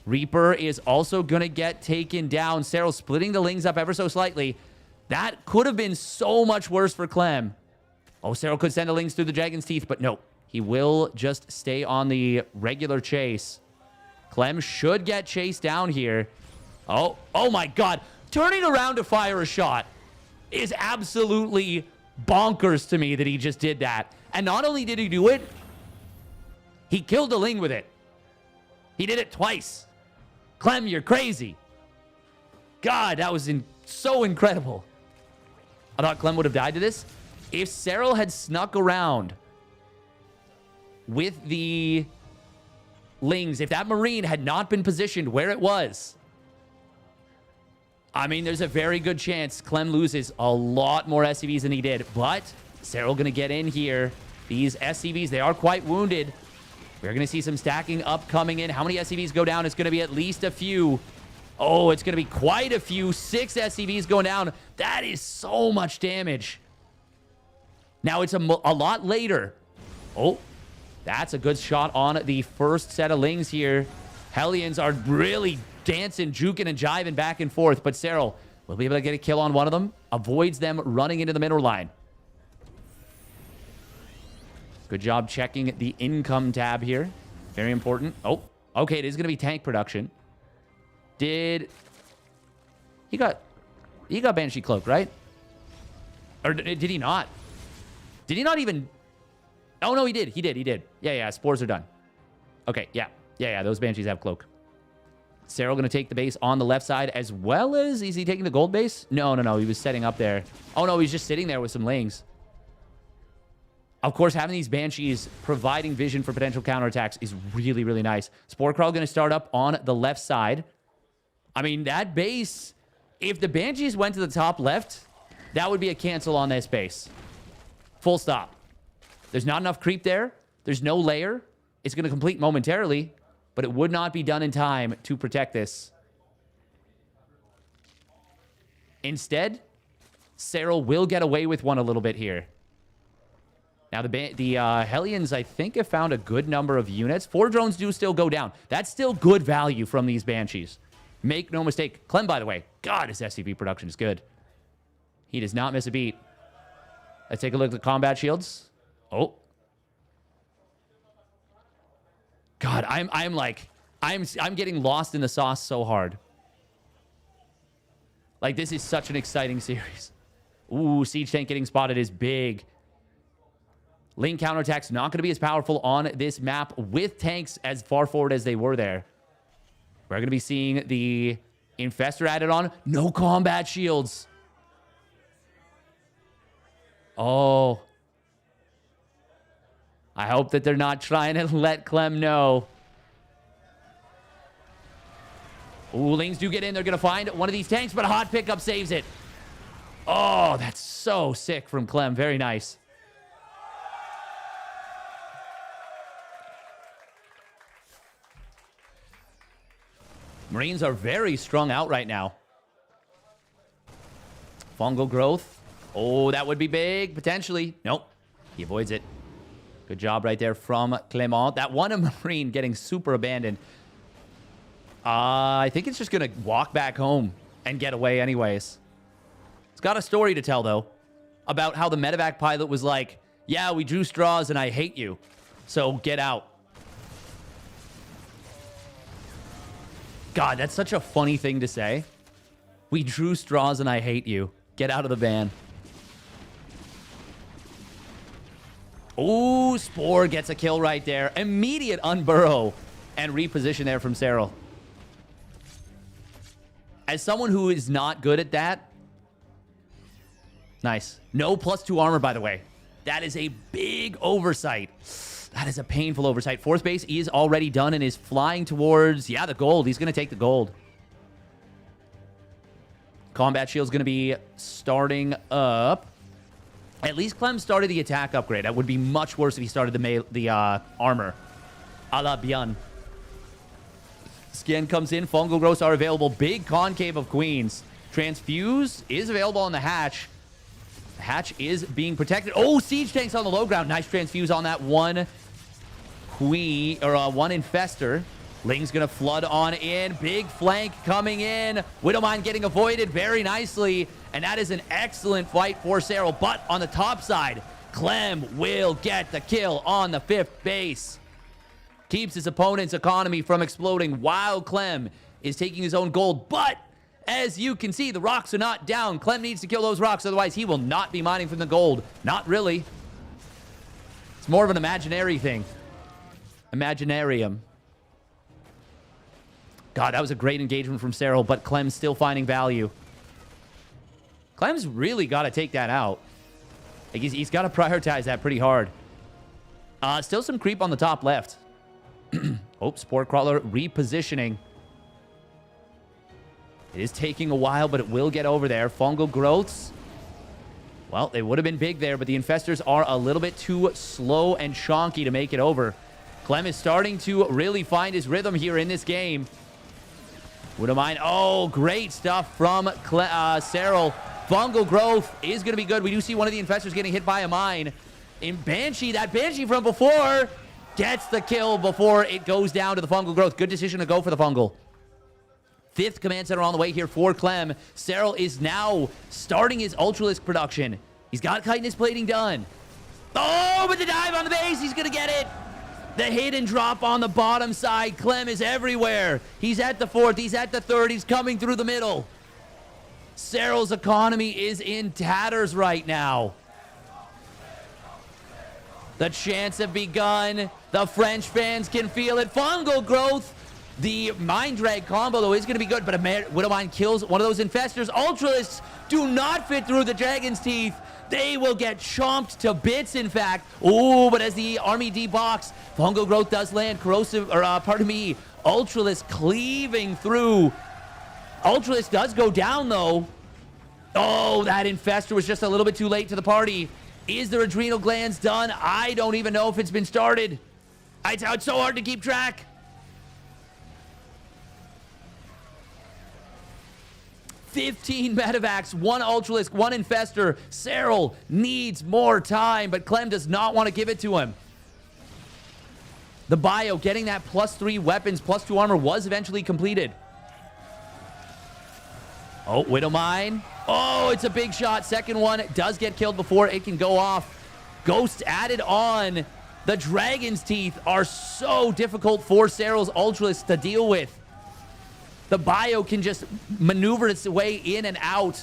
S1: Reaper is also going to get taken down. Serral splitting the Lings up ever so slightly. That could have been so much worse for Clem. Oh, Serral could send the Lings through the Dragon's Teeth, but no. He will just stay on the regular chase. Clem should get chased down here. Oh my God. Turning around to fire a shot is absolutely bonkers to me that he just did that. And not only did he do it, he killed the Ling with it. He did it twice. Clem, you're crazy. God, that was so incredible. I thought Clem would have died to this. If Serral had snuck around with the Lings, if that Marine had not been positioned where it was, I mean, there's a very good chance Clem loses a lot more SCVs than he did. But Serral going to get in here. These SCVs, they are quite wounded. We're going to see some stacking up coming in. How many SCVs go down? It's going to be at least a few. Oh, it's going to be quite a few. 6 SCVs going down. That is so much damage. Now it's a lot later. Oh, that's a good shot on the first set of Lings here. Hellions are really dancing, juking, and jiving back and forth. But Serral will be able to get a kill on one of them. Avoids them running into the middle line. Good job checking the income tab here. Very important. Oh, okay. It is going to be tank production. He got Banshee Cloak, right? Or did he not? Did he not even... Oh, no, he did. He did. Yeah. Spores are done. Okay, yeah. Those Banshees have Cloak. Serral going to take the base on the left side as well as... Is he taking the gold base? No. He was setting up there. Oh, no, he's just sitting there with some Lings. Of course, having these Banshees providing vision for potential counterattacks is really, really nice. Spore Crawl going to start up on the left side. I mean, that base... If the Banshees went to the top left, that would be a cancel on this base. Full stop. There's not enough creep there. There's no layer. It's going to complete momentarily, but it would not be done in time to protect this. Instead, Serral will get away with one a little bit here. Now, the Hellions, I think, have found a good number of units. 4 drones do still go down. That's still good value from these Banshees. Make no mistake. Clem, by the way, God, his SCV production is good. He does not miss a beat. Let's take a look at the combat shields. Oh. God, I'm getting lost in the sauce so hard. Like, this is such an exciting series. Ooh, Siege Tank getting spotted is big. Lane counterattack's not going to be as powerful on this map with tanks as far forward as they were there. We're going to be seeing the Infestor added on. No combat shields. Oh. I hope that they're not trying to let Clem know. Ooh, Lings do get in. They're going to find one of these tanks, but a hot pickup saves it. Oh, that's so sick from Clem. Very nice. Marines are very strung out right now. Fungal growth. Oh, that would be big, potentially. Nope. He avoids it. Good job right there from Clement. That one Marine getting super abandoned. I think it's just going to walk back home and get away anyways. It's got a story to tell, though, about how the medevac pilot was like, yeah, we drew straws and I hate you, so get out. God, that's such a funny thing to say. We drew straws and I hate you. Get out of the van. Ooh, Spore gets a kill right there. Immediate unburrow and reposition there from Serral. As someone who is not good at that. Nice. No +2 armor, by the way. That is a big oversight. That is a painful oversight. Fourth base is already done and is flying towards, yeah, the gold. He's going to take the gold. Combat shield's going to be starting up. At least Clem started the attack upgrade. That would be much worse if he started the armor. A la Bien. Skin comes in. Fungal growths are available. Big concave of queens. Transfuse is available on the hatch. The hatch is being protected. Oh, siege tanks on the low ground. Nice transfuse on that one queen, or one infestor. Ling's gonna flood on in. Big flank coming in. Widowmine getting avoided very nicely. And that is an excellent fight for Serral. But on the top side, Clem will get the kill on the 5th base. Keeps his opponent's economy from exploding while Clem is taking his own gold. But as you can see, the rocks are not down. Clem needs to kill those rocks, otherwise he will not be mining from the gold. Not really. It's more of an imaginary thing. Imaginarium. God, that was a great engagement from Serral, but Clem's still finding value. Clem's really got to take that out. Like he's got to prioritize that pretty hard. Still some creep on the top left. Oh, Spore Crawler repositioning. It is taking a while, but it will get over there. Fungal growths. Well, they would have been big there, but the infestors are a little bit too slow and chonky to make it over. Clem is starting to really find his rhythm here in this game. Widowmine. Oh, great stuff from Serral. Fungal growth is going to be good. We do see one of the infestors getting hit by a mine. In Banshee, that Banshee from before gets the kill before it goes down to the fungal growth. Good decision to go for the fungal. 5th command center on the way here for Clem. Serral is now starting his Ultralisk production. He's got chitinous plating done. Oh, but the dive on the base. He's going to get it. The hit and drop on the bottom side. Clem is everywhere. He's at the 4th. He's at the 3rd. He's coming through the middle. Serral's economy is in tatters right now. The chants have begun. The French fans can feel it. Fungal growth. The Mind Drag combo, though, is going to be good, but Widowmine kills one of those infestors. Ultralisks do not fit through the Dragon's Teeth. They will get chomped to bits, in fact. Ooh, but as the army debox, Fungal growth does land. Corrosive, or pardon me, Ultralisk cleaving through. Ultralisk does go down, though. Oh, that infestor was just a little bit too late to the party. Is their adrenal glands done? I don't even know if it's been started. It's so hard to keep track. 15 medevacs, 1 Ultralisk, 1 infestor. Serral needs more time, but Clem does not want to give it to him. The bio getting that +3 weapons, +2 armor was eventually completed. Oh, Widowmine. Oh, it's a big shot. Second one does get killed before it can go off. Ghost added on. The Dragon's Teeth are so difficult for Serral's Ultralisk to deal with. The bio can just maneuver its way in and out.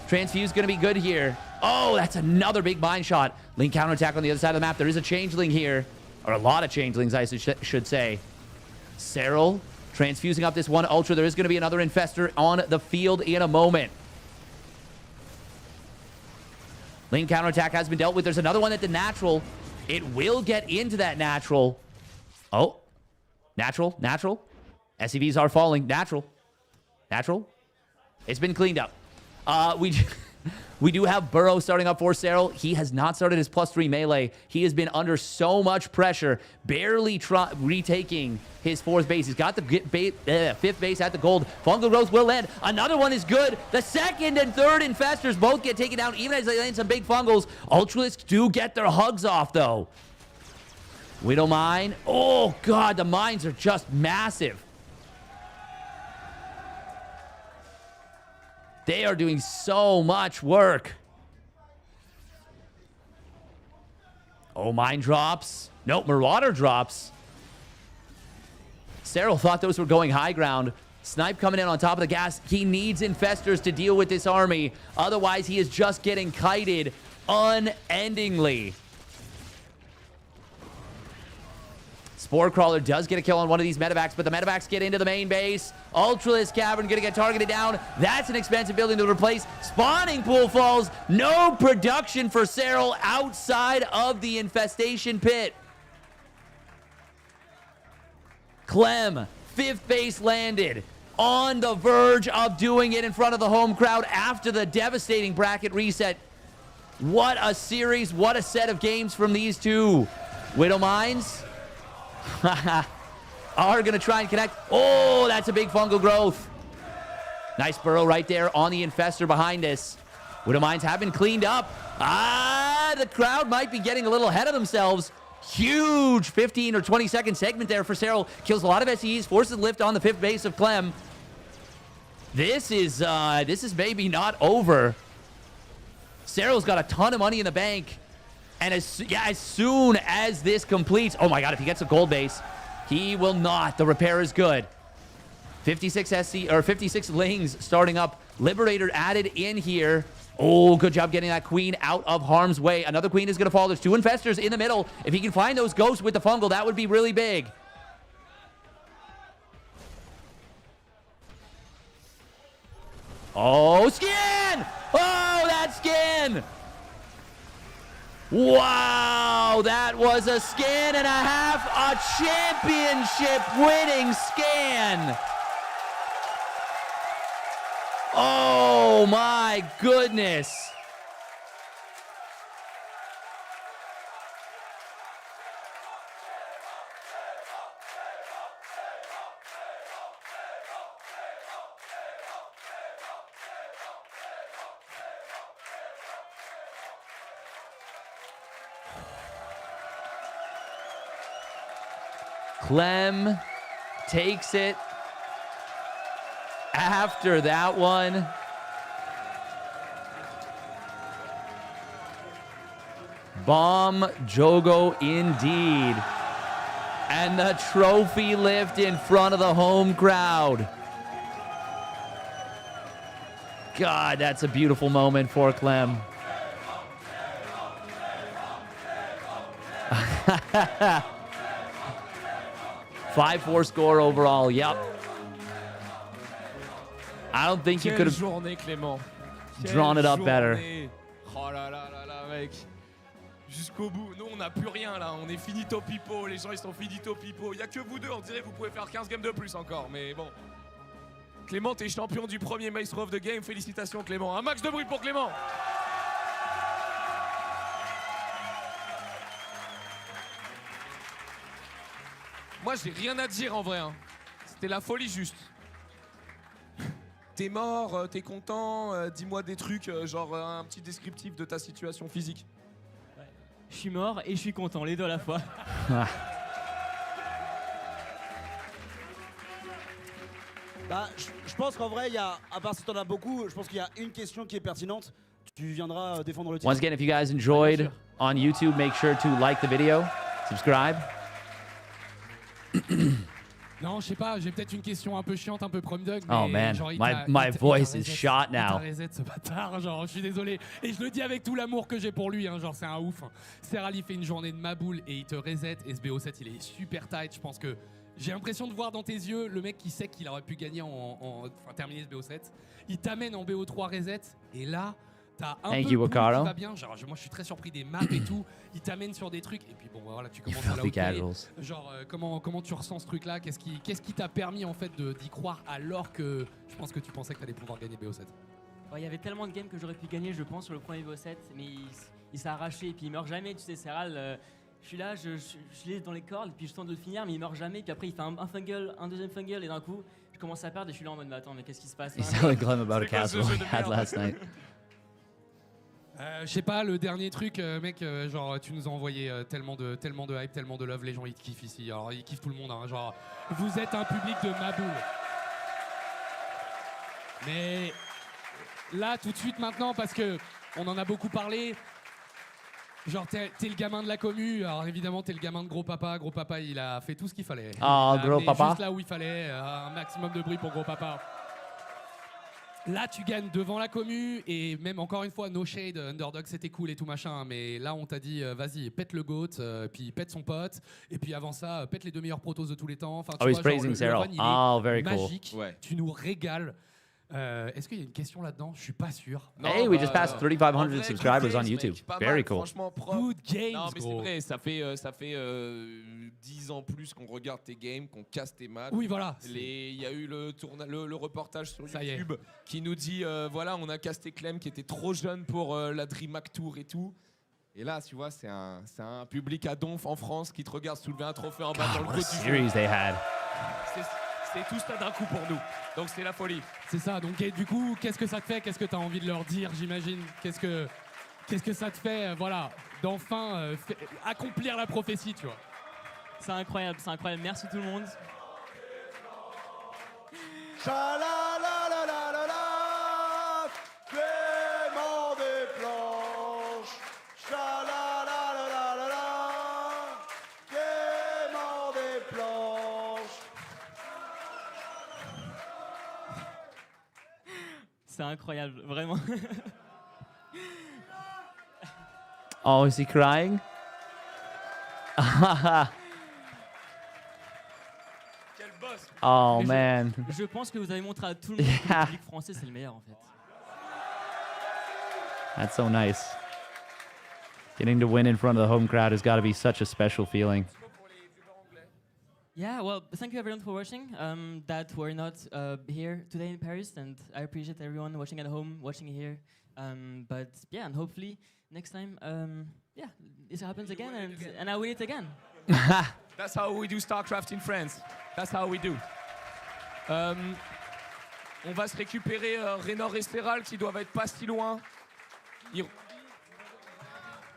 S1: Transfuse going to be good here. Oh, that's another big mine shot. Link counterattack on the other side of the map. There is a changeling here. Or a lot of changelings, I should say. Serral transfusing up this one Ultra. There is going to be another Infestor on the field in a moment. Link counterattack has been dealt with. There's another one at the natural. It will get into that natural. Oh. Natural. SCVs are falling. Natural. It's been cleaned up. We do have burrow starting up for Serral. He has not started his +3 melee. He has been under so much pressure, barely retaking his 4th base. He's got the 5th base at the gold. Fungal Growth will land. Another one is good. The 2nd and 3rd Infestors both get taken down, even as they land some big Fungals. Ultralisks do get their hugs off, though. Widow Mine. Oh, God, the mines are just massive. They are doing so much work. Oh, mine drops. Nope, Marauder drops. Serral thought those were going high ground. Snipe coming in on top of the gas. He needs Infestors to deal with this army. Otherwise, he is just getting kited unendingly. Spore Crawler does get a kill on one of these medevacs, but the medevacs get into the main base. Ultralisk Cavern gonna get targeted down. That's an expensive building to replace. Spawning Pool falls. No production for Serral outside of the infestation pit. Clem, 5th base landed. On the verge of doing it in front of the home crowd after the devastating bracket reset. What a series, what a set of games from these two. Widow Mines are going to try and connect. Oh, that's a big fungal growth. Nice burrow right there on the Infestor behind us. Widow Mines have been cleaned up. The crowd might be getting a little ahead of themselves. Huge 15 or 20 second segment there for Serral. Kills a lot of SEs, forces lift on the 5th base of Clem. This is maybe not over. Serral's got a ton of money in the bank. And as soon as this completes, oh my God, if he gets a gold base, he will not. The repair is good. 56 SC or 56 Lings starting up. Liberator added in here. Oh, good job getting that queen out of harm's way. Another queen is going to fall. There's 2 Infestors in the middle. If he can find those ghosts with the fungal, that would be really big. Oh, skin! Oh, that skin! Wow, that was a scan and a half, a championship winning scan. Oh my goodness. Clem takes it after that one. Bomb Jogo indeed. And the trophy lift in front of the home crowd. God, that's a beautiful moment for Clem. 5-4 score overall, yep. I don't think you could have drawn it up better.
S2: Oh là là là là, mec. Jusqu'au bout. Nous, on n'a plus rien là. On est finito pipo. Les gens, ils sont finito pipo. Il n'y a que vous deux. On dirait que vous pouvez faire 15 games de plus encore. Mais bon. Clément, t'es champion du premier Maestros of the Game. Félicitations, Clément. Un max de bruit pour Clément. Moi, j'ai rien à dire en vrai. Hein. C'était la folie juste. T'es mort, t'es content, dis-moi des trucs, genre un petit descriptif de ta situation physique.
S12: Ouais. Je suis mort et je suis content, les deux à la fois.
S15: Bah, je pense qu'en vrai, à part si t'en as beaucoup, je pense qu'il y a une question qui est pertinente. Tu viendras défendre le titre.
S1: Once again, if you guys enjoyed on YouTube, make sure to like the video, subscribe.
S11: Non, je sais pas, j'ai peut-être une question un peu chiante, un peu prom dog.
S1: Oh man, my voice is shot now.
S11: Reset ce bâtard, genre je suis désolé. Et je le dis avec tout l'amour que j'ai pour lui, hein, genre c'est un ouf. Serral il fait une journée de maboule et il te reset. SBO7 il est super tight, je pense que j'ai l'impression de voir dans tes yeux le mec qui sait qu'il aurait pu gagner enfin terminer SBO7. Il t'amène en BO3 reset et là t'as un peu le pool qui va bien, genre moi je suis très surpris des maps et tout, il t'amène sur des trucs et puis bon voilà tu commences à la genre comment tu ressens ce truc là, qu'est-ce qui t'a permis en fait d'y croire alors que je pense que tu pensais que t'allais pouvoir gagner BO7.
S12: Il y avait tellement de games que j'aurais pu gagner je pense sur le premier BO7 mais il s'est arraché et puis il meurt jamais, tu sais Serral, je suis là, je l'ai dans les cordes et puis je tente de le finir mais il meurt jamais puis après il fait un fungle, un deuxième fungle et d'un coup je commence à perdre et je suis là en mode mais attends mais qu'est-ce qui se passe là?
S1: He's telling Clem about a castle he had last night.
S11: Je sais pas, le dernier truc, mec, genre tu nous as envoyé tellement de hype, tellement de love, les gens ils te kiffent ici, alors ils kiffent tout le monde, hein, genre vous êtes un public de maboule. Mais là tout de suite maintenant, parce que on en a beaucoup parlé, genre t'es le gamin de la commu, alors évidemment t'es le gamin de gros papa il a fait tout ce qu'il fallait.
S1: Oh, gros papa.
S11: Juste là où il fallait, un maximum de bruit pour gros papa. Là, tu gagnes devant la commu et même encore une fois, no shade, underdog, c'était cool et tout machin. Mais là, on t'a dit, vas-y, pète le GOAT, puis pète son pote, et puis avant ça, pète les 2 meilleurs protos de tous les temps. Enfin, tu
S1: he's
S11: vois,
S1: praising Serral.
S11: le run, il est
S1: Very
S11: magique.
S1: cool. Ouais.
S11: Tu nous régales. Est-ce qu'il y a une question là-dedans? Je suis pas sûr.
S1: Hey, we just passed 3,500 subscribers on YouTube. Very cool.
S2: Franchement, propre.
S11: Good games,
S2: non, mais c'est
S11: gros.
S2: vrai, ça fait 10 ans plus qu'on regarde tes games, qu'on casse tes matchs.
S11: Oui, voilà.
S2: Il y a eu le reportage sur YouTube qui nous dit voilà, on a casté Clem qui était trop jeune pour la DreamHack Tour et tout. Et là, tu vois, c'est un public à donf en France qui te regarde soulever un trophée en bas dans le
S1: What a
S2: côté
S1: series they had.
S2: C'est tout ça d'un coup pour nous. Donc c'est la folie.
S11: C'est ça. Donc et du coup, qu'est-ce que ça te fait? Qu'est-ce que tu as envie de leur dire, j'imagine? Qu'est-ce que ça te fait, voilà, d'enfin accomplir la prophétie, tu vois?
S12: C'est incroyable, merci tout le monde.
S18: Clément des planches. Clément des planches.
S12: C'est incroyable, vraiment.
S1: Oh, is he crying? Oh man.
S12: Je pense que vous avez montré à tout le monde que le public français c'est le meilleur en fait.
S1: That's so nice. Getting to win in front of the home crowd has got to be such a special feeling.
S12: Yeah, well, thank you everyone for watching. That we're not here today in Paris, and I appreciate everyone watching at home, watching here. But yeah, and hopefully next time, yeah, this happens again, and I win it again.
S2: That's how we do StarCraft in France. That's how we do. On va se récupérer Reynor et Serral qui doivent être pas si loin.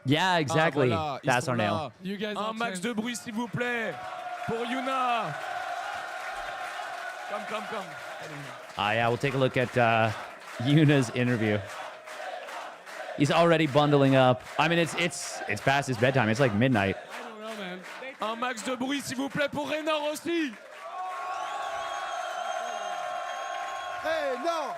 S1: Yeah, exactly.
S2: Ah, voilà,
S1: that's our nail.
S2: Un max de bruit s'il vous plaît pour Yuna. Come.
S1: Yeah, we'll take a look at Yuna's interview. He's already bundling up. I mean, it's past his bedtime. It's like midnight.
S2: Un max de bruit s'il vous plaît pour Reynor aussi.
S18: Reynor.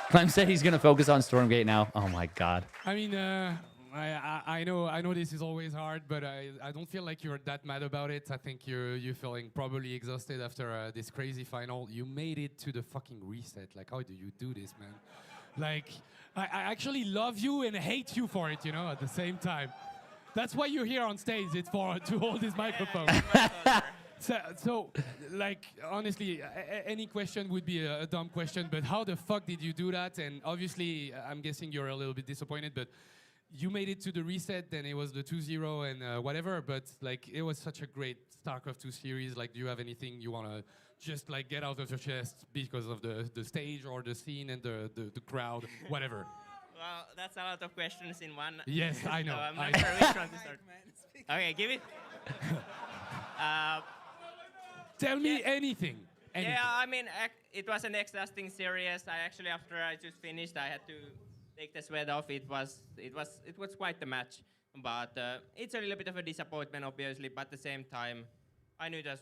S1: Clem said he's gonna focus on Stormgate now. Oh my God.
S11: I mean, I know this is always hard, but I don't feel like you're that mad about it. I think you're feeling probably exhausted after this crazy final. You made it to the fucking reset. Like, how do you do this, man? Like, I actually love you and hate you for it, you know, at the same time. That's why you're here on stage. It's to hold this microphone. So, like, honestly, any question would be a dumb question, but how the fuck did you do that? And obviously, I'm guessing you're a little bit disappointed, but you made it to the reset, then it was the 2-0 and whatever, but, like, it was such a great StarCraft 2 series. Like, do you have anything you want to just, like, get out of your chest because of the stage or the scene and the crowd, whatever?
S8: Well, that's a lot of questions in one.
S11: Yes, I know.
S8: So I'm not sure which one to start. Okay, give it.
S11: Tell me anything. anything.
S8: Yeah, I mean, it was an exhausting series. I actually, after I just finished, I had to take the sweat off. It was quite the match, but it's a little bit of a disappointment, obviously. But at the same time, I knew that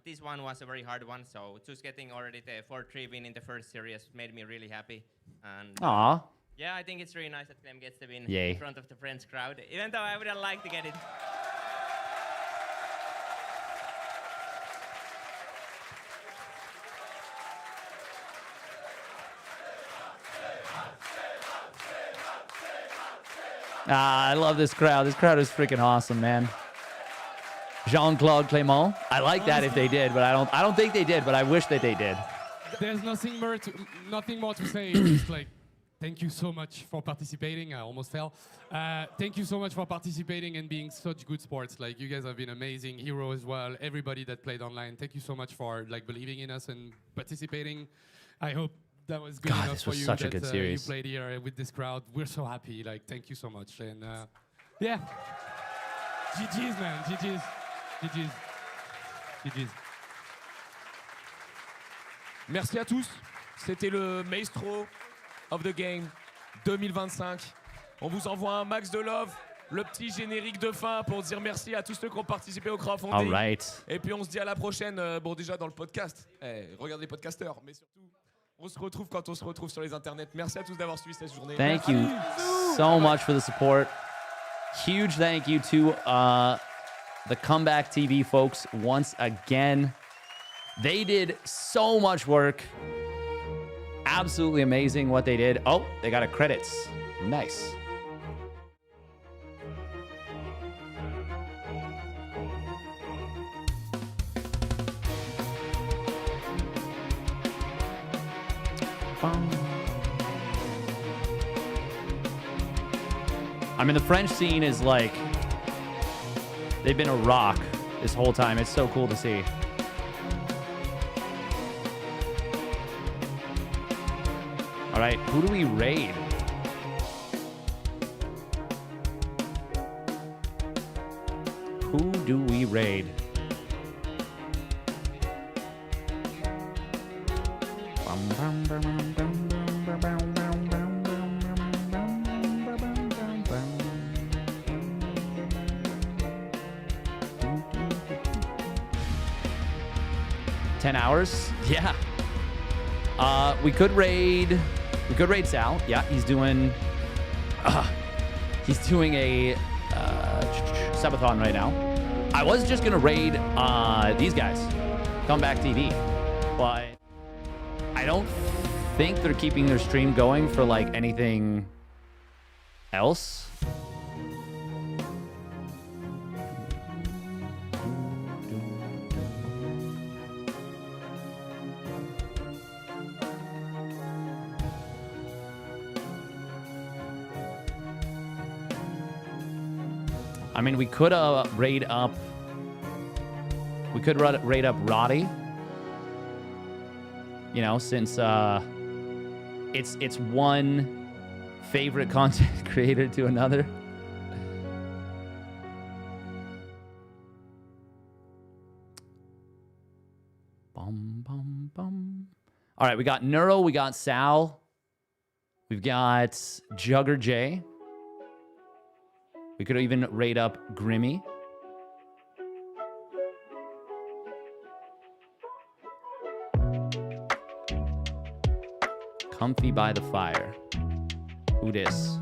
S8: this one was a very hard one. So just getting already the 4-3 win in the first series made me really happy. And
S1: Aw.
S8: yeah, I think it's really nice that Clem gets the win
S1: Yay.
S8: in front of the French crowd, even though I wouldn't like to get it.
S1: I love this crowd. This crowd is freaking awesome, man. Jean-Claude Clément. I like that if they did, but I don't think they did, but I wish that they did.
S11: There's nothing more to say. Just like, thank you so much for participating. I almost fell. Thank you so much for participating and being such good sports. Like, you guys have been amazing. herO as well. Everybody that played online. Thank you so much for like believing in us and participating. I hope that was good enough
S1: this
S11: for
S1: was
S11: you
S1: such a
S11: that
S1: good
S11: you
S1: series.
S11: played here with this crowd. We're so happy. Like, thank you so much. And yeah, GG's, man. GG's. GG's. GG's.
S2: Merci à tous. C'était le Maestro of the Game 2025. On vous envoie un max de love. Le petit générique de fin pour dire merci à tous ceux qui ont participé au crowdfunding.
S1: All right.
S2: Et puis on se dit à la prochaine. Bon, déjà dans le podcast. Regardez les podcasteurs. Mais surtout, on se retrouve quand on se retrouve sur les internets. Merci à tous d'avoir suivi cette journée.
S1: Thank you so much for the support. Huge thank you to the Comeback TV folks once again. They did so much work. Absolutely amazing what they did. Oh, they got a credits. Nice. I mean, the French scene is like, they've been a rock this whole time. It's so cool to see. All right, who do we raid? Who do we raid? $10 hours? Yeah. We could raid Sal. Yeah, he's doing a subathon right now. I was just gonna raid these guys, Comeback TV, but I don't think they're keeping their stream going for like anything else. I mean, we could raid up. We could raid up Roddy. You know, since it's one favorite content creator to another. Bum bum bum. All right, we got Neuro, we got Sal, we've got Jugger J. We could even raid up Grimmy. Comfy by the fire. Who dis?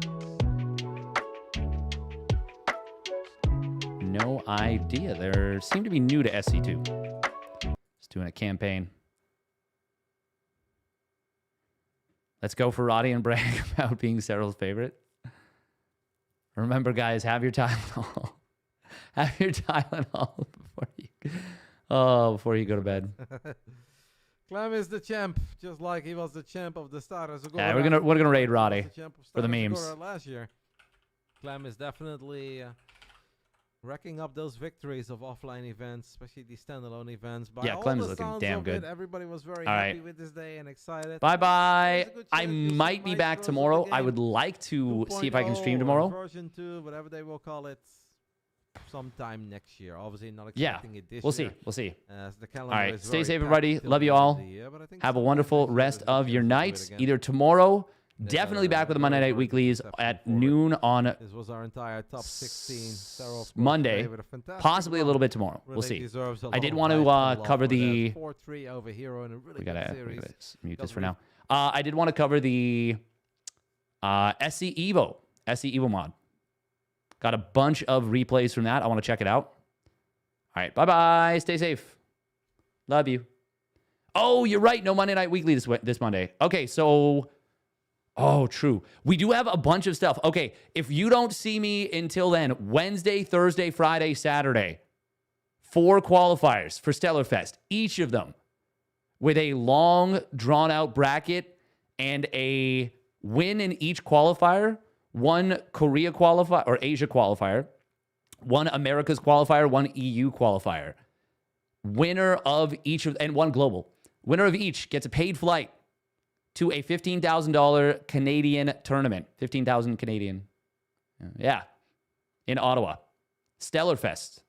S1: No idea. They seem to be new to SC2. Just doing a campaign. Let's go for Roddy and brag about being Serral's favorite. Remember, guys, have your Tylenol. Have your Tylenol before you go to bed.
S19: Clem is the champ, just like he was the champ of the Stars.
S1: Yeah, we're gonna raid Roddy for the memes.
S19: Last year, Clem is definitely racking up those victories of offline events, especially these standalone events. By
S1: Yeah,
S19: all
S1: Clem's
S19: the
S1: looking
S19: sounds
S1: damn
S19: of
S1: good.
S19: It, everybody was very
S1: All
S19: happy
S1: right.
S19: with this day and excited.
S1: Bye bye.
S19: There's a good
S1: I
S19: chance you'll
S1: might
S19: see
S1: be back
S19: Maestros of the
S1: tomorrow. I
S19: game
S1: would like to see if I can
S19: 2.0
S1: stream
S19: or
S1: tomorrow.
S19: Version 2, whatever they will call it. sometime next year. Obviously, not
S1: Yeah,
S19: expecting it this
S1: we'll see.
S19: year.
S1: We'll see.
S19: As the
S1: All
S19: calendar
S1: right,
S19: is
S1: stay
S19: very
S1: safe,
S19: packed
S1: everybody.
S19: till
S1: Love
S19: the
S1: you
S19: end of
S1: all.
S19: the year, but I think
S1: Have a
S19: sometime
S1: wonderful
S19: next year
S1: rest
S19: there's a
S1: of your
S19: chance to do it
S1: nights.
S19: again.
S1: Either tomorrow,
S19: They
S1: definitely
S19: had a
S1: back with the Monday
S19: very,
S1: Night
S19: very good
S1: Weeklies
S19: reception
S1: at
S19: for it.
S1: noon on
S19: This was our entire top 16. Serral, of course,
S1: Monday,
S19: today with a fantastic
S1: possibly a
S19: run.
S1: little bit tomorrow.
S19: Really
S1: We'll see.
S19: deserves a
S1: I did
S19: lot of
S1: want
S19: hype and
S1: to
S19: love
S1: cover
S19: for that.
S1: the.
S19: 4-3 over herO in a really
S1: We
S19: good
S1: gotta
S19: series.
S1: mute this
S19: Doesn't
S1: for
S19: really
S1: now. I did want to cover the SC Evo mod. Got a bunch of replays from that. I want to check it out. All right, bye bye. Stay safe. Love you. Oh, you're right. No Monday Night Weekly this Monday. Okay, so. Oh, true. We do have a bunch of stuff. Okay, if you don't see me until then, Wednesday, Thursday, Friday, Saturday, 4 qualifiers for Stellar Fest, each of them with a long, drawn-out bracket and a win in each qualifier, 1 Korea qualifier or Asia qualifier, 1 America's qualifier, 1 EU qualifier. Winner of each of, and 1 global. Winner of each gets a paid flight to a $15,000 Canadian tournament. 15,000 Canadian. Yeah. In Ottawa. Stellar Fest.